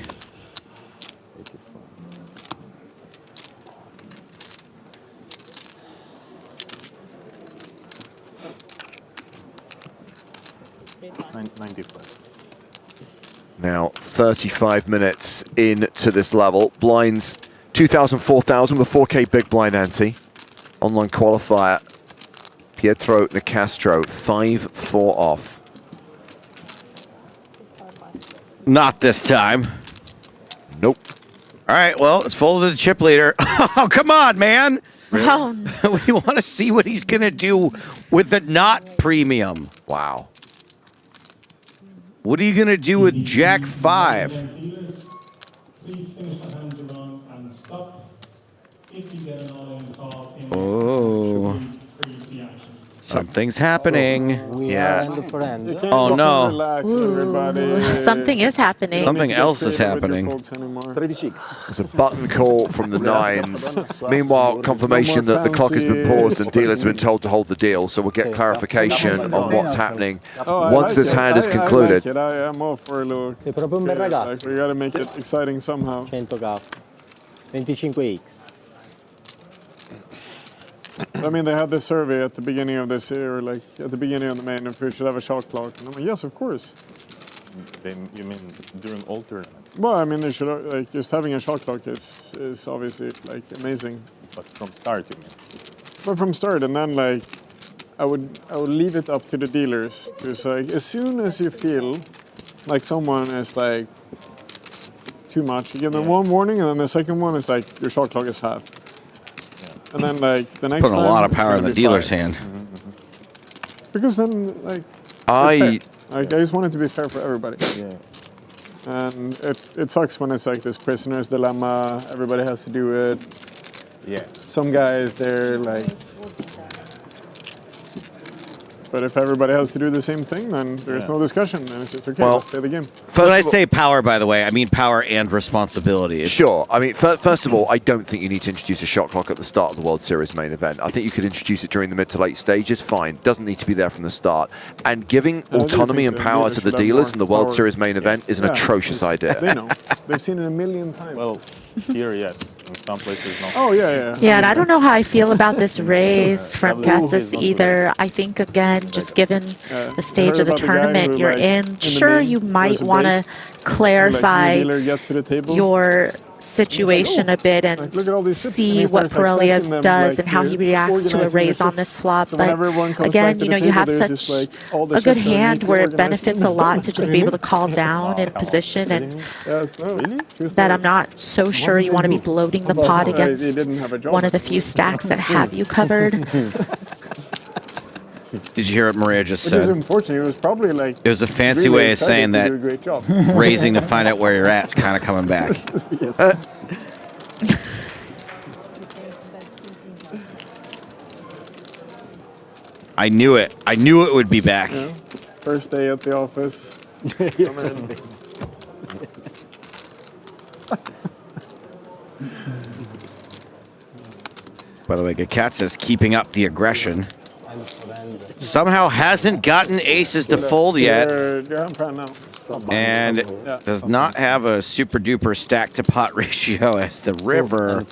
95. Now 35 minutes into this level. Blinds 2,000, 4,000 with a 4K big blind ante. Online qualifier Pietro Nicastro, 5-4 off. Not this time. Nope. All right, well, let's follow the chip leader. Oh, come on, man. Oh. We want to see what he's going to do with the not premium. Wow. What are you going to do with Jack 5? Please finish the hand you run and stop. If you get an all-in call in Oh. freeze the action. Something's happening. Yeah. Oh, no. Relax, everybody. Something is happening. Something else is happening. There's a button call from the nines. Meanwhile, confirmation that the clock has been paused and dealers have been told to hold the deal, so we'll get clarification on what's happening once this hand is concluded. I'm all for a little. Like, we gotta make it exciting somehow. 100k. 25x. I mean, they had the survey at the beginning of this year, like at the beginning of the main, if we should have a shot clock. And I'm like, yes, of course. You mean during all tournaments? Well, I mean, they should like just having a shot clock is obviously like amazing. But from start, you mean? But from start, and then like I would leave it up to the dealers to say, like, as soon as you feel like someone is like too much, you give them one warning, and then the second one is like your shot clock is half. And then like the next Putting time, a lot of it's power gonna in the be dealer's 5. hand. Because then like it's fair. Like I just want it to be fair for everybody. Yeah. And it sucks when it's like this prisoner's dilemma. Everybody has to do it. Yeah. Some guys, they're like. But if everybody has to do the same thing, then there's no discussion, and it's just okay. Well, Let's play the game. When I say power, by the way, I mean power and responsibility. Sure. I mean, first of all, I don't think you need to introduce a shot clock at the start of the World Series main event. I think you could introduce it during the mid to late stages, fine. Doesn't need to be there from the start. And giving autonomy and power to the dealers in the World Series main event is an atrocious idea. They know. They've seen it a million times. Well, here, yes. In some places, no. Oh, yeah. Yeah, and I don't know how I feel about this raise from Katsas either. I think, again, just given the stage of the tournament you're in, sure, you might want to clarify your situation a bit and see what Poroliev does and how he reacts to a raise on this flop. But again, you know, you have such a good hand where it benefits a lot to just be able to call down in position, and that I'm not so sure you want to be bloating the pot against one of the few stacks that have you covered. Did you hear what Maria just Which is said? unfortunate. It was probably like. It was a fancy really way of saying excited that to do a great job. raising to find out where you're at is kind of coming back. I knew it. I knew it would be back. Yeah. First day at the office. By the way, Gakat says keeping up the aggression. Somehow hasn't gotten aces to fold yet. And does not have a super duper stack to pot ratio as the river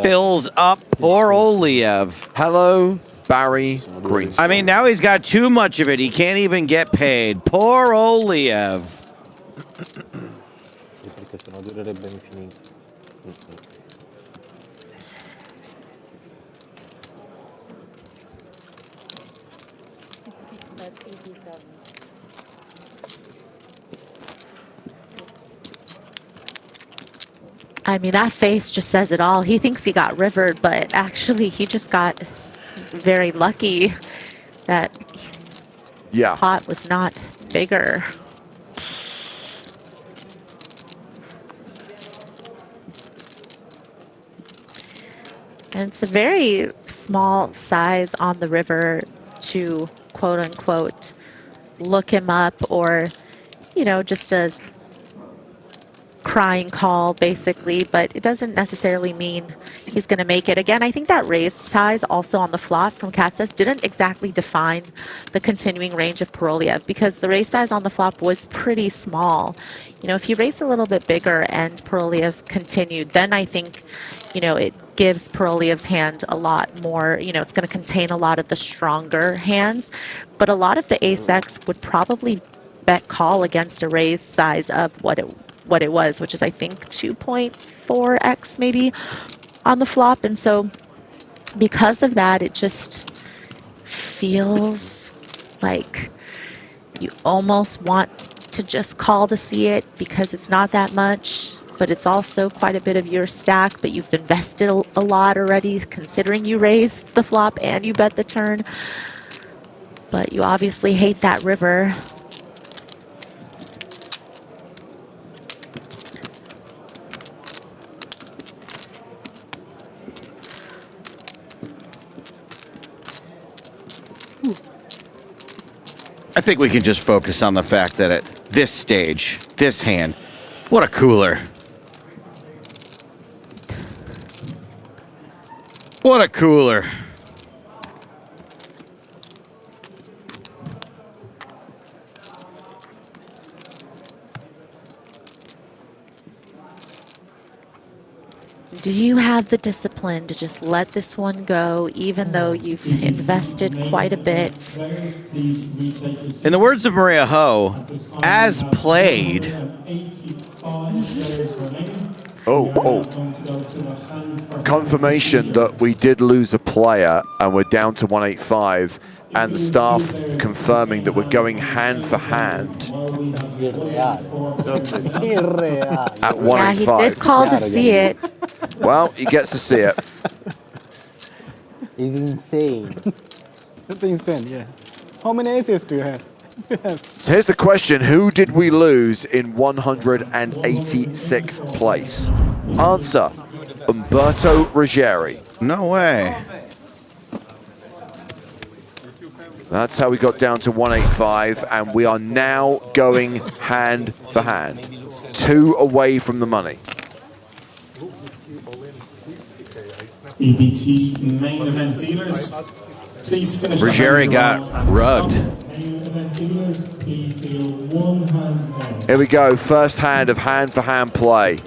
fills up Poroliev. Hello, Barry Green. I mean, now he's got too much of it. He can't even get paid. Poroliev. I mean, that face just says it all. He thinks he got rivered, but actually he just got very lucky that pot was not bigger. And it's a very small size on the river to, quote unquote, look him up, or, you know, just a crying call basically, but it doesn't necessarily mean he's going to make it. Again, I think that raise size also on the flop from Katsas didn't exactly define the continuing range of Poroliev, because the raise size on the flop was pretty small. You know, if he raised a little bit bigger and Poroliev continued, then I think, you know, it gives Poroliev's hand a lot more, you know, it's going to contain a lot of the stronger hands, but a lot of the ace-X would probably bet call against a raise size of what it was, which is I think 2.4x maybe on the flop. And so because of that, it just feels like you almost want to just call to see it, because it's not that much, but it's also quite a bit of your stack, but you've invested a lot already, considering you raised the flop and you bet the turn. But you obviously hate that river. I think we can just focus on the fact that at this stage, this hand, what a cooler. What a cooler. Do you have the discipline to just let this one go, even though you've invested quite a bit? In the words of Maria Ho, as played. Confirmation that we did lose a player and we're down to 185, and the staff confirming that we're going hand for hand at 185. Yeah, he did call to see it. Well, he gets to see it. It's insane. That's insane, yeah. How many aces do you have? So here's the question: who did we lose in 186th place? Answer: Umberto Ruggieri. No way. That's how we got down to 185, and we are now going hand for hand. 2 away from the money. EPT main event dealers, please finish. Ruggieri got rugged. Main event dealers, please deal 1 hand down. Here we go, first hand of hand-for-hand play.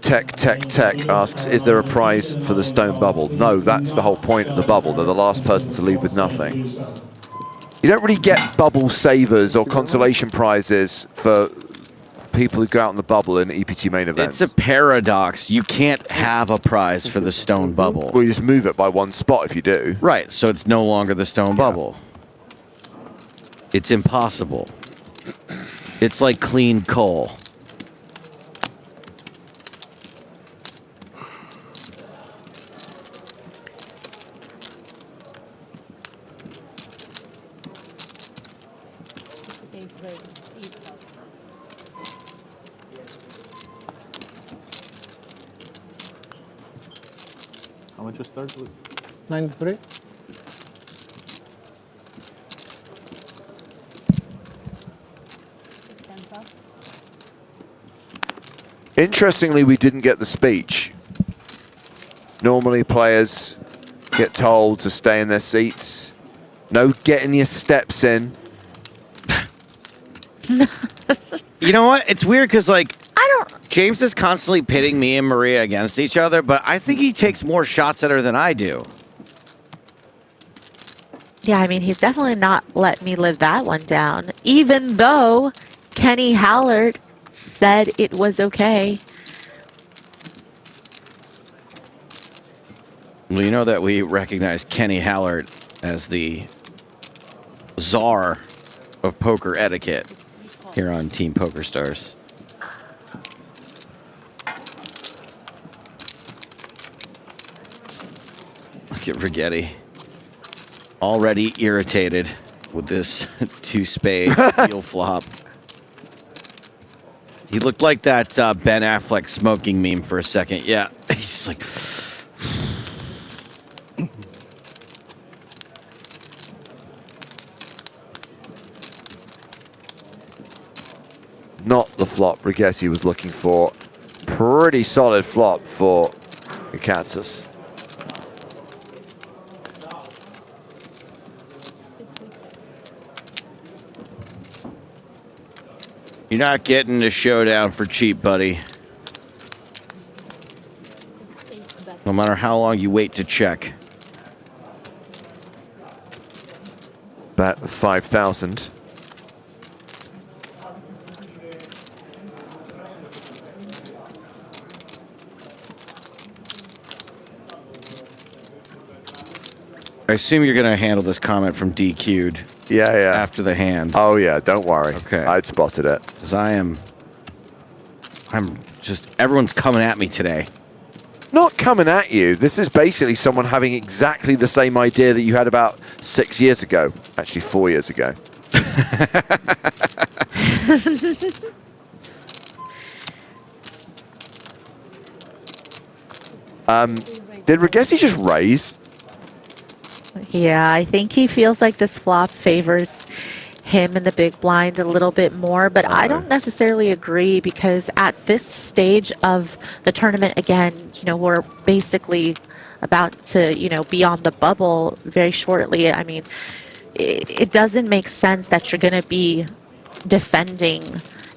Tech asks, is there a prize for the stone bubble? No, that's the whole point of the bubble. They're the last person to leave with nothing. You don't really get bubble savers or consolation prizes for people who go out in the bubble in EPT main events. It's a paradox. You can't have a prize for the stone bubble. Well, you just move it by 1 spot if you do. Right, so it's no longer the stone bubble. It's impossible. It's like clean coal. How much you start with? 93. Interestingly, we didn't get the speech. Normally players get told to stay in their seats. No getting your steps in. You know what? It's weird because, like, James is constantly pitting me and Maria against each other, but I think he takes more shots at her than I do. Yeah, I mean, he's definitely not let me live that one down, even though Kenny Hallard said it was okay. Well, you know that we recognize Kenny Hallard as the czar of poker etiquette here on Team PokerStars. Look at Rigetti. Already irritated with this 2-spade heel flop. He looked like that Ben Affleck smoking meme for a second. Yeah, he's just like... Not the flop Rigetti was looking for. Pretty solid flop for Kansas. You're not getting a showdown for cheap, buddy. No matter how long you wait to check. Bet 5,000. I assume you're going to handle this comment from DQ'd. Yeah. After the hand. Oh, yeah, don't worry. Okay. I'd spotted it. Because I'm just, everyone's coming at me today. Not coming at you. This is basically someone having exactly the same idea that you had about 6 years ago. Actually, 4 years ago. Did Rigetti just raise? Yeah, I think he feels like this flop favors him in the big blind a little bit more, but I don't necessarily agree because at this stage of the tournament, again, you know, we're basically about to, be on the bubble very shortly. I mean, it doesn't make sense that you're going to be defending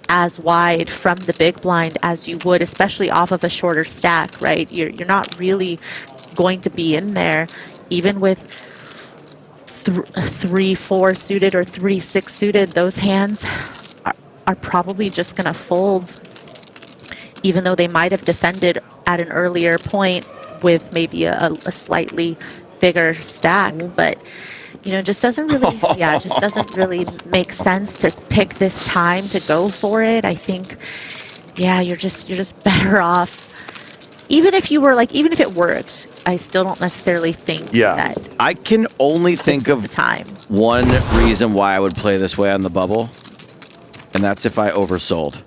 as wide from the big blind as you would, especially off of a shorter stack, right? You're not really going to be in there, even with 3-4 suited or 3-6 suited. Those hands are probably just going to fold, even though they might have defended at an earlier point with maybe a slightly bigger stack, but just doesn't really, just doesn't really make sense to pick this time to go for it. I think, you're just better off. Even if you were even if it worked, I still don't necessarily think that. I can only think of one reason why I would play this way on the bubble, and that's if I oversold.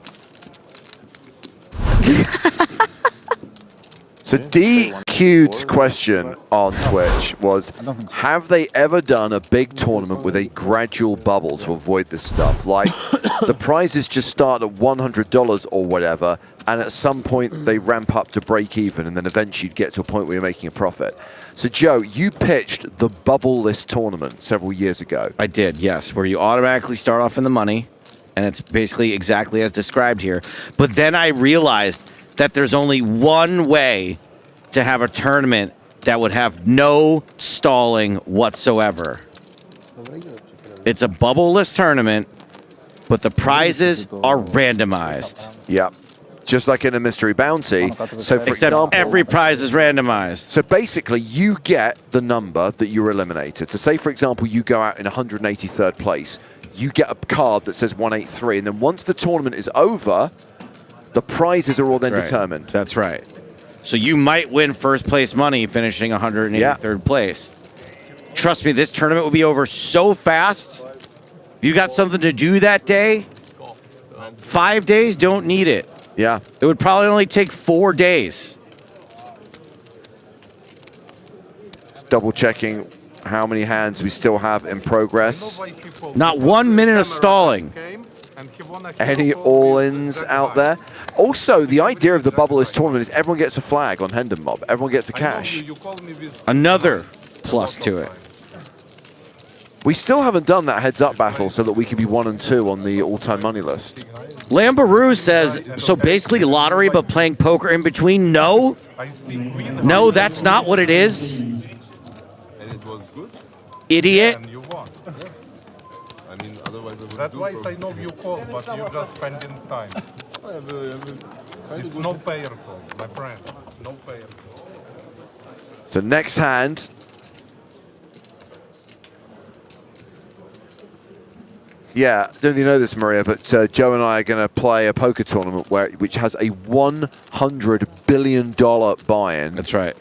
So DQ'd question on Twitch was, have they ever done a big tournament with a gradual bubble to avoid this stuff? Like, the prizes just start at $100 or whatever, and at some point they ramp up to break even, and then eventually you'd get to a point where you're making a profit. So Joe, you pitched the bubble-less tournament several years ago. I did, yes, where you automatically start off in the money, and it's basically exactly as described here. But then I realized that there's only one way to have a tournament that would have no stalling whatsoever. It's a bubble-less tournament, but the prizes are randomized. Yeah, just like in a mystery bounty. So for example, every prize is randomized. So basically, you get the number that you're eliminated. So say, for example, you go out in 183rd place. You get a card that says 183, and then once the tournament is over, the prizes are all then determined. That's right. So you might win first place money finishing 183rd place. Trust me, this tournament will be over so fast. If you got something to do that day, 5 days, don't need it. Yeah. It would probably only take 4 days. Double checking how many hands we still have in progress. Not 1 minute of stalling. Any all-ins out there? Also, the idea of the bubble-less tournament is everyone gets a flag on Hendon Mob. Everyone gets a cash. Another plus to it. We still haven't done that heads-up battle so that we can be 1 and 2 on the all-time money list. Lambaroo says, so basically lottery but playing poker in between? No. No, that's not what it is. Idiot. That's why I know you call, but you just spending time. It's no payer call, my friend. No payer call. So next hand. Yeah, don't know if you know this, Maria, but Joe and I are going to play a poker tournament which has a $100 billion buy-in. That's right.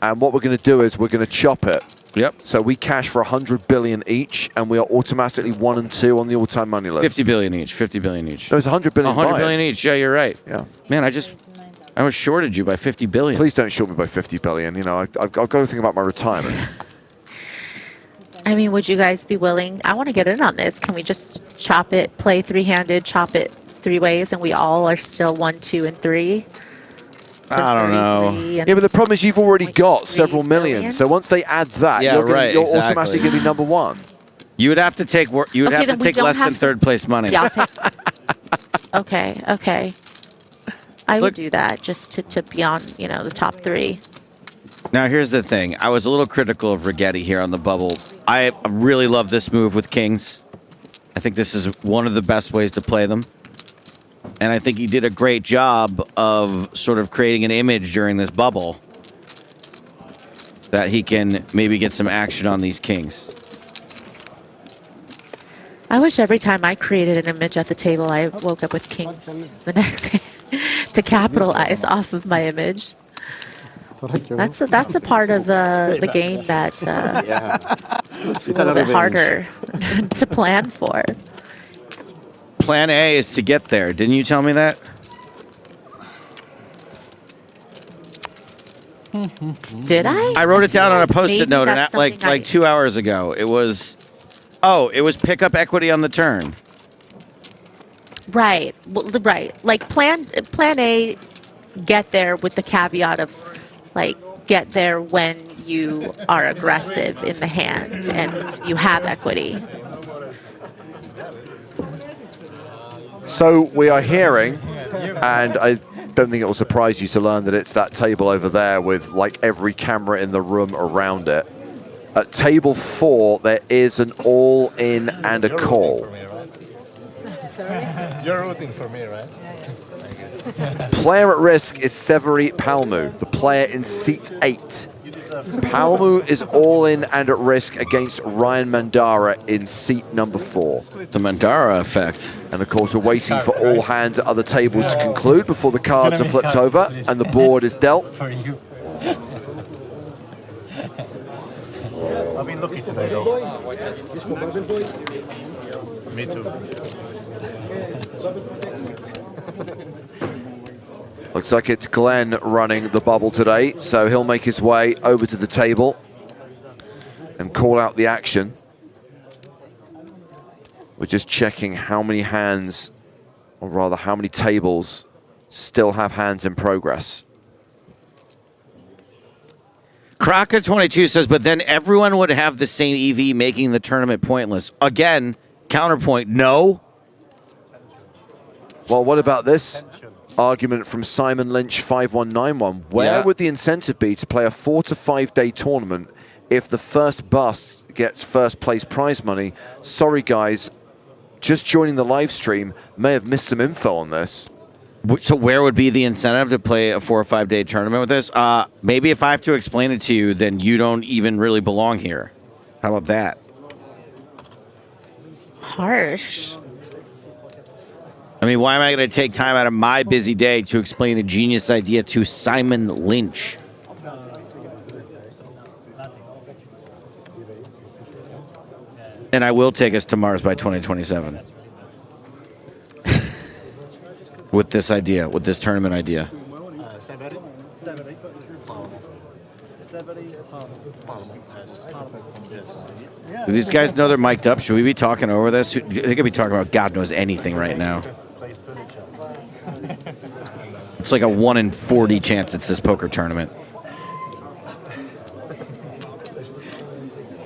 And what we're going to do is we're going to chop it. Yep. So we cash for $100 billion each, and we are automatically 1 and 2 on the all-time money list. 50 billion each. 50 billion each. No, it's $100 billion. 100 billion each. Yeah, you're right. Yeah. Man, I was shorted you by 50 billion. Please don't short me by 50 billion. You know, I've got to think about my retirement. I mean, would you guys be willing? I want to get in on this. Can we just chop it, play three-handed, chop it 3 ways, and we all are still 1, 2, and 3? I don't know. Yeah, but the problem is you've already got several million. So once they add that, you're automatically going to be number 1. You would have to take less than third place money. Yeah, I'll take. Okay. I would do that just to be on, the top 3. Now, here's the thing. I was a little critical of Rigetti here on the bubble. I really love this move with kings. I think this is one of the best ways to play them. And I think he did a great job of sort of creating an image during this bubble that he can maybe get some action on these kings. I wish every time I created an image at the table, I woke up with kings the next day to capitalize off of my image. That's a part of the game that's a little bit harder to plan for. Plan A is to get there. Didn't you tell me that? Did I? I wrote it down on a Post-it note that's like 2 hours ago. It was pick up equity on the turn. Right. Right. Like plan A, get there with the caveat of like get there when you are aggressive in the hand and you have equity. So we are hearing, and I don't think it will surprise you to learn that it's that table over there with like every camera in the room around it. At table 4, there is an all-in and a call. You're rooting for me, right? Player at risk is Severi Palmu, the player in seat 8. Palmu is all in and at risk against Ryan Mandara in seat number 4. The Mandara effect. And of course, we're waiting for all hands at other tables to conclude before the cards are flipped over and the board is dealt. I've been lucky today, though. Me too. Looks like it's Glenn running the bubble today, so he'll make his way over to the table and call out the action. We're just checking how many hands, or rather how many tables, still have hands in progress. Crocker22 says, but then everyone would have the same EV, making the tournament pointless. Again, counterpoint, no. Well, what about this argument from Simon Lynch 5191? Where would the incentive be to play a 4 to 5 day tournament if the first bust gets first place prize money? Sorry guys, just joining the live stream, may have missed some info on this. So where would be the incentive to play a 4 or 5 day tournament with this? Maybe if I have to explain it to you, then you don't even really belong here. How about that? Harsh. I mean, why am I going to take time out of my busy day to explain a genius idea to Simon Lynch? And I will take us to Mars by 2027. With this idea, with this tournament idea. Do these guys know they're mic'd up? Should we be talking over this? They could be talking about God knows anything right now. It's like a 1 in 40 chance it's this poker tournament.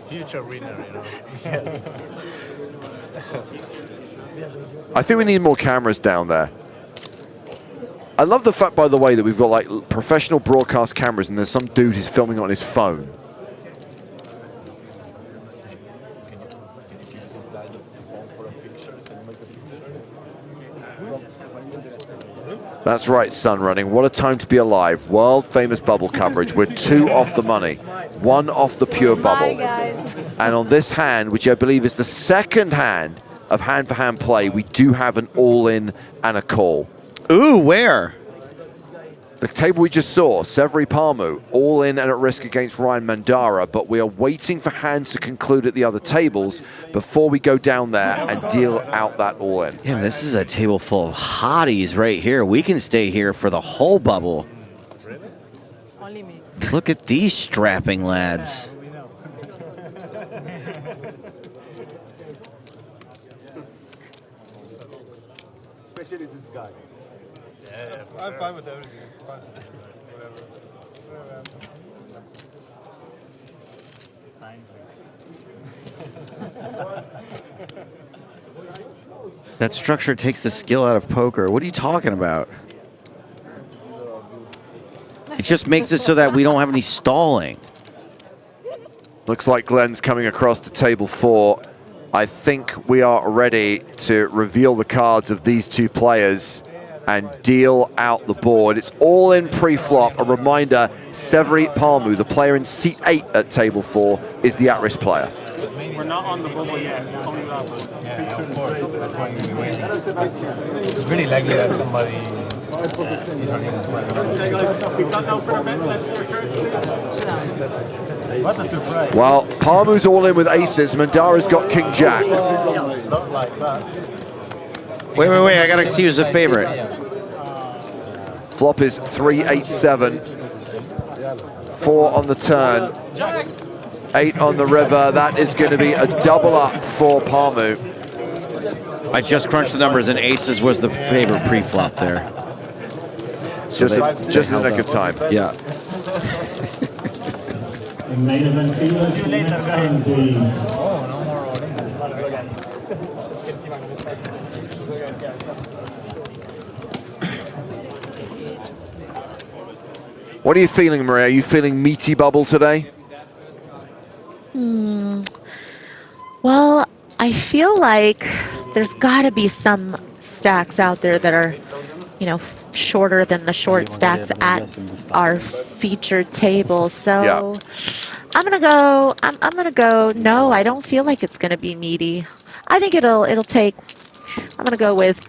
Future winner, you know. I think we need more cameras down there. I love the fact, by the way, that we've got like professional broadcast cameras and there's some dude who's filming on his phone. That's right, Sun Running. What a time to be alive. World famous bubble coverage. We're 2 off the money, 1 off the pure bubble. And on this hand, which I believe is the second hand of hand-for-hand play, we do have an all-in and a call. Ooh, where? The table we just saw, Severi Palmu, all in and at risk against Ryan Mandara, but we are waiting for hands to conclude at the other tables before we go down there and deal out that all in. Damn, this is a table full of hotties right here. We can stay here for the whole bubble. Look at these strapping lads. Especially this guy. Yeah, I'm fine with everything. That structure takes the skill out of poker. What are you talking about? It just makes it so that we don't have any stalling. Looks like Glenn's coming across to table 4. I think we are ready to reveal the cards of these 2 players and deal out the board. It's all in pre-flop. A reminder, Severi Palmu, the player in seat 8 at table 4, is the at-risk player. We're not on the bubble yet. Only that one. Yeah, of course. That's why we win. It's really likely that somebody is running this one. Okay, guys, we've got now for a bit. Let's see your cards. What a surprise. Well, Palmu's all in with aces. Mandara's got king jack. Not like that. Wait, I gotta see who's the favorite. Flop is 3-8-7. 4 on the turn. 8 on the river. That is going to be a double up for Palmu. I just crunched the numbers and aces was the favorite pre-flop there. Just in the nick of time. Yeah. In main event fields, next time, please. What are you feeling, Maria? Are you feeling meaty bubble today? Well, I feel like there's got to be some stacks out there that are, you know, shorter than the short stacks at our featured table. So I'm gonna go. I'm gonna go. No, I don't feel like it's gonna be meaty. I think it'll take. I'm gonna go with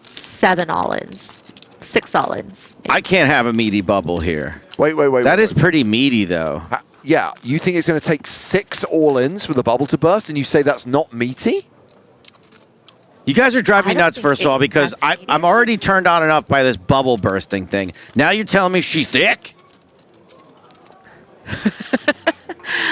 7 all-ins, 6 all-ins. I can't have a meaty bubble here. Wait. That is pretty meaty, though. Yeah, you think it's going to take 6 all-ins for the bubble to burst, and you say that's not meaty? You guys are driving me nuts, first of all, because I'm already turned on enough by this bubble bursting thing. Now you're telling me she's thick?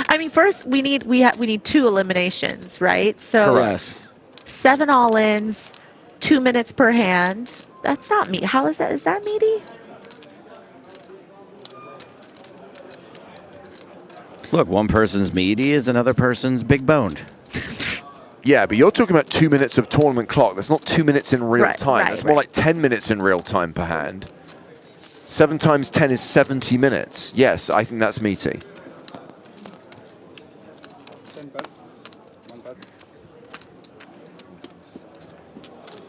I mean, first we need 2 eliminations, right? So Correct. 7 all-ins, 2 minutes per hand. That's not meaty. How is that? Is that meaty? Look, one person's meaty is another person's big boned. Yeah, but you're talking about 2 minutes of tournament clock. That's not 2 minutes in real time. That's more like 10 minutes in real time per hand. 7 times 10 is 70 minutes. Yes, I think that's meaty.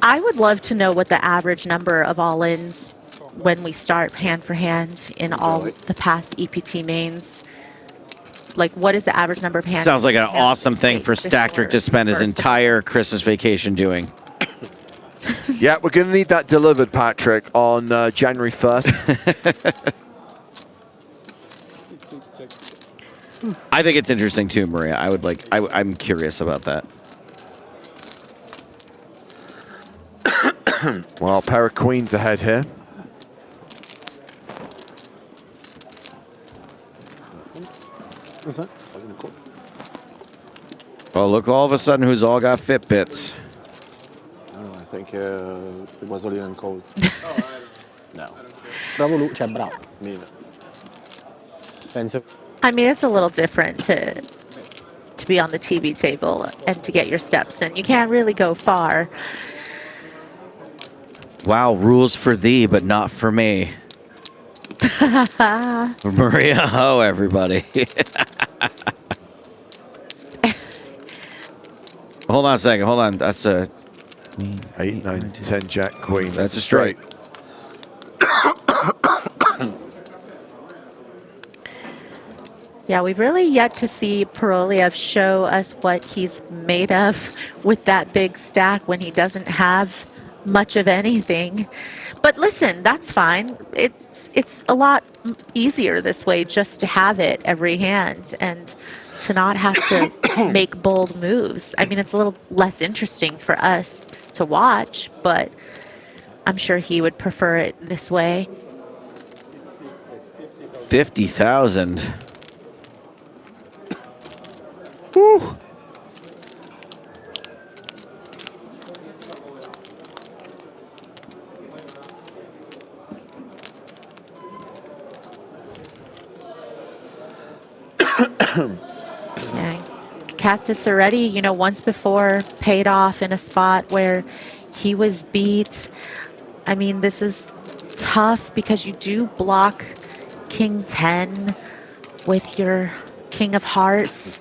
I would love to know what the average number of all-ins when we start hand for hand in all the past EPT mains. Like, what is the average number of hands? Sounds like an awesome thing for Stacktrick to spend his entire Christmas vacation doing. Yeah, we're going to need that delivered, Patrick, on January 1st. I think it's interesting too, Maria. I'm curious about that. Well, pair of queens ahead here. Oh, look, all of a sudden, who's all got Fitbits? I don't know, I think it was Oliver and Cole. No. Bravo lui, cioè bravo. Penso. I mean, it's a little different to be on the TV table and to get your steps in. You can't really go far. Wow, rules for thee, but not for me. Maria Ho, everybody. Hold on a second. Hold on. That's a 8, 9, 10, Jack, Queen. That's a straight. Yeah, we've really yet to see Paroliev show us what he's made of with that big stack when he doesn't have much of anything. But listen, that's fine. It's a lot easier this way just to have it every hand and to not have to make bold moves. I mean, it's a little less interesting for us to watch, but I'm sure he would prefer it this way. 50,000. Woo. Yeah, Katsis already, you know, once before paid off in a spot where he was beat. I mean, this is tough because you do block King 10 with your King of Hearts.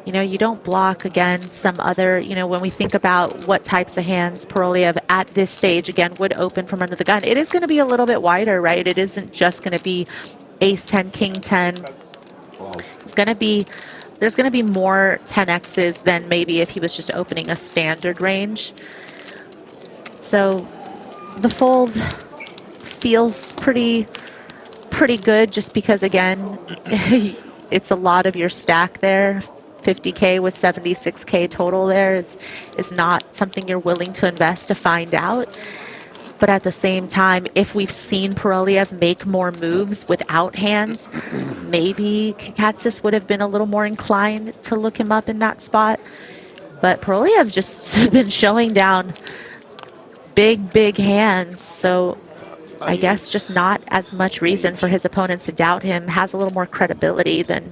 You know, you don't block, again, some other, you know, when we think about what types of hands Paroliev at this stage, again, would open from under the gun, it is going to be a little bit wider, right? It isn't just going to be Ace 10, King 10. It's going to be, there's going to be more 10Xs than maybe if he was just opening a standard range. So the fold feels pretty good just because, again, it's a lot of your stack there. 50K with 76K total there is not something you're willing to invest to find out. But at the same time, if we've seen Paroliev make more moves without hands, maybe Katsis would have been a little more inclined to look him up in that spot. But Paroliev just been showing down big hands. So I guess just not as much reason for his opponents to doubt him, has a little more credibility than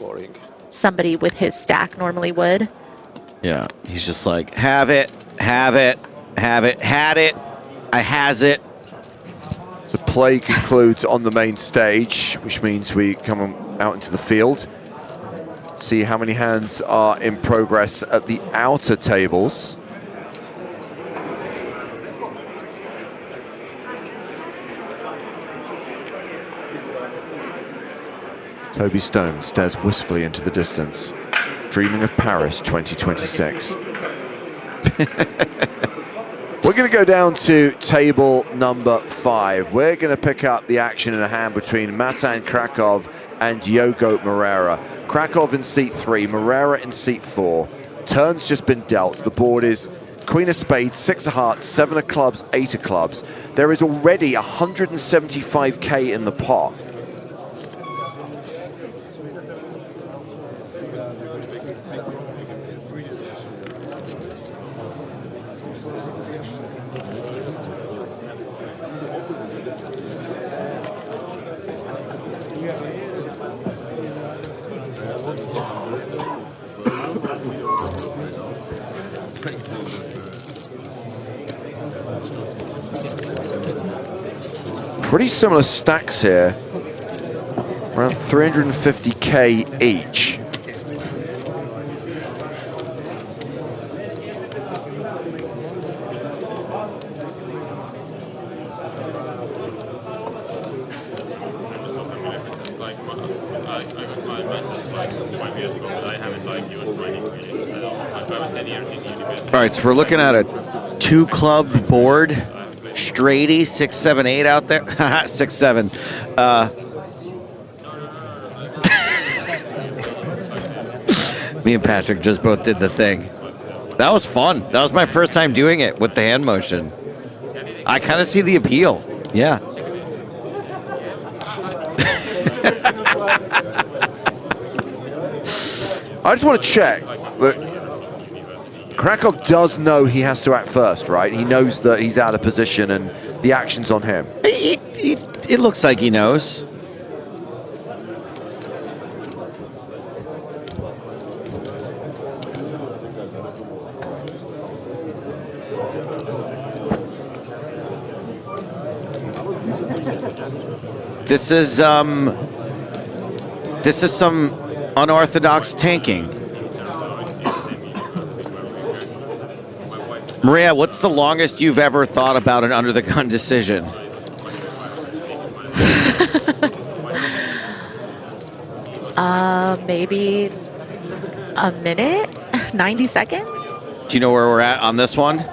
somebody with his stack normally would. Yeah, he's just like, have it, have it, have it, had it, I has it. The play concludes on the main stage, which means we come out into the field. See how many hands are in progress at the outer tables. Toby Stone stares wistfully into the distance, dreaming of Paris 2026. We're going to go down to table number 5. We're going to pick up the action in a hand between Matan Krakow and Diogo Moreira. Krakow in seat 3, Moreira in seat 4. Turn's just been dealt. The board is Queen of Spades, 6 of Hearts, 7 of Clubs, 8 of Clubs. There is already 175k in the pot. Pretty similar stacks here, around 350k each. All right, so we're looking at a 2-club board. Straighty, 6, 7, 8 out there. 6, 7. Me and Patrick just both did the thing. That was fun. That was my first time doing it with the hand motion. I kind of see the appeal. Yeah. I just want to check that Krakow does know he has to act first, right? He knows that he's out of position and the action's on him. It looks like he knows. This is some unorthodox tanking. Maria, what's the longest you've ever thought about an under-the-gun decision? Maybe a minute, 90 seconds? Do you know where we're at on this one?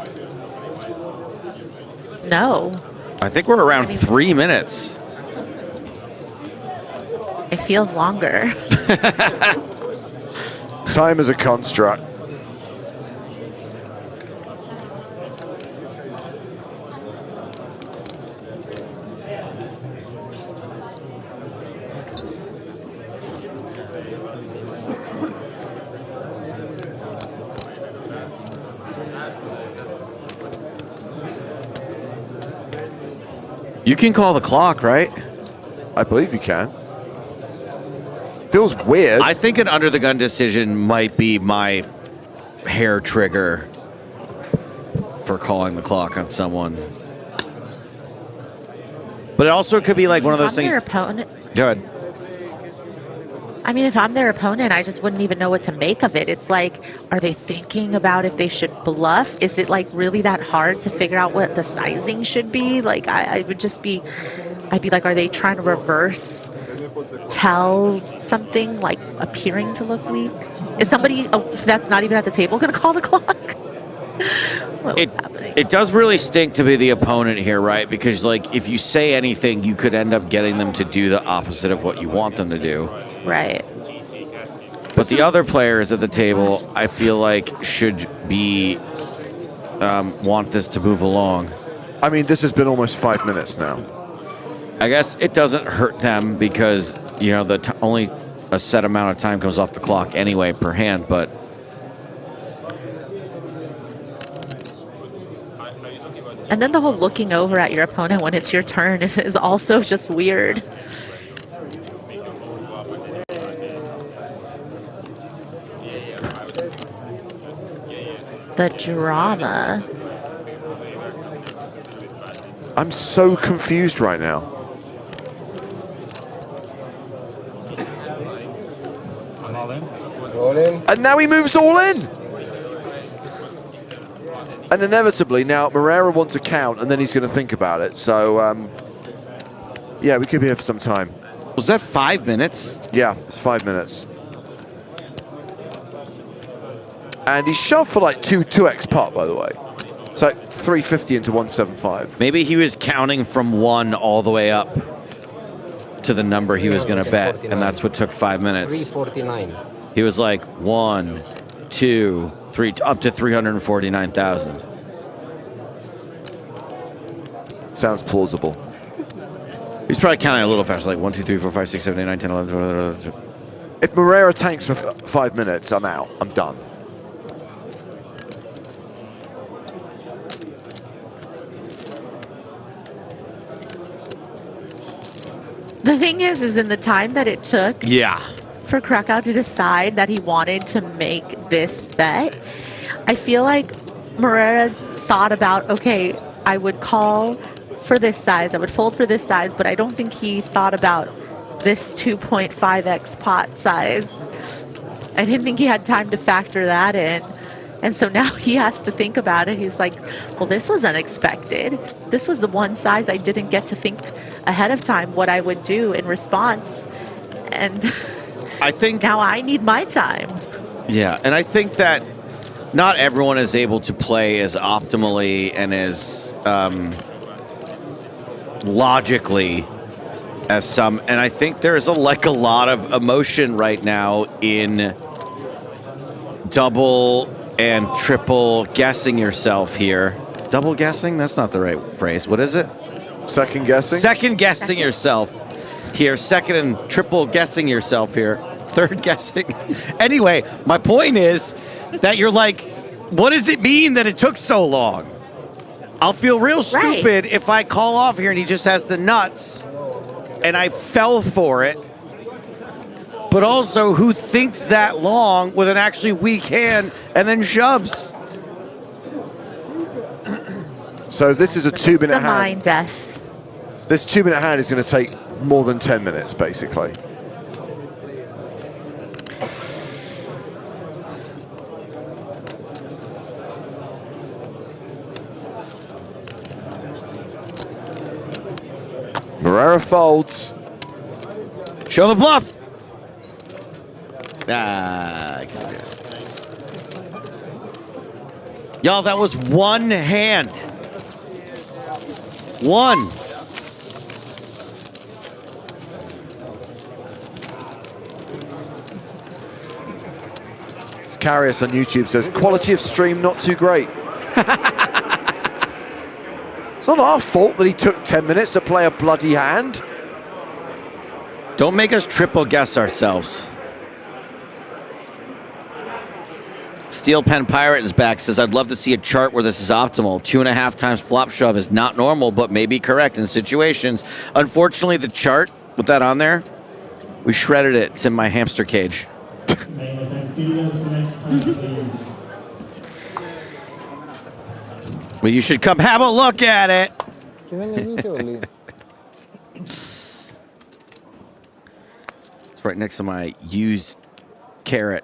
No. I think we're around 3 minutes. It feels longer. Time is a construct. You can call the clock, right? I believe you can. Feels weird. I think an under-the-gun decision might be my hair trigger for calling the clock on someone. But it also could be like one of those things. Their opponent. Go ahead. I mean, if I'm their opponent, I just wouldn't even know what to make of it. It's like, are they thinking about if they should bluff? Is it like really that hard to figure out what the sizing should be? Like, I would just be, I'd be like, are they trying to reverse tell something like appearing to look weak? Is somebody that's not even at the table going to call the clock? What's happening? It does really stink to be the opponent here, right? Because like if you say anything, you could end up getting them to do the opposite of what you want them to do. Right. But the other players at the table, I feel like, should be want this to move along. I mean, this has been almost 5 minutes now. I guess it doesn't hurt them because, you know, only a set amount of time comes off the clock anyway per hand, but And then the whole looking over at your opponent when it's your turn is also just weird. The drama. I'm so confused right now. All in. And now he moves all in. And inevitably, now Moreira wants a count, and then he's going to think about it. So, yeah, we could be here for some time. Was that 5 minutes? Yeah, it's 5 minutes. And he shoved for like 2x pot, by the way. It's like 350 into 175. Maybe he was counting from 1 all the way up to the number he was going to bet, and that's what took 5 minutes. 349. He was like 1, 2, 3, up to 349,000. Sounds plausible. He's probably counting a little faster, like 1, 2, 3, 4, 5, 6, 7, 8, 9, 10, 11, 12. If Moreira tanks for 5 minutes, I'm out. I'm done. The thing is in the time that it took for Krakow to decide that he wanted to make this bet, I feel like Moreira thought about, okay, I would call for this size, I would fold for this size, but I don't think he thought about this 2.5x pot size. I didn't think he had time to factor that in. And so now he has to think about it. He's like, well, this was unexpected. This was the one size I didn't get to think ahead of time what I would do in response. And I think now I need my time. Yeah, and I think that not everyone is able to play as optimally and as logically as some. And I think there's a lot of emotion right now in double and triple guessing yourself here. Double guessing? That's not the right phrase. What is it? Second guessing? Second guessing yourself here. Second and triple guessing yourself here. Third guessing. Anyway, my point is that you're like, what does it mean that it took so long? I'll feel real stupid if I call off here and he just has the nuts and I fell for it. But also, who thinks that long with an actually weak hand and then shoves? So this is a 2-minute hand. Mind death. This 2-minute hand is going to take more than 10 minutes, basically. Moreira folds. Show the bluff. Ah, I can't do it. Y'all, that was one hand. One. Carius on YouTube says, quality of stream not too great. It's not our fault that he took 10 minutes to play a bloody hand. Don't make us triple guess ourselves. Steel Pen Pirate is back, says, I'd love to see a chart where this is optimal. 2.5 times flop shove is not normal, but may be correct in situations. Unfortunately, the chart, with that on there, we shredded it. It's in my hamster cage. Well, you should come have a look at it. It's right next to my used carrot.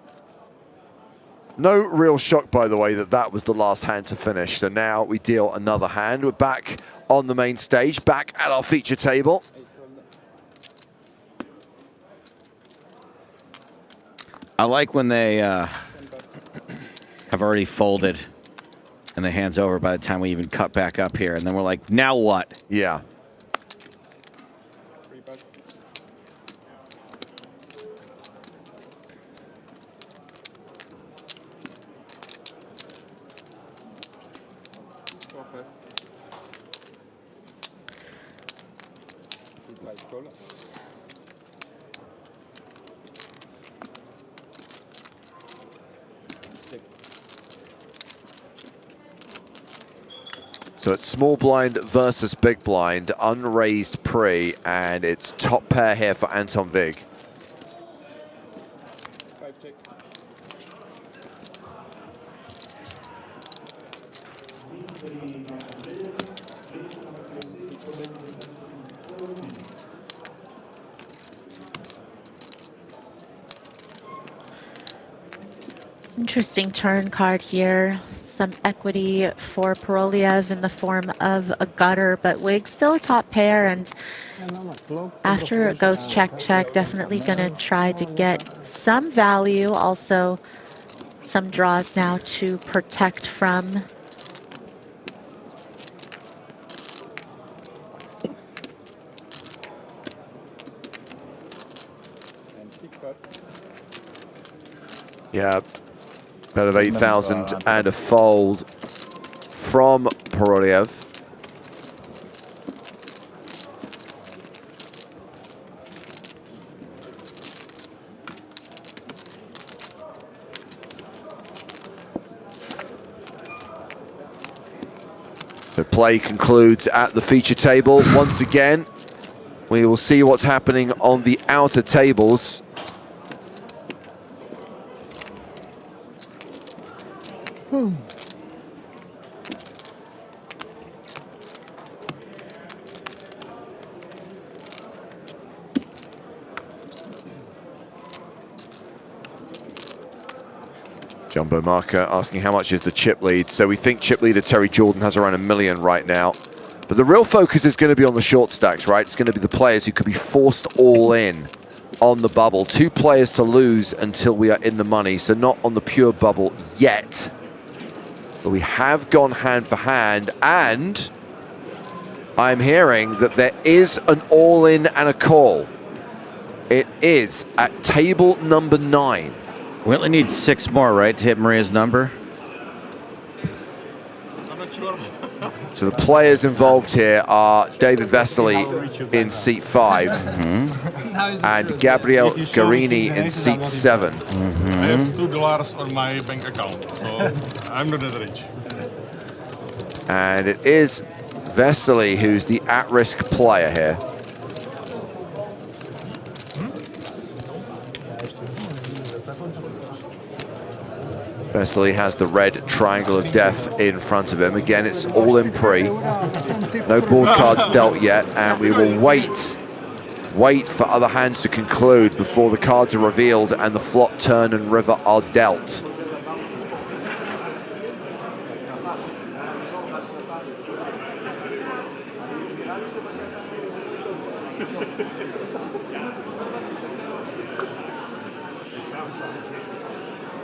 No real shock, by the way, that that was the last hand to finish. So now we deal another hand. We're back on the main stage, back at our feature table. I like when they have already folded and the hand's over by the time we even cut back up here. And then we're like, now what? Yeah. So it's small blind versus big blind, unraised pre, and it's top pair here for Anton Vig. Interesting turn card here. Some equity for Paroliev in the form of a gutter, but Wig's still a top pair, and after it goes check, definitely gonna try to get some value. Also, some draws now to protect from. Yeah, bet of 8,000 and a fold from Paroliev. So play concludes at the feature table. Once again, we will see what's happening on the outer tables. Jumbo Marker asking how much is the chip lead. So we think chip leader Terry Jordan has around $1 million right now. But the real focus is going to be on the short stacks, right? It's going to be the players who could be forced all in on the bubble. 2 players to lose until we are in the money. So not on the pure bubble yet. But we have gone hand for hand, and I'm hearing that there is an all-in and a call. It is at table number 9. We only need 6 more, right, to hit Maria's number? So the players involved here are David Vesely in seat 5 and Gabriel Garini in seat 7. I have $2 on my bank account, so I'm not that rich. And it is Vesely who's the at-risk player here. Vesely has the red triangle of death in front of him. Again, it's all in pre. No board cards dealt yet, and we will wait for other hands to conclude before the cards are revealed and the flop, turn, and river are dealt.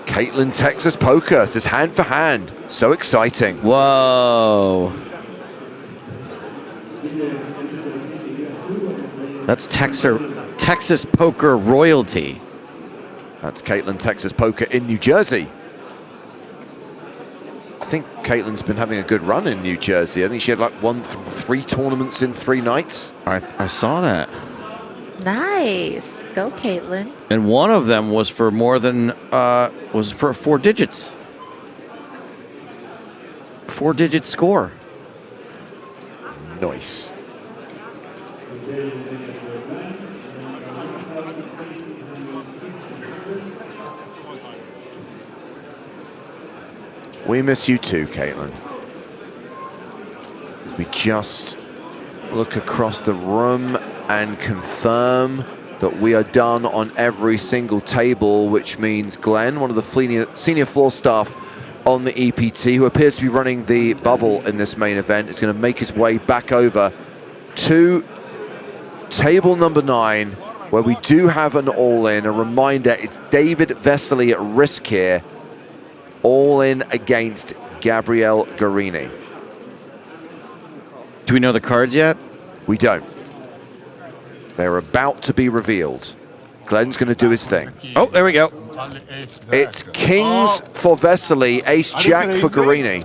Caitlin, Texas Poker says hand for hand. So exciting. Whoa. That's Texas Poker royalty. That's Caitlin, Texas Poker in New Jersey. I think Caitlin's been having a good run in New Jersey. I think she had like 3 tournaments in 3 nights. I saw that. Nice. Go, Caitlin. And one of them was for more than, was for 4 digits. 4-digit score. Nice. We miss you too, Caitlin. We just look across the room and confirm that we are done on every single table, which means Glenn, one of the senior floor staff on the EPT, who appears to be running the bubble in this main event, is going to make his way back over to table number 9, where we do have an all-in. A reminder, it's David Vesely at risk here, all-in against Gabriel Garini. Do we know the cards yet? We don't. They're about to be revealed. Glenn's going to do his thing. Oh, there we go. It's kings for Vesely, ace-jack for Garini.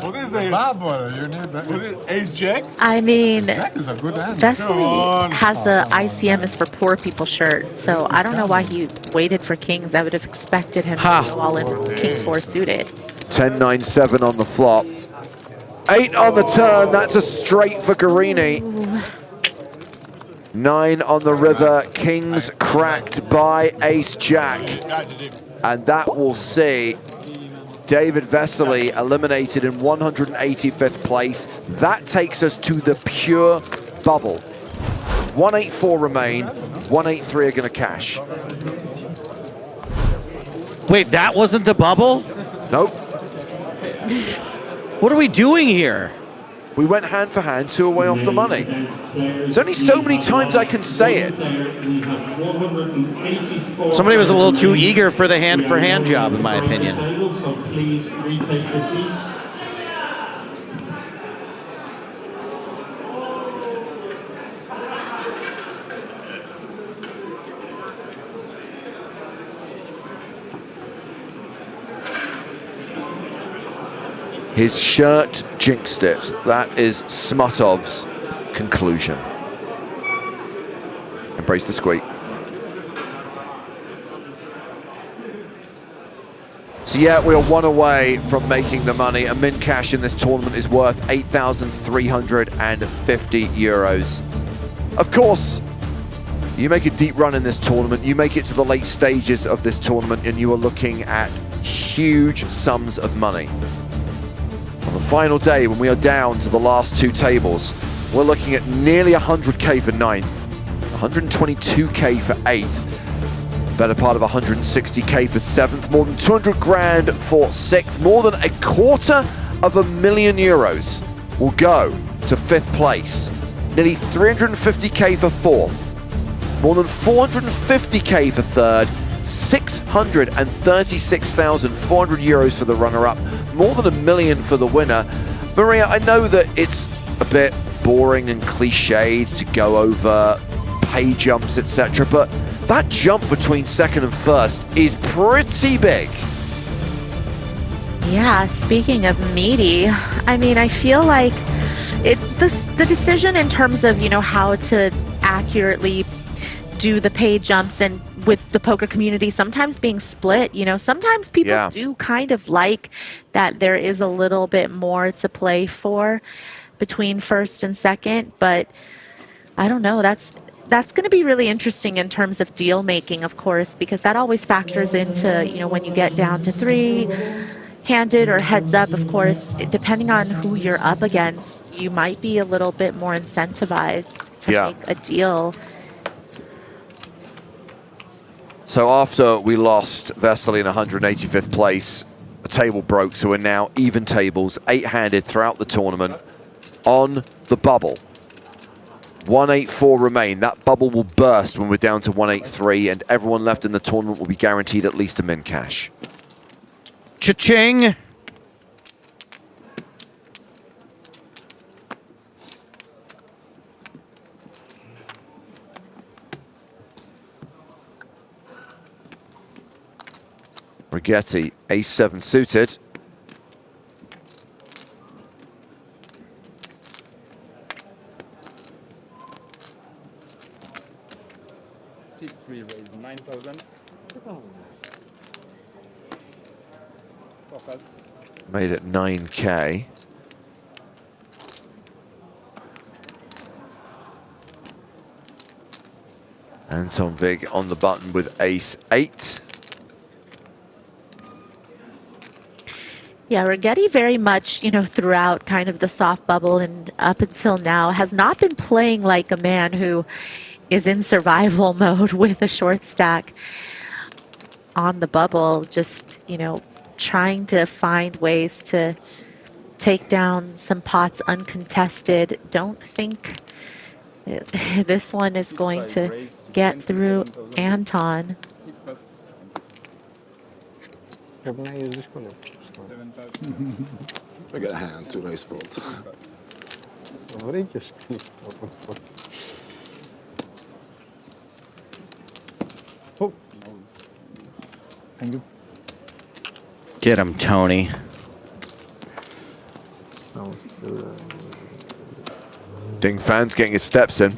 What is the bubble? You need that. What is ace-jack? I mean, Jack is a good hand. Vesely has a ICM is for poor people shirt, so I don't know why he waited for kings. I would have expected him to go all in king 4 suited. 10-9-7 on the flop. 8 on the turn, that's a straight for Guarini. 9 on the river, kings cracked by ace-jack. And that will see David Vesely eliminated in 185th place. That takes us to the pure bubble. 184 remain, 183 are gonna cash. Wait, that wasn't the bubble? Nope. What are we doing here? We went hand for hand, 2 away off the money. There's only so many times I can say it. Somebody was a little too eager for the hand-for-hand job, in my opinion. So please retake your seats. His shirt jinxed it. That is Smutov's conclusion. Embrace the squeak. So yeah, we are 1 away from making the money. A min cash in this tournament is worth 8,350 euros. Of course, you make a deep run in this tournament, you make it to the late stages of this tournament, and you are looking at huge sums of money. On the final day, when we are down to the last 2 tables, we're looking at nearly 100k for 9th, 122k for 8th, better part of 160k for 7th, more than 200 grand for 6th, more than €250,000 euros will go to 5th place, nearly 350k for 4th, more than 450k for 3rd, 636,400 euros for the runner-up, more than $1 million for the winner. Maria, I know that it's a bit boring and cliched to go over pay jumps, etc., but that jump between 2nd and 1st is pretty big. Yeah, speaking of meaty, I mean, I feel like the decision in terms of, how to accurately do the pay jumps and with the poker community sometimes being split, sometimes people do kind of like that there is a little bit more to play for between 1st and 2nd, but I don't know, that's going to be really interesting in terms of deal making, of course, because that always factors into, when you get down to 3-handed or heads up, of course, depending on who you're up against, you might be a little bit more incentivized to make a deal. So after we lost Vesely in 185th place, a table broke, so we're now even tables, 8-handed throughout the tournament on the bubble. 184 remain. That bubble will burst when we're down to 183, and everyone left in the tournament will be guaranteed at least a min cash. Cha-ching! Rigetti, ace-7 suited. C3 raise 9,000. Focus. Made it 9k. Anton Vig on the button with ace-8. Yeah, Rigetti very much, throughout kind of the soft bubble and up until now has not been playing like a man who is in survival mode with a short stack on the bubble, just, trying to find ways to take down some pots uncontested. Don't think this one is going to get through Anton. I got a hand to raise fault. Oh. Thank you. Get him, Tony. Ding Fan's getting his steps in.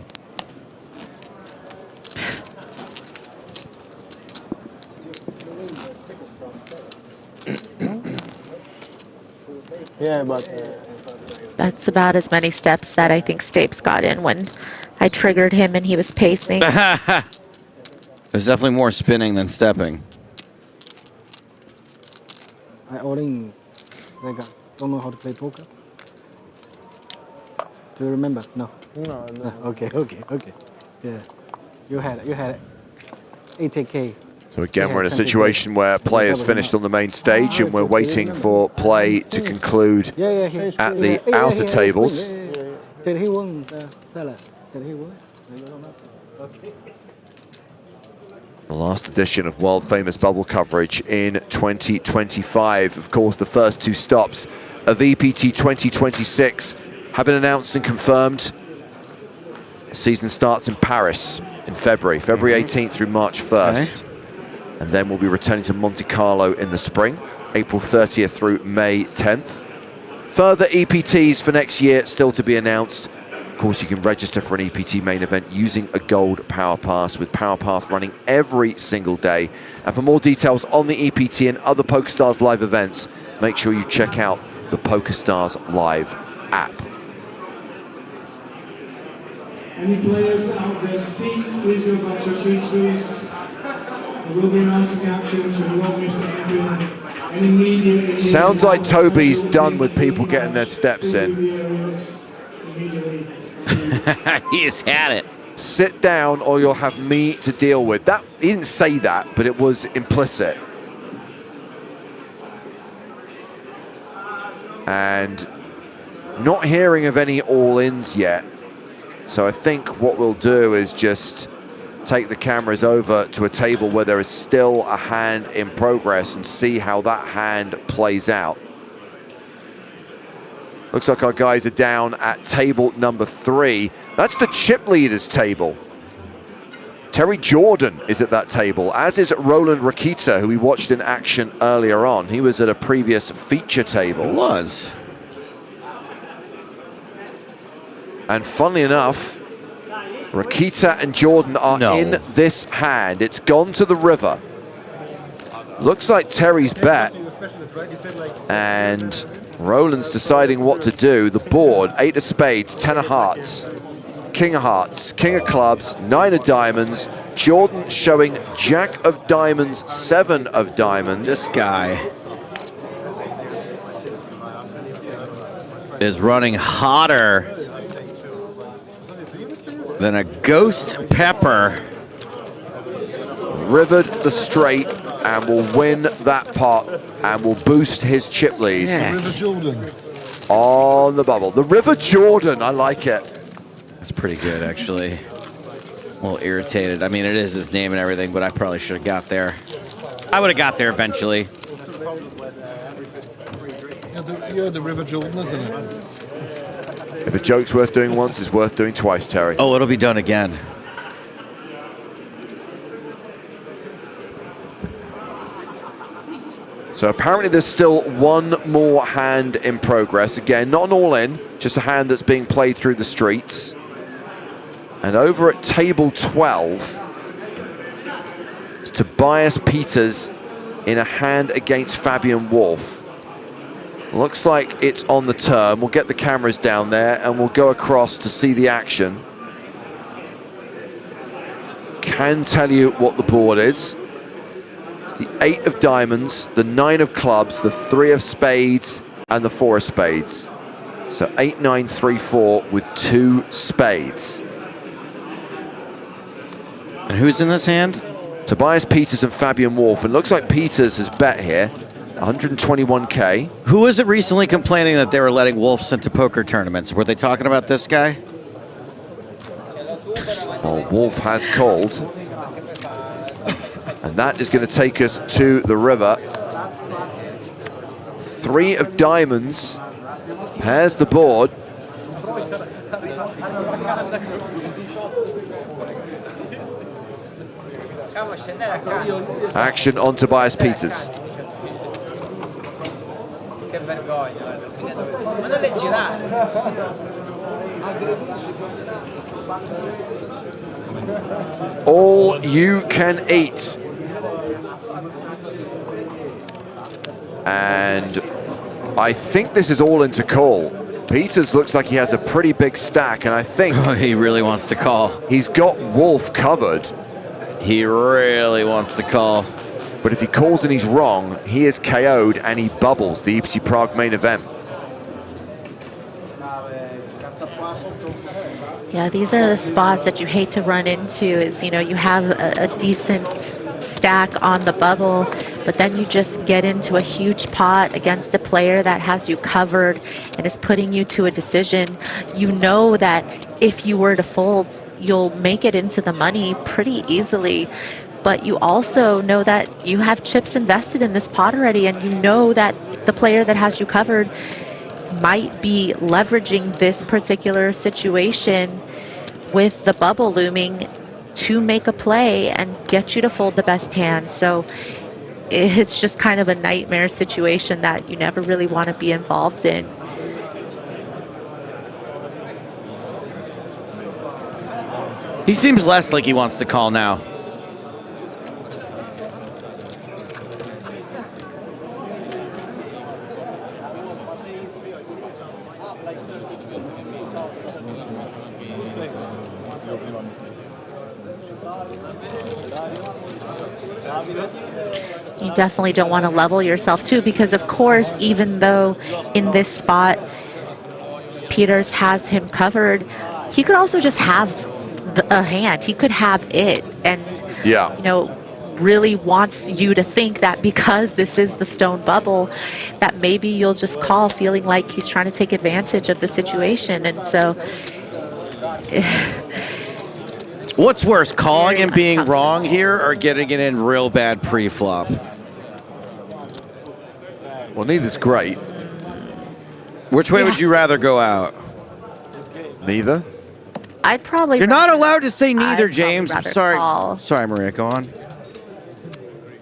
Yeah, but That's about as many steps that I think Stapes got in when I triggered him and he was pacing. There's definitely more spinning than stepping. I only don't know how to play poker. Do you remember? No. No. Okay. Yeah. You had 80K. So again, we're in a situation where play has finished on the main stage and we're waiting for play to conclude at the outer tables. Did he win the seller? Did he win? Okay. The last edition of world famous bubble coverage in 2025. Of course, the first two stops of EPT 2026 have been announced and confirmed. The season starts in Paris in February 18th through March 1st. And then we'll be returning to Monte Carlo in the spring, April 30th through May 10th. Further EPTs for next year still to be announced. Of course, you can register for an EPT main event using a gold Power Pass, with Power Pass running every single day. And for more details on the EPT and other PokerStars live events, make sure you check out the PokerStars Live app. Any players out of their seats, please go back to your seats, please. We'll be announcing action, so you won't miss anything. Any media... Sounds like Toby's done with people getting their steps in. He's had it. Sit down or you'll have me to deal with. That, he didn't say that, but it was implicit. And not hearing of any all-ins yet. So I think what we'll do is just take the cameras over to a table where there is still a hand in progress and see how that hand plays out. Looks like our guys are down at table number 3. That's the chip leaders table. Terry Jordan is at that table, as is Roland Rakita, who we watched in action earlier on. He was at a previous feature table. He was. And funnily enough, Rakita and Jordan are in this hand. It's gone to the river. Looks like Terry's bet. And Roland's deciding what to do. The board, 8 of spades, 10 of hearts, king of clubs, 9 of diamonds. Jordan showing jack of diamonds, 7 of diamonds. This guy is running hotter than a ghost pepper. Rivered the straight and will win that pot and will boost his chip lead. Yeah. River Jordan on the bubble. The River Jordan, I like it. That's pretty good, actually. A little irritated. I mean, it is his name and everything, but I probably should have got there. I would have got there eventually. You're the River Jordan, isn't it? If a joke's worth doing once, it's worth doing twice, Terry. Oh, it'll be done again. So apparently there's still one more hand in progress. Again, not an all-in, just a hand that's being played through the streets. And over at table 12, it's Tobias Peters in a hand against Fabian Wolf. Looks like it's on the turn. We'll get the cameras down there and we'll go across to see the action. Can tell you what the board is. It's the 8 of diamonds, the 9 of clubs, the 3 of spades, and the 4 of spades. So 8, 9, 3, 4 with 2 spades. And who's in this hand? Tobias Peters and Fabian Wolf. And looks like Peters has bet here. 121K. Who was it recently complaining that they were letting Wolves into poker tournaments? Were they talking about this guy? Well, Wolf has called. And that is going to take us to the river. 3 of diamonds. Pairs the board. Action on Tobias Peters. All you can eat. And I think this is all into call. Peters looks like he has a pretty big stack, and I think he really wants to call. He's got Wolf covered. He really wants to call. But if he calls and he's wrong, he is KO'd and he bubbles the EPT Prague main event. Yeah, these are the spots that you hate to run into is, you know, you have a decent stack on the bubble, but then you just get into a huge pot against a player that has you covered and is putting you to a decision. You know that if you were to fold, you'll make it into the money pretty easily, but you also know that you have chips invested in this pot already, and you know that the player that has you covered might be leveraging this particular situation with the bubble looming to make a play and get you to fold the best hand. So it's just kind of a nightmare situation that you never really want to be involved in. He seems less like he wants to call now. You definitely don't want to level yourself too, because of course, even though in this spot Peters has him covered, he could also just have a hand. He could have it, and you know, really wants you to think that because this is the stone bubble, that maybe you'll just call feeling like he's trying to take advantage of the situation. And so what's worse, calling and being wrong here, or getting it in real bad pre-flop? Well, neither's great. Which way would you rather go out? Neither. I'd probably. You're not allowed to say neither, I'd James. I'm rather sorry. call. Sorry, Maria. Go on.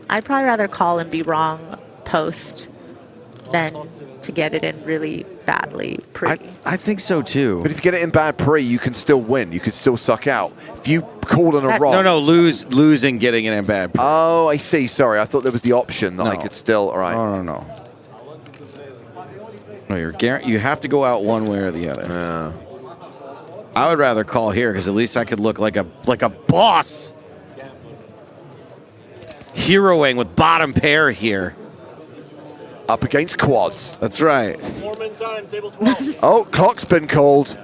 I'd probably rather call and be wrong post than to get it in really badly pre. I think so too. But if you get it in bad pre, you can still win. You could still suck out. If you call on a wrong. No, losing, getting it in bad pre. Oh, I see. Sorry, I thought there was the option that I No. could still. All right. No. No, you have to go out one way or the other. Yeah. I would rather call here because at least I could look like a boss. Heroing with bottom pair here. Up against quads. That's right. Oh, clock's been called.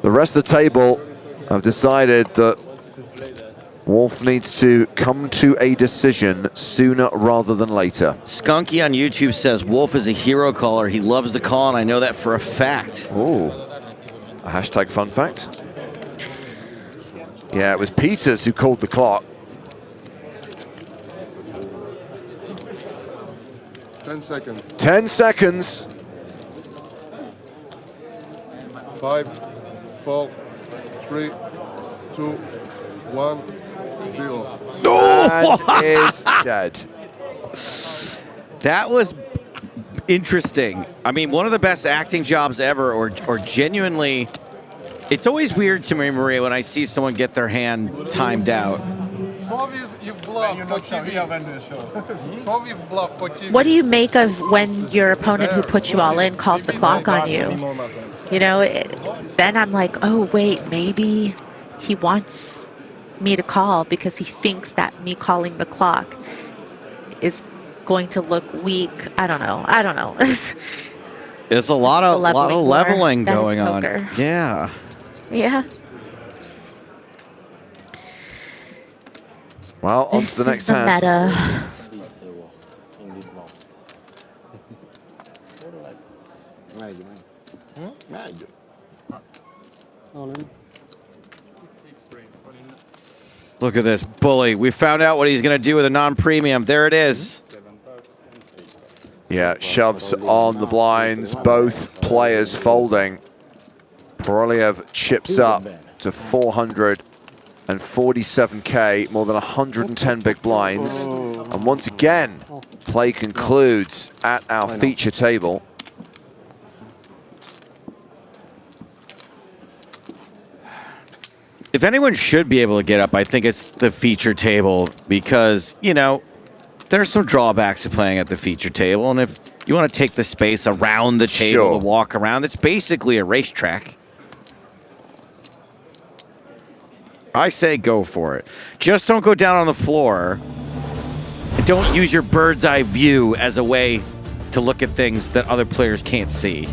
The rest of the table have decided that Wolf needs to come to a decision sooner rather than later. Skunky on YouTube says Wolf is a hero caller. He loves the call, and I know that for a fact. Ooh. A hashtag fun fact. Yeah, it was Peters who called the clock. 10 seconds. 10 seconds. 5, 4, 3, 2, 1, 0. And is dead. That was interesting. I mean, one of the best acting jobs ever, or genuinely, it's always weird to me, Maria, when I see someone get their hand timed out. What do you make of when your opponent who put you all in calls the clock on you? You know, then I'm like, oh wait, maybe he wants me to call because he thinks that me calling the clock is going to look weak. I don't know. There's a lot of leveling That is going on. poker. Yeah. Yeah. Well, on to the next hand. Meta. Look at this bully. We found out what he's going to do with a non-premium. There it is. Yeah, shoves on the blinds. Both players folding. Voroliev chips up to 447K, more than 110 big blinds. And once again, play concludes at our feature table. If anyone should be able to get up, I think it's the feature table because, you know, there's some drawbacks to playing at the feature table. And if You want to take the space around the table Sure. to walk around. It's basically a racetrack. I say go for it. Just don't go down on the floor. And don't use your bird's eye view as a way to look at things that other players can't see.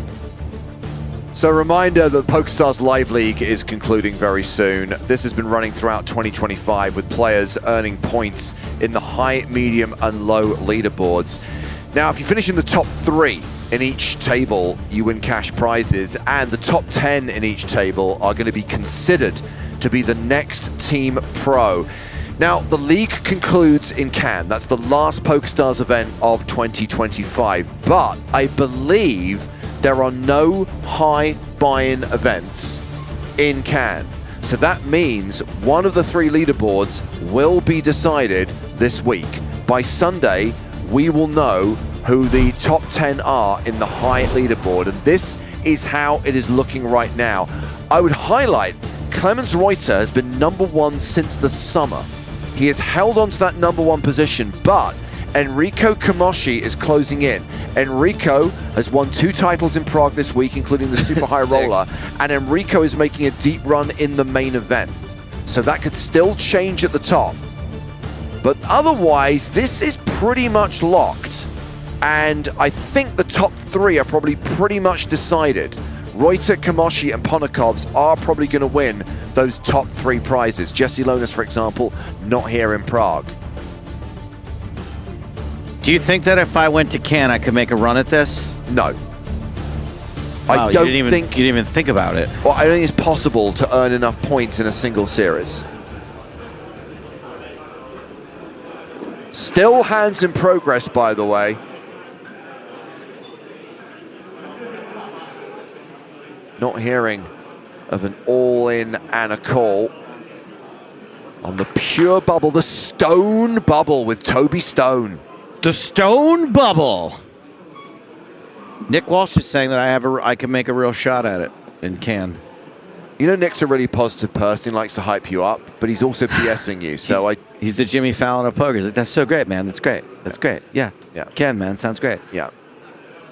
So a reminder that PokerStars Live League is concluding very soon. This has been running throughout 2025 with players earning points in the high, medium, and low leaderboards. Now, if you finish in the top 3 in each table, you win cash prizes, and the top 10 in each table are going to be considered to be the next team pro. Now, the league concludes in Cannes. That's the last PokerStars event of 2025, but I believe there are no high buy-in events in Cannes. So that means one of the 3 leaderboards will be decided this week. By Sunday, we will know who the top 10 are in the high leaderboard, and this is how it is looking right now. I would highlight Clemens Reuter has been #1 since the summer. He has held on to that #1 position, but Enrico Kamoshi is closing in. Enrico has won 2 titles in Prague this week, including the Super High Roller, and Enrico is making a deep run in the main event. So that could still change at the top. But otherwise, this is pretty much locked. And I think the top 3 are probably pretty much decided. Reuter, Kamoshi, and Ponakovs are probably going to win those top 3 prizes. Jesse Lonas, for example, not here in Prague. Do you think that if I went to Cannes, I could make a run at this? No. Wow, I don't you didn't even think about it. Well, I don't think it's possible to earn enough points in a single series. Still hands in progress, by the way. Not hearing of an all-in and a call. On the pure bubble, the stone bubble with Toby Stone. The stone bubble. Nick Walsh is saying that I can make a real shot at it in Cannes. You know, Nick's a really positive person. He likes to hype you up, but he's also BSing you. So he's the Jimmy Fallon of poker. He's like, that's so great, man. That's great. That's great. Yeah. Yeah. Ken, man, sounds great. Yeah.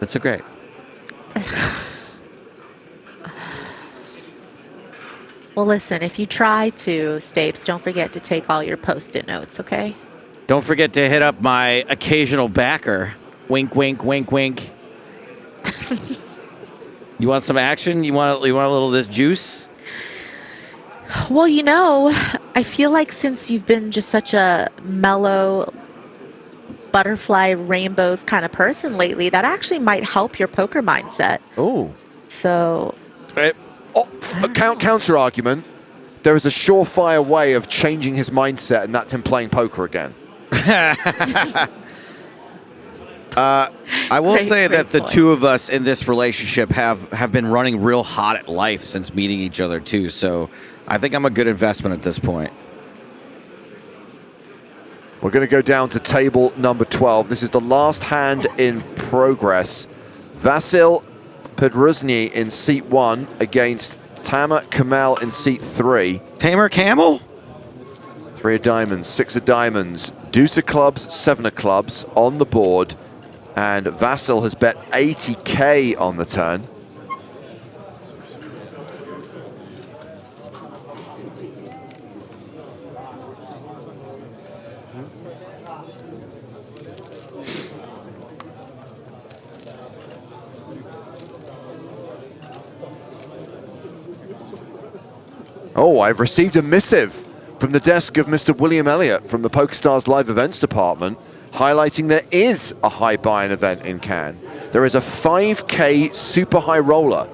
That's so great. Well, listen, if you try to, Stapes, don't forget to take all your Post-it notes, okay? Don't forget to hit up my occasional backer. Wink, wink, wink, wink. You want some action? You want a little of this juice? Well, you know, I feel like since you've been just such a mellow, butterfly rainbows kind of person lately, that actually might help your poker mindset. Oh. So... a counter argument. There is a surefire way of changing his mindset, and that's him playing poker again. I will say that the 2 of us in this relationship have been running real hot at life since meeting each other too. So I think I'm a good investment at this point. We're going to go down to table number 12. This is the last hand in progress. Vasil Pedruzny in seat 1 against Tamer Kamel in seat 3. Tamer Camel? 3 of diamonds, 6 of diamonds, deuce of clubs, 7 of clubs on the board. And Vasil has bet 80K on the turn. Oh, I've received a missive from the desk of Mr. William Elliott from the PokerStars Live Events Department, highlighting there is a high buy-in event in Cannes. There is a 5K super high roller.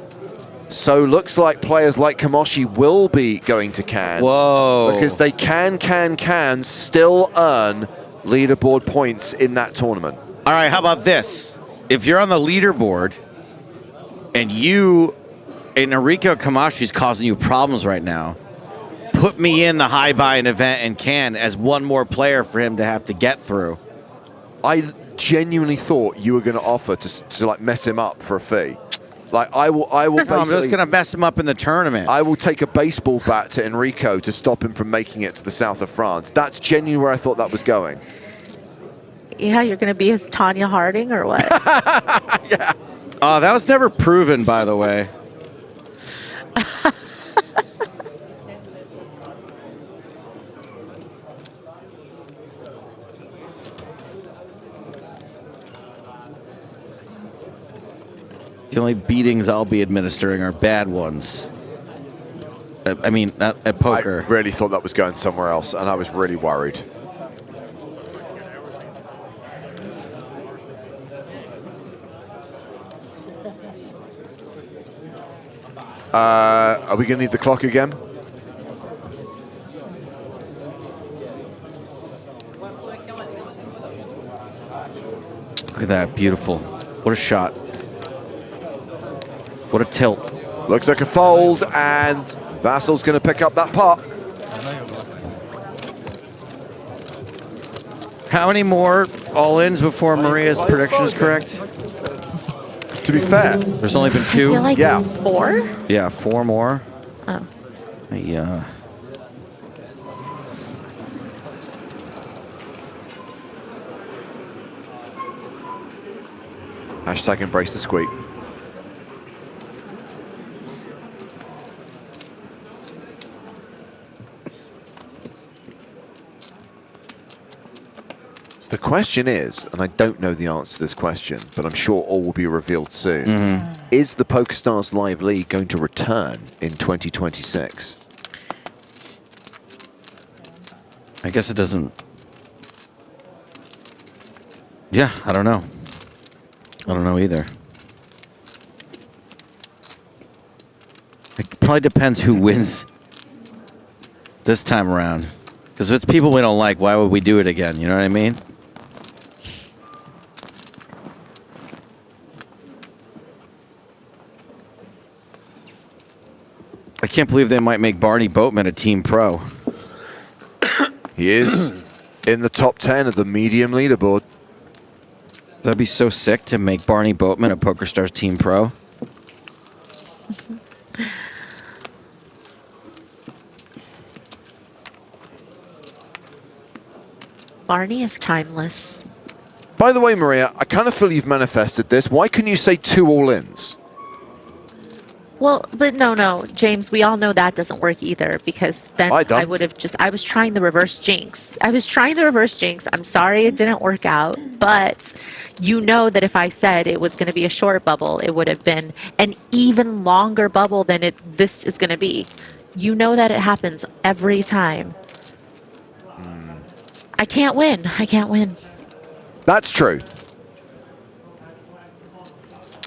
So looks like players like Kamoshi will be going to Cannes. Whoa. Because they can still earn leaderboard points in that tournament. All right, how about this? If you're on the leaderboard and Enrico Kamashi's causing you problems right now, put me in the high buy-in event in Cannes as one more player for him to have to get through. I genuinely thought you were going to offer to like mess him up for a fee. Like I will. No, I'm just going to mess him up in the tournament. I will take a baseball bat to Enrico to stop him from making it to the south of France. That's genuinely where I thought that was going. Yeah, you're going to be his Tanya Harding or what? Yeah. That was never proven, by the way. The only beatings I'll be administering are bad ones. I mean, not at poker. I really thought that was going somewhere else, and I was really worried. Are we going to need the clock again? Look at that, beautiful. What a shot. What a tilt. Looks like a fold, and Vassal's going to pick up that pot. How many more all-ins before Maria's prediction is correct? To be fair, there's only been 2. I feel like yeah. 4? Yeah, 4 more. Oh. Yeah. Hashtag embrace the squeak. The question is, and I don't know the answer to this question, but I'm sure all will be revealed soon. Is the PokerStars Live League going to return in 2026? I guess it doesn't. Yeah, I don't know. I don't know either. It probably depends who wins this time around. Because if it's people we don't like, why would we do it again? You know what I mean? I can't believe they might make Barney Boatman a team pro. He is in the top 10 of the medium leaderboard. That'd be so sick to make Barney Boatman a PokerStars team pro. Barney is timeless. By the way, Maria, I kind of feel you've manifested this. Why can you say 2 all-ins? Well, but no, James, we all know that doesn't work either, because then I would have I was trying the reverse jinx. I'm sorry it didn't work out, but you know that if I said it was going to be a short bubble, it would have been an even longer bubble than this is going to be. You know that it happens every time. I can't win. That's true.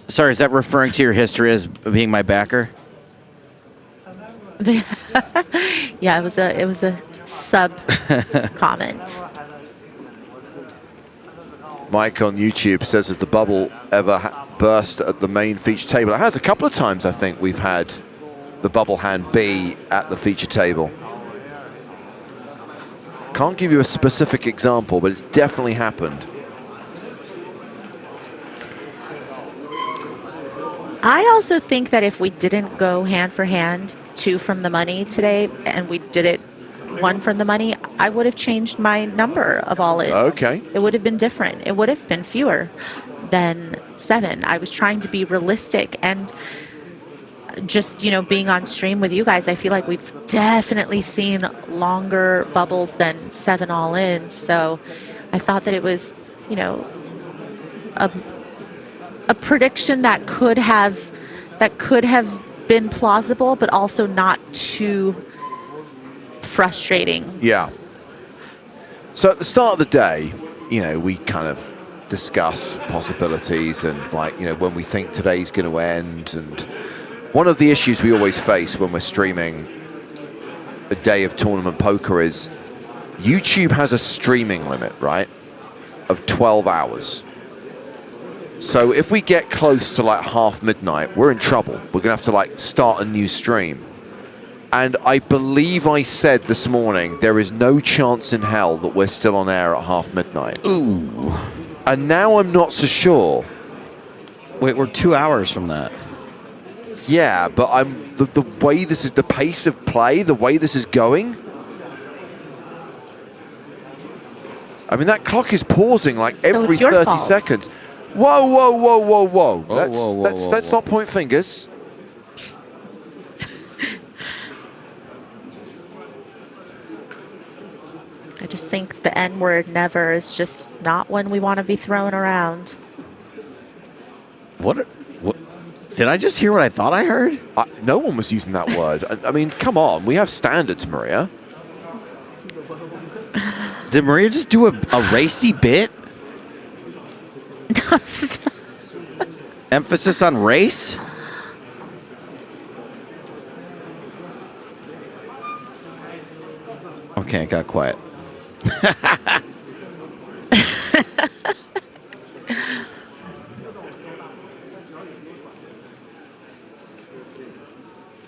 Sorry, is that referring to your history as being my backer? Yeah, it was a sub comment. Mike on YouTube says, has the bubble ever burst at the main feature table? It has a couple of times, I think, we've had the bubble hand be at the feature table. Can't give you a specific example, but it's definitely happened. I also think that if we didn't go hand for hand 2 from the money today, and we did it 1 from the money, I would have changed my number of all-ins. Okay. It would have been different. It would have been fewer than 7. I was trying to be realistic, and just, being on stream with you guys, I feel like we've definitely seen longer bubbles than 7 all-ins. So I thought that it was, a prediction that could have been plausible, but also not too frustrating. Yeah. So at the start of the day, we kind of discuss possibilities and when we think today's going to end. And one of the issues we always face when we're streaming a day of tournament poker is YouTube has a streaming limit, right, of 12 hours. So if we get close to half midnight, we're in trouble. We're gonna have to start a new stream. And I believe I said this morning, there is no chance in hell that we're still on air at half midnight. Ooh. And now I'm not so sure. Wait, we're 2 hours from that. Yeah, but the way this is, the pace of play, the way this is going, I mean, that clock is pausing like So every it's your 30 fault. seconds. Whoa, whoa, whoa, whoa, whoa. Oh, Let's, whoa, whoa, let's, whoa, let's whoa. not point fingers. I just think the N word never is just not one we want to be throwing around. What? Did I just hear what I thought I heard? No one was using that word. I mean, come on. We have standards, Maria. Did Maria just do a racy bit? Emphasis on race? Okay, it got quiet.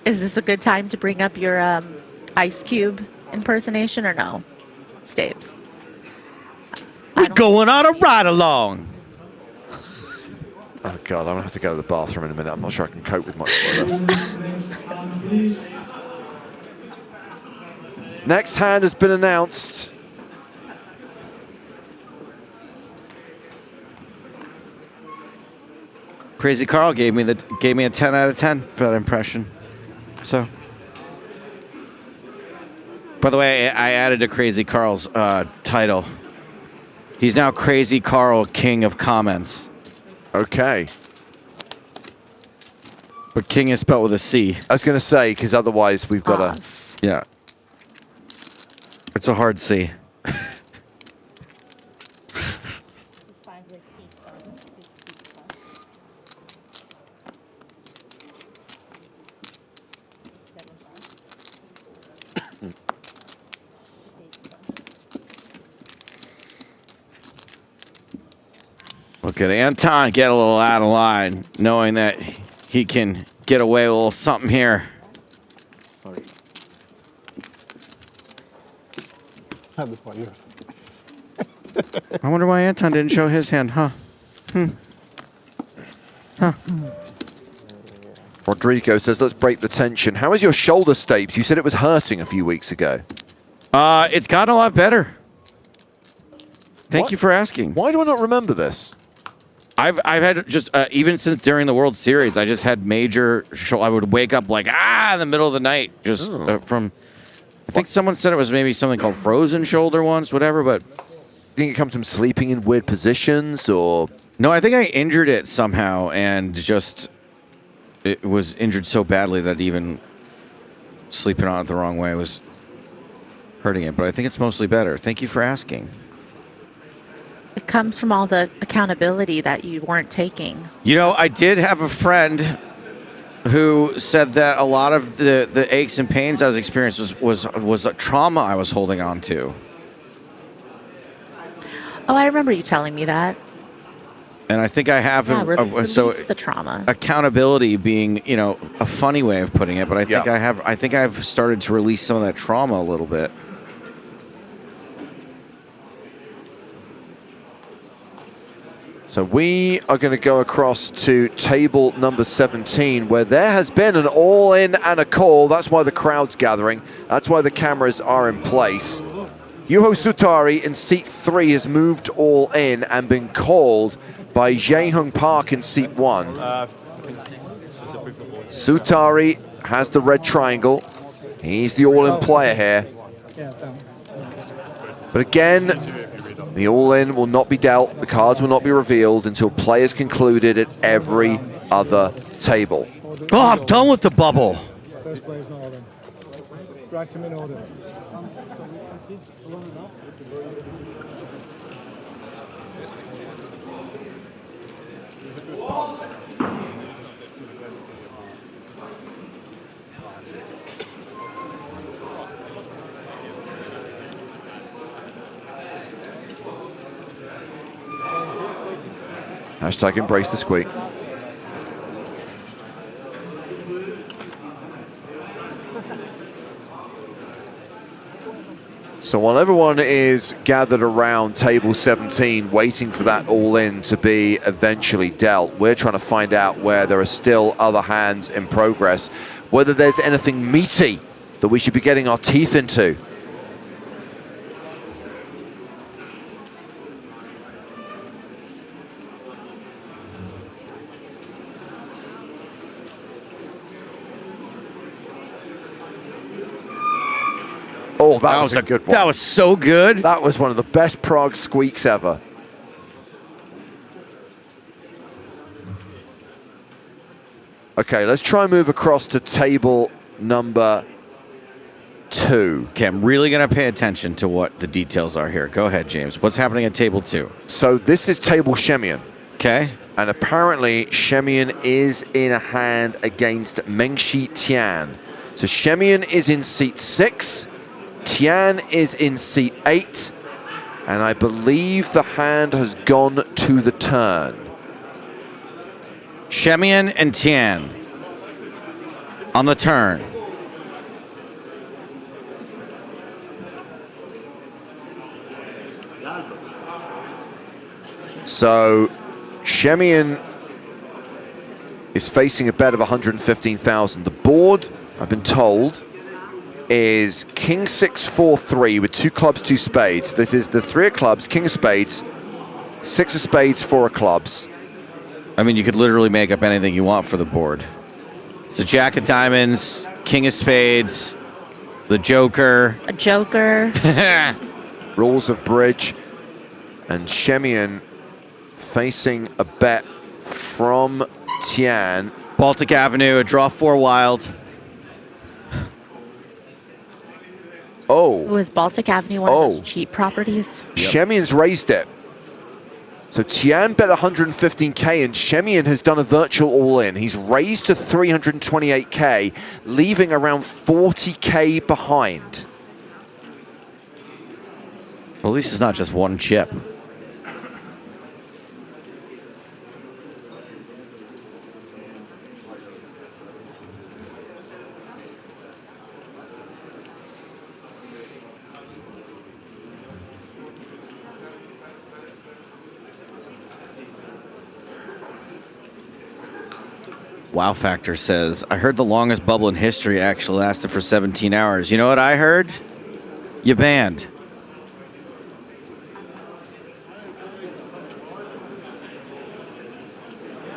Is this a good time to bring up your Ice Cube impersonation or no? Staves. We're going on a ride along. Oh, God, I'm going to have to go to the bathroom in a minute. I'm not sure I can cope with much more of this. Next hand has been announced. Crazy Carl gave me a 10 out of 10 for that impression. So, by the way, I added to Crazy Carl's title. He's now Crazy Carl, King of Comments. Okay. But King is spelled with a C. I was going to say, because otherwise we've got to... Yeah. It's a hard C. Look at Anton get a little out of line, knowing that he can get away with a little something here. Sorry. I wonder why Anton didn't show his hand, huh? Huh. Rodrigo says, let's break the tension. How is your shoulder, Stapes? You said it was hurting a few weeks ago. It's gotten a lot better. Thank you for asking. Why do I not remember this? I've had just even since during the World Series, I just had major. I would wake up like in the middle of the night, just from. I think someone said it was maybe something called frozen shoulder once, whatever. But think it comes from sleeping in weird positions, or no? I think I injured it somehow, and just it was injured so badly that even sleeping on it the wrong way was hurting it. But I think it's mostly better. Thank you for asking. It comes from all the accountability that you weren't taking. You know, I did have a friend who said that a lot of the aches and pains I was experiencing was a trauma I was holding on to. Oh, I remember you telling me that. And I think I have release the trauma. Accountability being, you know, a funny way of putting it, but I think I've started to release some of that trauma a little bit. So we are going to go across to table number 17, where there has been an all-in and a call. That's why the crowd's gathering. That's why the cameras are in place. Juho Sutari in seat 3 has moved all in and been called by Jae-Hung Park in seat 1. Sutari has the red triangle. He's the all-in player here. But again, the all-in will not be dealt, the cards will not be revealed until players concluded at every other table. Oh, I'm done with the bubble. First player's not order. Drag him in order. Hashtag embrace the squeak. So while everyone is gathered around table 17 waiting for that all-in to be eventually dealt, we're trying to find out where there are still other hands in progress, whether there's anything meaty that we should be getting our teeth into. Oh, that was a good one. That was so good. That was one of the best Prague squeaks ever. Okay, let's try and move across to table number 2. Okay, I'm really going to pay attention to what the details are here. Go ahead, James. What's happening at table 2? So this is table Shemian. Okay. And apparently Shemian is in a hand against Mengshi Tian. So Shemian is in seat 6. Tian is in seat 8. And I believe the hand has gone to the turn. Shemian and Tian on the turn. So Shemian is facing a bet of 115,000. The board, I've been told, is King 6-4-3 with 2 clubs, 2 spades. This is the 3 of clubs, King of spades, 6 of spades, 4 of clubs. I mean, you could literally make up anything you want for the board. So Jack of diamonds, King of spades, the Joker. A Joker. Rules of bridge. And Shemian facing a bet from Tian. Baltic Avenue, a draw 4 wild. Oh. Was Baltic Avenue one of those cheap properties? Shemian's raised it. So Tian bet 115K and Shemian has done a virtual all-in. He's raised to 328K, leaving around 40K behind. Well, at least it's not just one chip. Wow Factor says, I heard the longest bubble in history actually lasted for 17 hours. You know what I heard? You banned.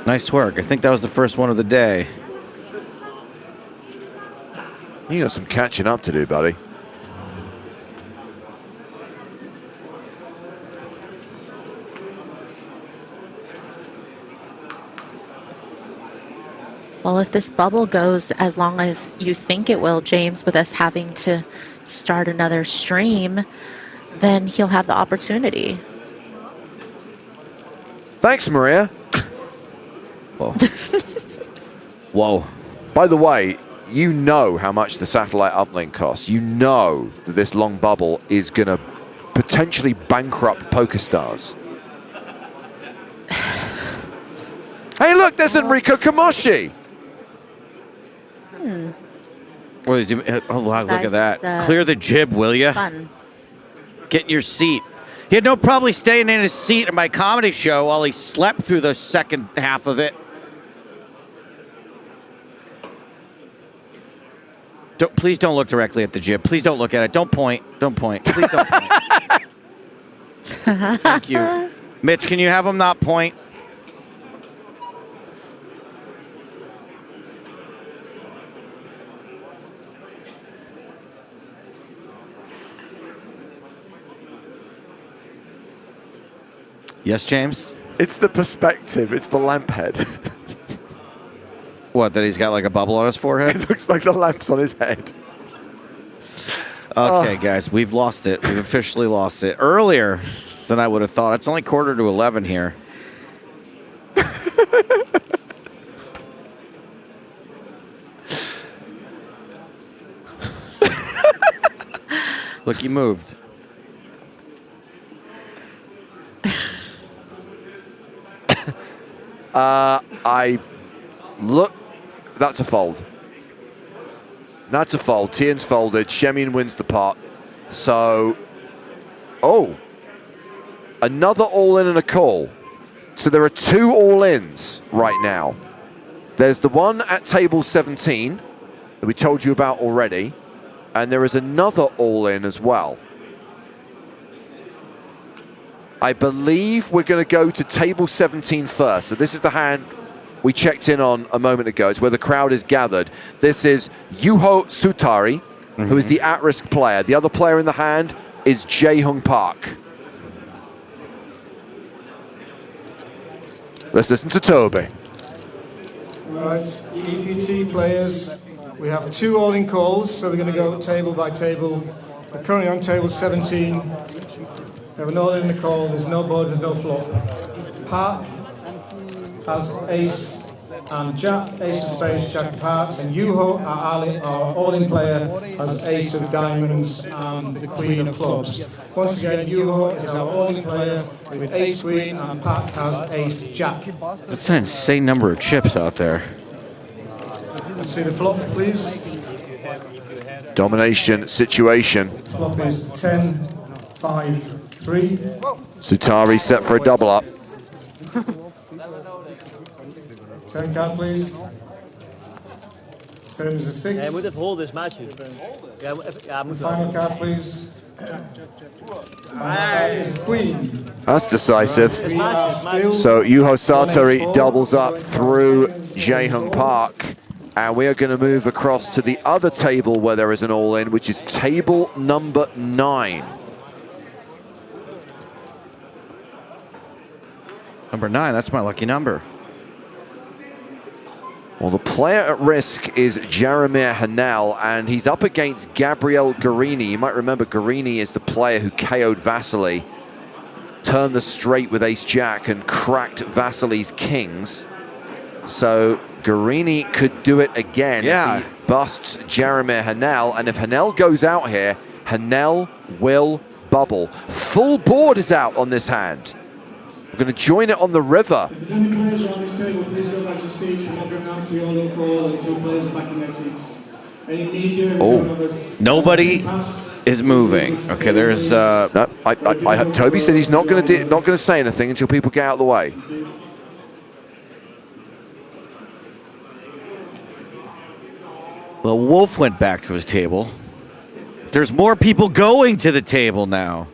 Nice work. I think that was the first one of the day. You got some catching up to do, buddy. Well, if this bubble goes as long as you think it will, James, with us having to start another stream, then he'll have the opportunity. Thanks, Maria. Whoa. Whoa. By the way, you know how much the satellite uplink costs. You know that this long bubble is going to potentially bankrupt PokerStars. Hey, look, there's Enrico Kamoshi. Well, oh, wow, look at that. Is, Clear the jib, will ya? Fun. Get in your seat. He had no problem staying in his seat at my comedy show while he slept through the second half of it. Please don't look directly at the jib. Please don't look at it. Don't point. Don't point. Please don't point. Thank you. Mitch, can you have him not point? Yes, James? It's the perspective. It's the lamp head. What, that he's got like a bubble on his forehead? It looks like the lamp's on his head. Okay, guys, we've lost it. We've officially lost it. Earlier than I would have thought. It's only 11:15 here. Look, he moved. That's a fold. That's a fold. Tian's folded. Shemian wins the pot. So, another all-in and a call. So there are 2 all-ins right now. There's the one at table 17 that we told you about already, and there is another all-in as well. I believe we're going to go to table 17 first. So this is the hand we checked in on a moment ago. It's where the crowd is gathered. This is Juho Sutari who is the at-risk player. The other player in the hand is Jae-Hung Park. Let's listen to Toby. Right, EPT players, we have 2 all-in calls, so we're going to go table by table. We're currently on table 17. We have an all-in in the call, there's no board, there's no flop. Park has ace and jack, ace of spades, jack of hearts, and Yuho, our all-in player, has ace of diamonds and the queen of clubs. Once again, Yuho is our all-in player with ace queen, and Park has ace jack. That's an insane number of chips out there. Let's see the flop, please. Domination situation. Flop is 10, 5, 3. Sutari set for a double up. 10 card, please. Turn is a 6. Hij moet even holden, is maatje. Ja, moet Final card, please. Queen. That's decisive. So Yuho Satori doubles up through Jae-Hung Park. And we are going to move across to the other table where there is an all-in, which is table number 9. Number 9, that's my lucky number. Well, the player at risk is Jaromir Hanel, and he's up against Gabriel Guarini. You might remember Guarini is the player who KO'd Vasily, turned the straight with ace-jack, and cracked Vasily's kings. So Guarini could do it again. Yeah. If he busts Jaromir Hanel, and if Hanel goes out here, Hanel will bubble. Full board is out on this hand. We're going to join it on the river. If there's any players around this table, please go back to your seats. We're not going to announce the all-in call until players are back in their seats. Any media? Oh, nobody is moving. Okay, there's. No, Toby said he's not going to say anything until people get out of the way. Well, Wolf went back to his table. There's more people going to the table now.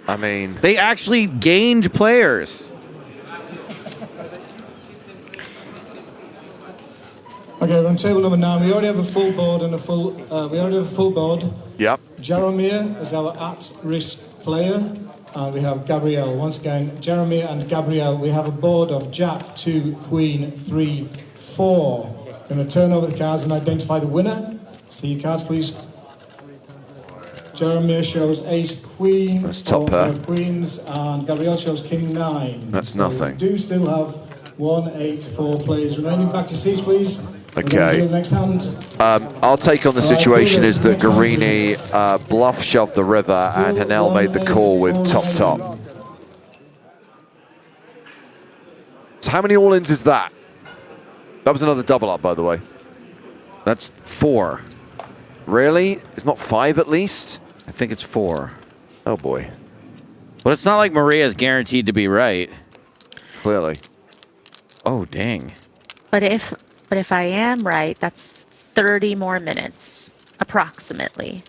I mean, they actually gained players. Okay, we're on table number 9. We already have a full board and a full. We already have a full board. Yep. Jaromir is our at-risk player, and we have Gabrielle. Once again, Jaromir and Gabrielle. We have a board of Jack, 2, Queen, 3, 4. We're going to turn over the cards and identify the winner. See your cards, please. Jaromir shows ace queen. That's top pair. Queens, and Gabrielle shows king 9. That's So nothing. we do still have 1, 8, 4 players remaining. Back to seats, please. Okay. The next hand. Our take on the situation is that Guarini bluff shoved the river and Hanel made the call with top. So how many all-ins is that? That was another double up, by the way. That's 4. Really? It's not 5 at least? I think it's 4. Oh boy. But it's not like Maria's guaranteed to be right. Clearly. Oh, dang. But if I am right, that's 30 more minutes, approximately.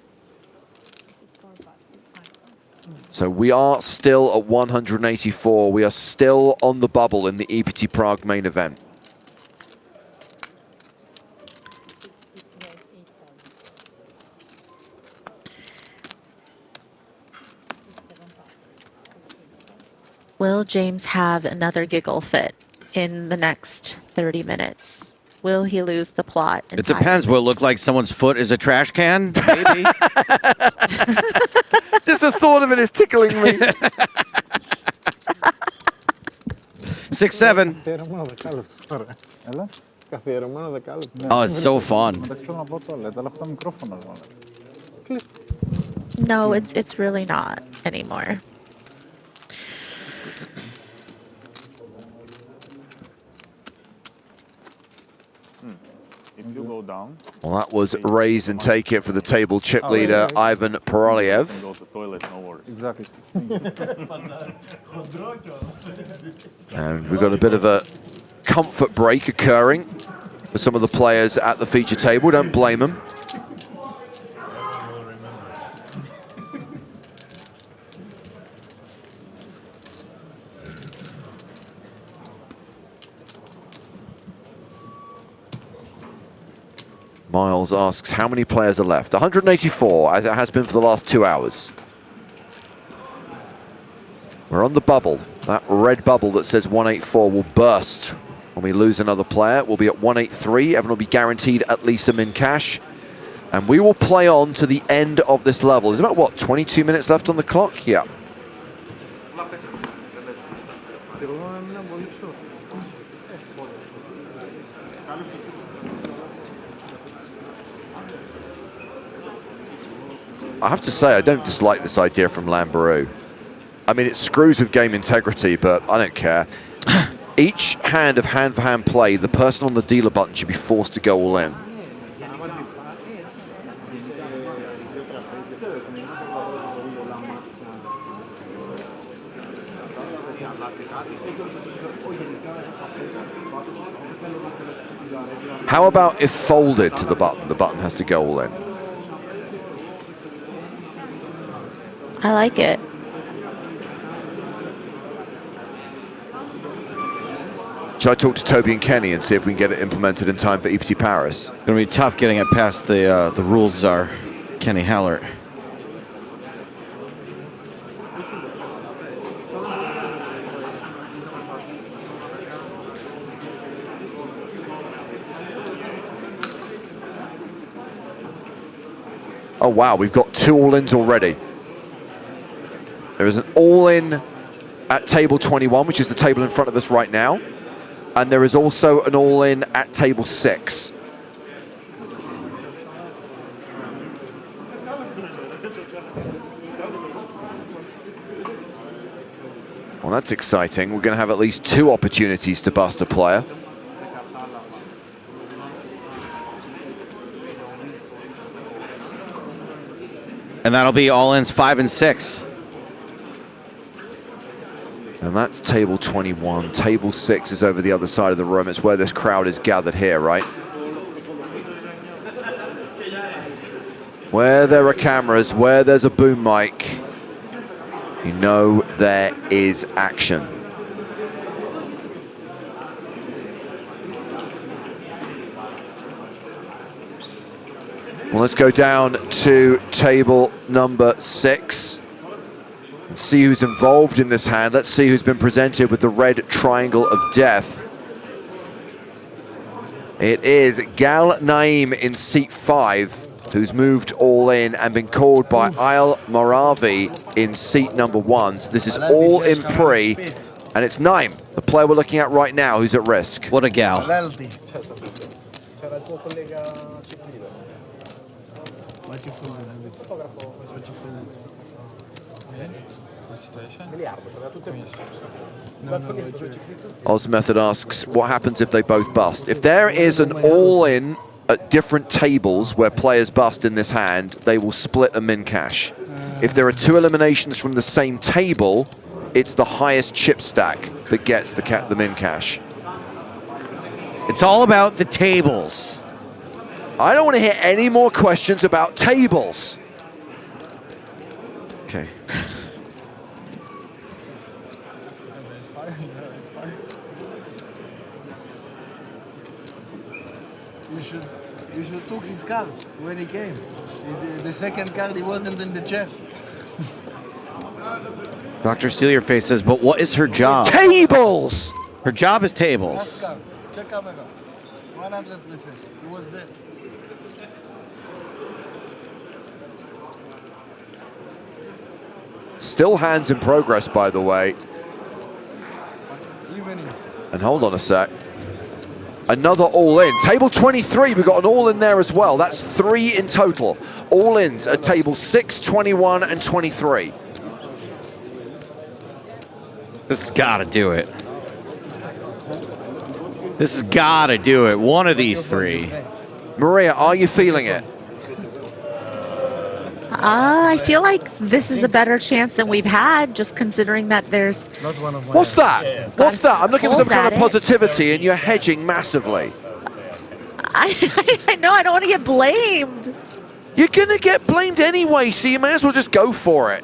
So we are still at 184. We are still on the bubble in the EPT Prague main event. Will James have another giggle fit in the next 30 minutes? Will he lose the plot It depends. Will it look like someone's foot is a trash can? Maybe. Just the thought of it is tickling me. 6-7. Oh, it's so fun. No, it's really not anymore. If you go down. Well, that was raise and take it for the table chip leader, Ivan Paroliev. Go to the toilet, no worries. Exactly. And we've got a bit of a comfort break occurring for some of the players at the feature table. Don't blame them. Miles asks, how many players are left? 184, as it has been for the last 2 hours. We're on the bubble. That red bubble that says 184 will burst when we lose another player. We'll be at 183. Everyone will be guaranteed at least a min cash. And we will play on to the end of this level. There's about, what, 22 minutes left on the clock? Yeah. I have to say, I don't dislike this idea from Lambaroo. I mean, it screws with game integrity, but I don't care. Each hand of hand-for-hand play, the person on the dealer button should be forced to go all in. How about if folded to the button has to go all in? I like it. Should I talk to Toby and Kenny and see if we can get it implemented in time for EPT Paris? It's going to be tough getting it past the rules czar, Kenny Hallert. Oh wow, we've got 2 all-ins already. There is an all-in at table 21, which is the table in front of us right now. And there is also an all-in at table 6. Well, that's exciting. We're going to have at least 2 opportunities to bust a player. And that'll be all-ins 5 and 6. And that's table 21. Table 6 is over the other side of the room. It's where this crowd is gathered here, right? Where there are cameras, where there's a boom mic, you know there is action. Well, let's go down to table number 6. and see who's involved in this hand. Let's see who's been presented with the red triangle of death. It is Gal Naim in seat 5, who's moved all in and been called by Isle Moravi in seat number 1. So this is all in pre, and it's Naim, the player we're looking at right now, who's at risk. What a gal. Oz Method asks, what happens if they both bust? If there is an all-in at different tables where players bust in this hand, they will split a min cash. If there are 2 eliminations from the same table, it's the highest chip stack that gets the min cash. It's all about the tables. I don't want to hear any more questions about tables. Okay. You should took his cards when he came. The second card, he wasn't in the chair. Dr. Steelyourface says, but what is her job? Tables! Her job is tables. Check camera. 100%. He was there. Still hands in progress, by the way. And hold on a sec. Another all-in. Table 23, we've got an all-in there as well. That's 3 in total. All-ins at table 6, 21, and 23. This has got to do it. This has got to do it. One of these 3. Maria, are you feeling it? I feel like this is a better chance than we've had, just considering that there's... What's that? What's that? I'm looking for some kind of positivity, and you're hedging massively. I know, I don't want to get blamed. You're going to get blamed anyway, so you may as well just go for it.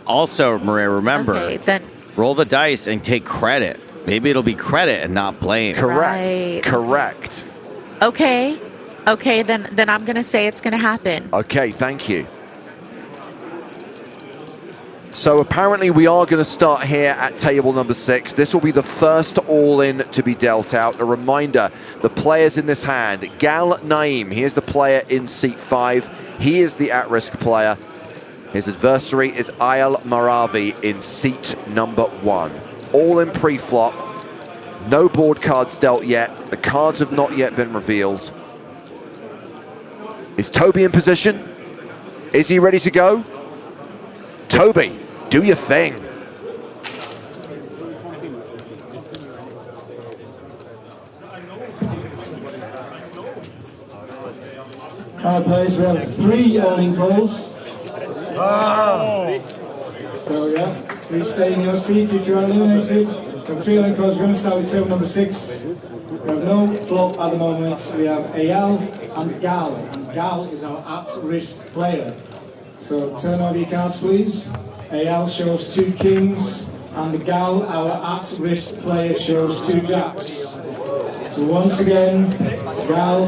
Also, Maria, remember, Okay, then. roll the dice and take credit. Maybe it'll be credit and not blame. Correct. Right. Correct. Okay. Okay, then I'm going to say it's going to happen. Okay, thank you. So apparently we are going to start here at table number 6. This will be the first all-in to be dealt out. A reminder, the players in this hand, Gal Naim, he is the player in seat 5. He is the at-risk player. His adversary is Ayal Maravi in seat number 1. All in pre-flop. No board cards dealt yet. The cards have not yet been revealed. Is Toby in position? Is he ready to go? Toby, do your thing. Players, we have 3 all-in calls. So yeah, please stay in your seats if you are eliminated. The 3 all-in calls, we're going to start with table number 6. We have no flop at the moment. We have Ayal and Gal. And Gal is our at-risk player. So turn over your cards, please. Ayal shows 2 kings, and Gal, our at-risk player, shows 2 jacks. So once again, Gal,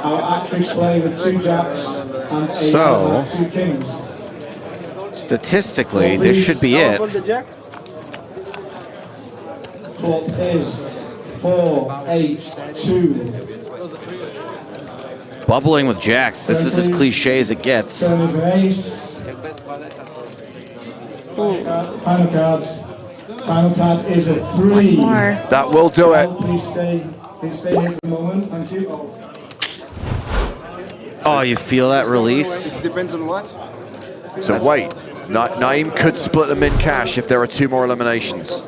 our at-risk player with 2 jacks, and Ayal has 2 kings. Statistically, this should be it. Flop is 4, 8, 2. Bubbling with jacks. This is as cliche as it gets. Turn is an ace. Final card. Final card is a 3. That will do it. Please stay here for a moment. Thank you. Oh, you feel that release? It depends on what? So wait, Naim could split them in cash if there are 2 more eliminations.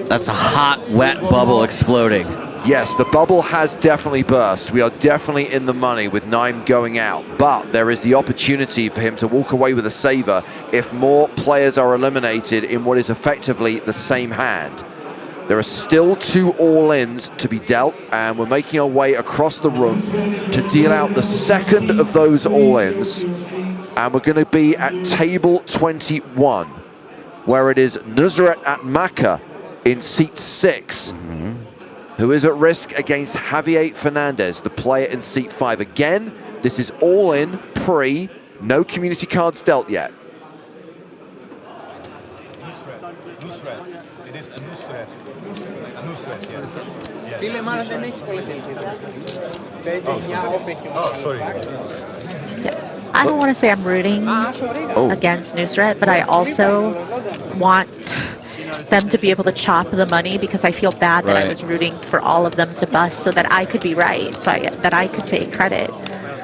That's a hot, wet bubble exploding. Yes, the bubble has definitely burst. We are definitely in the money with Naim going out, but there is the opportunity for him to walk away with a saver if more players are eliminated in what is effectively the same hand. There are still 2 all-ins to be dealt, and we're making our way across the room to deal out the second of those all-ins, and we're going to be at table 21, where it is Nusrat Atmaka in seat 6. Who is at risk against Javier Fernandez, the player in seat 5. Again, this is all in, pre, no community cards dealt yet. It is Nusret. Nusret, yes. Oh, sorry. I don't want to say I'm rooting against Nusret, but I also want them to be able to chop the money because I feel bad that I was rooting for all of them to bust so that I could be right, so that I could take credit.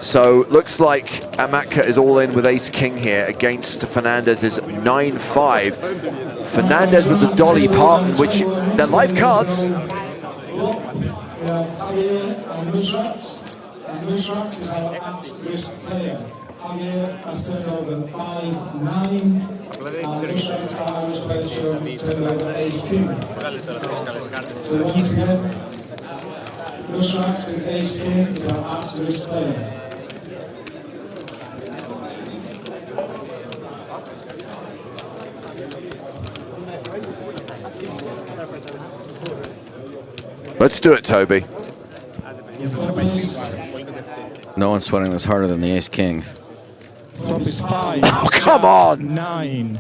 So looks like Amatka is all in with ace-king here against Fernandez's 9-5. Fernandez with the dolly part, which they're live cards. Nusrat is our at-risk player. Javier has turned over 5-9, and Nusrat, our Irish player, turned over ace-king. So once again, Nusrat with ace-king is our at-risk player. Let's do it, Toby. No one's sweating this harder than the ace-king. Top is 5. Oh, come on! 9.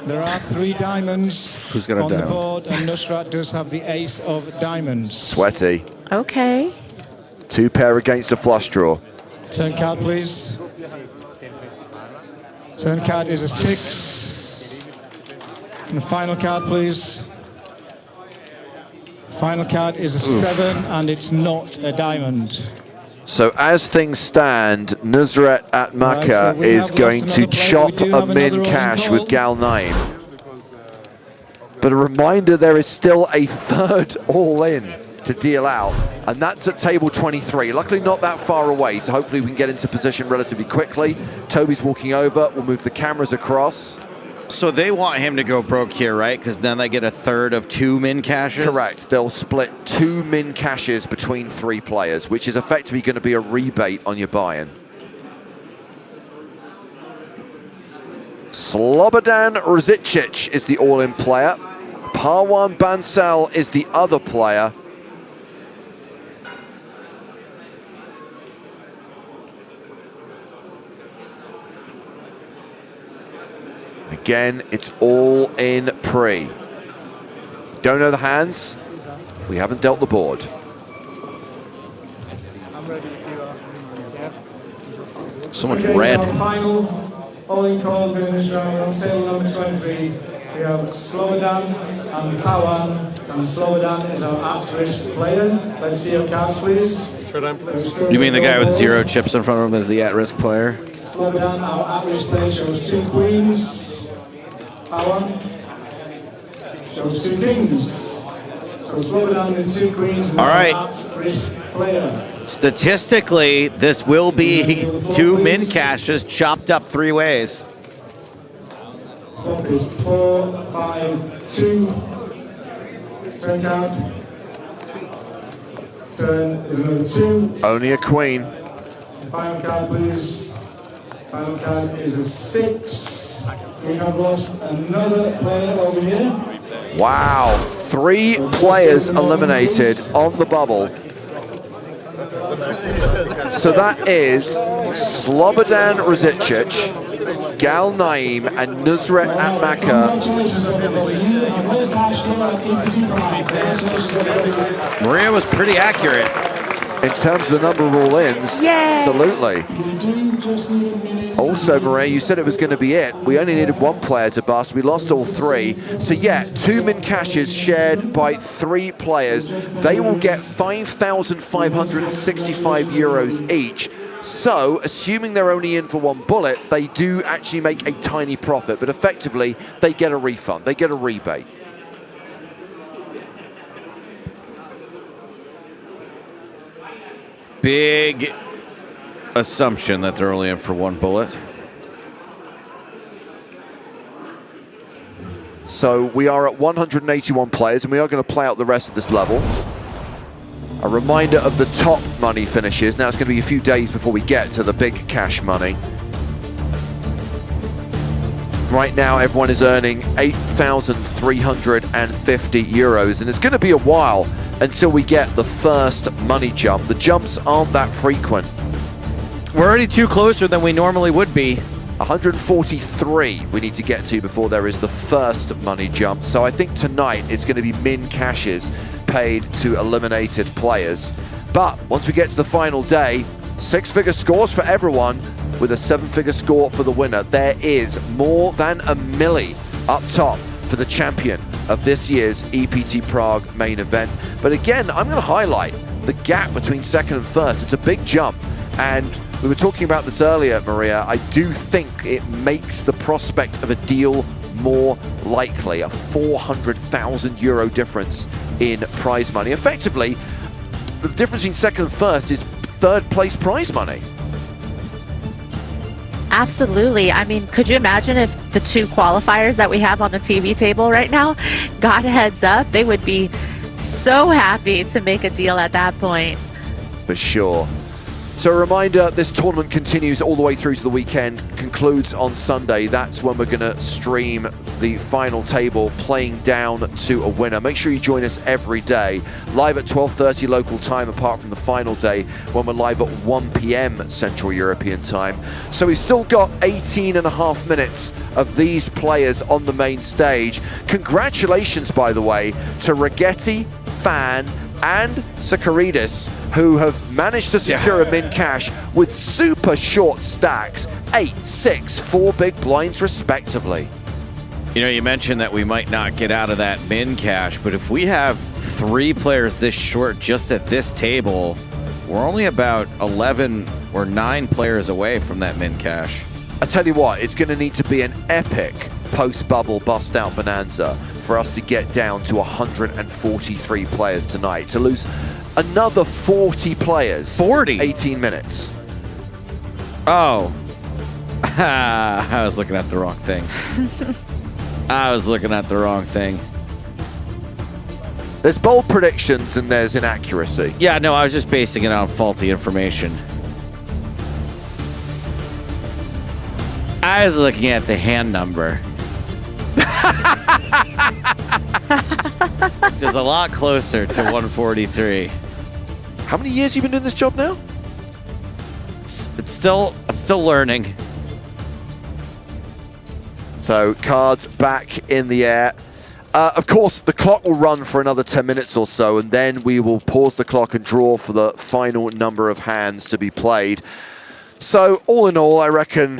There are 3 diamonds Who's got a on the diamond? board, and Nusrat does have the ace of diamonds. Sweaty. Okay. 2 pair against a flush draw. Turn card, please. Turn card is a 6. And the final card, please. Final card is a 7, and it's not a diamond. So as things stand, Nusrat Atmaka we is have going lost to another player. chop We do a have min another cash all-in with Gal Naim. But a reminder, there is still a 3rd all-in to deal out, and that's at table 23. Luckily not that far away, so hopefully we can get into position relatively quickly. Toby's walking over, we'll move the cameras across. So they want him to go broke here, right? Because then they get a 1/3 of 2 min cashes? Correct. They'll split 2 min cashes between 3 players, which is effectively going to be a rebate on your buy-in. Slobodan Rzicic is the all-in player. Parwan Bansal is the other player. Again, it's all in pre. Don't know the hands. We haven't dealt the board. So much Okay, red. so final all-in call finish round on table number 23. We have Slobodan and Pawan, and Slobodan is our asterisk player. Let's see your cards, please. You mean the guy with 0 chips in front of him is the at-risk player? Slobodan, our at-risk player, shows 2 queens. Pawan shows 2 kings. So Slobodan with 2 queens. All right. At-risk player. Statistically, this will be 2 min caches chopped up 3 ways. Top is 4, 5, 2. Turn card. Turn is another 2. Only a queen. Final card, please. Final card is a 6. We have lost another player over here. Wow, 3 players eliminated on the bubble. So that is Slobodan Rizicic, Gal Naim, and Nusret Atmaka. Maria was pretty accurate. In terms of the number of all-ins, absolutely. Also, Maria, you said it was going to be it. We only needed 1 player to bust. We lost all 3. So yeah, 2 min caches shared by 3 players. They will get 5,565 euros each. So, assuming they're only in for 1 bullet, they do actually make a tiny profit. But effectively, they get a refund. They get a rebate. Big assumption that they're only in for 1 bullet. So we are at 181 players, and we are going to play out the rest of this level. A reminder of the top money finishes. Now it's going to be a few days before we get to the big cash money. Right now, everyone is earning 8,350 euros, and it's going to be a while until we get the first money jump. The jumps aren't that frequent. We're already 2 closer than we normally would be. 143 we need to get to before there is the first money jump. So I think tonight it's going to be min caches paid to eliminated players. But once we get to the final day, 6-figure scores for everyone with a 7-figure score for the winner. There is more than a milli up top for the champion of this year's EPT Prague main event. But again, I'm going to highlight the gap between second and first. It's a big jump, and we were talking about this earlier, Maria. I do think it makes the prospect of a deal more likely. A 400,000 euro difference in prize money. Effectively, the difference between second and first is 3rd place prize money. Absolutely. I mean, could you imagine if the 2 qualifiers that we have on the TV table right now got a heads up? They would be so happy to make a deal at that point. For sure. So a reminder, this tournament continues all the way through to the weekend, concludes on Sunday. That's when we're going to stream the final table, playing down to a winner. Make sure you join us every day, live at 12:30 local time, apart from the final day when we're live at 1 p.m. Central European time. So we've still got 18.5 minutes of these players on the main stage. Congratulations, by the way, to Ragetti, Fan, and Sakaridis, who have managed to secure a min cash with super short stacks, 8, 6, 4 big blinds respectively. You know, you mentioned that we might not get out of that min cash, but if we have 3 players this short just at this table, we're only about 11 or 9 players away from that min cash. I tell you what, it's going to need to be an epic post-bubble bust-out bonanza for us to get down to 143 players tonight. To lose another 40 players. 40? 18 minutes. Oh. I was looking at the wrong thing. I was looking at the wrong thing. There's bold predictions and there's inaccuracy. Yeah, no, I was just basing it on faulty information. I was looking at the hand number. Which is a lot closer to 143. How many years have you been doing this job now? I'm still learning. So cards back in the air. Of course, the clock will run for another 10 minutes or so, and then we will pause the clock and draw for the final number of hands to be played. So all in all, I reckon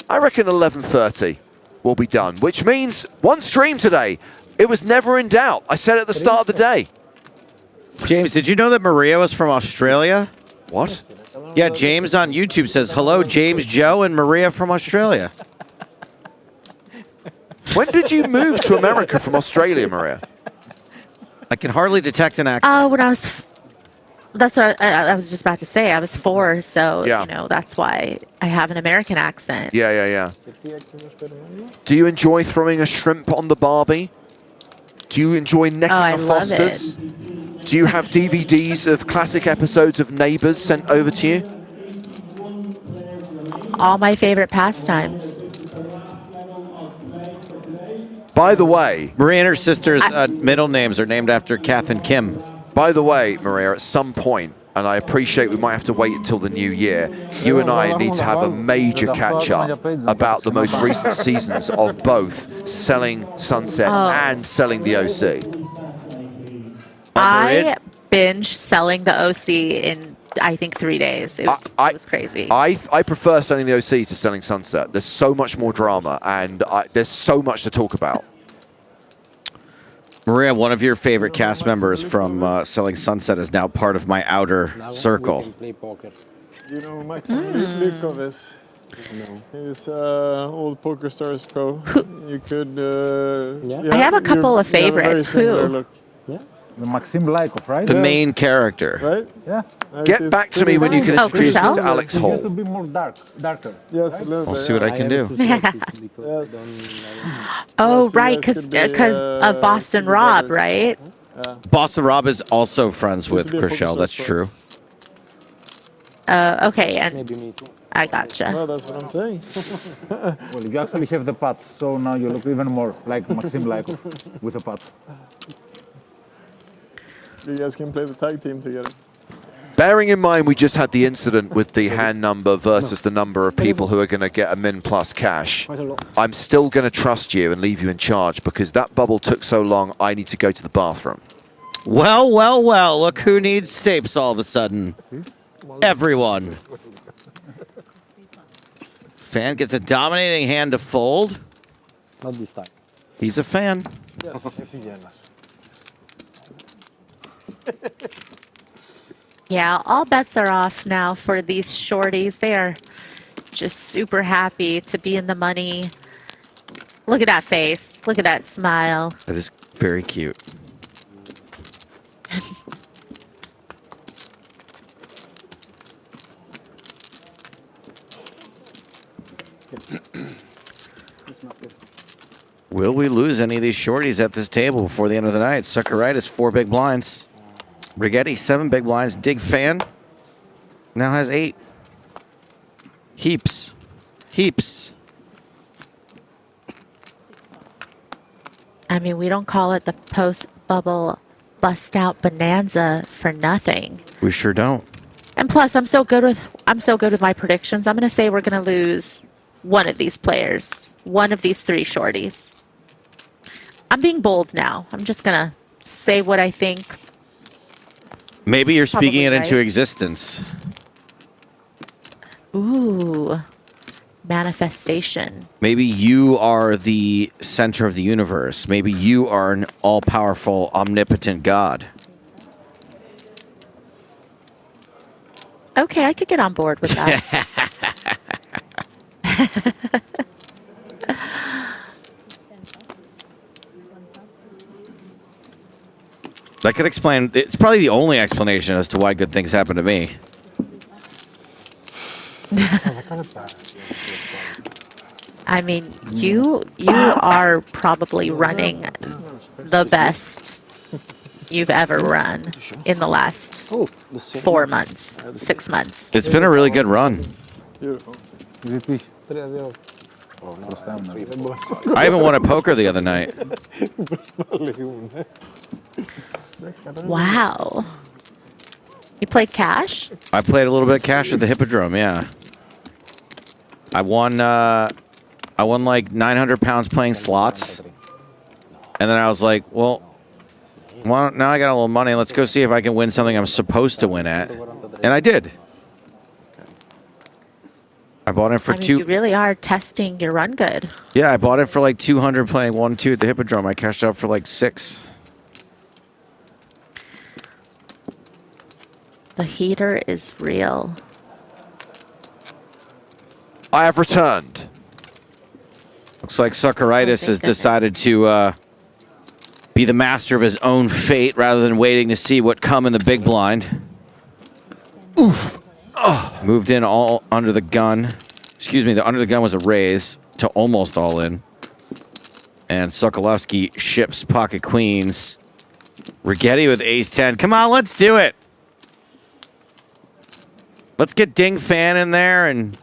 11:30 will be done, which means one stream today. It was never in doubt. I said at the start of the day. James, did you know that Maria was from Australia? What? Yeah, James on YouTube says, hello, James, Joe, and Maria from Australia. When did you move to America from Australia, Maria? I can hardly detect an accent. When I was, that's what I was just about to say. I was 4, so Yeah. you know that's why I have an American accent. Yeah. Do you enjoy throwing a shrimp on the Barbie? Do you enjoy necking I a love Foster's? Do you have DVDs of classic episodes of Neighbours sent over to you? All my favorite pastimes. By the way, Maria and her sister's middle names are named after Kath and Kim. By the way, Maria, at some point, and I appreciate we might have to wait until the new year, you and I need to have a major catch-up about the most recent seasons of both Selling Sunset and Selling the OC. I binge selling the OC in, I think, 3 days. It was crazy. I prefer Selling the OC to Selling Sunset. There's so much more drama, and there's so much to talk about. Maria, one of your favorite cast members from Selling Sunset is now part of my outer circle. You know Maxim Lykov is? No. He's old PokerStars pro. You could... I have a couple of favorites. Who? The Maxim Lykov, right? The main character. Right? Yeah. Get back to me when you can introduce me to Alex He used to Hall. be more darker. Yes, right? a little I'll bit. see what I can do. Yes. Oh, Yes, you right, guys because could be, of Boston Rob, right? Boston Rob is also friends with Used to be a Chriselle. That's PokerStars true. Okay, and I gotcha. Well, that's what I'm saying. Well, you actually have the putts, so now you look even more like Maxim Lykov with the putts. You guys can play the tag team together. Bearing in mind we just had the incident with the hand number versus the number of people who are going to get a min plus cash, I'm still going to trust you and leave you in charge because that bubble took so long, I need to go to the bathroom. Well, look who needs stapes all of a sudden. Everyone. Fan gets a dominating hand to fold. Not this time. He's a fan. Yeah, all bets are off now for these shorties. They are just super happy to be in the money. Look at that face. Look at that smile. That is very cute. Will we lose any of these shorties at this table before the end of the night? Suckeritis, 4 big blinds. Rigetti, 7 big blinds. Dig Fan now has 8. Heaps. I mean, we don't call it the post-bubble bust-out bonanza for nothing. We sure don't. And plus, I'm so good with my predictions. I'm going to say we're going to lose one of these players, one of these 3 shorties. I'm being bold now. I'm just going to say what I think. Maybe you're speaking it Probably into right. existence. Ooh, manifestation. Maybe you are the center of the universe. Maybe you are an all-powerful, omnipotent God. Okay, I could get on board with that. That could explain. It's probably the only explanation as to why good things happen to me. I mean, you are probably running the best you've ever run in the last 4 months, 6 months. It's been a really good run. I even won a poker the other night. Wow. You played cash? I played a little bit of cash at the Hippodrome, yeah. I won I won like 900 pounds playing slots. And then I was like, well, now I got a little money. Let's go see if I can win something I'm supposed to win at. And I did. I bought it for I mean, you really are testing your run good. Yeah, I bought it for like 200 playing 1-2 at the Hippodrome. I cashed out for like 6. The heater is real. I have returned. Looks like Suckeritis has decided to be the master of his own fate rather than waiting to see what come in the big blind. Oof. Moved in all under the gun. Excuse me, the under the gun was a raise to almost all in. And Sokolowski ships pocket queens. Rigetti with ace 10. Come on, let's do it. Let's get Ding Fan in there and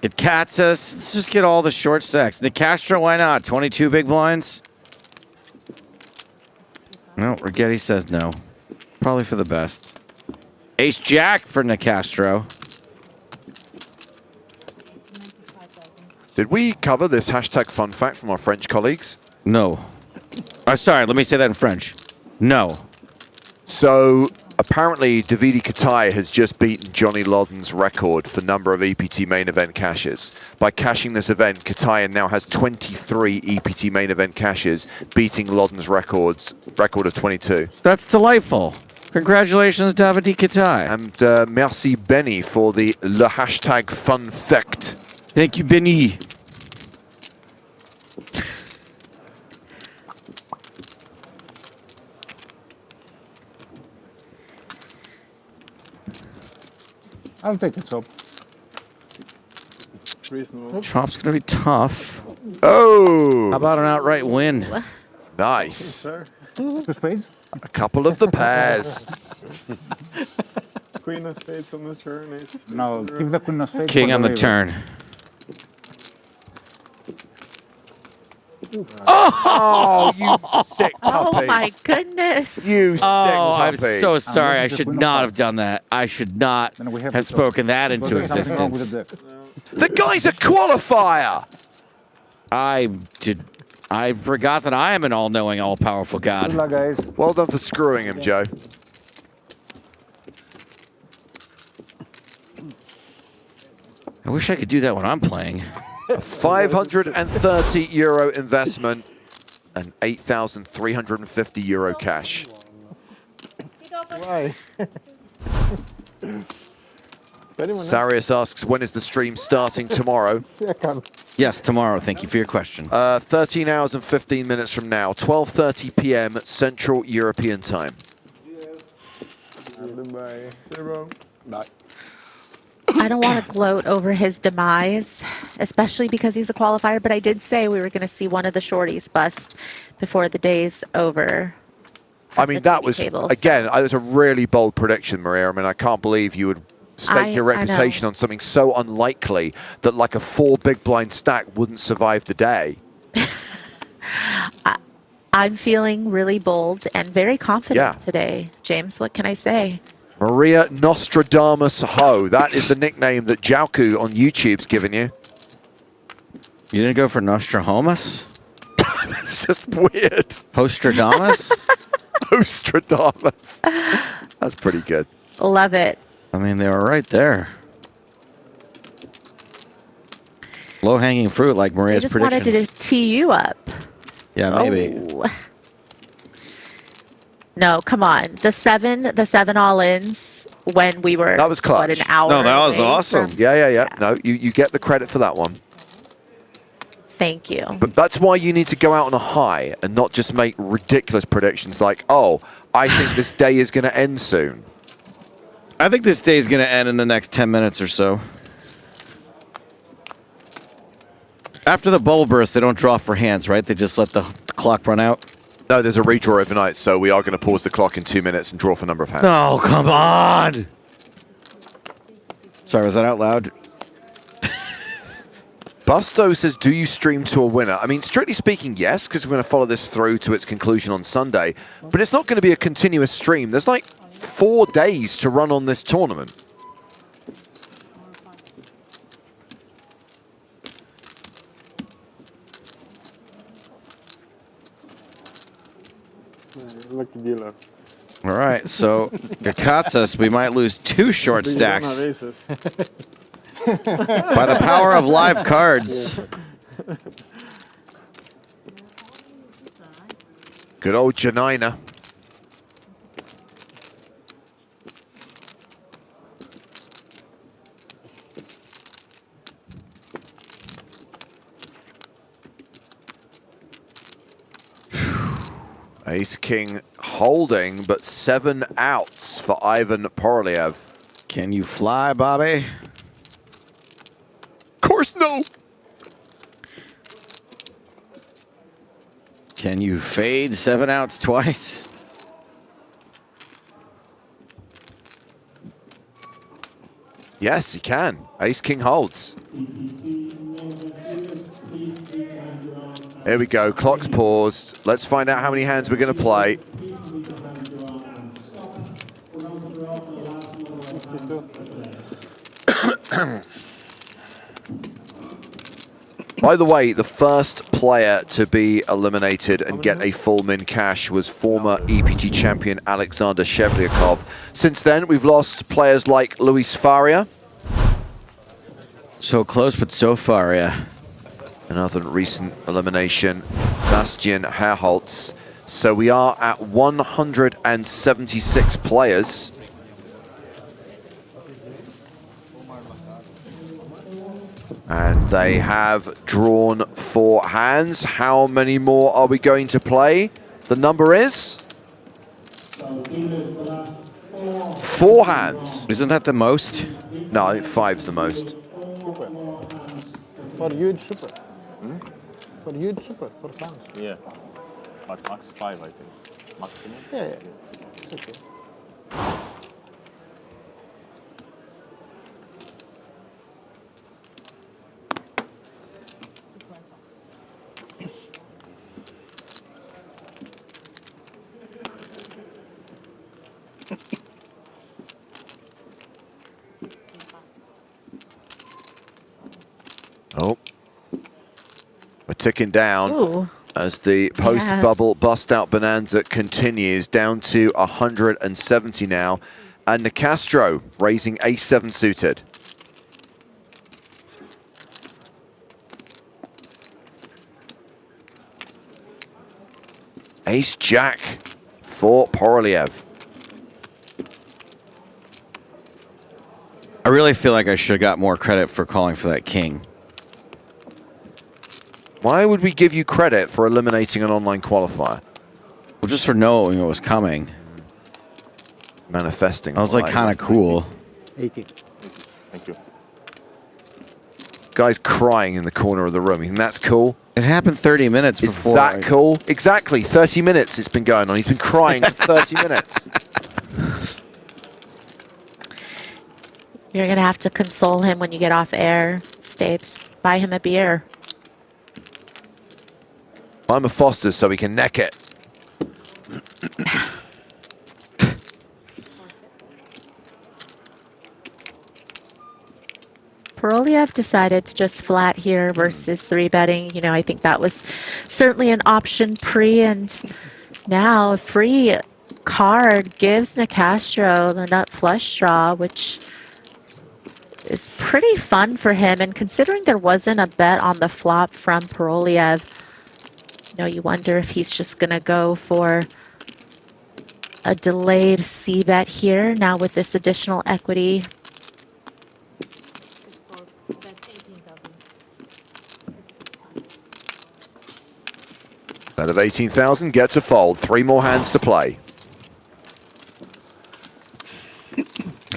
get Katsas. Let's just get all the short stacks. Nicastro, why not? 22 big blinds? No, Rigetti says no. Probably for the best. Ace Jack for Nicastro. Did we cover this hashtag fun fact from our French colleagues? No. Sorry, let me say that in French. No. So, apparently, Davide Katai has just beaten Johnny Lodden's record for number of EPT main event cashes. By cashing this event, Katai now has 23 EPT main event cashes, beating Lodden's record of 22. That's delightful. Congratulations, Davide Katai. And merci, Benny, for the le hashtag fun fact. Thank you, Benny. I'll take a chop. Reasonable. Chop's going to be tough. Oh! How about an outright win? Nice. Two spades? A couple of the pairs. Queen of spades on the turn. Ace of No, spades. keep the queen of spades. King for on the river. turn. Oh, you sick puppy. Oh my goodness. You sick I'm puppy. so sorry. I this is the should queen of not hearts. have done that. I should not Then we have have to chop. spoken that into Because there's something wrong with existence. the deck. The guy's a qualifier. I forgot that I am an all-knowing, all-powerful Good God. luck, guys. Well done for screwing him, Joe. I wish I could do that when I'm playing. A 530 euro investment and 8,350 euro cash. Why? Sarius asks, when is the stream starting tomorrow? Yes, tomorrow. Thank you for your question. 13 hours and 15 minutes from now, 12:30 p.m. Central European Time. Bye. I don't want to gloat over his demise, especially because he's a qualifier, but I did say we were going to see one of the shorties bust before the day's over. I mean, that was, again, it was a really bold prediction, Maria. I mean, I can't believe you would stake your I know. reputation on something so unlikely that like a 4 big blind stack wouldn't survive the day. I'm feeling really bold and very confident today. James, what can I say? Maria Nostradamus Ho. That is the nickname that Jauku on YouTube's given you. You didn't go for Nostradamus? It's just weird. Hostradamus? Nostradamus. That's pretty good. Love it. I mean, they were right there. Low-hanging fruit, like I Maria's just predictions. wanted to tee you up. Yeah, maybe. Oh. No, come on. The seven all-ins when we were, That was clutch. what, an hour No, that was away awesome. from- Yeah. No, you get the credit for that one. Thank you. But that's why you need to go out on a high and not just make ridiculous predictions like, oh, I think this day is going to end soon. I think this day is going to end in the next 10 minutes or so. After the bubble burst, they don't draw for hands, right? They just let the clock run out? No, there's a redraw overnight, so we are going to pause the clock in 2 minutes and draw for number of hands. Oh, come on! Sorry, was that out loud? Busto says, do you stream to a winner? I mean, strictly speaking, yes, because we're going to follow this through to its conclusion on Sunday. But it's not going to be a continuous stream. There's like 4 days to run on this tournament. dealer. All right, so Gakatsas, we might lose 2 short stacks by the power of live cards. Good old Janina. Ace King holding, but 7 outs for Ivan Poroliev. Can you fly, Bobby? Of course no. Can you fade 7 outs twice? Yes, he can. Ace King holds. Here we go, clock's paused. Let's find out how many hands we're going to play. By the way, the first player to be eliminated and get a full min cash was former EPT champion Alexander Shevlyakov. Since then, we've lost players like Luis Faria. So close, but so far, yeah. Another recent elimination, Bastian Herholtz. So we are at 176 players. And they have drawn 4 hands. How many more are we going to play? The number is 4 hands. Isn't that the most? No, I think 5's the most. For huge super. For huge super, 4 pounds. Yeah, but max 5, I think. Maximum? Yeah, yeah. It's okay. Oh, we're ticking down. Ooh. As the post-bubble bust-out bonanza continues, down to 170 now. And Nicastro raising ace-7 suited. Ace-jack for Poroliev. I really feel like I should have got more credit for calling for that king. Why would we give you credit for eliminating an online qualifier? Well, just for knowing it was coming. Manifesting. I was like kind of cool. 80. Thank you. Guy's crying in the corner of the room. You think that's cool? It happened 30 minutes Is before. that cool? Exactly. 30 minutes it's been going on. He's been crying for 30 minutes. You're going to have to console him when you get off air, Stapes. Buy him a beer. I'm a Foster's so we can neck it. Poroliev decided to just flat here versus 3-betting. You know, I think that was certainly an option pre, and now a free card gives Nicastro the nut flush draw, which is pretty fun for him. And considering there wasn't a bet on the flop from Poroliev, you know, you wonder if he's just going to go for a delayed C-bet here now with this additional equity. Bet of 18,000 gets a fold. 3 more hands to play.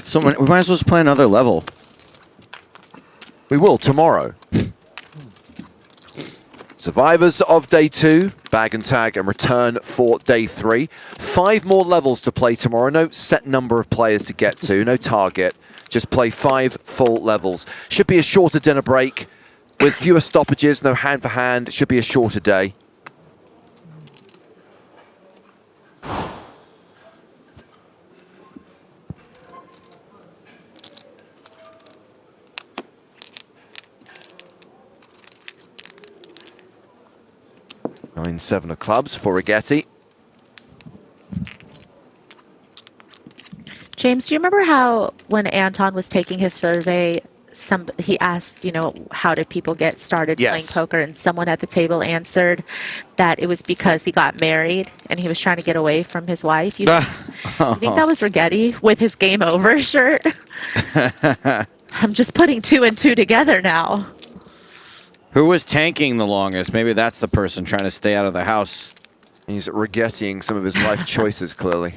So we might as well just play another level. We will tomorrow. Survivors of day 2, bag and tag and return for day 3. 5 more levels to play tomorrow. No set number of players to get to, no target. Just play 5 full levels. Should be a shorter dinner break with fewer stoppages, no hand for hand. Should be a shorter day. Nine, 7 of clubs for Rigetti. James, do you remember how when Anton was taking his survey, he asked, how did people get started playing poker? And someone at the table answered that it was because he got married and he was trying to get away from his wife. You think that was Rigetti with his Game Over shirt? I'm just putting 2 and 2 together now. Who was tanking the longest? Maybe that's the person trying to stay out of the house. He's regretting some of his life choices, clearly.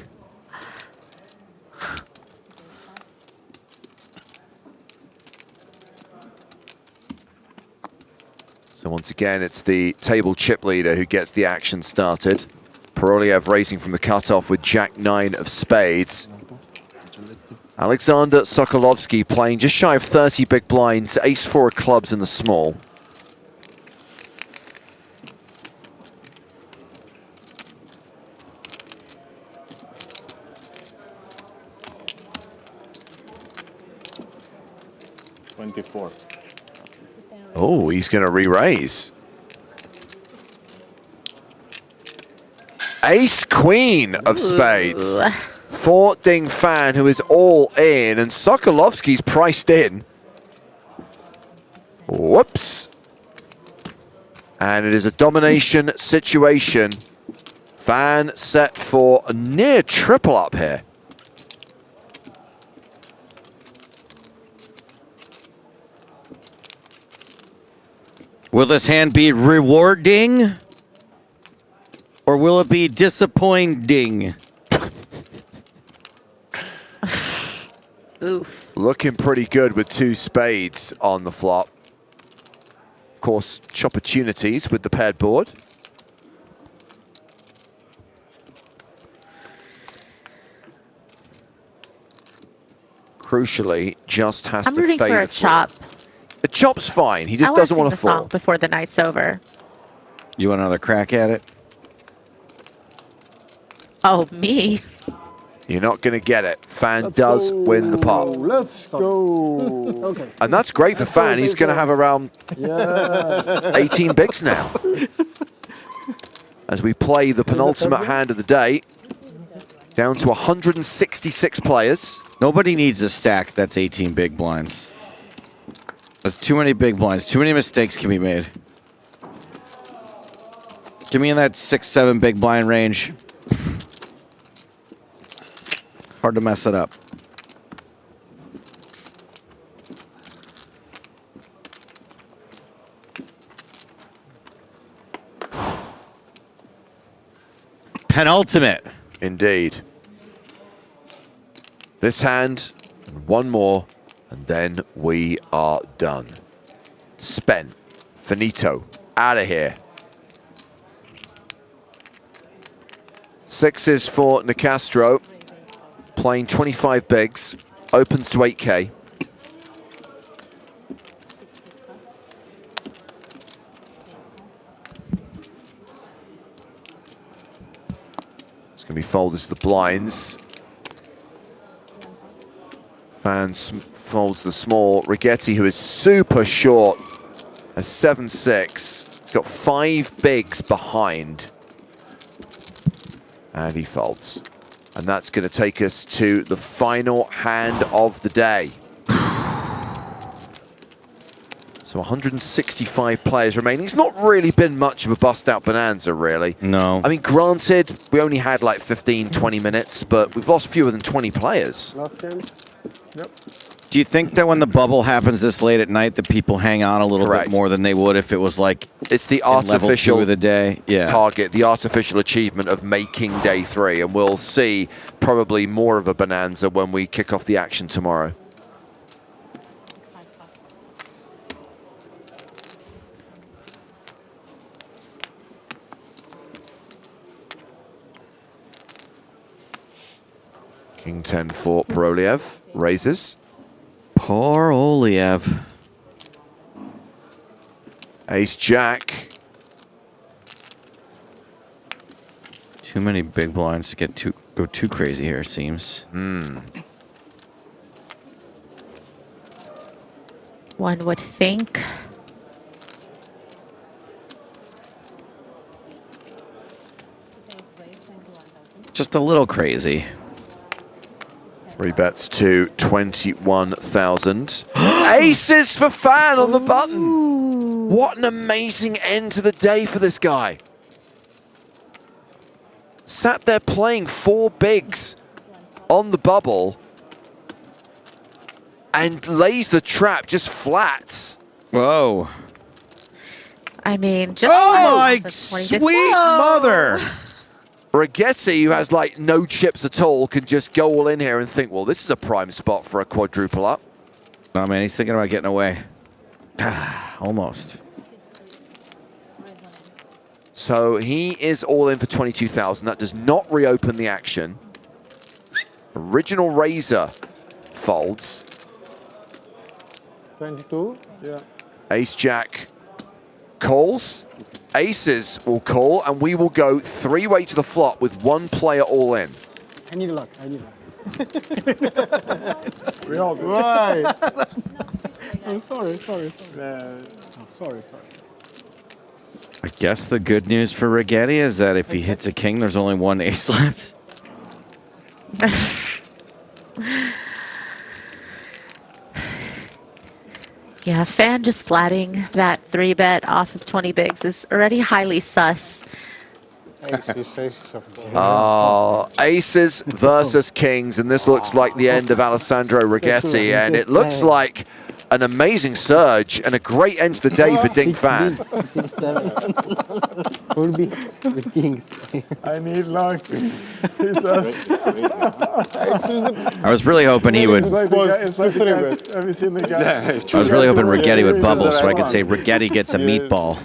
So once again, it's the table chip leader who gets the action started. Paroliev raising from the cutoff with Jack-9 of spades. Alexander Sokolovsky playing just shy of 30 big blinds, ace-4 of clubs in the small. Oh, he's going to re-raise. Ace-Queen of spades. For Ding Fan, who is all in, and Sokolovsky's priced in. Whoops. And it is a domination situation. Fan set for a near triple up here. Will this hand be rewarding? Or will it be disappointing? Oof. Looking pretty good with 2 spades on the flop. Of course, opportunities with the paired board. Crucially, just has I'm to rooting fade for a chop. A chop's fine. He just doesn't want to fall. Song before the night's over. You want another crack at it? Oh, me. You're not going to get it. Fan does win the pot. Let's go. Okay. And that's great for Fan. He's going to have around 18 bigs now. As we play the penultimate hand of the day. Down to 166 players. Nobody needs a stack that's 18 big blinds. That's too many big blinds. Too many mistakes can be made. Give me in that 6-7 big blind range. Hard to mess it up. Penultimate. Indeed. This hand, and one more, and then we are done. Spent. Finito. Out of here. 6s for Nicastro. Playing 25 bigs. Opens to 8K. It's going to be folded to the blinds. Fans folds the small. Rigetti, who is super short, a 7-6. He's got 5 bigs behind. And he folds. And that's going to take us to the final hand of the day. So 165 players remaining. It's not really been much of a bust-out bonanza, really. No. I mean, granted, we only had like 15, 20 minutes, but we've lost fewer than 20 players. Last game? Yep. Do you think that when the bubble happens this late at night, that people hang on a little bit more than they would if it was like it's the level artificial 2 of the day target, the artificial achievement of making day 3, and we'll see probably more of a bonanza when we kick off the action tomorrow. King 10 for Paroliev, raises. Paroliev. Ace Jack. Too many big blinds to go too crazy here, it seems. One would think. Just a little crazy. 3 bets to 21,000. Aces for Fan on the button. What an amazing end to the day for this guy. Sat there playing 4 bigs on the bubble and lays the trap just flats. Whoa. I mean, just oh my sweet mother. Rigetti, who has like no chips at all, can just go all in here and think, well, this is a prime spot for a quadruple up. Oh man, he's thinking about getting away. Almost. So he is all in for 22,000. That does not reopen the action. Original Razor folds. 22? Yeah. Ace Jack calls. Aces will call, and we will go 3-way to the flop with 1 player all in. I need luck. I need luck. We all do. Right. I'm sorry. Sorry. I guess the good news for Rigetti is that if he hits a king, there's only 1 ace left. Yeah, Fan just flatting that 3-bet off of 20 bigs is already highly sus. Aces versus kings, and this looks like the end of Alessandro Rigetti, and it looks like an amazing surge and a great end to the day for Dink Fan. 4 bigs with kings. I need luck. I was really hoping he would. Have you seen the guy? I was really hoping Rigetti would bubble so I could say Rigetti gets a meatball.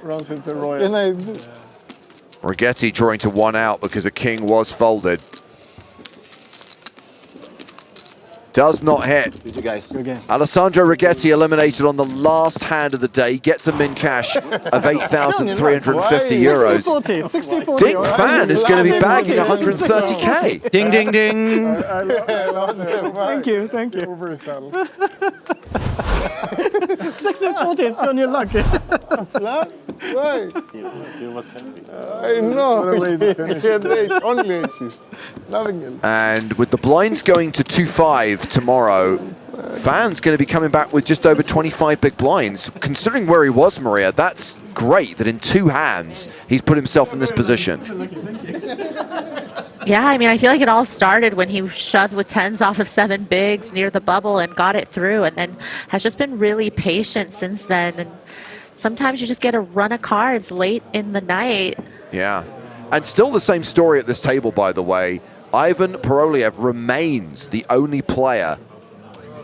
Runs into Royal. Rigetti drawing to 1 out because a king was folded. Does not hit. You guys. Alessandro Rigetti eliminated on the last hand of the day. Gets a min cash of 8,350 euros. 60-40. Dink Fan is going to be bagging 130k. Ding, ding, ding. Thank you. 60-40 is on your luck. Flat? Why? He was happy. I know. He had only aces. Nothing else. And with the blinds going to 2-5 tomorrow, Fan's going to be coming back with just over 25 big blinds. Considering where he was, Maria, that's great that in 2 hands he's put himself in this position. Yeah, I mean, I feel like it all started when he shoved with 10s off of 7 bigs near the bubble and got it through, and then has just been really patient since then. And sometimes you just get a run of cards late in the night. Yeah. And still the same story at this table, by the way. Ivan Paroliev remains the only player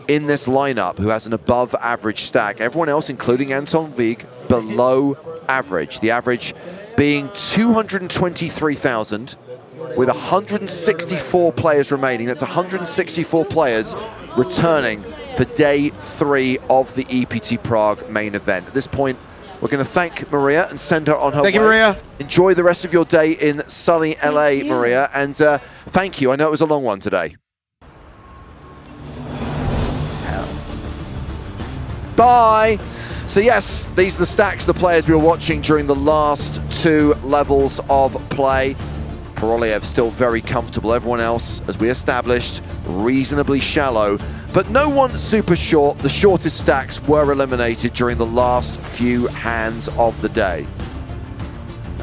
in this lineup who has an above average stack. Everyone else, including Anton Wieg, below average. The average being 223,000 with 164 players remaining. That's 164 players returning for day 3 of the EPT Prague main event. At this point, we're going to thank Maria and send her on her way. Thank you, Maria. Enjoy the rest of your day in sunny LA, Maria. And thank you. I know it was a long one today. Bye. So yes, these are the stacks of the players we were watching during the last 2 levels of play. Paroliev still very comfortable. Everyone else, as we established, reasonably shallow. But no one super short. The shortest stacks were eliminated during the last few hands of the day.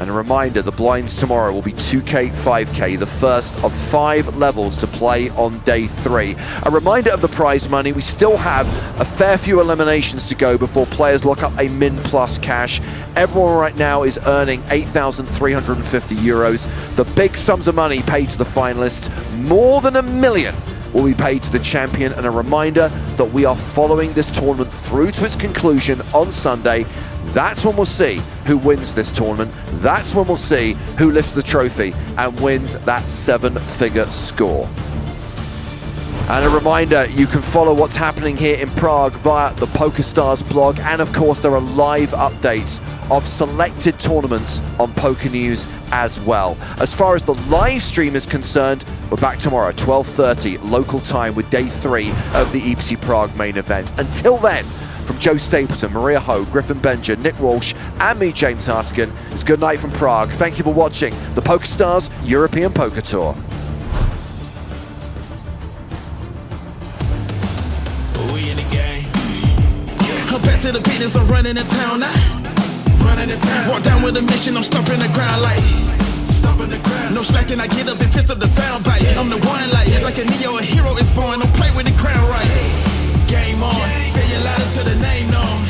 And a reminder, the blinds tomorrow will be 2K, 5K, the first of 5 levels to play on day 3. A reminder of the prize money, we still have a fair few eliminations to go before players lock up a min plus cash. Everyone right now is earning 8,350 euros. The big sums of money paid to the finalists, more than $1 million will be paid to the champion. And a reminder that we are following this tournament through to its conclusion on Sunday. That's when we'll see who wins this tournament. That's when we'll see who lifts the trophy and wins that 7-figure score. And a reminder, you can follow what's happening here in Prague via the PokerStars blog. And of course, there are live updates of selected tournaments on Poker News as well. As far as the live stream is concerned, we're back tomorrow, 12:30 local time with day 3 of the EPT Prague main event. Until then, from Joe Stapleton, Maria Ho, Griffin Benja, Nick Walsh, and me, James Hartigan, it's good night from Prague. Thank you for watching the PokerStars European Poker Tour. We in the game. Back to the business, I'm running the town now. Walk down with a mission, I'm stomping the ground like. No slacking, I get up and fist up the sound bite. I'm the one like a Neo, a hero is born. Don't play with the crown right. Game on, say it louder to the name known.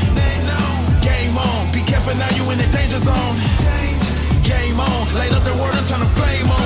Game on, be careful now you in the danger zone. Game on, light up the world and turn the flame on.